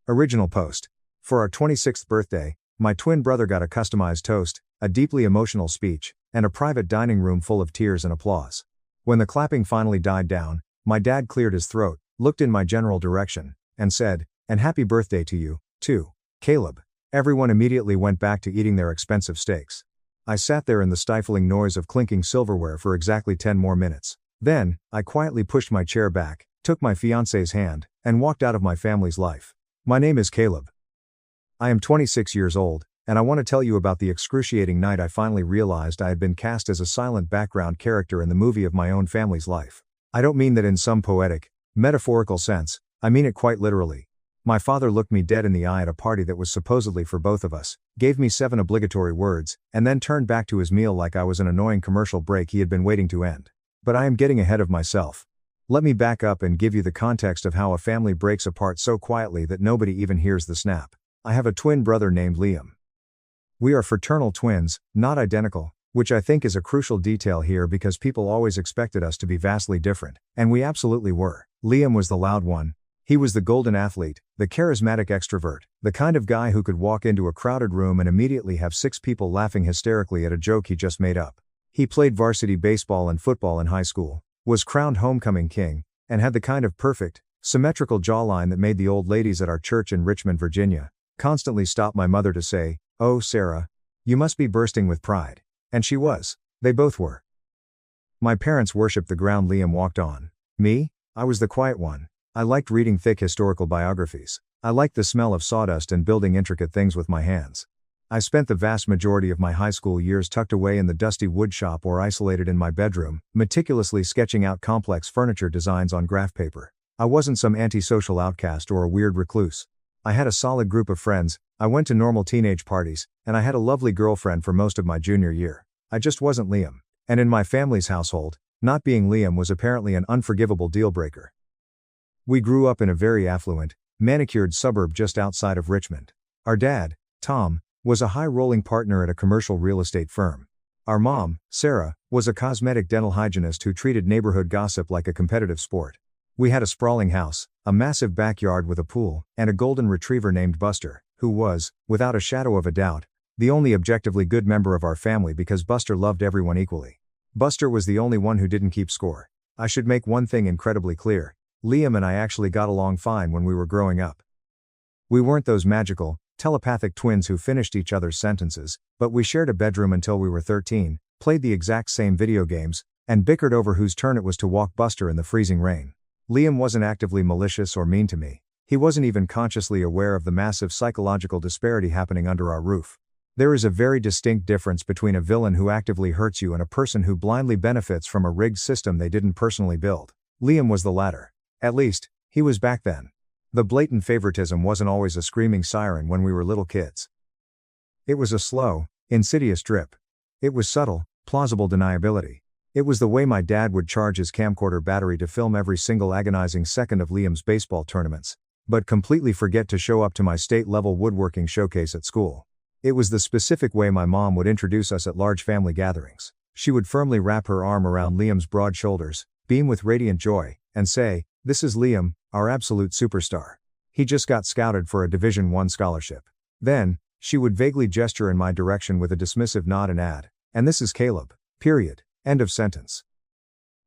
Original post. For our 26th birthday, my twin brother got a customized toast, a deeply emotional speech, and a private dining room full of tears and applause. When the clapping finally died down, my dad cleared his throat, looked in my general direction, and said, "And happy birthday to you, too, Caleb." Everyone immediately went back to eating their expensive steaks. I sat there in the stifling noise of clinking silverware for exactly 10 more minutes. Then, I quietly pushed my chair back, took my fiancé's hand, and walked out of my family's life. My name is Caleb. I am 26 years old, and I want to tell you about the excruciating night I finally realized I had been cast as a silent background character in the movie of my own family's life. I don't mean that in some poetic, metaphorical sense, I mean it quite literally. My father looked me dead in the eye at a party that was supposedly for both of us, gave me 7 obligatory words, and then turned back to his meal like I was an annoying commercial break he had been waiting to end. But I am getting ahead of myself. Let me back up and give you the context of how a family breaks apart so quietly that nobody even hears the snap. I have a twin brother named Liam. We are fraternal twins, not identical, which I think is a crucial detail here because people always expected us to be vastly different, and we absolutely were. Liam was the loud one. He was the golden athlete, the charismatic extrovert, the kind of guy who could walk into a crowded room and immediately have 6 people laughing hysterically at a joke he just made up. He played varsity baseball and football in high school, was crowned homecoming king, and had the kind of perfect, symmetrical jawline that made the old ladies at our church in Richmond, Virginia, constantly stop my mother to say, "Oh, Sarah, you must be bursting with pride." And she was. They both were. My parents worshipped the ground Liam walked on. Me? I was the quiet one. I liked reading thick historical biographies. I liked the smell of sawdust and building intricate things with my hands. I spent the vast majority of my high school years tucked away in the dusty woodshop or isolated in my bedroom, meticulously sketching out complex furniture designs on graph paper. I wasn't some antisocial outcast or a weird recluse. I had a solid group of friends, I went to normal teenage parties, and I had a lovely girlfriend for most of my junior year. I just wasn't Liam. And in my family's household, not being Liam was apparently an unforgivable deal breaker. We grew up in a very affluent, manicured suburb just outside of Richmond. Our dad, Tom, was a high-rolling partner at a commercial real estate firm. Our mom, Sarah, was a cosmetic dental hygienist who treated neighborhood gossip like a competitive sport. We had a sprawling house, a massive backyard with a pool, and a golden retriever named Buster, who was, without a shadow of a doubt, the only objectively good member of our family because Buster loved everyone equally. Buster was the only one who didn't keep score. I should make one thing incredibly clear. Liam and I actually got along fine when we were growing up. We weren't those magical, telepathic twins who finished each other's sentences, but we shared a bedroom until we were 13, played the exact same video games, and bickered over whose turn it was to walk Buster in the freezing rain. Liam wasn't actively malicious or mean to me. He wasn't even consciously aware of the massive psychological disparity happening under our roof. There is a very distinct difference between a villain who actively hurts you and a person who blindly benefits from a rigged system they didn't personally build. Liam was the latter. At least, he was back then. The blatant favoritism wasn't always a screaming siren when we were little kids. It was a slow, insidious drip. It was subtle, plausible deniability. It was the way my dad would charge his camcorder battery to film every single agonizing second of Liam's baseball tournaments, but completely forget to show up to my state-level woodworking showcase at school. It was the specific way my mom would introduce us at large family gatherings. She would firmly wrap her arm around Liam's broad shoulders, beam with radiant joy, and say, "This is Liam, our absolute superstar. He just got scouted for a Division I scholarship." Then, she would vaguely gesture in my direction with a dismissive nod and add, "And this is Caleb. Period. End of sentence."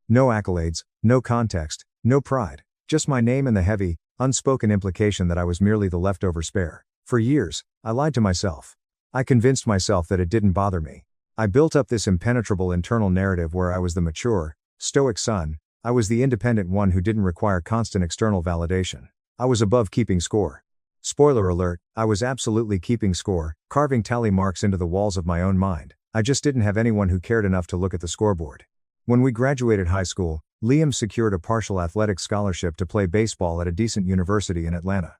No accolades, no context, no pride, just my name and the heavy, unspoken implication that I was merely the leftover spare. For years, I lied to myself. I convinced myself that it didn't bother me. I built up this impenetrable internal narrative where I was the mature, stoic son. I was the independent one who didn't require constant external validation. I was above keeping score. Spoiler alert, I was absolutely keeping score, carving tally marks into the walls of my own mind. I just didn't have anyone who cared enough to look at the scoreboard. When we graduated high school, Liam secured a partial athletic scholarship to play baseball at a decent university in Atlanta.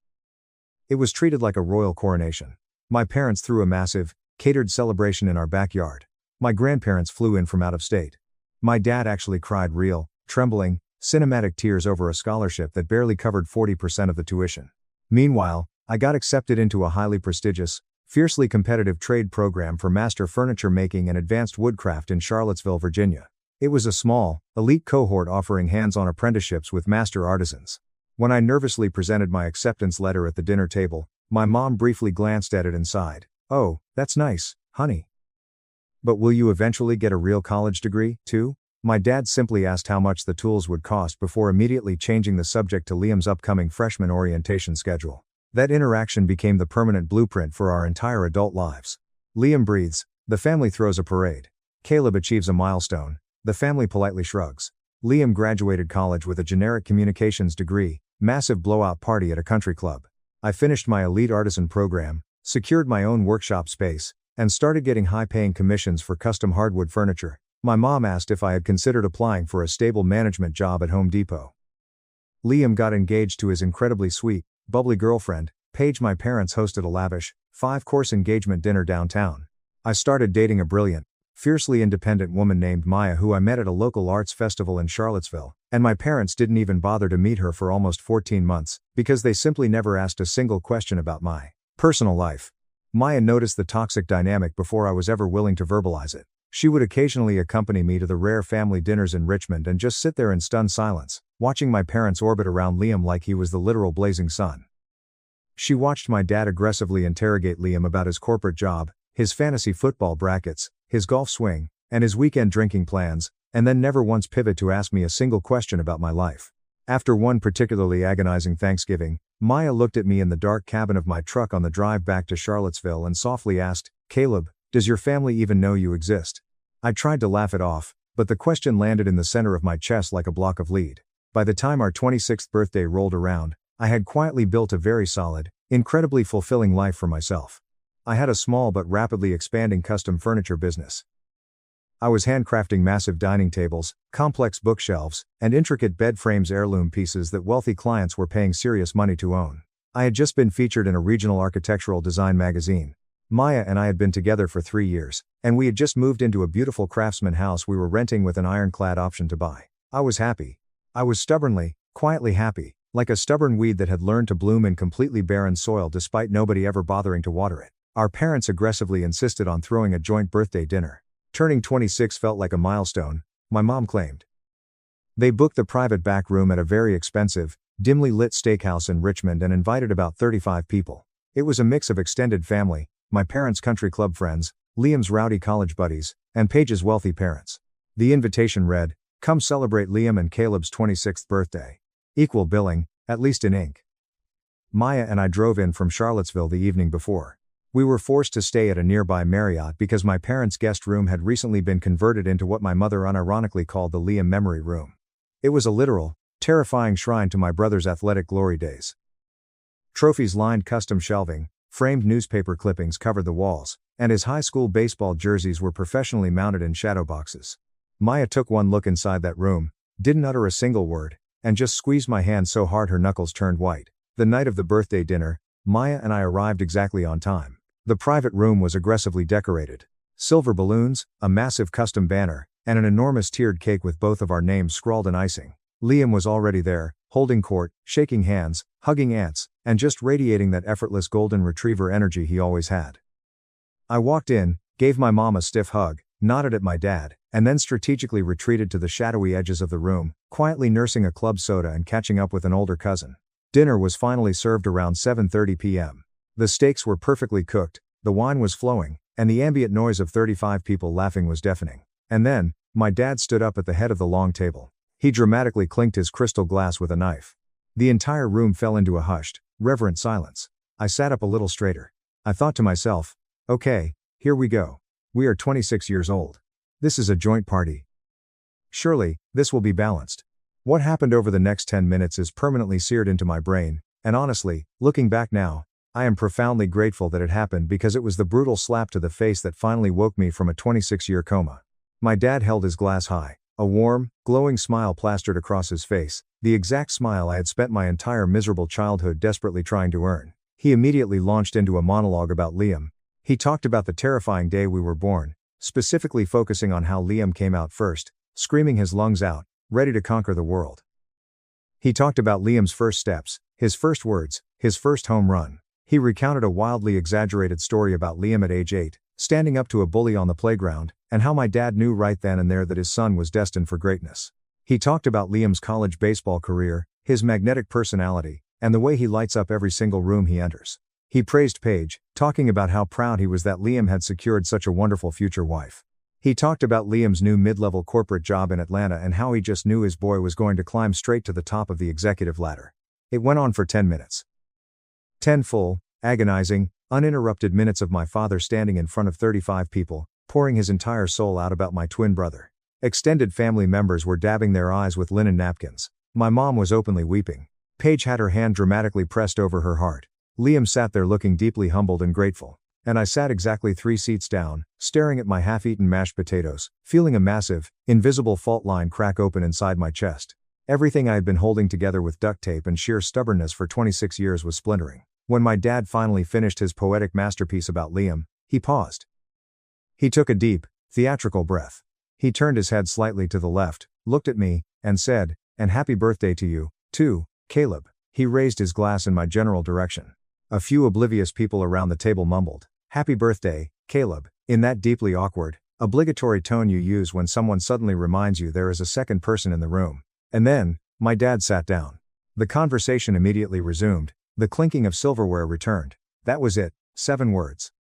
It was treated like a royal coronation. My parents threw a massive, catered celebration in our backyard. My grandparents flew in from out of state. My dad actually cried real, trembling, cinematic tears over a scholarship that barely covered 40% of the tuition. Meanwhile, I got accepted into a highly prestigious, fiercely competitive trade program for master furniture making and advanced woodcraft in Charlottesville, Virginia. It was a small, elite cohort offering hands-on apprenticeships with master artisans. When I nervously presented my acceptance letter at the dinner table, my mom briefly glanced at it and sighed, "Oh, that's nice, honey. But will you eventually get a real college degree, too?" My dad simply asked how much the tools would cost before immediately changing the subject to Liam's upcoming freshman orientation schedule. That interaction became the permanent blueprint for our entire adult lives. Liam breathes, the family throws a parade. Caleb achieves a milestone, the family politely shrugs. Liam graduated college with a generic communications degree, massive blowout party at a country club. I finished my elite artisan program, secured my own workshop space, and started getting high-paying commissions for custom hardwood furniture. My mom asked if I had considered applying for a stable management job at Home Depot. Liam got engaged to his incredibly sweet, bubbly girlfriend, Paige. My parents hosted a lavish, 5-course engagement dinner downtown. I started dating a brilliant, fiercely independent woman named Maya who I met at a local arts festival in Charlottesville, and my parents didn't even bother to meet her for almost 14 months, because they simply never asked a single question about my personal life. Maya noticed the toxic dynamic before I was ever willing to verbalize it. She would occasionally accompany me to the rare family dinners in Richmond and just sit there in stunned silence, watching my parents orbit around Liam like he was the literal blazing sun. She watched my dad aggressively interrogate Liam about his corporate job, his fantasy football brackets, his golf swing, and his weekend drinking plans, and then never once pivot to ask me a single question about my life. After one particularly agonizing Thanksgiving, Maya looked at me in the dark cabin of my truck on the drive back to Charlottesville and softly asked, "Caleb, does your family even know you exist?" I tried to laugh it off, but the question landed in the center of my chest like a block of lead. By the time our 26th birthday rolled around, I had quietly built a very solid, incredibly fulfilling life for myself. I had a small but rapidly expanding custom furniture business. I was handcrafting massive dining tables, complex bookshelves, and intricate bed frames, heirloom pieces that wealthy clients were paying serious money to own. I had just been featured in a regional architectural design magazine. Maya and I had been together for 3 years, and we had just moved into a beautiful craftsman house we were renting with an ironclad option to buy. I was happy. I was stubbornly, quietly happy, like a stubborn weed that had learned to bloom in completely barren soil despite nobody ever bothering to water it. Our parents aggressively insisted on throwing a joint birthday dinner. Turning 26 felt like a milestone, my mom claimed. They booked the private back room at a very expensive, dimly lit steakhouse in Richmond and invited about 35 people. It was a mix of extended family, my parents' country club friends, Liam's rowdy college buddies, and Paige's wealthy parents. The invitation read, "Come celebrate Liam and Caleb's 26th birthday. Equal billing, at least in ink." Maya and I drove in from Charlottesville the evening before. We were forced to stay at a nearby Marriott because my parents' guest room had recently been converted into what my mother unironically called the Liam Memory Room. It was a literal, terrifying shrine to my brother's athletic glory days. Trophies lined custom shelving, framed newspaper clippings covered the walls, and his high school baseball jerseys were professionally mounted in shadow boxes. Maya took one look inside that room, didn't utter a single word, and just squeezed my hand so hard her knuckles turned white. The night of the birthday dinner, Maya and I arrived exactly on time. The private room was aggressively decorated. Silver balloons, a massive custom banner, and an enormous tiered cake with both of our names scrawled in icing. Liam was already there, holding court, shaking hands, hugging aunts, and just radiating that effortless golden retriever energy he always had. I walked in, gave my mom a stiff hug, nodded at my dad, and then strategically retreated to the shadowy edges of the room, quietly nursing a club soda and catching up with an older cousin. Dinner was finally served around 7:30 p.m. The steaks were perfectly cooked, the wine was flowing, and the ambient noise of 35 people laughing was deafening. And then, my dad stood up at the head of the long table. He dramatically clinked his crystal glass with a knife. The entire room fell into a hushed, reverent silence. I sat up a little straighter. I thought to myself, okay, here we go. We are 26 years old. This is a joint party. Surely, this will be balanced. What happened over the next 10 minutes is permanently seared into my brain, and honestly, looking back now, I am profoundly grateful that it happened because it was the brutal slap to the face that finally woke me from a 26-year coma. My dad held his glass high, a warm, glowing smile plastered across his face, the exact smile I had spent my entire miserable childhood desperately trying to earn. He immediately launched into a monologue about Liam. He talked about the terrifying day we were born, specifically focusing on how Liam came out first, screaming his lungs out, ready to conquer the world. He talked about Liam's first steps, his first words, his first home run. He recounted a wildly exaggerated story about Liam at age 8, standing up to a bully on the playground, and how my dad knew right then and there that his son was destined for greatness. He talked about Liam's college baseball career, his magnetic personality, and the way he lights up every single room he enters. He praised Paige, talking about how proud he was that Liam had secured such a wonderful future wife. He talked about Liam's new mid-level corporate job in Atlanta and how he just knew his boy was going to climb straight to the top of the executive ladder. It went on for 10 minutes. 10 full, agonizing, uninterrupted minutes of my father standing in front of 35 people, pouring his entire soul out about my twin brother. Extended family members were dabbing their eyes with linen napkins. My mom was openly weeping. Paige had her hand dramatically pressed over her heart. Liam sat there looking deeply humbled and grateful. And I sat exactly 3 seats down, staring at my half-eaten mashed potatoes, feeling a massive, invisible fault line crack open inside my chest. Everything I had been holding together with duct tape and sheer stubbornness for 26 years was splintering. When my dad finally finished his poetic masterpiece about Liam, he paused. He took a deep, theatrical breath. He turned his head slightly to the left, looked at me, and said, "And happy birthday to you, too, Caleb." He raised his glass in my general direction. A few oblivious people around the table mumbled, "Happy birthday, Caleb," in that deeply awkward, obligatory tone you use when someone suddenly reminds you there is a second person in the room. And then, my dad sat down. The conversation immediately resumed, the clinking of silverware returned. That was it, 7 words.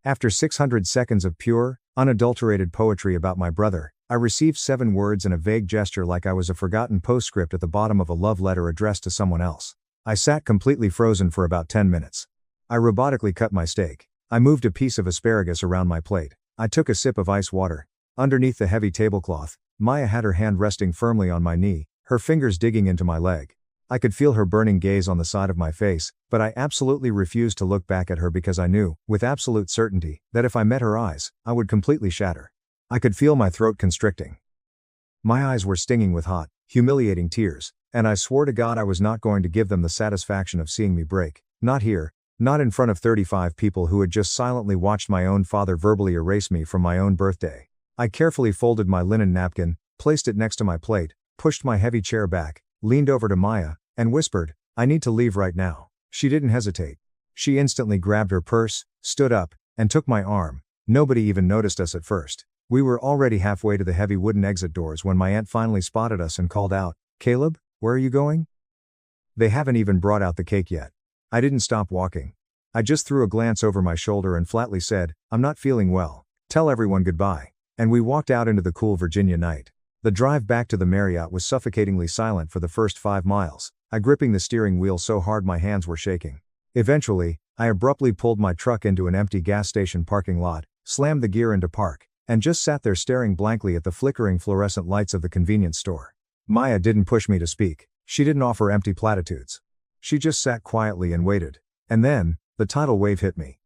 After 600 seconds of pure, unadulterated poetry about my brother, I received 7 words in a vague gesture like I was a forgotten postscript at the bottom of a love letter addressed to someone else. I sat completely frozen for about 10 minutes. I robotically cut my steak. I moved a piece of asparagus around my plate. I took a sip of ice water. Underneath the heavy tablecloth, Maya had her hand resting firmly on my knee, her fingers digging into my leg. I could feel her burning gaze on the side of my face, but I absolutely refused to look back at her because I knew, with absolute certainty, that if I met her eyes, I would completely shatter. I could feel my throat constricting. My eyes were stinging with hot, humiliating tears, and I swore to God I was not going to give them the satisfaction of seeing me break. Not here, not in front of 35 people who had just silently watched my own father verbally erase me from my own birthday. I carefully folded my linen napkin, placed it next to my plate, pushed my heavy chair back, leaned over to Maya, and whispered, "I need to leave right now." She didn't hesitate. She instantly grabbed her purse, stood up, and took my arm. Nobody even noticed us at first. We were already halfway to the heavy wooden exit doors when my aunt finally spotted us and called out, "Caleb, where are you going?" "They haven't even brought out the cake yet." I didn't stop walking. I just threw a glance over my shoulder and flatly said, "I'm not feeling well. Tell everyone goodbye." And we walked out into the cool Virginia night. The drive back to the Marriott was suffocatingly silent for the first 5 miles, I gripping the steering wheel so hard my hands were shaking. Eventually, I abruptly pulled my truck into an empty gas station parking lot, slammed the gear into park, and just sat there staring blankly at the flickering fluorescent lights of the convenience store. Maya didn't push me to speak. She didn't offer empty platitudes. She just sat quietly and waited. And then, the tidal wave hit me.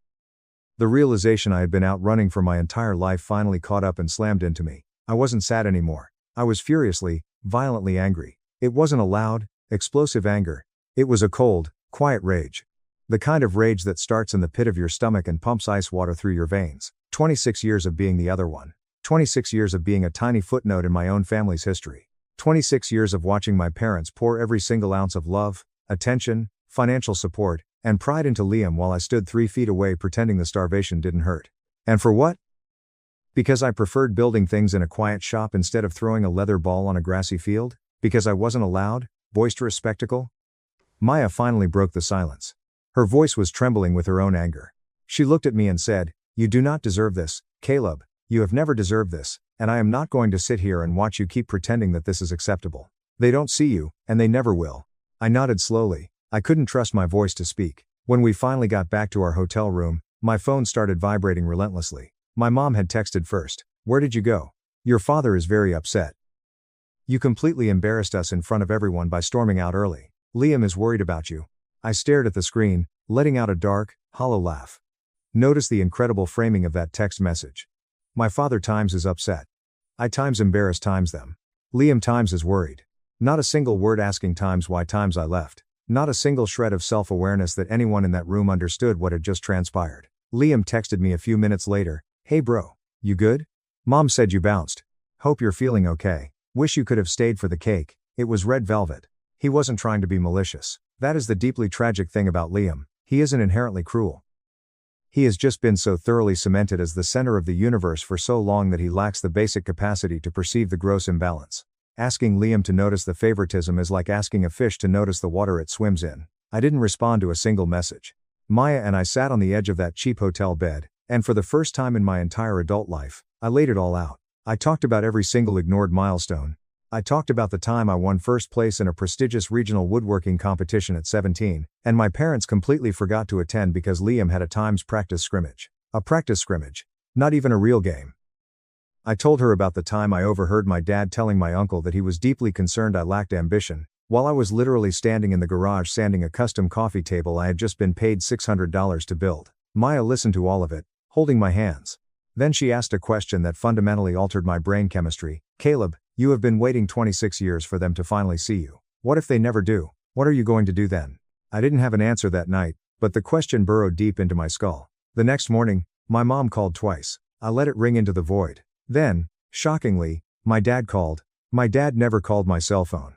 The realization I had been out running for my entire life finally caught up and slammed into me. I wasn't sad anymore. I was furiously, violently angry. It wasn't a loud, explosive anger. It was a cold, quiet rage. The kind of rage that starts in the pit of your stomach and pumps ice water through your veins. 26 years of being the other one. 26 years of being a tiny footnote in my own family's history. 26 years of watching my parents pour every single ounce of love, attention, financial support, and pride into Liam while I stood 3 feet away pretending the starvation didn't hurt. And for what? Because I preferred building things in a quiet shop instead of throwing a leather ball on a grassy field? Because I wasn't a loud, boisterous spectacle? Maya finally broke the silence. Her voice was trembling with her own anger. She looked at me and said, "You do not deserve this, Caleb. You have never deserved this, and I am not going to sit here and watch you keep pretending that this is acceptable. They don't see you, and they never will." I nodded slowly. I couldn't trust my voice to speak. When we finally got back to our hotel room, my phone started vibrating relentlessly. My mom had texted first. "Where did you go? Your father is very upset. You completely embarrassed us in front of everyone by storming out early. Liam is worried about you." I stared at the screen, letting out a dark, hollow laugh. Notice the incredible framing of that text message. My father times is upset. I times embarrassed times them. Liam times is worried. Not a single word asking times why times I left. Not a single shred of self-awareness that anyone in that room understood what had just transpired. Liam texted me a few minutes later, "Hey bro, you good? Mom said you bounced. Hope you're feeling okay. Wish you could have stayed for the cake, it was red velvet." He wasn't trying to be malicious. That is the deeply tragic thing about Liam, he isn't inherently cruel. He has just been so thoroughly cemented as the center of the universe for so long that he lacks the basic capacity to perceive the gross imbalance. Asking Liam to notice the favoritism is like asking a fish to notice the water it swims in. I didn't respond to a single message. Maya and I sat on the edge of that cheap hotel bed, and for the first time in my entire adult life, I laid it all out. I talked about every single ignored milestone. I talked about the time I won first place in a prestigious regional woodworking competition at 17, and my parents completely forgot to attend because Liam had a times practice scrimmage. A practice scrimmage. Not even a real game. I told her about the time I overheard my dad telling my uncle that he was deeply concerned I lacked ambition, while I was literally standing in the garage sanding a custom coffee table I had just been paid $600 to build. Maya listened to all of it, holding my hands. Then she asked a question that fundamentally altered my brain chemistry. "Caleb, you have been waiting 26 years for them to finally see you. What if they never do? What are you going to do then?" I didn't have an answer that night, but the question burrowed deep into my skull. The next morning, my mom called twice. I let it ring into the void. Then, shockingly, my dad called. My dad never called my cell phone.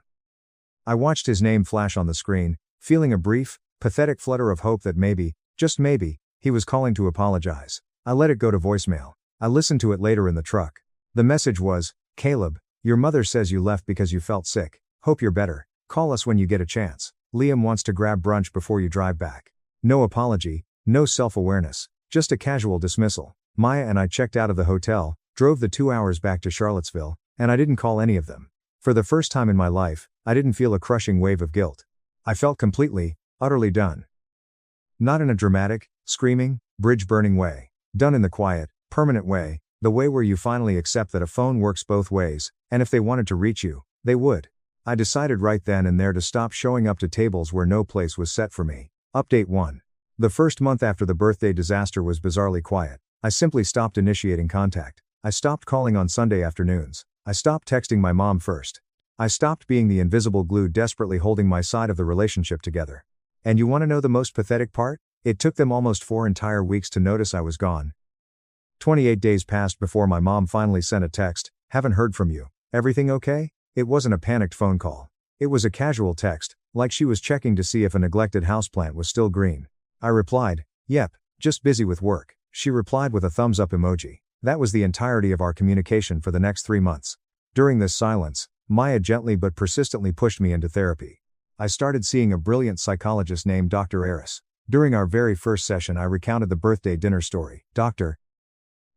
I watched his name flash on the screen, feeling a brief, pathetic flutter of hope that maybe, just maybe, he was calling to apologize. I let it go to voicemail. I listened to it later in the truck. The message was, "Caleb, your mother says you left because you felt sick. Hope you're better. Call us when you get a chance. Liam wants to grab brunch before you drive back." No apology, no self-awareness, just a casual dismissal. Maya and I checked out of the hotel, drove the 2 hours back to Charlottesville, and I didn't call any of them. For the first time in my life, I didn't feel a crushing wave of guilt. I felt completely, utterly done. Not in a dramatic, screaming, bridge-burning way. Done in the quiet, permanent way, the way where you finally accept that a phone works both ways, and if they wanted to reach you, they would. I decided right then and there to stop showing up to tables where no place was set for me. Update 1. The first month after the birthday disaster was bizarrely quiet. I simply stopped initiating contact. I stopped calling on Sunday afternoons. I stopped texting my mom first. I stopped being the invisible glue desperately holding my side of the relationship together. And you want to know the most pathetic part? It took them almost 4 entire weeks to notice I was gone. 28 days passed before my mom finally sent a text, "Haven't heard from you. Everything okay?" It wasn't a panicked phone call. It was a casual text, like she was checking to see if a neglected houseplant was still green. I replied, "Yep, just busy with work." She replied with a thumbs up emoji. That was the entirety of our communication for the next 3 months. During this silence, Maya gently but persistently pushed me into therapy. I started seeing a brilliant psychologist named Dr. Aris. During our very first session I recounted the birthday dinner story. Dr.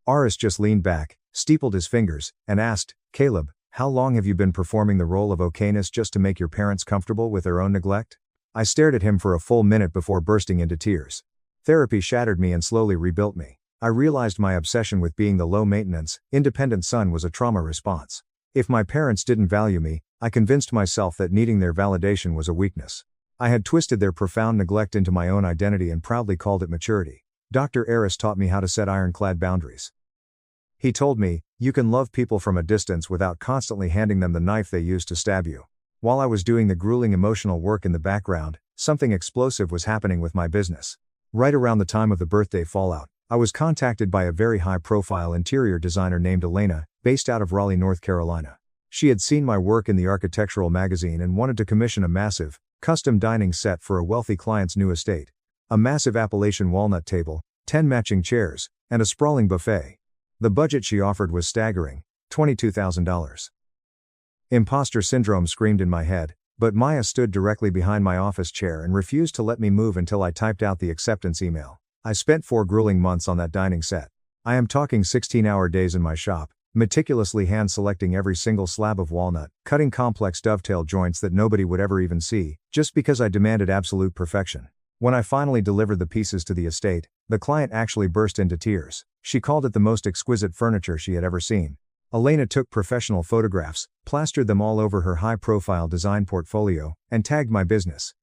Aris just leaned back, steepled his fingers, and asked, "Caleb, how long have you been performing the role of okayness just to make your parents comfortable with their own neglect?" I stared at him for a full minute before bursting into tears. Therapy shattered me and slowly rebuilt me. I realized my obsession with being the low-maintenance, independent son was a trauma response. If my parents didn't value me, I convinced myself that needing their validation was a weakness. I had twisted their profound neglect into my own identity and proudly called it maturity. Dr. Aris taught me how to set ironclad boundaries. He told me, "You can love people from a distance without constantly handing them the knife they used to stab you." While I was doing the grueling emotional work in the background, something explosive was happening with my business. Right around the time of the birthday fallout, I was contacted by a very high-profile interior designer named Elena, based out of Raleigh, North Carolina. She had seen my work in the architectural magazine and wanted to commission a massive, custom dining set for a wealthy client's new estate. A massive Appalachian walnut table, 10 matching chairs, and a sprawling buffet. The budget she offered was staggering, $22,000. Imposter syndrome screamed in my head, but Maya stood directly behind my office chair and refused to let me move until I typed out the acceptance email. I spent 4 grueling months on that dining set. I am talking 16-hour days in my shop, meticulously hand-selecting every single slab of walnut, cutting complex dovetail joints that nobody would ever even see, just because I demanded absolute perfection. When I finally delivered the pieces to the estate, the client actually burst into tears. She called it the most exquisite furniture she had ever seen. Elena took professional photographs, plastered them all over her high-profile design portfolio, and tagged my business.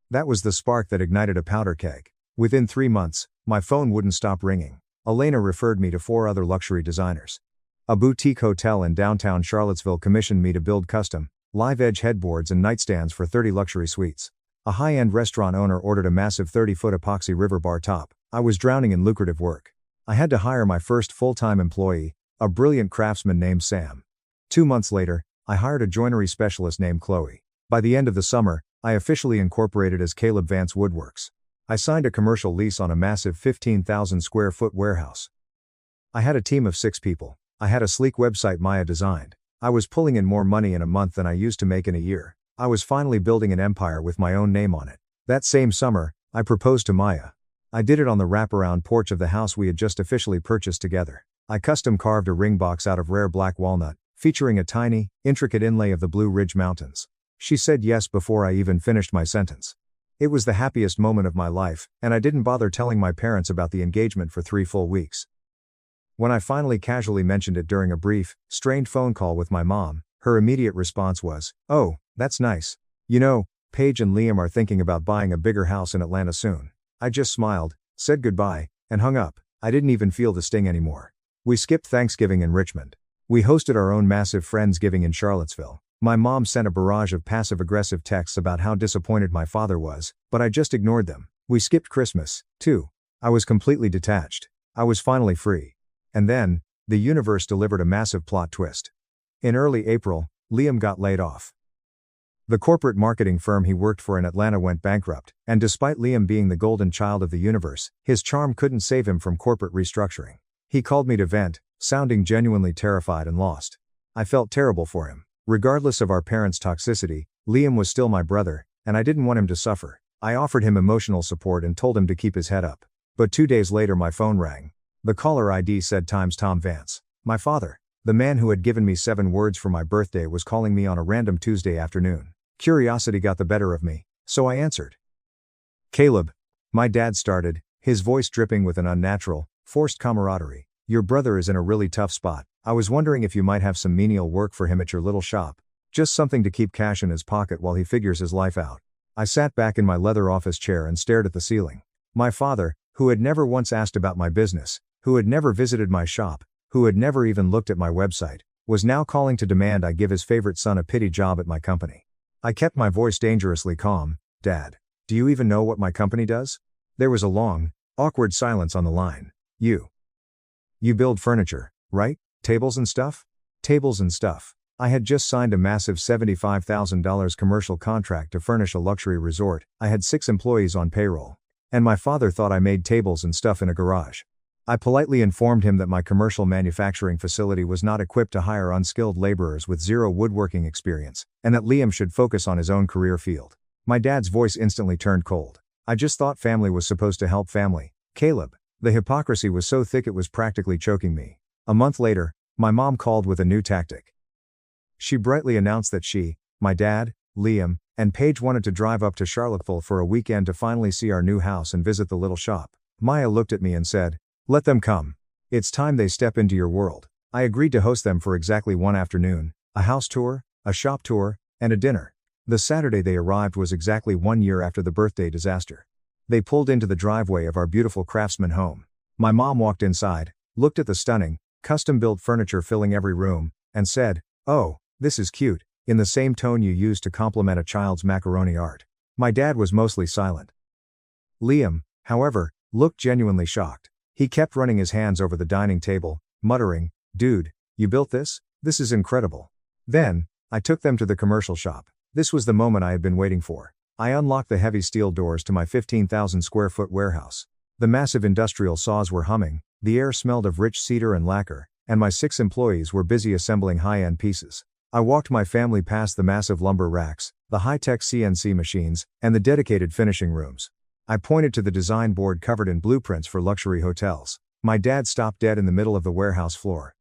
That was the spark that ignited a powder keg. Within 3 months, my phone wouldn't stop ringing. Elena referred me to 4 other luxury designers. A boutique hotel in downtown Charlottesville commissioned me to build custom, live-edge headboards and nightstands for 30 luxury suites. A high-end restaurant owner ordered a massive 30-foot epoxy river bar top. I was drowning in lucrative work. I had to hire my first full-time employee, a brilliant craftsman named Sam. 2 months later, I hired a joinery specialist named Chloe. By the end of the summer, I officially incorporated as Caleb Vance Woodworks. I signed a commercial lease on a massive 15,000 square foot warehouse. I had a team of 6 people. I had a sleek website Maya designed. I was pulling in more money in a month than I used to make in a year. I was finally building an empire with my own name on it. That same summer, I proposed to Maya. I did it on the wraparound porch of the house we had just officially purchased together. I custom carved a ring box out of rare black walnut, featuring a tiny, intricate inlay of the Blue Ridge Mountains. She said yes before I even finished my sentence. It was the happiest moment of my life, and I didn't bother telling my parents about the engagement for 3 full weeks. When I finally casually mentioned it during a brief, strained phone call with my mom, her immediate response was, "Oh, that's nice. You know, Paige and Liam are thinking about buying a bigger house in Atlanta soon." I just smiled, said goodbye, and hung up. I didn't even feel the sting anymore. We skipped Thanksgiving in Richmond. We hosted our own massive Friendsgiving in Charlottesville. My mom sent a barrage of passive-aggressive texts about how disappointed my father was, but I just ignored them. We skipped Christmas, too. I was completely detached. I was finally free. And then, the universe delivered a massive plot twist. In early April, Liam got laid off. The corporate marketing firm he worked for in Atlanta went bankrupt, and despite Liam being the golden child of the universe, his charm couldn't save him from corporate restructuring. He called me to vent, sounding genuinely terrified and lost. I felt terrible for him. Regardless of our parents' toxicity, Liam was still my brother, and I didn't want him to suffer. I offered him emotional support and told him to keep his head up. But 2 days later my phone rang. The caller ID said Times Tom Vance. My father, the man who had given me 7 words for my birthday, was calling me on a random Tuesday afternoon. Curiosity got the better of me, so I answered. "Caleb," my dad started, his voice dripping with an unnatural, forced camaraderie. "Your brother is in a really tough spot. I was wondering if you might have some menial work for him at your little shop. Just something to keep cash in his pocket while he figures his life out." I sat back in my leather office chair and stared at the ceiling. My father, who had never once asked about my business, who had never visited my shop, who had never even looked at my website, was now calling to demand I give his favorite son a pity job at my company. I kept my voice dangerously calm. "Dad, do you even know what my company does?" There was a long, awkward silence on the line. You build furniture, right? Tables and stuff?" Tables and stuff. I had just signed a massive $75,000 commercial contract to furnish a luxury resort. I had 6 employees on payroll. And my father thought I made tables and stuff in a garage. I politely informed him that my commercial manufacturing facility was not equipped to hire unskilled laborers with 0 woodworking experience, and that Liam should focus on his own career field. My dad's voice instantly turned cold. "I just thought family was supposed to help family, Caleb." The hypocrisy was so thick it was practically choking me. A month later, my mom called with a new tactic. She brightly announced that she, my dad, Liam, and Paige wanted to drive up to Charlottesville for a weekend to finally see our new house and visit the little shop. Maya looked at me and said, "Let them come. It's time they step into your world." I agreed to host them for exactly 1 afternoon, a house tour, a shop tour, and a dinner. The Saturday they arrived was exactly 1 year after the birthday disaster. They pulled into the driveway of our beautiful craftsman home. My mom walked inside, looked at the stunning, custom-built furniture filling every room, and said, "Oh, this is cute," in the same tone you use to compliment a child's macaroni art. My dad was mostly silent. Liam, however, looked genuinely shocked. He kept running his hands over the dining table, muttering, "Dude, you built this? This is incredible." Then, I took them to the commercial shop. This was the moment I had been waiting for. I unlocked the heavy steel doors to my 15,000 square foot warehouse. The massive industrial saws were humming, the air smelled of rich cedar and lacquer, and my 6 employees were busy assembling high-end pieces. I walked my family past the massive lumber racks, the high-tech CNC machines, and the dedicated finishing rooms. I pointed to the design board covered in blueprints for luxury hotels. My dad stopped dead in the middle of the warehouse floor.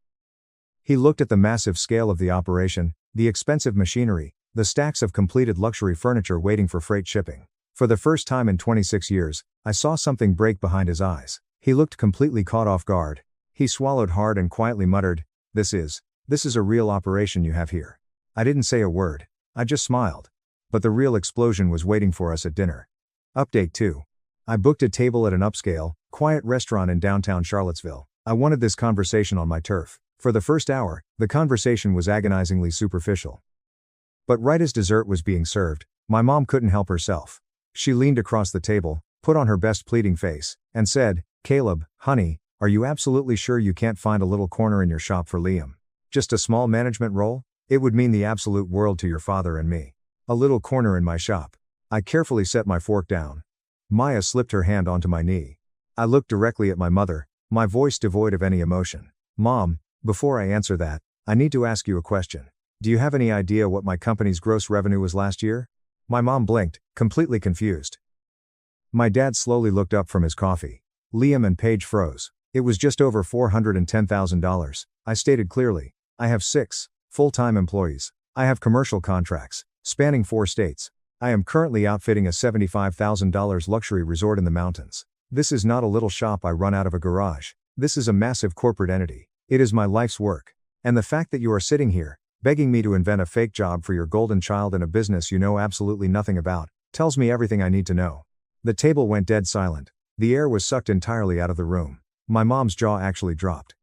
He looked at the massive scale of the operation, the expensive machinery, the stacks of completed luxury furniture waiting for freight shipping. For the first time in 26 years, I saw something break behind his eyes. He looked completely caught off guard. He swallowed hard and quietly muttered, This is a real operation you have here." I didn't say a word. I just smiled. But the real explosion was waiting for us at dinner. Update 2. I booked a table at an upscale, quiet restaurant in downtown Charlottesville. I wanted this conversation on my turf. For the first hour, the conversation was agonizingly superficial. But right as dessert was being served, my mom couldn't help herself. She leaned across the table, put on her best pleading face, and said, "Caleb, honey, are you absolutely sure you can't find a little corner in your shop for Liam? Just a small management role? It would mean the absolute world to your father and me. A little corner in my shop." I carefully set my fork down. Maya slipped her hand onto my knee. I looked directly at my mother, my voice devoid of any emotion. "Mom, before I answer that, I need to ask you a question. Do you have any idea what my company's gross revenue was last year?" My mom blinked, completely confused. My dad slowly looked up from his coffee. Liam and Paige froze. "It was just over $410,000, I stated clearly. "I have 6 full-time employees. I have commercial contracts, spanning 4 states. I am currently outfitting a $75,000 luxury resort in the mountains. This is not a little shop I run out of a garage. This is a massive corporate entity. It is my life's work. And the fact that you are sitting here, begging me to invent a fake job for your golden child in a business you know absolutely nothing about, tells me everything I need to know." The table went dead silent. The air was sucked entirely out of the room. My mom's jaw actually dropped.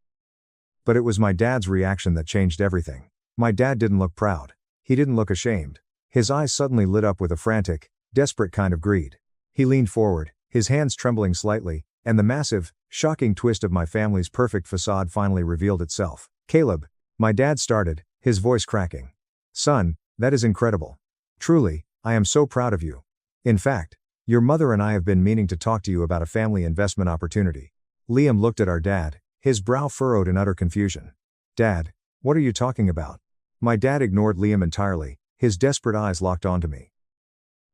But it was my dad's reaction that changed everything. My dad didn't look proud. He didn't look ashamed. His eyes suddenly lit up with a frantic, desperate kind of greed. He leaned forward, his hands trembling slightly, and the massive, shocking twist of my family's perfect facade finally revealed itself. "Caleb," my dad started, his voice cracking. "Son, that is incredible. Truly, I am so proud of you. In fact, your mother and I have been meaning to talk to you about a family investment opportunity." Liam looked at our dad, his brow furrowed in utter confusion. "Dad, what are you talking about?" My dad ignored Liam entirely, his desperate eyes locked onto me.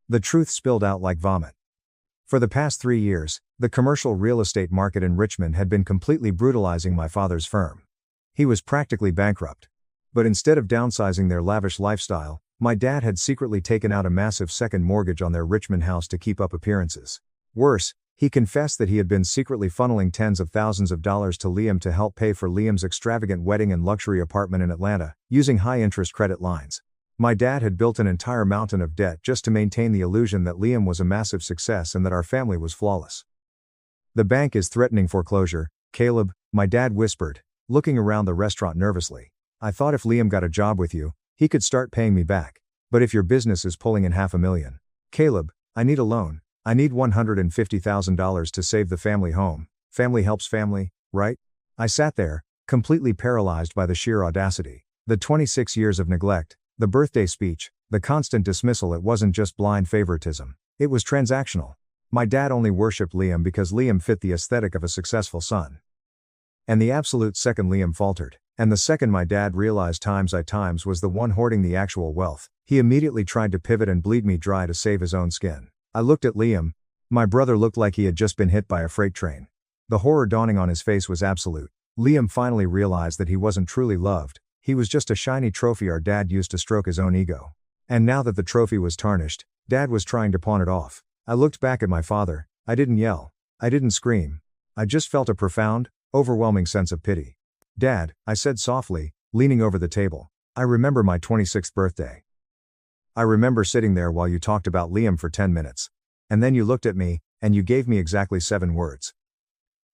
The truth spilled out like vomit. For the past 3 years, the commercial real estate market in Richmond had been completely brutalizing my father's firm. He was practically bankrupt. But instead of downsizing their lavish lifestyle, my dad had secretly taken out a massive second mortgage on their Richmond house to keep up appearances. Worse, he confessed that he had been secretly funneling tens of thousands of dollars to Liam to help pay for Liam's extravagant wedding and luxury apartment in Atlanta, using high-interest credit lines. My dad had built an entire mountain of debt just to maintain the illusion that Liam was a massive success and that our family was flawless. "The bank is threatening foreclosure, Caleb," my dad whispered, looking around the restaurant nervously. "I thought if Liam got a job with you, he could start paying me back. But if your business is pulling in $500,000, Caleb, I need a loan. I need $150,000 to save the family home. Family helps family, right?" I sat there, completely paralyzed by the sheer audacity. The 26 years of neglect, the birthday speech, the constant dismissal. It wasn't just blind favoritism. It was transactional. My dad only worshipped Liam because Liam fit the aesthetic of a successful son. And the absolute second Liam faltered, and the second my dad realized times was the one hoarding the actual wealth, he immediately tried to pivot and bleed me dry to save his own skin. I looked at Liam. My brother looked like he had just been hit by a freight train. The horror dawning on his face was absolute. Liam finally realized that he wasn't truly loved. He was just a shiny trophy our dad used to stroke his own ego. And now that the trophy was tarnished, Dad was trying to pawn it off. I looked back at my father. I didn't yell. I didn't scream. I just felt a profound, overwhelming sense of pity. "Dad," I said softly, leaning over the table, "I remember my 26th birthday. I remember sitting there while you talked about Liam for 10 minutes. And then you looked at me, and you gave me exactly 7 words.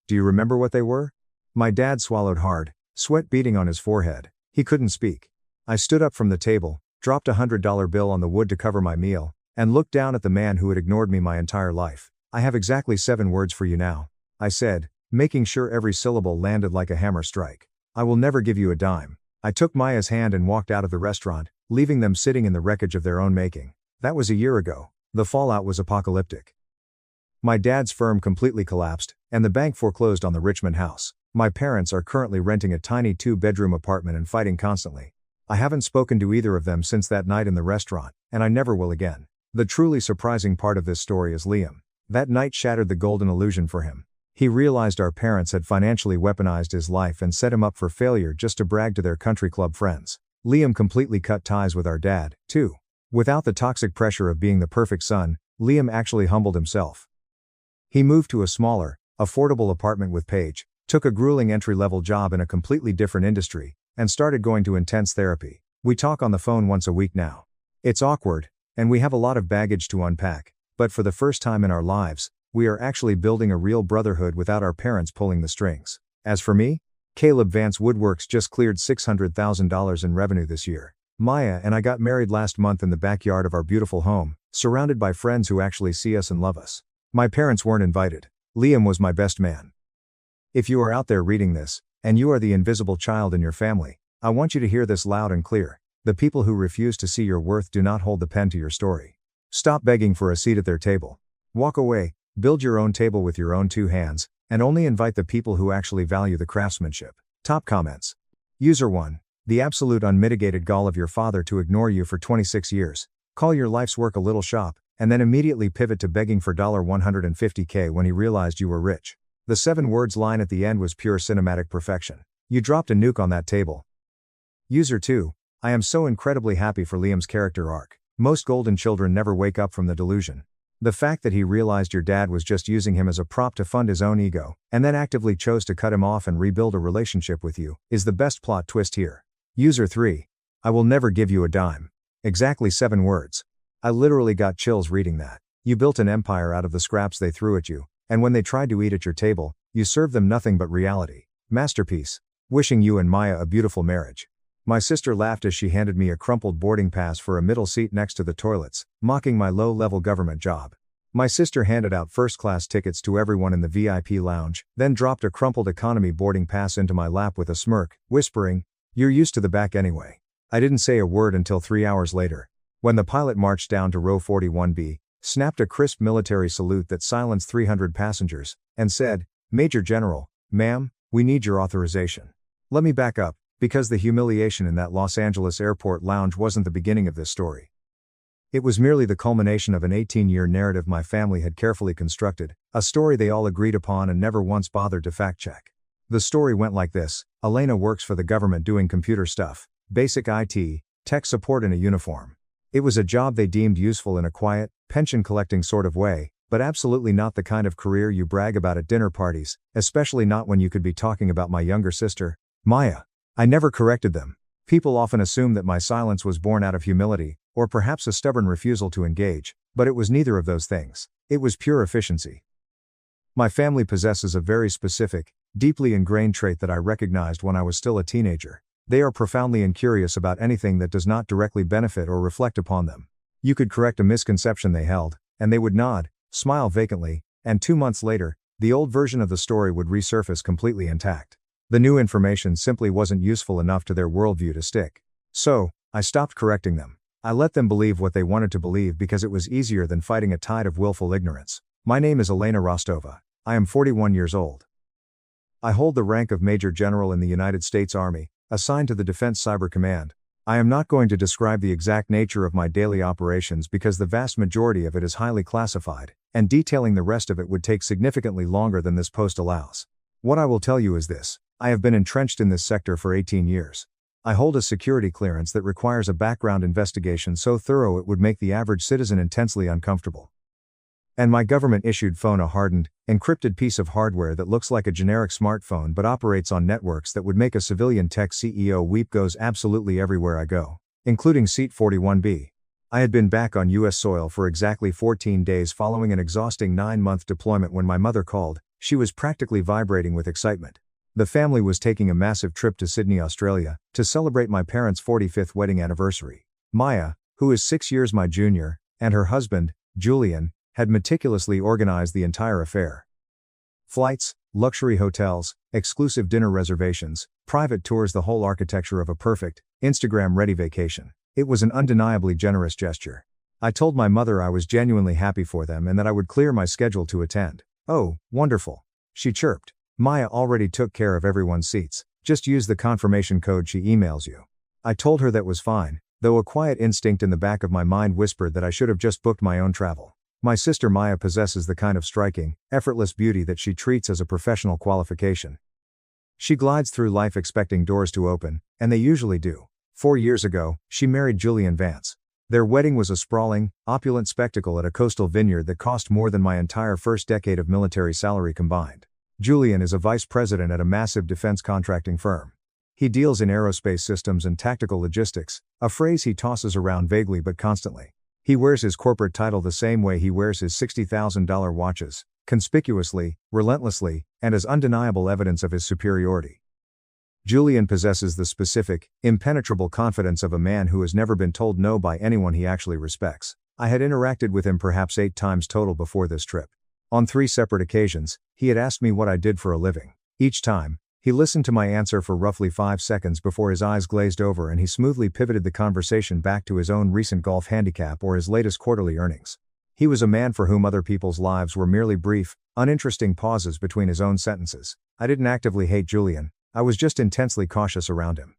Do you remember what they were?" My dad swallowed hard, sweat beading on his forehead. He couldn't speak. I stood up from the table, dropped a $100 bill on the wood to cover my meal, and looked down at the man who had ignored me my entire life. "I have exactly 7 words for you now," I said, making sure every syllable landed like a hammer strike. "I will never give you a dime." I took Maya's hand and walked out of the restaurant, leaving them sitting in the wreckage of their own making. That was a year ago. The fallout was apocalyptic. My dad's firm completely collapsed, and the bank foreclosed on the Richmond house. My parents are currently renting a tiny 2-bedroom apartment and fighting constantly. I haven't spoken to either of them since that night in the restaurant, and I never will again. The truly surprising part of this story is Liam. That night shattered the golden illusion for him. He realized our parents had financially weaponized his life and set him up for failure just to brag to their country club friends. Liam completely cut ties with our dad, too. Without the toxic pressure of being the perfect son, Liam actually humbled himself. He moved to a smaller, affordable apartment with Paige, took a grueling entry-level job in a completely different industry, and started going to intense therapy. We talk on the phone once a week now. It's awkward, and we have a lot of baggage to unpack, but for the first time in our lives, we are actually building a real brotherhood without our parents pulling the strings. As for me, Caleb Vance Woodworks just cleared $600,000 in revenue this year. Maya and I got married last month in the backyard of our beautiful home, surrounded by friends who actually see us and love us. My parents weren't invited. Liam was my best man. If you are out there reading this, and you are the invisible child in your family, I want you to hear this loud and clear. The people who refuse to see your worth do not hold the pen to your story. Stop begging for a seat at their table. Walk away, build your own table with your own 2 hands, and only invite the people who actually value the craftsmanship. Top comments. User 1. The absolute unmitigated gall of your father to ignore you for 26 years, call your life's work a little shop, and then immediately pivot to begging for $150K when he realized you were rich. The 7 words line at the end was pure cinematic perfection. You dropped a nuke on that table. User 2. I am so incredibly happy for Liam's character arc. Most golden children never wake up from the delusion. The fact that he realized your dad was just using him as a prop to fund his own ego, and then actively chose to cut him off and rebuild a relationship with you, is the best plot twist here. User 3. I will never give you a dime. Exactly 7 words. I literally got chills reading that. You built an empire out of the scraps they threw at you, and when they tried to eat at your table, you served them nothing but reality. Masterpiece. Wishing you and Maya a beautiful marriage. My sister laughed as she handed me a crumpled boarding pass for a middle seat next to the toilets, mocking my low-level government job. My sister handed out first-class tickets to everyone in the VIP lounge, then dropped a crumpled economy boarding pass into my lap with a smirk, whispering, "You're used to the back anyway." I didn't say a word until 3 hours later, when the pilot marched down to row 41B, snapped a crisp military salute that silenced 300 passengers, and said, "Major General, ma'am, we need your authorization." Let me back up, because the humiliation in that Los Angeles airport lounge wasn't the beginning of this story. It was merely the culmination of an 18-year narrative my family had carefully constructed, a story they all agreed upon and never once bothered to fact-check. The story went like this: Elena works for the government doing computer stuff, basic IT, tech support in a uniform. It was a job they deemed useful in a quiet, pension-collecting sort of way, but absolutely not the kind of career you brag about at dinner parties, especially not when you could be talking about my younger sister, Maya. I never corrected them. People often assume that my silence was born out of humility, or perhaps a stubborn refusal to engage, but it was neither of those things. It was pure efficiency. My family possesses a very specific, deeply ingrained trait that I recognized when I was still a teenager. They are profoundly incurious about anything that does not directly benefit or reflect upon them. You could correct a misconception they held, and they would nod, smile vacantly, and 2 months later, the old version of the story would resurface completely intact. The new information simply wasn't useful enough to their worldview to stick. So, I stopped correcting them. I let them believe what they wanted to believe because it was easier than fighting a tide of willful ignorance. My name is Elena Rostova. I am 41 years old. I hold the rank of Major General in the United States Army, assigned to the Defense Cyber Command. I am not going to describe the exact nature of my daily operations because the vast majority of it is highly classified, and detailing the rest of it would take significantly longer than this post allows. What I will tell you is this: I have been entrenched in this sector for 18 years. I hold a security clearance that requires a background investigation so thorough it would make the average citizen intensely uncomfortable. And my government-issued phone a hardened, encrypted piece of hardware that looks like a generic smartphone but operates on networks that would make a civilian tech CEO weep goes absolutely everywhere I go, including Seat 41B. I had been back on US soil for exactly 14 days following an exhausting 9-month deployment when my mother called. She was practically vibrating with excitement. The family was taking a massive trip to Sydney, Australia, to celebrate my parents' 45th wedding anniversary. Maya, who is 6 years my junior, and her husband, Julian, had meticulously organized the entire affair. Flights, luxury hotels, exclusive dinner reservations, private tours, the whole architecture of a perfect, Instagram-ready vacation. It was an undeniably generous gesture. I told my mother I was genuinely happy for them and that I would clear my schedule to attend. "Oh, wonderful," she chirped. "Maya already took care of everyone's seats, just use the confirmation code she emails you." I told her that was fine, though a quiet instinct in the back of my mind whispered that I should have just booked my own travel. My sister Maya possesses the kind of striking, effortless beauty that she treats as a professional qualification. She glides through life expecting doors to open, and they usually do. 4 years ago, she married Julian Vance. Their wedding was a sprawling, opulent spectacle at a coastal vineyard that cost more than my entire first decade of military salary combined. Julian is a vice president at a massive defense contracting firm. He deals in aerospace systems and tactical logistics, a phrase he tosses around vaguely but constantly. He wears his corporate title the same way he wears his $60,000 watches, conspicuously, relentlessly, and as undeniable evidence of his superiority. Julian possesses the specific, impenetrable confidence of a man who has never been told no by anyone he actually respects. I had interacted with him perhaps 8 times total before this trip. On 3 separate occasions, he had asked me what I did for a living. Each time, he listened to my answer for roughly 5 seconds before his eyes glazed over and he smoothly pivoted the conversation back to his own recent golf handicap or his latest quarterly earnings. He was a man for whom other people's lives were merely brief, uninteresting pauses between his own sentences. I didn't actively hate Julian, I was just intensely cautious around him.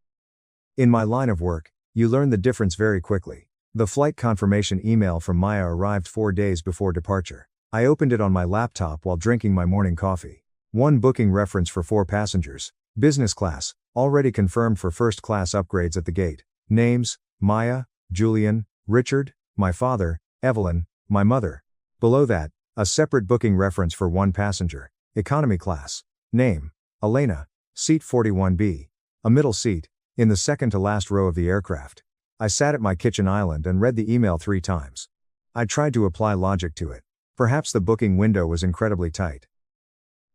In my line of work, you learn the difference very quickly. The flight confirmation email from Maya arrived 4 days before departure. I opened it on my laptop while drinking my morning coffee. 1 booking reference for 4 passengers. Business class, already confirmed for first class upgrades at the gate. Names, Maya, Julian, Richard, my father, Evelyn, my mother. Below that, a separate booking reference for 1 passenger. Economy class. Name, Elena. Seat 41B. A middle seat, in the second to last row of the aircraft. I sat at my kitchen island and read the email 3 times. I tried to apply logic to it. Perhaps the booking window was incredibly tight.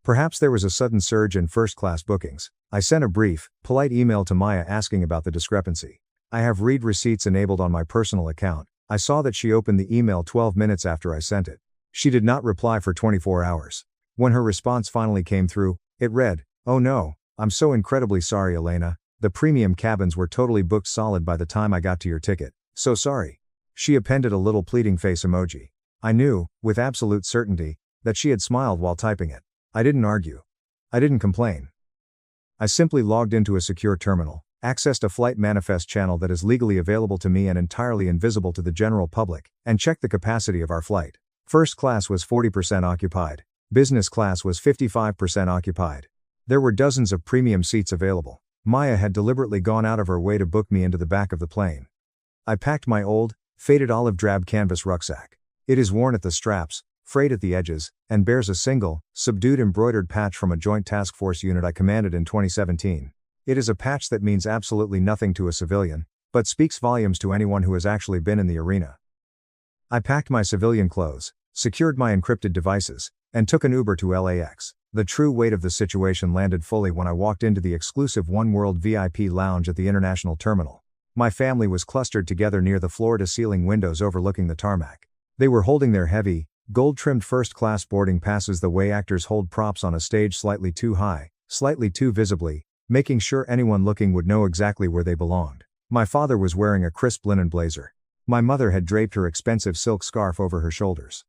Perhaps there was a sudden surge in first-class bookings. I sent a brief, polite email to Maya asking about the discrepancy. I have read receipts enabled on my personal account. I saw that she opened the email 12 minutes after I sent it. She did not reply for 24 hours. When her response finally came through, it read, "Oh no, I'm so incredibly sorry, Elena. The premium cabins were totally booked solid by the time I got to your ticket. So sorry." She appended a little pleading face emoji. I knew, with absolute certainty, that she had smiled while typing it. I didn't argue. I didn't complain. I simply logged into a secure terminal, accessed a flight manifest channel that is legally available to me and entirely invisible to the general public, and checked the capacity of our flight. First class was 40% occupied. Business class was 55% occupied. There were dozens of premium seats available. Maya had deliberately gone out of her way to book me into the back of the plane. I packed my old, faded olive drab canvas rucksack. It is worn at the straps, frayed at the edges, and bears a single, subdued embroidered patch from a joint task force unit I commanded in 2017. It is a patch that means absolutely nothing to a civilian, but speaks volumes to anyone who has actually been in the arena. I packed my civilian clothes, secured my encrypted devices, and took an Uber to LAX. The true weight of the situation landed fully when I walked into the exclusive One World VIP lounge at the international terminal. My family was clustered together near the floor-to-ceiling windows overlooking the tarmac. They were holding their heavy, gold-trimmed first-class boarding passes the way actors hold props on a stage slightly too high, slightly too visibly, making sure anyone looking would know exactly where they belonged. My father was wearing a crisp linen blazer. My mother had draped her expensive silk scarf over her shoulders.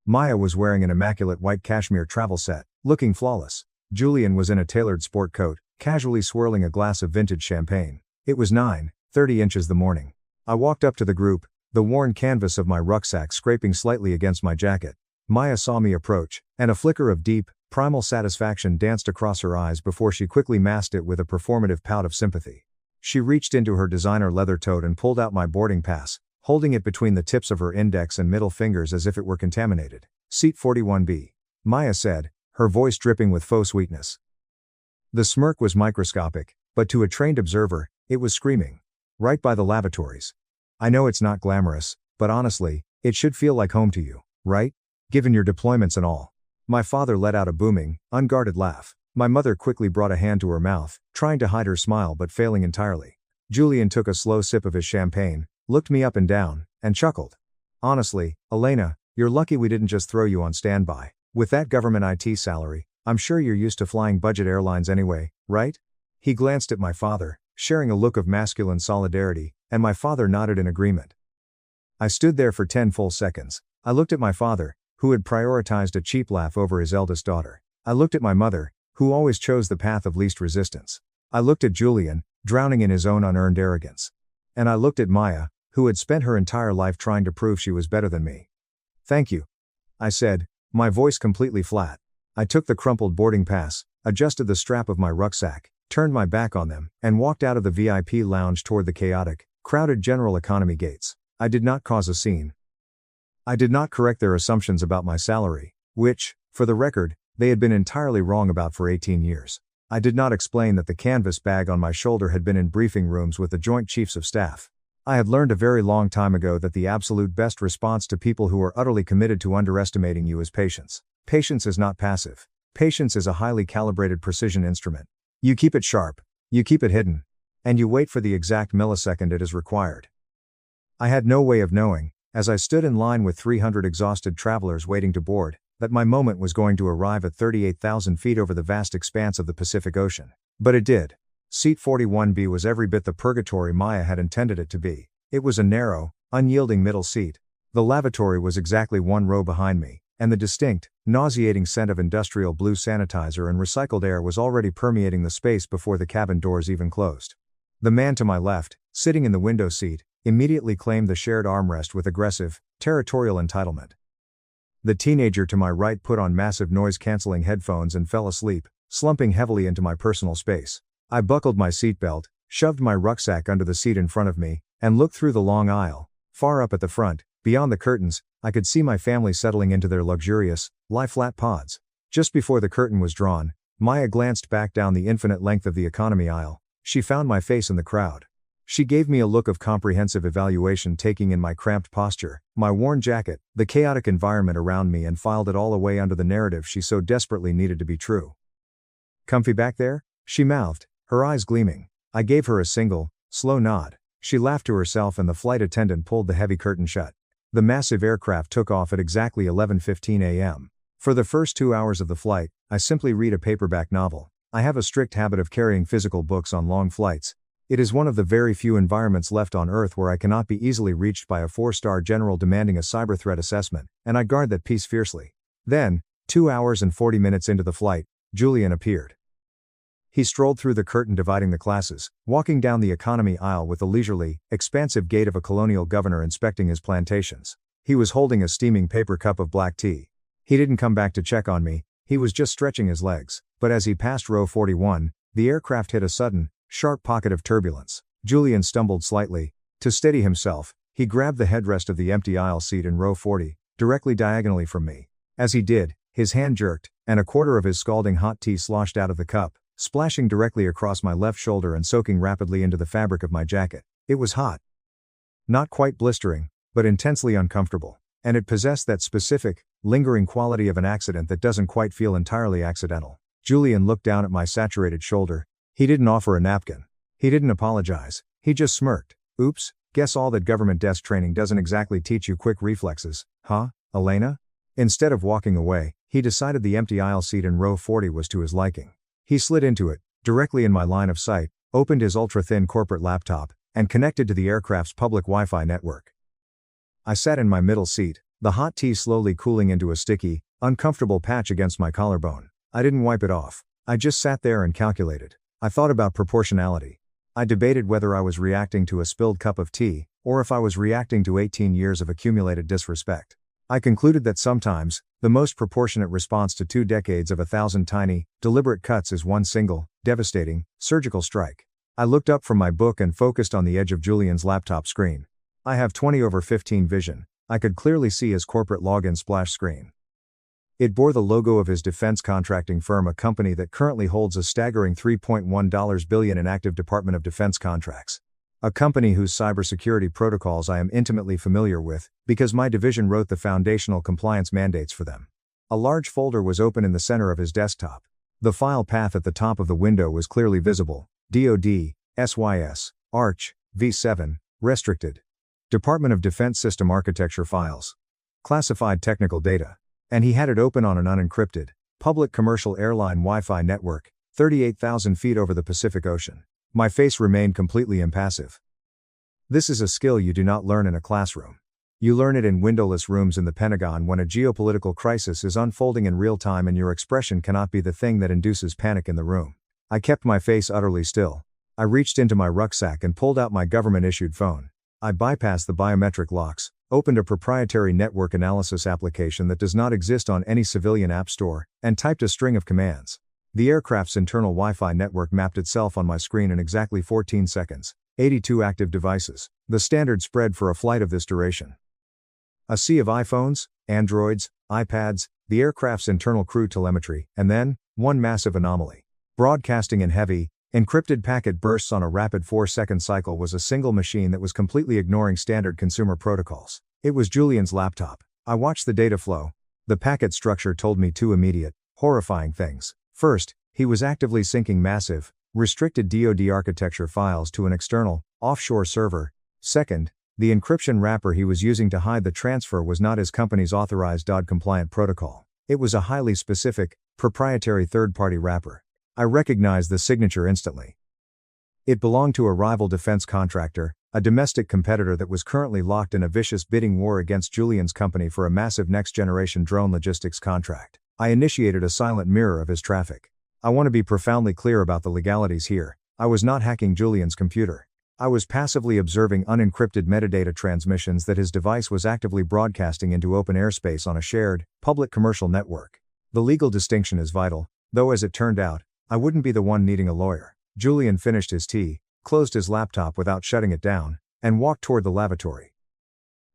Maya was wearing an immaculate white cashmere travel set, looking flawless. Julian was in a tailored sport coat, casually swirling a glass of vintage champagne. It was 9:30 inches the morning. I walked up to the group, the worn canvas of my rucksack scraping slightly against my jacket. Maya saw me approach, and a flicker of deep, primal satisfaction danced across her eyes before she quickly masked it with a performative pout of sympathy. She reached into her designer leather tote and pulled out my boarding pass, holding it between the tips of her index and middle fingers as if it were contaminated. "Seat 41B. Maya said, her voice dripping with faux sweetness. The smirk was microscopic, but to a trained observer, it was screaming. Right by the lavatories. I know it's not glamorous, but honestly, it should feel like home to you, right? Given your deployments and all. My father let out a booming, unguarded laugh. My mother quickly brought a hand to her mouth, trying to hide her smile but failing entirely. Julian took a slow sip of his champagne, looked me up and down, and chuckled. Honestly, Elena, you're lucky we didn't just throw you on standby. With that government IT salary, I'm sure you're used to flying budget airlines anyway, right? He glanced at my father, sharing a look of masculine solidarity, and my father nodded in agreement. I stood there for 10 full seconds. I looked at my father, who had prioritized a cheap laugh over his eldest daughter. I looked at my mother, who always chose the path of least resistance. I looked at Julian, drowning in his own unearned arrogance. And I looked at Maya, who had spent her entire life trying to prove she was better than me. "Thank you," I said, my voice completely flat. I took the crumpled boarding pass, adjusted the strap of my rucksack, turned my back on them, and walked out of the VIP lounge toward the chaotic, crowded general economy gates. I did not cause a scene. I did not correct their assumptions about my salary, which, for the record, they had been entirely wrong about for 18 years. I did not explain that the canvas bag on my shoulder had been in briefing rooms with the Joint Chiefs of Staff. I had learned a very long time ago that the absolute best response to people who are utterly committed to underestimating you is patience. Patience is not passive. Patience is a highly calibrated precision instrument. You keep it sharp, you keep it hidden, and you wait for the exact millisecond it is required. I had no way of knowing, as I stood in line with 300 exhausted travelers waiting to board, that my moment was going to arrive at 38,000 feet over the vast expanse of the Pacific Ocean. But it did. Seat 41B was every bit the purgatory Maya had intended it to be. It was a narrow, unyielding middle seat. The lavatory was exactly one row behind me, and the distinct, nauseating scent of industrial blue sanitizer and recycled air was already permeating the space before the cabin doors even closed. The man to my left, sitting in the window seat, immediately claimed the shared armrest with aggressive, territorial entitlement. The teenager to my right put on massive noise-canceling headphones and fell asleep, slumping heavily into my personal space. I buckled my seatbelt, shoved my rucksack under the seat in front of me, and looked through the long aisle. Far up at the front, beyond the curtains, I could see my family settling into their luxurious, lie-flat pods. Just before the curtain was drawn, Maya glanced back down the infinite length of the economy aisle. She found my face in the crowd. She gave me a look of comprehensive evaluation, taking in my cramped posture, my worn jacket, the chaotic environment around me, and filed it all away under the narrative she so desperately needed to be true. "Comfy back there?" she mouthed, her eyes gleaming. I gave her a single, slow nod. She laughed to herself and the flight attendant pulled the heavy curtain shut. The massive aircraft took off at exactly 11:15 a.m. For the first 2 hours of the flight, I simply read a paperback novel. I have a strict habit of carrying physical books on long flights. It is one of the very few environments left on Earth where I cannot be easily reached by a 4-star general demanding a cyber threat assessment, and I guard that peace fiercely. Then, 2 hours and 40 minutes into the flight, Julian appeared. He strolled through the curtain dividing the classes, walking down the economy aisle with the leisurely, expansive gait of a colonial governor inspecting his plantations. He was holding a steaming paper cup of black tea. He didn't come back to check on me, he was just stretching his legs, but as he passed row 41, the aircraft hit a sudden, sharp pocket of turbulence. Julian stumbled slightly. To steady himself, he grabbed the headrest of the empty aisle seat in row 40, directly diagonally from me. As he did, his hand jerked, and a quarter of his scalding hot tea sloshed out of the cup, splashing directly across my left shoulder and soaking rapidly into the fabric of my jacket. It was hot. Not quite blistering, but intensely uncomfortable. And it possessed that specific, lingering quality of an accident that doesn't quite feel entirely accidental. Julian looked down at my saturated shoulder. He didn't offer a napkin. He didn't apologize. He just smirked. "Oops, guess all that government desk training doesn't exactly teach you quick reflexes, huh, Elena?" Instead of walking away, he decided the empty aisle seat in row 40 was to his liking. He slid into it, directly in my line of sight, opened his ultra-thin corporate laptop, and connected to the aircraft's public Wi-Fi network. I sat in my middle seat, the hot tea slowly cooling into a sticky, uncomfortable patch against my collarbone. I didn't wipe it off. I just sat there and calculated. I thought about proportionality. I debated whether I was reacting to a spilled cup of tea, or if I was reacting to 18 years of accumulated disrespect. I concluded that sometimes, the most proportionate response to 2 decades of 1,000 tiny, deliberate cuts is one single, devastating, surgical strike. I looked up from my book and focused on the edge of Julian's laptop screen. I have 20/15 vision. I could clearly see his corporate login splash screen. It bore the logo of his defense contracting firm, a company that currently holds a staggering $3.1 billion in active Department of Defense contracts. A company whose cybersecurity protocols I am intimately familiar with, because my division wrote the foundational compliance mandates for them. A large folder was open in the center of his desktop. The file path at the top of the window was clearly visible: DoD, SYS, Arch, V7, Restricted. Department of Defense System Architecture files. Classified technical data. And he had it open on an unencrypted, public commercial airline Wi-Fi network, 38,000 feet over the Pacific Ocean. My face remained completely impassive. This is a skill you do not learn in a classroom. You learn it in windowless rooms in the Pentagon when a geopolitical crisis is unfolding in real time and your expression cannot be the thing that induces panic in the room. I kept my face utterly still. I reached into my rucksack and pulled out my government-issued phone. I bypassed the biometric locks, opened a proprietary network analysis application that does not exist on any civilian app store, and typed a string of commands. The aircraft's internal Wi-Fi network mapped itself on my screen in exactly 14 seconds. 82 active devices, the standard spread for a flight of this duration. A sea of iPhones, Androids, iPads, the aircraft's internal crew telemetry, and then, one massive anomaly. Broadcasting in heavy, encrypted packet bursts on a rapid 4-second cycle was a single machine that was completely ignoring standard consumer protocols. It was Julian's laptop. I watched the data flow. The packet structure told me two immediate, horrifying things. First, he was actively syncing massive, restricted DoD architecture files to an external, offshore server. Second, the encryption wrapper he was using to hide the transfer was not his company's authorized DoD-compliant protocol. It was a highly specific, proprietary third-party wrapper. I recognized the signature instantly. It belonged to a rival defense contractor, a domestic competitor that was currently locked in a vicious bidding war against Julian's company for a massive next-generation drone logistics contract. I initiated a silent mirror of his traffic. I want to be profoundly clear about the legalities here. I was not hacking Julian's computer. I was passively observing unencrypted metadata transmissions that his device was actively broadcasting into open airspace on a shared, public commercial network. The legal distinction is vital, though as it turned out, I wouldn't be the one needing a lawyer. Julian finished his tea, closed his laptop without shutting it down, and walked toward the lavatory.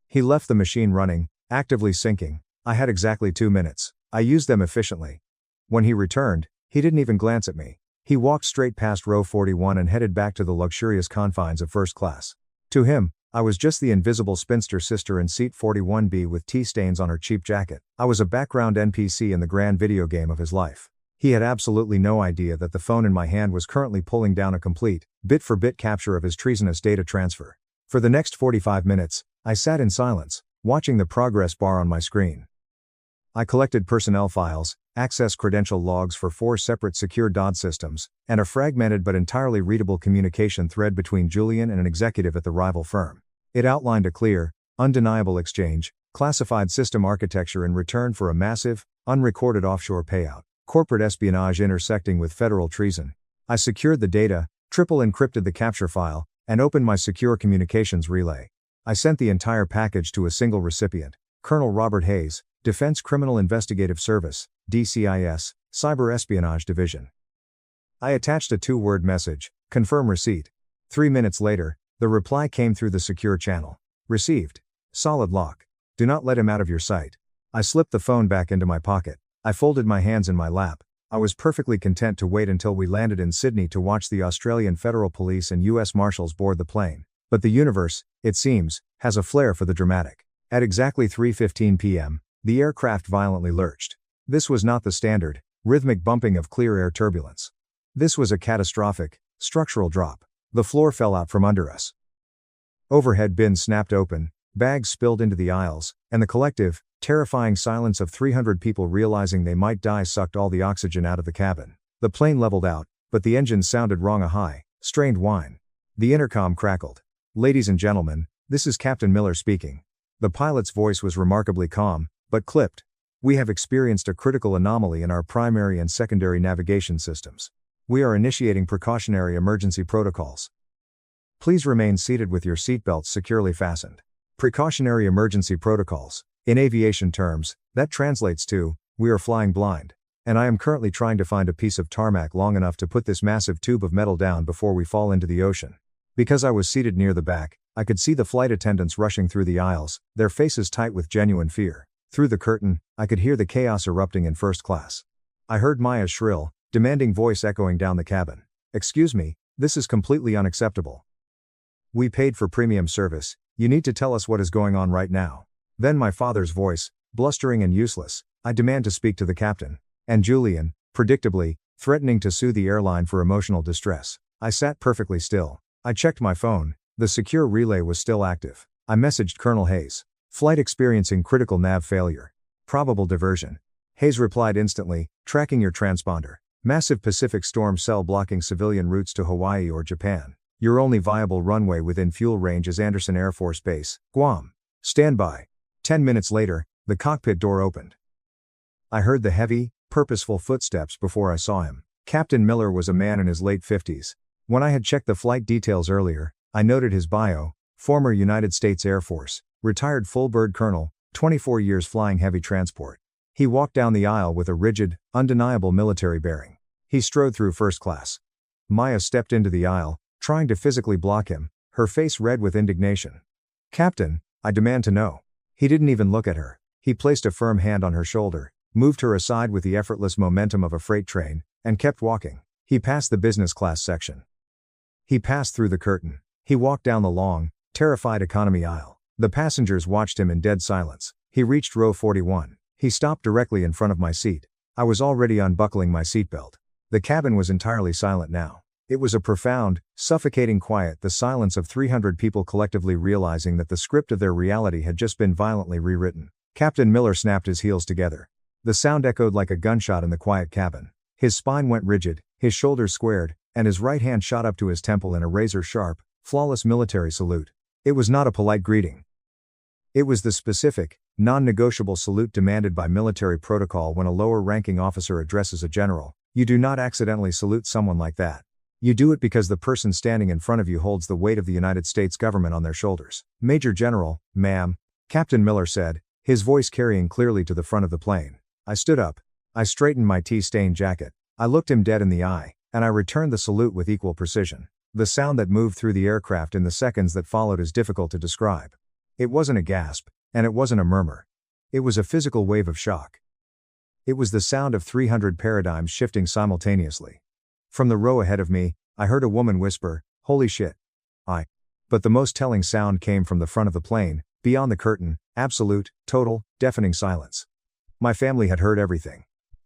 He left the machine running, actively syncing. I had exactly 2 minutes. I used them efficiently. When he returned, he didn't even glance at me. He walked straight past row 41 and headed back to the luxurious confines of first class. To him, I was just the invisible spinster sister in seat 41B with tea stains on her cheap jacket. I was a background NPC in the grand video game of his life. He had absolutely no idea that the phone in my hand was currently pulling down a complete, bit-for-bit capture of his treasonous data transfer. For the next 45 minutes, I sat in silence, watching the progress bar on my screen. I collected personnel files, access credential logs for 4 separate secure DoD systems, and a fragmented but entirely readable communication thread between Julian and an executive at the rival firm. It outlined a clear, undeniable exchange, classified system architecture in return for a massive, unrecorded offshore payout, corporate espionage intersecting with federal treason. I secured the data, triple encrypted the capture file, and opened my secure communications relay. I sent the entire package to a single recipient, Colonel Robert Hayes, Defense Criminal Investigative Service, DCIS, Cyber Espionage Division. I attached a 2-word message, confirm receipt. 3 minutes later, the reply came through the secure channel. Received. Solid lock. Do not let him out of your sight. I slipped the phone back into my pocket. I folded my hands in my lap. I was perfectly content to wait until we landed in Sydney to watch the Australian Federal Police and US Marshals board the plane. But the universe, it seems, has a flair for the dramatic. At exactly 3:15 p.m., the aircraft violently lurched. This was not the standard, rhythmic bumping of clear air turbulence. This was a catastrophic, structural drop. The floor fell out from under us. Overhead bins snapped open, bags spilled into the aisles, and the collective, terrifying silence of 300 people realizing they might die sucked all the oxygen out of the cabin. The plane leveled out, but the engines sounded wrong, a high, strained whine. The intercom crackled. Ladies and gentlemen, this is Captain Miller speaking. The pilot's voice was remarkably calm, but clipped. We have experienced a critical anomaly in our primary and secondary navigation systems. We are initiating precautionary emergency protocols. Please remain seated with your seatbelts securely fastened. Precautionary emergency protocols. In aviation terms, that translates to, we are flying blind. And I am currently trying to find a piece of tarmac long enough to put this massive tube of metal down before we fall into the ocean. Because I was seated near the back, I could see the flight attendants rushing through the aisles, their faces tight with genuine fear. Through the curtain, I could hear the chaos erupting in first class. I heard Maya's shrill, demanding voice echoing down the cabin. Excuse me, this is completely unacceptable. We paid for premium service, you need to tell us what is going on right now. Then my father's voice, blustering and useless, I demand to speak to the captain. And Julian, predictably, threatening to sue the airline for emotional distress. I sat perfectly still. I checked my phone, the secure relay was still active. I messaged Colonel Hayes. Flight experiencing critical nav failure. Probable diversion. Hayes replied instantly, tracking your transponder. Massive Pacific storm cell blocking civilian routes to Hawaii or Japan. Your only viable runway within fuel range is Andersen Air Force Base, Guam. Stand by. 10 minutes later, the cockpit door opened. I heard the heavy, purposeful footsteps before I saw him. Captain Miller was a man in his late 50s. When I had checked the flight details earlier, I noted his bio: former United States Air Force, retired full-bird colonel, 24 years flying heavy transport. He walked down the aisle with a rigid, undeniable military bearing. He strode through first class. Maya stepped into the aisle, trying to physically block him, her face red with indignation. "Captain, I demand to know." He didn't even look at her. He placed a firm hand on her shoulder, moved her aside with the effortless momentum of a freight train, and kept walking. He passed the business class section. He passed through the curtain. He walked down the long, terrified economy aisle. The passengers watched him in dead silence. He reached row 41. He stopped directly in front of my seat. I was already unbuckling my seatbelt. The cabin was entirely silent now. It was a profound, suffocating quiet, the silence of 300 people collectively realizing that the script of their reality had just been violently rewritten. Captain Miller snapped his heels together. The sound echoed like a gunshot in the quiet cabin. His spine went rigid, his shoulders squared, and his right hand shot up to his temple in a razor-sharp, flawless military salute. It was not a polite greeting. It was the specific, non-negotiable salute demanded by military protocol when a lower-ranking officer addresses a general. You do not accidentally salute someone like that. You do it because the person standing in front of you holds the weight of the United States government on their shoulders. "Major General, ma'am," Captain Miller said, his voice carrying clearly to the front of the plane. I stood up. I straightened my tea-stained jacket. I looked him dead in the eye, and I returned the salute with equal precision. The sound that moved through the aircraft in the seconds that followed is difficult to describe. It wasn't a gasp, and it wasn't a murmur. It was a physical wave of shock. It was the sound of 300 paradigms shifting simultaneously. From the row ahead of me, I heard a woman whisper, "Holy shit." But the most telling sound came from the front of the plane, beyond the curtain, absolute, total, deafening silence. My family had heard everything.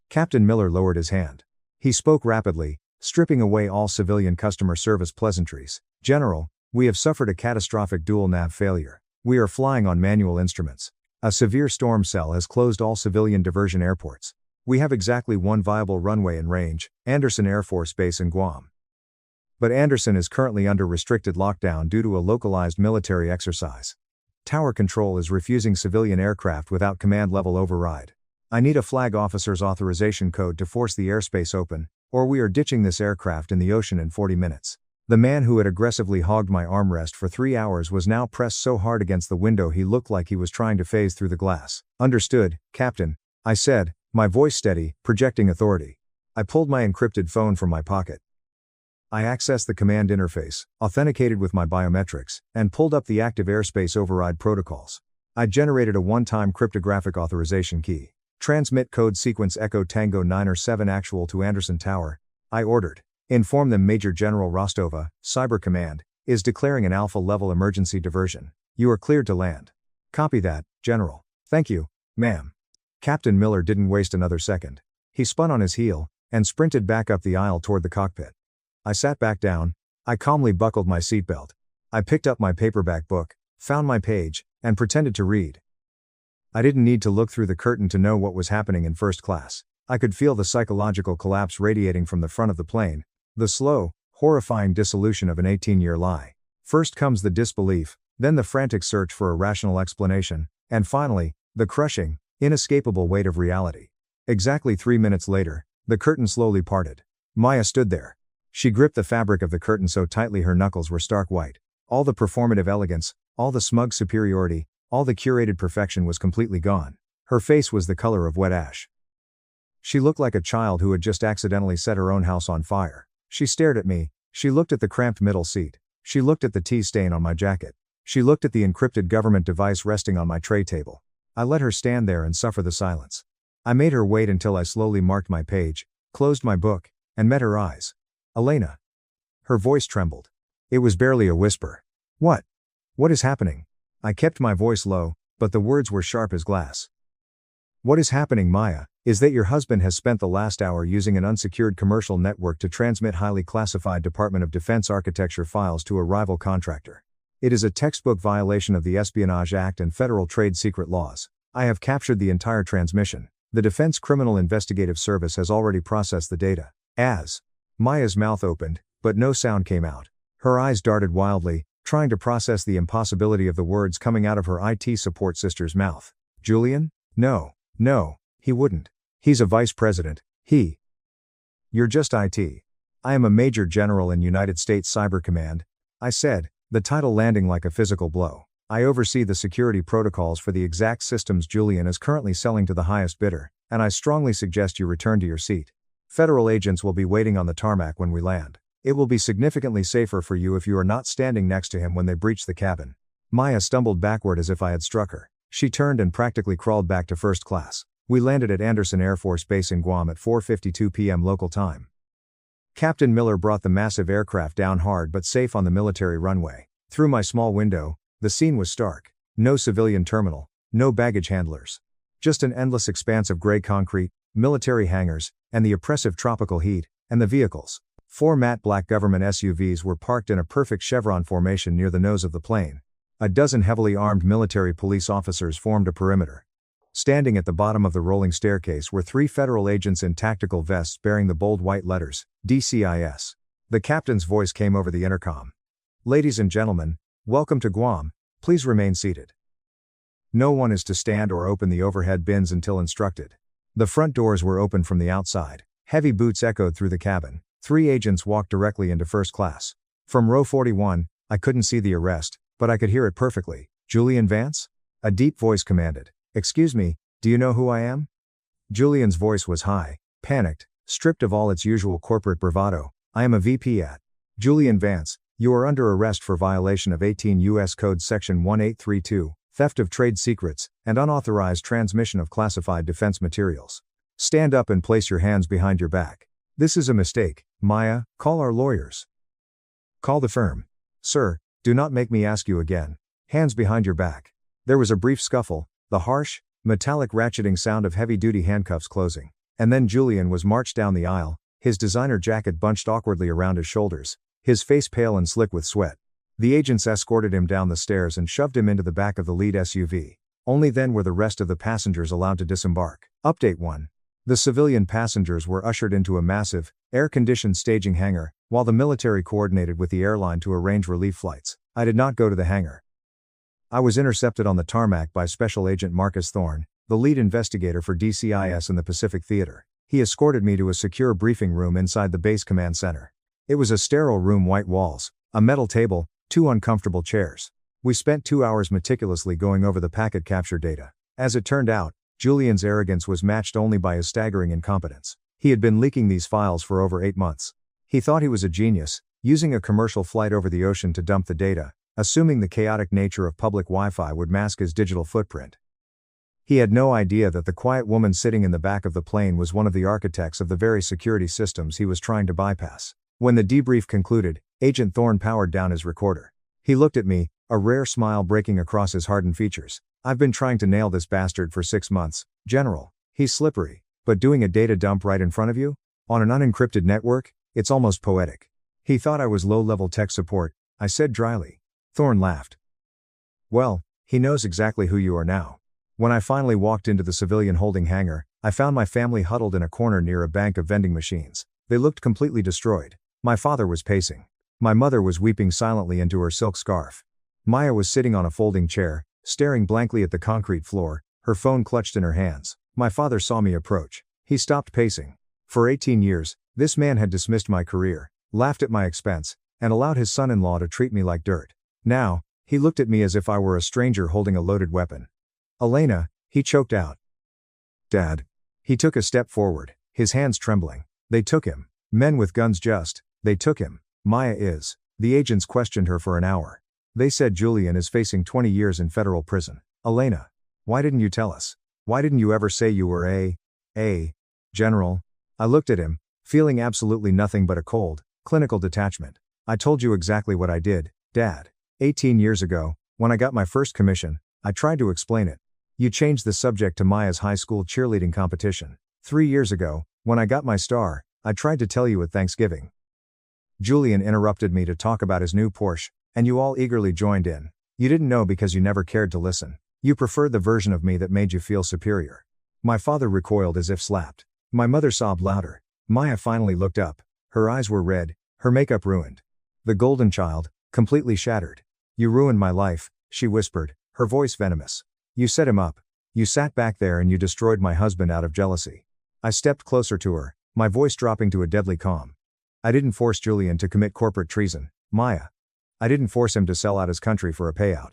Captain Miller lowered his hand. He spoke rapidly, stripping away all civilian customer service pleasantries. "General, we have suffered a catastrophic dual nav failure. We are flying on manual instruments. A severe storm cell has closed all civilian diversion airports. We have exactly one viable runway in range, Andersen Air Force Base in Guam. But Andersen is currently under restricted lockdown due to a localized military exercise. Tower control is refusing civilian aircraft without command level override. I need a flag officer's authorization code to force the airspace open, or we are ditching this aircraft in the ocean in 40 minutes. The man who had aggressively hogged my armrest for 3 hours was now pressed so hard against the window he looked like he was trying to phase through the glass. "Understood, Captain," I said, my voice steady, projecting authority. I pulled my encrypted phone from my pocket. I accessed the command interface, authenticated with my biometrics, and pulled up the active airspace override protocols. I generated a one-time cryptographic authorization key. "Transmit code sequence Echo Tango 9 or 7 actual to Andersen Tower," I ordered. "Inform them Major General Rostova, Cyber Command, is declaring an Alpha-level emergency diversion. You are cleared to land." "Copy that, General." "Thank you, ma'am." Captain Miller didn't waste another second. He spun on his heel, and sprinted back up the aisle toward the cockpit. I sat back down. I calmly buckled my seatbelt. I picked up my paperback book, found my page, and pretended to read. I didn't need to look through the curtain to know what was happening in first class. I could feel the psychological collapse radiating from the front of the plane, the slow, horrifying dissolution of an 18-year lie. First comes the disbelief, then the frantic search for a rational explanation, and finally, the crushing, inescapable weight of reality. Exactly 3 minutes later, the curtain slowly parted. Maya stood there. She gripped the fabric of the curtain so tightly her knuckles were stark white. All the performative elegance, all the smug superiority, all the curated perfection was completely gone. Her face was the color of wet ash. She looked like a child who had just accidentally set her own house on fire. She stared at me. She looked at the cramped middle seat. She looked at the tea stain on my jacket. She looked at the encrypted government device resting on my tray table. I let her stand there and suffer the silence. I made her wait until I slowly marked my page, closed my book, and met her eyes. "Elena." Her voice trembled. It was barely a whisper. "What? What is happening?" I kept my voice low, but the words were sharp as glass. "What is happening, Maya, is that your husband has spent the last hour using an unsecured commercial network to transmit highly classified Department of Defense architecture files to a rival contractor. It is a textbook violation of the Espionage Act and federal trade secret laws. I have captured the entire transmission. The Defense Criminal Investigative Service has already processed the data." Maya's mouth opened, but no sound came out. Her eyes darted wildly, trying to process the impossibility of the words coming out of her IT support sister's mouth. Julian? No, he wouldn't. He's a vice president. You're just IT. I am a major general in United States Cyber Command, I said, the title landing like a physical blow. I oversee the security protocols for the exact systems Julian is currently selling to the highest bidder, and I strongly suggest you return to your seat. Federal agents will be waiting on the tarmac when we land. It will be significantly safer for you if you are not standing next to him when they breach the cabin. Maya stumbled backward as if I had struck her. She turned and practically crawled back to first class. We landed at Andersen Air Force Base in Guam at 4:52 p.m. local time. Captain Miller brought the massive aircraft down hard but safe on the military runway. Through my small window, the scene was stark. No civilian terminal, no baggage handlers. Just an endless expanse of gray concrete, military hangars, and the oppressive tropical heat, and the vehicles. 4 matte black government SUVs were parked in a perfect chevron formation near the nose of the plane. A dozen heavily armed military police officers formed a perimeter. Standing at the bottom of the rolling staircase were 3 federal agents in tactical vests bearing the bold white letters, DCIS. The captain's voice came over the intercom. Ladies and gentlemen, welcome to Guam, please remain seated. No one is to stand or open the overhead bins until instructed. The front doors were open from the outside. Heavy boots echoed through the cabin. 3 agents walked directly into first class. From row 41, I couldn't see the arrest, but I could hear it perfectly. Julian Vance? A deep voice commanded. Excuse me, do you know who I am? Julian's voice was high, panicked, stripped of all its usual corporate bravado. I am a VP at Julian Vance. You are under arrest for violation of 18 U.S. Code Section 1832, theft of trade secrets, and unauthorized transmission of classified defense materials. Stand up and place your hands behind your back. This is a mistake, Maya, call our lawyers. Call the firm. Sir, do not make me ask you again. Hands behind your back. There was a brief scuffle, the harsh, metallic ratcheting sound of heavy-duty handcuffs closing. And then Julian was marched down the aisle, his designer jacket bunched awkwardly around his shoulders, his face pale and slick with sweat. The agents escorted him down the stairs and shoved him into the back of the lead SUV. Only then were the rest of the passengers allowed to disembark. Update 1. The civilian passengers were ushered into a massive, air-conditioned staging hangar, while the military coordinated with the airline to arrange relief flights. I did not go to the hangar. I was intercepted on the tarmac by Special Agent Marcus Thorne, the lead investigator for DCIS in the Pacific Theater. He escorted me to a secure briefing room inside the base command center. It was a sterile room, white walls, a metal table, 2 uncomfortable chairs. We spent 2 hours meticulously going over the packet capture data. As it turned out, Julian's arrogance was matched only by his staggering incompetence. He had been leaking these files for over 8 months. He thought he was a genius, using a commercial flight over the ocean to dump the data, assuming the chaotic nature of public Wi-Fi would mask his digital footprint. He had no idea that the quiet woman sitting in the back of the plane was one of the architects of the very security systems he was trying to bypass. When the debrief concluded, Agent Thorne powered down his recorder. He looked at me, a rare smile breaking across his hardened features. I've been trying to nail this bastard for 6 months, General. He's slippery. But doing a data dump right in front of you? On an unencrypted network? It's almost poetic. He thought I was low-level tech support, I said dryly. Thorne laughed. Well, he knows exactly who you are now. When I finally walked into the civilian holding hangar, I found my family huddled in a corner near a bank of vending machines. They looked completely destroyed. My father was pacing. My mother was weeping silently into her silk scarf. Maya was sitting on a folding chair, staring blankly at the concrete floor, her phone clutched in her hands. My father saw me approach. He stopped pacing. For 18 years, this man had dismissed my career, laughed at my expense, and allowed his son-in-law to treat me like dirt. Now, he looked at me as if I were a stranger holding a loaded weapon. Elena, he choked out. Dad. He took a step forward, his hands trembling. They took him. Men with guns they took him. Maya is. The agents questioned her for an hour. They said Julian is facing 20 years in federal prison. Elena. Why didn't you tell us? Why didn't you ever say you were a general? I looked at him, feeling absolutely nothing but a cold, clinical detachment. I told you exactly what I did, Dad. 18 years ago, when I got my first commission, I tried to explain it. You changed the subject to Maya's high school cheerleading competition. 3 years ago, when I got my star, I tried to tell you at Thanksgiving. Julian interrupted me to talk about his new Porsche, and you all eagerly joined in. You didn't know because you never cared to listen. You preferred the version of me that made you feel superior. My father recoiled as if slapped. My mother sobbed louder. Maya finally looked up. Her eyes were red, her makeup ruined. The golden child, completely shattered. You ruined my life, she whispered, her voice venomous. You set him up. You sat back there and you destroyed my husband out of jealousy. I stepped closer to her, my voice dropping to a deadly calm. I didn't force Julian to commit corporate treason, Maya. I didn't force him to sell out his country for a payout.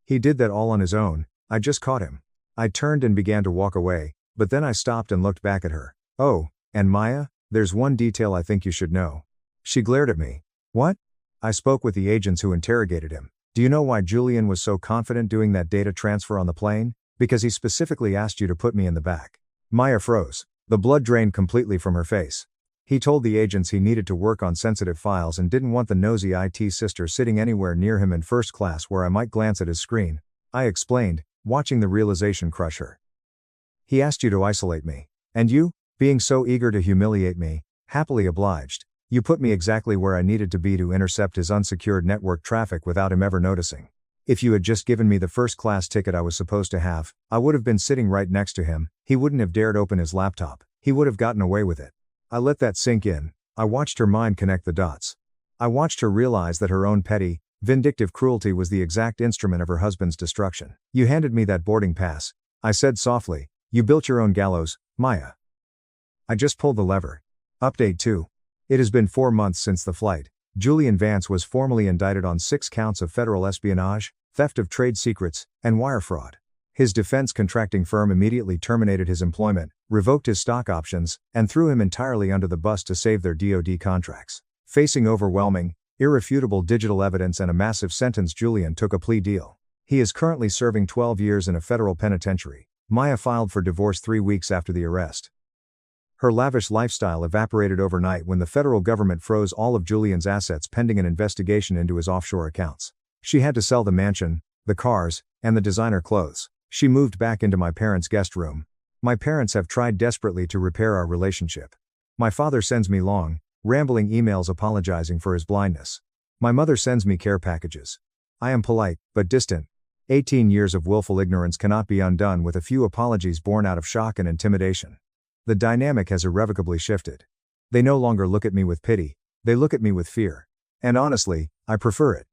He did that all on his own, I just caught him. I turned and began to walk away, but then I stopped and looked back at her. Oh, and Maya, there's one detail I think you should know. She glared at me. What? I spoke with the agents who interrogated him. Do you know why Julian was so confident doing that data transfer on the plane? Because he specifically asked you to put me in the back. Maya froze. The blood drained completely from her face. He told the agents he needed to work on sensitive files and didn't want the nosy IT sister sitting anywhere near him in first class where I might glance at his screen, I explained, watching the realization crush her. He asked you to isolate me. And you, being so eager to humiliate me, happily obliged. You put me exactly where I needed to be to intercept his unsecured network traffic without him ever noticing. If you had just given me the first-class ticket I was supposed to have, I would have been sitting right next to him, he wouldn't have dared open his laptop, he would have gotten away with it. I let that sink in. I watched her mind connect the dots. I watched her realize that her own petty, vindictive cruelty was the exact instrument of her husband's destruction. You handed me that boarding pass, I said softly. You built your own gallows, Maya. I just pulled the lever. Update 2. It has been 4 months since the flight. Julian Vance was formally indicted on 6 counts of federal espionage, theft of trade secrets, and wire fraud. His defense contracting firm immediately terminated his employment, revoked his stock options, and threw him entirely under the bus to save their DoD contracts. Facing overwhelming, irrefutable digital evidence and a massive sentence, Julian took a plea deal. He is currently serving 12 years in a federal penitentiary. Maya filed for divorce 3 weeks after the arrest. Her lavish lifestyle evaporated overnight when the federal government froze all of Julian's assets pending an investigation into his offshore accounts. She had to sell the mansion, the cars, and the designer clothes. She moved back into my parents' guest room. My parents have tried desperately to repair our relationship. My father sends me long, rambling emails apologizing for his blindness. My mother sends me care packages. I am polite, but distant. 18 years of willful ignorance cannot be undone with a few apologies born out of shock and intimidation. The dynamic has irrevocably shifted. They no longer look at me with pity, they look at me with fear. And honestly, I prefer it.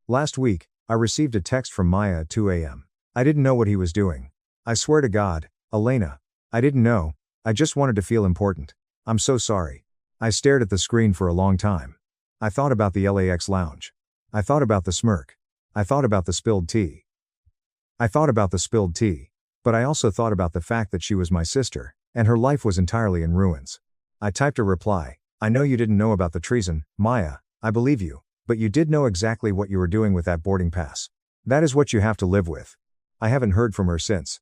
Last week, I received a text from Maya at 2 a.m. I didn't know what he was doing. I swear to God, Elena, I didn't know, I just wanted to feel important. I'm so sorry. I stared at the screen for a long time. I thought about the LAX lounge. I thought about the smirk. I thought about the spilled tea. But I also thought about the fact that she was my sister, and her life was entirely in ruins. I typed a reply. I know you didn't know about the treason, Maya, I believe you, but you did know exactly what you were doing with that boarding pass. That is what you have to live with. I haven't heard from her since.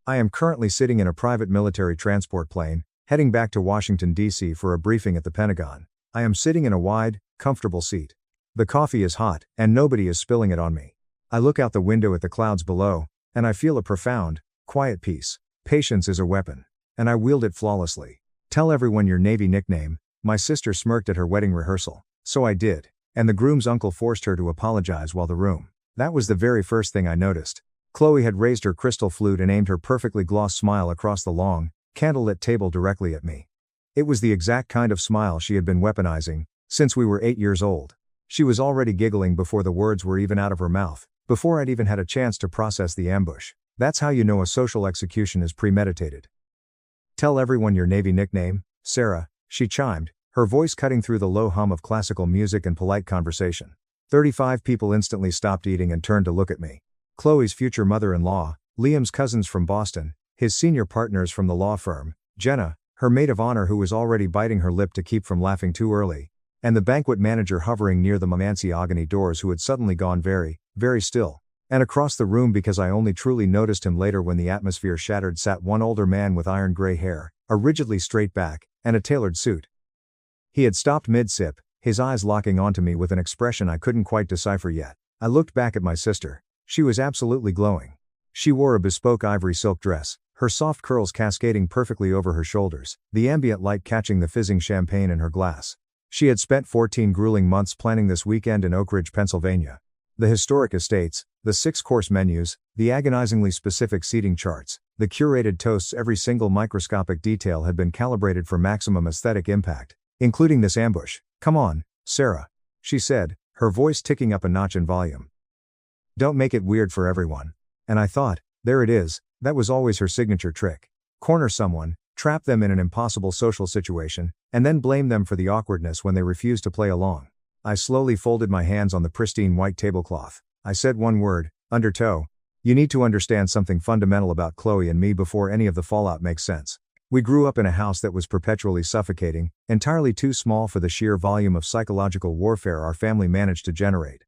I am currently sitting in a private military transport plane, heading back to Washington, D.C. for a briefing at the Pentagon. I am sitting in a wide, comfortable seat. The coffee is hot, and nobody is spilling it on me. I look out the window at the clouds below, and I feel a profound, quiet peace. Patience is a weapon, and I wield it flawlessly. Tell everyone your Navy nickname, my sister smirked at her wedding rehearsal. So I did, and the groom's uncle forced her to apologize while the room. That was the very first thing I noticed. Chloe had raised her crystal flute and aimed her perfectly glossed smile across the long, candlelit table directly at me. It was the exact kind of smile she had been weaponizing since we were 8 years old. She was already giggling before the words were even out of her mouth, before I'd even had a chance to process the ambush. That's how you know a social execution is premeditated. Tell everyone your Navy nickname, Sarah, she chimed, her voice cutting through the low hum of classical music and polite conversation. 35 people instantly stopped eating and turned to look at me. Chloe's future mother-in-law, Liam's cousins from Boston, his senior partners from the law firm, Jenna, her maid of honor who was already biting her lip to keep from laughing too early, and the banquet manager hovering near the Mamansiogany doors who had suddenly gone very, very still. And across the room, because I only truly noticed him later when the atmosphere shattered, sat one older man with iron gray hair, a rigidly straight back, and a tailored suit. He had stopped mid-sip, his eyes locking onto me with an expression I couldn't quite decipher yet. I looked back at my sister. She was absolutely glowing. She wore a bespoke ivory silk dress, her soft curls cascading perfectly over her shoulders, the ambient light catching the fizzing champagne in her glass. She had spent 14 grueling months planning this weekend in Oak Ridge, Pennsylvania. The historic estates, the 6-course menus, the agonizingly specific seating charts, the curated toasts, every single microscopic detail had been calibrated for maximum aesthetic impact, including this ambush. Come on, Sarah, she said, her voice ticking up a notch in volume. Don't make it weird for everyone. And I thought, there it is, that was always her signature trick. Corner someone, trap them in an impossible social situation, and then blame them for the awkwardness when they refuse to play along. I slowly folded my hands on the pristine white tablecloth. I said one word, undertow. You need to understand something fundamental about Chloe and me before any of the fallout makes sense. We grew up in a house that was perpetually suffocating, entirely too small for the sheer volume of psychological warfare our family managed to generate.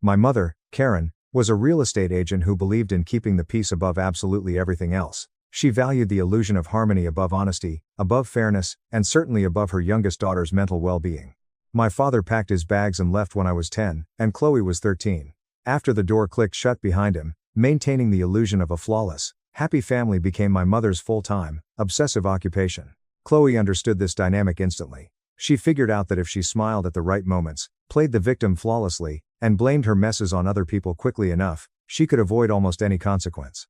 My mother, Karen, was a real estate agent who believed in keeping the peace above absolutely everything else. She valued the illusion of harmony above honesty, above fairness, and certainly above her youngest daughter's mental well-being. My father packed his bags and left when I was 10, and Chloe was 13. After the door clicked shut behind him, maintaining the illusion of a flawless, happy family became my mother's full-time, obsessive occupation. Chloe understood this dynamic instantly. She figured out that if she smiled at the right moments, played the victim flawlessly, and blamed her messes on other people quickly enough, she could avoid almost any consequence.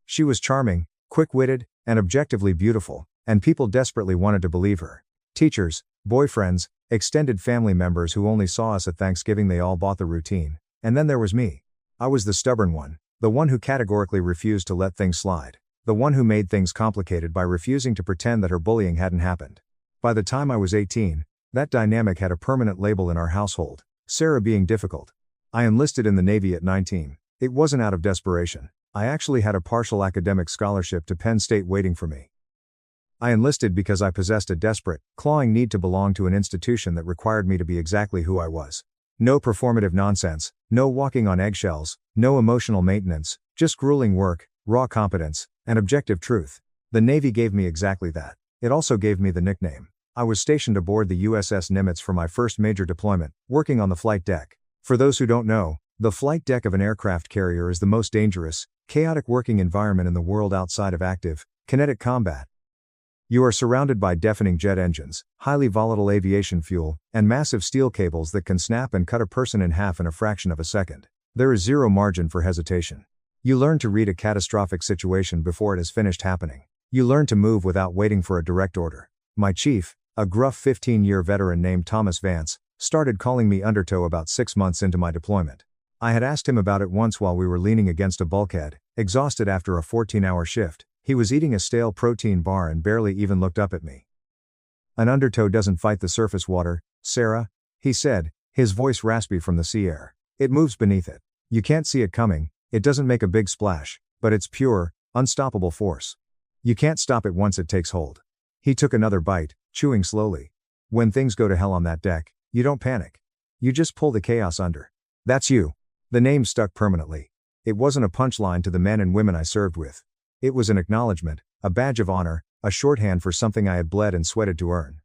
She was charming, quick-witted, and objectively beautiful, and people desperately wanted to believe her. Teachers, boyfriends, extended family members who only saw us at Thanksgiving, they all bought the routine. And then there was me. I was the stubborn one, the one who categorically refused to let things slide, the one who made things complicated by refusing to pretend that her bullying hadn't happened. By the time I was 18, that dynamic had a permanent label in our household, Sarah being difficult. I enlisted in the Navy at 19. It wasn't out of desperation. I actually had a partial academic scholarship to Penn State waiting for me. I enlisted because I possessed a desperate, clawing need to belong to an institution that required me to be exactly who I was. No performative nonsense, no walking on eggshells, no emotional maintenance, just grueling work, raw competence, and objective truth. The Navy gave me exactly that. It also gave me the nickname. I was stationed aboard the USS Nimitz for my first major deployment, working on the flight deck. For those who don't know, the flight deck of an aircraft carrier is the most dangerous, chaotic working environment in the world outside of active, kinetic combat. You are surrounded by deafening jet engines, highly volatile aviation fuel, and massive steel cables that can snap and cut a person in half in a fraction of a second. There is zero margin for hesitation. You learn to read a catastrophic situation before it has finished happening. You learn to move without waiting for a direct order. My chief, a gruff 15-year veteran named Thomas Vance, started calling me undertow about 6 months into my deployment. I had asked him about it once while we were leaning against a bulkhead, exhausted after a 14-hour shift. He was eating a stale protein bar and barely even looked up at me. An undertow doesn't fight the surface water, Sarah, he said, his voice raspy from the sea air. It moves beneath it. You can't see it coming, it doesn't make a big splash, but it's pure, unstoppable force. You can't stop it once it takes hold. He took another bite, chewing slowly. When things go to hell on that deck, you don't panic. You just pull the chaos under. That's you. The name stuck permanently. It wasn't a punchline to the men and women I served with. It was an acknowledgement, a badge of honor, a shorthand for something I had bled and sweated to earn.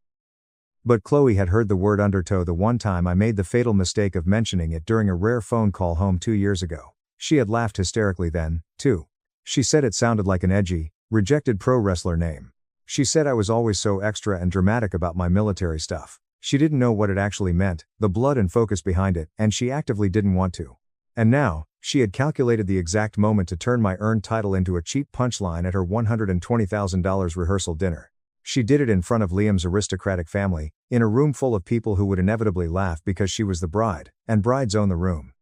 But Chloe had heard the word undertow the one time I made the fatal mistake of mentioning it during a rare phone call home 2 years ago. She had laughed hysterically then, too. She said it sounded like an edgy, rejected pro wrestler name. She said I was always so extra and dramatic about my military stuff. She didn't know what it actually meant, the blood and focus behind it, and she actively didn't want to. And now, she had calculated the exact moment to turn my earned title into a cheap punchline at her $120,000 rehearsal dinner. She did it in front of Liam's aristocratic family, in a room full of people who would inevitably laugh because she was the bride, and brides own the room.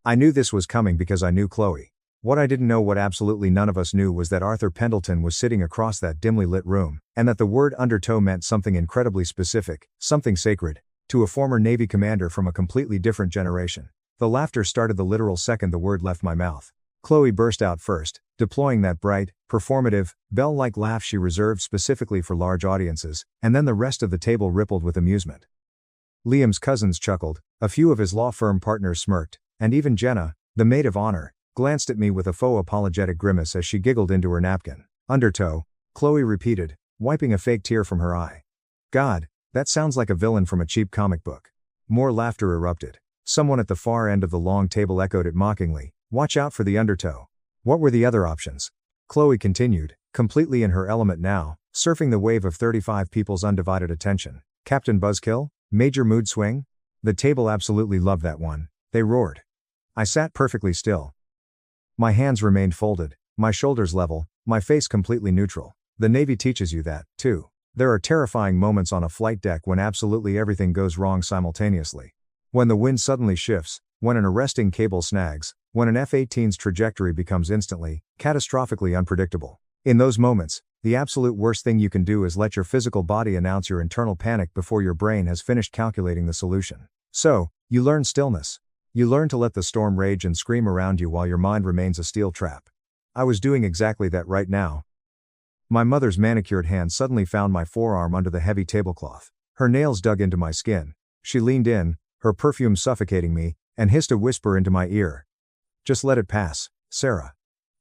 I knew this was coming because I knew Chloe. What I didn't know, what absolutely none of us knew, was that Arthur Pendleton was sitting across that dimly lit room, and that the word undertow meant something incredibly specific, something sacred, to a former Navy commander from a completely different generation. The laughter started the literal second the word left my mouth. Chloe burst out first, deploying that bright, performative, bell-like laugh she reserved specifically for large audiences, and then the rest of the table rippled with amusement. Liam's cousins chuckled, a few of his law firm partners smirked, and even Jenna, the maid of honor, glanced at me with a faux apologetic grimace as she giggled into her napkin. Undertow, Chloe repeated, wiping a fake tear from her eye. God, that sounds like a villain from a cheap comic book. More laughter erupted. Someone at the far end of the long table echoed it mockingly, watch out for the undertow. What were the other options? Chloe continued, completely in her element now, surfing the wave of 35 people's undivided attention. Captain Buzzkill? Major Mood Swing? The table absolutely loved that one. They roared. I sat perfectly still. My hands remained folded, my shoulders level, my face completely neutral. The Navy teaches you that, too. There are terrifying moments on a flight deck when absolutely everything goes wrong simultaneously. When the wind suddenly shifts, when an arresting cable snags, when an F-18's trajectory becomes instantly, catastrophically unpredictable. In those moments, the absolute worst thing you can do is let your physical body announce your internal panic before your brain has finished calculating the solution. So, you learn stillness. You learn to let the storm rage and scream around you while your mind remains a steel trap. I was doing exactly that right now. My mother's manicured hand suddenly found my forearm under the heavy tablecloth. Her nails dug into my skin. She leaned in, her perfume suffocating me, and hissed a whisper into my ear. "Just let it pass, Sarah.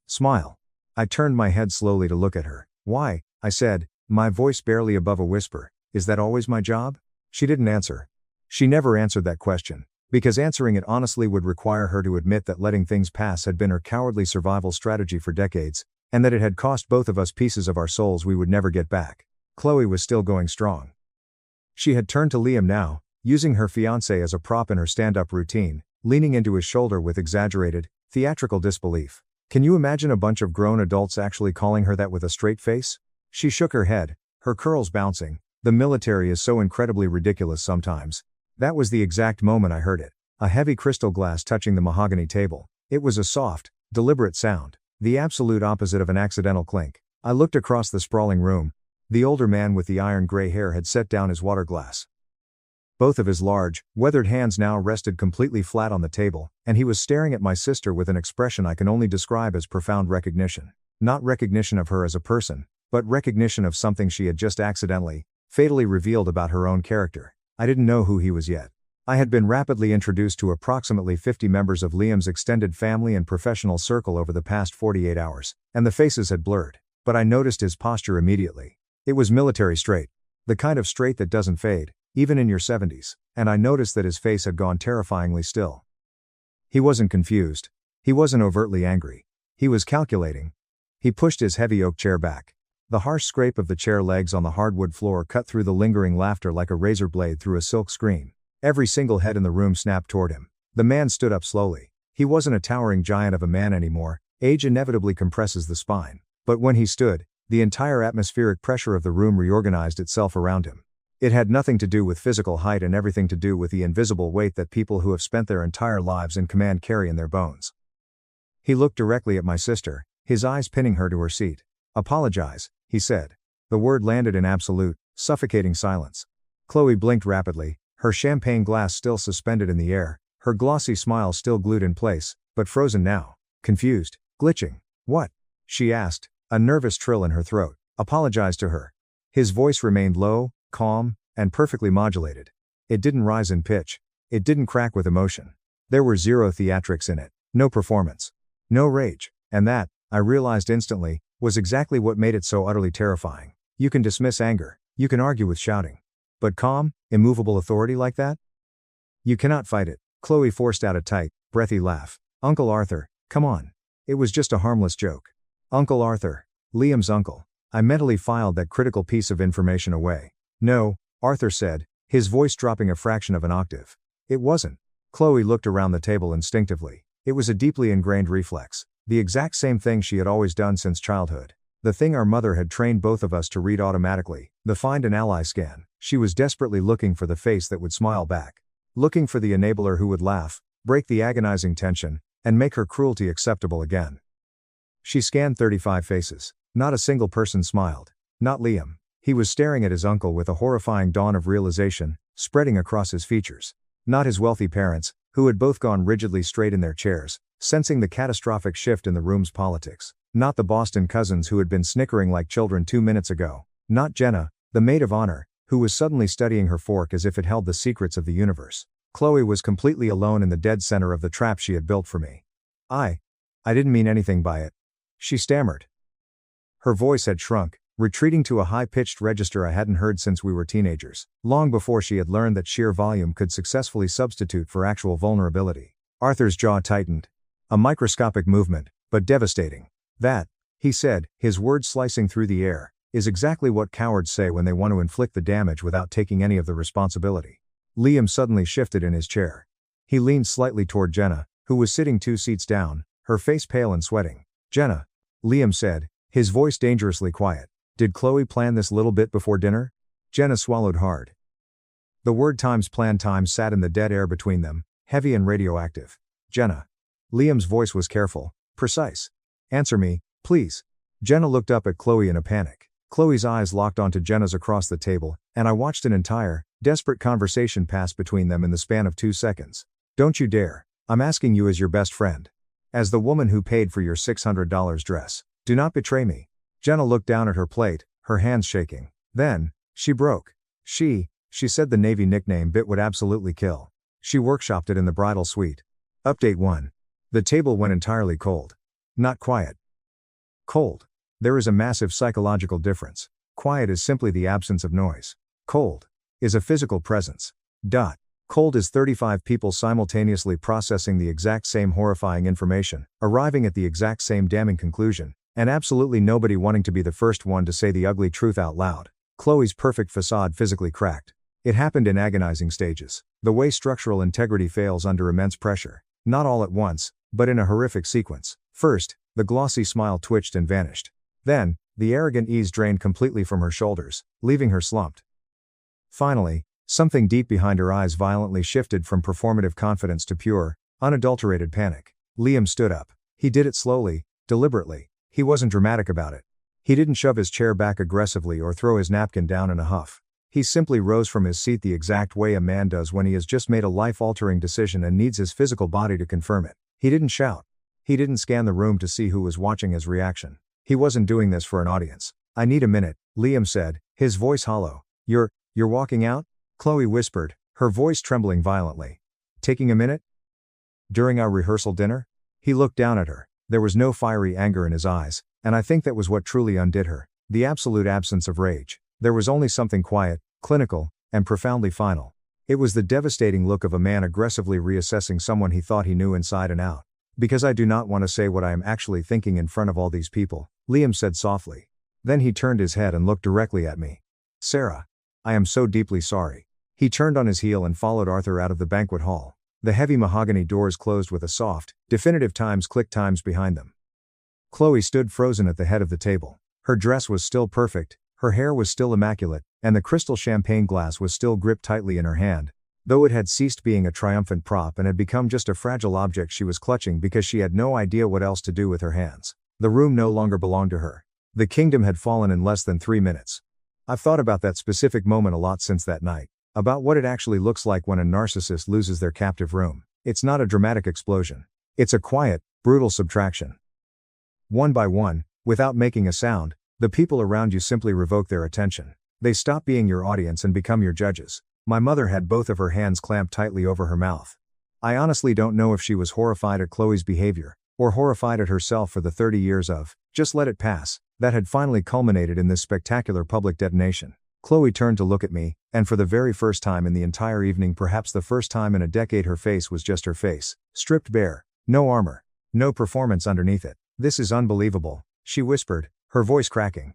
Smile." I turned my head slowly to look at her. "Why?" I said, my voice barely above a whisper. "Is that always my job?" She didn't answer. She never answered that question, because answering it honestly would require her to admit that letting things pass had been her cowardly survival strategy for decades, and that it had cost both of us pieces of our souls we would never get back. Chloe was still going strong. She had turned to Liam now, using her fiancé as a prop in her stand-up routine, leaning into his shoulder with exaggerated, theatrical disbelief. Can you imagine a bunch of grown adults actually calling her that with a straight face? She shook her head, her curls bouncing. The military is so incredibly ridiculous sometimes. That was the exact moment I heard it. A heavy crystal glass touching the mahogany table. It was a soft, deliberate sound. The absolute opposite of an accidental clink. I looked across the sprawling room. The older man with the iron gray hair had set down his water glass. Both of his large, weathered hands now rested completely flat on the table, and he was staring at my sister with an expression I can only describe as profound recognition. Not recognition of her as a person, but recognition of something she had just accidentally, fatally revealed about her own character. I didn't know who he was yet. I had been rapidly introduced to approximately 50 members of Liam's extended family and professional circle over the past 48 hours, and the faces had blurred. But I noticed his posture immediately. It was military straight. The kind of straight that doesn't fade, even in your 70s, and I noticed that his face had gone terrifyingly still. He wasn't confused. He wasn't overtly angry. He was calculating. He pushed his heavy oak chair back. The harsh scrape of the chair legs on the hardwood floor cut through the lingering laughter like a razor blade through a silk screen. Every single head in the room snapped toward him. The man stood up slowly. He wasn't a towering giant of a man anymore. Age inevitably compresses the spine. But when he stood, the entire atmospheric pressure of the room reorganized itself around him. It had nothing to do with physical height and everything to do with the invisible weight that people who have spent their entire lives in command carry in their bones. He looked directly at my sister, his eyes pinning her to her seat. "Apologize," he said. The word landed in absolute, suffocating silence. Chloe blinked rapidly, her champagne glass still suspended in the air, her glossy smile still glued in place, but frozen now. Confused, glitching. "What?" she asked, a nervous trill in her throat. "Apologize to her." His voice remained low, calm, and perfectly modulated. It didn't rise in pitch. It didn't crack with emotion. There were zero theatrics in it, no performance, no rage, and that, I realized instantly, was exactly what made it so utterly terrifying. You can dismiss anger, you can argue with shouting. But calm, immovable authority like that? You cannot fight it. Chloe forced out a tight, breathy laugh. "Uncle Arthur, come on. It was just a harmless joke." Uncle Arthur. Liam's uncle. I mentally filed that critical piece of information away. "No," Arthur said, his voice dropping a fraction of an octave. "It wasn't." Chloe looked around the table instinctively. It was a deeply ingrained reflex. The exact same thing she had always done since childhood. The thing our mother had trained both of us to read automatically, the find an ally scan. She was desperately looking for the face that would smile back. Looking for the enabler who would laugh, break the agonizing tension, and make her cruelty acceptable again. She scanned 35 faces. Not a single person smiled. Not Liam. He was staring at his uncle with a horrifying dawn of realization, spreading across his features. Not his wealthy parents, who had both gone rigidly straight in their chairs, sensing the catastrophic shift in the room's politics. Not the Boston cousins who had been snickering like children 2 minutes ago. Not Jenna, the maid of honor, who was suddenly studying her fork as if it held the secrets of the universe. Chloe was completely alone in the dead center of the trap she had built for me. I didn't mean anything by it," she stammered. Her voice had shrunk, retreating to a high-pitched register I hadn't heard since we were teenagers, long before she had learned that sheer volume could successfully substitute for actual vulnerability. Arthur's jaw tightened. A microscopic movement, but devastating. "That," he said, his words slicing through the air, "is exactly what cowards say when they want to inflict the damage without taking any of the responsibility." Liam suddenly shifted in his chair. He leaned slightly toward Jenna, who was sitting 2 seats down, her face pale and sweating. "Jenna," Liam said, his voice dangerously quiet. "Did Chloe plan this little bit before dinner?" Jenna swallowed hard. The word times plan times sat in the dead air between them, heavy and radioactive. Jenna. Liam's voice was careful, precise. Answer me, please. Jenna looked up at Chloe in a panic. Chloe's eyes locked onto Jenna's across the table, and I watched an entire, desperate conversation pass between them in the span of 2 seconds. Don't you dare. I'm asking you as your best friend. As the woman who paid for your $600 dress. Do not betray me. Jenna looked down at her plate, her hands shaking. Then, she broke. She said the Navy nickname bit would absolutely kill. She workshopped it in the bridal suite. Update 1. The table went entirely cold. Not quiet. Cold. There is a massive psychological difference. Quiet is simply the absence of noise. Cold is a physical presence. Cold is 35 people simultaneously processing the exact same horrifying information, arriving at the exact same damning conclusion, and absolutely nobody wanting to be the first one to say the ugly truth out loud. Chloe's perfect facade physically cracked. It happened in agonizing stages. The way structural integrity fails under immense pressure. Not all at once, but in a horrific sequence. First, the glossy smile twitched and vanished. Then, the arrogant ease drained completely from her shoulders, leaving her slumped. Finally, something deep behind her eyes violently shifted from performative confidence to pure, unadulterated panic. Liam stood up. He did it slowly, deliberately. He wasn't dramatic about it. He didn't shove his chair back aggressively or throw his napkin down in a huff. He simply rose from his seat the exact way a man does when he has just made a life-altering decision and needs his physical body to confirm it. He didn't shout. He didn't scan the room to see who was watching his reaction. He wasn't doing this for an audience. I need a minute, Liam said, his voice hollow. You're walking out? Chloe whispered, her voice trembling violently. Taking a minute? During our rehearsal dinner? He looked down at her. There was no fiery anger in his eyes, and I think that was what truly undid her. The absolute absence of rage. There was only something quiet, clinical, and profoundly final. It was the devastating look of a man aggressively reassessing someone he thought he knew inside and out. Because I do not want to say what I am actually thinking in front of all these people, Liam said softly. Then he turned his head and looked directly at me. Sarah. I am so deeply sorry. He turned on his heel and followed Arthur out of the banquet hall. The heavy mahogany doors closed with a soft, definitive click times behind them. Chloe stood frozen at the head of the table. Her dress was still perfect, her hair was still immaculate, and the crystal champagne glass was still gripped tightly in her hand, though it had ceased being a triumphant prop and had become just a fragile object she was clutching because she had no idea what else to do with her hands. The room no longer belonged to her. The kingdom had fallen in less than 3 minutes. I've thought about that specific moment a lot since that night. About what it actually looks like when a narcissist loses their captive room. It's not a dramatic explosion. It's a quiet, brutal subtraction. One by one, without making a sound, the people around you simply revoke their attention. They stop being your audience and become your judges. My mother had both of her hands clamped tightly over her mouth. I honestly don't know if she was horrified at Chloe's behavior, or horrified at herself for the 30 years of, just let it pass, that had finally culminated in this spectacular public detonation. Chloe turned to look at me, and for the very first time in the entire evening, perhaps the first time in a decade, her face was just her face, stripped bare, no armor, no performance underneath it. This is unbelievable, she whispered, her voice cracking.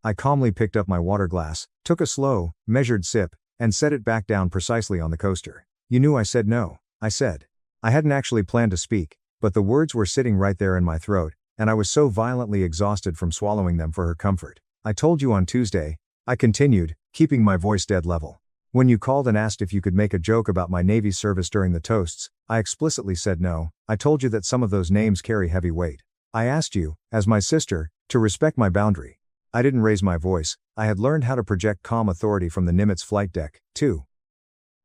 I calmly picked up my water glass, took a slow, measured sip, and set it back down precisely on the coaster. You knew I said no, I said. I hadn't actually planned to speak, but the words were sitting right there in my throat, and I was so violently exhausted from swallowing them for her comfort. I told you on Tuesday, I continued, keeping my voice dead level. When you called and asked if you could make a joke about my Navy service during the toasts, I explicitly said no. I told you that some of those names carry heavy weight. I asked you, as my sister, to respect my boundary. I didn't raise my voice. I had learned how to project calm authority from the Nimitz flight deck, too.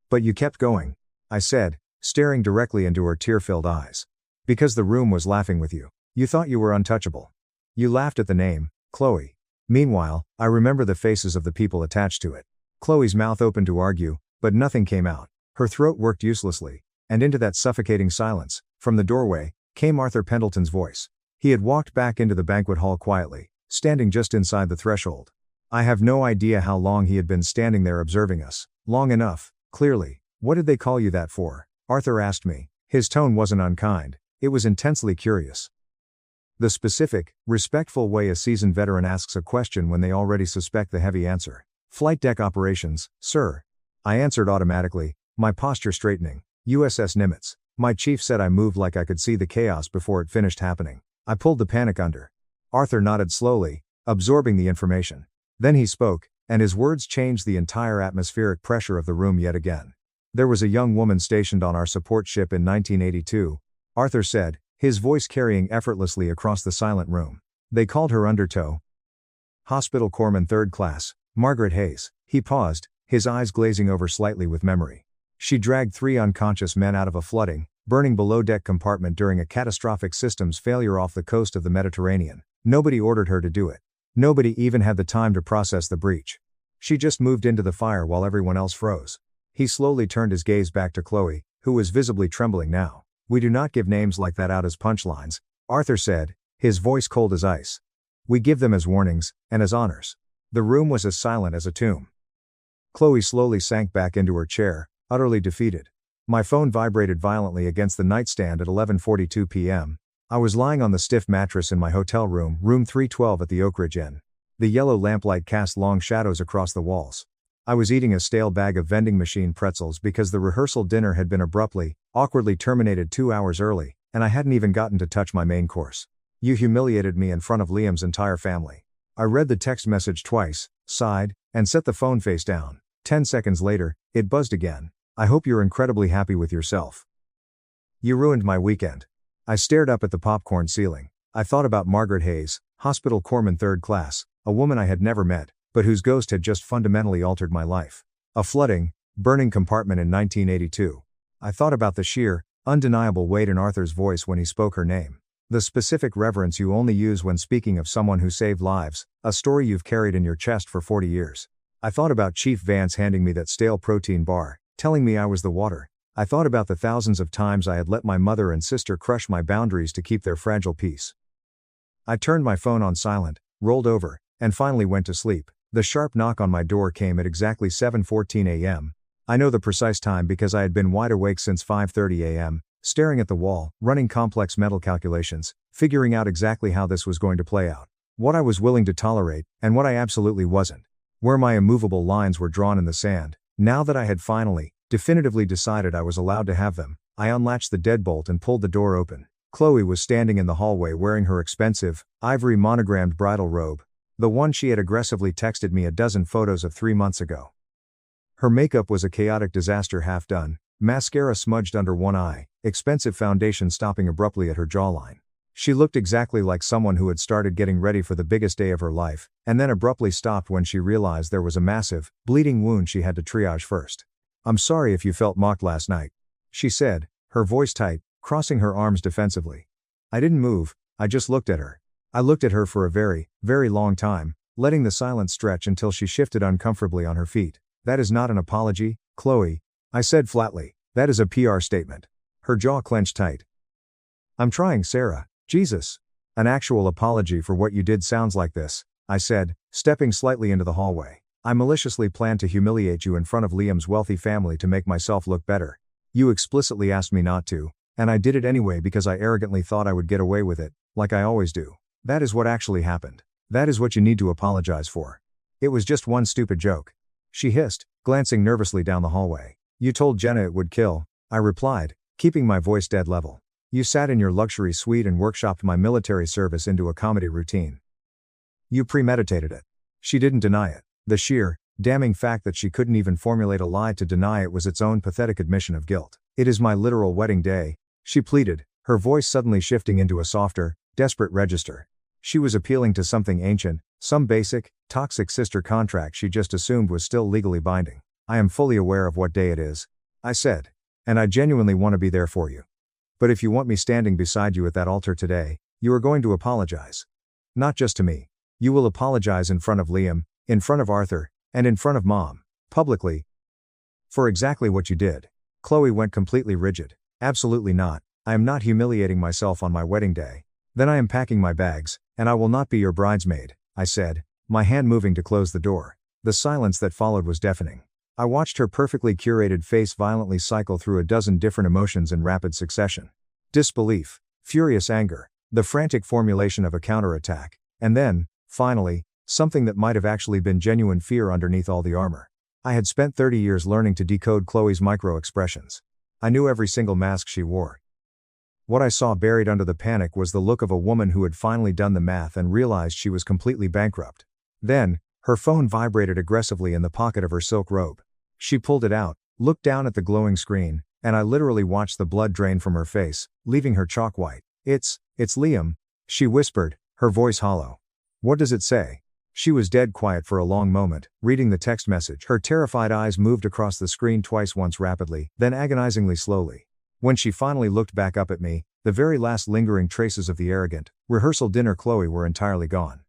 But you kept going, I said, staring directly into her tear-filled eyes. Because the room was laughing with you. You thought you were untouchable. You laughed at the name, Chloe. Meanwhile, I remember the faces of the people attached to it. Chloe's mouth opened to argue, but nothing came out. Her throat worked uselessly, and into that suffocating silence, from the doorway, came Arthur Pendleton's voice. He had walked back into the banquet hall quietly, standing just inside the threshold. I have no idea how long he had been standing there observing us. Long enough, clearly. What did they call you that for? Arthur asked me. His tone wasn't unkind. It was intensely curious. The specific, respectful way a seasoned veteran asks a question when they already suspect the heavy answer. Flight deck operations, sir. I answered automatically, my posture straightening. USS Nimitz. My chief said I moved like I could see the chaos before it finished happening. I pulled the panic under. Arthur nodded slowly, absorbing the information. Then he spoke, And his words changed the entire atmospheric pressure of the room yet again. There was a young woman stationed on our support ship in 1982, Arthur said, his voice carrying effortlessly across the silent room. They called her Undertow. Hospital Corpsman 3rd Class, Margaret Hayes. He paused, his eyes glazing over slightly with memory. She dragged 3 unconscious men out of a flooding, burning below-deck compartment during a catastrophic systems failure off the coast of the Mediterranean. Nobody ordered her to do it. Nobody even had the time to process the breach. She just moved into the fire while everyone else froze. He slowly turned his gaze back to Chloe, who was visibly trembling now. We do not give names like that out as punchlines, Arthur said, his voice cold as ice. We give them as warnings, and as honors. The room was as silent as a tomb. Chloe slowly sank back into her chair, utterly defeated. My phone vibrated violently against the nightstand at 11:42 p.m. I was lying on the stiff mattress in my hotel room, room 312 at the Oak Ridge Inn. The yellow lamplight cast long shadows across the walls. I was eating a stale bag of vending machine pretzels because the rehearsal dinner had been abruptly, awkwardly terminated 2 hours early, and I hadn't even gotten to touch my main course. You humiliated me in front of Liam's entire family. I read the text message twice, sighed, and set the phone face down. 10 seconds later, it buzzed again. I hope you're incredibly happy with yourself. You ruined my weekend. I stared up at the popcorn ceiling. I thought about Margaret Hayes, Hospital Corpsman 3rd Class, a woman I had never met, but whose ghost had just fundamentally altered my life. A flooding, burning compartment in 1982. I thought about the sheer, undeniable weight in Arthur's voice when he spoke her name. The specific reverence you only use when speaking of someone who saved lives, a story you've carried in your chest for 40 years. I thought about Chief Vance handing me that stale protein bar, telling me I was the water. I thought about the thousands of times I had let my mother and sister crush my boundaries to keep their fragile peace. I turned my phone on silent, rolled over, and finally went to sleep. The sharp knock on my door came at exactly 7:14 a.m. I know the precise time because I had been wide awake since 5:30 a.m., staring at the wall, running complex mental calculations, figuring out exactly how this was going to play out. What I was willing to tolerate, and what I absolutely wasn't. Where my immovable lines were drawn in the sand. Now that I had finally, definitively decided I was allowed to have them, I unlatched the deadbolt and pulled the door open. Chloe was standing in the hallway wearing her expensive, ivory monogrammed bridal robe. The one she had aggressively texted me a dozen photos of 3 months ago. Her makeup was a chaotic disaster half done, mascara smudged under one eye, expensive foundation stopping abruptly at her jawline. She looked exactly like someone who had started getting ready for the biggest day of her life, and then abruptly stopped when she realized there was a massive, bleeding wound she had to triage first. I'm sorry if you felt mocked last night, she said, her voice tight, crossing her arms defensively. I didn't move, I just looked at her. I looked at her for a very, very long time, letting the silence stretch until she shifted uncomfortably on her feet. That is not an apology, Chloe, I said flatly. That is a PR statement. Her jaw clenched tight. I'm trying, Sarah. Jesus. An actual apology for what you did sounds like this, I said, stepping slightly into the hallway. I maliciously planned to humiliate you in front of Liam's wealthy family to make myself look better. You explicitly asked me not to, and I did it anyway because I arrogantly thought I would get away with it, like I always do. That is what actually happened. That is what you need to apologize for. It was just one stupid joke. She hissed, glancing nervously down the hallway. You told Jenna it would kill, I replied, keeping my voice dead level. You sat in your luxury suite and workshopped my military service into a comedy routine. You premeditated it. She didn't deny it. The sheer, damning fact that she couldn't even formulate a lie to deny it was its own pathetic admission of guilt. It is my literal wedding day, she pleaded, her voice suddenly shifting into a softer, desperate register. She was appealing to something ancient, some basic, toxic sister contract she just assumed was still legally binding. I am fully aware of what day it is, I said. And I genuinely want to be there for you. But if you want me standing beside you at that altar today, you are going to apologize. Not just to me. You will apologize in front of Liam, in front of Arthur, and in front of Mom, publicly. For exactly what you did. Chloe went completely rigid. Absolutely not. I am not humiliating myself on my wedding day. Then I am packing my bags, and I will not be your bridesmaid, I said, my hand moving to close the door. The silence that followed was deafening. I watched her perfectly curated face violently cycle through a dozen different emotions in rapid succession. Disbelief, furious anger, the frantic formulation of a counterattack, and then, finally, something that might have actually been genuine fear underneath all the armor. I had spent 30 years learning to decode Chloe's micro-expressions. I knew every single mask she wore. What I saw buried under the panic was the look of a woman who had finally done the math and realized she was completely bankrupt. Then, Her phone vibrated aggressively in the pocket of her silk robe. She pulled it out, looked down at the glowing screen, and I literally watched the blood drain from her face, leaving her chalk white. It's Liam," she whispered, her voice hollow. "What does it say?" She was dead quiet for a long moment, reading the text message. Her terrified eyes moved across the screen twice, once rapidly, then agonizingly slowly. When she finally looked back up at me, the very last lingering traces of the arrogant, rehearsal dinner Chloe were entirely gone.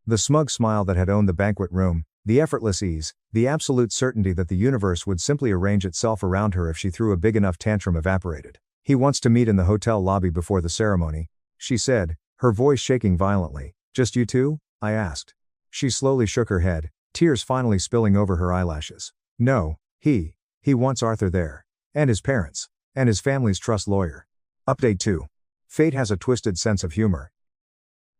The smug smile that had owned the banquet room, the effortless ease, the absolute certainty that the universe would simply arrange itself around her if she threw a big enough tantrum evaporated. "He wants to meet in the hotel lobby before the ceremony," she said, her voice shaking violently. "Just you two?" I asked. She slowly shook her head, tears finally spilling over her eyelashes. "No, he wants Arthur there. And his parents. And his family's trust lawyer." Update 2. Fate has a twisted sense of humor.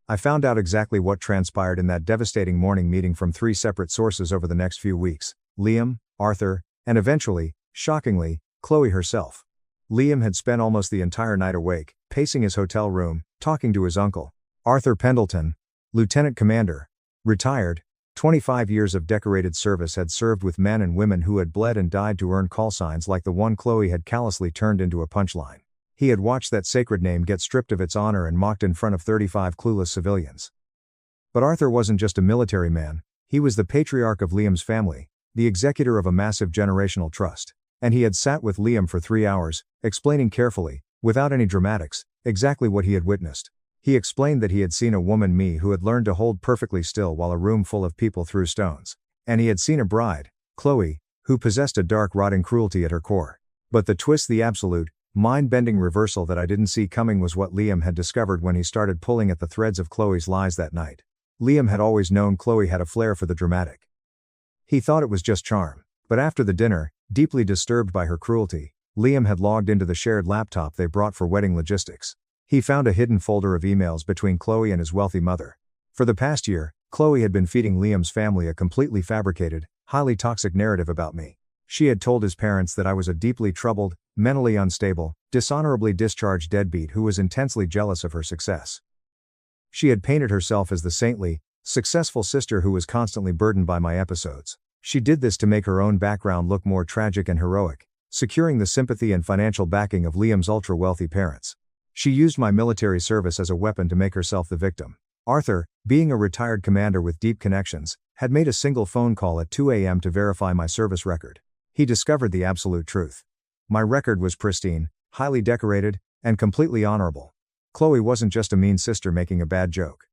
I found out exactly what transpired in that devastating morning meeting from 3 separate sources over the next few weeks: Liam, Arthur, and eventually, shockingly, Chloe herself. Liam had spent almost the entire night awake, pacing his hotel room, talking to his uncle, Arthur Pendleton, Lieutenant Commander, retired, 25 years of decorated service, had served with men and women who had bled and died to earn call signs like the one Chloe had callously turned into a punchline. He had watched that sacred name get stripped of its honor and mocked in front of 35 clueless civilians. But Arthur wasn't just a military man, he was the patriarch of Liam's family, the executor of a massive generational trust. And he had sat with Liam for 3 hours, explaining carefully, without any dramatics, exactly what he had witnessed. He explained that he had seen a woman, me, who had learned to hold perfectly still while a room full of people threw stones. And he had seen a bride, Chloe, who possessed a dark, rotting cruelty at her core. But the twist, the absolute, mind-bending reversal that I didn't see coming, was what Liam had discovered when he started pulling at the threads of Chloe's lies that night. Liam had always known Chloe had a flair for the dramatic. He thought it was just charm. But after the dinner, deeply disturbed by her cruelty, Liam had logged into the shared laptop they brought for wedding logistics. He found a hidden folder of emails between Chloe and his wealthy mother. For the past year, Chloe had been feeding Liam's family a completely fabricated, highly toxic narrative about me. She had told his parents that I was a deeply troubled, mentally unstable, dishonorably discharged deadbeat who was intensely jealous of her success. She had painted herself as the saintly, successful sister who was constantly burdened by my episodes. She did this to make her own background look more tragic and heroic, securing the sympathy and financial backing of Liam's ultra-wealthy parents. She used my military service as a weapon to make herself the victim. Arthur, being a retired commander with deep connections, had made a single phone call at 2 a.m. to verify my service record. He discovered the absolute truth. My record was pristine, highly decorated, and completely honorable. Chloe wasn't just a mean sister making a bad joke.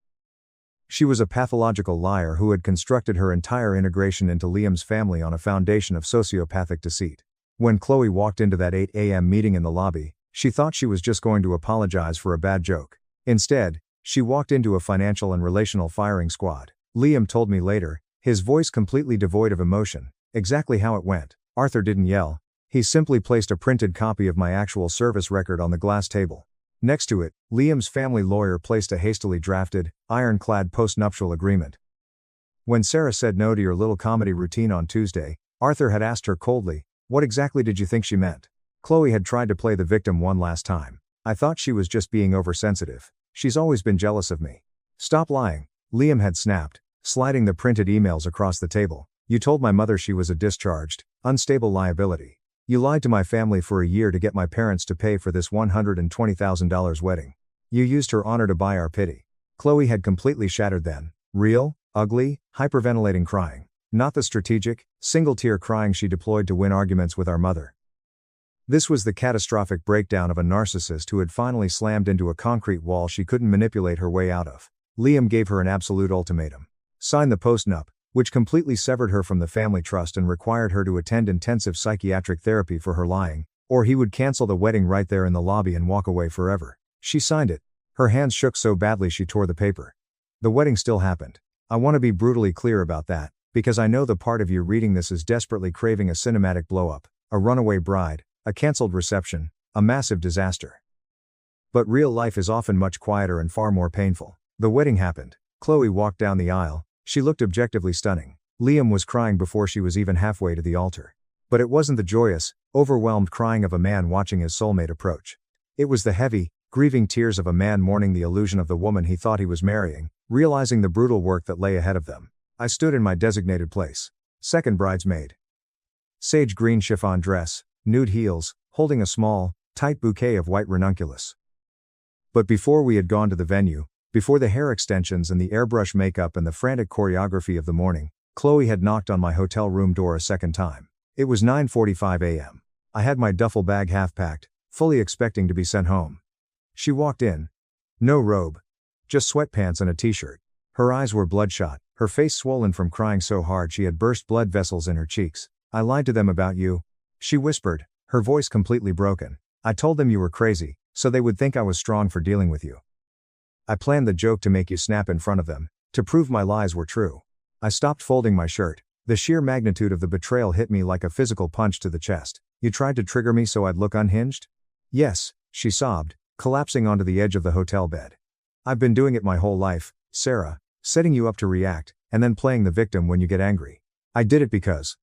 She was a pathological liar who had constructed her entire integration into Liam's family on a foundation of sociopathic deceit. When Chloe walked into that 8 a.m. meeting in the lobby, she thought she was just going to apologize for a bad joke. Instead, she walked into a financial and relational firing squad. Liam told me later, his voice completely devoid of emotion, exactly how it went. Arthur didn't yell. He simply placed a printed copy of my actual service record on the glass table. Next to it, Liam's family lawyer placed a hastily drafted, ironclad post-nuptial agreement. When Sarah said no to your little comedy routine on Tuesday, Arthur had asked her coldly, "What exactly did you think she meant?" Chloe had tried to play the victim one last time. "I thought she was just being oversensitive. She's always been jealous of me." "Stop lying," Liam had snapped, sliding the printed emails across the table. "You told my mother she was a discharged, unstable liability. You lied to my family for a year to get my parents to pay for this $120,000 wedding. You used her honor to buy our pity." Chloe had completely shattered then. Real, ugly, hyperventilating crying. Not the strategic, single-tear crying she deployed to win arguments with our mother. This was the catastrophic breakdown of a narcissist who had finally slammed into a concrete wall she couldn't manipulate her way out of. Liam gave her an absolute ultimatum. Sign the postnup, which completely severed her from the family trust and required her to attend intensive psychiatric therapy for her lying, or he would cancel the wedding right there in the lobby and walk away forever. She signed it. Her hands shook so badly she tore the paper. The wedding still happened. I want to be brutally clear about that, because I know the part of you reading this is desperately craving a cinematic blow-up, a runaway bride, a cancelled reception, a massive disaster. But real life is often much quieter and far more painful. The wedding happened. Chloe walked down the aisle. She looked objectively stunning. Liam was crying before she was even halfway to the altar. But it wasn't the joyous, overwhelmed crying of a man watching his soulmate approach. It was the heavy, grieving tears of a man mourning the illusion of the woman he thought he was marrying, realizing the brutal work that lay ahead of them. I stood in my designated place. Second bridesmaid. Sage green chiffon dress, nude heels, holding a small, tight bouquet of white ranunculus. But before we had gone to the venue, before the hair extensions and the airbrush makeup and the frantic choreography of the morning, Chloe had knocked on my hotel room door a second time. It was 9:45 a.m. I had my duffel bag half packed, fully expecting to be sent home. She walked in. No robe. Just sweatpants and a t-shirt. Her eyes were bloodshot, her face swollen from crying so hard she had burst blood vessels in her cheeks. I lied to them about you, she whispered, her voice completely broken. I told them you were crazy, so they would think I was strong for dealing with you. I planned the joke to make you snap in front of them, to prove my lies were true. I stopped folding my shirt. The sheer magnitude of the betrayal hit me like a physical punch to the chest. You tried to trigger me so I'd look unhinged? Yes, she sobbed, collapsing onto the edge of the hotel bed. I've been doing it my whole life, Sarah, setting you up to react, and then playing the victim when you get angry. I did it because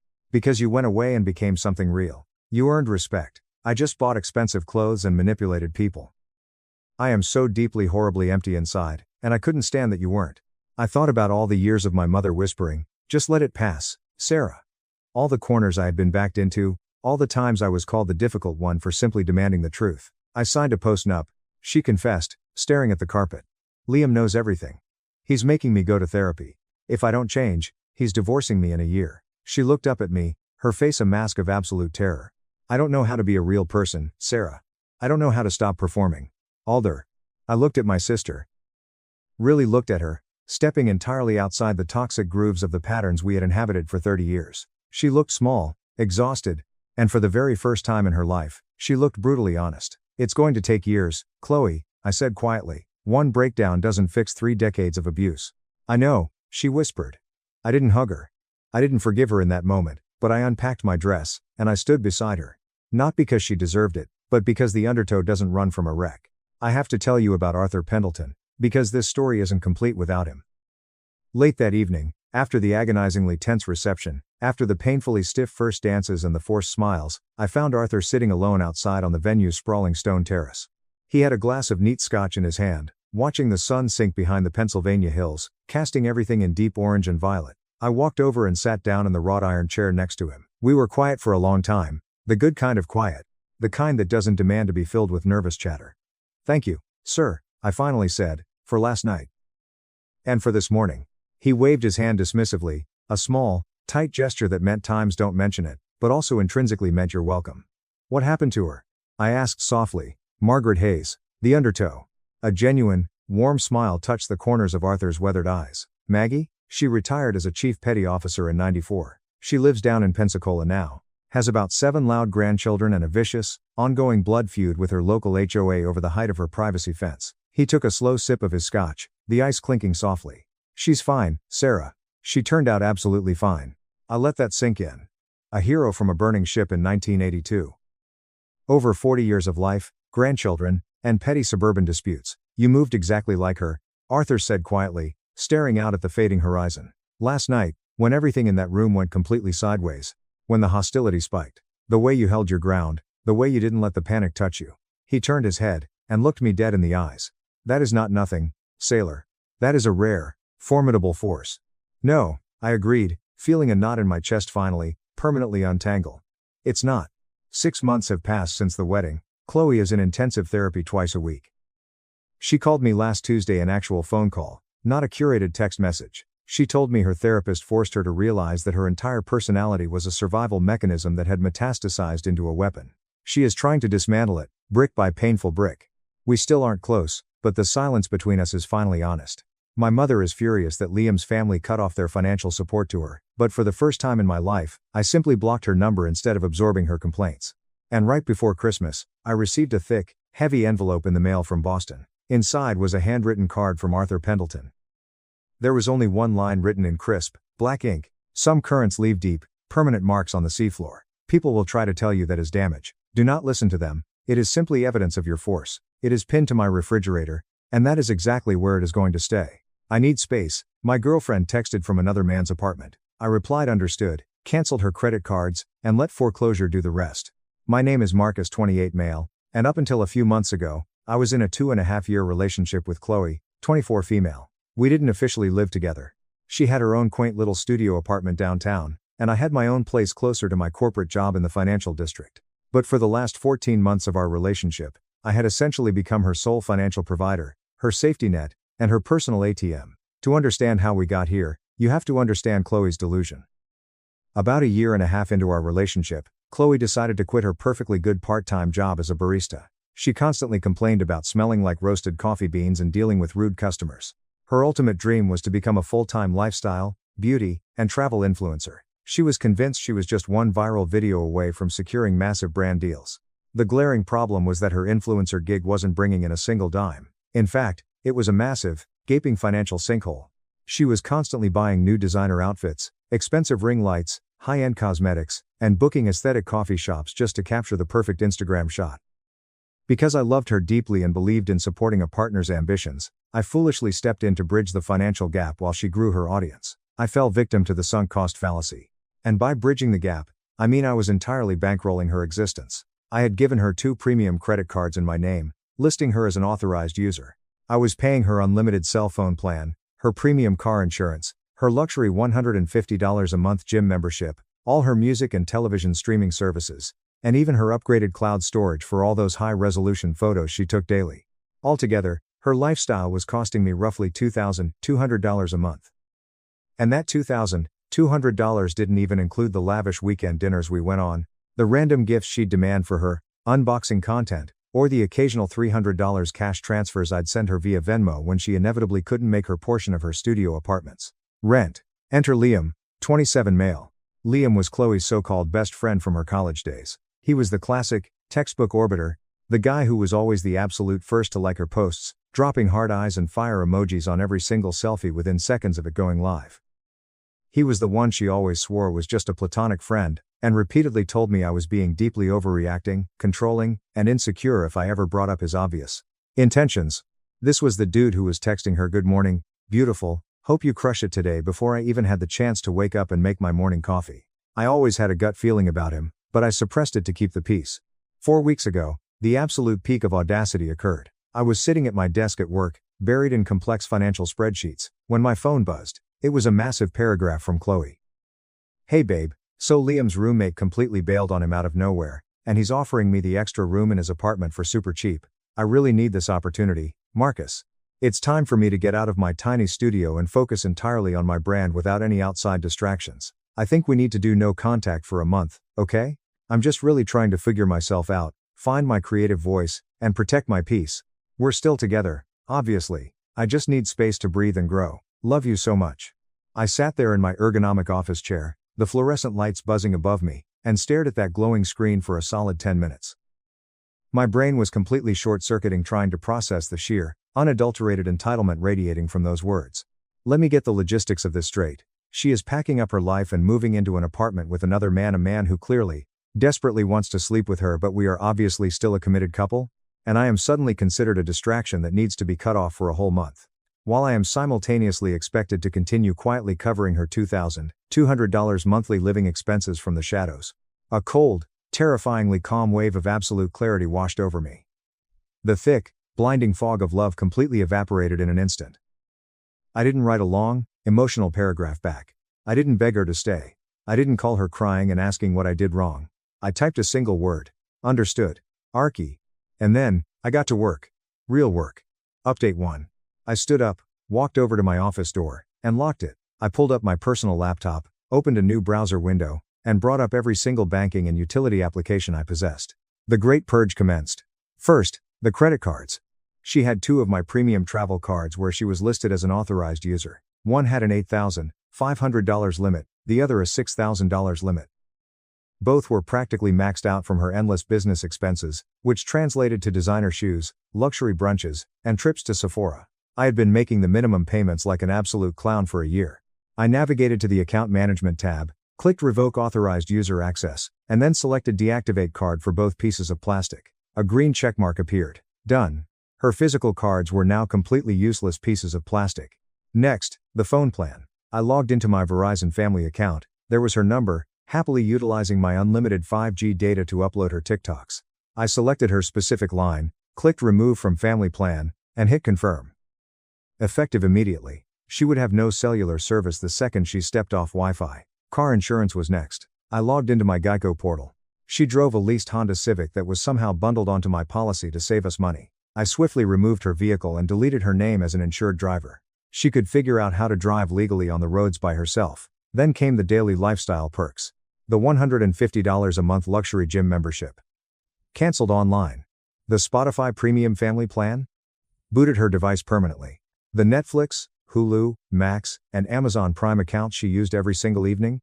you went away and became something real. You earned respect. I just bought expensive clothes and manipulated people. I am so deeply horribly empty inside, and I couldn't stand that you weren't. I thought about all the years of my mother whispering, just let it pass, Sarah. All the corners I had been backed into, all the times I was called the difficult one for simply demanding the truth. I signed a post-nup, she confessed, staring at the carpet. Liam knows everything. He's making me go to therapy. If I don't change, he's divorcing me in a year. She looked up at me, her face a mask of absolute terror. I don't know how to be a real person, Sarah. I don't know how to stop performing. Alder. I looked at my sister. Really looked at her, stepping entirely outside the toxic grooves of the patterns we had inhabited for 30 years. She looked small, exhausted, and for the very first time in her life, she looked brutally honest. It's going to take years, Chloe, I said quietly. One breakdown doesn't fix 3 decades of abuse. I know, she whispered. I didn't hug her. I didn't forgive her in that moment, but I unpacked my dress, and I stood beside her. Not because she deserved it, but because the undertow doesn't run from a wreck. I have to tell you about Arthur Pendleton, because this story isn't complete without him. Late that evening, after the agonizingly tense reception, after the painfully stiff first dances and the forced smiles, I found Arthur sitting alone outside on the venue's sprawling stone terrace. He had a glass of neat scotch in his hand, watching the sun sink behind the Pennsylvania hills, casting everything in deep orange and violet. I walked over and sat down in the wrought iron chair next to him. We were quiet for a long time, the good kind of quiet, the kind that doesn't demand to be filled with nervous chatter. Thank you, sir, I finally said, for last night. And for this morning. He waved his hand dismissively, a small, tight gesture that meant times don't mention it, but also intrinsically meant you're welcome. What happened to her? I asked softly. Margaret Hayes, the undertow. A genuine, warm smile touched the corners of Arthur's weathered eyes. Maggie? She retired as a chief petty officer in '94. She lives down in Pensacola now. Has about 7 loud grandchildren and a vicious, ongoing blood feud with her local HOA over the height of her privacy fence. He took a slow sip of his scotch, the ice clinking softly. She's fine, Sarah. She turned out absolutely fine. I let that sink in. A hero from a burning ship in 1982. Over 40 years of life, grandchildren, and petty suburban disputes. You moved exactly like her, Arthur said quietly, staring out at the fading horizon. Last night, when everything in that room went completely sideways, when the hostility spiked, the way you held your ground, the way you didn't let the panic touch you. He turned his head, and looked me dead in the eyes. That is not nothing, sailor. That is a rare, formidable force. No, I agreed, feeling a knot in my chest finally, permanently untangle. It's not. 6 months have passed since the wedding. Chloe is in intensive therapy twice a week. She called me last Tuesday, an actual phone call, not a curated text message. She told me her therapist forced her to realize that her entire personality was a survival mechanism that had metastasized into a weapon. She is trying to dismantle it, brick by painful brick. We still aren't close, but the silence between us is finally honest. My mother is furious that Liam's family cut off their financial support to her, but for the first time in my life, I simply blocked her number instead of absorbing her complaints. And right before Christmas, I received a thick, heavy envelope in the mail from Boston. Inside was a handwritten card from Arthur Pendleton. There was only one line written in crisp, black ink. Some currents leave deep, permanent marks on the seafloor. People will try to tell you that is damage. Do not listen to them. It is simply evidence of your force. It is pinned to my refrigerator, and that is exactly where it is going to stay. I need space. My girlfriend texted from another man's apartment. I replied understood, canceled her credit cards, and let foreclosure do the rest. My name is Marcus 28 male, and up until a few months ago, I was in a 2.5-year relationship with Chloe, 24 female. We didn't officially live together. She had her own quaint little studio apartment downtown, and I had my own place closer to my corporate job in the financial district. But for the last 14 months of our relationship, I had essentially become her sole financial provider, her safety net, and her personal ATM. To understand how we got here, you have to understand Chloe's delusion. About a year and a half into our relationship, Chloe decided to quit her perfectly good part-time job as a barista. She constantly complained about smelling like roasted coffee beans and dealing with rude customers. Her ultimate dream was to become a full-time lifestyle, beauty, and travel influencer. She was convinced she was just one viral video away from securing massive brand deals. The glaring problem was that her influencer gig wasn't bringing in a single dime. In fact, it was a massive, gaping financial sinkhole. She was constantly buying new designer outfits, expensive ring lights, high-end cosmetics, and booking aesthetic coffee shops just to capture the perfect Instagram shot. Because I loved her deeply and believed in supporting a partner's ambitions, I foolishly stepped in to bridge the financial gap while she grew her audience. I fell victim to the sunk cost fallacy. And by bridging the gap, I mean I was entirely bankrolling her existence. I had given her 2 premium credit cards in my name, listing her as an authorized user. I was paying her unlimited cell phone plan, her premium car insurance, her luxury $150 a month gym membership, all her music and television streaming services, and even her upgraded cloud storage for all those high-resolution photos she took daily. Altogether, her lifestyle was costing me roughly $2,200 a month. And that $2,200 didn't even include the lavish weekend dinners we went on, the random gifts she'd demand for her, unboxing content, or the occasional $300 cash transfers I'd send her via Venmo when she inevitably couldn't make her portion of her studio apartments. Rent. Enter Liam, 27 male. Liam was Chloe's so-called best friend from her college days. He was the classic, textbook orbiter, the guy who was always the absolute first to like her posts, dropping heart eyes and fire emojis on every single selfie within seconds of it going live. He was the one she always swore was just a platonic friend, and repeatedly told me I was being deeply overreacting, controlling, and insecure if I ever brought up his obvious intentions. This was the dude who was texting her "Good morning, beautiful, hope you crush it today" before I even had the chance to wake up and make my morning coffee. I always had a gut feeling about him, but I suppressed it to keep the peace. 4 weeks ago, the absolute peak of audacity occurred. I was sitting at my desk at work, buried in complex financial spreadsheets, when my phone buzzed. It was a massive paragraph from Chloe. "Hey babe, so Liam's roommate completely bailed on him out of nowhere, and he's offering me the extra room in his apartment for super cheap. I really need this opportunity, Marcus. It's time for me to get out of my tiny studio and focus entirely on my brand without any outside distractions. I think we need to do no contact for a month, okay? I'm just really trying to figure myself out, find my creative voice, and protect my peace. We're still together, obviously. I just need space to breathe and grow. Love you so much." I sat there in my ergonomic office chair, the fluorescent lights buzzing above me, and stared at that glowing screen for a solid 10 minutes. My brain was completely short-circuiting trying to process the sheer, unadulterated entitlement radiating from those words. Let me get the logistics of this straight. She is packing up her life and moving into an apartment with another man, a man who clearly, desperately wants to sleep with her, but we are obviously still a committed couple? And I am suddenly considered a distraction that needs to be cut off for a whole month. While I am simultaneously expected to continue quietly covering her $2,200 monthly living expenses from the shadows. A cold, terrifyingly calm wave of absolute clarity washed over me. The thick, blinding fog of love completely evaporated in an instant. I didn't write a long, emotional paragraph back. I didn't beg her to stay. I didn't call her crying and asking what I did wrong. I typed a single word. Understood. Arky. And then, I got to work. Real work. Update 1. I stood up, walked over to my office door, and locked it. I pulled up my personal laptop, opened a new browser window, and brought up every single banking and utility application I possessed. The great purge commenced. First, the credit cards. She had 2 of my premium travel cards where she was listed as an authorized user. One had an $8,500 limit, the other a $6,000 limit. Both were practically maxed out from her endless business expenses, which translated to designer shoes, luxury brunches, and trips to Sephora. I had been making the minimum payments like an absolute clown for a year. I navigated to the Account Management tab, clicked Revoke Authorized User Access, and then selected Deactivate Card for both pieces of plastic. A green checkmark appeared. Done. Her physical cards were now completely useless pieces of plastic. Next, the phone plan. I logged into my Verizon family account. There was her number, happily utilizing my unlimited 5G data to upload her TikToks. I selected her specific line, clicked Remove from Family Plan, and hit Confirm. Effective immediately. She would have no cellular service the second she stepped off Wi-Fi. Car insurance was next. I logged into my Geico portal. She drove a leased Honda Civic that was somehow bundled onto my policy to save us money. I swiftly removed her vehicle and deleted her name as an insured driver. She could figure out how to drive legally on the roads by herself. Then came the daily lifestyle perks. The $150 a month luxury gym membership. Cancelled online. The Spotify Premium Family Plan? Booted her device permanently. The Netflix, Hulu, Max, and Amazon Prime accounts she used every single evening?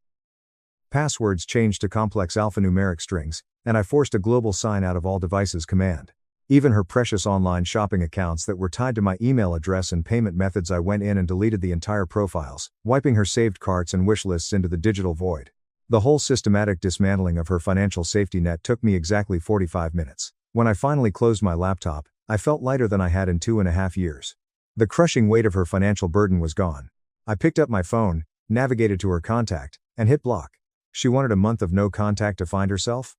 Passwords changed to complex alphanumeric strings, and I forced a global sign out of all devices command. Even her precious online shopping accounts that were tied to my email address and payment methods, I went in and deleted the entire profiles, wiping her saved carts and wish lists into the digital void. The whole systematic dismantling of her financial safety net took me exactly 45 minutes. When I finally closed my laptop, I felt lighter than I had in 2.5 years. The crushing weight of her financial burden was gone. I picked up my phone, navigated to her contact, and hit block. She wanted a month of no contact to find herself?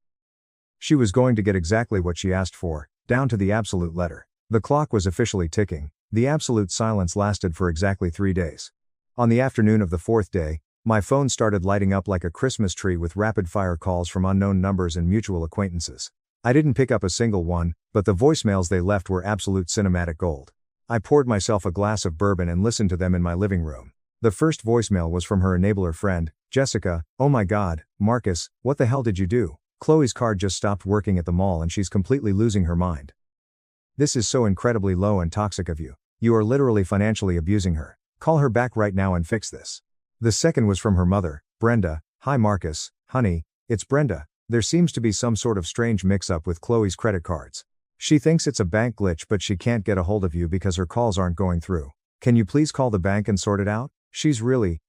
She was going to get exactly what she asked for, down to the absolute letter. The clock was officially ticking. The absolute silence lasted for exactly 3 days. On the afternoon of the 4th day, my phone started lighting up like a Christmas tree with rapid-fire calls from unknown numbers and mutual acquaintances. I didn't pick up a single one, but the voicemails they left were absolute cinematic gold. I poured myself a glass of bourbon and listened to them in my living room. The first voicemail was from her enabler friend, Jessica. "Oh my God, Marcus, what the hell did you do? Chloe's card just stopped working at the mall and she's completely losing her mind. This is so incredibly low and toxic of you. You are literally financially abusing her. Call her back right now and fix this." The second was from her mother, Brenda. "Hi Marcus, honey, it's Brenda. There seems to be some sort of strange mix-up with Chloe's credit cards. She thinks it's a bank glitch but she can't get a hold of you because her calls aren't going through. Can you please call the bank and sort it out? She's really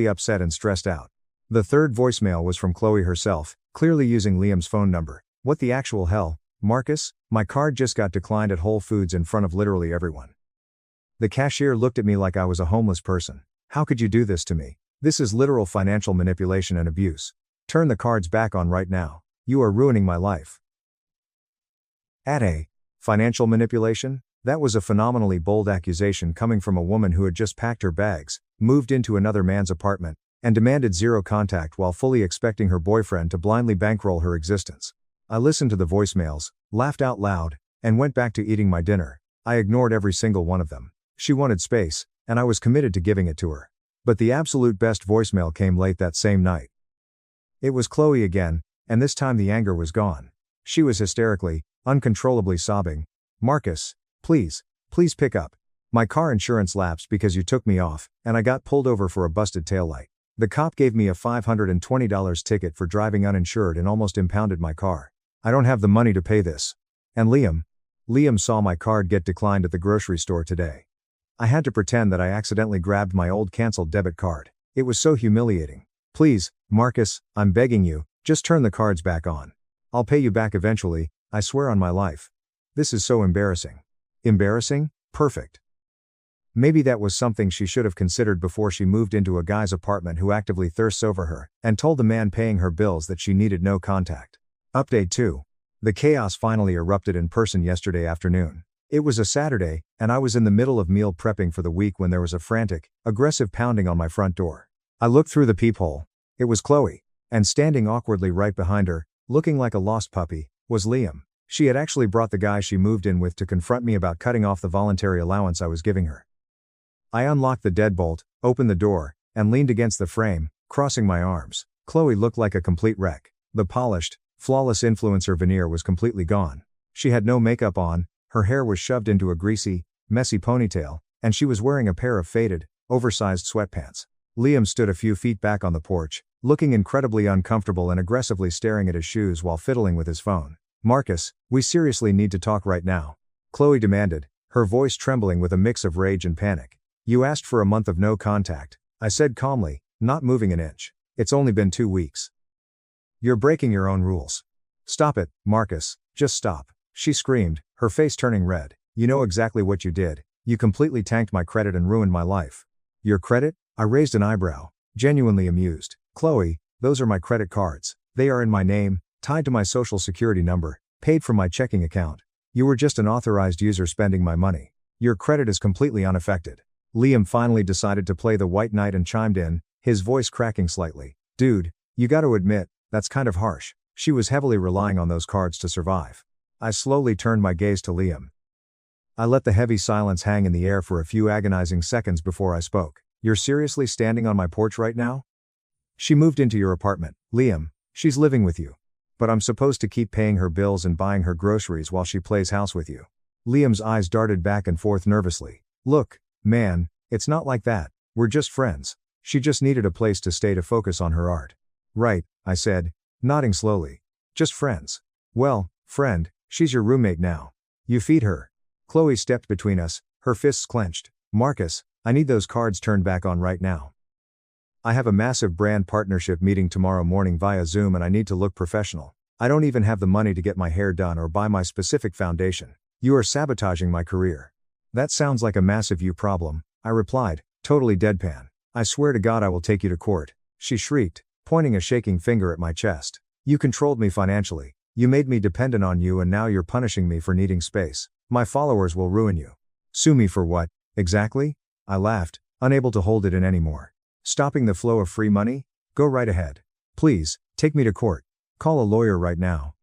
upset and stressed out." The third voicemail was from Chloe herself, clearly using Liam's phone number. "What the actual hell, Marcus? My card just got declined at Whole Foods in front of literally everyone. The cashier looked at me like I was a homeless person. How could you do this to me? This is literal financial manipulation and abuse. Turn the cards back on right now. You are ruining my life." Financial manipulation? That was a phenomenally bold accusation coming from a woman who had just packed her bags, moved into another man's apartment, and demanded zero contact while fully expecting her boyfriend to blindly bankroll her existence. I listened to the voicemails, laughed out loud, and went back to eating my dinner. I ignored every single one of them. She wanted space, and I was committed to giving it to her. But the absolute best voicemail came late that same night. It was Chloe again, and this time the anger was gone. She was hysterically, uncontrollably sobbing. "Marcus, please pick up. My car insurance lapsed because you took me off, and I got pulled over for a busted taillight. The cop gave me a $520 ticket for driving uninsured and almost impounded my car. I don't have the money to pay this. And Liam saw my card get declined at the grocery store today. I had to pretend that I accidentally grabbed my old canceled debit card. It was so humiliating. Please, Marcus, I'm begging you, just turn the cards back on. I'll pay you back eventually, I swear on my life. This is so embarrassing." Embarrassing? Perfect. Maybe that was something she should have considered before she moved into a guy's apartment who actively thirsts over her, and told the man paying her bills that she needed no contact. Update 2. The chaos finally erupted in person yesterday afternoon. It was a Saturday, and I was in the middle of meal prepping for the week when there was a frantic, aggressive pounding on my front door. I looked through the peephole. It was Chloe. And standing awkwardly right behind her, looking like a lost puppy, was Liam. She had actually brought the guy she moved in with to confront me about cutting off the voluntary allowance I was giving her. I unlocked the deadbolt, opened the door, and leaned against the frame, crossing my arms. Chloe looked like a complete wreck. The polished, flawless influencer veneer was completely gone. She had no makeup on, her hair was shoved into a greasy, messy ponytail, and she was wearing a pair of faded, oversized sweatpants. Liam stood a few feet back on the porch, looking incredibly uncomfortable and aggressively staring at his shoes while fiddling with his phone. "Marcus, we seriously need to talk right now," Chloe demanded, her voice trembling with a mix of rage and panic. "You asked for a month of no contact," I said calmly, not moving an inch. "It's only been 2 weeks. You're breaking your own rules. Stop it, Marcus, just stop," she screamed, her face turning red. "You know exactly what you did. You completely tanked my credit and ruined my life." "Your credit?" I raised an eyebrow, genuinely amused. "Chloe, those are my credit cards. They are in my name, tied to my social security number, paid from my checking account. You were just an authorized user spending my money. Your credit is completely unaffected." Liam finally decided to play the white knight and chimed in, his voice cracking slightly. Dude, you gotta admit, that's kind of harsh. She was heavily relying on those cards to survive. I slowly turned my gaze to Liam. I let the heavy silence hang in the air for a few agonizing seconds before I spoke. You're seriously standing on my porch right now? She moved into your apartment, Liam. She's living with you. But I'm supposed to keep paying her bills and buying her groceries while she plays house with you. Liam's eyes darted back and forth nervously. Look, man, it's not like that. We're just friends. She just needed a place to stay to focus on her art. Right, I said, nodding slowly. Just friends. Well, friend, she's your roommate now. You feed her. Chloe stepped between us, her fists clenched. Marcus, I need those cards turned back on right now. I have a massive brand partnership meeting tomorrow morning via Zoom and I need to look professional. I don't even have the money to get my hair done or buy my specific foundation. You are sabotaging my career. That sounds like a massive you problem, I replied, totally deadpan. I swear to God I will take you to court, she shrieked, pointing a shaking finger at my chest. You controlled me financially. You made me dependent on you and now you're punishing me for needing space. My followers will ruin you. Sue me for what, exactly? I laughed, unable to hold it in anymore. Stopping the flow of free money? Go right ahead. Please, take me to court. Call a lawyer right now.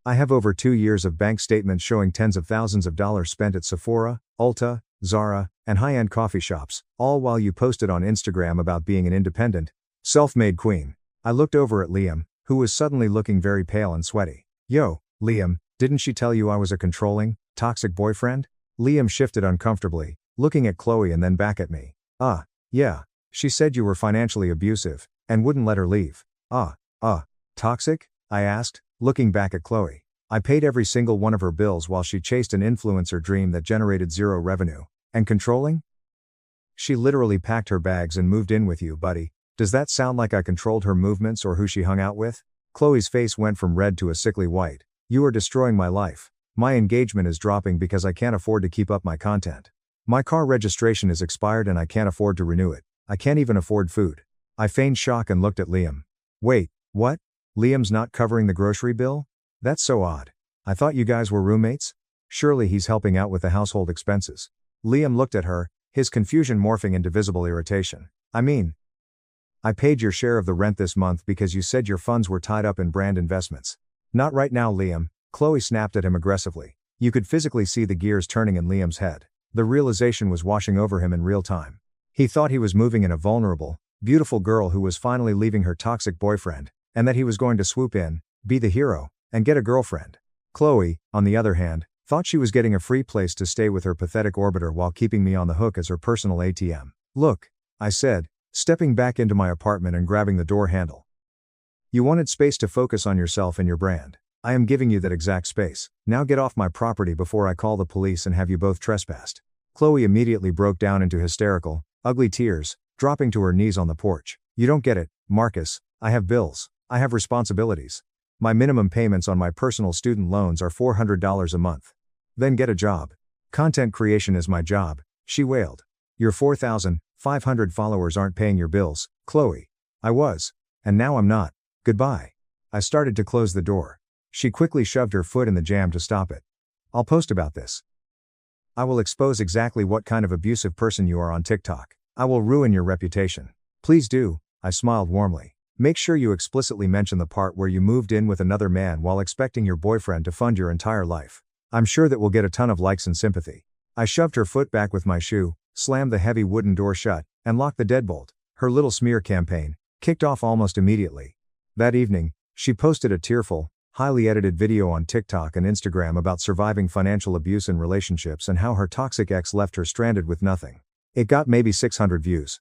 I have over 2 years of bank statements showing tens of thousands of dollars spent at Sephora, Ulta, Zara, and high-end coffee shops, all while you posted on Instagram about being an independent, self-made queen. I looked over at Liam, who was suddenly looking very pale and sweaty. Yo, Liam, didn't she tell you I was a controlling, toxic boyfriend? Liam shifted uncomfortably, looking at Chloe and then back at me. Yeah. She said you were financially abusive, and wouldn't let her leave. Toxic? I asked, looking back at Chloe. I paid every single one of her bills while she chased an influencer dream that generated zero revenue. And controlling? She literally packed her bags and moved in with you, buddy. Does that sound like I controlled her movements or who she hung out with? Chloe's face went from red to a sickly white. You are destroying my life. My engagement is dropping because I can't afford to keep up my content. My car registration is expired and I can't afford to renew it. I can't even afford food. I feigned shock and looked at Liam. Wait, what? Liam's not covering the grocery bill? That's so odd. I thought you guys were roommates? Surely he's helping out with the household expenses. Liam looked at her, his confusion morphing into visible irritation. I paid your share of the rent this month because you said your funds were tied up in brand investments. Not right now, Liam, Chloe snapped at him aggressively. You could physically see the gears turning in Liam's head. The realization was washing over him in real time. He thought he was moving in a vulnerable, beautiful girl who was finally leaving her toxic boyfriend, and that he was going to swoop in, be the hero, and get a girlfriend. Chloe, on the other hand, thought she was getting a free place to stay with her pathetic orbiter while keeping me on the hook as her personal ATM. Look, I said, stepping back into my apartment and grabbing the door handle. You wanted space to focus on yourself and your brand. I am giving you that exact space. Now get off my property before I call the police and have you both trespassed. Chloe immediately broke down into hysterical, ugly tears, dropping to her knees on the porch. You don't get it, Marcus. I have bills. I have responsibilities. My minimum payments on my personal student loans are $400 a month. Then get a job. Content creation is my job, she wailed. Your 4,500 followers aren't paying your bills, Chloe. I was. And now I'm not. Goodbye. I started to close the door. She quickly shoved her foot in the jam to stop it. I'll post about this. I will expose exactly what kind of abusive person you are on TikTok. I will ruin your reputation. Please do, I smiled warmly. Make sure you explicitly mention the part where you moved in with another man while expecting your boyfriend to fund your entire life. I'm sure that we'll get a ton of likes and sympathy. I shoved her foot back with my shoe, slammed the heavy wooden door shut, and locked the deadbolt. Her little smear campaign kicked off almost immediately. That evening, she posted a tearful, highly edited video on TikTok and Instagram about surviving financial abuse in relationships and how her toxic ex left her stranded with nothing. It got maybe 600 views.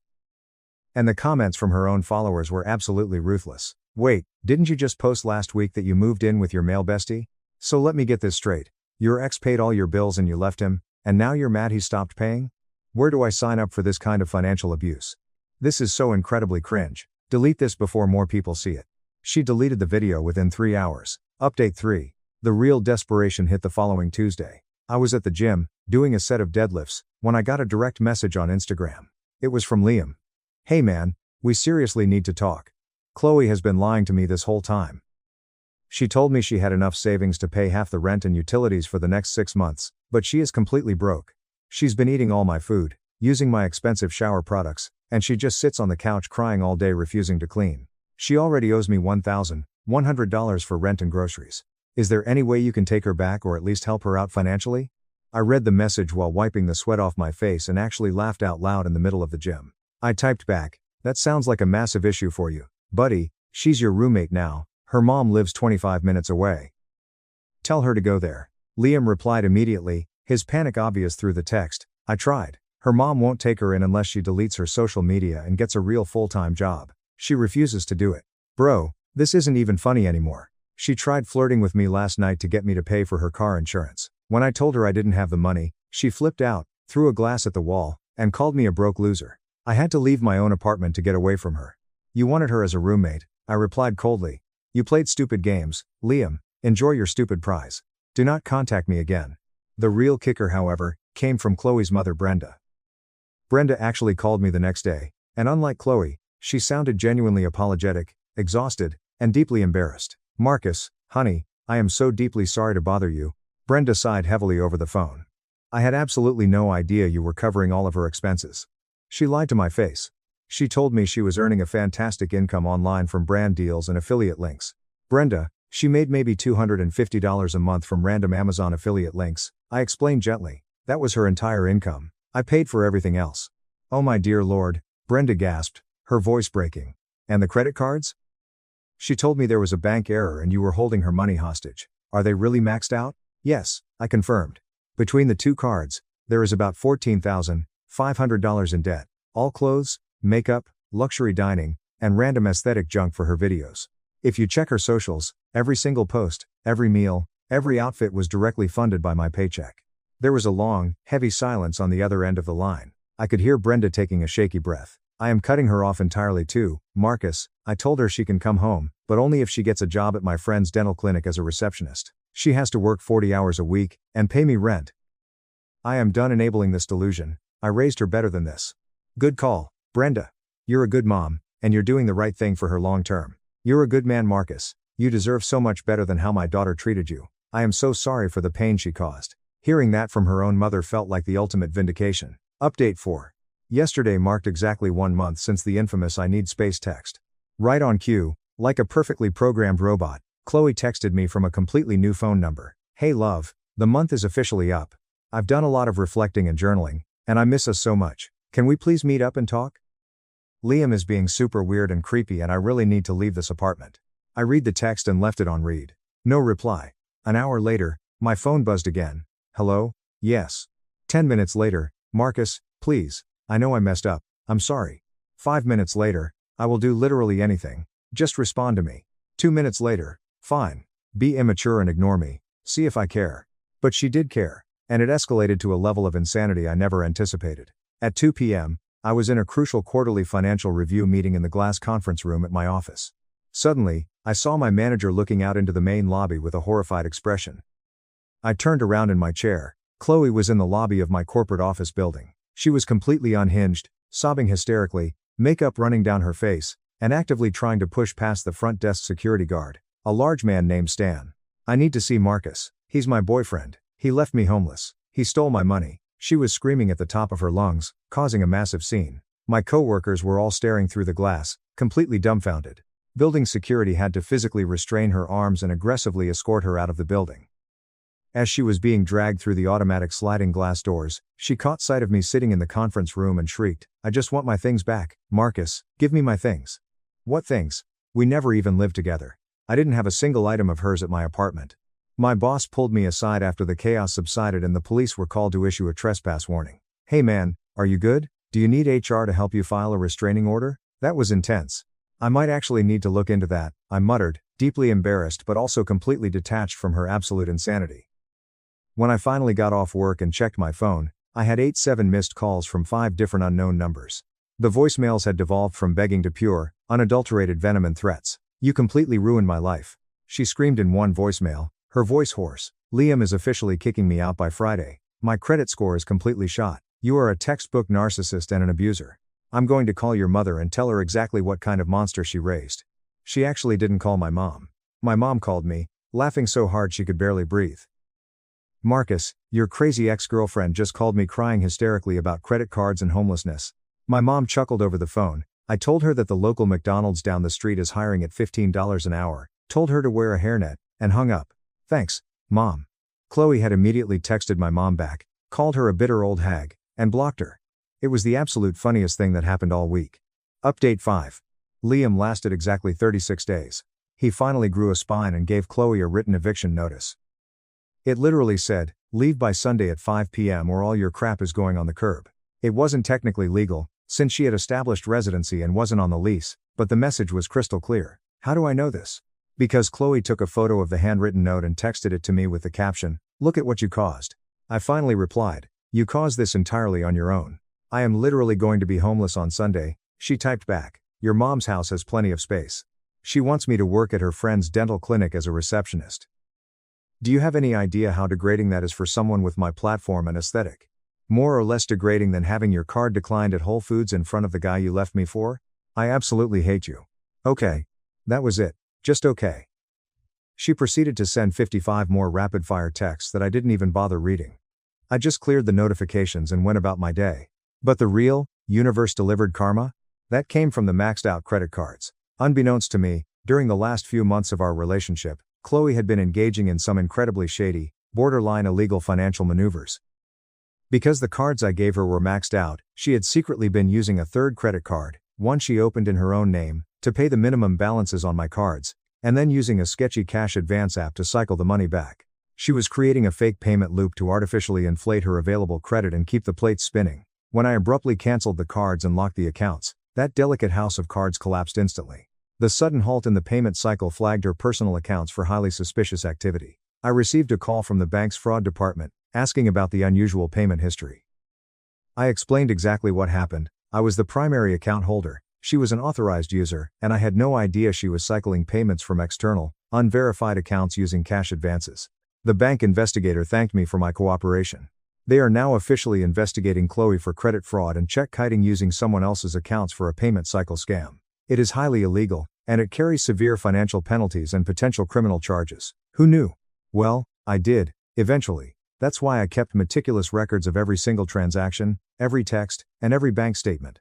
And the comments from her own followers were absolutely ruthless. Wait, didn't you just post last week that you moved in with your male bestie? So let me get this straight. Your ex paid all your bills and you left him, and now you're mad he stopped paying? Where do I sign up for this kind of financial abuse? This is so incredibly cringe. Delete this before more people see it. She deleted the video within 3 hours. Update 3. The real desperation hit the following Tuesday. I was at the gym, doing a set of deadlifts, when I got a direct message on Instagram. It was from Liam. Hey man, we seriously need to talk. Chloe has been lying to me this whole time. She told me she had enough savings to pay half the rent and utilities for the next 6 months, but she is completely broke. She's been eating all my food, using my expensive shower products, and she just sits on the couch crying all day refusing to clean. She already owes me $1,100 for rent and groceries. Is there any way you can take her back or at least help her out financially? I read the message while wiping the sweat off my face and actually laughed out loud in the middle of the gym. I typed back, "That sounds like a massive issue for you, buddy. She's your roommate now. Her mom lives 25 minutes away. Tell her to go there." Liam replied immediately, his panic obvious through the text, "I tried. Her mom won't take her in unless she deletes her social media and gets a real full-time job. She refuses to do it. Bro, this isn't even funny anymore. She tried flirting with me last night to get me to pay for her car insurance. When I told her I didn't have the money, she flipped out, threw a glass at the wall, and called me a broke loser. I had to leave my own apartment to get away from her. You wanted her as a roommate," I replied coldly. "You played stupid games, Liam. Enjoy your stupid prize. Do not contact me again." The real kicker, however, came from Chloe's mother Brenda. Brenda actually called me the next day, and unlike Chloe, she sounded genuinely apologetic, exhausted, and deeply embarrassed. "Marcus, honey, I am so deeply sorry to bother you." Brenda sighed heavily over the phone. "I had absolutely no idea you were covering all of her expenses." She lied to my face. She told me she was earning a fantastic income online from brand deals and affiliate links. "Brenda, she made maybe $250 a month from random Amazon affiliate links," I explained gently. "That was her entire income. I paid for everything else." "Oh my dear Lord," Brenda gasped, her voice breaking. "And the credit cards?" "She told me there was a bank error and you were holding her money hostage. Are they really maxed out?" "Yes," I confirmed. "Between the two cards, there is about $14,500 in debt. All clothes, makeup, luxury dining, and random aesthetic junk for her videos. If you check her socials, every single post, every meal, every outfit was directly funded by my paycheck." There was a long, heavy silence on the other end of the line. I could hear Brenda taking a shaky breath. "I am cutting her off entirely too, Marcus. I told her she can come home, but only if she gets a job at my friend's dental clinic as a receptionist. She has to work 40 hours a week, and pay me rent. I am done enabling this delusion. I raised her better than this." "Good call, Brenda. You're a good mom, and you're doing the right thing for her long term. You're a good man, Marcus. You deserve so much better than how my daughter treated you. I am so sorry for the pain she caused." Hearing that from her own mother felt like the ultimate vindication. Update 4. Yesterday marked exactly 1 month since the infamous "I need space" text. Right on cue, like a perfectly programmed robot, Chloe texted me from a completely new phone number. "Hey love, the month is officially up. I've done a lot of reflecting and journaling, and I miss us so much. Can we please meet up and talk? Liam is being super weird and creepy and I really need to leave this apartment." I read the text and left it on read. No reply. An hour later, my phone buzzed again. "Hello? Yes." 10 minutes later, "Marcus, please. I know I messed up. I'm sorry." 5 minutes later, "I will do literally anything. Just respond to me." 2 minutes later, "Fine. Be immature and ignore me. See if I care." But she did care, and it escalated to a level of insanity I never anticipated. At 2 p.m., I was in a crucial quarterly financial review meeting in the glass conference room at my office. Suddenly, I saw my manager looking out into the main lobby with a horrified expression. I turned around in my chair. Chloe was in the lobby of my corporate office building. She was completely unhinged, sobbing hysterically, makeup running down her face, and actively trying to push past the front desk security guard, a large man named Stan. "I need to see Marcus. He's my boyfriend. He left me homeless. He stole my money." She was screaming at the top of her lungs, causing a massive scene. My coworkers were all staring through the glass, completely dumbfounded. Building security had to physically restrain her arms and aggressively escort her out of the building. As she was being dragged through the automatic sliding glass doors, she caught sight of me sitting in the conference room and shrieked, "I just want my things back. Marcus, give me my things." "What things? We never even lived together. I didn't have a single item of hers at my apartment." My boss pulled me aside after the chaos subsided and the police were called to issue a trespass warning. "Hey man, are you good? Do you need HR to help you file a restraining order?" That was intense. "I might actually need to look into that," I muttered, deeply embarrassed but also completely detached from her absolute insanity. When I finally got off work and checked my phone, I had 87 missed calls from 5 different unknown numbers. The voicemails had devolved from begging to pure, unadulterated venom and threats. "You completely ruined my life," she screamed in one voicemail, her voice hoarse. "Liam is officially kicking me out by Friday. My credit score is completely shot. You are a textbook narcissist and an abuser. I'm going to call your mother and tell her exactly what kind of monster she raised." She actually didn't call my mom. My mom called me, laughing so hard she could barely breathe. Marcus, your crazy ex-girlfriend just called me crying hysterically about credit cards and homelessness. My mom chuckled over the phone. I told her that the local McDonald's down the street is hiring at $15 an hour, told her to wear a hairnet, and hung up. Thanks, Mom. Chloe had immediately texted my mom back, called her a bitter old hag, and blocked her. It was the absolute funniest thing that happened all week. Update 5. Liam lasted exactly 36 days. He finally grew a spine and gave Chloe a written eviction notice. It literally said, "Leave by Sunday at 5 p.m. or all your crap is going on the curb." It wasn't technically legal, since she had established residency and wasn't on the lease, but the message was crystal clear. How do I know this? Because Chloe took a photo of the handwritten note and texted it to me with the caption, "Look at what you caused." I finally replied, "You caused this entirely on your own. I am literally going to be homeless on Sunday." She typed back, "Your mom's house has plenty of space. She wants me to work at her friend's dental clinic as a receptionist." Do you have any idea how degrading that is for someone with my platform and aesthetic? More or less degrading than having your card declined at Whole Foods in front of the guy you left me for? I absolutely hate you. Okay. That was it. Just okay. She proceeded to send 55 more rapid-fire texts that I didn't even bother reading. I just cleared the notifications and went about my day. But the real, universe-delivered karma? That came from the maxed-out credit cards. Unbeknownst to me, during the last few months of our relationship, Chloe had been engaging in some incredibly shady, borderline illegal financial maneuvers. Because the cards I gave her were maxed out, she had secretly been using a third credit card, one she opened in her own name, to pay the minimum balances on my cards, and then using a sketchy cash advance app to cycle the money back. She was creating a fake payment loop to artificially inflate her available credit and keep the plates spinning. When I abruptly canceled the cards and locked the accounts, that delicate house of cards collapsed instantly. The sudden halt in the payment cycle flagged her personal accounts for highly suspicious activity. I received a call from the bank's fraud department, asking about the unusual payment history. I explained exactly what happened. I was the primary account holder, she was an authorized user, and I had no idea she was cycling payments from external, unverified accounts using cash advances. The bank investigator thanked me for my cooperation. They are now officially investigating Chloe for credit fraud and check kiting using someone else's accounts for a payment cycle scam. It is highly illegal, and it carries severe financial penalties and potential criminal charges. Who knew? Well, I did, eventually. That's why I kept meticulous records of every single transaction, every text, and every bank statement.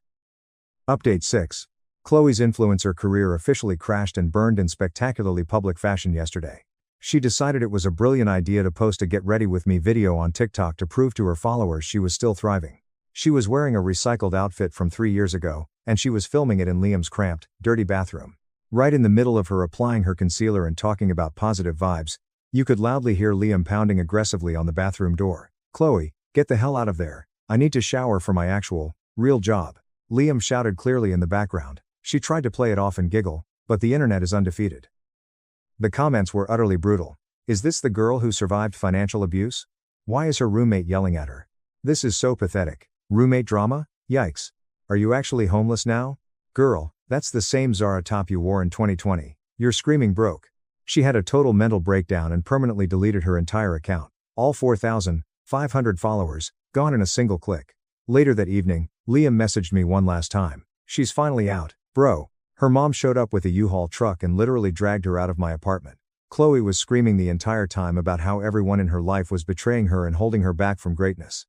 Update 6. Chloe's influencer career officially crashed and burned in spectacularly public fashion yesterday. She decided it was a brilliant idea to post a Get Ready With Me video on TikTok to prove to her followers she was still thriving. She was wearing a recycled outfit from 3 years ago, and she was filming it in Liam's cramped, dirty bathroom. Right in the middle of her applying her concealer and talking about positive vibes, you could loudly hear Liam pounding aggressively on the bathroom door. "Chloe, get the hell out of there. I need to shower for my actual, real job." Liam shouted clearly in the background. She tried to play it off and giggle, but the internet is undefeated. The comments were utterly brutal. Is this the girl who survived financial abuse? Why is her roommate yelling at her? This is so pathetic. Roommate drama? Yikes. Are you actually homeless now? Girl, that's the same Zara top you wore in 2020. You're screaming broke. She had a total mental breakdown and permanently deleted her entire account. All 4,500 followers, gone in a single click. Later that evening, Liam messaged me one last time. "She's finally out, bro." Her mom showed up with a U-Haul truck and literally dragged her out of my apartment. Chloe was screaming the entire time about how everyone in her life was betraying her and holding her back from greatness.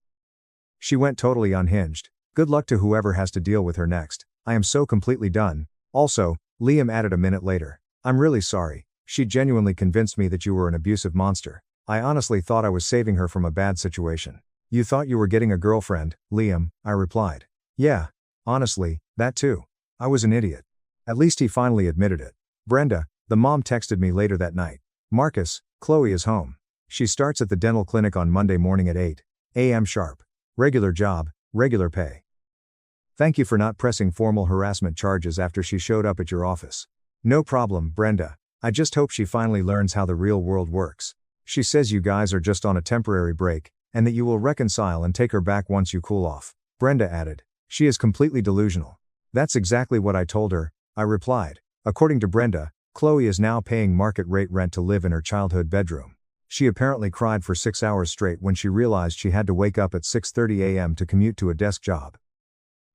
She went totally unhinged. Good luck to whoever has to deal with her next. I am so completely done. Also, Liam added a minute later, "I'm really sorry. She genuinely convinced me that you were an abusive monster. I honestly thought I was saving her from a bad situation." "You thought you were getting a girlfriend, Liam," I replied. "Yeah. Honestly, that too. I was an idiot." At least he finally admitted it. Brenda, the mom, texted me later that night. "Marcus, Chloe is home. She starts at the dental clinic on Monday morning at 8 a.m. sharp. Regular job, regular pay. Thank you for not pressing formal harassment charges after she showed up at your office." "No problem, Brenda. I just hope she finally learns how the real world works. She says you guys are just on a temporary break, and that you will reconcile and take her back once you cool off." Brenda added, "She is completely delusional." "That's exactly what I told her," I replied. According to Brenda, Chloe is now paying market rate rent to live in her childhood bedroom. She apparently cried for 6 hours straight when she realized she had to wake up at 6:30 a.m. to commute to a desk job.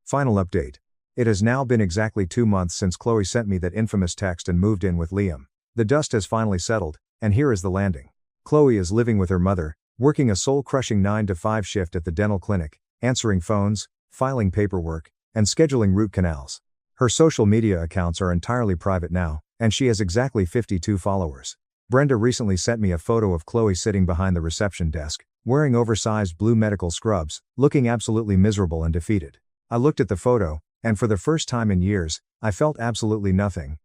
Final update. It has now been exactly 2 months since Chloe sent me that infamous text and moved in with Liam. The dust has finally settled, and here is the landing. Chloe is living with her mother, Working a soul-crushing 9 to 5 shift at the dental clinic, answering phones, filing paperwork, and scheduling root canals. Her social media accounts are entirely private now, and she has exactly 52 followers. Brenda recently sent me a photo of Chloe sitting behind the reception desk, wearing oversized blue medical scrubs, looking absolutely miserable and defeated. I looked at the photo, and for the first time in years, I felt absolutely nothing.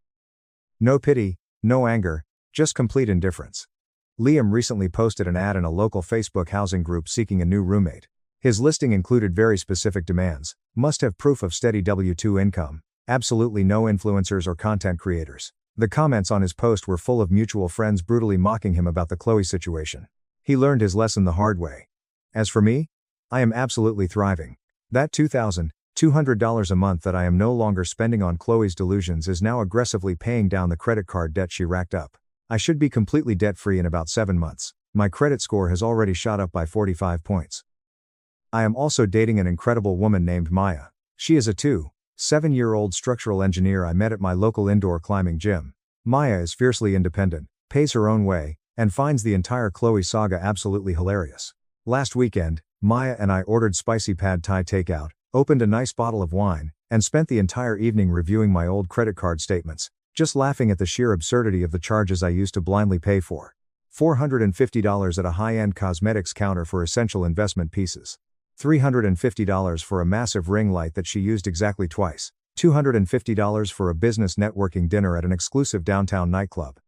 No pity, no anger, just complete indifference. Liam recently posted an ad in a local Facebook housing group seeking a new roommate. His listing included very specific demands: must have proof of steady W-2 income, absolutely no influencers or content creators. The comments on his post were full of mutual friends brutally mocking him about the Chloe situation. He learned his lesson the hard way. As for me, I am absolutely thriving. That $2,200 a month that I am no longer spending on Chloe's delusions is now aggressively paying down the credit card debt she racked up. I should be completely debt-free in about 7 months. My credit score has already shot up by 45 points. I am also dating an incredible woman named Maya. She is a 7-year-old structural engineer I met at my local indoor climbing gym. Maya is fiercely independent, pays her own way, and finds the entire Chloe saga absolutely hilarious. Last weekend, Maya and I ordered spicy pad thai takeout, opened a nice bottle of wine, and spent the entire evening reviewing my old credit card statements, just laughing at the sheer absurdity of the charges I used to blindly pay for. $450 at a high-end cosmetics counter for essential investment pieces. $350 for a massive ring light that she used exactly twice. $250 for a business networking dinner at an exclusive downtown nightclub.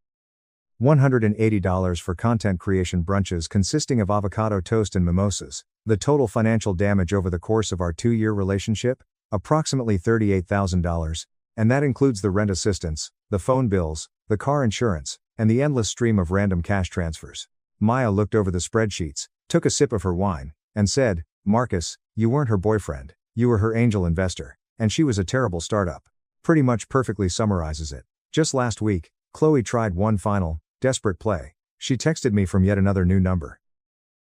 $180 for content creation brunches consisting of avocado toast and mimosas. The total financial damage over the course of our 2-year relationship? Approximately $38,000, and that includes the rent assistance, the phone bills, the car insurance, and the endless stream of random cash transfers. Maya looked over the spreadsheets, took a sip of her wine, and said, "Marcus, you weren't her boyfriend, you were her angel investor, and she was a terrible startup." Pretty much perfectly summarizes it. Just last week, Chloe tried one final, desperate play. She texted me from yet another new number.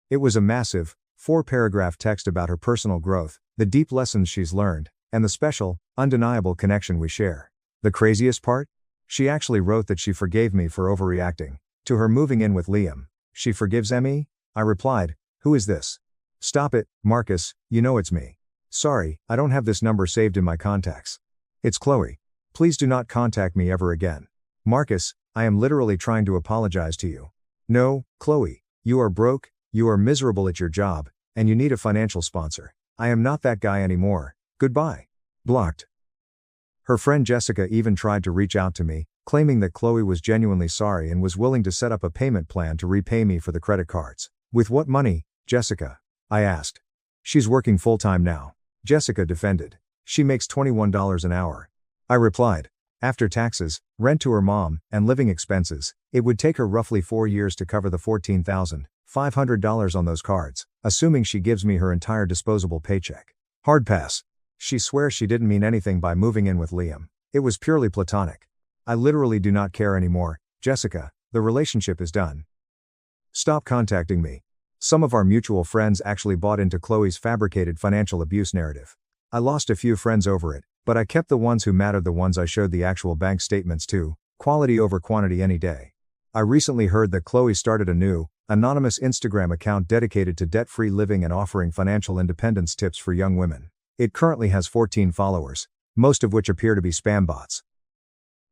It was a massive, 4-paragraph text about her personal growth, the deep lessons she's learned, and the special, undeniable connection we share. The craziest part? She actually wrote that she forgave me for overreacting to her moving in with Liam. She forgives me? I replied, "Who is this?" "Stop it, Marcus, you know it's me. Sorry, I don't have this number saved in my contacts. It's Chloe. Please do not contact me ever again. Marcus, I am literally trying to apologize to you. No, Chloe, you are broke, you are miserable at your job, and you need a financial sponsor. I am not that guy anymore. Goodbye." Blocked. Her friend Jessica even tried to reach out to me, claiming that Chloe was genuinely sorry and was willing to set up a payment plan to repay me for the credit cards. "With what money, Jessica?" I asked. "She's working full-time now," Jessica defended. "She makes $21 an hour." I replied, "After taxes, rent to her mom, and living expenses, it would take her roughly 4 years to cover the $14,500 on those cards, assuming she gives me her entire disposable paycheck. Hard pass." She swears she didn't mean anything by moving in with Liam. It was purely platonic. I literally do not care anymore, Jessica, the relationship is done. Stop contacting me. Some of our mutual friends actually bought into Chloe's fabricated financial abuse narrative. I lost a few friends over it, but I kept the ones who mattered, the ones I showed the actual bank statements to, quality over quantity any day. I recently heard that Chloe started a new, anonymous Instagram account dedicated to debt-free living and offering financial independence tips for young women. It currently has 14 followers, most of which appear to be spam bots.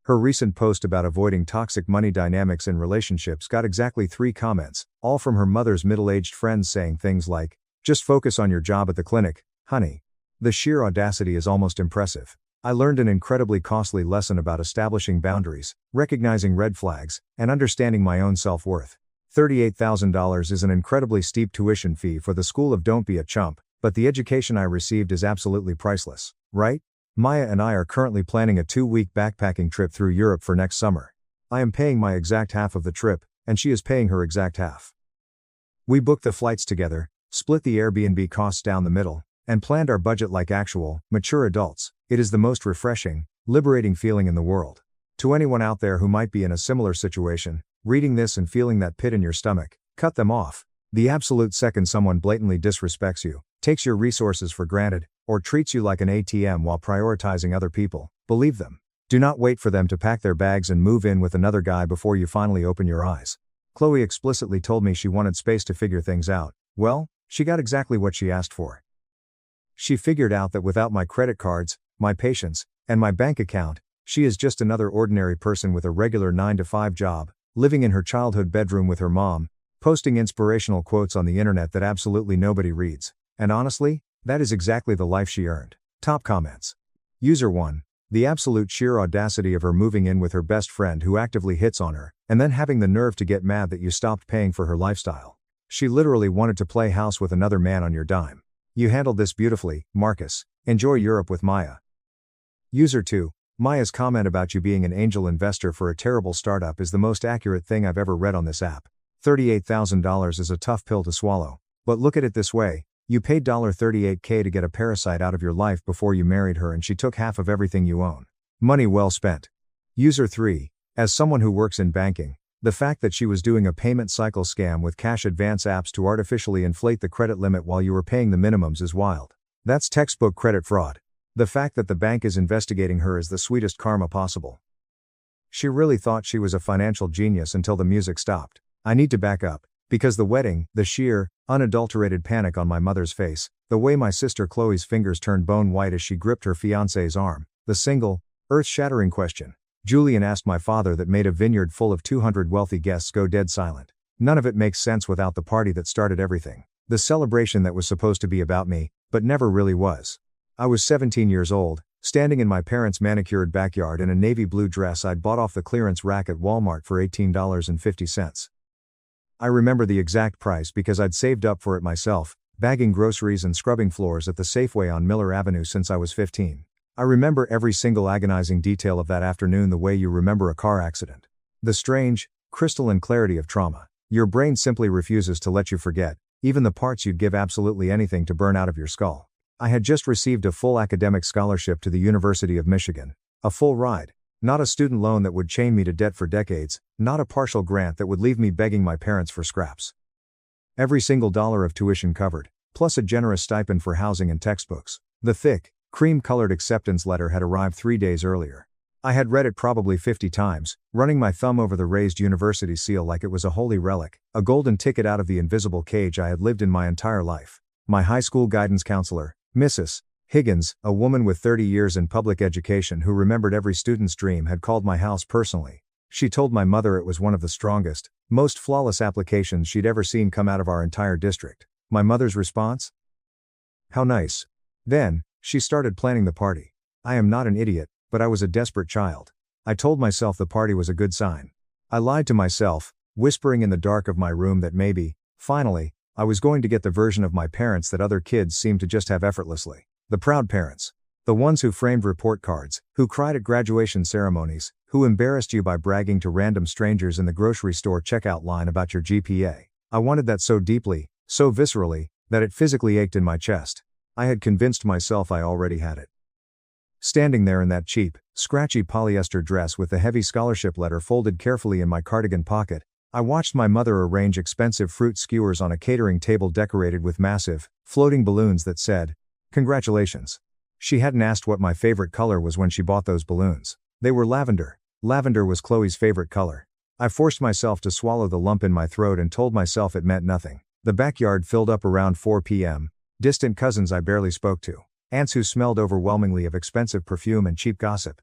Her recent post about avoiding toxic money dynamics in relationships got exactly 3 comments, all from her mother's middle-aged friends saying things like, "Just focus on your job at the clinic, honey." The sheer audacity is almost impressive. I learned an incredibly costly lesson about establishing boundaries, recognizing red flags, and understanding my own self-worth. $38,000 is an incredibly steep tuition fee for the school of Don't Be a Chump, but the education I received is absolutely priceless, right? Maya and I are currently planning a 2-week backpacking trip through Europe for next summer. I am paying my exact half of the trip, and she is paying her exact half. We booked the flights together, split the Airbnb costs down the middle, and planned our budget like actual, mature adults. It is the most refreshing, liberating feeling in the world. To anyone out there who might be in a similar situation, reading this and feeling that pit in your stomach, cut them off. The absolute second someone blatantly disrespects you, takes your resources for granted, or treats you like an ATM while prioritizing other people, believe them. Do not wait for them to pack their bags and move in with another guy before you finally open your eyes. Chloe explicitly told me she wanted space to figure things out. Well, she got exactly what she asked for. She figured out that without my credit cards, my patience, and my bank account, she is just another ordinary person with a regular 9-to-5 job, living in her childhood bedroom with her mom, posting inspirational quotes on the internet that absolutely nobody reads. And honestly, that is exactly the life she earned. Top comments. User 1. The absolute sheer audacity of her moving in with her best friend who actively hits on her, and then having the nerve to get mad that you stopped paying for her lifestyle. She literally wanted to play house with another man on your dime. You handled this beautifully, Marcus. Enjoy Europe with Maya. User 2. Maya's comment about you being an angel investor for a terrible startup is the most accurate thing I've ever read on this app. $38,000 is a tough pill to swallow. But look at it this way. You paid $38K to get a parasite out of your life before you married her, and she took half of everything you own. Money well spent. User 3. As someone who works in banking, the fact that she was doing a payment cycle scam with cash advance apps to artificially inflate the credit limit while you were paying the minimums is wild. That's textbook credit fraud. The fact that the bank is investigating her is the sweetest karma possible. She really thought she was a financial genius until the music stopped. I need to back up. Because the wedding, the sheer, unadulterated panic on my mother's face, the way my sister Chloe's fingers turned bone white as she gripped her fiancé's arm, the single, earth-shattering question Julian asked my father that made a vineyard full of 200 wealthy guests go dead silent. None of it makes sense without the party that started everything. The celebration that was supposed to be about me, but never really was. I was 17 years old, standing in my parents' manicured backyard in a navy blue dress I'd bought off the clearance rack at Walmart for $18.50. I remember the exact price because I'd saved up for it myself, bagging groceries and scrubbing floors at the Safeway on Miller Avenue since I was 15. I remember every single agonizing detail of that afternoon the way you remember a car accident. The strange, crystalline clarity of trauma. Your brain simply refuses to let you forget, even the parts you'd give absolutely anything to burn out of your skull. I had just received a full academic scholarship to the University of Michigan. A full ride. Not a student loan that would chain me to debt for decades, not a partial grant that would leave me begging my parents for scraps. Every single dollar of tuition covered, plus a generous stipend for housing and textbooks. The thick, cream-colored acceptance letter had arrived 3 days earlier. I had read it probably 50 times, running my thumb over the raised university seal like it was a holy relic, a golden ticket out of the invisible cage I had lived in my entire life. My high school guidance counselor, Mrs. Higgins, a woman with 30 years in public education who remembered every student's dream, had called my house personally. She told my mother it was one of the strongest, most flawless applications she'd ever seen come out of our entire district. My mother's response? How nice. Then, she started planning the party. I am not an idiot, but I was a desperate child. I told myself the party was a good sign. I lied to myself, whispering in the dark of my room that maybe, finally, I was going to get the version of my parents that other kids seemed to just have effortlessly. The proud parents. The ones who framed report cards, who cried at graduation ceremonies, who embarrassed you by bragging to random strangers in the grocery store checkout line about your GPA. I wanted that so deeply, so viscerally, that it physically ached in my chest. I had convinced myself I already had it. Standing there in that cheap, scratchy polyester dress with the heavy scholarship letter folded carefully in my cardigan pocket, I watched my mother arrange expensive fruit skewers on a catering table decorated with massive, floating balloons that said, "Congratulations." She hadn't asked what my favorite color was when she bought those balloons. They were lavender. Lavender was Chloe's favorite color. I forced myself to swallow the lump in my throat and told myself it meant nothing. The backyard filled up around 4 p.m., distant cousins I barely spoke to, aunts who smelled overwhelmingly of expensive perfume and cheap gossip,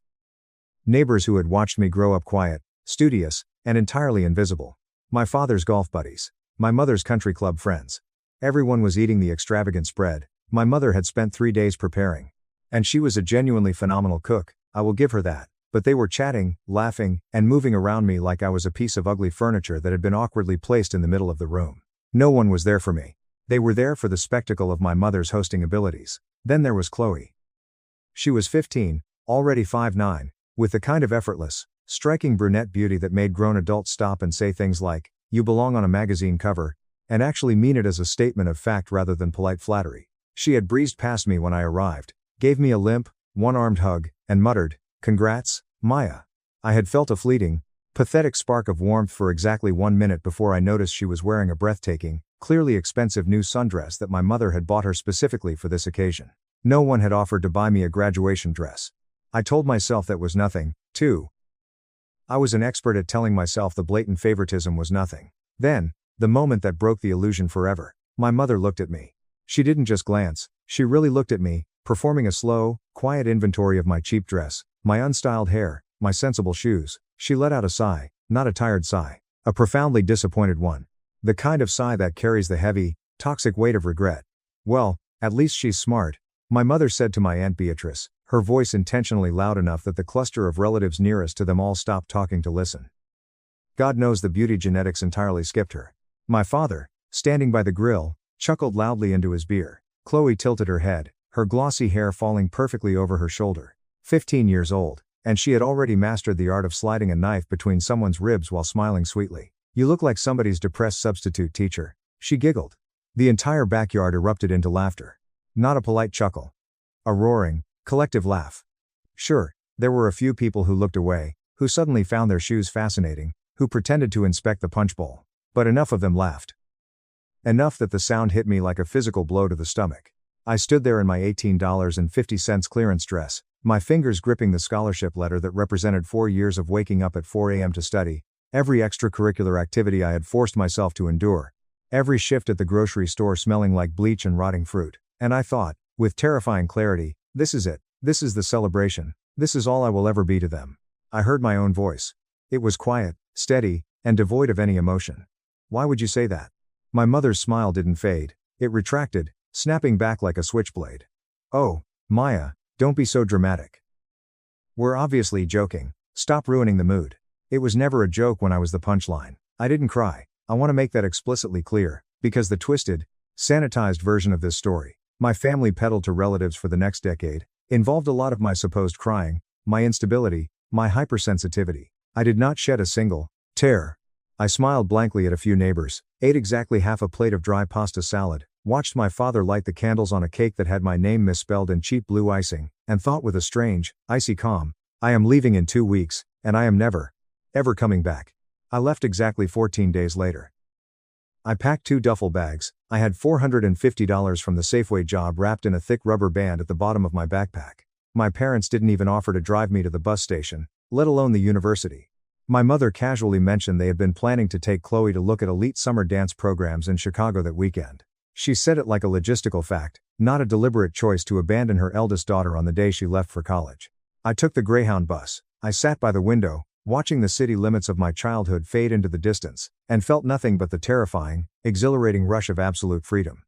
neighbors who had watched me grow up quiet, studious, and entirely invisible, my father's golf buddies, my mother's country club friends. Everyone was eating the extravagant spread my mother had spent 3 days preparing. And she was a genuinely phenomenal cook, I will give her that. But they were chatting, laughing, and moving around me like I was a piece of ugly furniture that had been awkwardly placed in the middle of the room. No one was there for me. They were there for the spectacle of my mother's hosting abilities. Then there was Chloe. She was 15, already 5'9", with the kind of effortless, striking brunette beauty that made grown adults stop and say things like, "You belong on a magazine cover," and actually mean it as a statement of fact rather than polite flattery. She had breezed past me when I arrived, gave me a limp, one-armed hug, and muttered, "Congrats, Maya." I had felt a fleeting, pathetic spark of warmth for exactly 1 minute before I noticed she was wearing a breathtaking, clearly expensive new sundress that my mother had bought her specifically for this occasion. No one had offered to buy me a graduation dress. I told myself that was nothing, too. I was an expert at telling myself the blatant favoritism was nothing. Then, the moment that broke the illusion forever, my mother looked at me. She didn't just glance, she really looked at me, performing a slow, quiet inventory of my cheap dress, my unstyled hair, my sensible shoes. She let out a sigh, not a tired sigh, a profoundly disappointed one. The kind of sigh that carries the heavy, toxic weight of regret. Well, at least she's smart, my mother said to my Aunt Beatrice, her voice intentionally loud enough that the cluster of relatives nearest to them all stopped talking to listen. God knows the beauty genetics entirely skipped her. My father, standing by the grill, chuckled loudly into his beer. Chloe tilted her head, her glossy hair falling perfectly over her shoulder. 15 years old, and she had already mastered the art of sliding a knife between someone's ribs while smiling sweetly. You look like somebody's depressed substitute teacher, she giggled. The entire backyard erupted into laughter. Not a polite chuckle. A roaring, collective laugh. Sure, there were a few people who looked away, who suddenly found their shoes fascinating, who pretended to inspect the punch bowl. But enough of them laughed. Enough that the sound hit me like a physical blow to the stomach. I stood there in my $18.50 clearance dress, my fingers gripping the scholarship letter that represented 4 years of waking up at 4 a.m. to study, every extracurricular activity I had forced myself to endure, every shift at the grocery store smelling like bleach and rotting fruit, and I thought, with terrifying clarity, this is it, this is the celebration, this is all I will ever be to them. I heard my own voice. It was quiet, steady, and devoid of any emotion. Why would you say that? My mother's smile didn't fade, it retracted, snapping back like a switchblade. Oh, Maya, don't be so dramatic. We're obviously joking, stop ruining the mood. It was never a joke when I was the punchline. I didn't cry, I want to make that explicitly clear, because the twisted, sanitized version of this story, my family peddled to relatives for the next decade, involved a lot of my supposed crying, my instability, my hypersensitivity. I did not shed a single tear. I smiled blankly at a few neighbors, ate exactly half a plate of dry pasta salad, watched my father light the candles on a cake that had my name misspelled in cheap blue icing, and thought with a strange, icy calm, I am leaving in 2 weeks, and I am never, ever coming back. I left exactly 14 days later. I packed 2 duffel bags. I had $450 from the Safeway job wrapped in a thick rubber band at the bottom of my backpack. My parents didn't even offer to drive me to the bus station, let alone the university. My mother casually mentioned they had been planning to take Chloe to look at elite summer dance programs in Chicago that weekend. She said it like a logistical fact, not a deliberate choice to abandon her eldest daughter on the day she left for college. I took the Greyhound bus. I sat by the window, watching the city limits of my childhood fade into the distance, and felt nothing but the terrifying, exhilarating rush of absolute freedom.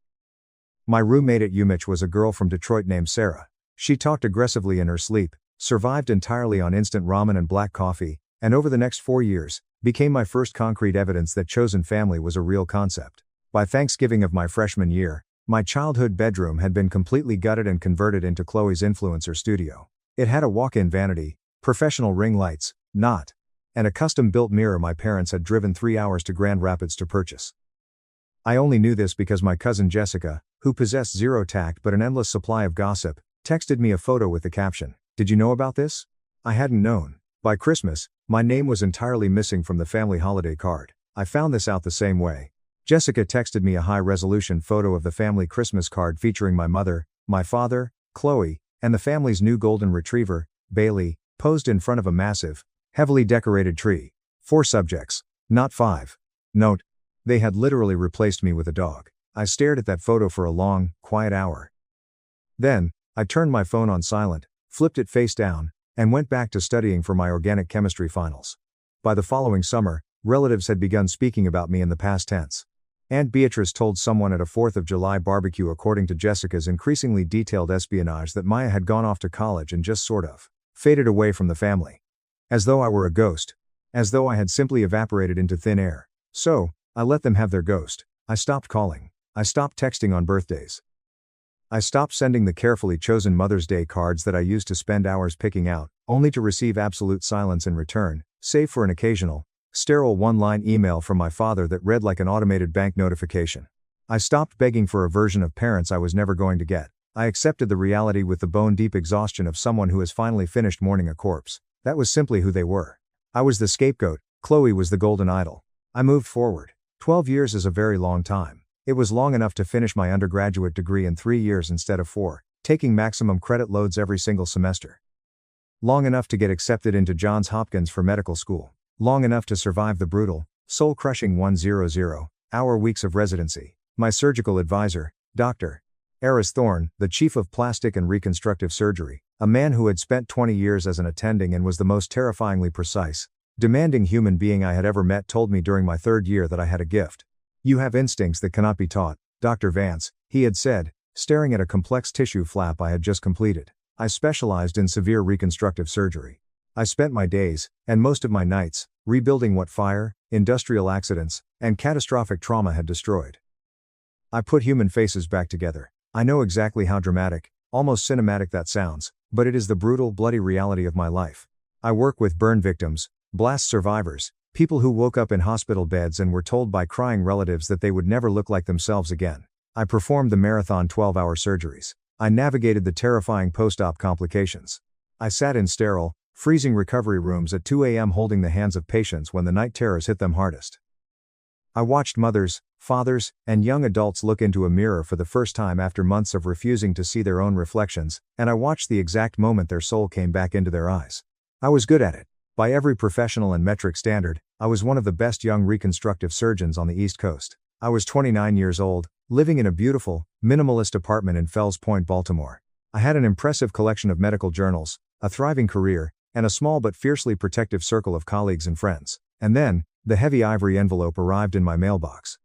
My roommate at UMich was a girl from Detroit named Sarah. She talked aggressively in her sleep, survived entirely on instant ramen and black coffee, and over the next 4 years, became my first concrete evidence that chosen family was a real concept. By Thanksgiving of my freshman year, my childhood bedroom had been completely gutted and converted into Chloe's influencer studio. It had a walk-in vanity, professional ring lights, and a custom-built mirror my parents had driven 3 hours to Grand Rapids to purchase. I only knew this because my cousin Jessica, who possessed zero tact but an endless supply of gossip, texted me a photo with the caption, "Did you know about this?" I hadn't known. By Christmas, my name was entirely missing from the family holiday card. I found this out the same way. Jessica texted me a high-resolution photo of the family Christmas card featuring my mother, my father, Chloe, and the family's new golden retriever, Bailey, posed in front of a massive, heavily decorated tree. 4 subjects, not 5. Note, they had literally replaced me with a dog. I stared at that photo for a long, quiet hour. Then, I turned my phone on silent, flipped it face down, and went back to studying for my organic chemistry finals. By the following summer, relatives had begun speaking about me in the past tense. Aunt Beatrice told someone at a 4th of July barbecue according to Jessica's increasingly detailed espionage that Maya had gone off to college and just sort of faded away from the family. As though I were a ghost. As though I had simply evaporated into thin air. So, I let them have their ghost. I stopped calling. I stopped texting on birthdays. I stopped sending the carefully chosen Mother's Day cards that I used to spend hours picking out, only to receive absolute silence in return, save for an occasional, sterile one-line email from my father that read like an automated bank notification. I stopped begging for a version of parents I was never going to get. I accepted the reality with the bone-deep exhaustion of someone who has finally finished mourning a corpse. That was simply who they were. I was the scapegoat, Chloe was the golden idol. I moved forward. 12 years is a very long time. It was long enough to finish my undergraduate degree in 3 years instead of 4, taking maximum credit loads every single semester. Long enough to get accepted into Johns Hopkins for medical school. Long enough to survive the brutal, Soul-crushing 100-hour weeks of residency. My surgical advisor, Dr. Eris Thorne, the chief of plastic and reconstructive surgery, a man who had spent 20 years as an attending and was the most terrifyingly precise, demanding human being I had ever met, told me during my 3rd year that I had a gift. "You have instincts that cannot be taught, Dr. Vance," he had said, staring at a complex tissue flap I had just completed. I specialized in severe reconstructive surgery. I spent my days, and most of my nights, rebuilding what fire, industrial accidents, and catastrophic trauma had destroyed. I put human faces back together. I know exactly how dramatic, almost cinematic that sounds, but it is the brutal, bloody reality of my life. I work with burn victims, blast survivors, people who woke up in hospital beds and were told by crying relatives that they would never look like themselves again. I performed the marathon 12-hour surgeries. I navigated the terrifying post-op complications. I sat in sterile, freezing recovery rooms at 2 a.m. holding the hands of patients when the night terrors hit them hardest. I watched mothers, fathers, and young adults look into a mirror for the first time after months of refusing to see their own reflections, and I watched the exact moment their soul came back into their eyes. I was good at it. By every professional and metric standard, I was one of the best young reconstructive surgeons on the East Coast. I was 29 years old, living in a beautiful, minimalist apartment in Fells Point, Baltimore. I had an impressive collection of medical journals, a thriving career, and a small but fiercely protective circle of colleagues and friends. And then, the heavy ivory envelope arrived in my mailbox.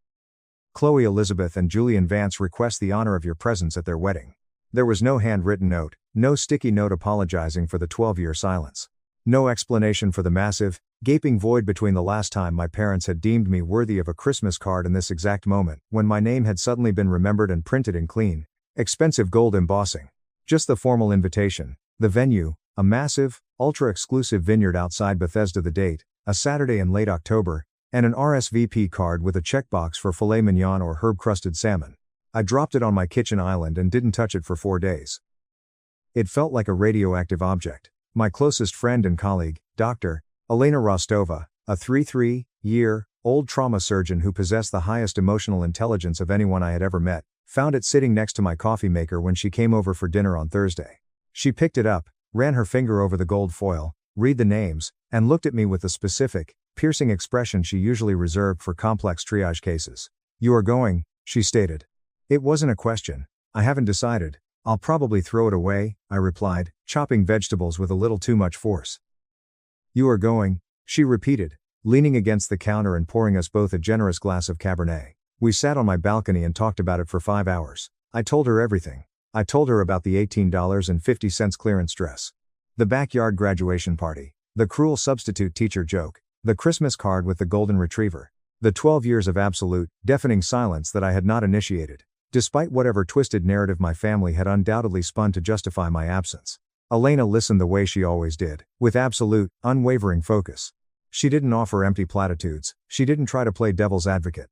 "Chloe Elizabeth and Julian Vance request the honor of your presence at their wedding." There was no handwritten note, no sticky note apologizing for the 12-year silence. No explanation for the massive, gaping void between the last time my parents had deemed me worthy of a Christmas card and this exact moment, when my name had suddenly been remembered and printed in clean, expensive gold embossing. Just the formal invitation, the venue, a massive, ultra-exclusive vineyard outside Bethesda, the date, a Saturday in late October, and an RSVP card with a checkbox for filet mignon or herb-crusted salmon. I dropped it on my kitchen island and didn't touch it for 4 days. It felt like a radioactive object. My closest friend and colleague, Dr. Elena Rostova, a 33-year-old trauma surgeon who possessed the highest emotional intelligence of anyone I had ever met, found it sitting next to my coffee maker when she came over for dinner on Thursday. She picked it up, ran her finger over the gold foil, read the names, and looked at me with the specific, piercing expression she usually reserved for complex triage cases. "You are going," she stated. It wasn't a question. "I haven't decided. I'll probably throw it away," I replied, chopping vegetables with a little too much force. "You are going," she repeated, leaning against the counter and pouring us both a generous glass of Cabernet. We sat on my balcony and talked about it for 5 hours. I told her everything. I told her about the $18.50 clearance dress, the backyard graduation party, the cruel substitute teacher joke, the Christmas card with the golden retriever, the 12 years of absolute, deafening silence that I had not initiated, despite whatever twisted narrative my family had undoubtedly spun to justify my absence. Elena listened the way she always did, with absolute, unwavering focus. She didn't offer empty platitudes, she didn't try to play devil's advocate.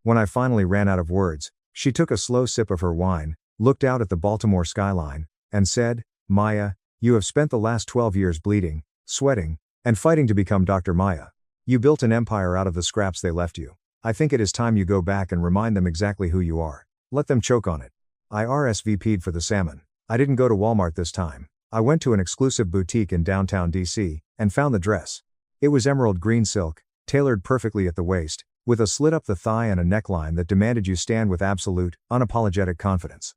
When I finally ran out of words, she took a slow sip of her wine, looked out at the Baltimore skyline, and said, "Maya, you have spent the last 12 years bleeding, sweating, and fighting to become Dr. Maya. You built an empire out of the scraps they left you. I think it is time you go back and remind them exactly who you are. Let them choke on it." I RSVP'd for the salmon. I didn't go to Walmart this time. I went to an exclusive boutique in downtown DC, and found the dress. It was emerald green silk, tailored perfectly at the waist, with a slit up the thigh and a neckline that demanded you stand with absolute, unapologetic confidence.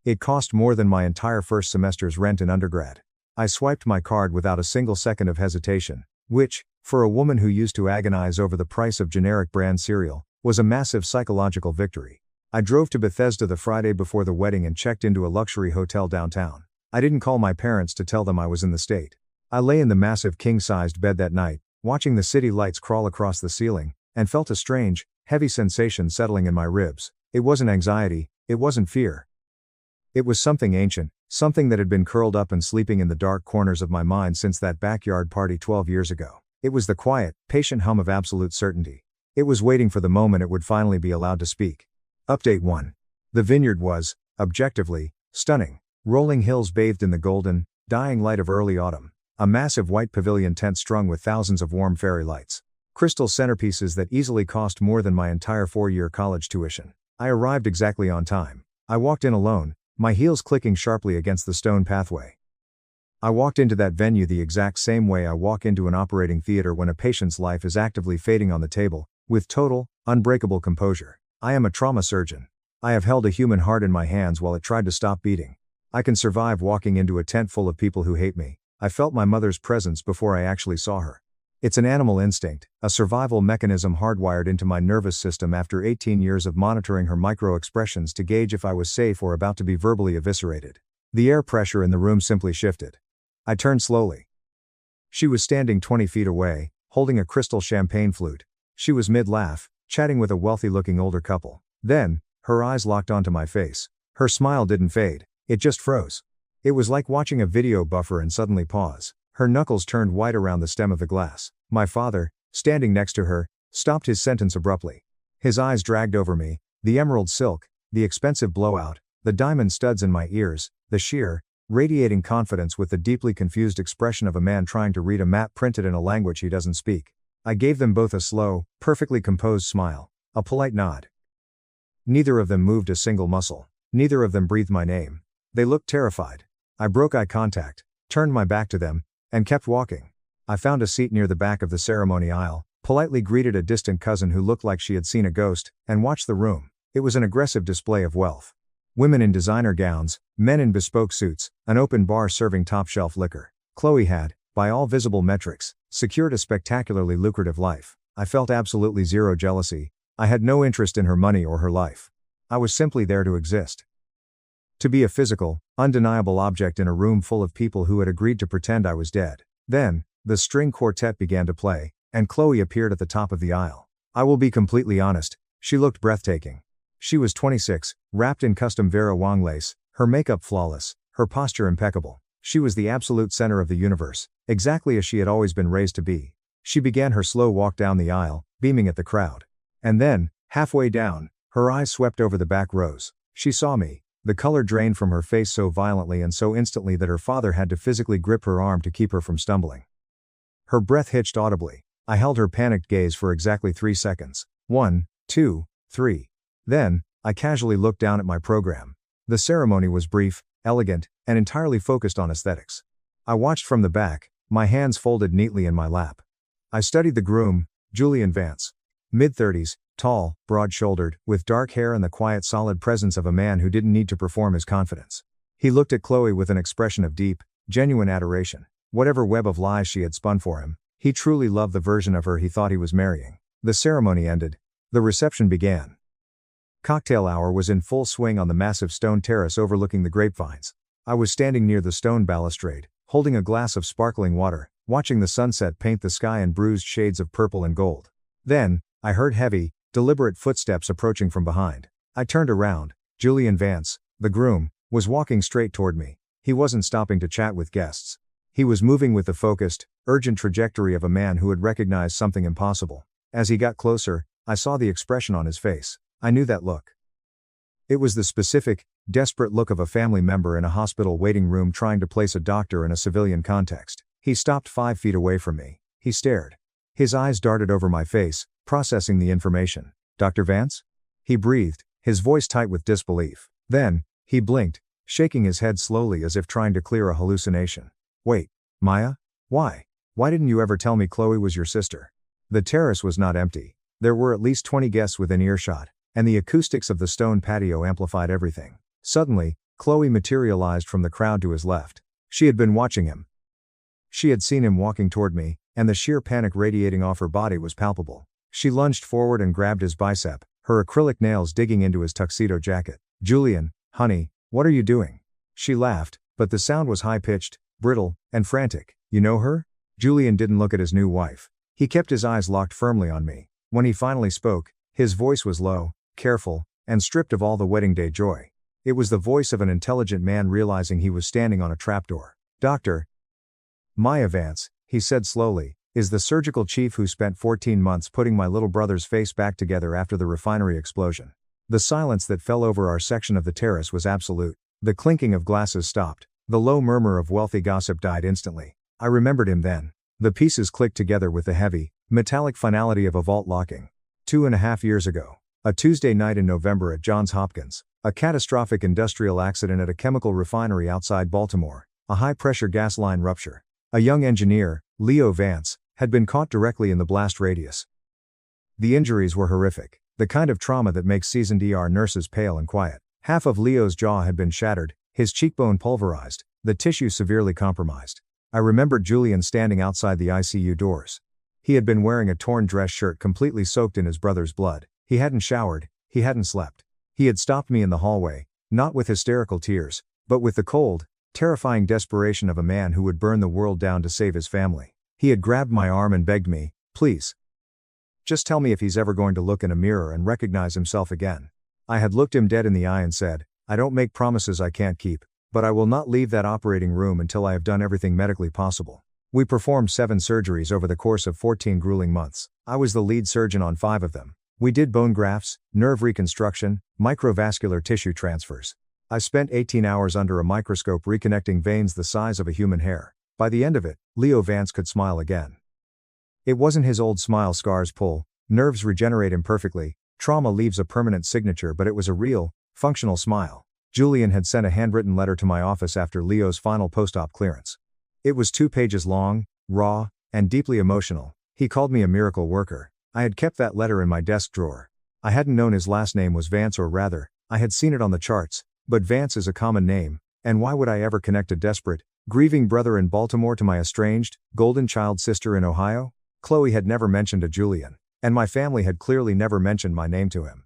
It cost more than my entire first semester's rent in undergrad. I swiped my card without a single second of hesitation, which, for a woman who used to agonize over the price of generic brand cereal, was a massive psychological victory. I drove to Bethesda the Friday before the wedding and checked into a luxury hotel downtown. I didn't call my parents to tell them I was in the state. I lay in the massive king-sized bed that night, watching the city lights crawl across the ceiling, and felt a strange, heavy sensation settling in my ribs. It wasn't anxiety, it wasn't fear. It was something ancient, something that had been curled up and sleeping in the dark corners of my mind since that backyard party 12 years ago. It was the quiet, patient hum of absolute certainty. It was waiting for the moment it would finally be allowed to speak. Update 1. The vineyard was, objectively, stunning. Rolling hills bathed in the golden, dying light of early autumn. A massive white pavilion tent strung with thousands of warm fairy lights. Crystal centerpieces that easily cost more than my entire 4-year college tuition. I arrived exactly on time. I walked in alone, my heels clicking sharply against the stone pathway. I walked into that venue the exact same way I walk into an operating theater when a patient's life is actively fading on the table, with total, unbreakable composure. I am a trauma surgeon. I have held a human heart in my hands while it tried to stop beating. I can survive walking into a tent full of people who hate me. I felt my mother's presence before I actually saw her. It's an animal instinct, a survival mechanism hardwired into my nervous system after 18 years of monitoring her micro-expressions to gauge if I was safe or about to be verbally eviscerated. The air pressure in the room simply shifted. I turned slowly. She was standing 20 feet away, holding a crystal champagne flute. She was mid-laugh, chatting with a wealthy-looking older couple. Then, her eyes locked onto my face. Her smile didn't fade, it just froze. It was like watching a video buffer and suddenly pause. Her knuckles turned white around the stem of the glass. My father, standing next to her, stopped his sentence abruptly. His eyes dragged over me, the emerald silk, the expensive blowout, the diamond studs in my ears, the sheer, radiating confidence with the deeply confused expression of a man trying to read a map printed in a language he doesn't speak. I gave them both a slow, perfectly composed smile, a polite nod. Neither of them moved a single muscle. Neither of them breathed my name. They looked terrified. I broke eye contact, turned my back to them, and kept walking. I found a seat near the back of the ceremony aisle, politely greeted a distant cousin who looked like she had seen a ghost, and watched the room. It was an aggressive display of wealth. Women in designer gowns, men in bespoke suits, an open bar serving top-shelf liquor. Chloe had, by all visible metrics, secured a spectacularly lucrative life. I felt absolutely zero jealousy. I had no interest in her money or her life. I was simply there to exist. To be a physical, undeniable object in a room full of people who had agreed to pretend I was dead. Then, the string quartet began to play, and Chloe appeared at the top of the aisle. I will be completely honest, she looked breathtaking. She was 26, wrapped in custom Vera Wang lace, her makeup flawless, her posture impeccable. She was the absolute center of the universe, exactly as she had always been raised to be. She began her slow walk down the aisle, beaming at the crowd. And then, halfway down, her eyes swept over the back rows. She saw me. The color drained from her face so violently and so instantly that her father had to physically grip her arm to keep her from stumbling. Her breath hitched audibly. I held her panicked gaze for exactly 3 seconds. 1, 2, 3. Then, I casually looked down at my program. The ceremony was brief, elegant, and entirely focused on aesthetics. I watched from the back, my hands folded neatly in my lap. I studied the groom, Julian Vance. Mid-30s, tall, broad-shouldered, with dark hair and the quiet solid presence of a man who didn't need to perform his confidence. He looked at Chloe with an expression of deep, genuine adoration. Whatever web of lies she had spun for him, he truly loved the version of her he thought he was marrying. The ceremony ended. The reception began. Cocktail hour was in full swing on the massive stone terrace overlooking the grapevines. I was standing near the stone balustrade, holding a glass of sparkling water, watching the sunset paint the sky in bruised shades of purple and gold. Then, I heard heavy, deliberate footsteps approaching from behind. I turned around. Julian Vance, the groom, was walking straight toward me. He wasn't stopping to chat with guests. He was moving with the focused, urgent trajectory of a man who had recognized something impossible. As he got closer, I saw the expression on his face. I knew that look. It was the specific, desperate look of a family member in a hospital waiting room trying to place a doctor in a civilian context. He stopped 5 feet away from me. He stared. His eyes darted over my face, processing the information. "Dr. Vance?" He breathed, his voice tight with disbelief. Then, he blinked, shaking his head slowly as if trying to clear a hallucination. "Wait, Maya? Why? Why didn't you ever tell me Chloe was your sister?" The terrace was not empty. There were at least 20 guests within earshot, and the acoustics of the stone patio amplified everything. Suddenly, Chloe materialized from the crowd to his left. She had been watching him. She had seen him walking toward me, and the sheer panic radiating off her body was palpable. She lunged forward and grabbed his bicep, her acrylic nails digging into his tuxedo jacket. "Julian, honey, what are you doing?" She laughed, but the sound was high-pitched, brittle, and frantic. "You know her?" Julian didn't look at his new wife. He kept his eyes locked firmly on me. When he finally spoke, his voice was low, careful, and stripped of all the wedding day joy. It was the voice of an intelligent man realizing he was standing on a trapdoor. "Doctor Maya Vance," he said slowly, "is the surgical chief who spent 14 months putting my little brother's face back together after the refinery explosion." The silence that fell over our section of the terrace was absolute. The clinking of glasses stopped. The low murmur of wealthy gossip died instantly. I remembered him then. The pieces clicked together with the heavy, metallic finality of a vault locking. 2.5 years ago. A Tuesday night in November at Johns Hopkins. A catastrophic industrial accident at a chemical refinery outside Baltimore. A high-pressure gas line rupture. A young engineer, Leo Vance, had been caught directly in the blast radius. The injuries were horrific, the kind of trauma that makes seasoned ER nurses pale and quiet. Half of Leo's jaw had been shattered, his cheekbone pulverized, the tissue severely compromised. I remembered Julian standing outside the ICU doors. He had been wearing a torn dress shirt completely soaked in his brother's blood. He hadn't showered, he hadn't slept. He had stopped me in the hallway, not with hysterical tears, but with the cold, terrifying desperation of a man who would burn the world down to save his family. He had grabbed my arm and begged me, "Please. Just tell me if he's ever going to look in a mirror and recognize himself again." I had looked him dead in the eye and said, "I don't make promises I can't keep, but I will not leave that operating room until I have done everything medically possible." We performed 7 surgeries over the course of 14 grueling months. I was the lead surgeon on 5 of them. We did bone grafts, nerve reconstruction, microvascular tissue transfers. I spent 18 hours under a microscope reconnecting veins the size of a human hair. By the end of it, Leo Vance could smile again. It wasn't his old smile scars pull, nerves regenerate imperfectly, trauma leaves a permanent signature, but it was a real, functional smile. Julian had sent a handwritten letter to my office after Leo's final post-op clearance. It was 2 pages long, raw, and deeply emotional. He called me a miracle worker. I had kept that letter in my desk drawer. I hadn't known his last name was Vance, or rather, I had seen it on the charts, but Vance is a common name, and why would I ever connect a desperate, grieving brother in Baltimore to my estranged, golden child sister in Ohio? Chloe had never mentioned a Julian, and my family had clearly never mentioned my name to him.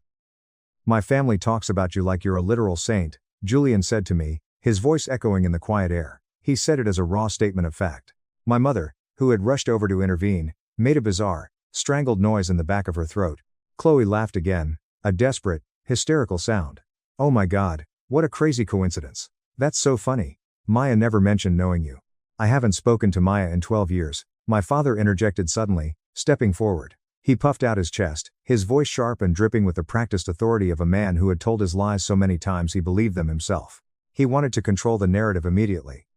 "My family talks about you like you're a literal saint," Julian said to me, his voice echoing in the quiet air. He said it as a raw statement of fact. My mother, who had rushed over to intervene, made a bizarre, strangled noise in the back of her throat. Chloe laughed again, a desperate, hysterical sound. "Oh my God, what a crazy coincidence. That's so funny. Maya never mentioned knowing you." "I haven't spoken to Maya in 12 years, my father interjected suddenly, stepping forward. He puffed out his chest, his voice sharp and dripping with the practiced authority of a man who had told his lies so many times he believed them himself. He wanted to control the narrative immediately.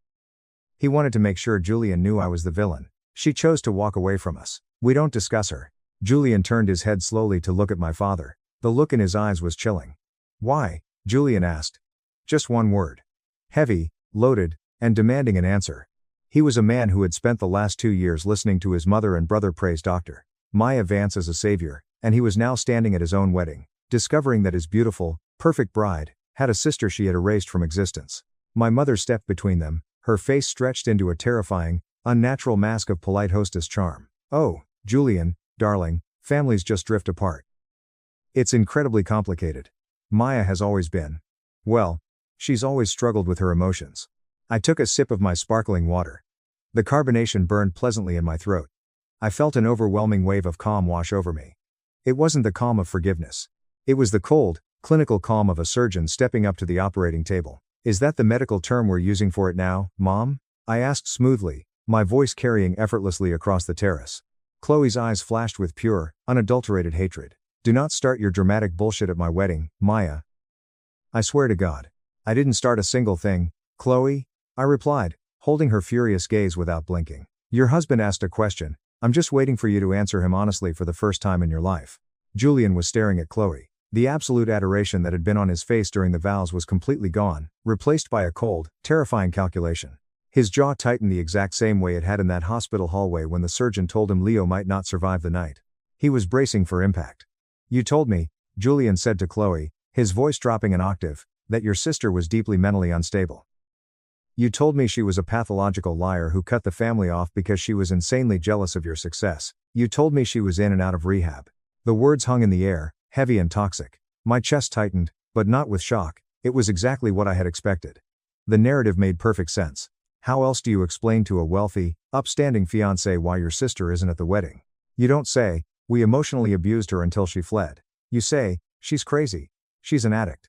He wanted to make sure Julian knew I was the villain. She chose to walk away from us. "We don't discuss her." Julian turned his head slowly to look at my father. The look in his eyes was chilling. "Why?" Julian asked. Just one word. Heavy, loaded, and demanding an answer. He was a man who had spent the last 2 years listening to his mother and brother praise Dr. Maya Vance as a savior, and he was now standing at his own wedding, discovering that his beautiful, perfect bride had a sister she had erased from existence. My mother stepped between them, her face stretched into a terrifying, unnatural mask of polite hostess charm. "Oh, Julian, darling, families just drift apart. It's incredibly complicated. Maya has always been. Well, she's always struggled with her emotions." I took a sip of my sparkling water. The carbonation burned pleasantly in my throat. I felt an overwhelming wave of calm wash over me. It wasn't the calm of forgiveness. It was the cold, clinical calm of a surgeon stepping up to the operating table. "Is that the medical term we're using for it now, Mom?" I asked smoothly, my voice carrying effortlessly across the terrace. Chloe's eyes flashed with pure, unadulterated hatred. "Do not start your dramatic bullshit at my wedding, Maya." "I swear to God. I didn't start a single thing, Chloe," I replied, holding her furious gaze without blinking. "Your husband asked a question. I'm just waiting for you to answer him honestly for the first time in your life." Julian was staring at Chloe. The absolute adoration that had been on his face during the vows was completely gone, replaced by a cold, terrifying calculation. His jaw tightened the exact same way it had in that hospital hallway when the surgeon told him Leo might not survive the night. He was bracing for impact. "You told me," Julian said to Chloe, his voice dropping an octave, "that your sister was deeply mentally unstable. You told me she was a pathological liar who cut the family off because she was insanely jealous of your success. You told me she was in and out of rehab." The words hung in the air, heavy and toxic. My chest tightened, but not with shock. It was exactly what I had expected. The narrative made perfect sense. How else do you explain to a wealthy, upstanding fiancé why your sister isn't at the wedding? You don't say, "We emotionally abused her until she fled." You say, "She's crazy. She's an addict.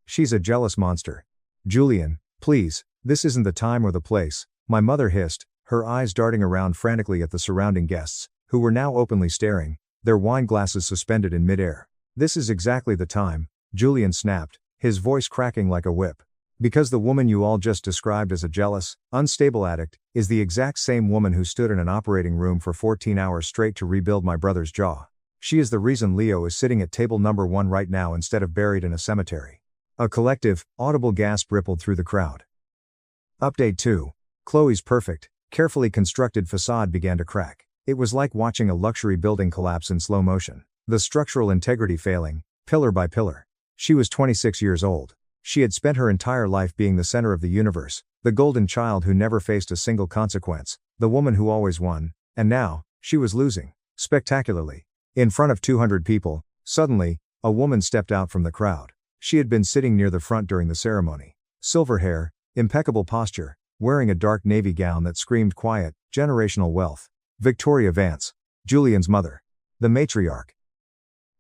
She's a jealous monster." "Julian, please, this isn't the time or the place," my mother hissed, her eyes darting around frantically at the surrounding guests, who were now openly staring, their wine glasses suspended in midair. "This is exactly the time," Julian snapped, his voice cracking like a whip. "Because the woman you all just described as a jealous, unstable addict, is the exact same woman who stood in an operating room for 14 hours straight to rebuild my brother's jaw. She is the reason Leo is sitting at table number 1 right now instead of buried in a cemetery." A collective, audible gasp rippled through the crowd. Update 2. Chloe's perfect, carefully constructed facade began to crack. It was like watching a luxury building collapse in slow motion. The structural integrity failing, pillar by pillar. She was 26 years old. She had spent her entire life being the center of the universe, the golden child who never faced a single consequence, the woman who always won, and now, she was losing. Spectacularly. In front of 200 people, suddenly, a woman stepped out from the crowd. She had been sitting near the front during the ceremony. Silver hair, impeccable posture, wearing a dark navy gown that screamed quiet, generational wealth. Victoria Vance, Julian's mother. The matriarch.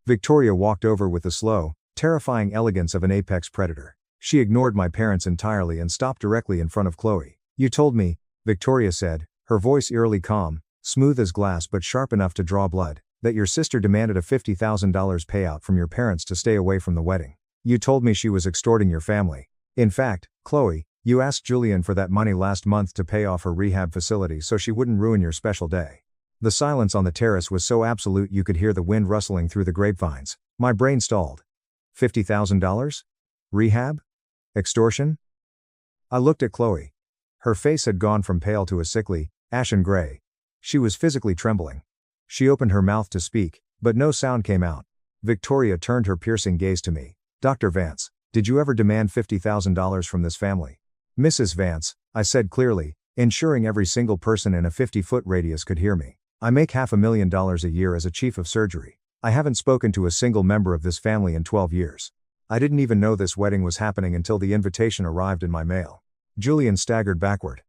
Victoria walked over with the slow, terrifying elegance of an apex predator. She ignored my parents entirely and stopped directly in front of Chloe. "You told me," Victoria said, her voice eerily calm, smooth as glass but sharp enough to draw blood, "that your sister demanded a $50,000 payout from your parents to stay away from the wedding. You told me she was extorting your family. In fact, Chloe, you asked Julian for that money last month to pay off her rehab facility so she wouldn't ruin your special day." The silence on the terrace was so absolute you could hear the wind rustling through the grapevines. My brain stalled. $50,000? Rehab? Extortion? I looked at Chloe. Her face had gone from pale to a sickly, ashen gray. She was physically trembling. She opened her mouth to speak, but no sound came out. Victoria turned her piercing gaze to me. "Dr. Vance, did you ever demand $50,000 from this family?" "Mrs. Vance," I said clearly, ensuring every single person in a 50-foot radius could hear me. "I make $500,000 a year as a chief of surgery. I haven't spoken to a single member of this family in 12 years. I didn't even know this wedding was happening until the invitation arrived in my mail." Julian staggered backward.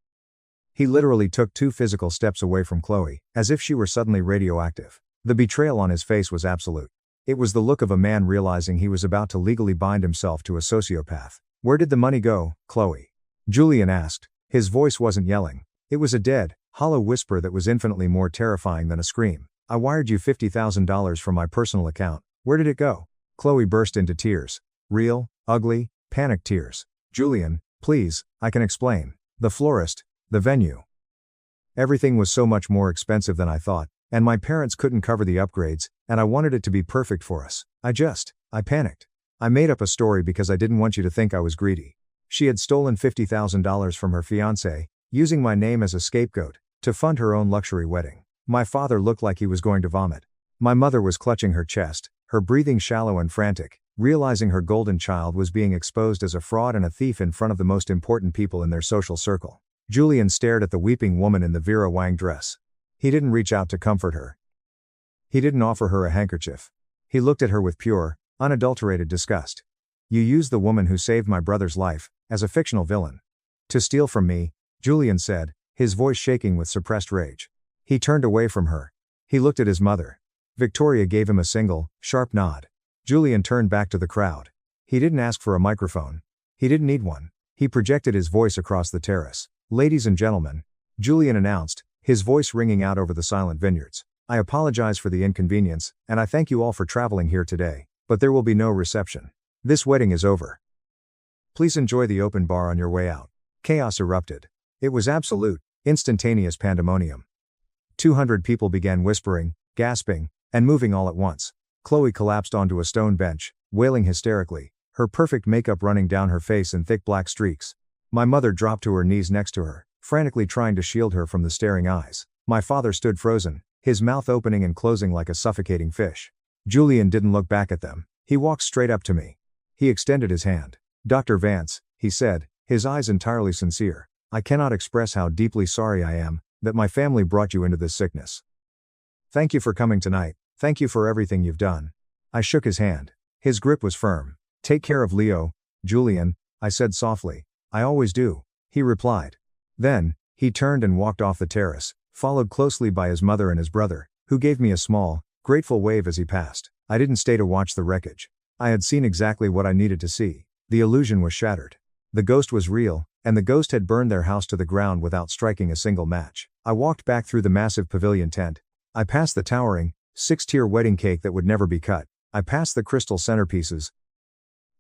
He literally took 2 physical steps away from Chloe, as if she were suddenly radioactive. The betrayal on his face was absolute. It was the look of a man realizing he was about to legally bind himself to a sociopath. "Where did the money go, Chloe?" Julian asked. His voice wasn't yelling. It was a dead, hollow whisper that was infinitely more terrifying than a scream. "I wired you $50,000 from my personal account. Where did it go?" Chloe burst into tears. Real, ugly, panicked tears. "Julian, please, I can explain. The florist, the venue. Everything was so much more expensive than I thought, and my parents couldn't cover the upgrades, and I wanted it to be perfect for us. I panicked. I made up a story because I didn't want you to think I was greedy." She had stolen $50,000 from her fiancé, using my name as a scapegoat, to fund her own luxury wedding. My father looked like he was going to vomit. My mother was clutching her chest, her breathing shallow and frantic, realizing her golden child was being exposed as a fraud and a thief in front of the most important people in their social circle. Julian stared at the weeping woman in the Vera Wang dress. He didn't reach out to comfort her. He didn't offer her a handkerchief. He looked at her with pure, unadulterated disgust. "You used the woman who saved my brother's life, as a fictional villain. To steal from me," Julian said, his voice shaking with suppressed rage. He turned away from her. He looked at his mother. Victoria gave him a single, sharp nod. Julian turned back to the crowd. He didn't ask for a microphone. He didn't need one. He projected his voice across the terrace. "Ladies and gentlemen," Julian announced, his voice ringing out over the silent vineyards, "I apologize for the inconvenience, and I thank you all for traveling here today, but there will be no reception. This wedding is over. Please enjoy the open bar on your way out." Chaos erupted. It was absolute, instantaneous pandemonium. 200 people began whispering, gasping, and moving all at once. Chloe collapsed onto a stone bench, wailing hysterically, her perfect makeup running down her face in thick black streaks. My mother dropped to her knees next to her, frantically trying to shield her from the staring eyes. My father stood frozen, his mouth opening and closing like a suffocating fish. Julian didn't look back at them. He walked straight up to me. He extended his hand. "Dr. Vance," he said, his eyes entirely sincere, "I cannot express how deeply sorry I am that my family brought you into this sickness. Thank you for coming tonight. Thank you for everything you've done." I shook his hand. His grip was firm. "Take care of Leo, Julian," I said softly. "I always do," he replied. Then, he turned and walked off the terrace, followed closely by his mother and his brother, who gave me a small, grateful wave as he passed. I didn't stay to watch the wreckage. I had seen exactly what I needed to see. The illusion was shattered. The ghost was real, and the ghost had burned their house to the ground without striking a single match. I walked back through the massive pavilion tent. I passed the towering, 6-tier wedding cake that would never be cut. I passed the crystal centerpieces.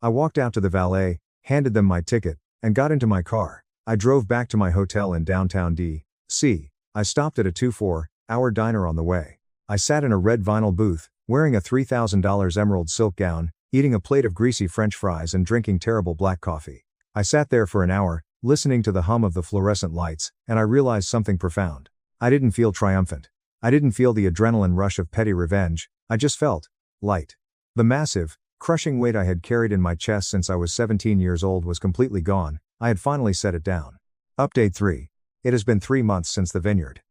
I walked out to the valet, handed them my ticket, and got into my car. I drove back to my hotel in downtown D.C. I stopped at a 2-4-hour diner on the way. I sat in a red vinyl booth, wearing a $3,000 emerald silk gown, eating a plate of greasy French fries and drinking terrible black coffee. I sat there for an hour, listening to the hum of the fluorescent lights, and I realized something profound. I didn't feel triumphant. I didn't feel the adrenaline rush of petty revenge, I just felt light. The massive, crushing weight I had carried in my chest since I was 17 years old was completely gone. I had finally set it down. Update 3. It has been 3 months since the vineyard.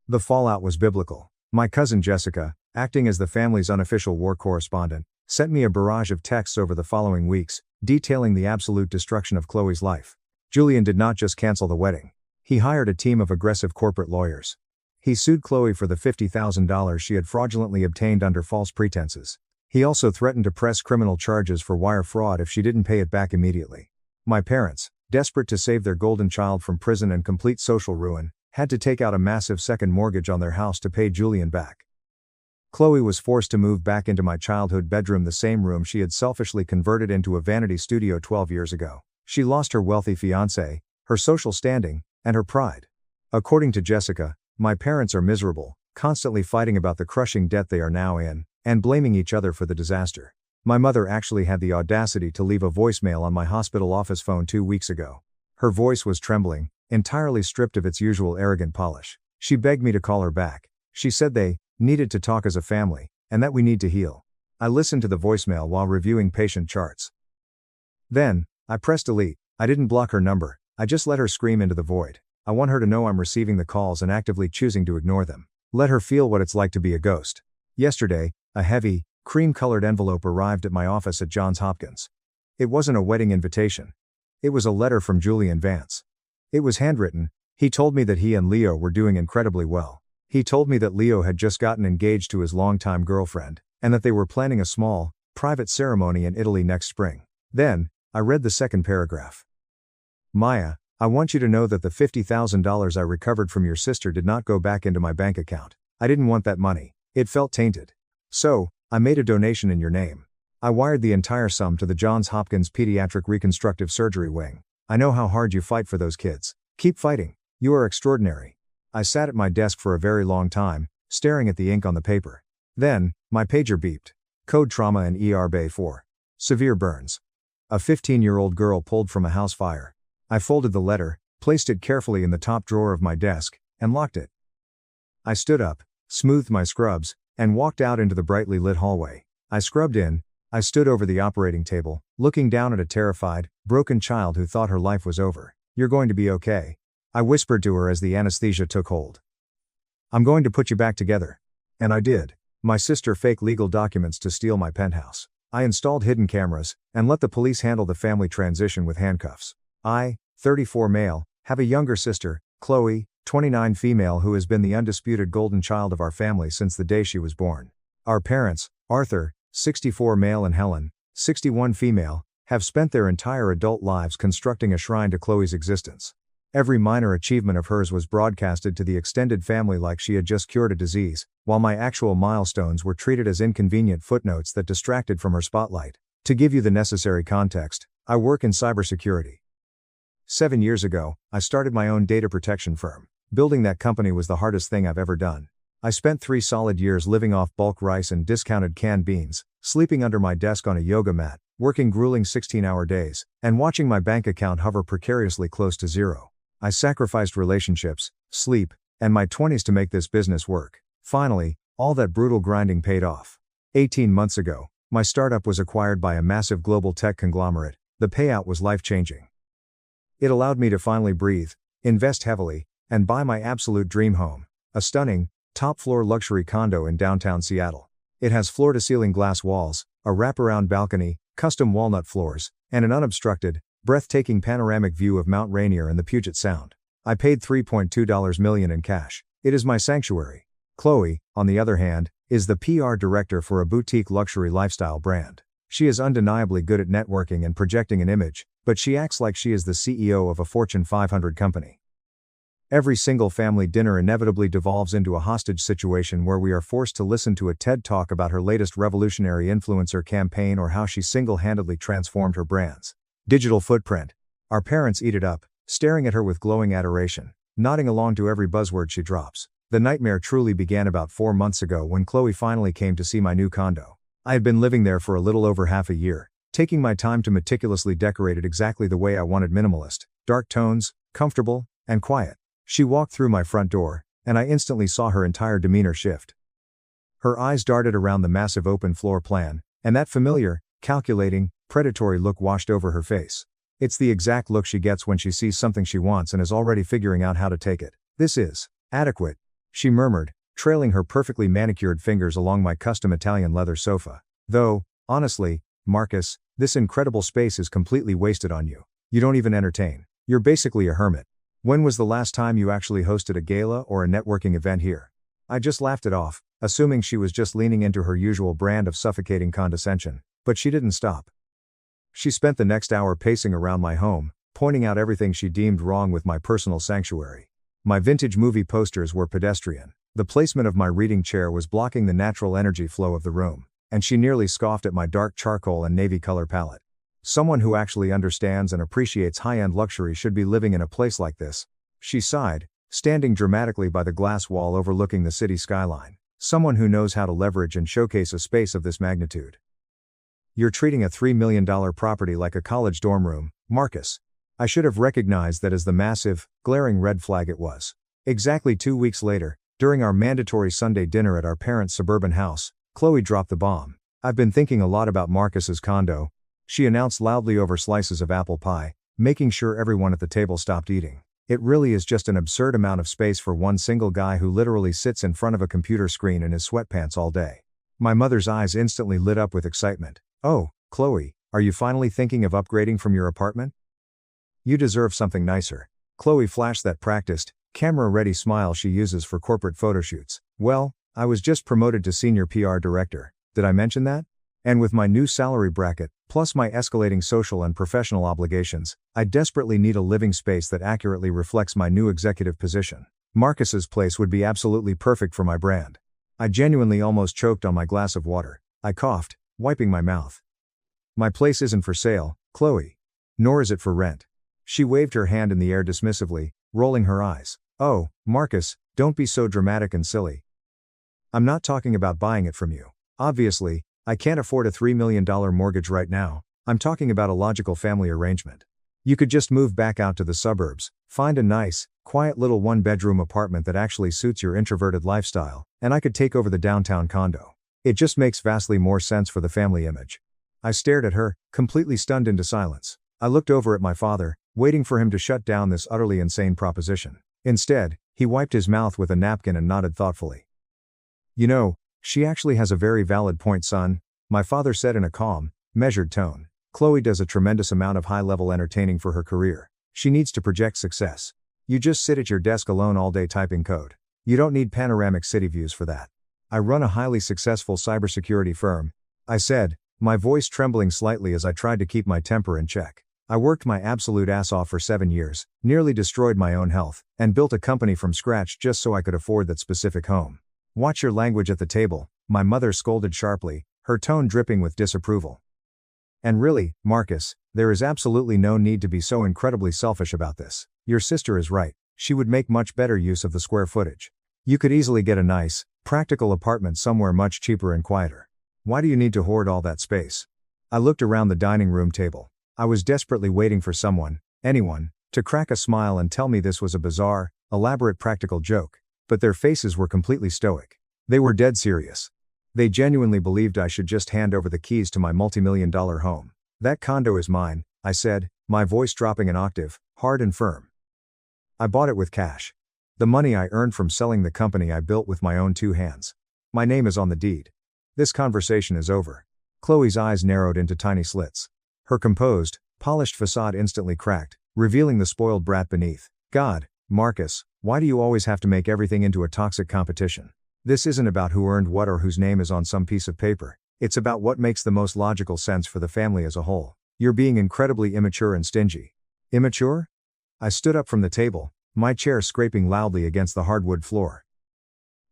The fallout was biblical. My cousin Jessica, acting as the family's unofficial war correspondent, sent me a barrage of texts over the following weeks, detailing the absolute destruction of Chloe's life. Julian did not just cancel the wedding. He hired a team of aggressive corporate lawyers. He sued Chloe for the $50,000 she had fraudulently obtained under false pretenses. He also threatened to press criminal charges for wire fraud if she didn't pay it back immediately. My parents, desperate to save their golden child from prison and complete social ruin, had to take out a massive second mortgage on their house to pay Julian back. Chloe was forced to move back into my childhood bedroom, the same room she had selfishly converted into a vanity studio 12 years ago. She lost her wealthy fiancé, her social standing, and her pride. According to Jessica, my parents are miserable, constantly fighting about the crushing debt they are now in, and blaming each other for the disaster. My mother actually had the audacity to leave a voicemail on my hospital office phone 2 weeks ago. Her voice was trembling, entirely stripped of its usual arrogant polish. She begged me to call her back. She said they needed to talk as a family, and that we need to heal. I listened to the voicemail while reviewing patient charts. Then, I pressed delete. I didn't block her number, I just let her scream into the void. I want her to know I'm receiving the calls and actively choosing to ignore them. Let her feel what it's like to be a ghost. Yesterday, a heavy, cream-colored envelope arrived at my office at Johns Hopkins. It wasn't a wedding invitation. It was a letter from Julian Vance. It was handwritten. He told me that he and Leo were doing incredibly well. He told me that Leo had just gotten engaged to his longtime girlfriend, and that they were planning a small, private ceremony in Italy next spring. Then, I read the second paragraph. Maya, I want you to know that the $50,000 I recovered from your sister did not go back into my bank account. I didn't want that money. It felt tainted. So, I made a donation in your name. I wired the entire sum to the Johns Hopkins Pediatric Reconstructive Surgery Wing. I know how hard you fight for those kids. Keep fighting. You are extraordinary. I sat at my desk for a very long time, staring at the ink on the paper. Then, my pager beeped. Code trauma and ER Bay 4. Severe burns. A 15-year-old girl pulled from a house fire. I folded the letter, placed it carefully in the top drawer of my desk, and locked it. I stood up, smoothed my scrubs, and walked out into the brightly lit hallway. I scrubbed in. I stood over the operating table, looking down at a terrified, broken child who thought her life was over. You're going to be okay. I whispered to her as the anesthesia took hold. I'm going to put you back together. And I did. My sister faked legal documents to steal my penthouse. I installed hidden cameras, and let the police handle the family transition with handcuffs. I, 34 male, have a younger sister, Chloe, 29 female, who has been the undisputed golden child of our family since the day she was born. Our parents, Arthur, 64 male, and Helen, 61 female, have spent their entire adult lives constructing a shrine to Chloe's existence. Every minor achievement of hers was broadcasted to the extended family like she had just cured a disease, while my actual milestones were treated as inconvenient footnotes that distracted from her spotlight. To give you the necessary context, I work in cybersecurity. 7 years ago, I started my own data protection firm. Building that company was the hardest thing I've ever done. I spent 3 solid years living off bulk rice and discounted canned beans, sleeping under my desk on a yoga mat, working grueling 16-hour days, and watching my bank account hover precariously close to zero. I sacrificed relationships, sleep, and my 20s to make this business work. Finally, all that brutal grinding paid off. 18 months ago, my startup was acquired by a massive global tech conglomerate. The payout was life-changing. It allowed me to finally breathe, invest heavily, and buy my absolute dream home, a stunning, top-floor luxury condo in downtown Seattle. It has floor-to-ceiling glass walls, a wraparound balcony, custom walnut floors, and an unobstructed, breathtaking panoramic view of Mount Rainier and the Puget Sound. I paid $3.2 million in cash. It is my sanctuary. Chloe, on the other hand, is the PR director for a boutique luxury lifestyle brand. She is undeniably good at networking and projecting an image, but she acts like she is the CEO of a Fortune 500 company. Every single family dinner inevitably devolves into a hostage situation where we are forced to listen to a TED Talk about her latest revolutionary influencer campaign or how she single-handedly transformed her brand's digital footprint. Our parents eat it up, staring at her with glowing adoration, nodding along to every buzzword she drops. The nightmare truly began about 4 months ago when Chloe finally came to see my new condo. I had been living there for a little over half a year, taking my time to meticulously decorate it exactly the way I wanted: minimalist, dark tones, comfortable, and quiet. She walked through my front door, and I instantly saw her entire demeanor shift. Her eyes darted around the massive open floor plan, and that familiar, calculating, predatory look washed over her face. It's the exact look she gets when she sees something she wants and is already figuring out how to take it. "This is adequate," she murmured, trailing her perfectly manicured fingers along my custom Italian leather sofa. "Though, honestly, Marcus, this incredible space is completely wasted on you. You don't even entertain. You're basically a hermit. When was the last time you actually hosted a gala or a networking event here?" I just laughed it off, assuming she was just leaning into her usual brand of suffocating condescension, but she didn't stop. She spent the next hour pacing around my home, pointing out everything she deemed wrong with my personal sanctuary. My vintage movie posters were pedestrian. The placement of my reading chair was blocking the natural energy flow of the room, and she nearly scoffed at my dark charcoal and navy color palette. "Someone who actually understands and appreciates high-end luxury should be living in a place like this," she sighed, standing dramatically by the glass wall overlooking the city skyline. "Someone who knows how to leverage and showcase a space of this magnitude. You're treating a $3 million property like a college dorm room, Marcus." I should have recognized that as the massive, glaring red flag it was. Exactly 2 weeks later, during our mandatory Sunday dinner at our parents' suburban house, Chloe dropped the bomb. "I've been thinking a lot about Marcus's condo," she announced loudly over slices of apple pie, making sure everyone at the table stopped eating. "It really is just an absurd amount of space for one single guy who literally sits in front of a computer screen in his sweatpants all day." My mother's eyes instantly lit up with excitement. "Oh, Chloe, are you finally thinking of upgrading from your apartment? You deserve something nicer." Chloe flashed that practiced, camera-ready smile she uses for corporate photoshoots. "Well, I was just promoted to senior PR director. Did I mention that? And with my new salary bracket, plus my escalating social and professional obligations, I desperately need a living space that accurately reflects my new executive position. Marcus's place would be absolutely perfect for my brand." I genuinely almost choked on my glass of water. I coughed, wiping my mouth. "My place isn't for sale, Chloe. Nor is it for rent." She waved her hand in the air dismissively, rolling her eyes. "Oh, Marcus, don't be so dramatic and silly. I'm not talking about buying it from you. Obviously, I can't afford a $3 million mortgage right now. I'm talking about a logical family arrangement. You could just move back out to the suburbs, find a nice, quiet little one-bedroom apartment that actually suits your introverted lifestyle, and I could take over the downtown condo. It just makes vastly more sense for the family image." I stared at her, completely stunned into silence. I looked over at my father, waiting for him to shut down this utterly insane proposition. Instead, he wiped his mouth with a napkin and nodded thoughtfully. "You know, she actually has a very valid point, son," my father said in a calm, measured tone. "Chloe does a tremendous amount of high-level entertaining for her career. She needs to project success. You just sit at your desk alone all day typing code. You don't need panoramic city views for that." "I run a highly successful cybersecurity firm," I said, my voice trembling slightly as I tried to keep my temper in check. "I worked my absolute ass off for 7 years, nearly destroyed my own health, and built a company from scratch just so I could afford that specific home." "Watch your language at the table," my mother scolded sharply, her tone dripping with disapproval. "And really, Marcus, there is absolutely no need to be so incredibly selfish about this. Your sister is right. She would make much better use of the square footage. You could easily get a nice, practical apartment somewhere much cheaper and quieter. Why do you need to hoard all that space?" I looked around the dining room table. I was desperately waiting for someone, anyone, to crack a smile and tell me this was a bizarre, elaborate practical joke. But their faces were completely stoic. They were dead serious. They genuinely believed I should just hand over the keys to my multi-million-dollar home. "That condo is mine," I said, my voice dropping an octave, hard and firm. "I bought it with cash. The money I earned from selling the company I built with my own 2 hands. My name is on the deed. This conversation is over." Chloe's eyes narrowed into tiny slits. Her composed, polished facade instantly cracked, revealing the spoiled brat beneath. "God, Marcus, why do you always have to make everything into a toxic competition? This isn't about who earned what or whose name is on some piece of paper. It's about what makes the most logical sense for the family as a whole. You're being incredibly immature and stingy." "Immature?" I stood up from the table, my chair scraping loudly against the hardwood floor.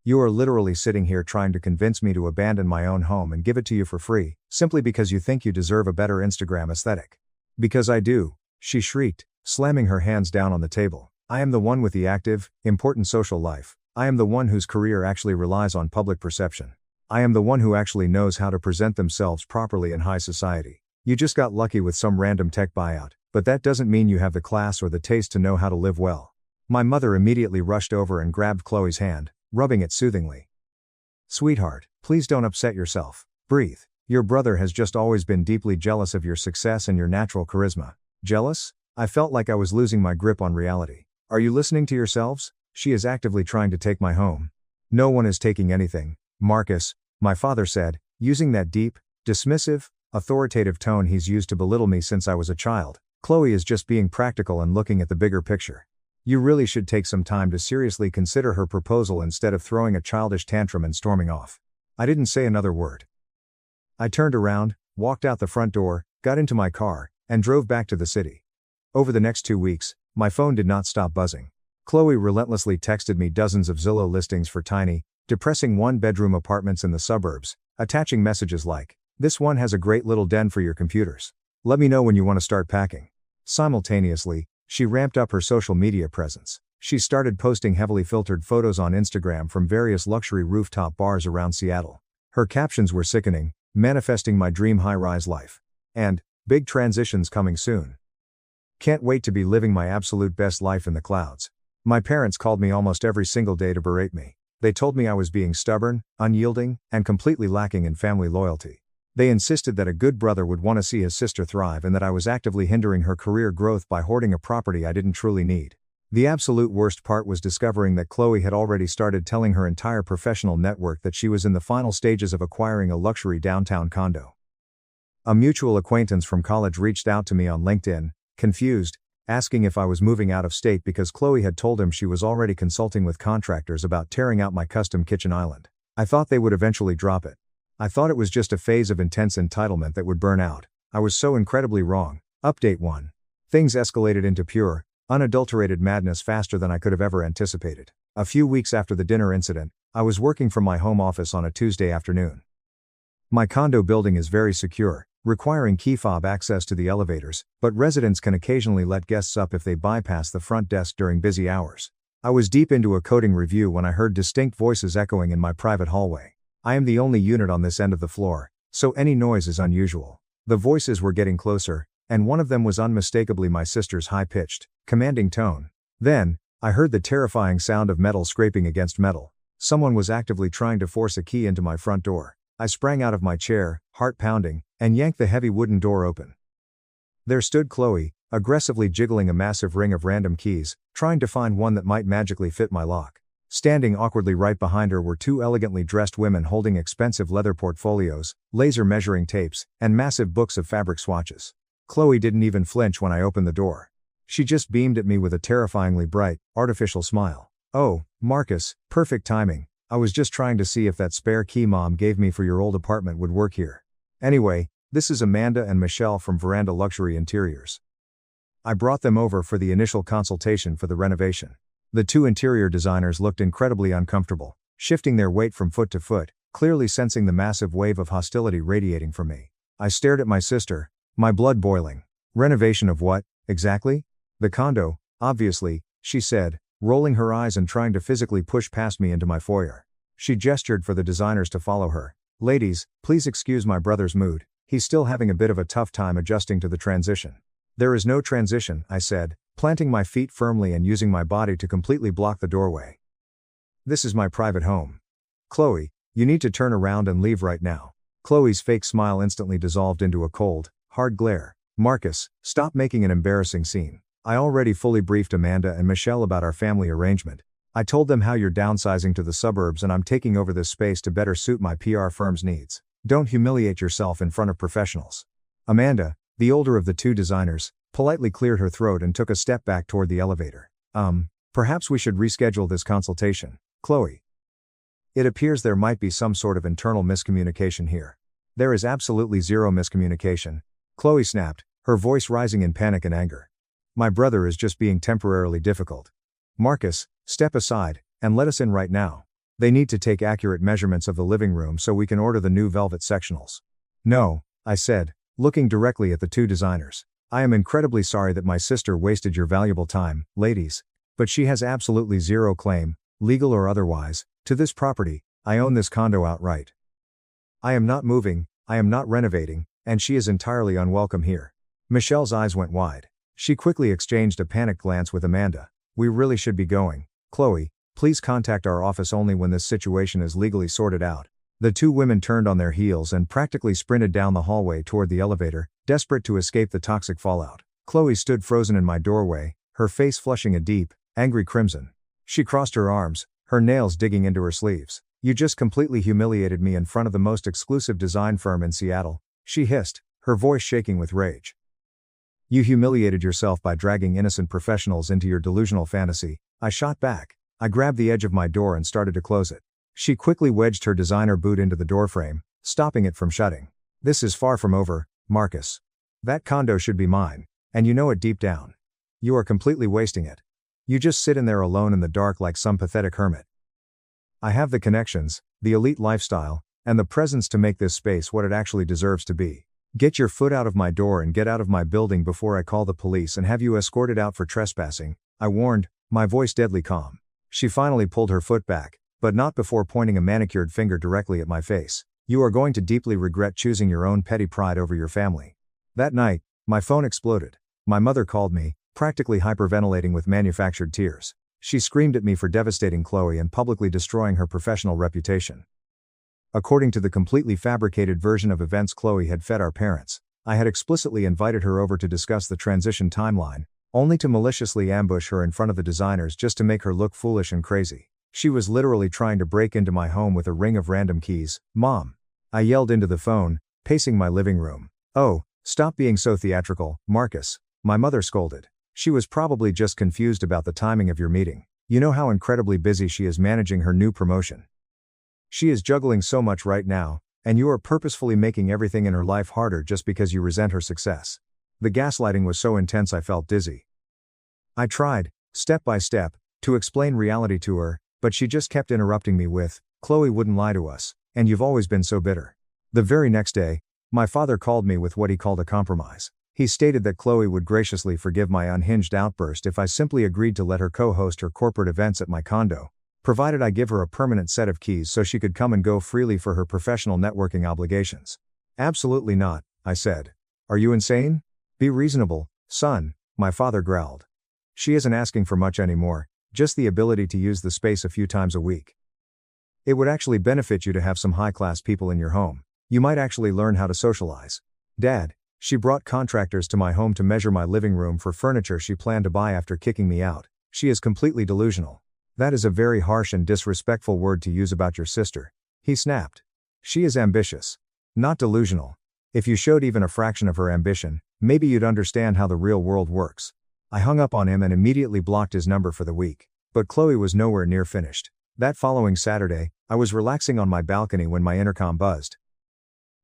"You are literally sitting here trying to convince me to abandon my own home and give it to you for free, simply because you think you deserve a better Instagram aesthetic." "Because I do," she shrieked, slamming her hands down on the table. "I am the one with the active, important social life. I am the one whose career actually relies on public perception. I am the one who actually knows how to present themselves properly in high society. You just got lucky with some random tech buyout, but that doesn't mean you have the class or the taste to know how to live well. My mother immediately rushed over and grabbed Chloe's hand, rubbing it soothingly. Sweetheart, please don't upset yourself. Breathe. Your brother has just always been deeply jealous of your success and your natural charisma. Jealous? I felt like I was losing my grip on reality. Are you listening to yourselves? She is actively trying to take my home. No one is taking anything, Marcus, my father said, using that deep, dismissive, authoritative tone he's used to belittle me since I was a child. Chloe is just being practical and looking at the bigger picture. You really should take some time to seriously consider her proposal instead of throwing a childish tantrum and storming off. I didn't say another word. I turned around, walked out the front door, got into my car, and drove back to the city. Over the next 2 weeks, my phone did not stop buzzing. Chloe relentlessly texted me dozens of Zillow listings for tiny, depressing one-bedroom apartments in the suburbs, attaching messages like, "This one has a great little den for your computers. Let me know when you want to start packing." Simultaneously, she ramped up her social media presence. She started posting heavily filtered photos on Instagram from various luxury rooftop bars around Seattle. Her captions were sickening, manifesting my dream high-rise life. And, big transitions coming soon. Can't wait to be living my absolute best life in the clouds. My parents called me almost every single day to berate me. They told me I was being stubborn, unyielding, and completely lacking in family loyalty. They insisted that a good brother would want to see his sister thrive and that I was actively hindering her career growth by hoarding a property I didn't truly need. The absolute worst part was discovering that Chloe had already started telling her entire professional network that she was in the final stages of acquiring a luxury downtown condo. A mutual acquaintance from college reached out to me on LinkedIn, confused, asking if I was moving out of state because Chloe had told him she was already consulting with contractors about tearing out my custom kitchen island. I thought they would eventually drop it. I thought it was just a phase of intense entitlement that would burn out. I was so incredibly wrong. Update 1. Things escalated into pure, unadulterated madness faster than I could have ever anticipated. A few weeks after the dinner incident, I was working from my home office on a Tuesday afternoon. My condo building is very secure, requiring key fob access to the elevators, but residents can occasionally let guests up if they bypass the front desk during busy hours. I was deep into a coding review when I heard distinct voices echoing in my private hallway. I am the only unit on this end of the floor, so any noise is unusual. The voices were getting closer, and one of them was unmistakably my sister's high-pitched, commanding tone. Then, I heard the terrifying sound of metal scraping against metal. Someone was actively trying to force a key into my front door. I sprang out of my chair, heart pounding, and yanked the heavy wooden door open. There stood Chloe, aggressively jiggling a massive ring of random keys, trying to find one that might magically fit my lock. Standing awkwardly right behind her were two elegantly dressed women holding expensive leather portfolios, laser measuring tapes, and massive books of fabric swatches. Chloe didn't even flinch when I opened the door. She just beamed at me with a terrifyingly bright, artificial smile. "Oh, Marcus, perfect timing. I was just trying to see if that spare key Mom gave me for your old apartment would work here. Anyway, this is Amanda and Michelle from Veranda Luxury Interiors. I brought them over for the initial consultation for the renovation." The two interior designers looked incredibly uncomfortable, shifting their weight from foot to foot, clearly sensing the massive wave of hostility radiating from me. I stared at my sister, my blood boiling. "Renovation of what, exactly?" "The condo, obviously," she said, rolling her eyes and trying to physically push past me into my foyer. She gestured for the designers to follow her. "Ladies, please excuse my brother's mood. He's still having a bit of a tough time adjusting to the transition." "There is no transition," I said, planting my feet firmly and using my body to completely block the doorway. "This is my private home. Chloe, you need to turn around and leave right now." Chloe's fake smile instantly dissolved into a cold, hard glare. "Marcus, stop making an embarrassing scene. I already fully briefed Amanda and Michelle about our family arrangement. I told them how you're downsizing to the suburbs and I'm taking over this space to better suit my PR firm's needs. Don't humiliate yourself in front of professionals." Amanda, the older of the two designers, politely cleared her throat and took a step back toward the elevator. Perhaps we should reschedule this consultation, Chloe. It appears there might be some sort of internal miscommunication here." "There is absolutely zero miscommunication," Chloe snapped, her voice rising in panic and anger. "My brother is just being temporarily difficult. Marcus, step aside, and let us in right now. They need to take accurate measurements of the living room so we can order the new velvet sectionals." "No," I said, looking directly at the two designers. "I am incredibly sorry that my sister wasted your valuable time, ladies. But she has absolutely zero claim, legal or otherwise, to this property. I own this condo outright. I am not moving, I am not renovating, And she is entirely unwelcome here. Michelle's eyes went wide. She quickly exchanged a panicked glance with Amanda. We really should be going. Chloe, please contact our office only when this situation is legally sorted out. The two women turned on their heels and practically sprinted down the hallway toward the elevator, desperate to escape the toxic fallout. Chloe stood frozen in my doorway, her face flushing a deep, angry crimson. She crossed her arms, her nails digging into her sleeves. You just completely humiliated me in front of the most exclusive design firm in Seattle, she hissed, her voice shaking with rage. You humiliated yourself by dragging innocent professionals into your delusional fantasy, I shot back. I grabbed the edge of my door and started to close it. She quickly wedged her designer boot into the doorframe, stopping it from shutting. This is far from over, Marcus. That condo should be mine, and you know it deep down. You are completely wasting it. You just sit in there alone in the dark like some pathetic hermit. I have the connections, the elite lifestyle, and the presence to make this space what it actually deserves to be. Get your foot out of my door and get out of my building before I call the police and have you escorted out for trespassing, I warned, my voice deadly calm. She finally pulled her foot back, but not before pointing a manicured finger directly at my face. You are going to deeply regret choosing your own petty pride over your family. That night, my phone exploded. My mother called me, practically hyperventilating with manufactured tears. She screamed at me for devastating Chloe and publicly destroying her professional reputation. According to the completely fabricated version of events Chloe had fed our parents, I had explicitly invited her over to discuss the transition timeline, only to maliciously ambush her in front of the designers just to make her look foolish and crazy. She was literally trying to break into my home with a ring of random keys. Mom! I yelled into the phone, pacing my living room. Oh, stop being so theatrical, Marcus, my mother scolded. She was probably just confused about the timing of your meeting. You know how incredibly busy she is managing her new promotion. She is juggling so much right now, and you are purposefully making everything in her life harder just because you resent her success. The gaslighting was so intense I felt dizzy. I tried, step by step, to explain reality to her, but she just kept interrupting me with, Chloe wouldn't lie to us, and you've always been so bitter. The very next day, my father called me with what he called a compromise. He stated that Chloe would graciously forgive my unhinged outburst if I simply agreed to let her co-host her corporate events at my condo, provided I give her a permanent set of keys so she could come and go freely for her professional networking obligations. Absolutely not, I said. Are you insane? Be reasonable, son, my father growled. She isn't asking for much anymore, just the ability to use the space a few times a week. It would actually benefit you to have some high-class people in your home. You might actually learn how to socialize. Dad, she brought contractors to my home to measure my living room for furniture she planned to buy after kicking me out. She is completely delusional. That is a very harsh and disrespectful word to use about your sister. He snapped. She is ambitious. Not delusional. If you showed even a fraction of her ambition, maybe you'd understand how the real world works. I hung up on him and immediately blocked his number for the week. But Chloe was nowhere near finished. That following Saturday, I was relaxing on my balcony when my intercom buzzed.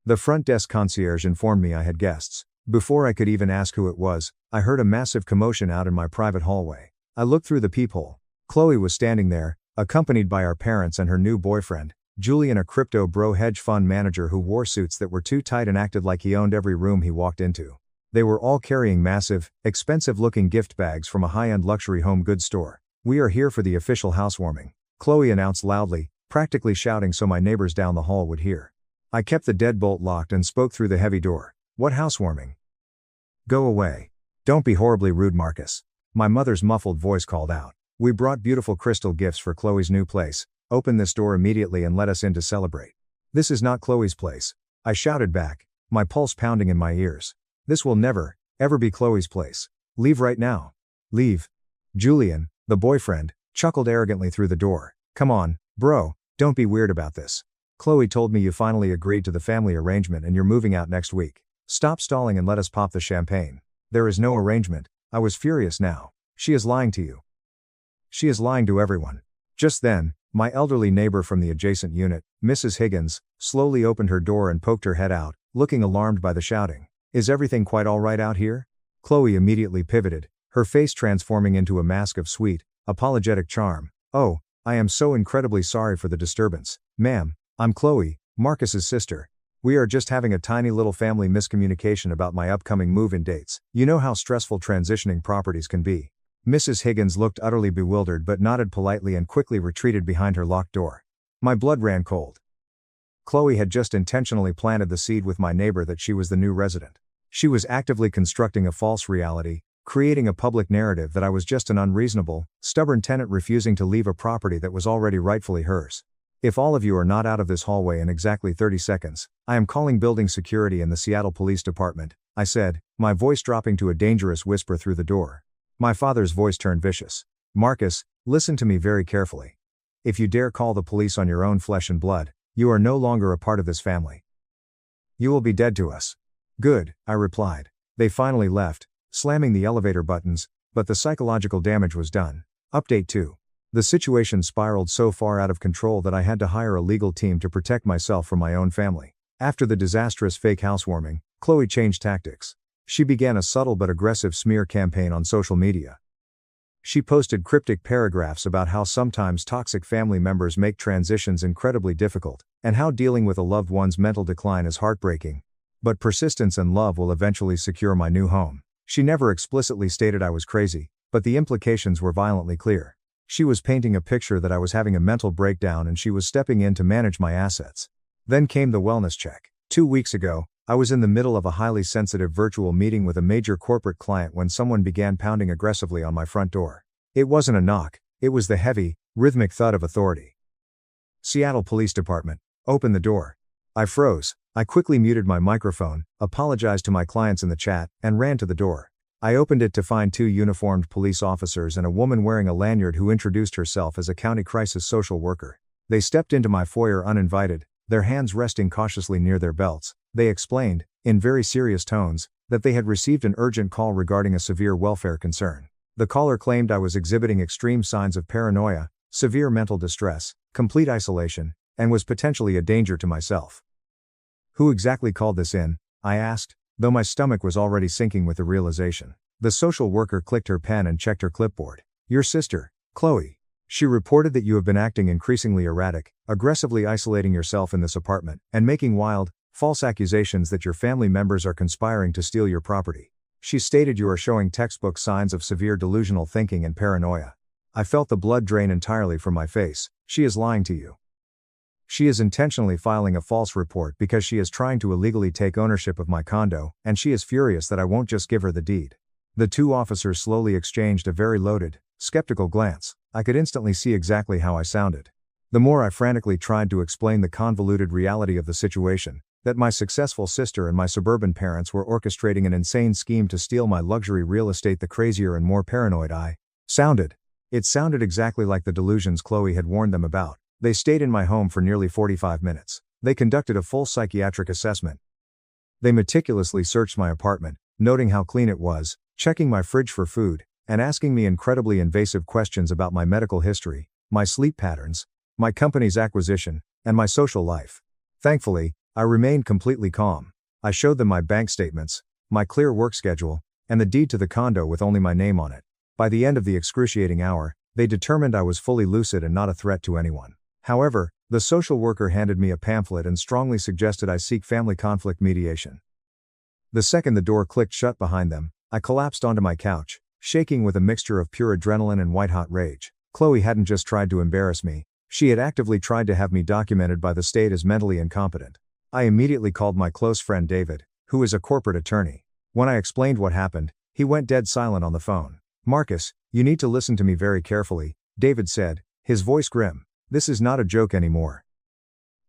The front desk concierge informed me I had guests. Before I could even ask who it was, I heard a massive commotion out in my private hallway. I looked through the peephole. Chloe was standing there, accompanied by our parents and her new boyfriend, Julian, a crypto bro hedge fund manager who wore suits that were too tight and acted like he owned every room he walked into. They were all carrying massive, expensive-looking gift bags from a high-end luxury home goods store. We are here for the official housewarming, Chloe announced loudly, practically shouting so my neighbors down the hall would hear. I kept the deadbolt locked and spoke through the heavy door. What housewarming? Go away. Don't be horribly rude, Marcus. My mother's muffled voice called out. We brought beautiful crystal gifts for Chloe's new place. Open this door immediately and let us in to celebrate. This is not Chloe's place, I shouted back, my pulse pounding in my ears. This will never, ever be Chloe's place. Leave right now. Leave. Julian, the boyfriend, chuckled arrogantly through the door. Come on, bro, don't be weird about this. Chloe told me you finally agreed to the family arrangement and you're moving out next week. Stop stalling and let us pop the champagne. There is no arrangement. I was furious now. She is lying to you. She is lying to everyone. Just then, my elderly neighbor from the adjacent unit, Mrs. Higgins, slowly opened her door and poked her head out, looking alarmed by the shouting. Is everything quite all right out here? Chloe immediately pivoted, her face transforming into a mask of sweet, apologetic charm. Oh, I am so incredibly sorry for the disturbance, ma'am. I'm Chloe, Marcus's sister. We are just having a tiny little family miscommunication about my upcoming move-in dates. You know how stressful transitioning properties can be. Mrs. Higgins looked utterly bewildered but nodded politely and quickly retreated behind her locked door. My blood ran cold. Chloe had just intentionally planted the seed with my neighbor that she was the new resident. She was actively constructing a false reality, creating a public narrative that I was just an unreasonable, stubborn tenant refusing to leave a property that was already rightfully hers. If all of you are not out of this hallway in exactly 30 seconds, I am calling building security and the Seattle Police Department, I said, my voice dropping to a dangerous whisper through the door. My father's voice turned vicious. Marcus, listen to me very carefully. If you dare call the police on your own flesh and blood, you are no longer a part of this family. You will be dead to us. Good, I replied. They finally left, slamming the elevator buttons, but the psychological damage was done. Update 2. The situation spiraled so far out of control that I had to hire a legal team to protect myself from my own family. After the disastrous fake housewarming, Chloe changed tactics. She began a subtle but aggressive smear campaign on social media. She posted cryptic paragraphs about how sometimes toxic family members make transitions incredibly difficult, and how dealing with a loved one's mental decline is heartbreaking. But persistence and love will eventually secure my new home. She never explicitly stated I was crazy, but the implications were violently clear. She was painting a picture that I was having a mental breakdown and she was stepping in to manage my assets. Then came the wellness check. 2 weeks ago, I was in the middle of a highly sensitive virtual meeting with a major corporate client when someone began pounding aggressively on my front door. It wasn't a knock, it was the heavy, rhythmic thud of authority. Seattle Police Department, open the door. I froze. I quickly muted my microphone, apologized to my clients in the chat, and ran to the door. I opened it to find 2 uniformed police officers and a woman wearing a lanyard who introduced herself as a county crisis social worker. They stepped into my foyer uninvited, their hands resting cautiously near their belts. They explained, in very serious tones, that they had received an urgent call regarding a severe welfare concern. The caller claimed I was exhibiting extreme signs of paranoia, severe mental distress, complete isolation, and was potentially a danger to myself. Who exactly called this in? I asked, though my stomach was already sinking with the realization. The social worker clicked her pen and checked her clipboard. Your sister, Chloe. She reported that you have been acting increasingly erratic, aggressively isolating yourself in this apartment, and making wild, false accusations that your family members are conspiring to steal your property. She stated you are showing textbook signs of severe delusional thinking and paranoia. I felt the blood drain entirely from my face. She is lying to you. She is intentionally filing a false report because she is trying to illegally take ownership of my condo, and she is furious that I won't just give her the deed. The 2 officers slowly exchanged a very loaded, skeptical glance. I could instantly see exactly how I sounded. The more I frantically tried to explain the convoluted reality of the situation, that my successful sister and my suburban parents were orchestrating an insane scheme to steal my luxury real estate, the crazier and more paranoid I sounded. It sounded exactly like the delusions Chloe had warned them about. They stayed in my home for nearly 45 minutes. They conducted a full psychiatric assessment. They meticulously searched my apartment, noting how clean it was, checking my fridge for food, and asking me incredibly invasive questions about my medical history, my sleep patterns, my company's acquisition, and my social life. Thankfully, I remained completely calm. I showed them my bank statements, my clear work schedule, and the deed to the condo with only my name on it. By the end of the excruciating hour, they determined I was fully lucid and not a threat to anyone. However, the social worker handed me a pamphlet and strongly suggested I seek family conflict mediation. The second the door clicked shut behind them, I collapsed onto my couch, shaking with a mixture of pure adrenaline and white-hot rage. Chloe hadn't just tried to embarrass me, she had actively tried to have me documented by the state as mentally incompetent. I immediately called my close friend David, who is a corporate attorney. When I explained what happened, he went dead silent on the phone. Marcus, you need to listen to me very carefully, David said, his voice grim. This is not a joke anymore.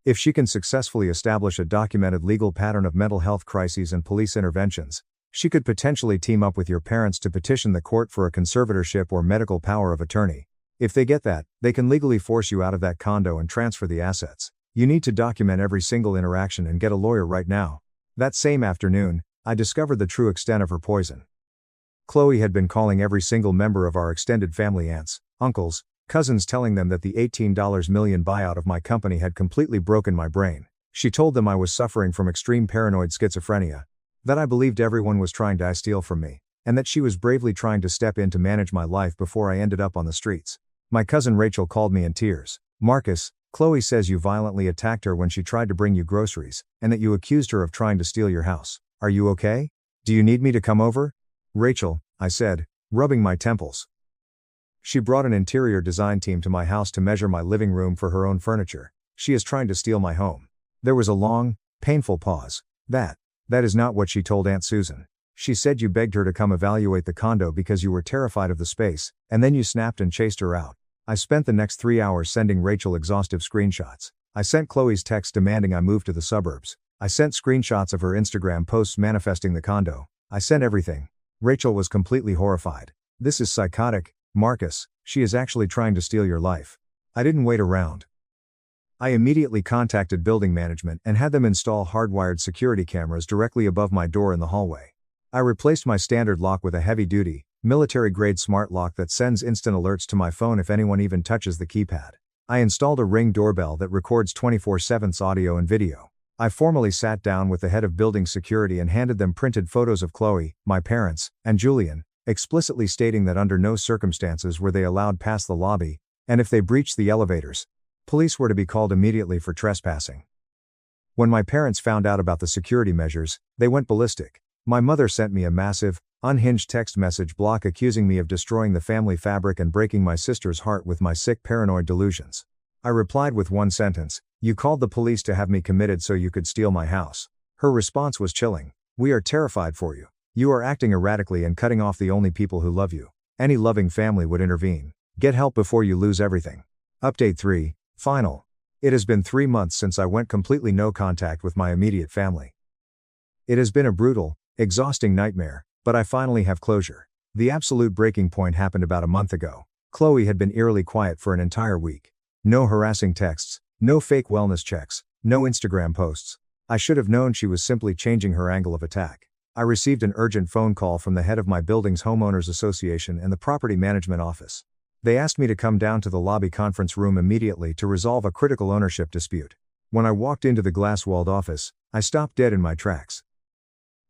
If she can successfully establish a documented legal pattern of mental health crises and police interventions, she could potentially team up with your parents to petition the court for a conservatorship or medical power of attorney. If they get that, they can legally force you out of that condo and transfer the assets. You need to document every single interaction and get a lawyer right now. That same afternoon, I discovered the true extent of her poison. Chloe had been calling every single member of our extended family, aunts, uncles, cousins, telling them that the $18 million buyout of my company had completely broken my brain. She told them I was suffering from extreme paranoid schizophrenia, that I believed everyone was trying to steal from me, and that she was bravely trying to step in to manage my life before I ended up on the streets. My cousin Rachel called me in tears. Marcus, Chloe says you violently attacked her when she tried to bring you groceries, and that you accused her of trying to steal your house. Are you okay? Do you need me to come over? Rachel, I said, rubbing my temples. She brought an interior design team to my house to measure my living room for her own furniture. She is trying to steal my home. There was a long, painful pause. That is not what she told Aunt Susan. She said you begged her to come evaluate the condo because you were terrified of the space, and then you snapped and chased her out. I spent the next 3 hours sending Rachel exhaustive screenshots. I sent Chloe's text demanding I move to the suburbs. I sent screenshots of her Instagram posts manifesting the condo. I sent everything. Rachel was completely horrified. This is psychotic, Marcus. She is actually trying to steal your life. I didn't wait around. I immediately contacted building management and had them install hardwired security cameras directly above my door in the hallway. I replaced my standard lock with a heavy-duty, military-grade smart lock that sends instant alerts to my phone if anyone even touches the keypad. I installed a Ring doorbell that records 24/7 audio and video. I formally sat down with the head of building security and handed them printed photos of Chloe, my parents, and Julian, explicitly stating that under no circumstances were they allowed past the lobby, and if they breached the elevators, police were to be called immediately for trespassing. When my parents found out about the security measures, they went ballistic. My mother sent me a massive, unhinged text message block accusing me of destroying the family fabric and breaking my sister's heart with my sick paranoid delusions. I replied with one sentence, "You called the police to have me committed so you could steal my house." Her response was chilling. "We are terrified for you. You are acting erratically and cutting off the only people who love you. Any loving family would intervene. Get help before you lose everything." Update 3, Final. It has been 3 months since I went completely no contact with my immediate family. It has been a brutal, exhausting nightmare, but I finally have closure. The absolute breaking point happened about a month ago. Chloe had been eerily quiet for an entire week. No harassing texts, no fake wellness checks, no Instagram posts. I should have known she was simply changing her angle of attack. I received an urgent phone call from the head of my building's homeowners association and the property management office. They asked me to come down to the lobby conference room immediately to resolve a critical ownership dispute. When I walked into the glass-walled office, I stopped dead in my tracks.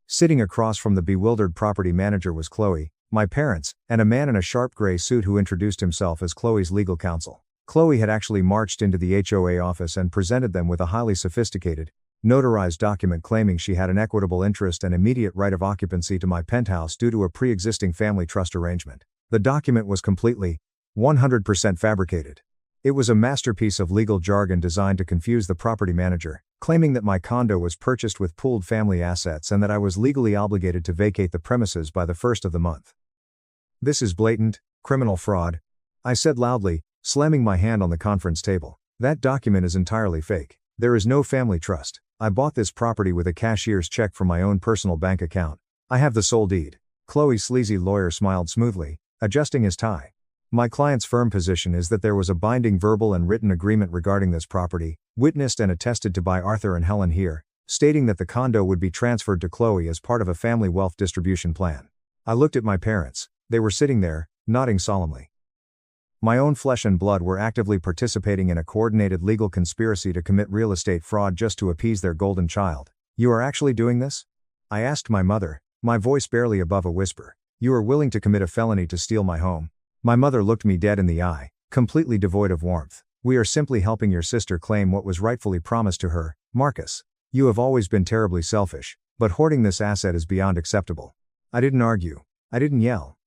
Sitting across from the bewildered property manager was Chloe, my parents, and a man in a sharp gray suit who introduced himself as Chloe's legal counsel. Chloe had actually marched into the HOA office and presented them with a highly sophisticated, notarized document claiming she had an equitable interest and immediate right of occupancy to my penthouse due to a pre-existing family trust arrangement. The document was completely, 100% fabricated. It was a masterpiece of legal jargon designed to confuse the property manager, claiming that my condo was purchased with pooled family assets and that I was legally obligated to vacate the premises by the 1st of the month. "This is blatant, criminal fraud," I said loudly, slamming my hand on the conference table. "That document is entirely fake. There is no family trust. I bought this property with a cashier's check from my own personal bank account. I have the sole deed." Chloe's sleazy lawyer smiled smoothly, adjusting his tie. "My client's firm position is that there was a binding verbal and written agreement regarding this property, witnessed and attested to by Arthur and Helen here, stating that the condo would be transferred to Chloe as part of a family wealth distribution plan." I looked at my parents. They were sitting there, nodding solemnly. My own flesh and blood were actively participating in a coordinated legal conspiracy to commit real estate fraud just to appease their golden child. "You are actually doing this?" I asked my mother, my voice barely above a whisper. "You are willing to commit a felony to steal my home?" My mother looked me dead in the eye, completely devoid of warmth. "We are simply helping your sister claim what was rightfully promised to her, Marcus. You have always been terribly selfish, but hoarding this asset is beyond acceptable." I didn't argue. I didn't yell.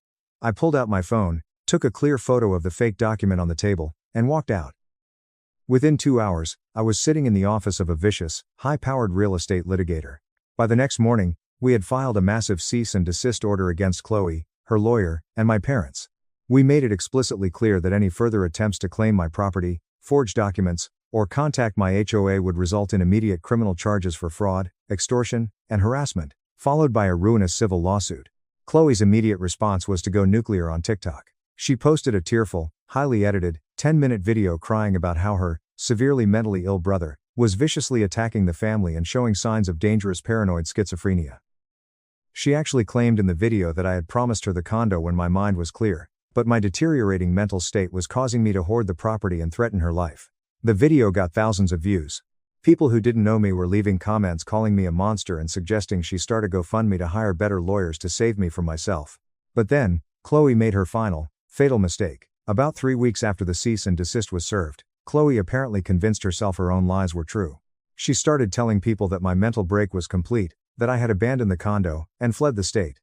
I pulled out my phone, took a clear photo of the fake document on the table, and walked out. Within 2 hours, I was sitting in the office of a vicious, high-powered real estate litigator. By the next morning, we had filed a massive cease and desist order against Chloe, her lawyer, and my parents. We made it explicitly clear that any further attempts to claim my property, forge documents, or contact my HOA would result in immediate criminal charges for fraud, extortion, and harassment, followed by a ruinous civil lawsuit. Chloe's immediate response was to go nuclear on TikTok. She posted a tearful, highly edited, 10-minute video crying about how her severely mentally ill brother was viciously attacking the family and showing signs of dangerous paranoid schizophrenia. She actually claimed in the video that I had promised her the condo when my mind was clear, but my deteriorating mental state was causing me to hoard the property and threaten her life. The video got thousands of views. People who didn't know me were leaving comments calling me a monster and suggesting she start a GoFundMe to hire better lawyers to save me from myself. But then, Chloe made her final, fatal mistake. About 3 weeks after the cease and desist was served, Chloe apparently convinced herself her own lies were true. She started telling people that my mental break was complete, that I had abandoned the condo, and fled the state.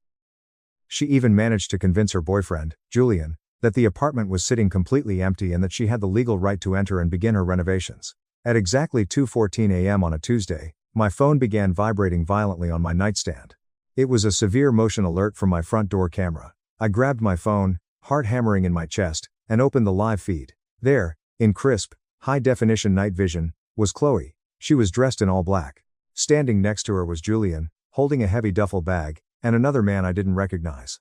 She even managed to convince her boyfriend, Julian, that the apartment was sitting completely empty and that she had the legal right to enter and begin her renovations. At exactly 2:14 a.m. on a Tuesday, my phone began vibrating violently on my nightstand. It was a severe motion alert from my front door camera. I grabbed my phone, heart hammering in my chest, and opened the live feed. There, in crisp, high-definition night vision, was Chloe. She was dressed in all black. Standing next to her was Julian, holding a heavy duffel bag, and another man I didn't recognize.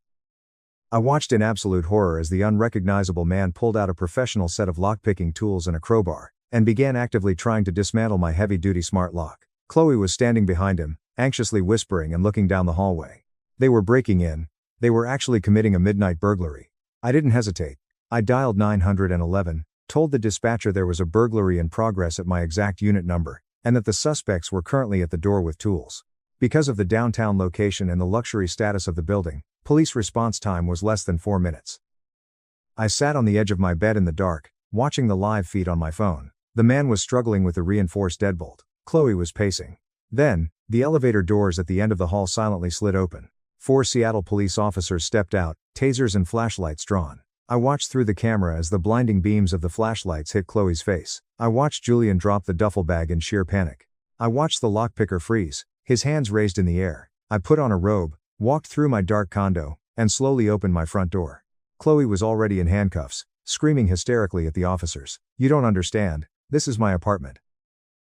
I watched in absolute horror as the unrecognizable man pulled out a professional set of lockpicking tools and a crowbar, and began actively trying to dismantle my heavy-duty smart lock. Chloe was standing behind him, anxiously whispering and looking down the hallway. They were breaking in. They were actually committing a midnight burglary. I didn't hesitate. I dialed 911, told the dispatcher there was a burglary in progress at my exact unit number, and that the suspects were currently at the door with tools. Because of the downtown location and the luxury status of the building, police response time was less than 4 minutes. I sat on the edge of my bed in the dark, watching the live feed on my phone. The man was struggling with the reinforced deadbolt. Chloe was pacing. Then, the elevator doors at the end of the hall silently slid open. 4 Seattle police officers stepped out, tasers and flashlights drawn. I watched through the camera as the blinding beams of the flashlights hit Chloe's face. I watched Julian drop the duffel bag in sheer panic. I watched the lockpicker freeze, his hands raised in the air. I put on a robe, walked through my dark condo, and slowly opened my front door. Chloe was already in handcuffs, screaming hysterically at the officers. "You don't understand. This is my apartment.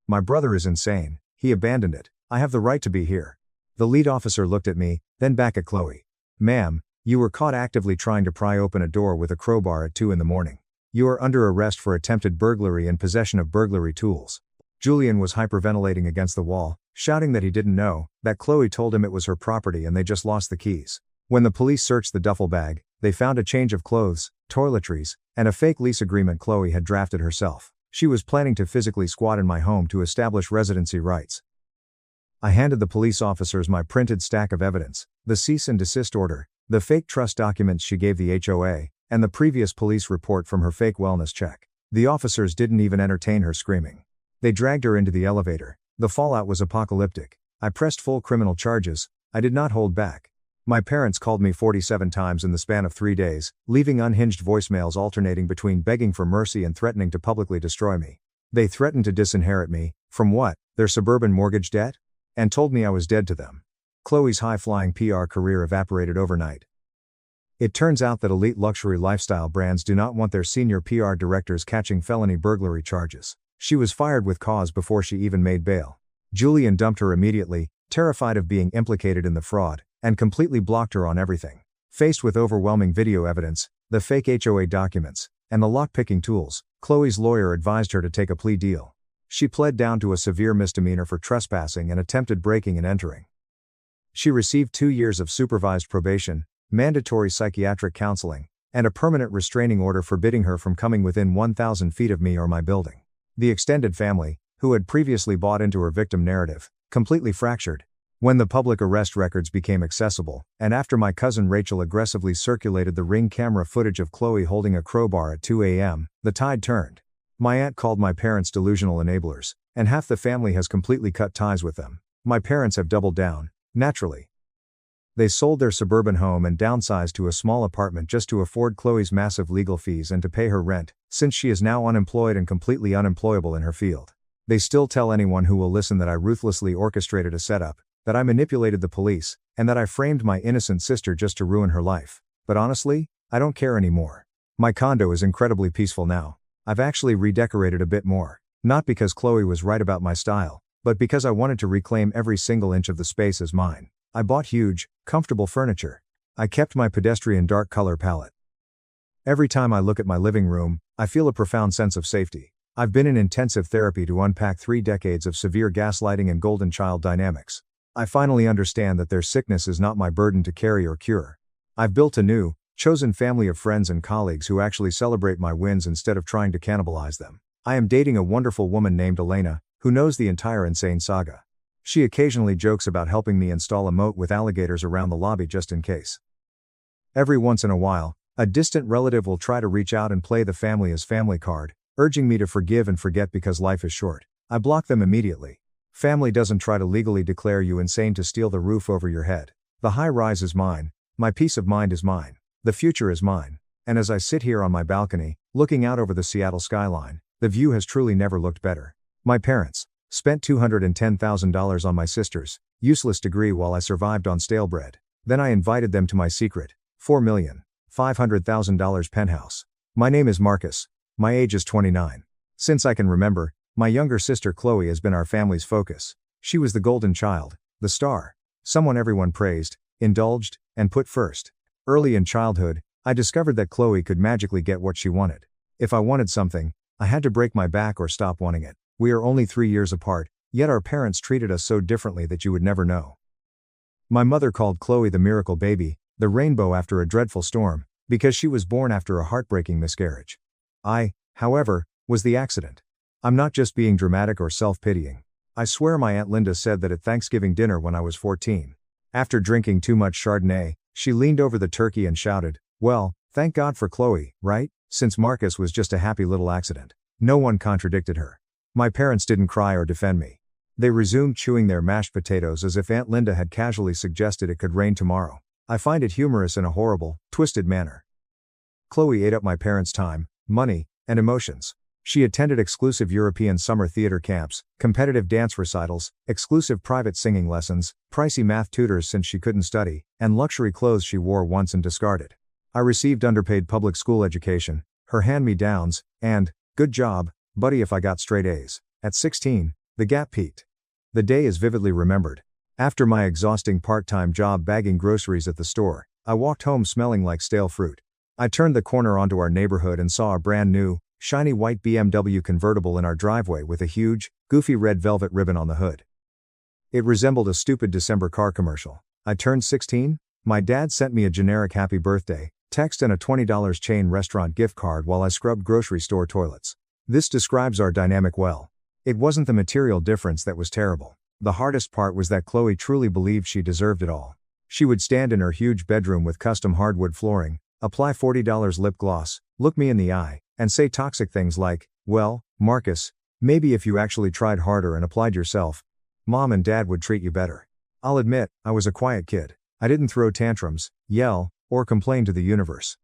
My brother is insane. He abandoned it. I have the right to be here." The lead officer looked at me, then back at Chloe. "Ma'am, you were caught actively trying to pry open a door with a crowbar at 2 a.m. You are under arrest for attempted burglary and possession of burglary tools." Julian was hyperventilating against the wall, shouting that he didn't know, that Chloe told him it was her property and they just lost the keys. When the police searched the duffel bag, they found a change of clothes, toiletries, and a fake lease agreement Chloe had drafted herself. She was planning to physically squat in my home to establish residency rights. I handed the police officers my printed stack of evidence, the cease and desist order, the fake trust documents she gave the HOA, and the previous police report from her fake wellness check. The officers didn't even entertain her screaming. They dragged her into the elevator. The fallout was apocalyptic. I pressed full criminal charges. I did not hold back. My parents called me 47 times in the span of 3 days, leaving unhinged voicemails alternating between begging for mercy and threatening to publicly destroy me. They threatened to disinherit me, from what? Their suburban mortgage debt? And told me I was dead to them. Chloe's high-flying PR career evaporated overnight. It turns out that elite luxury lifestyle brands do not want their senior PR directors catching felony burglary charges. She was fired with cause before she even made bail. Julian dumped her immediately, terrified of being implicated in the fraud, and completely blocked her on everything. Faced with overwhelming video evidence, the fake HOA documents, and the lockpicking tools, Chloe's lawyer advised her to take a plea deal. She pled down to a severe misdemeanor for trespassing and attempted breaking and entering. She received 2 years of supervised probation, mandatory psychiatric counseling, and a permanent restraining order forbidding her from coming within 1,000 feet of me or my building. The extended family, who had previously bought into her victim narrative, completely fractured. When the public arrest records became accessible, and after my cousin Rachel aggressively circulated the Ring camera footage of Chloe holding a crowbar at 2 a.m., the tide turned. My aunt called my parents delusional enablers, and half the family has completely cut ties with them. My parents have doubled down, naturally. They sold their suburban home and downsized to a small apartment just to afford Chloe's massive legal fees and to pay her rent, since she is now unemployed and completely unemployable in her field. They still tell anyone who will listen that I ruthlessly orchestrated a setup, that I manipulated the police, and that I framed my innocent sister just to ruin her life. But honestly, I don't care anymore. My condo is incredibly peaceful now. I've actually redecorated a bit more. Not because Chloe was right about my style, but because I wanted to reclaim every single inch of the space as mine. I bought huge, comfortable furniture. I kept my pedestrian dark color palette. Every time I look at my living room, I feel a profound sense of safety. I've been in intensive therapy to unpack 3 decades of severe gaslighting and golden child dynamics. I finally understand that their sickness is not my burden to carry or cure. I've built a new, chosen family of friends and colleagues who actually celebrate my wins instead of trying to cannibalize them. I am dating a wonderful woman named Elena, who knows the entire insane saga. She occasionally jokes about helping me install a moat with alligators around the lobby just in case. Every once in a while, a distant relative will try to reach out and play the family as family card, urging me to forgive and forget because life is short. I block them immediately. Family doesn't try to legally declare you insane to steal the roof over your head. The high rise is mine. My peace of mind is mine. The future is mine. And as I sit here on my balcony, looking out over the Seattle skyline, the view has truly never looked better. My parents spent $210,000 on my sister's useless degree while I survived on stale bread. Then I invited them to my secret $4,500,000 penthouse. My name is Marcus. My age is 29. Since I can remember, my younger sister Chloe has been our family's focus. She was the golden child, the star, someone everyone praised, indulged, and put first. Early in childhood, I discovered that Chloe could magically get what she wanted. If I wanted something, I had to break my back or stop wanting it. We are only 3 years apart, yet our parents treated us so differently that you would never know. My mother called Chloe the miracle baby, the rainbow after a dreadful storm, because she was born after a heartbreaking miscarriage. I, however, was the accident. I'm not just being dramatic or self-pitying. I swear my Aunt Linda said that at Thanksgiving dinner when I was 14. After drinking too much Chardonnay, she leaned over the turkey and shouted, "Well, thank God for Chloe, right? Since Marcus was just a happy little accident." No one contradicted her. My parents didn't cry or defend me. They resumed chewing their mashed potatoes as if Aunt Linda had casually suggested it could rain tomorrow. I find it humorous in a horrible, twisted manner. Chloe ate up my parents' time, money, and emotions. She attended exclusive European summer theater camps, competitive dance recitals, exclusive private singing lessons, pricey math tutors since she couldn't study, and luxury clothes she wore once and discarded. I received underpaid public school education, her hand-me-downs, and, good job, buddy if I got straight A's. At 16, the gap peaked. The day is vividly remembered. After my exhausting part-time job bagging groceries at the store, I walked home smelling like stale fruit. I turned the corner onto our neighborhood and saw a brand new, shiny white BMW convertible in our driveway with a huge, goofy red velvet ribbon on the hood. It resembled a stupid December car commercial. I turned 16, my dad sent me a generic happy birthday text and a $20 chain restaurant gift card while I scrubbed grocery store toilets. This describes our dynamic well. It wasn't the material difference that was terrible. The hardest part was that Chloe truly believed she deserved it all. She would stand in her huge bedroom with custom hardwood flooring, apply $40 lip gloss, look me in the eye, and say toxic things like, "Well, Marcus, maybe if you actually tried harder and applied yourself, Mom and Dad would treat you better." I'll admit, I was a quiet kid. I didn't throw tantrums, yell, or complain to the universe.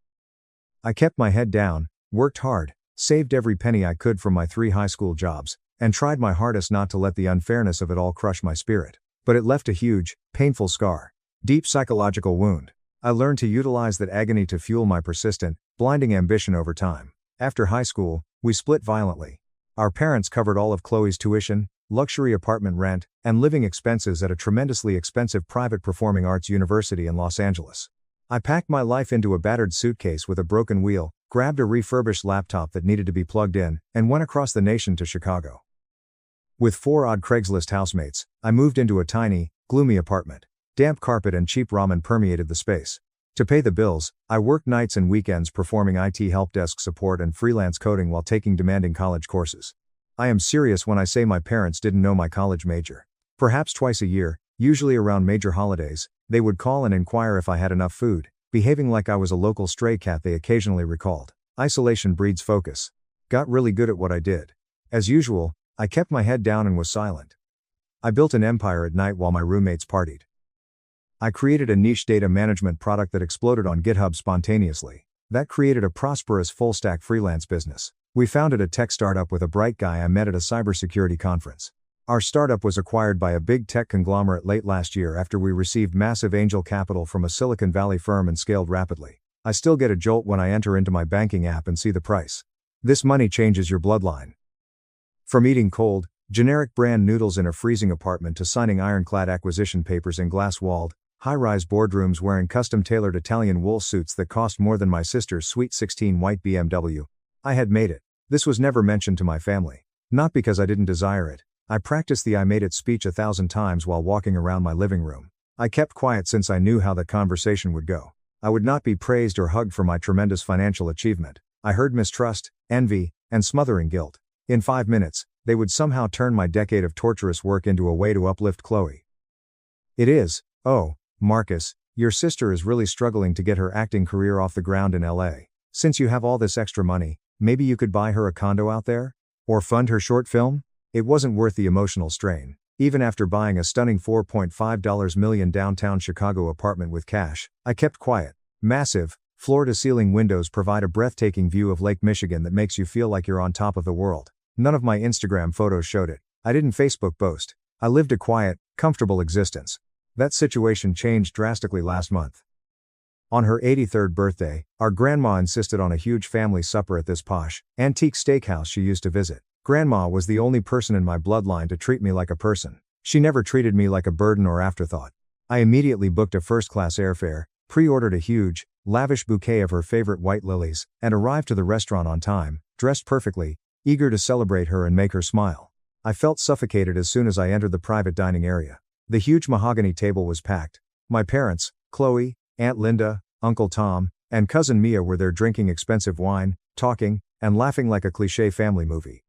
I kept my head down, worked hard, saved every penny I could from my 3 high school jobs, and tried my hardest not to let the unfairness of it all crush my spirit. But it left a huge, painful scar. Deep psychological wound. I learned to utilize that agony to fuel my persistent, blinding ambition over time. After high school, we split violently. Our parents covered all of Chloe's tuition, luxury apartment rent, and living expenses at a tremendously expensive private performing arts university in Los Angeles. I packed my life into a battered suitcase with a broken wheel, grabbed a refurbished laptop that needed to be plugged in, and went across the nation to Chicago. With 4 odd Craigslist housemates, I moved into a tiny, gloomy apartment. Damp carpet and cheap ramen permeated the space. To pay the bills, I worked nights and weekends performing IT help desk support and freelance coding while taking demanding college courses. I am serious when I say my parents didn't know my college major. Perhaps twice a year, usually around major holidays, they would call and inquire if I had enough food, behaving like I was a local stray cat they occasionally recalled. Isolation breeds focus. Got really good at what I did. As usual, I kept my head down and was silent. I built an empire at night while my roommates partied. I created a niche data management product that exploded on GitHub spontaneously. That created a prosperous full-stack freelance business. We founded a tech startup with a bright guy I met at a cybersecurity conference. Our startup was acquired by a big tech conglomerate late last year after we received massive angel capital from a Silicon Valley firm and scaled rapidly. I still get a jolt when I enter into my banking app and see the price. This money changes your bloodline. From eating cold, generic brand noodles in a freezing apartment to signing ironclad acquisition papers in glass-walled, high-rise boardrooms wearing custom-tailored Italian wool suits that cost more than my sister's sweet 16 white BMW, I had made it. This was never mentioned to my family. Not because I didn't desire it. I practiced the "I made it" speech 1,000 times while walking around my living room. I kept quiet since I knew how the conversation would go. I would not be praised or hugged for my tremendous financial achievement. I heard mistrust, envy, and smothering guilt. In 5 minutes, they would somehow turn my decade of torturous work into a way to uplift Chloe. It is, "Oh, Marcus, your sister is really struggling to get her acting career off the ground in LA. Since you have all this extra money, maybe you could buy her a condo out there? Or fund her short film?" It wasn't worth the emotional strain. Even after buying a stunning $4.5 million downtown Chicago apartment with cash, I kept quiet. Massive, floor-to-ceiling windows provide a breathtaking view of Lake Michigan that makes you feel like you're on top of the world. None of my Instagram photos showed it. I didn't Facebook boast. I lived a quiet, comfortable existence. That situation changed drastically last month. On her 83rd birthday, our grandma insisted on a huge family supper at this posh, antique steakhouse she used to visit. Grandma was the only person in my bloodline to treat me like a person. She never treated me like a burden or afterthought. I immediately booked a first-class airfare, pre-ordered a huge, lavish bouquet of her favorite white lilies, and arrived to the restaurant on time, dressed perfectly, eager to celebrate her and make her smile. I felt suffocated as soon as I entered the private dining area. The huge mahogany table was packed. My parents, Chloe, Aunt Linda, Uncle Tom, and Cousin Mia were there drinking expensive wine, talking, and laughing like a cliché family movie.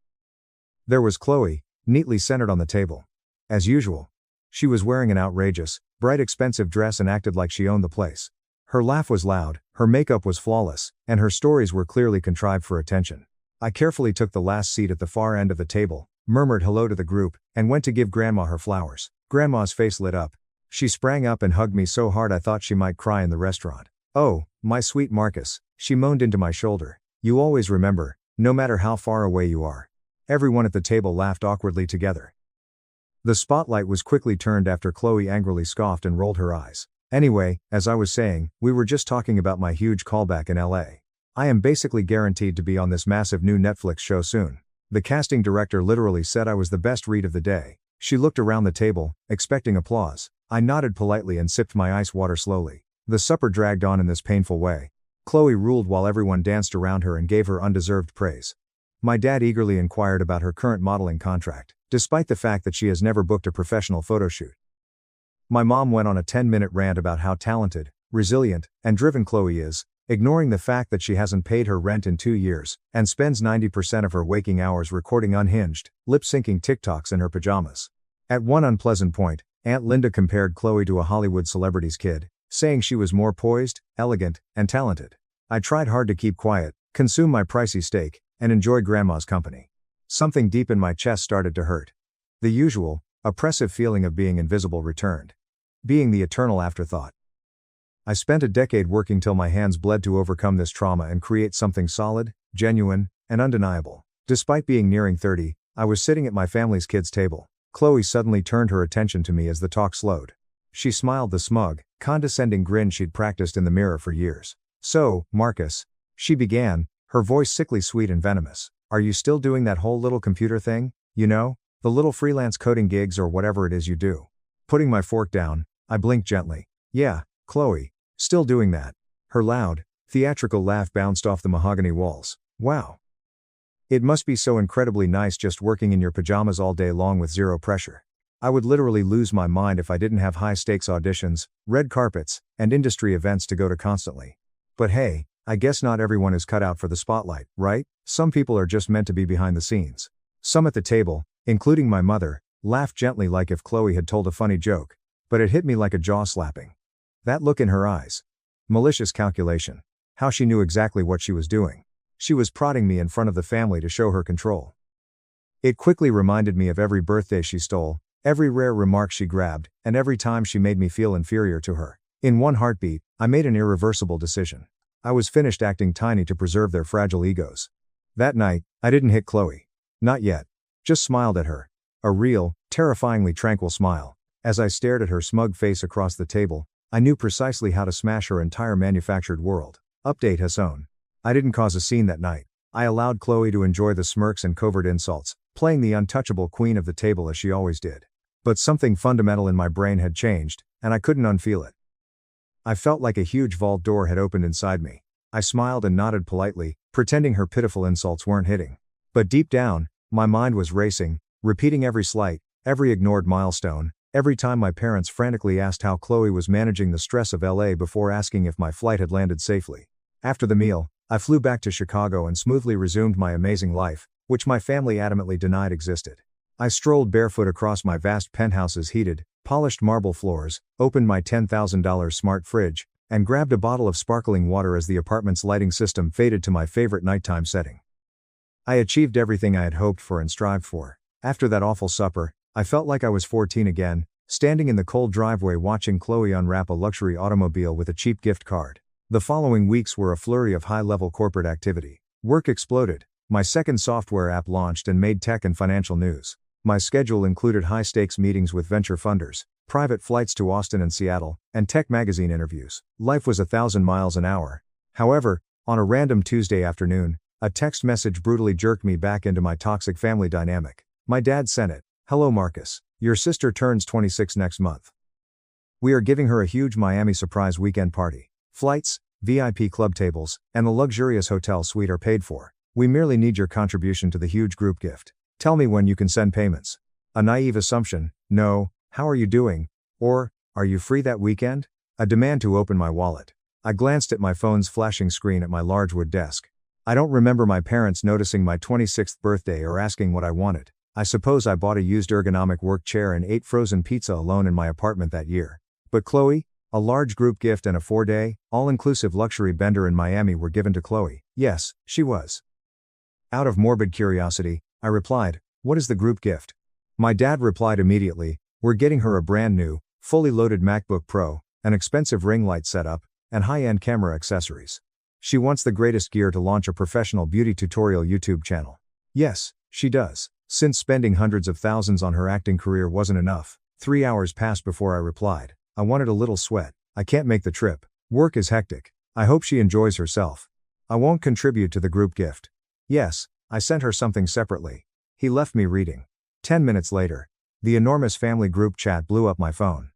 There was Chloe, neatly centered on the table. As usual. She was wearing an outrageous, bright expensive dress and acted like she owned the place. Her laugh was loud, her makeup was flawless, and her stories were clearly contrived for attention. I carefully took the last seat at the far end of the table, murmured hello to the group, and went to give Grandma her flowers. Grandma's face lit up. She sprang up and hugged me so hard I thought she might cry in the restaurant. "Oh, my sweet Marcus," she moaned into my shoulder. "You always remember, no matter how far away you are." Everyone at the table laughed awkwardly together. The spotlight was quickly turned after Chloe angrily scoffed and rolled her eyes. Anyway, as I was saying, we were just talking about my huge callback in LA. I am basically guaranteed to be on this massive new Netflix show soon. The casting director literally said I was the best read of the day. She looked around the table, expecting applause. I nodded politely and sipped my ice water slowly. The supper dragged on in this painful way. Chloe ruled while everyone danced around her and gave her undeserved praise. My dad eagerly inquired about her current modeling contract, despite the fact that she has never booked a professional photo shoot. My mom went on a 10-minute rant about how talented, resilient, and driven Chloe is, ignoring the fact that she hasn't paid her rent in 2 years, and spends 90% of her waking hours recording unhinged, lip-syncing TikToks in her pajamas. At one unpleasant point, Aunt Linda compared Chloe to a Hollywood celebrity's kid, saying she was more poised, elegant, and talented. I tried hard to keep quiet, consume my pricey steak, and enjoy Grandma's company. Something deep in my chest started to hurt. The usual, oppressive feeling of being invisible returned. Being the eternal afterthought. I spent a decade working till my hands bled to overcome this trauma and create something solid, genuine, and undeniable. Despite being nearing 30, I was sitting at my family's kids' table. Chloe suddenly turned her attention to me as the talk slowed. She smiled the smug, condescending grin she'd practiced in the mirror for years. "So, Marcus," she began, her voice sickly sweet and venomous, "are you still doing that whole little computer thing? You know, the little freelance coding gigs or whatever it is you do?" Putting my fork down, I blinked gently. "Yeah, Chloe, still doing that." Her loud, theatrical laugh bounced off the mahogany walls. "Wow. It must be so incredibly nice just working in your pajamas all day long with zero pressure. I would literally lose my mind if I didn't have high-stakes auditions, red carpets, and industry events to go to constantly. But hey, I guess not everyone is cut out for the spotlight, right? Some people are just meant to be behind the scenes." Some at the table, including my mother, laughed gently like if Chloe had told a funny joke. But it hit me like a jaw slapping. That look in her eyes. Malicious calculation. How she knew exactly what she was doing. She was prodding me in front of the family to show her control. It quickly reminded me of every birthday she stole, every rare remark she grabbed, and every time she made me feel inferior to her. In one heartbeat, I made an irreversible decision. I was finished acting tiny to preserve their fragile egos. That night, I didn't hit Chloe. Not yet. Just smiled at her. A real, terrifyingly tranquil smile. As I stared at her smug face across the table, I knew precisely how to smash her entire manufactured world. Update Hassan. I didn't cause a scene that night. I allowed Chloe to enjoy the smirks and covert insults, playing the untouchable queen of the table as she always did. But something fundamental in my brain had changed, and I couldn't unfeel it. I felt like a huge vault door had opened inside me. I smiled and nodded politely, pretending her pitiful insults weren't hitting. But deep down, my mind was racing, repeating every slight, every ignored milestone, every time my parents frantically asked how Chloe was managing the stress of LA before asking if my flight had landed safely. After the meal, I flew back to Chicago and smoothly resumed my amazing life, which my family adamantly denied existed. I strolled barefoot across my vast penthouse's heated, polished marble floors, opened my $10,000 smart fridge, and grabbed a bottle of sparkling water as the apartment's lighting system faded to my favorite nighttime setting. I achieved everything I had hoped for and strived for. After that awful supper, I felt like I was 14 again, standing in the cold driveway watching Chloe unwrap a luxury automobile with a cheap gift card. The following weeks were a flurry of high-level corporate activity. Work exploded. My second software app launched and made tech and financial news. My schedule included high-stakes meetings with venture funders, private flights to Austin and Seattle, and tech magazine interviews. Life was 1,000 miles an hour. However, on a random Tuesday afternoon, a text message brutally jerked me back into my toxic family dynamic. My dad sent it. "Hello Marcus. Your sister turns 26 next month. We are giving her a huge Miami surprise weekend party. Flights, VIP club tables, and the luxurious hotel suite are paid for. We merely need your contribution to the huge group gift. Tell me when you can send payments." A naive assumption, no, "How are you doing?" or, "Are you free that weekend?" A demand to open my wallet. I glanced at my phone's flashing screen at my large wood desk. I don't remember my parents noticing my 26th birthday or asking what I wanted. I suppose I bought a used ergonomic work chair and ate frozen pizza alone in my apartment that year. But Chloe, a large group gift and a 4-day, all-inclusive luxury bender in Miami were given to Chloe. Yes, she was. Out of morbid curiosity, I replied, "What is the group gift?" My dad replied immediately, "We're getting her a brand new, fully loaded MacBook Pro, an expensive ring light setup, and high-end camera accessories. She wants the greatest gear to launch a professional beauty tutorial YouTube channel." Yes, she does. Since spending hundreds of thousands on her acting career wasn't enough, 3 hours passed before I replied, "I wanted a little sweat. I can't make the trip. Work is hectic. I hope she enjoys herself. I won't contribute to the group gift." Yes, I sent her something separately. He left me reading. 10 minutes later, the enormous family group chat blew up my phone.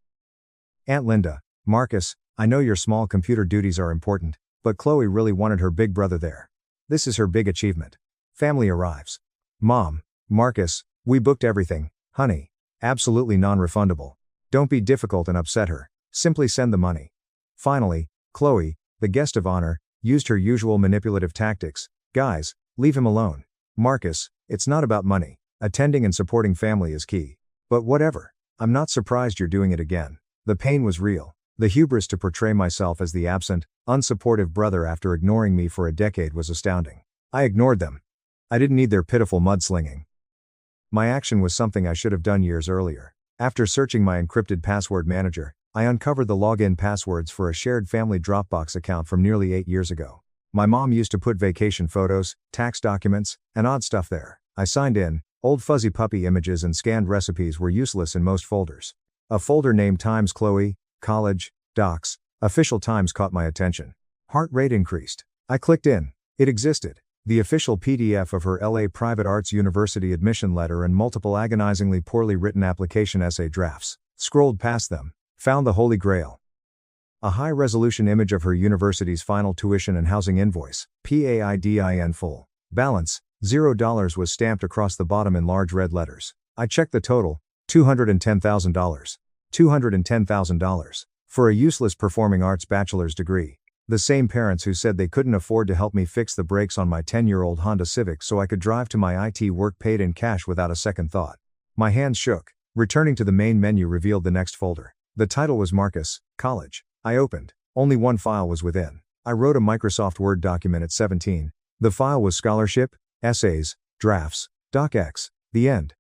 "Aunt Linda, Marcus, I know your small computer duties are important, but Chloe really wanted her big brother there. This is her big achievement. Family arrives. Mom, Marcus, we booked everything, honey. Absolutely non-refundable. Don't be difficult and upset her. Simply send the money." Finally, Chloe, the guest of honor, used her usual manipulative tactics. "Guys, leave him alone. Marcus, it's not about money. Attending and supporting family is key. But whatever. I'm not surprised you're doing it again." The pain was real. The hubris to portray myself as the absent, unsupportive brother after ignoring me for a decade was astounding. I ignored them. I didn't need their pitiful mudslinging. My action was something I should have done years earlier. After searching my encrypted password manager, I uncovered the login passwords for a shared family Dropbox account from nearly 8 years ago. My mom used to put vacation photos, tax documents, and odd stuff there. I signed in. Old fuzzy puppy images and scanned recipes were useless in most folders. A folder named Times Chloe, College, Docs, Official Times caught my attention. Heart rate increased. I clicked in. It existed. The official PDF of her LA Private Arts University admission letter and multiple agonizingly poorly written application essay drafts. Scrolled past them. Found the Holy Grail. A high-resolution image of her university's final tuition and housing invoice, PAIDIN full. Balance, $0 was stamped across the bottom in large red letters. I checked the total, $210,000. $210,000. For a useless performing arts bachelor's degree. The same parents who said they couldn't afford to help me fix the brakes on my 10-year-old Honda Civic so I could drive to my IT work paid in cash without a second thought. My hands shook. Returning to the main menu revealed the next folder. The title was Marcus, College. I opened. Only one file was within. I wrote a Microsoft Word document at 17. The file was scholarship, essays, drafts, docx, the end.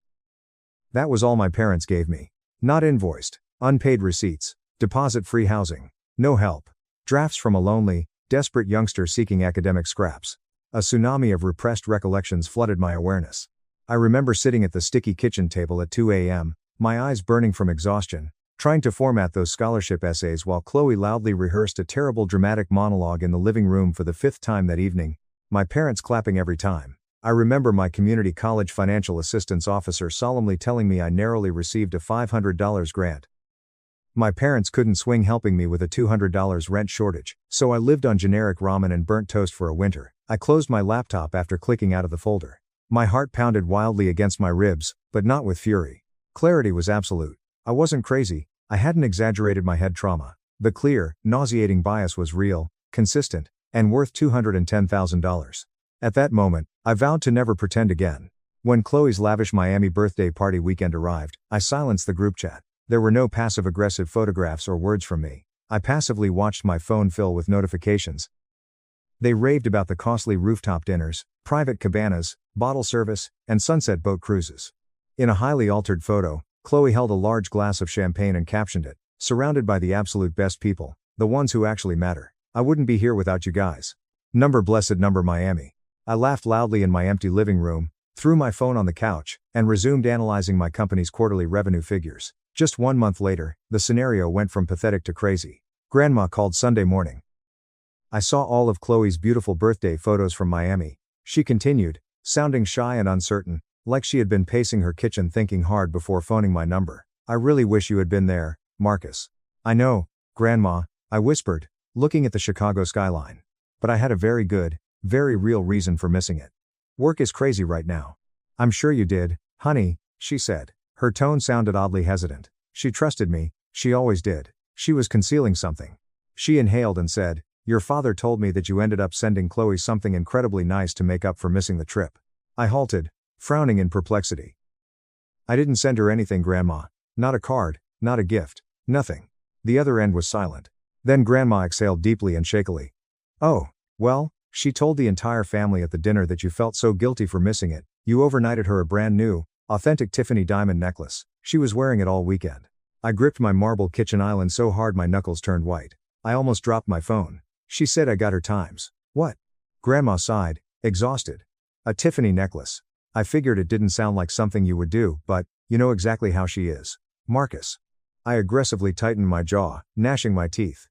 That was all my parents gave me. Not invoiced, unpaid receipts, deposit-free housing, no help. Drafts from a lonely, desperate youngster seeking academic scraps. A tsunami of repressed recollections flooded my awareness. I remember sitting at the sticky kitchen table at 2 a.m., my eyes burning from exhaustion, trying to format those scholarship essays while Chloe loudly rehearsed a terrible dramatic monologue in the living room for the 5th time that evening, my parents clapping every time. I remember my community college financial assistance officer solemnly telling me I narrowly received a $500 grant. My parents couldn't swing helping me with a $200 rent shortage, so I lived on generic ramen and burnt toast for a winter. I closed my laptop after clicking out of the folder. My heart pounded wildly against my ribs, but not with fury. Clarity was absolute. I wasn't crazy, I hadn't exaggerated my head trauma. The clear, nauseating bias was real, consistent, and worth $210,000. At that moment, I vowed to never pretend again. When Chloe's lavish Miami birthday party weekend arrived, I silenced the group chat. There were no passive-aggressive photographs or words from me. I passively watched my phone fill with notifications. They raved about the costly rooftop dinners, private cabanas, bottle service, and sunset boat cruises. In a highly altered photo, Chloe held a large glass of champagne and captioned it, "Surrounded by the absolute best people, the ones who actually matter. I wouldn't be here without you guys. Number blessed number Miami." I laughed loudly in my empty living room, threw my phone on the couch, and resumed analyzing my company's quarterly revenue figures. Just 1 month later, the scenario went from pathetic to crazy. Grandma called Sunday morning. I saw all of Chloe's beautiful birthday photos from Miami. She continued, sounding shy and uncertain, like she had been pacing her kitchen thinking hard before phoning my number. I really wish you had been there, Marcus. I know, Grandma, I whispered, looking at the Chicago skyline. But I had a very good, very real reason for missing it. Work is crazy right now. I'm sure you did, honey, she said. Her tone sounded oddly hesitant. She trusted me, she always did. She was concealing something. She inhaled and said, your father told me that you ended up sending Chloe something incredibly nice to make up for missing the trip. I halted, frowning in perplexity. I didn't send her anything, Grandma. Not a card, not a gift, nothing. The other end was silent. Then Grandma exhaled deeply and shakily. Oh, well, she told the entire family at the dinner that you felt so guilty for missing it, you overnighted her a brand new, authentic Tiffany diamond necklace. She was wearing it all weekend. I gripped my marble kitchen island so hard my knuckles turned white. I almost dropped my phone. She said I got her times. What? Grandma sighed, exhausted. A Tiffany necklace. I figured it didn't sound like something you would do, but, you know exactly how she is. Marcus. I aggressively tightened my jaw, gnashing my teeth.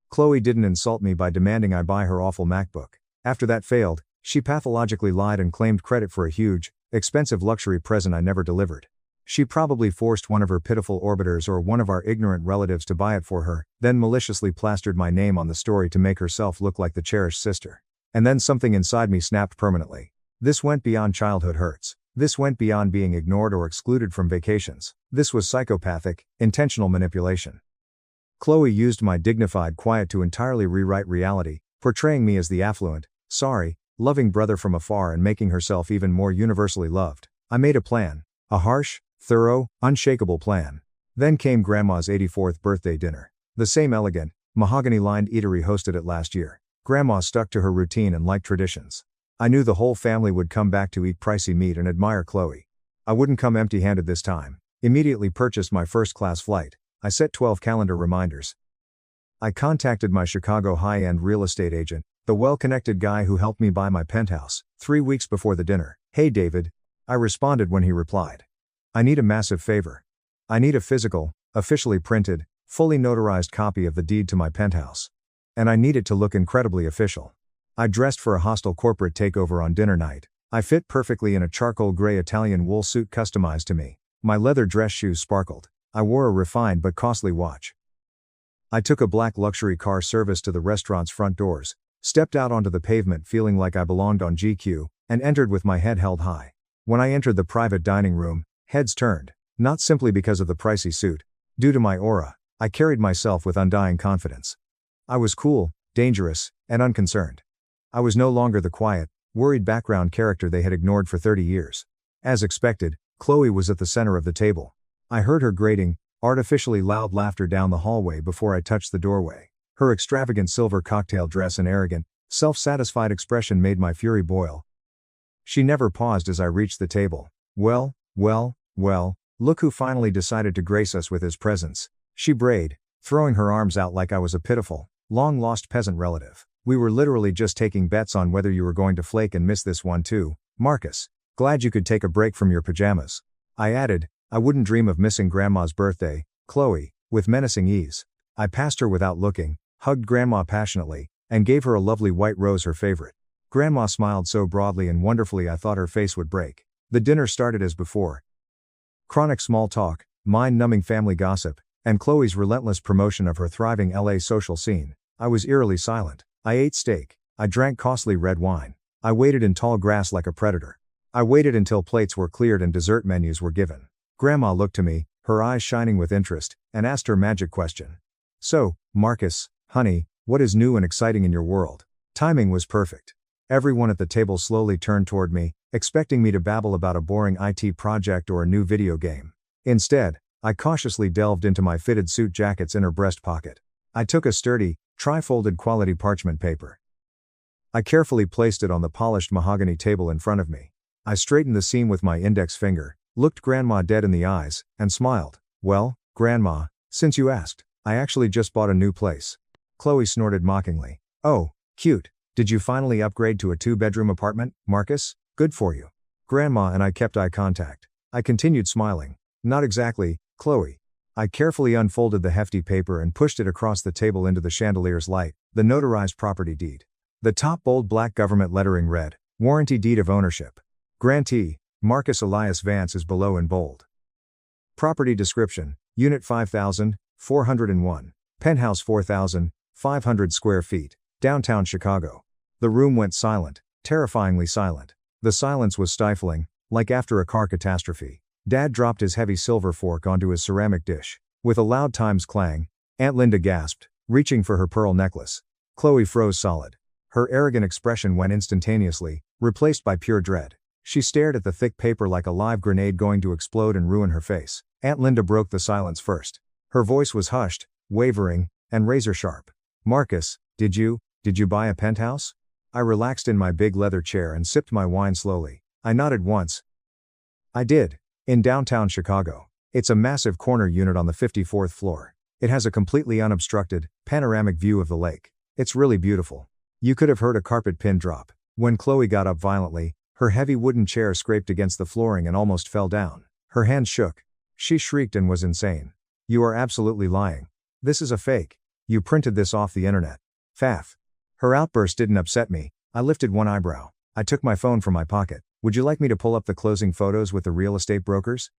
Chloe didn't insult me by demanding I buy her awful MacBook. After that failed, she pathologically lied and claimed credit for a huge, expensive luxury present I never delivered. She probably forced one of her pitiful orbiters or one of our ignorant relatives to buy it for her, then maliciously plastered my name on the story to make herself look like the cherished sister. And then something inside me snapped permanently. This went beyond childhood hurts. This went beyond being ignored or excluded from vacations. This was psychopathic, intentional manipulation. Chloe used my dignified quiet to entirely rewrite reality, portraying me as the affluent, sorry, loving brother from afar and making herself even more universally loved. I made a plan. A harsh, thorough, unshakable plan. Then came Grandma's 84th birthday dinner. The same elegant, mahogany-lined eatery hosted it last year. Grandma stuck to her routine and liked traditions. I knew the whole family would come back to eat pricey meat and admire Chloe. I wouldn't come empty-handed this time. Immediately purchased my first-class flight. I set 12 calendar reminders. I contacted my Chicago high-end real estate agent, the well-connected guy who helped me buy my penthouse, 3 weeks before the dinner. Hey David. I responded when he replied. I need a massive favor. I need a physical, officially printed, fully notarized copy of the deed to my penthouse. And I need it to look incredibly official. I dressed for a hostile corporate takeover on dinner night. I fit perfectly in a charcoal gray Italian wool suit customized to me. My leather dress shoes sparkled. I wore a refined but costly watch. I took a black luxury car service to the restaurant's front doors, stepped out onto the pavement feeling like I belonged on GQ, and entered with my head held high. When I entered the private dining room, heads turned, not simply because of the pricey suit. Due to my aura, I carried myself with undying confidence. I was cool, dangerous, and unconcerned. I was no longer the quiet, worried background character they had ignored for 30 years. As expected, Chloe was at the center of the table. I heard her grating, artificially loud laughter down the hallway before I touched the doorway. Her extravagant silver cocktail dress and arrogant, self-satisfied expression made my fury boil. She never paused as I reached the table. Well, look who finally decided to grace us with his presence. She brayed, throwing her arms out like I was a pitiful, long-lost peasant relative. We were literally just taking bets on whether you were going to flake and miss this one too, Marcus. Glad you could take a break from your pajamas. I added, I wouldn't dream of missing Grandma's birthday, Chloe, with menacing ease. I passed her without looking, hugged Grandma passionately, and gave her a lovely white rose, her favorite. Grandma smiled so broadly and wonderfully I thought her face would break. The dinner started as before. Chronic small talk, mind-numbing family gossip, and Chloe's relentless promotion of her thriving LA social scene. I was eerily silent. I ate steak. I drank costly red wine. I waited in tall grass like a predator. I waited until plates were cleared and dessert menus were given. Grandma looked to me, her eyes shining with interest, and asked her magic question. So, Marcus, honey, what is new and exciting in your world? Timing was perfect. Everyone at the table slowly turned toward me, expecting me to babble about a boring IT project or a new video game. Instead, I cautiously delved into my fitted suit jacket's inner breast pocket. I took a sturdy, tri-folded quality parchment paper. I carefully placed it on the polished mahogany table in front of me. I straightened the seam with my index finger, looked Grandma dead in the eyes, and smiled. Well, Grandma, since you asked, I actually just bought a new place. Chloe snorted mockingly. Oh, cute. Did you finally upgrade to a 2-bedroom apartment, Marcus? Good for you. Grandma and I kept eye contact. I continued smiling. Not exactly, Chloe. I carefully unfolded the hefty paper and pushed it across the table into the chandelier's light, the notarized property deed. The top bold black government lettering read, Warranty Deed of Ownership. Grantee, Marcus Elias Vance is below in bold. Property description, Unit 5401, Penthouse 4,500 square feet, downtown Chicago. The room went silent, terrifyingly silent. The silence was stifling, like after a car catastrophe. Dad dropped his heavy silver fork onto his ceramic dish. With a loud Times clang, Aunt Linda gasped, reaching for her pearl necklace. Chloe froze solid. Her arrogant expression went instantaneously, replaced by pure dread. She stared at the thick paper like a live grenade going to explode and ruin her face. Aunt Linda broke the silence first. Her voice was hushed, wavering, and razor-sharp. Marcus, did you buy a penthouse? I relaxed in my big leather chair and sipped my wine slowly. I nodded once. I did. In downtown Chicago. It's a massive corner unit on the 54th floor. It has a completely unobstructed, panoramic view of the lake. It's really beautiful. You could have heard a carpet pin drop. When Chloe got up violently, her heavy wooden chair scraped against the flooring and almost fell down. Her hands shook. She shrieked and was insane. You are absolutely lying. This is a fake. You printed this off the internet. Faff. Her outburst didn't upset me. I lifted one eyebrow. I took my phone from my pocket. Would you like me to pull up the closing photos with the real estate brokers?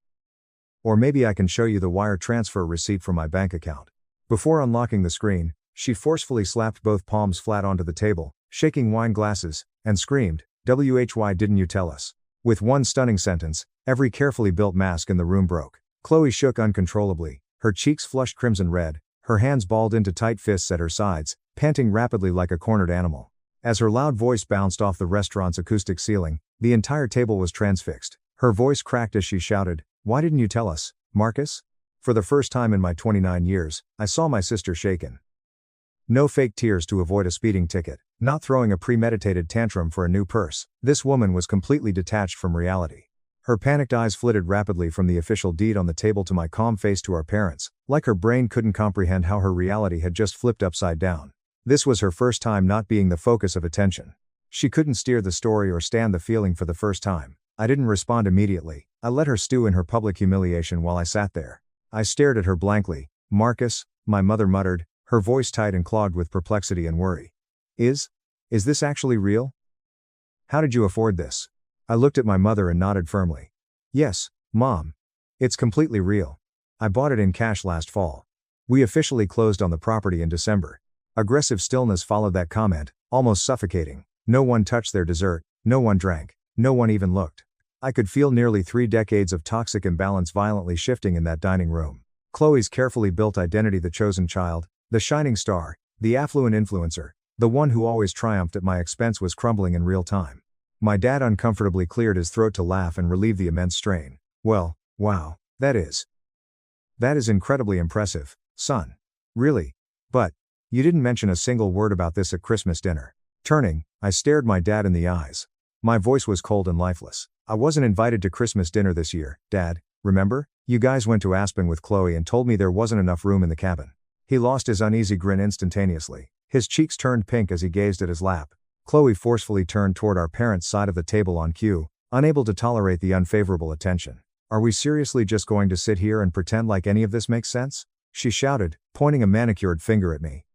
Or maybe I can show you the wire transfer receipt from my bank account. Before unlocking the screen, she forcefully slapped both palms flat onto the table, shaking wine glasses, and screamed, "WHY didn't you tell us?" With one stunning sentence, every carefully built mask in the room broke. Chloe shook uncontrollably, her cheeks flushed crimson red, her hands balled into tight fists at her sides, panting rapidly like a cornered animal. As her loud voice bounced off the restaurant's acoustic ceiling, the entire table was transfixed. Her voice cracked as she shouted, "Why didn't you tell us, Marcus?" For the first time in my 29 years, I saw my sister shaken. No fake tears to avoid a speeding ticket, not throwing a premeditated tantrum for a new purse. This woman was completely detached from reality. Her panicked eyes flitted rapidly from the official deed on the table to my calm face to our parents, like her brain couldn't comprehend how her reality had just flipped upside down. This was her first time not being the focus of attention. She couldn't steer the story or stand the feeling for the first time. I didn't respond immediately. I let her stew in her public humiliation while I sat there. I stared at her blankly. "Marcus," my mother muttered, her voice tight and clogged with perplexity and worry. Is this actually real? How did you afford this?" I looked at my mother and nodded firmly. "Yes, Mom. It's completely real. I bought it in cash last fall. We officially closed on the property in December." Aggressive stillness followed that comment, almost suffocating. No one touched their dessert, no one drank, no one even looked. I could feel nearly 3 decades of toxic imbalance violently shifting in that dining room. Chloe's carefully built identity, the chosen child, the shining star, the affluent influencer, the one who always triumphed at my expense, was crumbling in real time. My dad uncomfortably cleared his throat to laugh and relieve the immense strain. "Well, wow, that is incredibly impressive, son. Really? But you didn't mention a single word about this at Christmas dinner." Turning, I stared my dad in the eyes. My voice was cold and lifeless. "I wasn't invited to Christmas dinner this year, Dad, remember? You guys went to Aspen with Chloe and told me there wasn't enough room in the cabin." He lost his uneasy grin instantaneously. His cheeks turned pink as he gazed at his lap. Chloe forcefully turned toward our parents' side of the table on cue, unable to tolerate the unfavorable attention. "Are we seriously just going to sit here and pretend like any of this makes sense?" she shouted, pointing a manicured finger at me.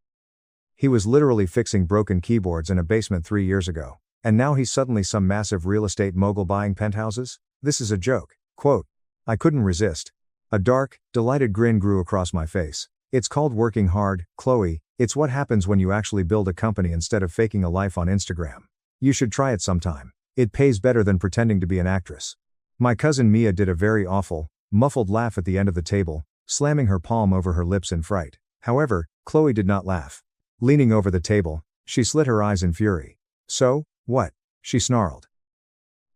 He was literally fixing broken keyboards in a basement 3 years ago. And now he's suddenly some massive real estate mogul buying penthouses? This is a joke. Quote. I couldn't resist. A dark, delighted grin grew across my face. "It's called working hard, Chloe. It's what happens when you actually build a company instead of faking a life on Instagram. You should try it sometime. It pays better than pretending to be an actress." My cousin Mia did a very awful, muffled laugh at the end of the table, slamming her palm over her lips in fright. However, Chloe did not laugh. Leaning over the table, she slit her eyes in fury. "So, what?" she snarled.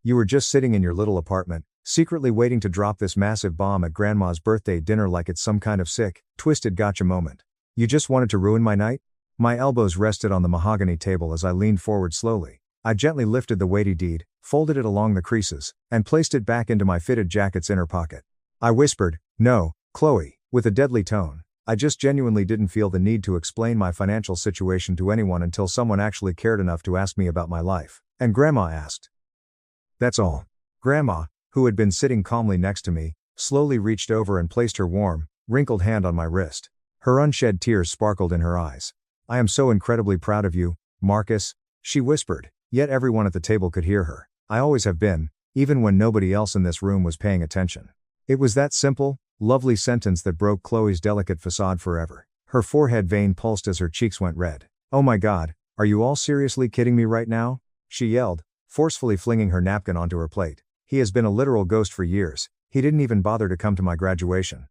"You were just sitting in your little apartment, secretly waiting to drop this massive bomb at Grandma's birthday dinner like it's some kind of sick, twisted gotcha moment. You just wanted to ruin my night?" My elbows rested on the mahogany table as I leaned forward slowly. I gently lifted the weighty deed, folded it along the creases, and placed it back into my fitted jacket's inner pocket. I whispered, "No, Chloe," with a deadly tone. I just genuinely didn't feel the need to explain my financial situation to anyone until someone actually cared enough to ask me about my life. And Grandma asked. That's all. Grandma, who had been sitting calmly next to me, slowly reached over and placed her warm, wrinkled hand on my wrist. Her unshed tears sparkled in her eyes. I am so incredibly proud of you, Marcus, she whispered, yet everyone at the table could hear her. I always have been, even when nobody else in this room was paying attention. It was that simple, lovely sentence that broke Chloe's delicate facade forever. Her forehead vein pulsed as her cheeks went red. Oh my God, are you all seriously kidding me right now? She yelled, forcefully flinging her napkin onto her plate. He has been a literal ghost for years. He didn't even bother to come to my graduation.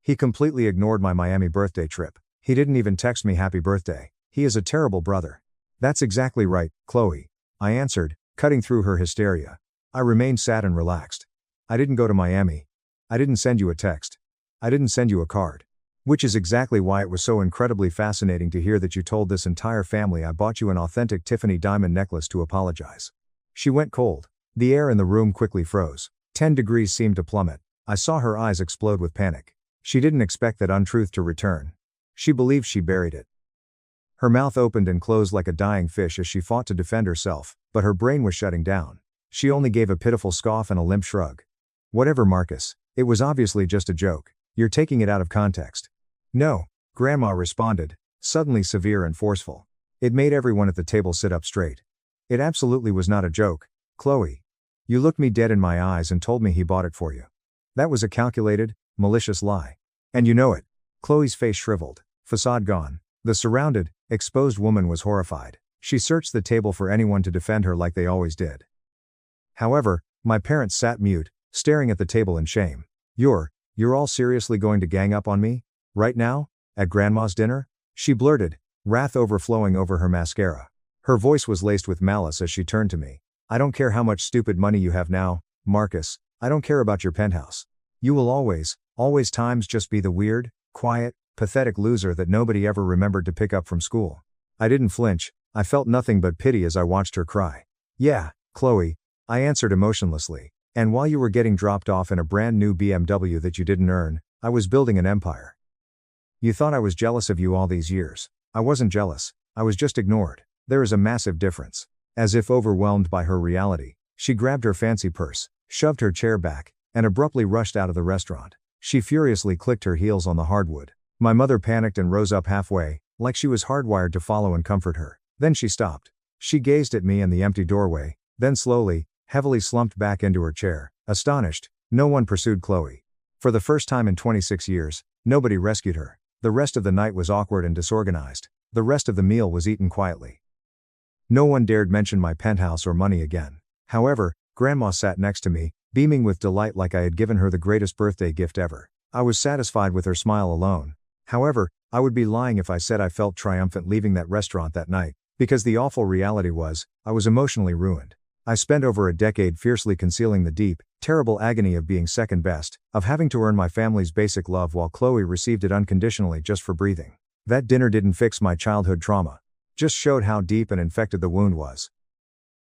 He completely ignored my Miami birthday trip. He didn't even text me happy birthday. He is a terrible brother. That's exactly right, Chloe, I answered, cutting through her hysteria. I remained sad and relaxed. I didn't go to Miami. I didn't send you a text. I didn't send you a card. Which is exactly why it was so incredibly fascinating to hear that you told this entire family I bought you an authentic Tiffany diamond necklace to apologize. She went cold. The air in the room quickly froze. 10 degrees seemed to plummet. I saw her eyes explode with panic. She didn't expect that untruth to return. She believed she buried it. Her mouth opened and closed like a dying fish as she fought to defend herself, but her brain was shutting down. She only gave a pitiful scoff and a limp shrug. Whatever, Marcus. It was obviously just a joke. You're taking it out of context. No, Grandma responded, suddenly severe and forceful. It made everyone at the table sit up straight. It absolutely was not a joke, Chloe. You looked me dead in my eyes and told me he bought it for you. That was a calculated, malicious lie. And you know it. Chloe's face shriveled, facade gone. The surrounded, exposed woman was horrified. She searched the table for anyone to defend her like they always did. However, my parents sat mute, staring at the table in shame. You're all seriously going to gang up on me? Right now? At Grandma's dinner? She blurted, wrath overflowing over her mascara. Her voice was laced with malice as she turned to me. I don't care how much stupid money you have now, Marcus. I don't care about your penthouse. You will always times just be the weird, quiet, pathetic loser that nobody ever remembered to pick up from school. I didn't flinch. I felt nothing but pity as I watched her cry. Yeah, Chloe, I answered emotionlessly. And while you were getting dropped off in a brand new BMW that you didn't earn, I was building an empire. You thought I was jealous of you all these years. I wasn't jealous. I was just ignored. There is a massive difference. As if overwhelmed by her reality, she grabbed her fancy purse, shoved her chair back, and abruptly rushed out of the restaurant. She furiously clicked her heels on the hardwood. My mother panicked and rose up halfway, like she was hardwired to follow and comfort her. Then she stopped. She gazed at me and the empty doorway, then slowly, heavily slumped back into her chair. Astonished, no one pursued Chloe. For the first time in 26 years, nobody rescued her. The rest of the night was awkward and disorganized. The rest of the meal was eaten quietly. No one dared mention my penthouse or money again. However, Grandma sat next to me, beaming with delight like I had given her the greatest birthday gift ever. I was satisfied with her smile alone. However, I would be lying if I said I felt triumphant leaving that restaurant that night, because the awful reality was, I was emotionally ruined. I spent over a decade fiercely concealing the deep, terrible agony of being second best, of having to earn my family's basic love while Chloe received it unconditionally just for breathing. That dinner didn't fix my childhood trauma. Just showed how deep and infected the wound was.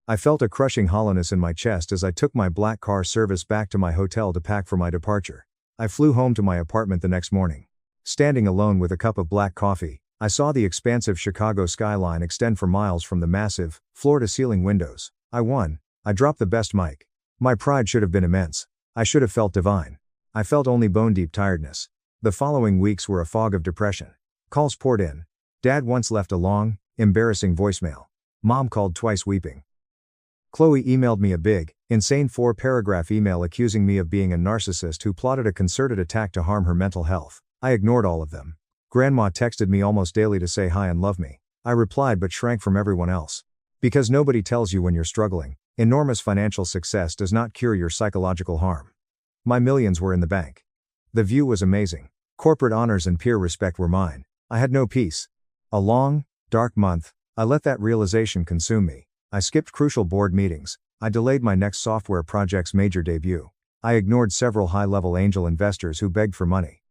I felt a crushing hollowness in my chest as I took my black car service back to my hotel to pack for my departure. I flew home to my apartment the next morning. Standing alone with a cup of black coffee, I saw the expansive Chicago skyline extend for miles from the massive, floor-to-ceiling windows. I won. I dropped the best mic. My pride should have been immense. I should have felt divine. I felt only bone-deep tiredness. The following weeks were a fog of depression. Calls poured in. Dad once left a long, embarrassing voicemail. Mom called twice weeping. Chloe emailed me a big, insane 4-paragraph email accusing me of being a narcissist who plotted a concerted attack to harm her mental health. I ignored all of them. Grandma texted me almost daily to say hi and love me. I replied but shrank from everyone else. Because nobody tells you when you're struggling, enormous financial success does not cure your psychological harm. My millions were in the bank. The view was amazing. Corporate honors and peer respect were mine. I had no peace. A long, dark month. I let that realization consume me. I skipped crucial board meetings. I delayed my next software project's major debut. I ignored several high-level angel investors who begged for money.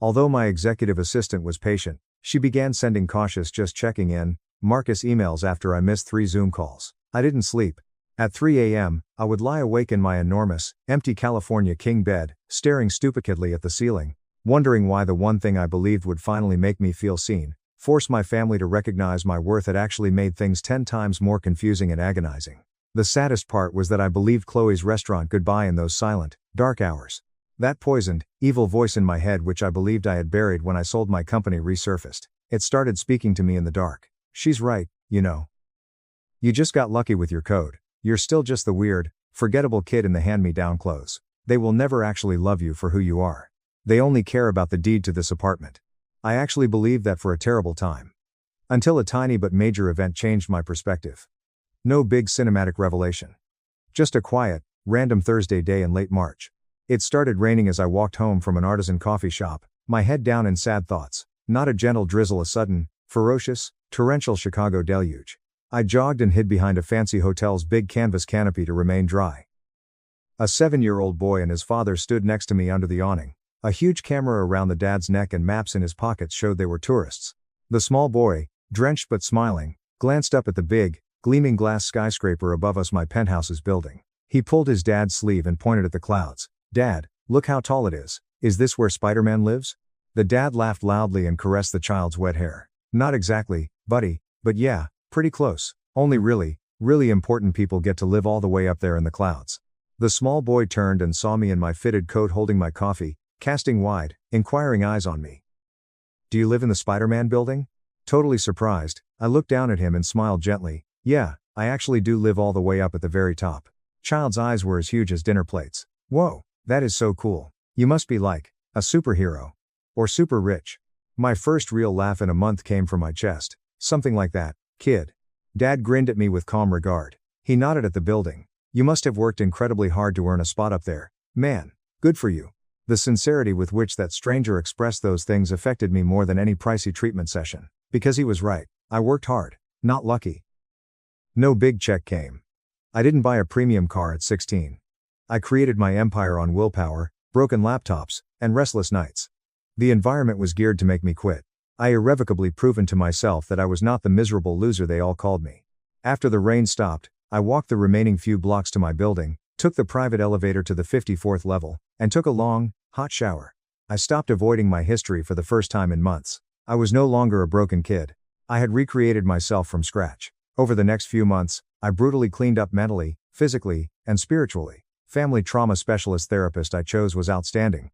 Although my executive assistant was patient, she began sending cautious just checking in, Marcus emails after I missed 3 Zoom calls. I didn't sleep. At 3 a.m., I would lie awake in my enormous, empty California king bed, staring stupidly at the ceiling, wondering why the one thing I believed would finally make me feel seen, force my family to recognize my worth, had actually made things 10 times more confusing and agonizing. The saddest part was that I believed Chloe's restaurant goodbye in those silent, dark hours. That poisoned, evil voice in my head, which I believed I had buried when I sold my company, resurfaced. It started speaking to me in the dark. She's right, you know. You just got lucky with your code. You're still just the weird, forgettable kid in the hand-me-down clothes. They will never actually love you for who you are. They only care about the deed to this apartment. I actually believed that for a terrible time. Until a tiny but major event changed my perspective. No big cinematic revelation. Just a quiet, random Thursday day in late March. It started raining as I walked home from an artisan coffee shop, my head down in sad thoughts. Not a gentle drizzle, a sudden, ferocious, torrential Chicago deluge. I jogged and hid behind a fancy hotel's big canvas canopy to remain dry. A 7-year-old boy and his father stood next to me under the awning. A huge camera around the dad's neck and maps in his pockets showed they were tourists. The small boy, drenched but smiling, glanced up at the big, gleaming glass skyscraper above us, my penthouse's building. He pulled his dad's sleeve and pointed at the clouds. "Dad, look how tall it is. Is this where Spider-Man lives?" The dad laughed loudly and caressed the child's wet hair. "Not exactly, buddy, but yeah, pretty close. Only really, really important people get to live all the way up there in the clouds." The small boy turned and saw me in my fitted coat holding my coffee, casting wide, inquiring eyes on me. "Do you live in the Spider-Man building?" Totally surprised, I looked down at him and smiled gently. "Yeah, I actually do live all the way up at the very top." Child's eyes were as huge as dinner plates. "Whoa, that is so cool. You must be like a superhero. Or super rich." My first real laugh in a month came from my chest. "Something like that, kid." Dad grinned at me with calm regard. He nodded at the building. "You must have worked incredibly hard to earn a spot up there. Man, good for you." The sincerity with which that stranger expressed those things affected me more than any pricey treatment session. Because he was right. I worked hard, not lucky. No big check came. I didn't buy a premium car at 16. I created my empire on willpower, broken laptops, and restless nights. The environment was geared to make me quit. I irrevocably proven to myself that I was not the miserable loser they all called me. After the rain stopped, I walked the remaining few blocks to my building, took the private elevator to the 54th level, and took a long, hot shower. I stopped avoiding my history for the first time in months. I was no longer a broken kid. I had recreated myself from scratch. Over the next few months, I brutally cleaned up mentally, physically, and spiritually. Family trauma specialist therapist I chose was outstanding.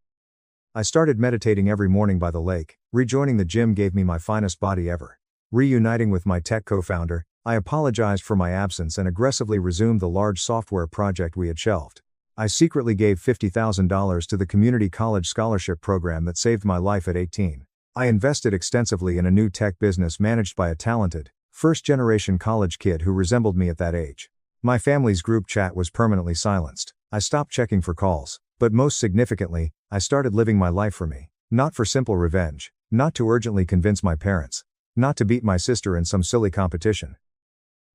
I started meditating every morning by the lake. Rejoining the gym gave me my finest body ever. Reuniting with my tech co-founder, I apologized for my absence and aggressively resumed the large software project we had shelved. I secretly gave $50,000 to the community college scholarship program that saved my life at 18. I invested extensively in a new tech business managed by a talented, first-generation college kid who resembled me at that age. My family's group chat was permanently silenced. I stopped checking for calls, but most significantly, I started living my life for me. Not for simple revenge, not to urgently convince my parents, not to beat my sister in some silly competition.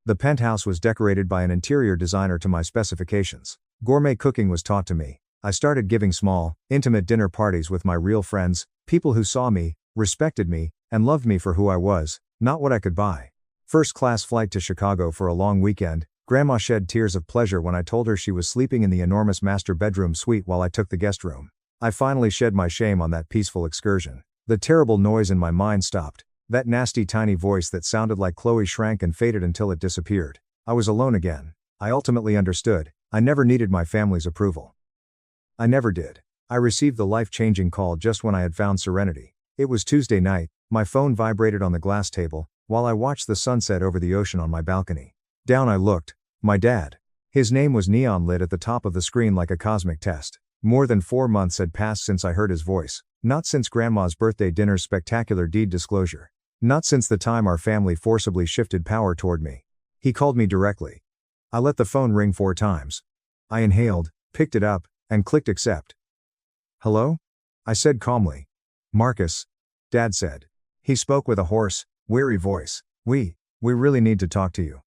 The penthouse was decorated by an interior designer to my specifications. Gourmet cooking was taught to me. I started giving small, intimate dinner parties with my real friends, people who saw me, respected me, and loved me for who I was, not what I could buy. First-class flight to Chicago for a long weekend. Grandma shed tears of pleasure when I told her she was sleeping in the enormous master bedroom suite while I took the guest room. I finally shed my shame on that peaceful excursion. The terrible noise in my mind stopped. That nasty tiny voice that sounded like Chloe shrank and faded until it disappeared. I was alone again. I ultimately understood. I never needed my family's approval. I never did. I received the life-changing call just when I had found serenity. It was Tuesday night. My phone vibrated on the glass table, while I watched the sunset over the ocean on my balcony. Down I looked. My dad. His name was neon lit at the top of the screen like a cosmic test. More than 4 months had passed since I heard his voice. Not since Grandma's birthday dinner's spectacular deed disclosure. Not since the time our family forcibly shifted power toward me. He called me directly. I let the phone ring 4 times. I inhaled, picked it up, and clicked accept. "Hello?" I said calmly. "Marcus," Dad said. He spoke with a hoarse, weary voice. We really need to talk to you."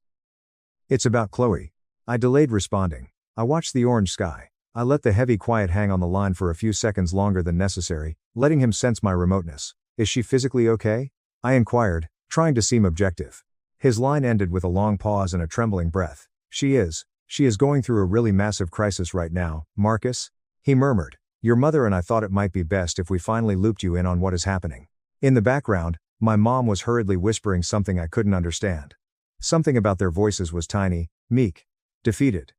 "It's about Chloe." I delayed responding. I watched the orange sky. I let the heavy quiet hang on the line for a few seconds longer than necessary, letting him sense my remoteness. "Is she physically okay?" I inquired, trying to seem objective. His line ended with a long pause and a trembling breath. She is going through a really massive crisis right now, Marcus," he murmured. Your mother and I thought it might be best if we finally looped you in on what is happening. In the background, my mom was hurriedly whispering something I couldn't understand. Something about their voices was tiny, meek, defeated.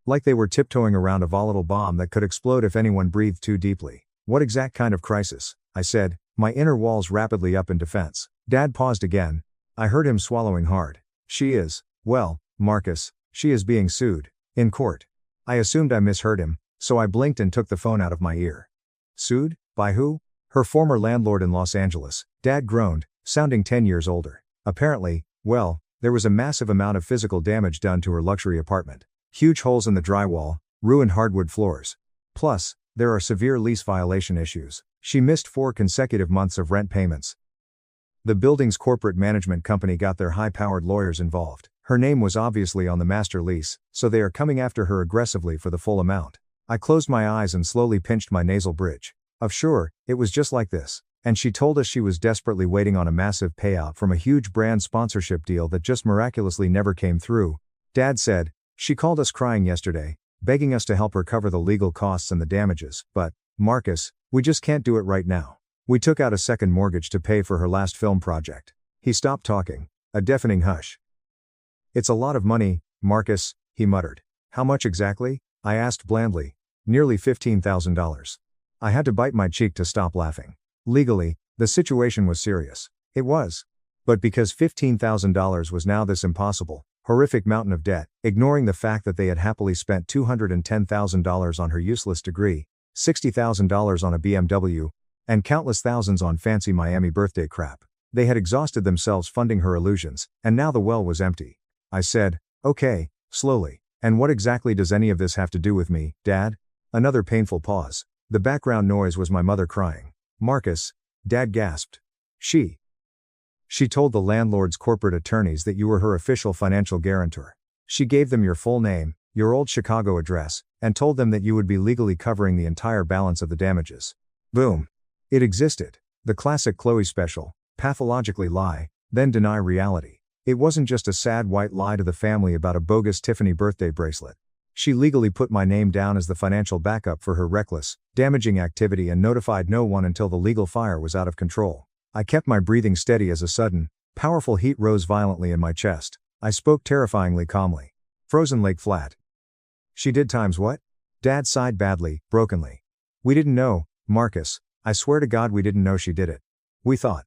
Like they were tiptoeing around a volatile bomb that could explode if anyone breathed too deeply. What exact kind of crisis? I said, my inner walls rapidly up in defense. Dad paused again. I heard him swallowing hard. She is, well, Marcus, she is being sued. In court. I assumed I misheard him, so I blinked and took the phone out of my ear. Sued? By who? Her former landlord in Los Angeles, Dad groaned, sounding 10 years older. Apparently, well, there was a massive amount of physical damage done to her luxury apartment. Huge holes in the drywall, ruined hardwood floors. Plus, there are severe lease violation issues. She missed 4 consecutive months of rent payments. The building's corporate management company got their high-powered lawyers involved. Her name was obviously on the master lease, so they are coming after her aggressively for the full amount. I closed my eyes and slowly pinched my nasal bridge. Sure, it was just like this. And she told us she was desperately waiting on a massive payout from a huge brand sponsorship deal that just miraculously never came through. Dad said, she called us crying yesterday, begging us to help her cover the legal costs and the damages, but, Marcus, we just can't do it right now. We took out a second mortgage to pay for her last film project. He stopped talking. A deafening hush. It's a lot of money, Marcus, he muttered. How much exactly? I asked blandly. Nearly $15,000. I had to bite my cheek to stop laughing. Legally, the situation was serious. It was. But because $15,000 was now this impossible, horrific mountain of debt, ignoring the fact that they had happily spent $210,000 on her useless degree, $60,000 on a BMW, and countless thousands on fancy Miami birthday crap. They had exhausted themselves funding her illusions, and now the well was empty. I said, okay, slowly. And what exactly does any of this have to do with me, Dad? Another painful pause. The background noise was my mother crying. Marcus, Dad gasped. She told the landlord's corporate attorneys that you were her official financial guarantor. She gave them your full name, your old Chicago address, and told them that you would be legally covering the entire balance of the damages. Boom. It existed. The classic Chloe special, pathologically lie, then deny reality. It wasn't just a sad white lie to the family about a bogus Tiffany birthday bracelet. She legally put my name down as the financial backup for her reckless, damaging activity and notified no one until the legal fire was out of control. I kept my breathing steady as a sudden, powerful heat rose violently in my chest. I spoke terrifyingly calmly. Frozen Lake Flat. She did times what? Dad sighed badly, brokenly. We didn't know, Marcus. I swear to God we didn't know she did it. We thought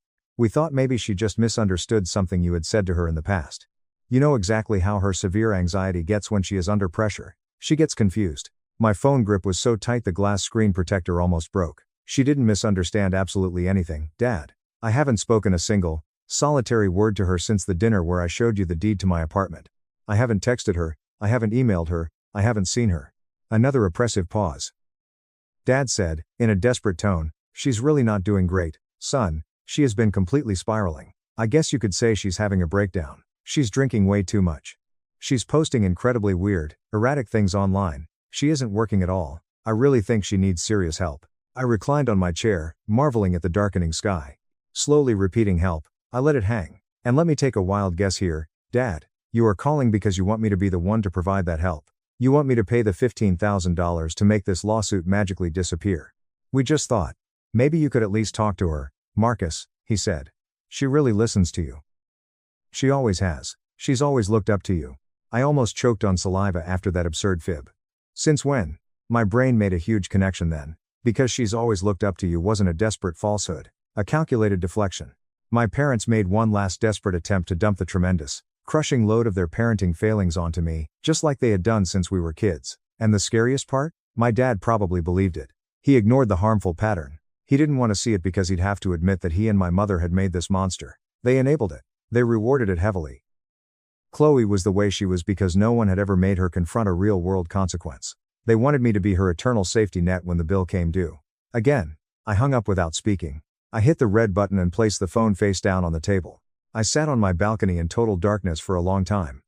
maybe she just misunderstood something you had said to her in the past. You know exactly how her severe anxiety gets when she is under pressure. She gets confused. My phone grip was so tight the glass screen protector almost broke. She didn't misunderstand absolutely anything, Dad. I haven't spoken a single, solitary word to her since the dinner where I showed you the deed to my apartment. I haven't texted her, I haven't emailed her, I haven't seen her. Another oppressive pause. Dad said, in a desperate tone, she's really not doing great, son. She has been completely spiraling. I guess you could say she's having a breakdown. She's drinking way too much. She's posting incredibly weird, erratic things online. She isn't working at all. I really think she needs serious help. I reclined on my chair, marveling at the darkening sky. Slowly repeating help, I let it hang. And let me take a wild guess here, Dad. You are calling because you want me to be the one to provide that help. You want me to pay the $15,000 to make this lawsuit magically disappear. We just thought. Maybe you could at least talk to her, Marcus, he said. She really listens to you. She always has. She's always looked up to you. I almost choked on saliva after that absurd fib. Since when? My brain made a huge connection then. Because she's always looked up to you wasn't a desperate falsehood, a calculated deflection. My parents made one last desperate attempt to dump the tremendous, crushing load of their parenting failings onto me, just like they had done since we were kids. And the scariest part? My dad probably believed it. He ignored the harmful pattern. He didn't want to see it because he'd have to admit that he and my mother had made this monster. They enabled it. They rewarded it heavily. Chloe was the way she was because no one had ever made her confront a real-world consequence. They wanted me to be her eternal safety net when the bill came due. Again, I hung up without speaking. I hit the red button and placed the phone face down on the table. I sat on my balcony in total darkness for a long time.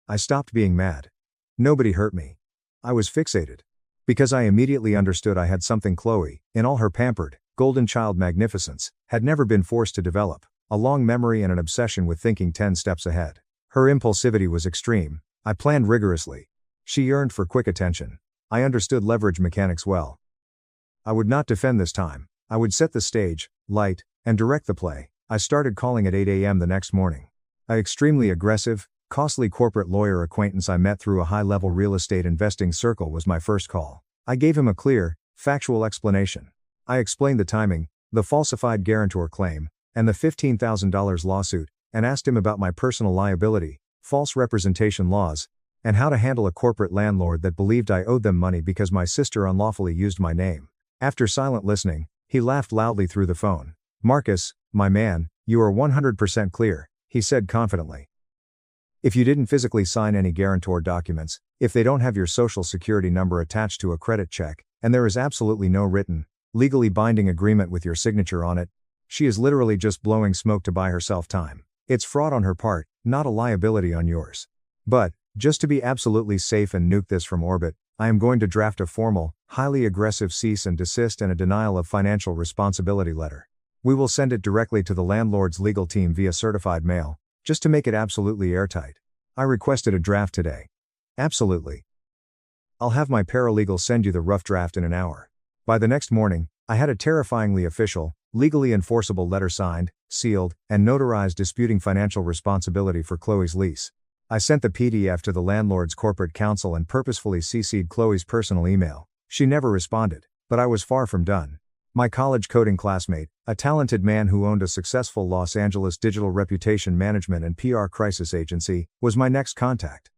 I stopped being mad. Nobody hurt me. I was fixated. Because I immediately understood I had something Chloe, in all her pampered, golden child magnificence, had never been forced to develop, a long memory and an obsession with thinking 10 steps ahead. Her impulsivity was extreme. I planned rigorously. She yearned for quick attention. I understood leverage mechanics well. I would not defend this time. I would set the stage, light, and direct the play. I started calling at 8 a.m. the next morning. An extremely aggressive, costly corporate lawyer acquaintance I met through a high-level real estate investing circle was my first call. I gave him a clear, factual explanation. I explained the timing, the falsified guarantor claim, and the $15,000 lawsuit, and asked him about my personal liability, false representation laws, and how to handle a corporate landlord that believed I owed them money because my sister unlawfully used my name. After silent listening, he laughed loudly through the phone. "Marcus, my man, you are 100% clear," he said confidently. "If you didn't physically sign any guarantor documents, if they don't have your social security number attached to a credit check, and there is absolutely no written, legally binding agreement with your signature on it, she is literally just blowing smoke to buy herself time. It's fraud on her part, not a liability on yours. But, just to be absolutely safe and nuke this from orbit, I am going to draft a formal, highly aggressive cease and desist and a denial of financial responsibility letter. We will send it directly to the landlord's legal team via certified mail, just to make it absolutely airtight. I requested a draft today." "Absolutely. I'll have my paralegal send you the rough draft in an hour." By the next morning, I had a terrifyingly official, legally enforceable letter signed, sealed, and notarized disputing financial responsibility for Chloe's lease. I sent the PDF to the landlord's corporate counsel and purposefully CC'd Chloe's personal email. She never responded, but I was far from done. My college coding classmate, a talented man who owned a successful Los Angeles digital reputation management and PR crisis agency, was my next contact.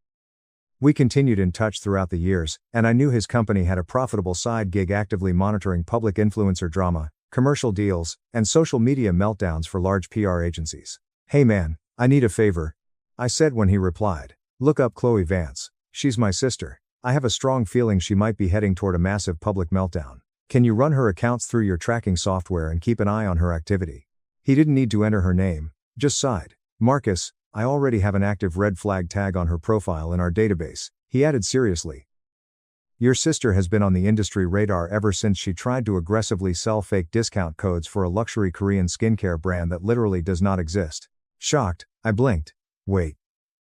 We continued in touch throughout the years, and I knew his company had a profitable side gig actively monitoring public influencer drama, commercial deals, and social media meltdowns for large PR agencies. "Hey man, I need a favor," I said when he replied. "Look up Chloe Vance. She's my sister. I have a strong feeling she might be heading toward a massive public meltdown. Can you run her accounts through your tracking software and keep an eye on her activity?" He didn't need to enter her name, just sighed. "Marcus, I already have an active red flag tag on her profile in our database," he added seriously. "Your sister has been on the industry radar ever since she tried to aggressively sell fake discount codes for a luxury Korean skincare brand that literally does not exist." Shocked, I blinked. "Wait.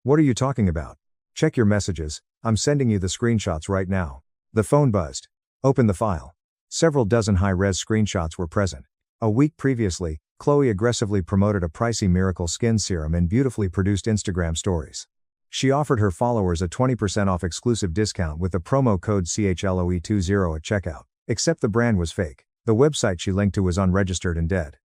What are you talking about? Check your messages, I'm sending you the screenshots right now." The phone buzzed. "Open the file." Several dozen high-res screenshots were present. A week previously, Chloe aggressively promoted a pricey miracle skin serum in beautifully produced Instagram stories. She offered her followers a 20% off exclusive discount with the promo code CHLOE20 at checkout, except the brand was fake. The website she linked to was unregistered and dead.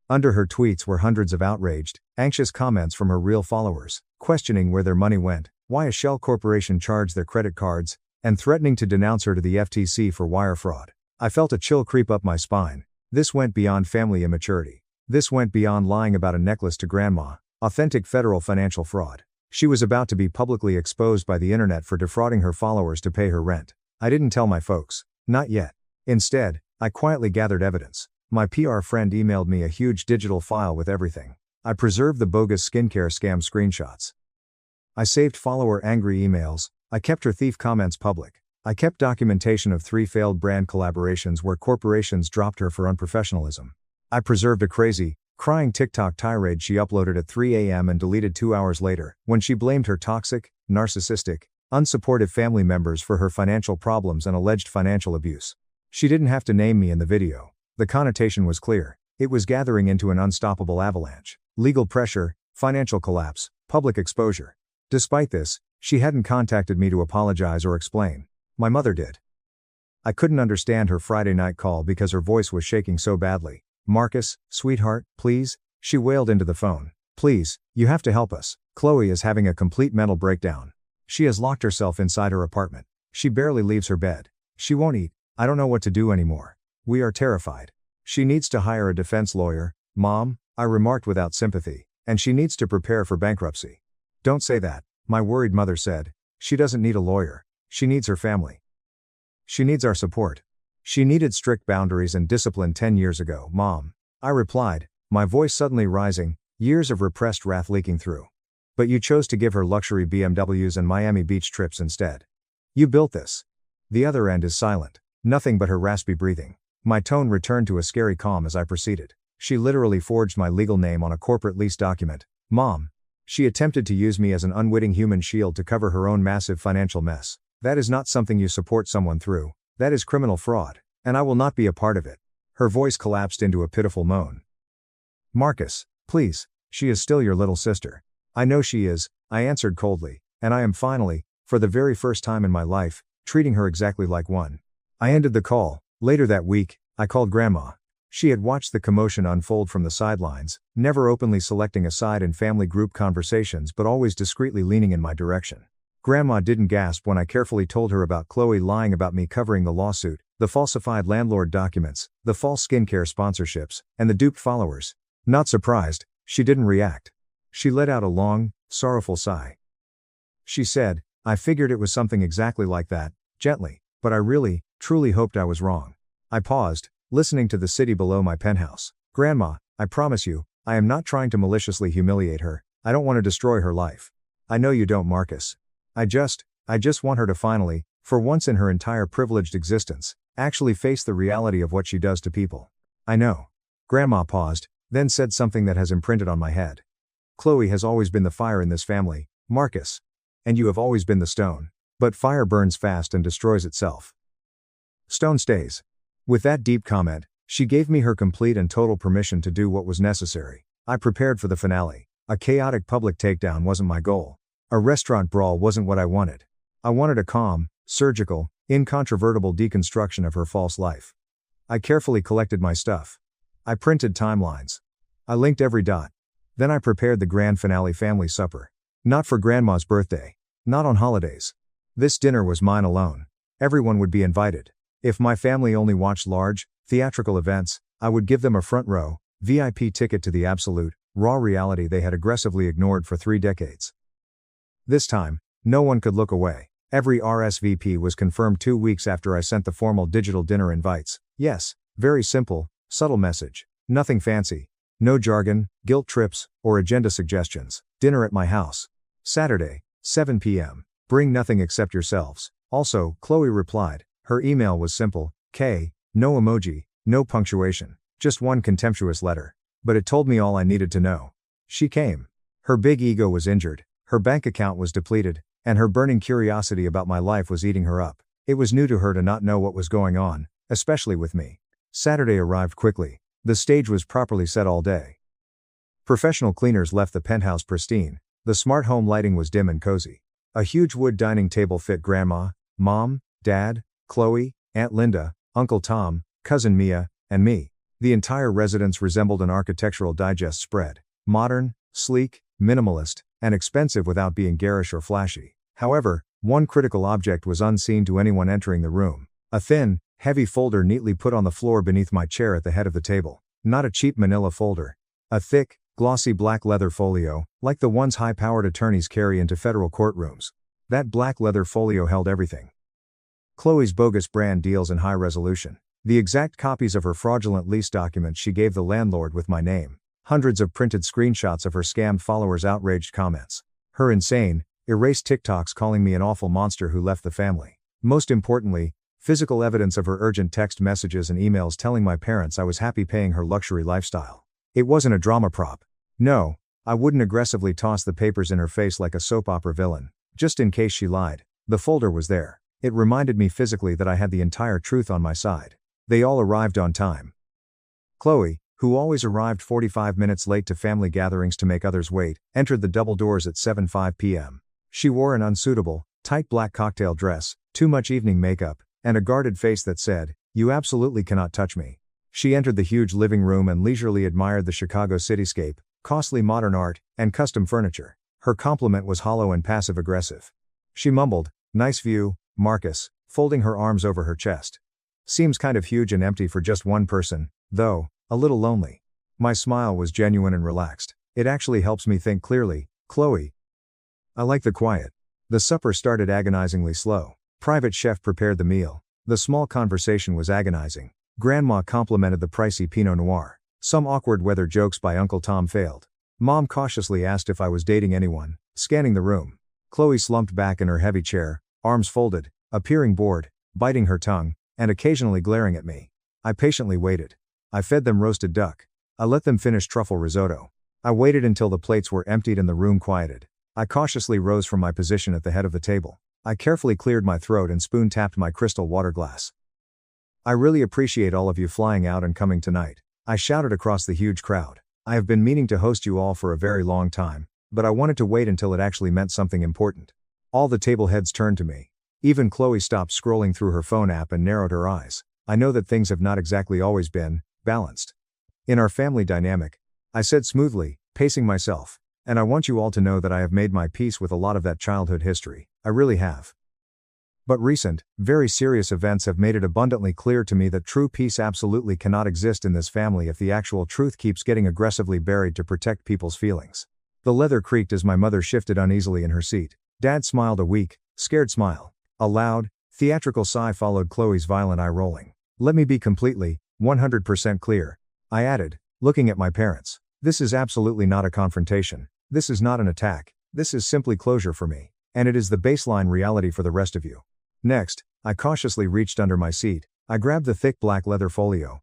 Under her tweets were hundreds of outraged, anxious comments from her real followers, questioning where their money went, why a shell corporation charged their credit cards, and threatening to denounce her to the FTC for wire fraud. I felt a chill creep up my spine. This went beyond family immaturity. This went beyond lying about a necklace to grandma, authentic federal financial fraud. She was about to be publicly exposed by the internet for defrauding her followers to pay her rent. I didn't tell my folks. Not yet. Instead, I quietly gathered evidence. My PR friend emailed me a huge digital file with everything. I preserved the bogus skincare scam screenshots. I saved follower angry emails. I kept her thief comments public. I kept documentation of 3 failed brand collaborations where corporations dropped her for unprofessionalism. I preserved a crazy, crying TikTok tirade she uploaded at 3 a.m. and deleted 2 hours later, when she blamed her toxic, narcissistic, unsupportive family members for her financial problems and alleged financial abuse. She didn't have to name me in the video. The connotation was clear. It was gathering into an unstoppable avalanche. Legal pressure, financial collapse, public exposure. Despite this, she hadn't contacted me to apologize or explain. My mother did. I couldn't understand her Friday night call because her voice was shaking so badly. "Marcus, sweetheart, please," she wailed into the phone. "Please, you have to help us. Chloe is having a complete mental breakdown. She has locked herself inside her apartment. She barely leaves her bed. She won't eat. I don't know what to do anymore. We are terrified. She needs to hire a defense lawyer, Mom," I remarked without sympathy, "and she needs to prepare for bankruptcy." "Don't say that," my worried mother said. "She doesn't need a lawyer. She needs her family. She needs our support. She needed strict boundaries and discipline 10 years ago, Mom," I replied, my voice suddenly rising, years of repressed wrath leaking through. "But you chose to give her luxury BMWs and Miami Beach trips instead. You built this." The other end is silent. Nothing but her raspy breathing. My tone returned to a scary calm as I proceeded. "She literally forged my legal name on a corporate lease document, Mom. She attempted to use me as an unwitting human shield to cover her own massive financial mess. That is not something you support someone through. That is criminal fraud. And I will not be a part of it. Her voice collapsed into a pitiful moan. Marcus, please, she is still your little sister. I know she is, I answered coldly, and I am finally, for the very first time in my life, treating her exactly like one. I ended the call. Later that week, I called Grandma. She had watched the commotion unfold from the sidelines, never openly selecting a side in family group conversations but always discreetly leaning in my direction. Grandma didn't gasp when I carefully told her about Chloe lying about me covering the lawsuit, the falsified landlord documents, the false skincare sponsorships, and the duped followers. Not surprised, she didn't react. She let out a long, sorrowful sigh. She said, I figured it was something exactly like that, gently, but I really, truly hoped I was wrong. I paused, listening to the city below my penthouse. Grandma, I promise you, I am not trying to maliciously humiliate her. I don't want to destroy her life. I know you don't, Marcus. I just want her to finally, for once in her entire privileged existence, actually face the reality of what she does to people. I know. Grandma paused, then said something that has imprinted on my head. Chloe has always been the fire in this family, Marcus. And you have always been the stone. But fire burns fast and destroys itself. Stone stays. With that deep comment, she gave me her complete and total permission to do what was necessary. I prepared for the finale. A chaotic public takedown wasn't my goal. A restaurant brawl wasn't what I wanted. I wanted a calm, surgical, incontrovertible deconstruction of her false life. I carefully collected my stuff. I printed timelines. I linked every dot. Then I prepared the grand finale family supper. Not for Grandma's birthday. Not on holidays. This dinner was mine alone. Everyone would be invited. If my family only watched large, theatrical events, I would give them a front row, VIP ticket to the absolute, raw reality they had aggressively ignored for 3 decades. This time, no one could look away. Every RSVP was confirmed 2 weeks after I sent the formal digital dinner invites. Yes, very simple, subtle message. Nothing fancy. No jargon, guilt trips, or agenda suggestions. Dinner at my house. Saturday, 7 p.m. Bring nothing except yourselves. Also, Chloe replied. Her email was simple, K, no emoji, no punctuation, just one contemptuous letter. But it told me all I needed to know. She came. Her big ego was injured, her bank account was depleted, and her burning curiosity about my life was eating her up. It was new to her to not know what was going on, especially with me. Saturday arrived quickly. The stage was properly set all day. Professional cleaners left the penthouse pristine. The smart home lighting was dim and cozy. A huge wood dining table fit Grandma, Mom, Dad, Chloe, Aunt Linda, Uncle Tom, Cousin Mia, and me. The entire residence resembled an architectural digest spread. Modern, sleek, minimalist, and expensive without being garish or flashy. However, one critical object was unseen to anyone entering the room. A thin, heavy folder neatly put on the floor beneath my chair at the head of the table. Not a cheap manila folder. A thick, glossy black leather folio, like the ones high-powered attorneys carry into federal courtrooms. That black leather folio held everything. Chloe's bogus brand deals in high resolution. The exact copies of her fraudulent lease documents she gave the landlord with my name. Hundreds of printed screenshots of her scammed followers' outraged comments. Her insane, erased TikToks calling me an awful monster who left the family. Most importantly, physical evidence of her urgent text messages and emails telling my parents I was happy paying her luxury lifestyle. It wasn't a drama prop. No, I wouldn't aggressively toss the papers in her face like a soap opera villain, just in case she lied. The folder was there. It reminded me physically that I had the entire truth on my side. They all arrived on time. Chloe, who always arrived 45 minutes late to family gatherings to make others wait, entered the double doors at 7:05 p.m. She wore an unsuitable, tight black cocktail dress, too much evening makeup, and a guarded face that said, "You absolutely cannot touch me." She entered the huge living room and leisurely admired the Chicago cityscape, costly modern art, and custom furniture. Her compliment was hollow and passive-aggressive. She mumbled, "Nice view, Marcus," folding her arms over her chest. Seems kind of huge and empty for just one person, though, a little lonely. My smile was genuine and relaxed. It actually helps me think clearly, Chloe. I like the quiet. The supper started agonizingly slow. Private chef prepared the meal. The small conversation was agonizing. Grandma complimented the pricey Pinot Noir. Some awkward weather jokes by Uncle Tom failed. Mom cautiously asked if I was dating anyone, scanning the room. Chloe slumped back in her heavy chair, arms folded, appearing bored, biting her tongue, and occasionally glaring at me. I patiently waited. I fed them roasted duck. I let them finish truffle risotto. I waited until the plates were emptied and the room quieted. I cautiously rose from my position at the head of the table. I carefully cleared my throat and spoon-tapped my crystal water glass. I really appreciate all of you flying out and coming tonight. I shouted across the huge crowd. I have been meaning to host you all for a very long time, but I wanted to wait until it actually meant something important. All the table heads turned to me. Even Chloe stopped scrolling through her phone app and narrowed her eyes. I know that things have not exactly always been balanced in our family dynamic, I said smoothly, pacing myself. And I want you all to know that I have made my peace with a lot of that childhood history. I really have. But recent, very serious events have made it abundantly clear to me that true peace absolutely cannot exist in this family if the actual truth keeps getting aggressively buried to protect people's feelings. The leather creaked as my mother shifted uneasily in her seat. Dad smiled a weak, scared smile. A loud, theatrical sigh followed Chloe's violent eye rolling. Let me be completely, 100% clear, I added, looking at my parents. This is absolutely not a confrontation. This is not an attack. This is simply closure for me. And it is the baseline reality for the rest of you. Next, I cautiously reached under my seat. I grabbed the thick black leather folio.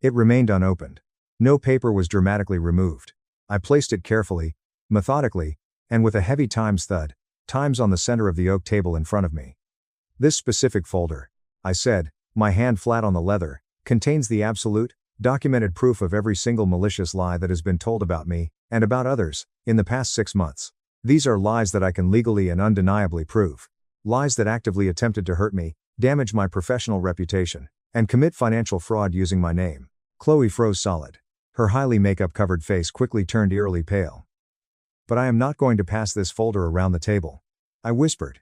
It remained unopened. No paper was dramatically removed. I placed it carefully, methodically, and with a heavy Times thud, Times on the center of the oak table in front of me. This specific folder, I said, my hand flat on the leather, contains the absolute, documented proof of every single malicious lie that has been told about me, and about others, in the past 6 months. These are lies that I can legally and undeniably prove. Lies that actively attempted to hurt me, damage my professional reputation, and commit financial fraud using my name. Chloe froze solid. Her highly makeup-covered face quickly turned eerily pale. But I am not going to pass this folder around the table, I whispered.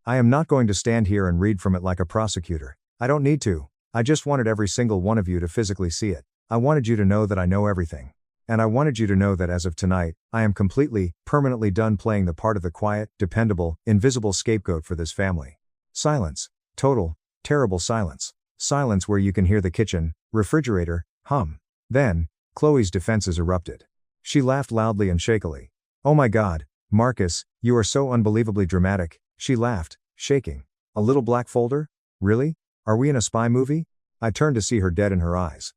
I am not going to stand here and read from it like a prosecutor. I don't need to. I just wanted every single one of you to physically see it. I wanted you to know that I know everything. And I wanted you to know that as of tonight, I am completely, permanently done playing the part of the quiet, dependable, invisible scapegoat for this family. Silence. Total, terrible silence. Silence where you can hear the kitchen, refrigerator, hum. Then, Chloe's defenses erupted. She laughed loudly and shakily. Oh my God, Marcus, you are so unbelievably dramatic, she laughed, shaking. A little black folder? Really? Are we in a spy movie? I turned to see her dead in her eyes.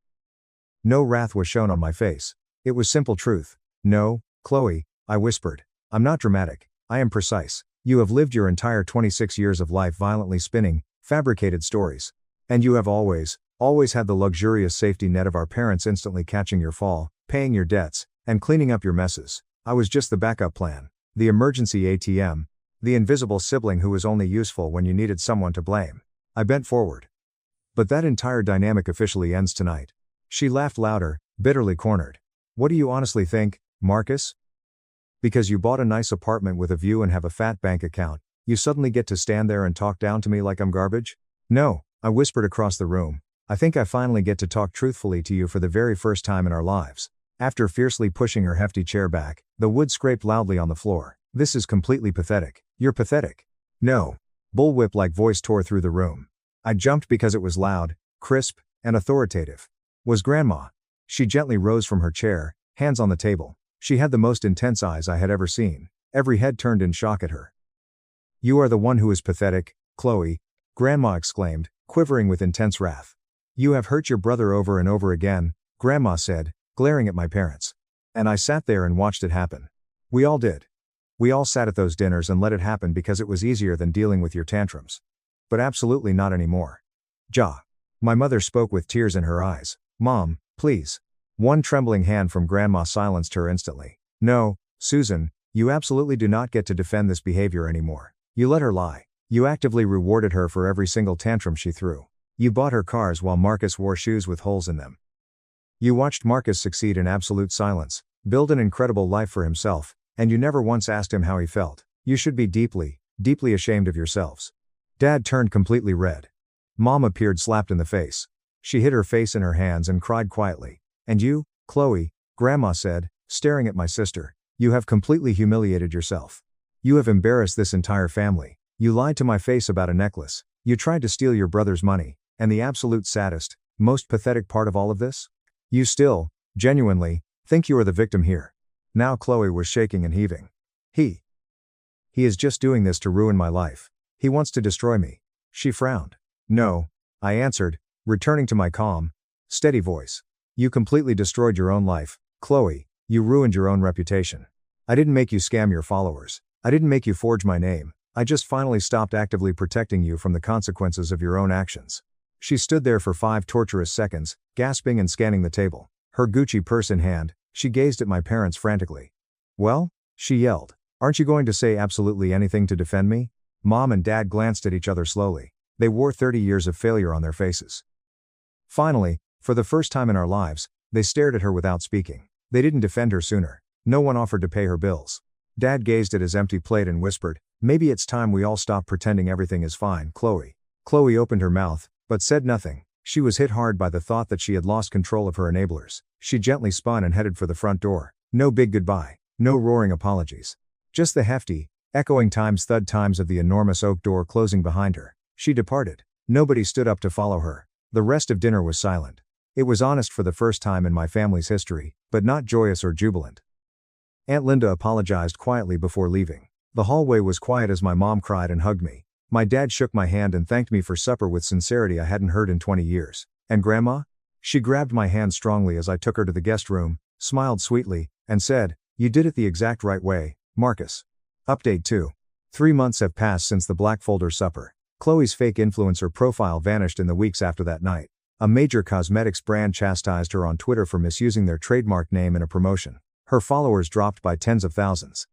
No wrath was shown on my face. It was simple truth. No, Chloe, I whispered. I'm not dramatic. I am precise. You have lived your entire 26 years of life violently spinning, fabricated stories. And you have always had the luxurious safety net of our parents instantly catching your fall, paying your debts, and cleaning up your messes. I was just the backup plan, the emergency ATM, the invisible sibling who was only useful when you needed someone to blame. I bent forward. But that entire dynamic officially ends tonight. She laughed louder, bitterly cornered. What do you honestly think, Marcus? Because you bought a nice apartment with a view and have a fat bank account, you suddenly get to stand there and talk down to me like I'm garbage? No, I whispered across the room. I think I finally get to talk truthfully to you for the very first time in our lives. After fiercely pushing her hefty chair back, the wood scraped loudly on the floor. This is completely pathetic. You're pathetic. No. Bullwhip-like voice tore through the room. I jumped because it was loud, crisp, and authoritative. Was Grandma. She gently rose from her chair, hands on the table. She had the most intense eyes I had ever seen. Every head turned in shock at her. You are the one who is pathetic, Chloe, Grandma exclaimed, quivering with intense wrath. You have hurt your brother over and over again, Grandma said, glaring at my parents. And I sat there and watched it happen. We all did. We all sat at those dinners and let it happen because it was easier than dealing with your tantrums. But absolutely not anymore. Ja. My mother spoke with tears in her eyes. Mom, please. One trembling hand from Grandma silenced her instantly. No, Susan, you absolutely do not get to defend this behavior anymore. You let her lie. You actively rewarded her for every single tantrum she threw. You bought her cars while Marcus wore shoes with holes in them. You watched Marcus succeed in absolute silence, build an incredible life for himself, and you never once asked him how he felt. You should be deeply, deeply ashamed of yourselves. Dad turned completely red. Mom appeared slapped in the face. She hid her face in her hands and cried quietly. And you, Chloe, Grandma said, staring at my sister, you have completely humiliated yourself. You have embarrassed this entire family. You lied to my face about a necklace. You tried to steal your brother's money, and the absolute saddest, most pathetic part of all of this? You still, genuinely, think you are the victim here. Now Chloe was shaking and heaving. He is just doing this to ruin my life. He wants to destroy me. She frowned. No, I answered, returning to my calm, steady voice. You completely destroyed your own life, Chloe. You ruined your own reputation. I didn't make you scam your followers. I didn't make you forge my name. I just finally stopped actively protecting you from the consequences of your own actions. She stood there for 5 torturous seconds, gasping and scanning the table. Her Gucci purse in hand, she gazed at my parents frantically. "Well?" she yelled. "Aren't you going to say absolutely anything to defend me?" Mom and Dad glanced at each other slowly. They wore 30 years of failure on their faces. Finally, for the first time in our lives, they stared at her without speaking. They didn't defend her sooner. No one offered to pay her bills. Dad gazed at his empty plate and whispered, "Maybe it's time we all stop pretending everything is fine, Chloe." Chloe opened her mouth, but said nothing. She was hit hard by the thought that she had lost control of her enablers. She gently spun and headed for the front door. No big goodbye. No roaring apologies. Just the hefty, echoing thud times of the enormous oak door closing behind her. She departed. Nobody stood up to follow her. The rest of dinner was silent. It was honest for the first time in my family's history, but not joyous or jubilant. Aunt Linda apologized quietly before leaving. The hallway was quiet as my mom cried and hugged me. My dad shook my hand and thanked me for supper with sincerity I hadn't heard in 20 years. And Grandma? She grabbed my hand strongly as I took her to the guest room, smiled sweetly, and said, "You did it the exact right way, Marcus." Update 2. 3 months have passed since the Black Folder supper. Chloe's fake influencer profile vanished in the weeks after that night. A major cosmetics brand chastised her on Twitter for misusing their trademark name in a promotion. Her followers dropped by tens of thousands.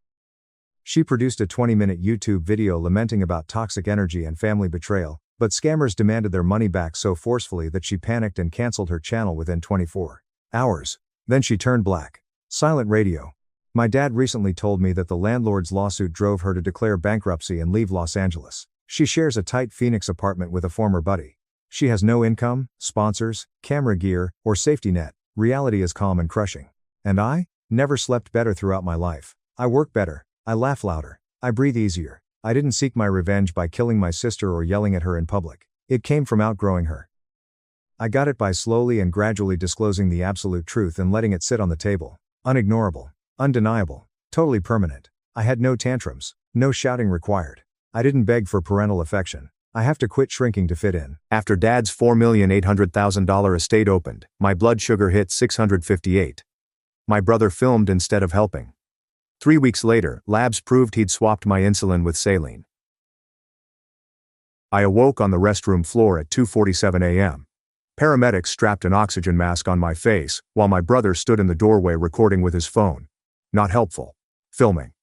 She produced a 20-minute YouTube video lamenting about toxic energy and family betrayal, but scammers demanded their money back so forcefully that she panicked and canceled her channel within 24 hours. Then she turned black. Silent radio. My dad recently told me that the landlord's lawsuit drove her to declare bankruptcy and leave Los Angeles. She shares a tight Phoenix apartment with a former buddy. She has no income, sponsors, camera gear, or safety net. Reality is calm and crushing. And I? Never slept better throughout my life. I work better. I laugh louder. I breathe easier. I didn't seek my revenge by killing my sister or yelling at her in public. It came from outgrowing her. I got it by slowly and gradually disclosing the absolute truth and letting it sit on the table. Unignorable. Undeniable. Totally permanent. I had no tantrums. No shouting required. I didn't beg for parental affection. I have to quit shrinking to fit in. After Dad's $4,800,000 estate opened, my blood sugar hit 658. My brother filmed instead of helping. 3 weeks later, labs proved he'd swapped my insulin with saline. I awoke on the restroom floor at 2:47 a.m. Paramedics strapped an oxygen mask on my face, while my brother stood in the doorway recording with his phone. Not helpful. Filming.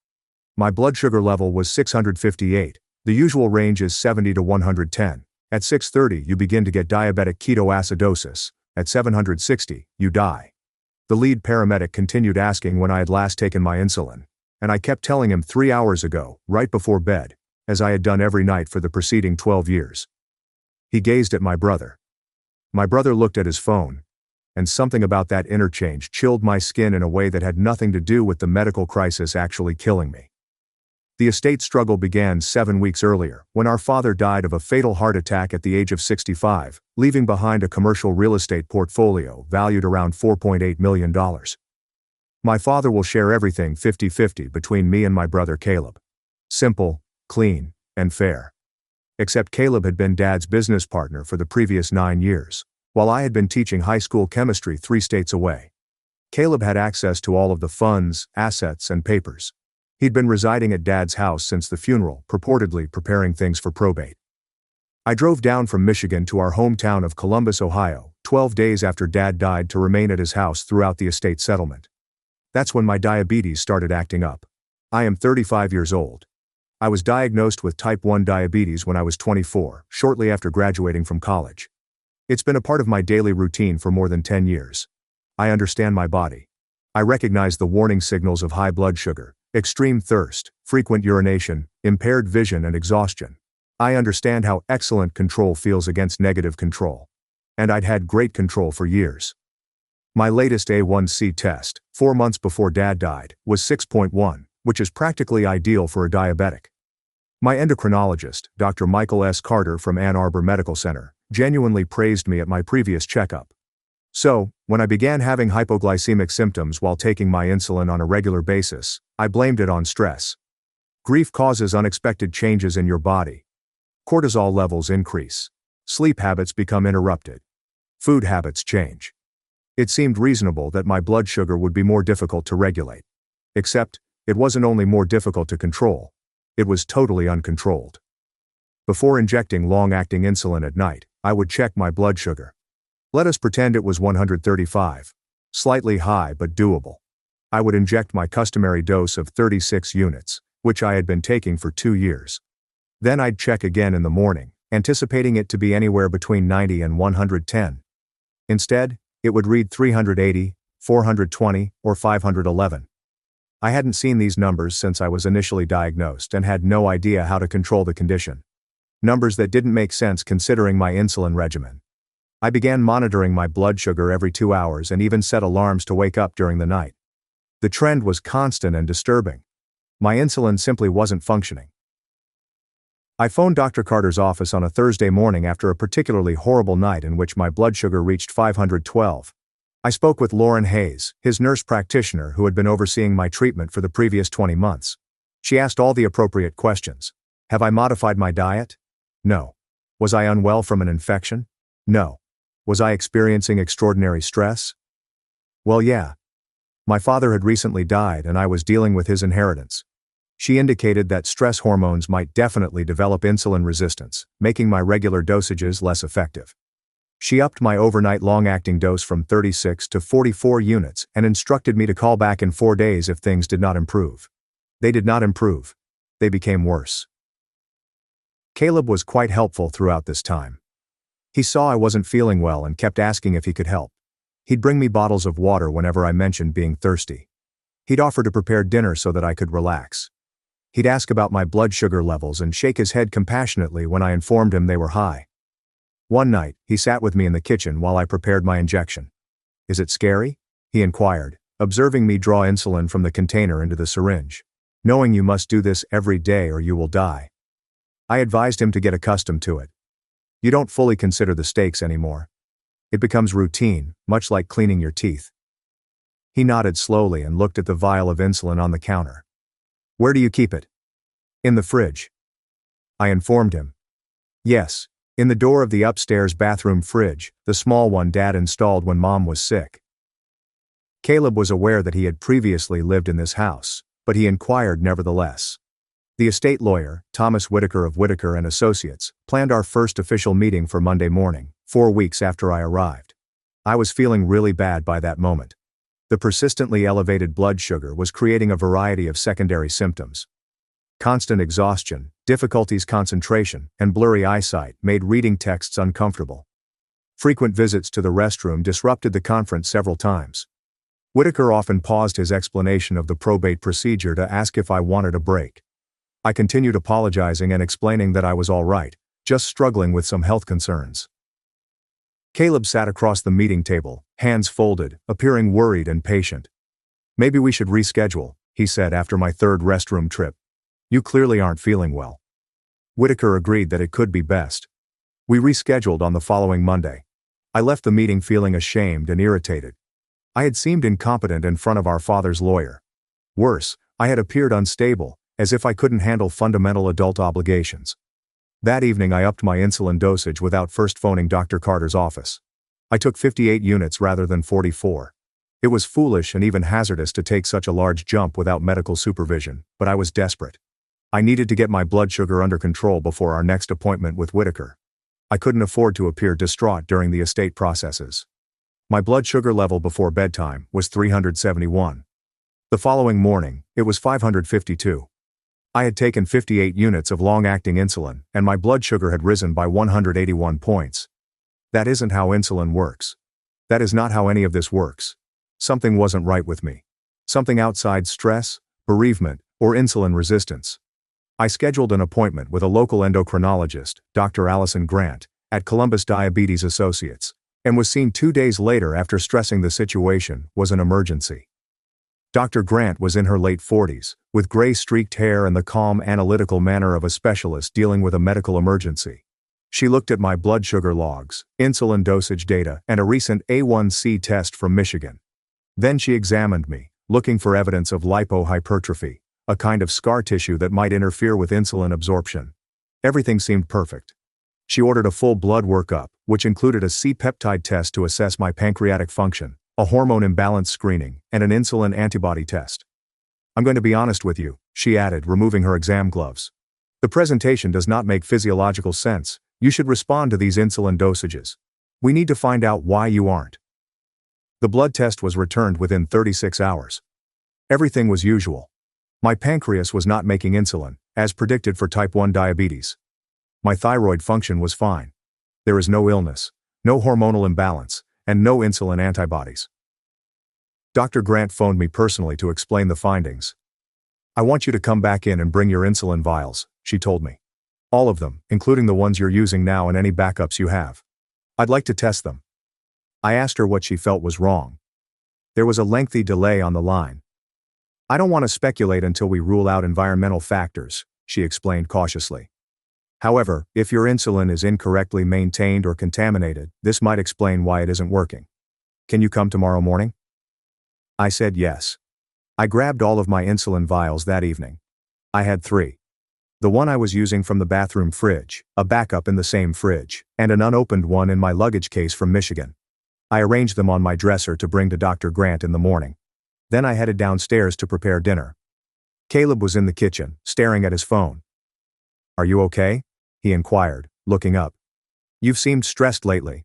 My blood sugar level was 658. The usual range is 70 to 110. At 630 you begin to get diabetic ketoacidosis. At 760, you die. The lead paramedic continued asking when I had last taken my insulin. And I kept telling him 3 hours ago, right before bed, as I had done every night for the preceding 12 years. He gazed at my brother. My brother looked at his phone. And something about that interchange chilled my skin in a way that had nothing to do with the medical crisis actually killing me. The estate struggle began 7 weeks earlier, when our father died of a fatal heart attack at the age of 65, leaving behind a commercial real estate portfolio valued around $4.8 million. My father will share everything 50-50 between me and my brother Caleb. Simple, clean, and fair. Except Caleb had been Dad's business partner for the previous 9 years, while I had been teaching high school chemistry 3 states away. Caleb had access to all of the funds, assets, and papers. He'd been residing at Dad's house since the funeral, purportedly preparing things for probate. I drove down from Michigan to our hometown of Columbus, Ohio, 12 days after Dad died to remain at his house throughout the estate settlement. That's when my diabetes started acting up. I am 35 years old. I was diagnosed with type 1 diabetes when I was 24, shortly after graduating from college. It's been a part of my daily routine for more than 10 years. I understand my body. I recognize the warning signals of high blood sugar, extreme thirst, frequent urination, impaired vision and exhaustion. I understand how excellent control feels against negative control. And I'd had great control for years. My latest A1C test, 4 months before Dad died, was 6.1, which is practically ideal for a diabetic. My endocrinologist, Dr. Michael S. Carter from Ann Arbor Medical Center, genuinely praised me at my previous checkup. So, when I began having hypoglycemic symptoms while taking my insulin on a regular basis, I blamed it on stress. Grief causes unexpected changes in your body. Cortisol levels increase. Sleep habits become interrupted. Food habits change. It seemed reasonable that my blood sugar would be more difficult to regulate. Except, it wasn't only more difficult to control. It was totally uncontrolled. Before injecting long-acting insulin at night, I would check my blood sugar. Let us pretend it was 135. Slightly high but doable. I would inject my customary dose of 36 units, which I had been taking for 2 years. Then I'd check again in the morning, anticipating it to be anywhere between 90 and 110. Instead, it would read 380, 420, or 511. I hadn't seen these numbers since I was initially diagnosed and had no idea how to control the condition. Numbers that didn't make sense considering my insulin regimen. I began monitoring my blood sugar every 2 hours and even set alarms to wake up during the night. The trend was constant and disturbing. My insulin simply wasn't functioning. I phoned Dr. Carter's office on a Thursday morning after a particularly horrible night in which my blood sugar reached 512. I spoke with Lauren Hayes, his nurse practitioner who had been overseeing my treatment for the previous 20 months. She asked all the appropriate questions. Have I modified my diet? No. Was I unwell from an infection? No. Was I experiencing extraordinary stress? Well, yeah. My father had recently died and I was dealing with his inheritance. She indicated that stress hormones might definitely develop insulin resistance, making my regular dosages less effective. She upped my overnight long-acting dose from 36 to 44 units and instructed me to call back in 4 days if things did not improve. They did not improve. They became worse. Caleb was quite helpful throughout this time. He saw I wasn't feeling well and kept asking if he could help. He'd bring me bottles of water whenever I mentioned being thirsty. He'd offer to prepare dinner so that I could relax. He'd ask about my blood sugar levels and shake his head compassionately when I informed him they were high. One night, he sat with me in the kitchen while I prepared my injection. Is it scary? He inquired, observing me draw insulin from the container into the syringe. Knowing you must do this every day or you will die. I advised him to get accustomed to it. You don't fully consider the stakes anymore. It becomes routine, much like cleaning your teeth. He nodded slowly and looked at the vial of insulin on the counter. Where do you keep it? In the fridge. I informed him. Yes, in the door of the upstairs bathroom fridge, the small one Dad installed when Mom was sick. Caleb was aware that he had previously lived in this house, but he inquired nevertheless. The estate lawyer, Thomas Whitaker of Whitaker and Associates, planned our first official meeting for Monday morning, 4 weeks after I arrived. I was feeling really bad by that moment. The persistently elevated blood sugar was creating a variety of secondary symptoms. Constant exhaustion, difficulties concentration, and blurry eyesight made reading texts uncomfortable. Frequent visits to the restroom disrupted the conference several times. Whitaker often paused his explanation of the probate procedure to ask if I wanted a break. I continued apologizing and explaining that I was all right, just struggling with some health concerns. Caleb sat across the meeting table, hands folded, appearing worried and patient. Maybe we should reschedule, he said after my third restroom trip. You clearly aren't feeling well. Whitaker agreed that it could be best. We rescheduled on the following Monday. I left the meeting feeling ashamed and irritated. I had seemed incompetent in front of our father's lawyer. Worse, I had appeared unstable, as if I couldn't handle fundamental adult obligations. That evening I upped my insulin dosage without first phoning Dr. Carter's office. I took 58 units rather than 44. It was foolish and even hazardous to take such a large jump without medical supervision, but I was desperate. I needed to get my blood sugar under control before our next appointment with Whitaker. I couldn't afford to appear distraught during the estate processes. My blood sugar level before bedtime was 371. The following morning, it was 552. I had taken 58 units of long-acting insulin, and my blood sugar had risen by 181 points. That isn't how insulin works. That is not how any of this works. Something wasn't right with me. Something outside stress, bereavement, or insulin resistance. I scheduled an appointment with a local endocrinologist, Dr. Allison Grant, at Columbus Diabetes Associates, and was seen 2 days later after stressing the situation was an emergency. Dr. Grant was in her late 40s, with gray-streaked hair and the calm, analytical manner of a specialist dealing with a medical emergency. She looked at my blood sugar logs, insulin dosage data, and a recent A1C test from Michigan. Then she examined me, looking for evidence of lipohypertrophy, a kind of scar tissue that might interfere with insulin absorption. Everything seemed perfect. She ordered a full blood workup, which included a C-peptide test to assess my pancreatic function, a hormone imbalance screening, and an insulin antibody test. I'm going to be honest with you, she added, removing her exam gloves. The presentation does not make physiological sense. You should respond to these insulin dosages. We need to find out why you aren't. The blood test was returned within 36 hours. Everything was usual. My pancreas was not making insulin, as predicted for type 1 diabetes. My thyroid function was fine. There is no illness, no hormonal imbalance, and no insulin antibodies. Dr. Grant phoned me personally to explain the findings. I want you to come back in and bring your insulin vials, she told me. All of them, including the ones you're using now and any backups you have. I'd like to test them. I asked her what she felt was wrong. There was a lengthy delay on the line. I don't want to speculate until we rule out environmental factors, she explained cautiously. However, if your insulin is incorrectly maintained or contaminated, this might explain why it isn't working. Can you come tomorrow morning? I said yes. I grabbed all of my insulin vials that evening. I had 3. The one I was using from the bathroom fridge, a backup in the same fridge, and an unopened one in my luggage case from Michigan. I arranged them on my dresser to bring to Dr. Grant in the morning. Then I headed downstairs to prepare dinner. Caleb was in the kitchen, staring at his phone. Are you okay? He inquired, looking up. You've seemed stressed lately.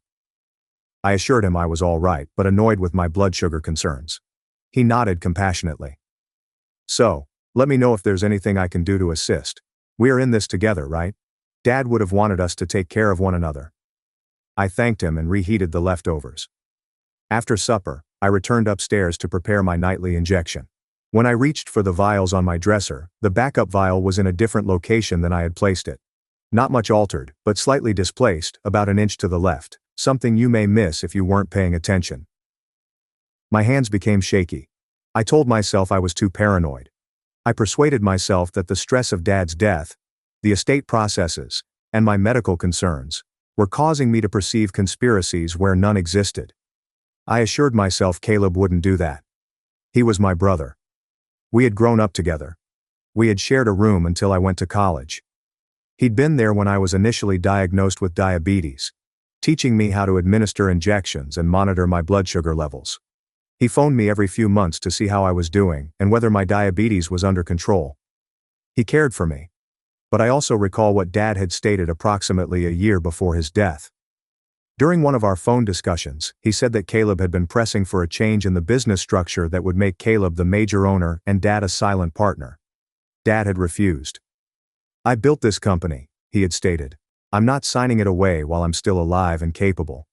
I assured him I was all right, but annoyed with my blood sugar concerns. He nodded compassionately. So, let me know if there's anything I can do to assist. We are in this together, right? Dad would have wanted us to take care of one another. I thanked him and reheated the leftovers. After supper, I returned upstairs to prepare my nightly injection. When I reached for the vials on my dresser, the backup vial was in a different location than I had placed it. Not much altered, but slightly displaced, about an inch to the left, something you may miss if you weren't paying attention. My hands became shaky. I told myself I was too paranoid. I persuaded myself that the stress of Dad's death, the estate processes, and my medical concerns were causing me to perceive conspiracies where none existed. I assured myself Caleb wouldn't do that. He was my brother. We had grown up together. We had shared a room until I went to college. He'd been there when I was initially diagnosed with diabetes, teaching me how to administer injections and monitor my blood sugar levels. He phoned me every few months to see how I was doing and whether my diabetes was under control. He cared for me. But I also recall what Dad had stated approximately a year before his death. During one of our phone discussions, he said that Caleb had been pressing for a change in the business structure that would make Caleb the major owner and Dad a silent partner. Dad had refused. I built this company, he had stated. I'm not signing it away while I'm still alive and capable.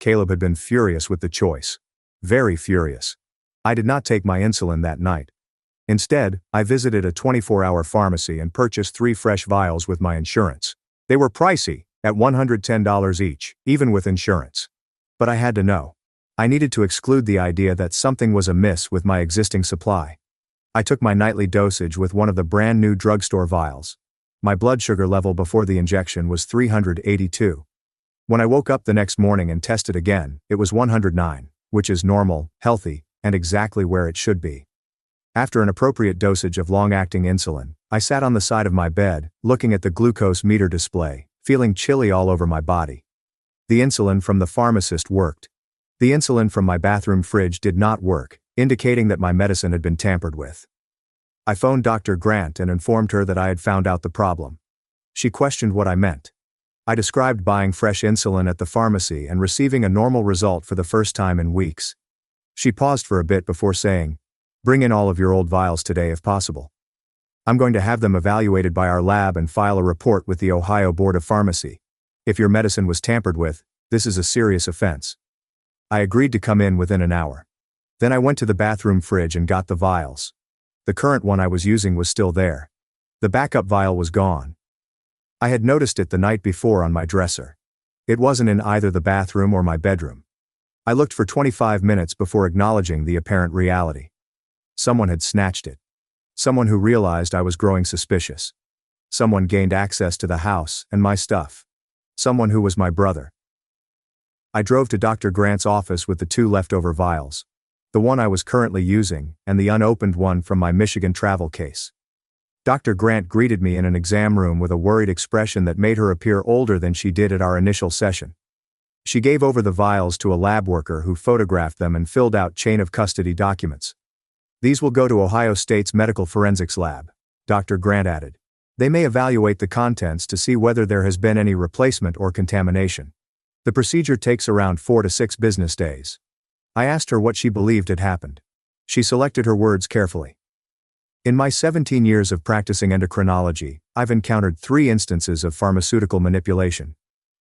Caleb had been furious with the choice. Very furious. I did not take my insulin that night. Instead, I visited a 24-hour pharmacy and purchased 3 fresh vials with my insurance. They were pricey, at $110 each, even with insurance. But I had to know. I needed to exclude the idea that something was amiss with my existing supply. I took my nightly dosage with one of the brand new drugstore vials. My blood sugar level before the injection was 382. When I woke up the next morning and tested again, it was 109, which is normal, healthy, and exactly where it should be. After an appropriate dosage of long-acting insulin, I sat on the side of my bed, looking at the glucose meter display, feeling chilly all over my body. The insulin from the pharmacist worked. The insulin from my bathroom fridge did not work, indicating that my medicine had been tampered with. I phoned Dr. Grant and informed her that I had found out the problem. She questioned what I meant. I described buying fresh insulin at the pharmacy and receiving a normal result for the first time in weeks. She paused for a bit before saying, "Bring in all of your old vials today if possible. I'm going to have them evaluated by our lab and file a report with the Ohio Board of Pharmacy. If your medicine was tampered with, this is a serious offense." I agreed to come in within an hour. Then I went to the bathroom fridge and got the vials. The current one I was using was still there. The backup vial was gone. I had noticed it the night before on my dresser. It wasn't in either the bathroom or my bedroom. I looked for 25 minutes before acknowledging the apparent reality. Someone had snatched it. Someone who realized I was growing suspicious. Someone gained access to the house and my stuff. Someone who was my brother. I drove to Dr. Grant's office with the 2 leftover vials. The one I was currently using, and the unopened one from my Michigan travel case. Dr. Grant greeted me in an exam room with a worried expression that made her appear older than she did at our initial session. She gave over the vials to a lab worker who photographed them and filled out chain of custody documents. "These will go to Ohio State's Medical Forensics Lab," Dr. Grant added. They may evaluate the contents to see whether there has been any replacement or contamination. The procedure takes around 4 to 6 business days. I asked her what she believed had happened. She selected her words carefully. In my 17 years of practicing endocrinology, I've encountered 3 instances of pharmaceutical manipulation.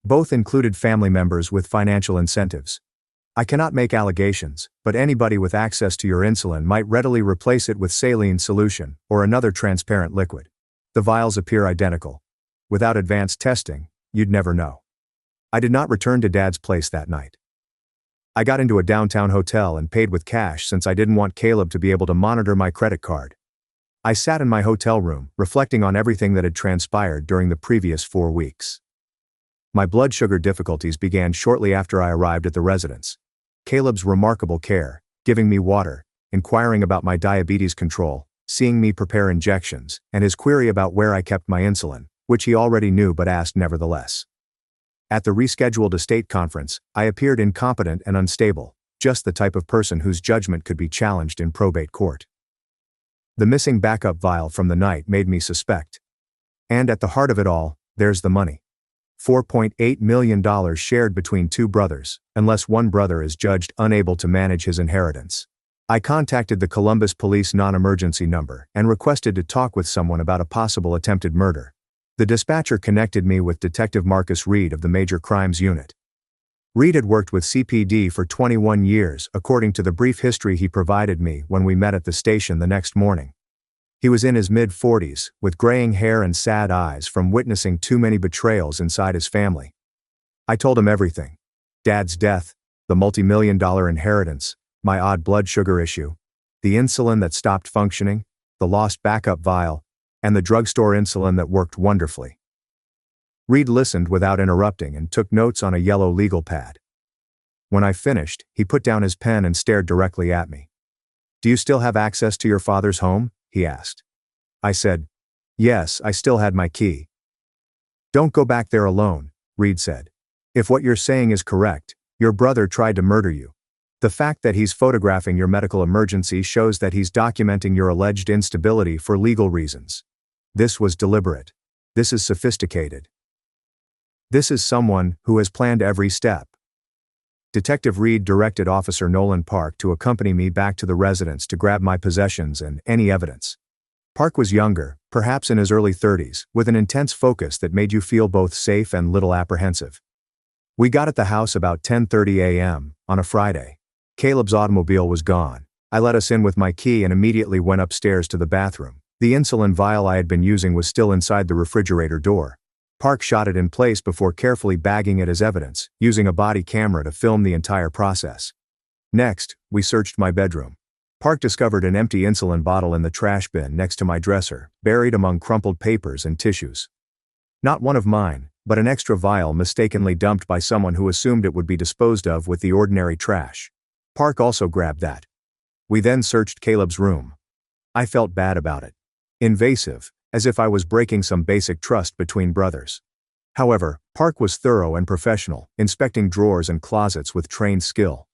Both included family members with financial incentives. I cannot make allegations, but anybody with access to your insulin might readily replace it with saline solution or another transparent liquid. The vials appear identical. Without advanced testing, you'd never know. I did not return to Dad's place that night. I got into a downtown hotel and paid with cash since I didn't want Caleb to be able to monitor my credit card. I sat in my hotel room, reflecting on everything that had transpired during the previous 4 weeks. My blood sugar difficulties began shortly after I arrived at the residence. Caleb's remarkable care, giving me water, inquiring about my diabetes control, seeing me prepare injections, and his query about where I kept my insulin, which he already knew but asked nevertheless. At the rescheduled estate conference, I appeared incompetent and unstable, just the type of person whose judgment could be challenged in probate court. The missing backup vial from the night made me suspect. And at the heart of it all, there's the money. $4.8 million shared between 2 brothers, unless one brother is judged unable to manage his inheritance. I contacted the Columbus Police non-emergency number and requested to talk with someone about a possible attempted murder. The dispatcher connected me with Detective Marcus Reed of the Major Crimes Unit. Reed had worked with CPD for 21 years, according to the brief history he provided me when we met at the station the next morning. He was in his mid-40s, with graying hair and sad eyes from witnessing too many betrayals inside his family. I told him everything. Dad's death, the multi-million-dollar inheritance, my odd blood sugar issue, the insulin that stopped functioning, the lost backup vial, and the drugstore insulin that worked wonderfully. Reed listened without interrupting and took notes on a yellow legal pad. When I finished, he put down his pen and stared directly at me. "Do you still have access to your father's home?" he asked. I said, "Yes, I still had my key." "Don't go back there alone," Reed said. "If what you're saying is correct, your brother tried to murder you. The fact that he's photographing your medical emergency shows that he's documenting your alleged instability for legal reasons. This was deliberate. This is sophisticated. This is someone who has planned every step." Detective Reed directed Officer Nolan Park to accompany me back to the residence to grab my possessions and any evidence. Park was younger, perhaps in his early 30s, with an intense focus that made you feel both safe and little apprehensive. We got at the house about 10:30 a.m. on a Friday. Caleb's automobile was gone. I let us in with my key and immediately went upstairs to the bathroom. The insulin vial I had been using was still inside the refrigerator door. Park shot it in place before carefully bagging it as evidence, using a body camera to film the entire process. Next, we searched my bedroom. Park discovered an empty insulin bottle in the trash bin next to my dresser, buried among crumpled papers and tissues. Not one of mine, but an extra vial mistakenly dumped by someone who assumed it would be disposed of with the ordinary trash. Park also grabbed that. We then searched Caleb's room. I felt bad about it. Invasive, as if I was breaking some basic trust between brothers. However, Park was thorough and professional, inspecting drawers and closets with trained skill.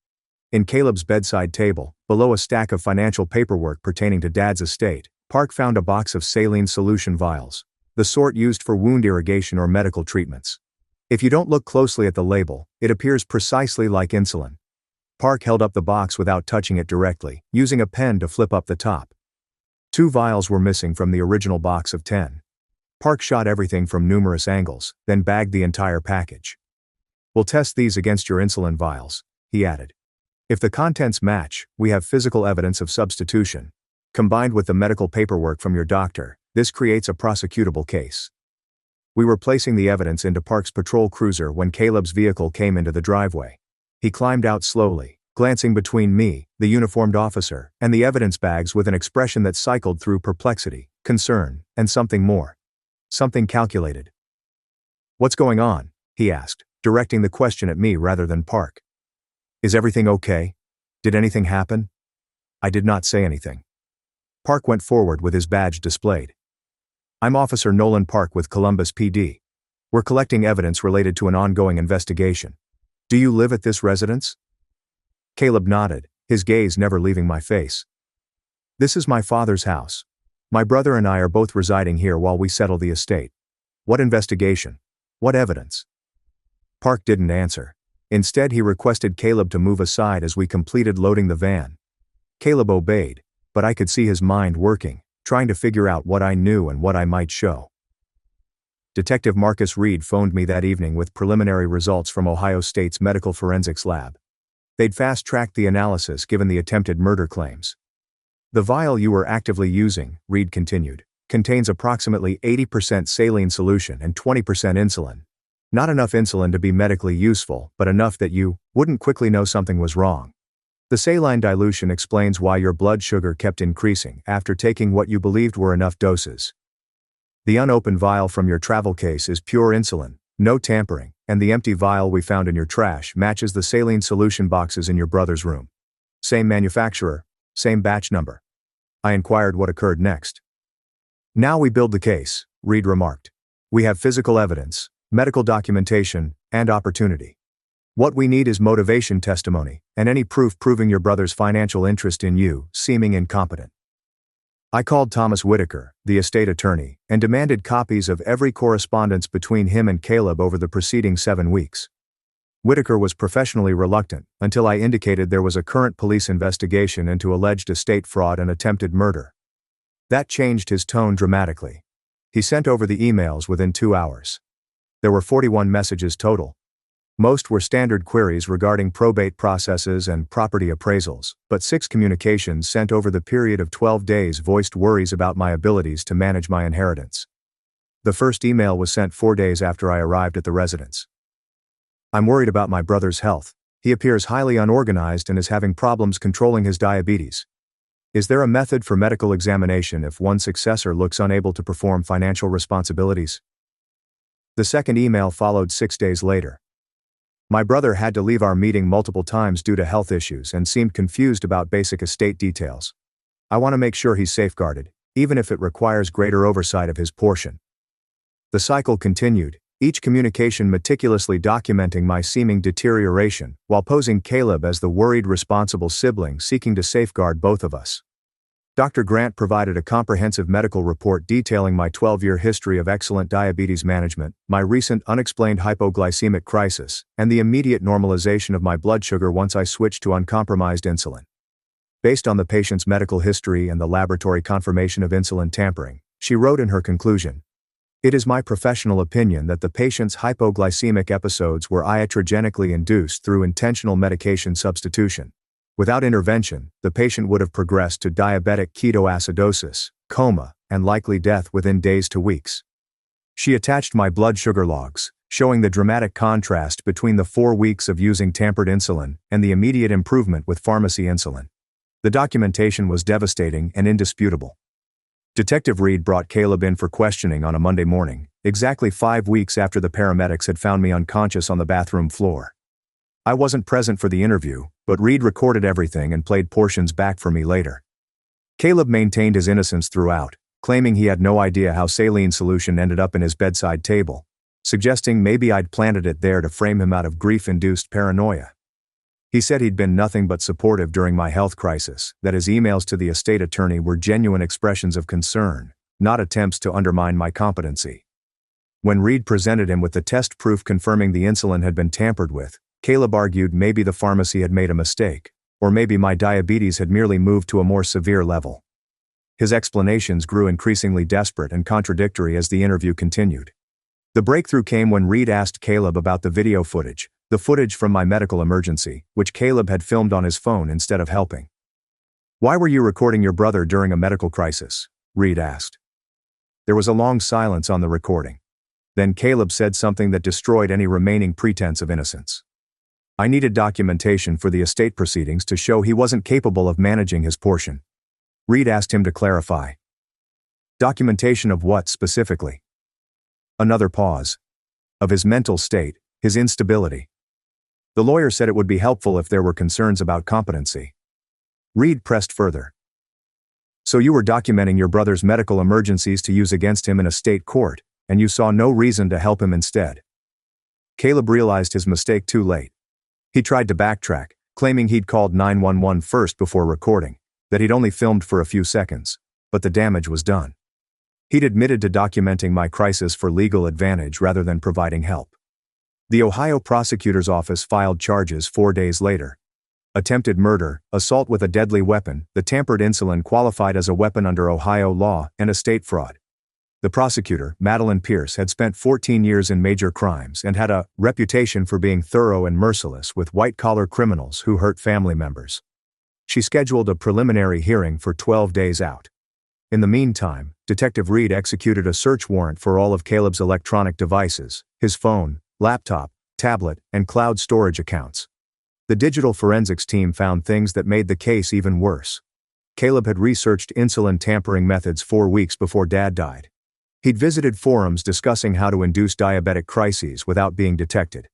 In Caleb's bedside table, below a stack of financial paperwork pertaining to Dad's estate, Park found a box of saline solution vials, the sort used for wound irrigation or medical treatments. If you don't look closely at the label, it appears precisely like insulin. Park held up the box without touching it directly, using a pen to flip up the top. 2 vials were missing from the original box of 10. Park shot everything from numerous angles, then bagged the entire package. "We'll test these against your insulin vials," he added. "If the contents match, we have physical evidence of substitution. Combined with the medical paperwork from your doctor, this creates a prosecutable case." We were placing the evidence into Park's patrol cruiser when Caleb's vehicle came into the driveway. He climbed out slowly, glancing between me, the uniformed officer, and the evidence bags with an expression that cycled through perplexity, concern, and something more. Something calculated. "What's going on?" he asked, directing the question at me rather than Park. "Is everything okay? Did anything happen?" I did not say anything. Park went forward with his badge displayed. "I'm Officer Nolan Park with Columbus PD. We're collecting evidence related to an ongoing investigation. Do you live at this residence?" Caleb nodded, his gaze never leaving my face. "This is my father's house. My brother and I are both residing here while we settle the estate. What investigation? What evidence? Park didn't answer. Instead, he requested Caleb to move aside as we completed loading the van. Caleb obeyed, but I could see his mind working, trying to figure out what I knew and what I might show. Detective Marcus Reed phoned me that evening with preliminary results from Ohio State's medical forensics lab. They'd fast-tracked the analysis given the attempted murder claims. The vial you were actively using, Reed continued, contains approximately 80% saline solution and 20% insulin. Not enough insulin to be medically useful, but enough that you wouldn't quickly know something was wrong. The saline dilution explains why your blood sugar kept increasing after taking what you believed were enough doses. The unopened vial from your travel case is pure insulin, no tampering, and the empty vial we found in your trash matches the saline solution boxes in your brother's room. Same manufacturer, same batch number. I inquired what occurred next. Now we build the case, Reed remarked. We have physical evidence, medical documentation, and opportunity. What we need is motivation testimony, and any proof proving your brother's financial interest in you, seeming incompetent. I called Thomas Whitaker, the estate attorney, and demanded copies of every correspondence between him and Caleb over the preceding 7 weeks. Whitaker was professionally reluctant until I indicated there was a current police investigation into alleged estate fraud and attempted murder. That changed his tone dramatically. He sent over the emails within 2 hours. There were 41 messages total. Most were standard queries regarding probate processes and property appraisals, but 6 communications sent over the period of 12 days voiced worries about my abilities to manage my inheritance. The first email was sent 4 days after I arrived at the residence. I'm worried about my brother's health. He appears highly unorganized and is having problems controlling his diabetes. Is there a method for medical examination if one successor looks unable to perform financial responsibilities? The second email followed 6 days later. My brother had to leave our meeting multiple times due to health issues and seemed confused about basic estate details. I want to make sure he's safeguarded, even if it requires greater oversight of his portion. The cycle continued, each communication meticulously documenting my seeming deterioration, while posing Caleb as the worried responsible sibling seeking to safeguard both of us. Dr. Grant provided a comprehensive medical report detailing my 12-year history of excellent diabetes management, my recent unexplained hypoglycemic crisis, and the immediate normalization of my blood sugar once I switched to uncompromised insulin. Based on the patient's medical history and the laboratory confirmation of insulin tampering, she wrote in her conclusion, "It is my professional opinion that the patient's hypoglycemic episodes were iatrogenically induced through intentional medication substitution. Without intervention, the patient would have progressed to diabetic ketoacidosis, coma, and likely death within days to weeks." She attached my blood sugar logs, showing the dramatic contrast between the 4 weeks of using tampered insulin and the immediate improvement with pharmacy insulin. The documentation was devastating and indisputable. Detective Reed brought Caleb in for questioning on a Monday morning, exactly 5 weeks after the paramedics had found me unconscious on the bathroom floor. I wasn't present for the interview, but Reed recorded everything and played portions back for me later. Caleb maintained his innocence throughout, claiming he had no idea how saline solution ended up in his bedside table, suggesting maybe I'd planted it there to frame him out of grief-induced paranoia. He said he'd been nothing but supportive during my health crisis, that his emails to the estate attorney were genuine expressions of concern, not attempts to undermine my competency. When Reed presented him with the test proof confirming the insulin had been tampered with, Caleb argued maybe the pharmacy had made a mistake, or maybe my diabetes had merely moved to a more severe level. His explanations grew increasingly desperate and contradictory as the interview continued. The breakthrough came when Reed asked Caleb about the video footage, the footage from my medical emergency, which Caleb had filmed on his phone instead of helping. "Why were you recording your brother during a medical crisis?" Reed asked. There was a long silence on the recording. Then Caleb said something that destroyed any remaining pretense of innocence. "I needed documentation for the estate proceedings to show he wasn't capable of managing his portion." Reed asked him to clarify. "Documentation of what specifically?" Another pause. "Of his mental state, his instability." The lawyer said it would be helpful if there were concerns about competency. Reed pressed further. "So you were documenting your brother's medical emergencies to use against him in a state court, and you saw no reason to help him instead?" Caleb realized his mistake too late. He tried to backtrack, claiming he'd called 911 first before recording, that he'd only filmed for a few seconds. but the damage was done. He'd admitted to documenting my crisis for legal advantage rather than providing help. The Ohio prosecutor's office filed charges 4 days later. Attempted murder, assault with a deadly weapon, the tampered insulin qualified as a weapon under Ohio law, and estate fraud. The prosecutor, Madeline Pierce, had spent 14 years in major crimes and had a reputation for being thorough and merciless with white-collar criminals who hurt family members. She scheduled a preliminary hearing for 12 days out. In the meantime, Detective Reed executed a search warrant for all of Caleb's electronic devices, his phone, laptop, tablet, and cloud storage accounts. The digital forensics team found things that made the case even worse. Caleb had researched insulin tampering methods 4 weeks before Dad died. He'd visited forums discussing how to induce diabetic crises without being detected.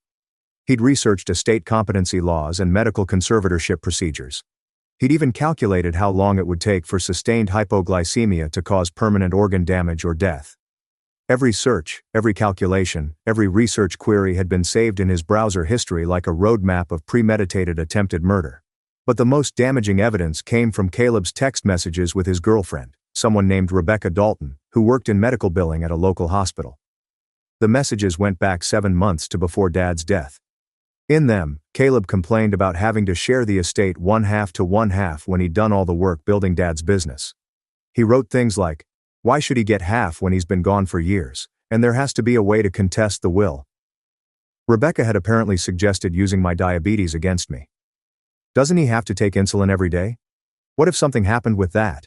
He'd researched estate competency laws and medical conservatorship procedures. He'd even calculated how long it would take for sustained hypoglycemia to cause permanent organ damage or death. Every search, every calculation, every research query had been saved in his browser history like a roadmap of premeditated attempted murder. But the most damaging evidence came from Caleb's text messages with his girlfriend, someone named Rebecca Dalton, who worked in medical billing at a local hospital. The messages went back 7 months to before Dad's death. In them, Caleb complained about having to share the estate 1/2 to 1/2 when he'd done all the work building Dad's business. He wrote things like, "Why should he get half when he's been gone for years, and there has to be a way to contest the will." Rebecca had apparently suggested using my diabetes against me. "Doesn't he have to take insulin every day? What if something happened with that?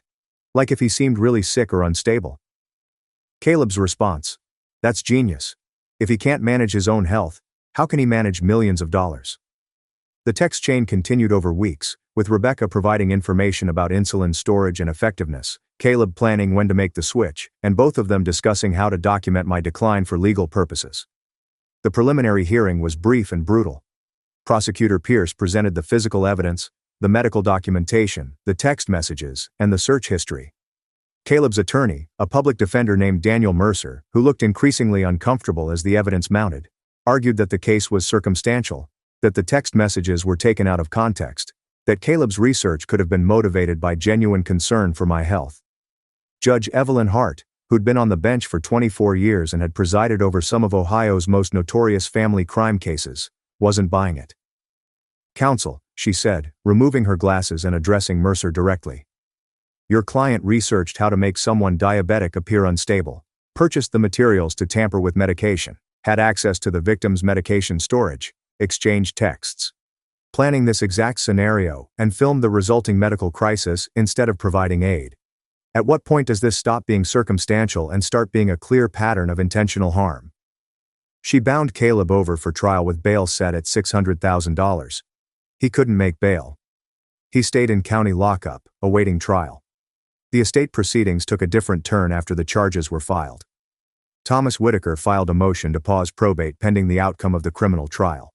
Like if he seemed really sick or unstable?" Caleb's response: "That's genius. If he can't manage his own health, how can he manage millions of dollars?" The text chain continued over weeks, with Rebecca providing information about insulin storage and effectiveness, Caleb planning when to make the switch, and both of them discussing how to document my decline for legal purposes. The preliminary hearing was brief and brutal. Prosecutor Pierce presented the physical evidence, the medical documentation, the text messages, and the search history. Caleb's attorney, a public defender named Daniel Mercer, who looked increasingly uncomfortable as the evidence mounted, argued that the case was circumstantial, that the text messages were taken out of context, that Caleb's research could have been motivated by genuine concern for my health. Judge Evelyn Hart, who'd been on the bench for 24 years and had presided over some of Ohio's most notorious family crime cases, wasn't buying it. "Counsel," she said, removing her glasses and addressing Mercer directly. "Your client researched how to make someone diabetic appear unstable, purchased the materials to tamper with medication, had access to the victim's medication storage, exchanged texts. Planning this exact scenario, and filmed the resulting medical crisis instead of providing aid. At what point does this stop being circumstantial and start being a clear pattern of intentional harm?" She bound Caleb over for trial with bail set at $600,000. He couldn't make bail. He stayed in county lockup, awaiting trial. The estate proceedings took a different turn after the charges were filed. Thomas Whitaker filed a motion to pause probate pending the outcome of the criminal trial.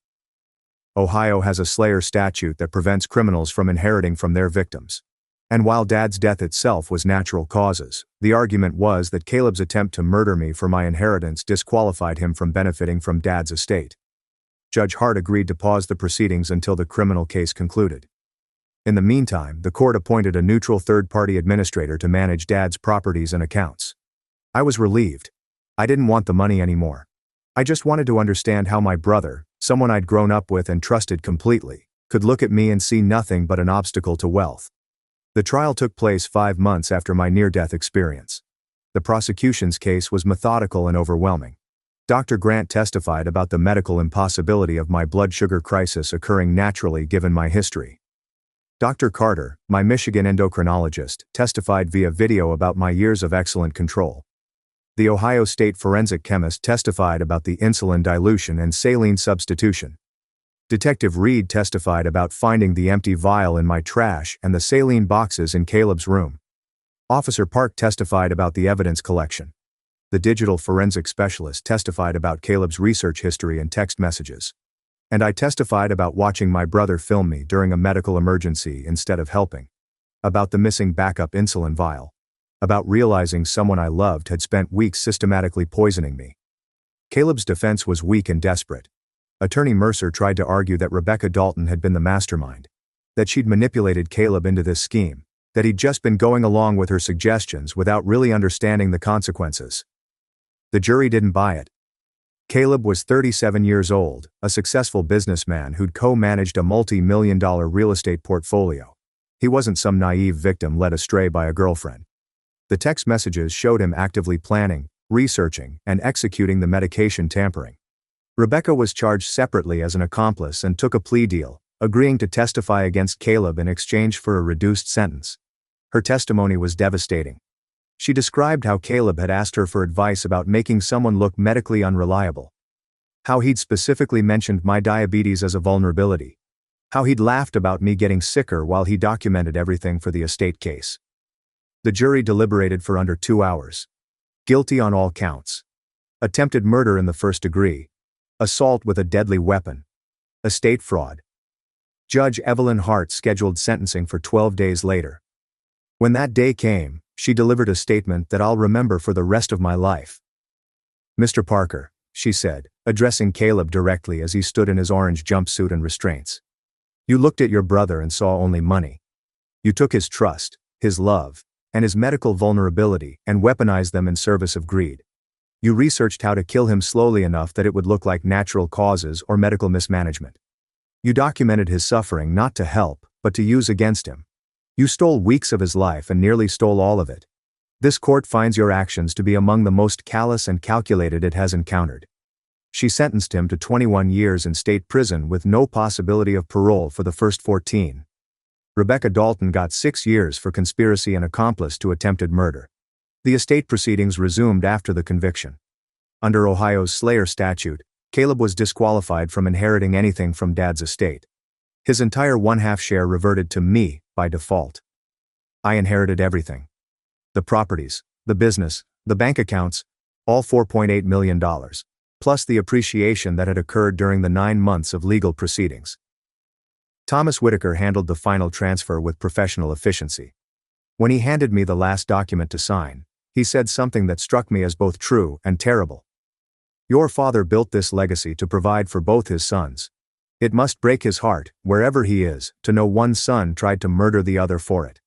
Ohio has a slayer statute that prevents criminals from inheriting from their victims. And while Dad's death itself was natural causes, the argument was that Caleb's attempt to murder me for my inheritance disqualified him from benefiting from Dad's estate. Judge Hart agreed to pause the proceedings until the criminal case concluded. In the meantime, the court appointed a neutral third-party administrator to manage Dad's properties and accounts. I was relieved. I didn't want the money anymore. I just wanted to understand how my brother, someone I'd grown up with and trusted completely, could look at me and see nothing but an obstacle to wealth. The trial took place 5 months after my near-death experience. The prosecution's case was methodical and overwhelming. Dr. Grant testified about the medical impossibility of my blood sugar crisis occurring naturally given my history. Dr. Carter, my Michigan endocrinologist, testified via video about my years of excellent control. The Ohio State forensic chemist testified about the insulin dilution and saline substitution. Detective Reed testified about finding the empty vial in my trash and the saline boxes in Caleb's room. Officer Park testified about the evidence collection. The digital forensic specialist testified about Caleb's research history and text messages. And I testified about watching my brother film me during a medical emergency instead of helping. About the missing backup insulin vial. About realizing someone I loved had spent weeks systematically poisoning me. Caleb's defense was weak and desperate. Attorney Mercer tried to argue that Rebecca Dalton had been the mastermind. That she'd manipulated Caleb into this scheme. that he'd just been going along with her suggestions without really understanding the consequences. The jury didn't buy it. Caleb was 37 years old, a successful businessman who'd co-managed a multi-million-dollar real estate portfolio. He wasn't some naive victim led astray by a girlfriend. The text messages showed him actively planning, researching, and executing the medication tampering. Rebecca was charged separately as an accomplice and took a plea deal, agreeing to testify against Caleb in exchange for a reduced sentence. Her testimony was devastating. She described how Caleb had asked her for advice about making someone look medically unreliable. How he'd specifically mentioned my diabetes as a vulnerability. How he'd laughed about me getting sicker while he documented everything for the estate case. The jury deliberated for under 2 hours. Guilty on all counts. Attempted murder in the first degree. Assault with a deadly weapon. Estate fraud. Judge Evelyn Hart scheduled sentencing for 12 days later. When that day came, she delivered a statement that I'll remember for the rest of my life. "Mr. Parker," she said, addressing Caleb directly as he stood in his orange jumpsuit and restraints. "You looked at your brother and saw only money. You took his trust, his love, and his medical vulnerability and weaponized them in service of greed. You researched how to kill him slowly enough that it would look like natural causes or medical mismanagement. You documented his suffering not to help, but to use against him. You stole weeks of his life and nearly stole all of it. This court finds your actions to be among the most callous and calculated it has encountered." She sentenced him to 21 years in state prison with no possibility of parole for the first 14. Rebecca Dalton got 6 years for conspiracy and accomplice to attempted murder. The estate proceedings resumed after the conviction. Under Ohio's Slayer statute, Caleb was disqualified from inheriting anything from Dad's estate. His entire 1/2 share reverted to me, by default. I inherited everything. The properties, the business, the bank accounts, all $4.8 million, plus the appreciation that had occurred during the 9 months of legal proceedings. Thomas Whitaker handled the final transfer with professional efficiency. When he handed me the last document to sign, he said something that struck me as both true and terrible. "Your father built this legacy to provide for both his sons. It must break his heart, wherever he is, to know one son tried to murder the other for it."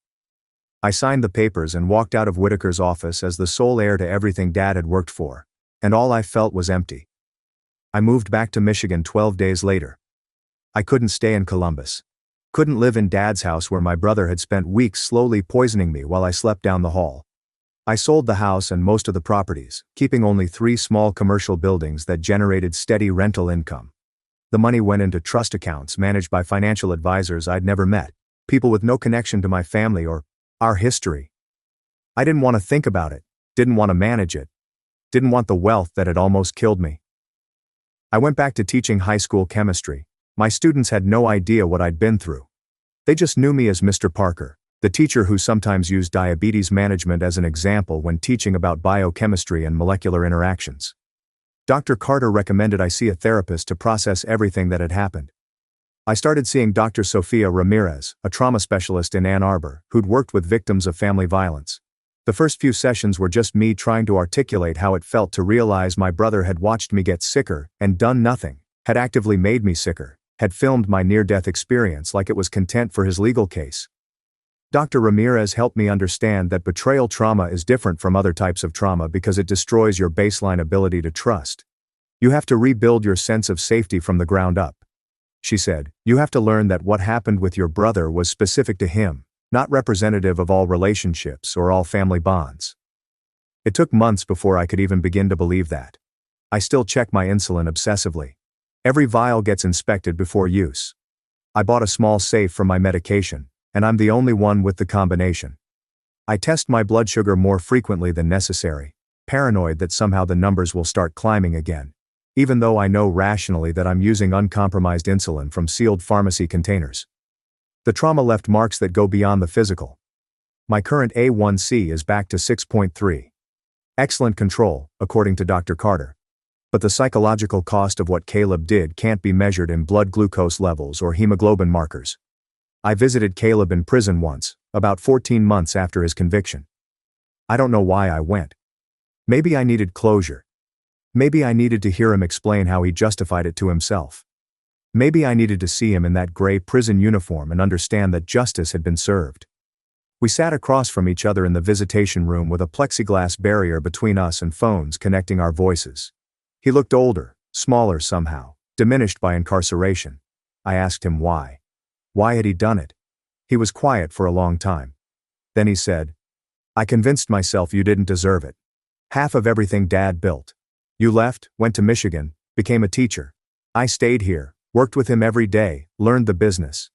I signed the papers and walked out of Whitaker's office as the sole heir to everything Dad had worked for, and all I felt was empty. I moved back to Michigan 12 days later. I couldn't stay in Columbus. Couldn't live in Dad's house where my brother had spent weeks slowly poisoning me while I slept down the hall. I sold the house and most of the properties, keeping only 3 small commercial buildings that generated steady rental income. The money went into trust accounts managed by financial advisors I'd never met, people with no connection to my family or our history. I didn't want to think about it, didn't want to manage it, didn't want the wealth that had almost killed me. I went back to teaching high school chemistry. My students had no idea what I'd been through. They just knew me as Mr. Parker, the teacher who sometimes used diabetes management as an example when teaching about biochemistry and molecular interactions. Dr. Carter recommended I see a therapist to process everything that had happened. I started seeing Dr. Sophia Ramirez, a trauma specialist in Ann Arbor, who'd worked with victims of family violence. The first few sessions were just me trying to articulate how it felt to realize my brother had watched me get sicker and done nothing, had actively made me sicker, had filmed my near-death experience like it was content for his legal case. Dr. Ramirez helped me understand that betrayal trauma is different from other types of trauma because it destroys your baseline ability to trust. You have to rebuild your sense of safety from the ground up. She said, you have to learn that what happened with your brother was specific to him, not representative of all relationships or all family bonds. It took months before I could even begin to believe that. I still check my insulin obsessively. Every vial gets inspected before use. I bought a small safe for my medication, and I'm the only one with the combination. I test my blood sugar more frequently than necessary, paranoid that somehow the numbers will start climbing again, even though I know rationally that I'm using uncompromised insulin from sealed pharmacy containers. The trauma left marks that go beyond the physical. My current A1C is back to 6.3. Excellent control, according to Dr. Carter. But the psychological cost of what Caleb did can't be measured in blood glucose levels or hemoglobin markers. I visited Caleb in prison once, about 14 months after his conviction. I don't know why I went. Maybe I needed closure. Maybe I needed to hear him explain how he justified it to himself. Maybe I needed to see him in that gray prison uniform and understand that justice had been served. We sat across from each other in the visitation room with a plexiglass barrier between us and phones connecting our voices. He looked older, smaller somehow, diminished by incarceration. I asked him why. Why had he done it? He was quiet for a long time. Then he said, "I convinced myself you didn't deserve it. Half of everything Dad built. You left, went to Michigan, became a teacher. I stayed here, worked with him every day, learned the business.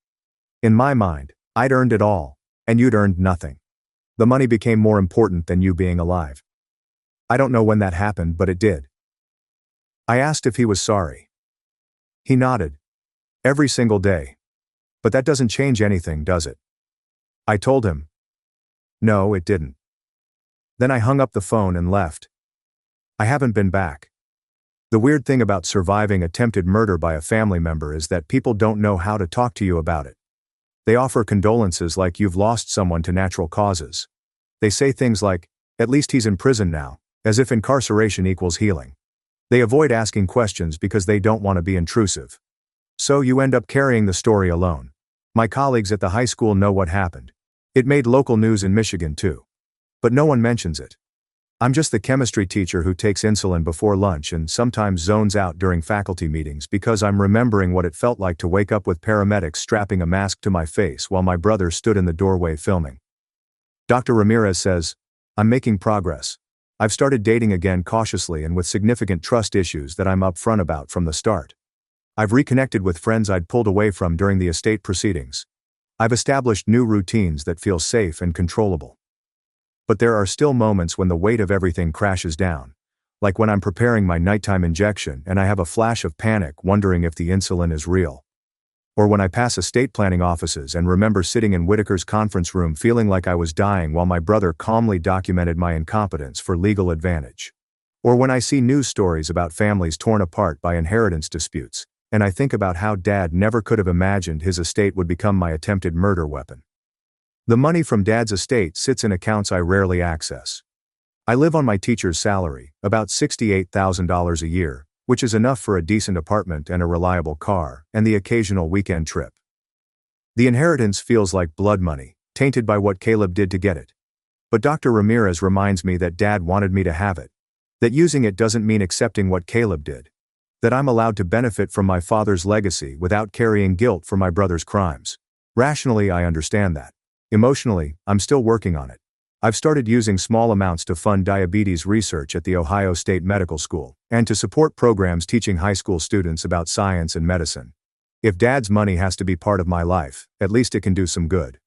In my mind, I'd earned it all, and you'd earned nothing. The money became more important than you being alive." I don't know when that happened, but it did. I asked if he was sorry. He nodded. Every single day. But that doesn't change anything, does it? I told him. No, it didn't. Then I hung up the phone and left. I haven't been back. The weird thing about surviving attempted murder by a family member is that people don't know how to talk to you about it. They offer condolences like you've lost someone to natural causes. They say things like, "At least he's in prison now," as if incarceration equals healing. They avoid asking questions because they don't want to be intrusive. So you end up carrying the story alone. My colleagues at the high school know what happened. It made local news in Michigan too. But no one mentions it. I'm just the chemistry teacher who takes insulin before lunch and sometimes zones out during faculty meetings because I'm remembering what it felt like to wake up with paramedics strapping a mask to my face while my brother stood in the doorway filming. Dr. Ramirez says, "I'm making progress. I've started dating again cautiously and with significant trust issues that I'm upfront about from the start. I've reconnected with friends I'd pulled away from during the estate proceedings. I've established new routines that feel safe and controllable. But there are still moments when the weight of everything crashes down, like when I'm preparing my nighttime injection and I have a flash of panic wondering if the insulin is real. Or when I pass estate planning offices and remember sitting in Whitaker's conference room feeling like I was dying while my brother calmly documented my incompetence for legal advantage. Or when I see news stories about families torn apart by inheritance disputes, and I think about how Dad never could have imagined his estate would become my attempted murder weapon. The money from Dad's estate sits in accounts I rarely access. I live on my teacher's salary, about $68,000 a year, which is enough for a decent apartment and a reliable car, and the occasional weekend trip. The inheritance feels like blood money, tainted by what Caleb did to get it. But Dr. Ramirez reminds me that Dad wanted me to have it. That using it doesn't mean accepting what Caleb did. That I'm allowed to benefit from my father's legacy without carrying guilt for my brother's crimes. Rationally, I understand that. Emotionally, I'm still working on it. I've started using small amounts to fund diabetes research at the Ohio State Medical School, and to support programs teaching high school students about science and medicine. If Dad's money has to be part of my life, at least it can do some good.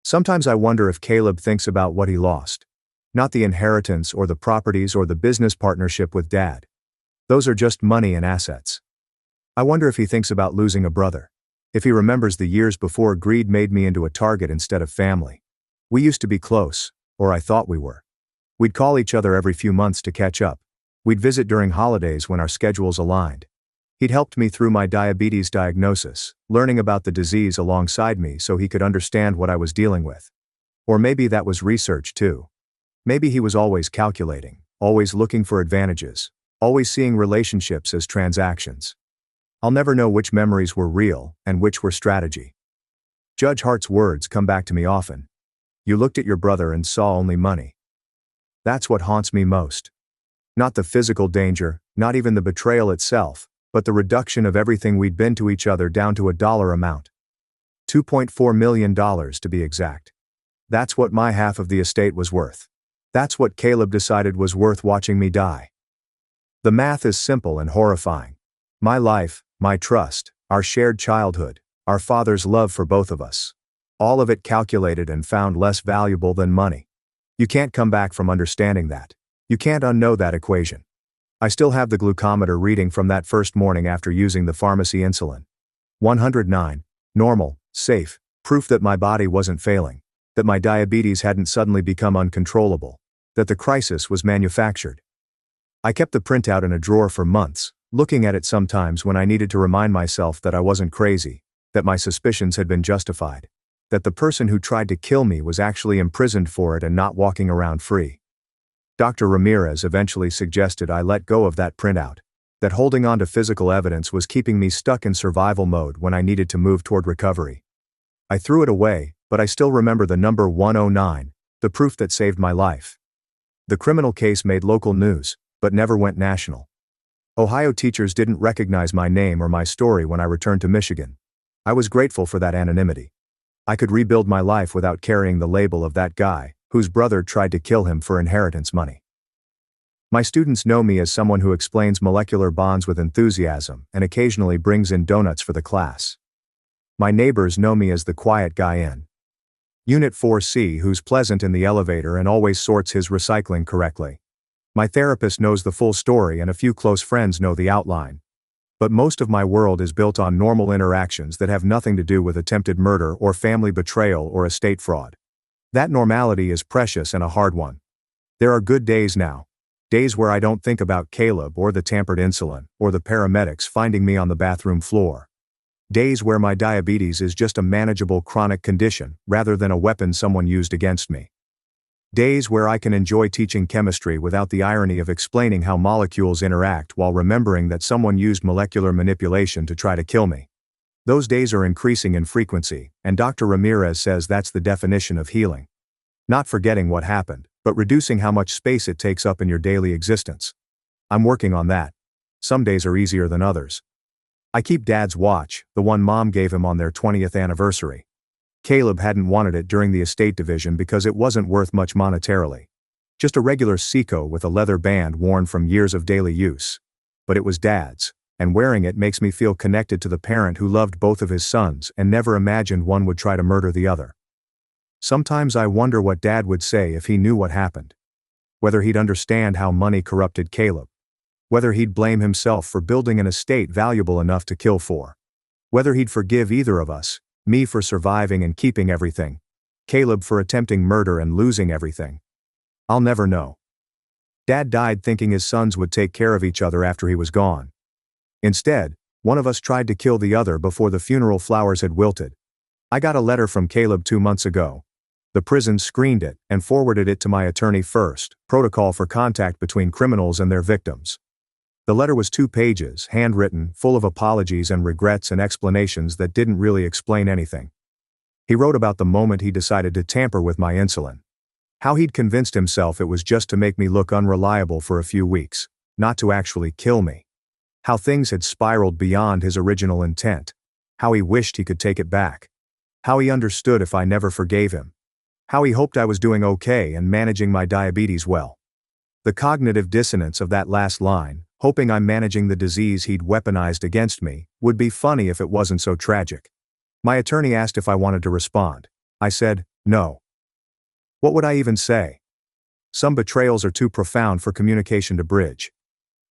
Sometimes I wonder if Caleb thinks about what he lost. Not the inheritance or the properties or the business partnership with Dad. Those are just money and assets. I wonder if he thinks about losing a brother. If he remembers the years before greed made me into a target instead of family. We used to be close, or I thought we were. We'd call each other every few months to catch up. We'd visit during holidays when our schedules aligned. He'd helped me through my diabetes diagnosis, learning about the disease alongside me so he could understand what I was dealing with. Or maybe that was research too. Maybe he was always calculating, always looking for advantages. Always seeing relationships as transactions. I'll never know which memories were real and which were strategy. Judge Hart's words come back to me often. You looked at your brother and saw only money. That's what haunts me most. Not the physical danger, not even the betrayal itself, but the reduction of everything we'd been to each other down to a dollar amount. $2.4 million to be exact. That's what my half of the estate was worth. That's what Caleb decided was worth watching me die. The math is simple and horrifying. My life, my trust, our shared childhood, our father's love for both of us. All of it calculated and found less valuable than money. You can't come back from understanding that. You can't unknow that equation. I still have the glucometer reading from that first morning after using the pharmacy insulin. 109, normal, safe, proof that my body wasn't failing, that my diabetes hadn't suddenly become uncontrollable, that the crisis was manufactured. I kept the printout in a drawer for months, looking at it sometimes when I needed to remind myself that I wasn't crazy, that my suspicions had been justified, that the person who tried to kill me was actually imprisoned for it and not walking around free. Dr. Ramirez eventually suggested I let go of that printout, that holding on to physical evidence was keeping me stuck in survival mode when I needed to move toward recovery. I threw it away, but I still remember the number 109, the proof that saved my life. The criminal case made local news, but never went national. Ohio teachers didn't recognize my name or my story when I returned to Michigan. I was grateful for that anonymity. I could rebuild my life without carrying the label of that guy, whose brother tried to kill him for inheritance money. My students know me as someone who explains molecular bonds with enthusiasm and occasionally brings in donuts for the class. My neighbors know me as the quiet guy in Unit 4C who's pleasant in the elevator and always sorts his recycling correctly. My therapist knows the full story and a few close friends know the outline. But most of my world is built on normal interactions that have nothing to do with attempted murder or family betrayal or estate fraud. That normality is precious and a hard one. There are good days now. Days where I don't think about Caleb or the tampered insulin or the paramedics finding me on the bathroom floor. Days where my diabetes is just a manageable chronic condition rather than a weapon someone used against me. Days where I can enjoy teaching chemistry without the irony of explaining how molecules interact while remembering that someone used molecular manipulation to try to kill me. Those days are increasing in frequency, and Dr. Ramirez says that's the definition of healing. Not forgetting what happened, but reducing how much space it takes up in your daily existence. I'm working on that. Some days are easier than others. I keep Dad's watch, the one Mom gave him on their 20th anniversary. Caleb hadn't wanted it during the estate division because it wasn't worth much monetarily. Just a regular Seiko with a leather band worn from years of daily use. But it was Dad's, and wearing it makes me feel connected to the parent who loved both of his sons and never imagined one would try to murder the other. Sometimes I wonder what Dad would say if he knew what happened. Whether he'd understand how money corrupted Caleb. Whether he'd blame himself for building an estate valuable enough to kill for. Whether he'd forgive either of us, me for surviving and keeping everything, Caleb for attempting murder and losing everything. I'll never know. Dad died thinking his sons would take care of each other after he was gone. Instead, one of us tried to kill the other before the funeral flowers had wilted. I got a letter from Caleb 2 months ago. The prison screened it and forwarded it to my attorney first, protocol for contact between criminals and their victims. The letter was 2 pages, handwritten, full of apologies and regrets and explanations that didn't really explain anything. He wrote about the moment he decided to tamper with my insulin. How he'd convinced himself it was just to make me look unreliable for a few weeks, not to actually kill me. How things had spiraled beyond his original intent. How he wished he could take it back. How he understood if I never forgave him. How he hoped I was doing okay and managing my diabetes well. The cognitive dissonance of that last line, hoping I'm managing the disease he'd weaponized against me, would be funny if it wasn't so tragic. My attorney asked if I wanted to respond. I said, no. What would I even say? Some betrayals are too profound for communication to bridge.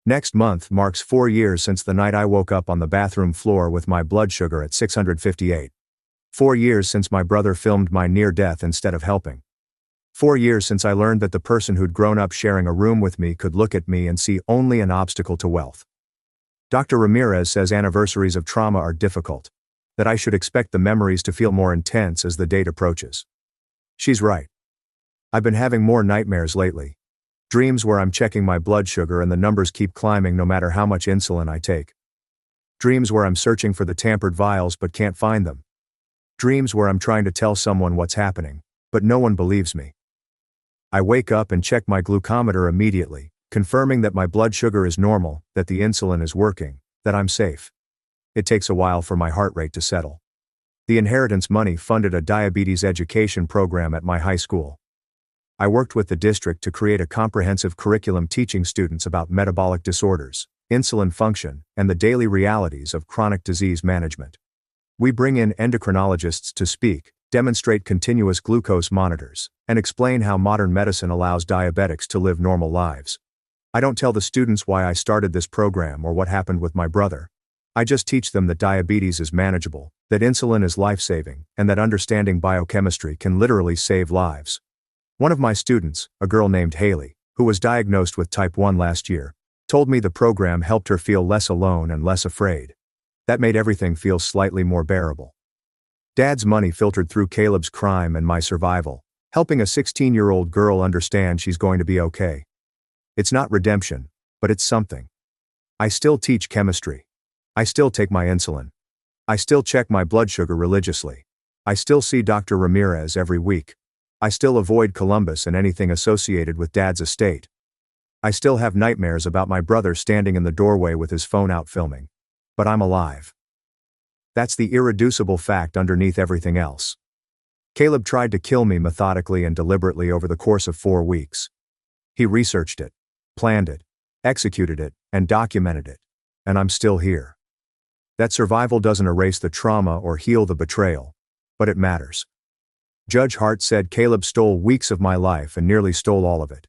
Next month marks 4 years since the night I woke up on the bathroom floor with my blood sugar at 658. 4 years since my brother filmed my near death instead of helping. 4 years since I learned that the person who'd grown up sharing a room with me could look at me and see only an obstacle to wealth. Dr. Ramirez says anniversaries of trauma are difficult, that I should expect the memories to feel more intense as the date approaches. She's right. I've been having more nightmares lately. Dreams where I'm checking my blood sugar and the numbers keep climbing no matter how much insulin I take. Dreams where I'm searching for the tampered vials but can't find them. Dreams where I'm trying to tell someone what's happening, but no one believes me. I wake up and check my glucometer immediately, confirming that my blood sugar is normal, that the insulin is working, that I'm safe. It takes a while for my heart rate to settle. The inheritance money funded a diabetes education program at my high school. I worked with the district to create a comprehensive curriculum teaching students about metabolic disorders, insulin function, and the daily realities of chronic disease management. We bring in endocrinologists to speak, demonstrate continuous glucose monitors, and explain how modern medicine allows diabetics to live normal lives. I don't tell the students why I started this program or what happened with my brother. I just teach them that diabetes is manageable, that insulin is life-saving, and that understanding biochemistry can literally save lives. One of my students, a girl named Haley, who was diagnosed with type 1 last year, told me the program helped her feel less alone and less afraid. That made everything feel slightly more bearable. Dad's money filtered through Caleb's crime and my survival, helping a 16-year-old girl understand she's going to be okay. It's not redemption, but it's something. I still teach chemistry. I still take my insulin. I still check my blood sugar religiously. I still see Dr. Ramirez every week. I still avoid Columbus and anything associated with Dad's estate. I still have nightmares about my brother standing in the doorway with his phone out filming. But I'm alive. That's the irreducible fact underneath everything else. Caleb tried to kill me methodically and deliberately over the course of 4 weeks. He researched it, planned it, executed it, and documented it. And I'm still here. That survival doesn't erase the trauma or heal the betrayal, but it matters. Judge Hart said Caleb stole weeks of my life and nearly stole all of it.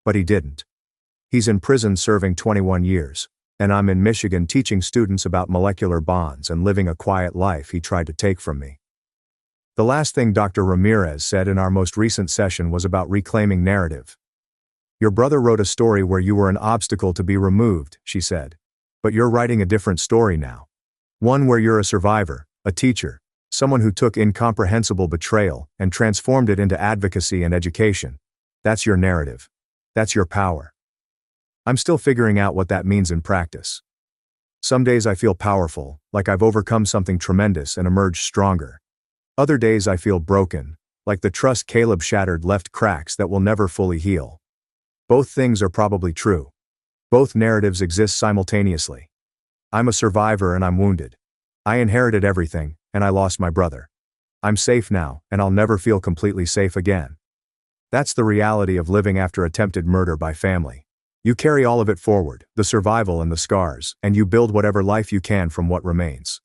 But he didn't. He's in prison serving 21 years, and I'm in Michigan teaching students about molecular bonds and living a quiet life he tried to take from me. The last thing Dr. Ramirez said in our most recent session was about reclaiming narrative. Your brother wrote a story where you were an obstacle to be removed, she said. But you're writing a different story now. One where you're a survivor, a teacher, someone who took incomprehensible betrayal and transformed it into advocacy and education. That's your narrative. That's your power. I'm still figuring out what that means in practice. Some days I feel powerful, like I've overcome something tremendous and emerged stronger. Other days I feel broken, like the trust Caleb shattered left cracks that will never fully heal. Both things are probably true. Both narratives exist simultaneously. I'm a survivor and I'm wounded. I inherited everything, and I lost my brother. I'm safe now, and I'll never feel completely safe again. That's the reality of living after attempted murder by family. You carry all of it forward, the survival and the scars, and you build whatever life you can from what remains.